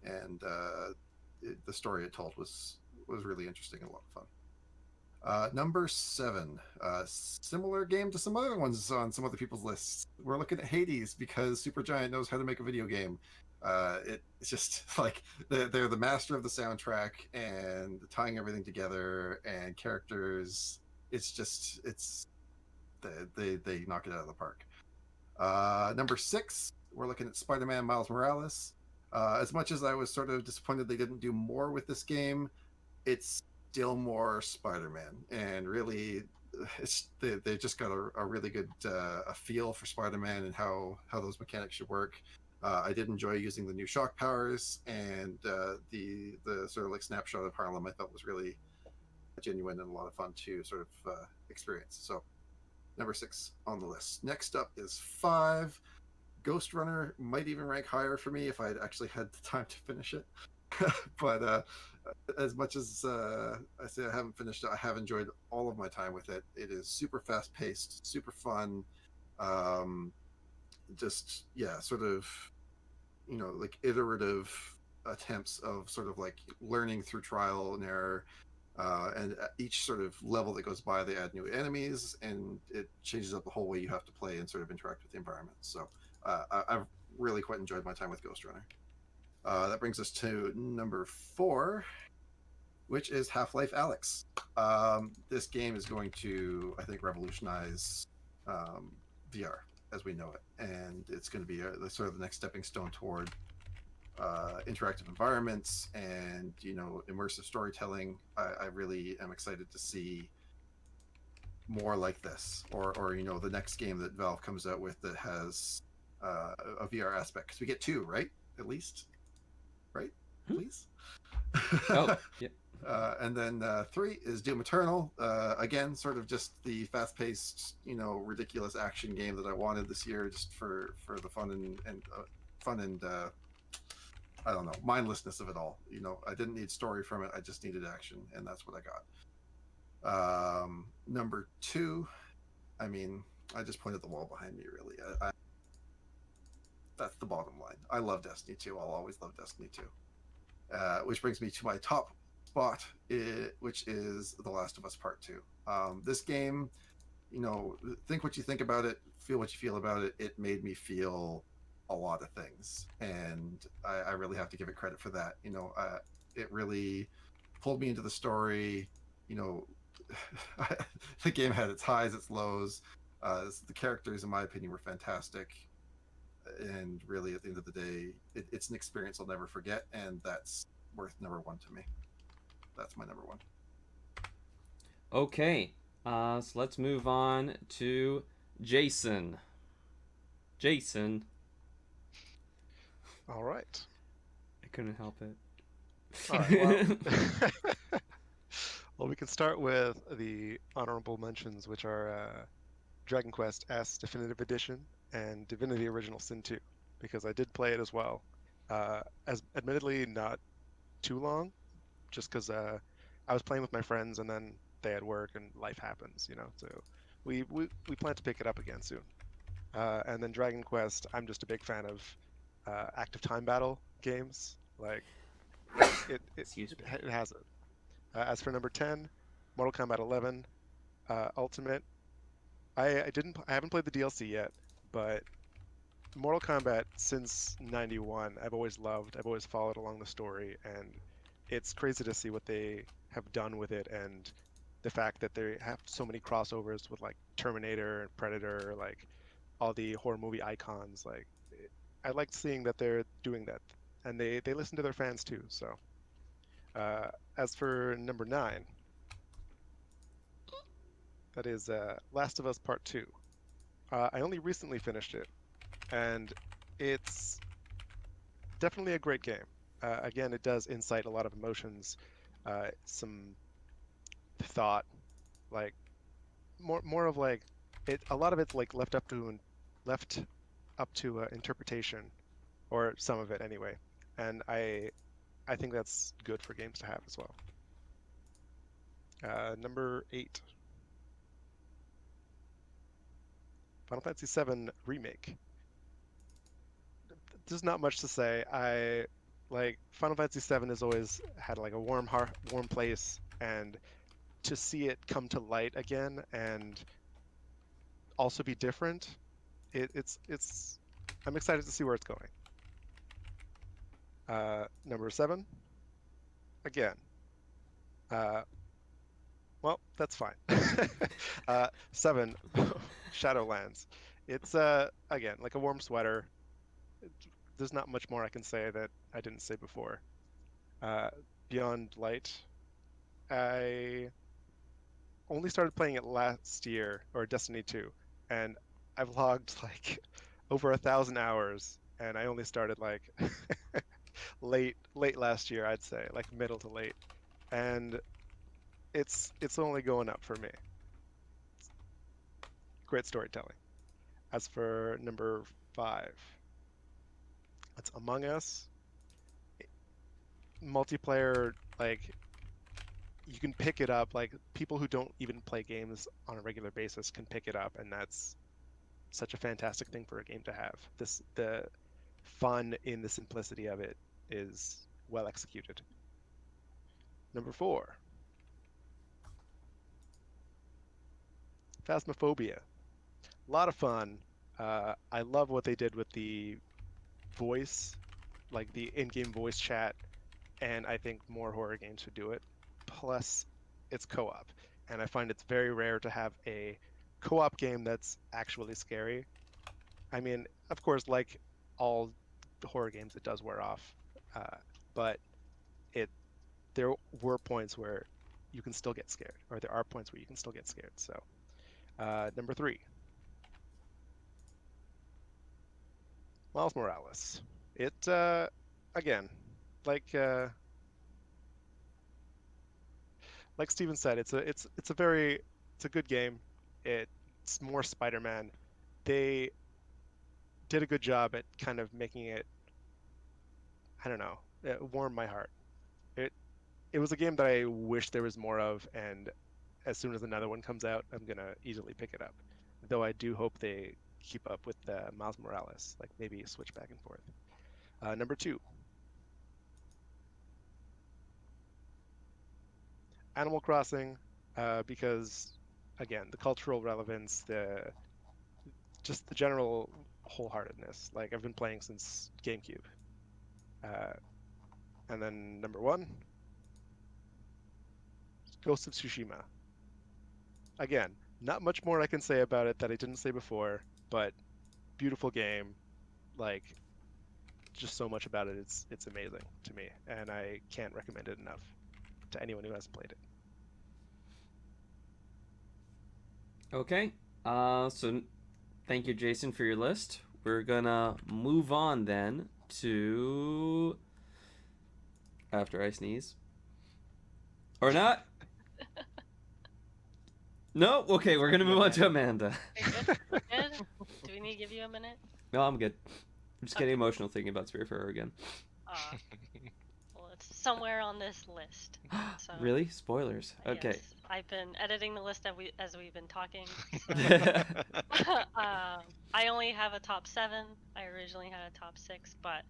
and the story it told was really interesting and a lot of fun. Number 7, similar game to some other ones on some other people's lists. We're looking at Hades because Supergiant knows how to make a video game. It's just like they're the master of the soundtrack and tying everything together and characters. It's they knock it out of the park. Number 6, we're looking at Spider-Man Miles Morales. As much as I was sort of disappointed they didn't do more with this game, it's still more Spider-Man, and really they just got a really good a feel for Spider-Man and how those mechanics should work. I did enjoy using the new shock powers, and the sort of like snapshot of Harlem I thought was really genuine and a lot of fun to sort of experience. So number 6 on the list. Next up is 5. Ghost Runner might even rank higher for me if I'd actually had the time to finish it. But as much as I say I haven't finished it, I have enjoyed all of my time with it. It is super fast paced, super fun. Just sort of like iterative attempts of sort of like learning through trial and error, and at each sort of level that goes by they add new enemies, and it changes up the whole way you have to play and sort of interact with the environment. So I've really quite enjoyed my time with Ghost Runner. That brings us to number 4, which is Half-Life Alyx. This game is going to, I think, revolutionize VR as we know it, and it's going to be sort of the next stepping stone toward interactive environments and immersive storytelling. I really am excited to see more like this, or the next game that Valve comes out with that has a VR aspect, because we get 2, right? At least, right? Please. Oh, yeah. And then 3 is Doom Eternal. Again, sort of just the fast-paced, ridiculous action game that I wanted this year, just for the fun and I don't know, mindlessness of it all. I didn't need story from it. I just needed action, and that's what I got. Number 2, I mean, I just pointed the wall behind me, really. That's the bottom line. I love Destiny 2. I'll always love Destiny 2. Which brings me to my top spot, which is The Last of Us Part 2. This game, think what you think about it, feel what you feel about it. It made me feel a lot of things, and I really have to give it credit for that. It really pulled me into the story. The game had its highs, its lows. The characters, in my opinion, were fantastic. And really, at the end of the day, it's an experience I'll never forget, and that's worth number 1 to me. That's my number 1. Okay, so let's move on to Jason. All right. I couldn't help it. All right, well, well, we can start with the honorable mentions, which are Dragon Quest S Definitive Edition and Divinity Original Sin 2, because I did play it as well. As admittedly not too long, just because I was playing with my friends and then they had work and life happens, So we plan to pick it up again soon. And then Dragon Quest, I'm just a big fan of active time battle games. Like it has it. As for number 10, Mortal Kombat 11 Ultimate. I haven't played the DLC yet, but Mortal Kombat since '91, I've always followed along the story, and it's crazy to see what they have done with it, and the fact that they have so many crossovers with like Terminator and Predator, like all the horror movie icons. Like I like seeing that they're doing that, and they listen to their fans too. So as for number 9, That is Last of Us Part 2. I only recently finished it, and it's definitely a great game. Again, it does incite a lot of emotions, some thought, like more of like it. A lot of it's like left up to interpretation, or some of it anyway. And I think that's good for games to have as well. Number 8, Final Fantasy VII Remake. There's not much to say. I like Final Fantasy VII has always had like a warm heart, warm place, and to see it come to light again and also be different, it's I'm excited to see where it's going. Number 7, again. Well, that's fine. 7, Shadowlands. It's again like a warm sweater. There's not much more I can say that I didn't say before. Uh, Beyond Light. I only started playing it last year, or Destiny 2, and I've logged like over 1,000 hours, and I only started like late last year, I'd say, like middle to late, and it's only going up for me. Great storytelling. As for number 5, it's Among Us. Multiplayer, like you can pick it up. Like people who don't even play games on a regular basis can pick it up, and that's such a fantastic thing for a game to have. The fun in the simplicity of it is well executed. Number 4, Phasmaphobia. A lot of fun. I love what they did with the voice, like the in-game voice chat, and I think more horror games should do it. Plus, it's co-op, and I find it's very rare to have a co-op game that's actually scary. I mean, of course, like all horror games, it does wear off, but it there were points where you can still get scared, or there are points where you can still get scared. So, number 3, Miles Morales. It again, like like Steven said, it's a good game. It's more Spider-Man. They did a good job at kind of making it, I don't know, it warmed my heart. It it was a game that I wish there was more of, and as soon as another one comes out, I'm gonna easily pick it up. Though I do hope they keep up with Miles Morales, like maybe switch back and forth. Number 2, Animal Crossing, because again, the cultural relevance, just the general wholeheartedness. Like I've been playing since GameCube. Uh, and then number 1, Ghost of Tsushima. Again, not much more I can say about it that I didn't say before, but beautiful game. Like just so much about it. It's amazing to me, and I can't recommend it enough to anyone who hasn't played it. Okay. So thank you, Jason, for your list. We're gonna move on then to after I sneeze. Or not? No? Okay, we're gonna move on to Amanda. Good? We're good? Do we need to give you a minute? No, I'm good. I'm just getting emotional thinking about Spiritfarer again. Well, it's somewhere on this list. So, Really? Spoilers. Okay. Yes, I've been editing the list as we've been talking. So. I only have a top 7. I originally had a top 6, but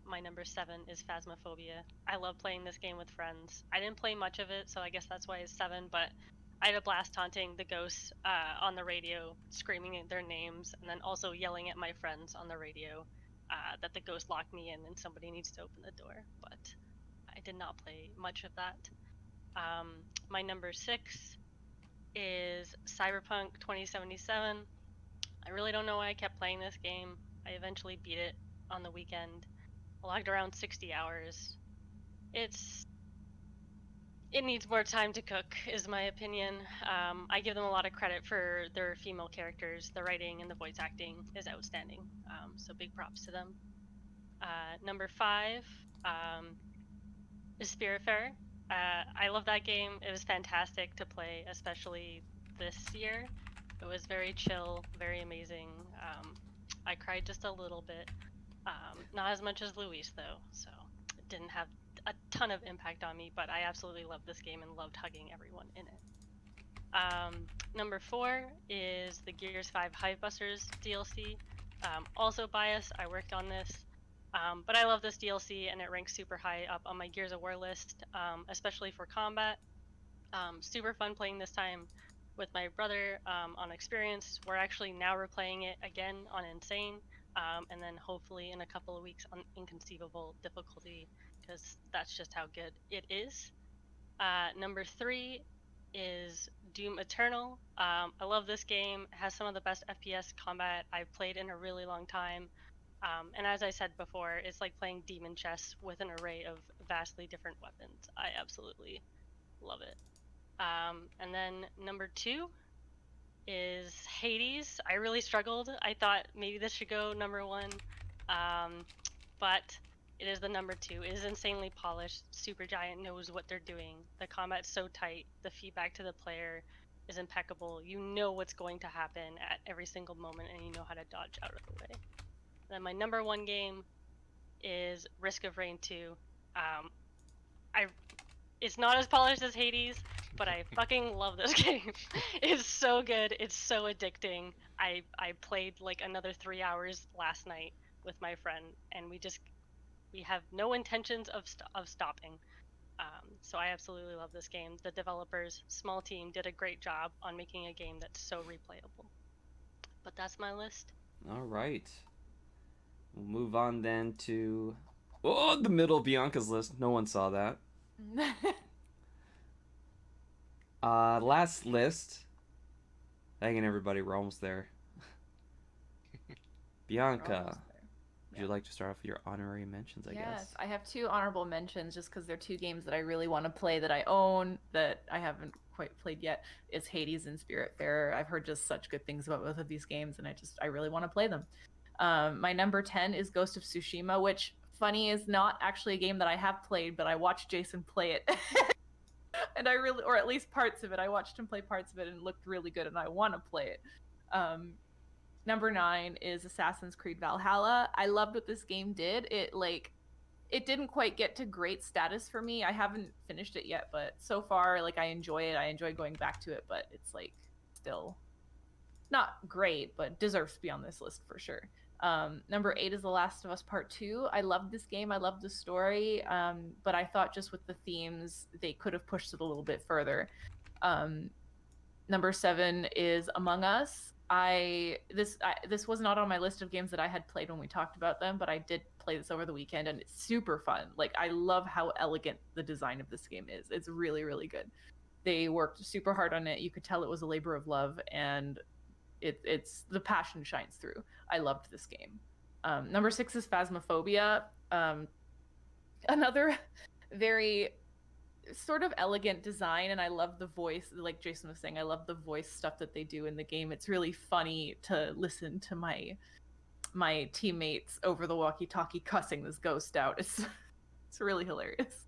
my number 7 is Phasmaphobia. I love playing this game with friends. I didn't play much of it, so I guess that's why it's 7, but I had a blast taunting the ghosts on the radio, screaming their names, and then also yelling at my friends on the radio that the ghost locked me in and somebody needs to open the door, but I did not play much of that. My number 6 is Cyberpunk 2077. I really don't know why I kept playing this game. I eventually beat it on the weekend. I logged around 60 hours. It's It needs more time to cook, is my opinion. I give them a lot of credit for their female characters. The writing and the voice acting is outstanding. So big props to them. Number 5 is Spiritfarer. I love that game. It was fantastic to play, especially this year. It was very chill, very amazing. I cried just a little bit. Not as much as Luis, though, so it didn't have a ton of impact on me, but I absolutely loved this game and loved hugging everyone in it. Number 4 is the Gears 5 Hivebusters DLC. Also biased, I worked on this, but I love this DLC and it ranks super high up on my Gears of War list, especially for combat. Super fun playing this time with my brother on Experience. We're actually now replaying it again on Insane, and then hopefully in a couple of weeks on Inconceivable difficulty, because that's just how good it is. Number 3 is Doom Eternal. I love this game. It has some of the best FPS combat I've played in a really long time. And as I said before, it's like playing demon chess with an array of vastly different weapons. I absolutely love it. And then number 2 is Hades. I really struggled. I thought maybe this should go number 1, but it is the number 2. It is insanely polished. Supergiant knows what they're doing. The combat's so tight. The feedback to the player is impeccable. You know what's going to happen at every single moment, and you know how to dodge out of the way. Then my number 1 game is Risk of Rain 2. It's not as polished as Hades, but I fucking love this game. It's so good. It's so addicting. I played like another 3 hours last night with my friend, and we have no intentions of stopping. So I absolutely love this game. The developers, small team, did a great job on making a game that's so replayable. But that's my list. All right. We'll move on then to the middle of Bianca's list. No one saw that. Last list. Hang on, everybody. We're almost there. Bianca, would you like to start off with your honorary mentions, I guess? Yes, I have 2 honorable mentions just because they're 2 games that I really want to play that I own that I haven't quite played yet. It's Hades and Spiritfarer. I've heard just such good things about both of these games, and I really want to play them. My number 10 is Ghost of Tsushima, which, funny, is not actually a game that I have played, but I watched Jason play it. And or at least parts of it. I watched him play parts of it and it looked really good, and I want to play it. Number 9 is Assassin's Creed Valhalla. I loved what this game did. It didn't quite get to great status for me. I haven't finished it yet, but so far, I enjoy it. I enjoy going back to it, but it's still not great, but deserves to be on this list for sure. Number 8 is The Last of Us Part 2. I loved this game. I loved the story, but I thought just with the themes, they could have pushed it a little bit further. Number 7 is Among Us. This was not on my list of games that I had played when we talked about them, but I did play this over the weekend, and it's super fun. I love how elegant the design of this game is. It's really, really good. They worked super hard on it. You could tell it was a labor of love, and it's the passion shines through. I loved this game. Number 6 is Phasmaphobia. Another very sort of elegant design, and I love the voice. Like Jason was saying, I love the voice stuff that they do in the game. It's really funny to listen to my teammates over the walkie-talkie cussing this ghost out. It's really hilarious.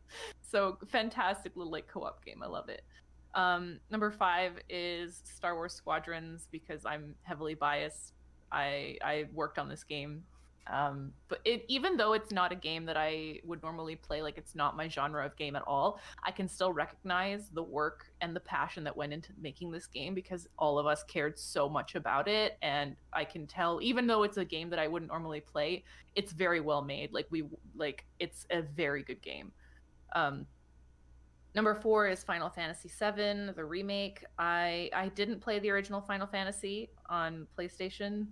So fantastic little co-op game. I love it. Number 5 is Star Wars Squadrons, because I'm heavily biased. I worked on this game, but even though it's not a game that I would normally play, it's not my genre of game at all, I can still recognize the work and the passion that went into making this game, because all of us cared so much about it. And I can tell, even though it's a game that I wouldn't normally play, it's very well made. It's a very good game. Number 4 is Final Fantasy VII, the remake. I didn't play the original Final Fantasy on PlayStation,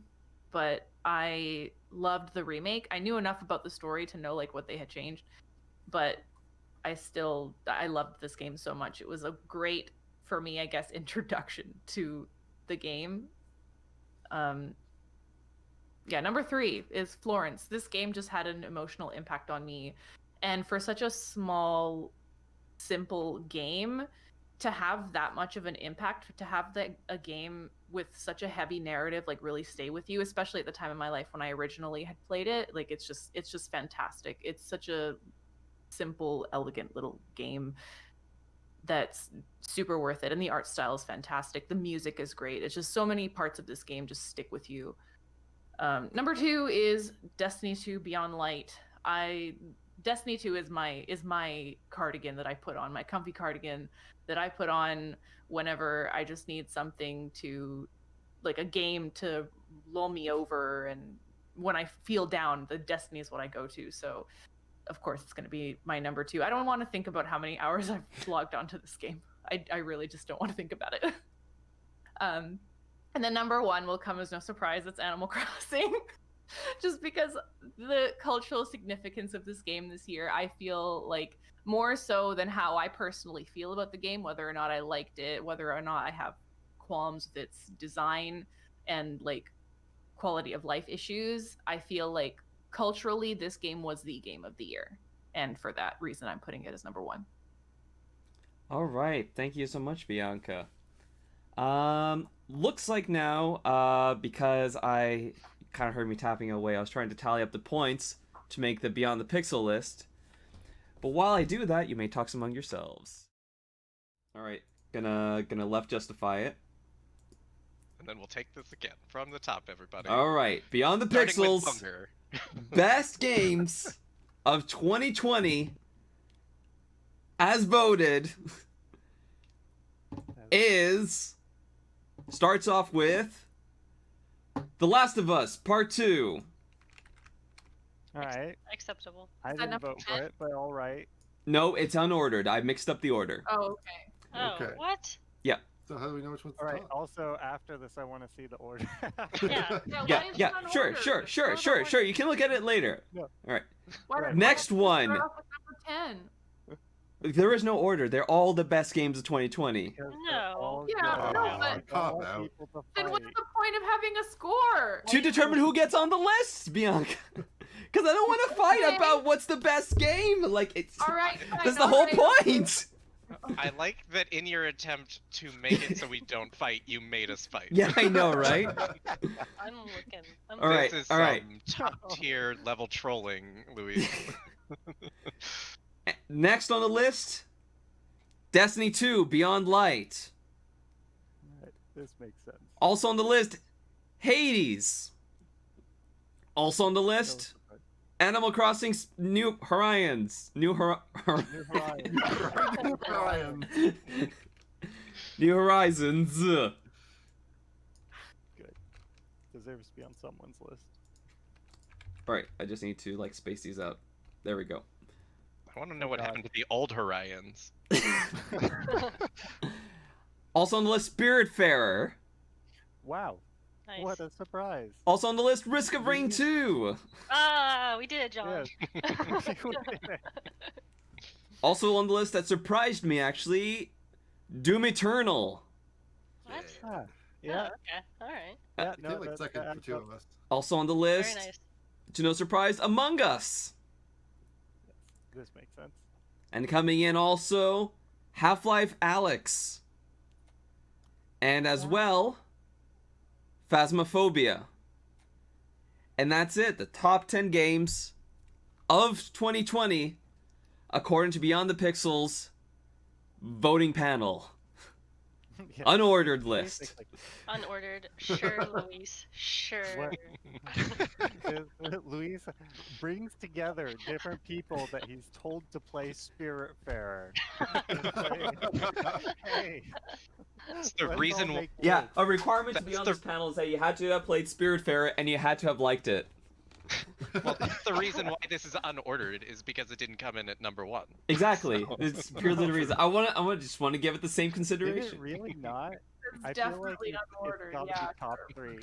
but I loved the remake. I knew enough about the story to know what they had changed, but I loved this game so much. It was a great, for me, I guess, introduction to the game. Number 3 is Florence. This game just had an emotional impact on me, and for such a small simple game, to have that much of an impact, to have a game with such a heavy narrative like really stay with you, especially at the time of my life when I originally had played it, like it's just fantastic. It's such a simple, elegant little game that's super worth it, and the art style is fantastic. The music is great. It's just so many parts of this game just stick with you. Number 2 is Destiny 2 Beyond Light. Destiny 2 is my cardigan that I put on, my comfy cardigan that I put on whenever I just need something to, like a game to lull me over, and when I feel down, the Destiny is what I go to. So of course it's going to be my number 2. I don't want to think about how many hours I've logged onto this game. I really just don't want to think about it. And then number 1 will come as no surprise. It's Animal Crossing. Just because the cultural significance of this game this year, I feel like more so than how I personally feel about the game, whether or not I liked it, whether or not I have qualms with its design and like quality of life issues, I feel like culturally this game was the game of the year. And for that reason, I'm putting it as number 1. All right. Thank you so much, Bianca. Looks like now, because I kind of heard me tapping away, I was trying to tally up the points to make the Beyond the Pixel list. But while I do that, you may talk among yourselves. All right, gonna left justify it. And then we'll take this again from the top, everybody. All right, Beyond the Starting with Pixels, Bunker. best games of 2020, as voted, starts off with The Last of Us Part 2. All right. Acceptable. I didn't vote for it, but all right. No, it's unordered. I mixed up the order. Oh, okay. Oh, Okay. what? So how do we know which one's All right. top? Also, after this, I want to see the order. Yeah. Yeah. Sure. You can look at it later. No. All right. Right. Next one. Start off with number 10. There is no order. They're all the best games of 2020. Because No. they're all Yeah, good. no, but- Cop out. People to Then what's fight. the point of having a score? To determine who gets on the list, Bianca. Because I don't want to fight Okay. about what's the best game. Like, it's. All right. fine, That's the all whole right. point. I like that in your attempt to make it so we don't fight, you made us fight. Yeah, I know, right? I'm looking. I'm All right, This is all right. some top tier level trolling, Louise. Next on the list, Destiny 2 Beyond Light. Right, this makes sense. Also on the list, Hades. Also on the list, Animal Crossing New Horizons. New Horizon. Ryan. New Horizons. Good. Deserves to be on someone's list. Alright, I just need to like space these out. There we go. I want to know what God. happened to the old Horizons. Also on the list, Spiritfarer. Wow. nice. What a surprise. Also on the list, Risk of Rain 2. Ah, we did it, John. Yes. You did it. Also on the list that surprised me actually, Doom Eternal. What? Ah, yeah. Oh, okay. All right. Yeah, I feel like that second for adds 2 up. of us. Also on the Very list, nice. to no surprise, Among Us. This makes sense. And coming in also, Half-Life Alyx. And as well, Phasmaphobia. And that's it, the top 10 games of 2020, according to Beyond the Pixels voting panel. Yeah. Unordered list. Basically. Unordered. Sure, Luis. Sure. What? Luis brings together different people that he's told to play Spiritfarer. Hey, That's the let's reason all why. make Yeah, lists. a requirement to be That's on the- this panel is that you had to have played Spiritfarer and you had to have liked it. Well, that's the reason why this is unordered is because it didn't come in at number 1. Exactly. It's purely the reason. I just want to give it the same Did consideration. it really not? It's I feel like definitely it's unordered. gotta Yeah. be top 3.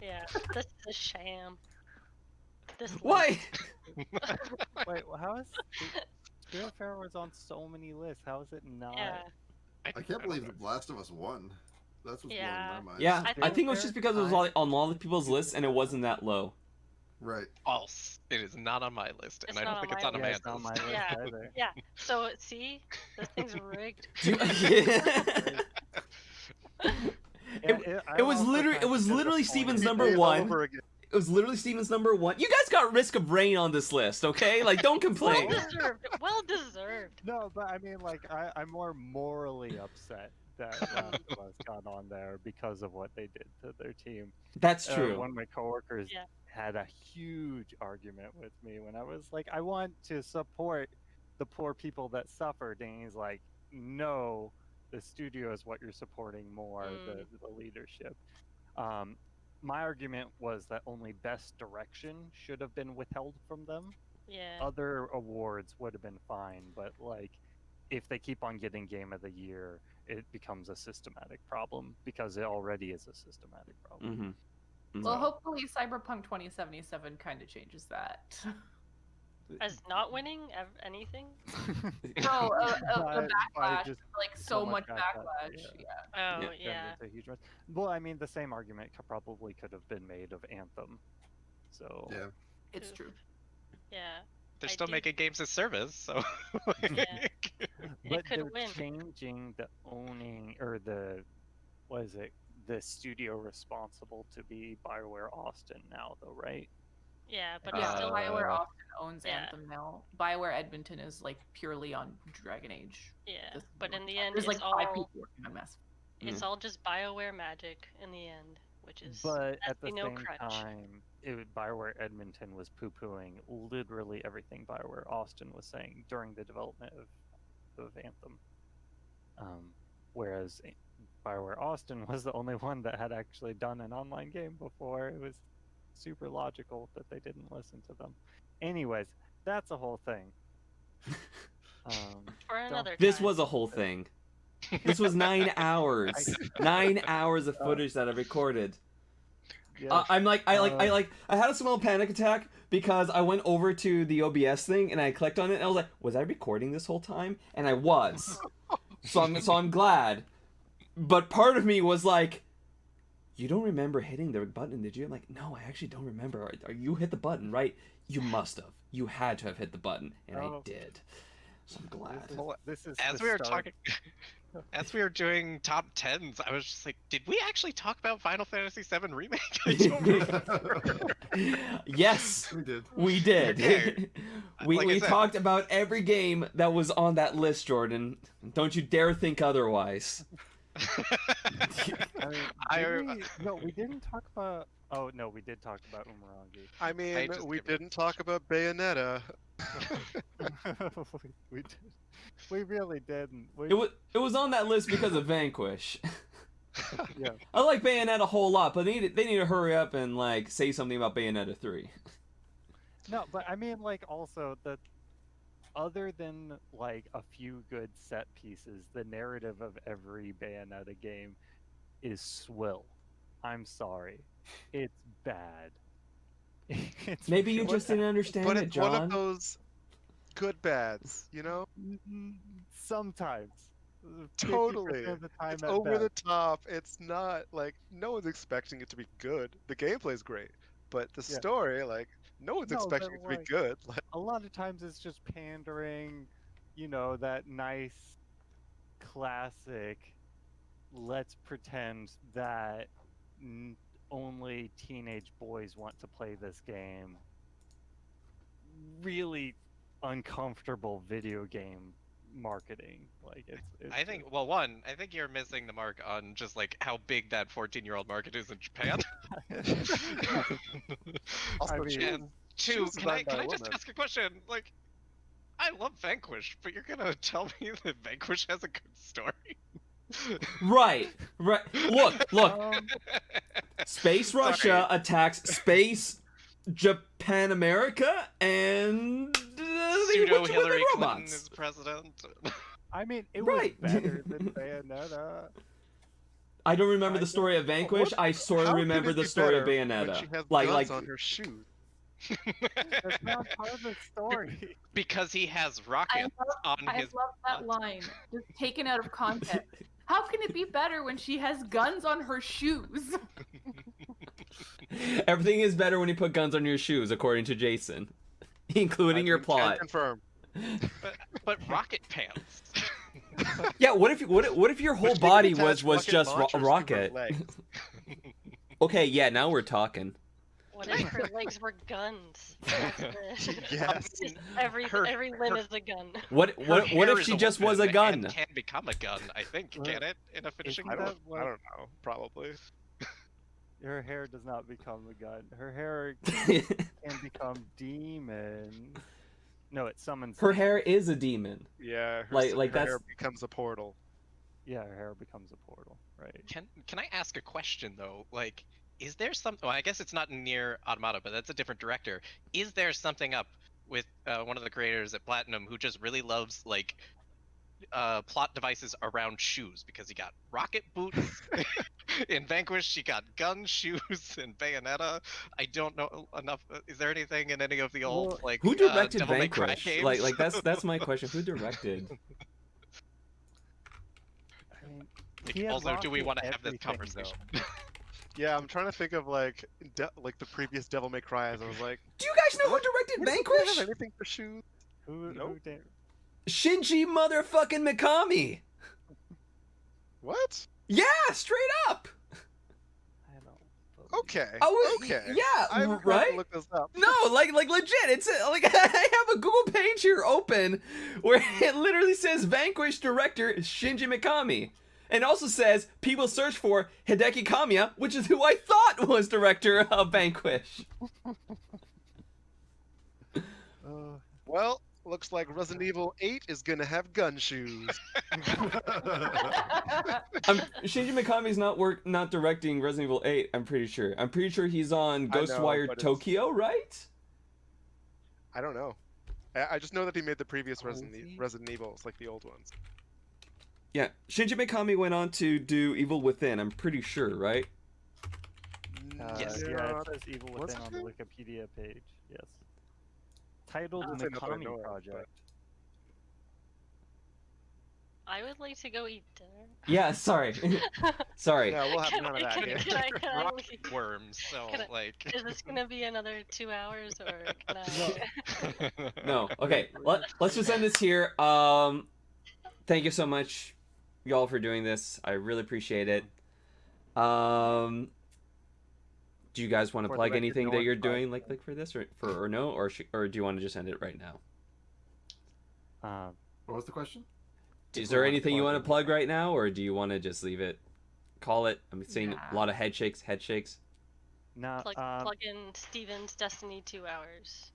Yeah. This is a sham. This Why? Wait, how is Spiritfarer was on so many lists? How is it not? Yeah. I can't believe The Last of Us won. That's what's Yeah. blowing my mind. Yeah, I I think it was think just because it was on all the people's lists and it wasn't that low. Right. False. It is not on my list, and It's I don't not think on it's my on Yeah, Amanda's it's not on my list. list Yeah. either. Yeah. So see, this thing's rigged. It was literally Steven's number one. It was literally Steven's number one. You guys got Risk of Rain on this list, okay? Like, don't complain. Well deserved. Well deserved. No, but I mean, like, I'm more morally upset that Last of Us got on there because of what they did to their team. That's true. One of my coworkers Yeah. had a huge argument with me when I was like, I want to support the poor people that suffered, and he's like, no, the studio is what you're supporting more, the leadership. My argument was that only Best Direction should have been withheld from them. Yeah. Other awards would have been fine, but like, if they keep on getting Game of the Year, it becomes a systematic problem because it already is a systematic problem. Well, hopefully Cyberpunk 2077 kind of changes that. As not winning anything? No, the By backlash, just like so much backlash. yeah. Yeah. Oh, yeah. It's a huge one. Well, I mean, the same argument probably could have been made of Anthem. So Yeah. It's true. Yeah. They're I still do- making games as service, so. Yeah. but could they're win. changing the owning or the the studio responsible to be BioWare Austin now, though, right? Yeah, but Yeah, it's still BioWare Austin owns Yeah. Anthem now. BioWare Edmonton is like purely on Dragon Age. yeah. This But in the end, There's it's like all 5 people working on Mass. it's all just BioWare magic in the end, which is But at the no same crunch. time, BioWare Edmonton was poo-pooing literally everything BioWare Austin was saying during the development of Anthem. Whereas BioWare Austin was the only one that had actually done an online game before. It was super logical that they didn't listen to them. Anyways, that's a whole thing. For another time. This was a whole thing. This was 9 hours. 9 hours of footage that I recorded. Yeah. I had a small panic attack because I went over to the OBS thing and I clicked on it and I was like, was I recording this whole time? And I was. So I'm glad. But part of me was like, you don't remember hitting the button, did you? I'm like, no, I actually don't remember. You hit the button, right? You must have. You had to have hit the button, and I did. So I'm glad. This is As we were talking, as we were doing top 10s, I was just like, did we actually talk about Final Fantasy VII Remake? I don't remember. Yes, We did. we did. Okay. we Like I said- talked about every game that was on that list, Jordan. Don't you dare think otherwise. No, we didn't talk about. Oh no, we did talk about Umurangi. I mean, I just we give it a didn't talk about Bayonetta. we did. We really didn't. It was on that list because of Vanquish. Yeah. I like Bayonetta a whole lot, but they need to hurry up and like say something about Bayonetta 3. No, but I mean, like, also other than like a few good set pieces, the narrative of every Bayonetta game is swill. I'm sorry, it's bad. It's Maybe you really just didn't understand But it, it's John. one of those good bads, you know? Sometimes. 50% Totally. of the time It's at over the best. top. It's not like no one's expecting it to be good. The gameplay's great, but the Yeah. story, like, no one's No, expecting but, it to be like, good. Like, A lot of times it's just pandering, you know, that nice classic, let's pretend that only teenage boys want to play this game. Really uncomfortable video game marketing. Like it's I think, well, one, I think you're missing the mark on just like how big that 14-year-old market is in Japan. also, I mean, she- And two, Choose can I designed by a just woman. ask a question? Like, I love Vanquish, but you're gonna tell me that Vanquish has a good story? Right. Look. Um, Space Russia attacks Space Japan America, and they Pseudo witch with Hillary the Clinton robots. is president. I mean, it Right. was better than Bayonetta. I don't remember the story of Vanquish. What- I sort of how remember could it the be story of better when Bayonetta. She has Like guns on her shoes. That's not part of the story. Because he has I rockets love, on I his love that butt. line, just taken out of context. How can it be better when she has guns on her shoes? Everything is better when you put guns on your shoes, according to Jason, including your plot. Confirm. But rocket pants. Yeah, what if your whole body was just a rocket? Okay, yeah, now we're talking. What if her legs were guns? Yes. Every limb is a gun. What if she just was a gun? Can become a gun, I think. Can it in a finishing I move? don't know. Probably. Her hair does not become a gun. Her hair can become demons. No, it summons. Her hair is a demon. Yeah. Her hair becomes a portal. Yeah, her hair becomes a portal. Right. Can I ask a question though? Like, is there some? Well, I guess it's not near Automata, but that's a different director. Is there something up with one of the creators at Platinum who just really loves like plot devices around shoes? Because he got rocket boots in Vanquish, he got gun shoes in Bayonetta. I don't know enough. Is there anything in any of the old like who directed Devil May Cry Vanquish? games? Like that's my question. Who directed? Also, do we want to have this conversation? Yeah, I'm trying to think of like the previous Devil May Cry. I was like, Do you guys know who directed Vanquish? Have anything for shoes? Who did? Shinji motherfucking Mikami. What? Yeah, straight up. I don't. Okay. Okay. Yeah, I'm right. to look this up. No, like legit. It's like I have a Google page here open where it literally says Vanquish director Shinji Mikami. And also says people search for Hideki Kamiya, which is who I thought was director of Vanquish. Well, looks like Resident Evil 8 is gonna have gun shoes. Shinji Mikami's not directing Resident Evil 8. I'm pretty sure. I'm pretty sure he's on Ghostwire Tokyo, right? I don't know. I just know that he made the previous Resident Evils, like the old ones. Yeah, Shinji Mikami went on to do Evil Within, I'm pretty sure, right? Yes. Yeah, it says Evil Within on the Wikipedia page, yes. Titled Mikami Project. I would like to go eat dinner. Yeah, sorry. Sorry. Yeah, we'll have none of that here. Can I Rocket worms, so like... Is this gonna be another 2 hours, or can I... No, okay, let's just end this here. Thank you so much, y'all, for doing this. I really appreciate it. Do you guys want to plug anything that you're doing like for this or no, or do you want to just end it right now? What was the question? Is there anything you want to plug right now, or do you want to just leave it? Call it. I'm seeing a lot of head shakes. No. Plug in Steven's Destiny 2 hours.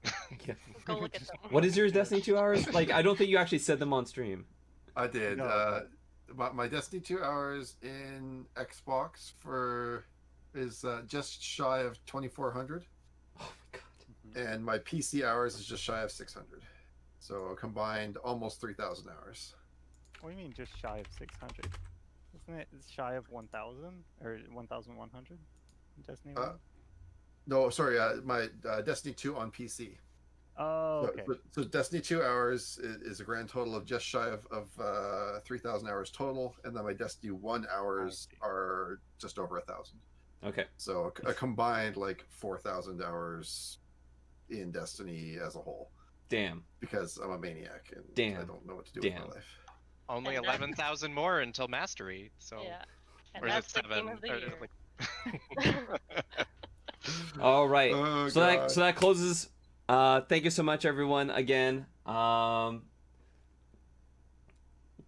Yeah. Go look at them. What is yours, Destiny 2 hours? Like, I don't think you actually said them on stream. I did. No. My Destiny 2 hours in Xbox is just shy of 2,400. Oh my god. And my PC hours is just shy of 600. So combined, almost 3,000 hours. What do you mean just shy of 600? Isn't it shy of 1,000 or 1,100? Destiny 1? No, sorry. My Destiny 2 on PC. Oh, okay. So Destiny 2 hours is a grand total of just shy of 3,000 hours total, and then my Destiny 1 hours are just over 1,000. Okay. So a combined like 4,000 hours in Destiny as a whole. Damn. Because I'm a maniac and I don't know what to do with my life. Only 11,000 more until Mastery, so... Yeah. And or is that's it the game of the year. All right. Oh, so that closes. Thank you so much, everyone. Again,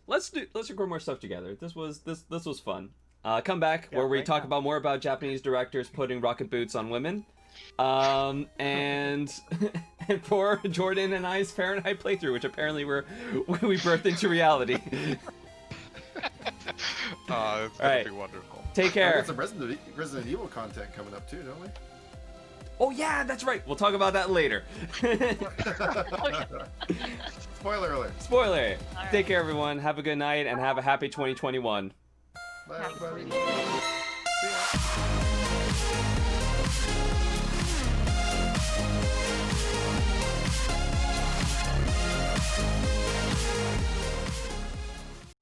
let's record more stuff together. This was fun. Come back where we talk about more about Japanese directors putting rocket boots on women. And for Jordan and I's Fahrenheit playthrough, which apparently we birthed into reality. It's gonna be wonderful. Take care. We got some Resident Evil content coming up too, don't we? Oh yeah, that's right. We'll talk about that later. Spoiler alert. Spoiler. All right. Take care, everyone. Have a good night and have a happy 2021. Bye, everybody.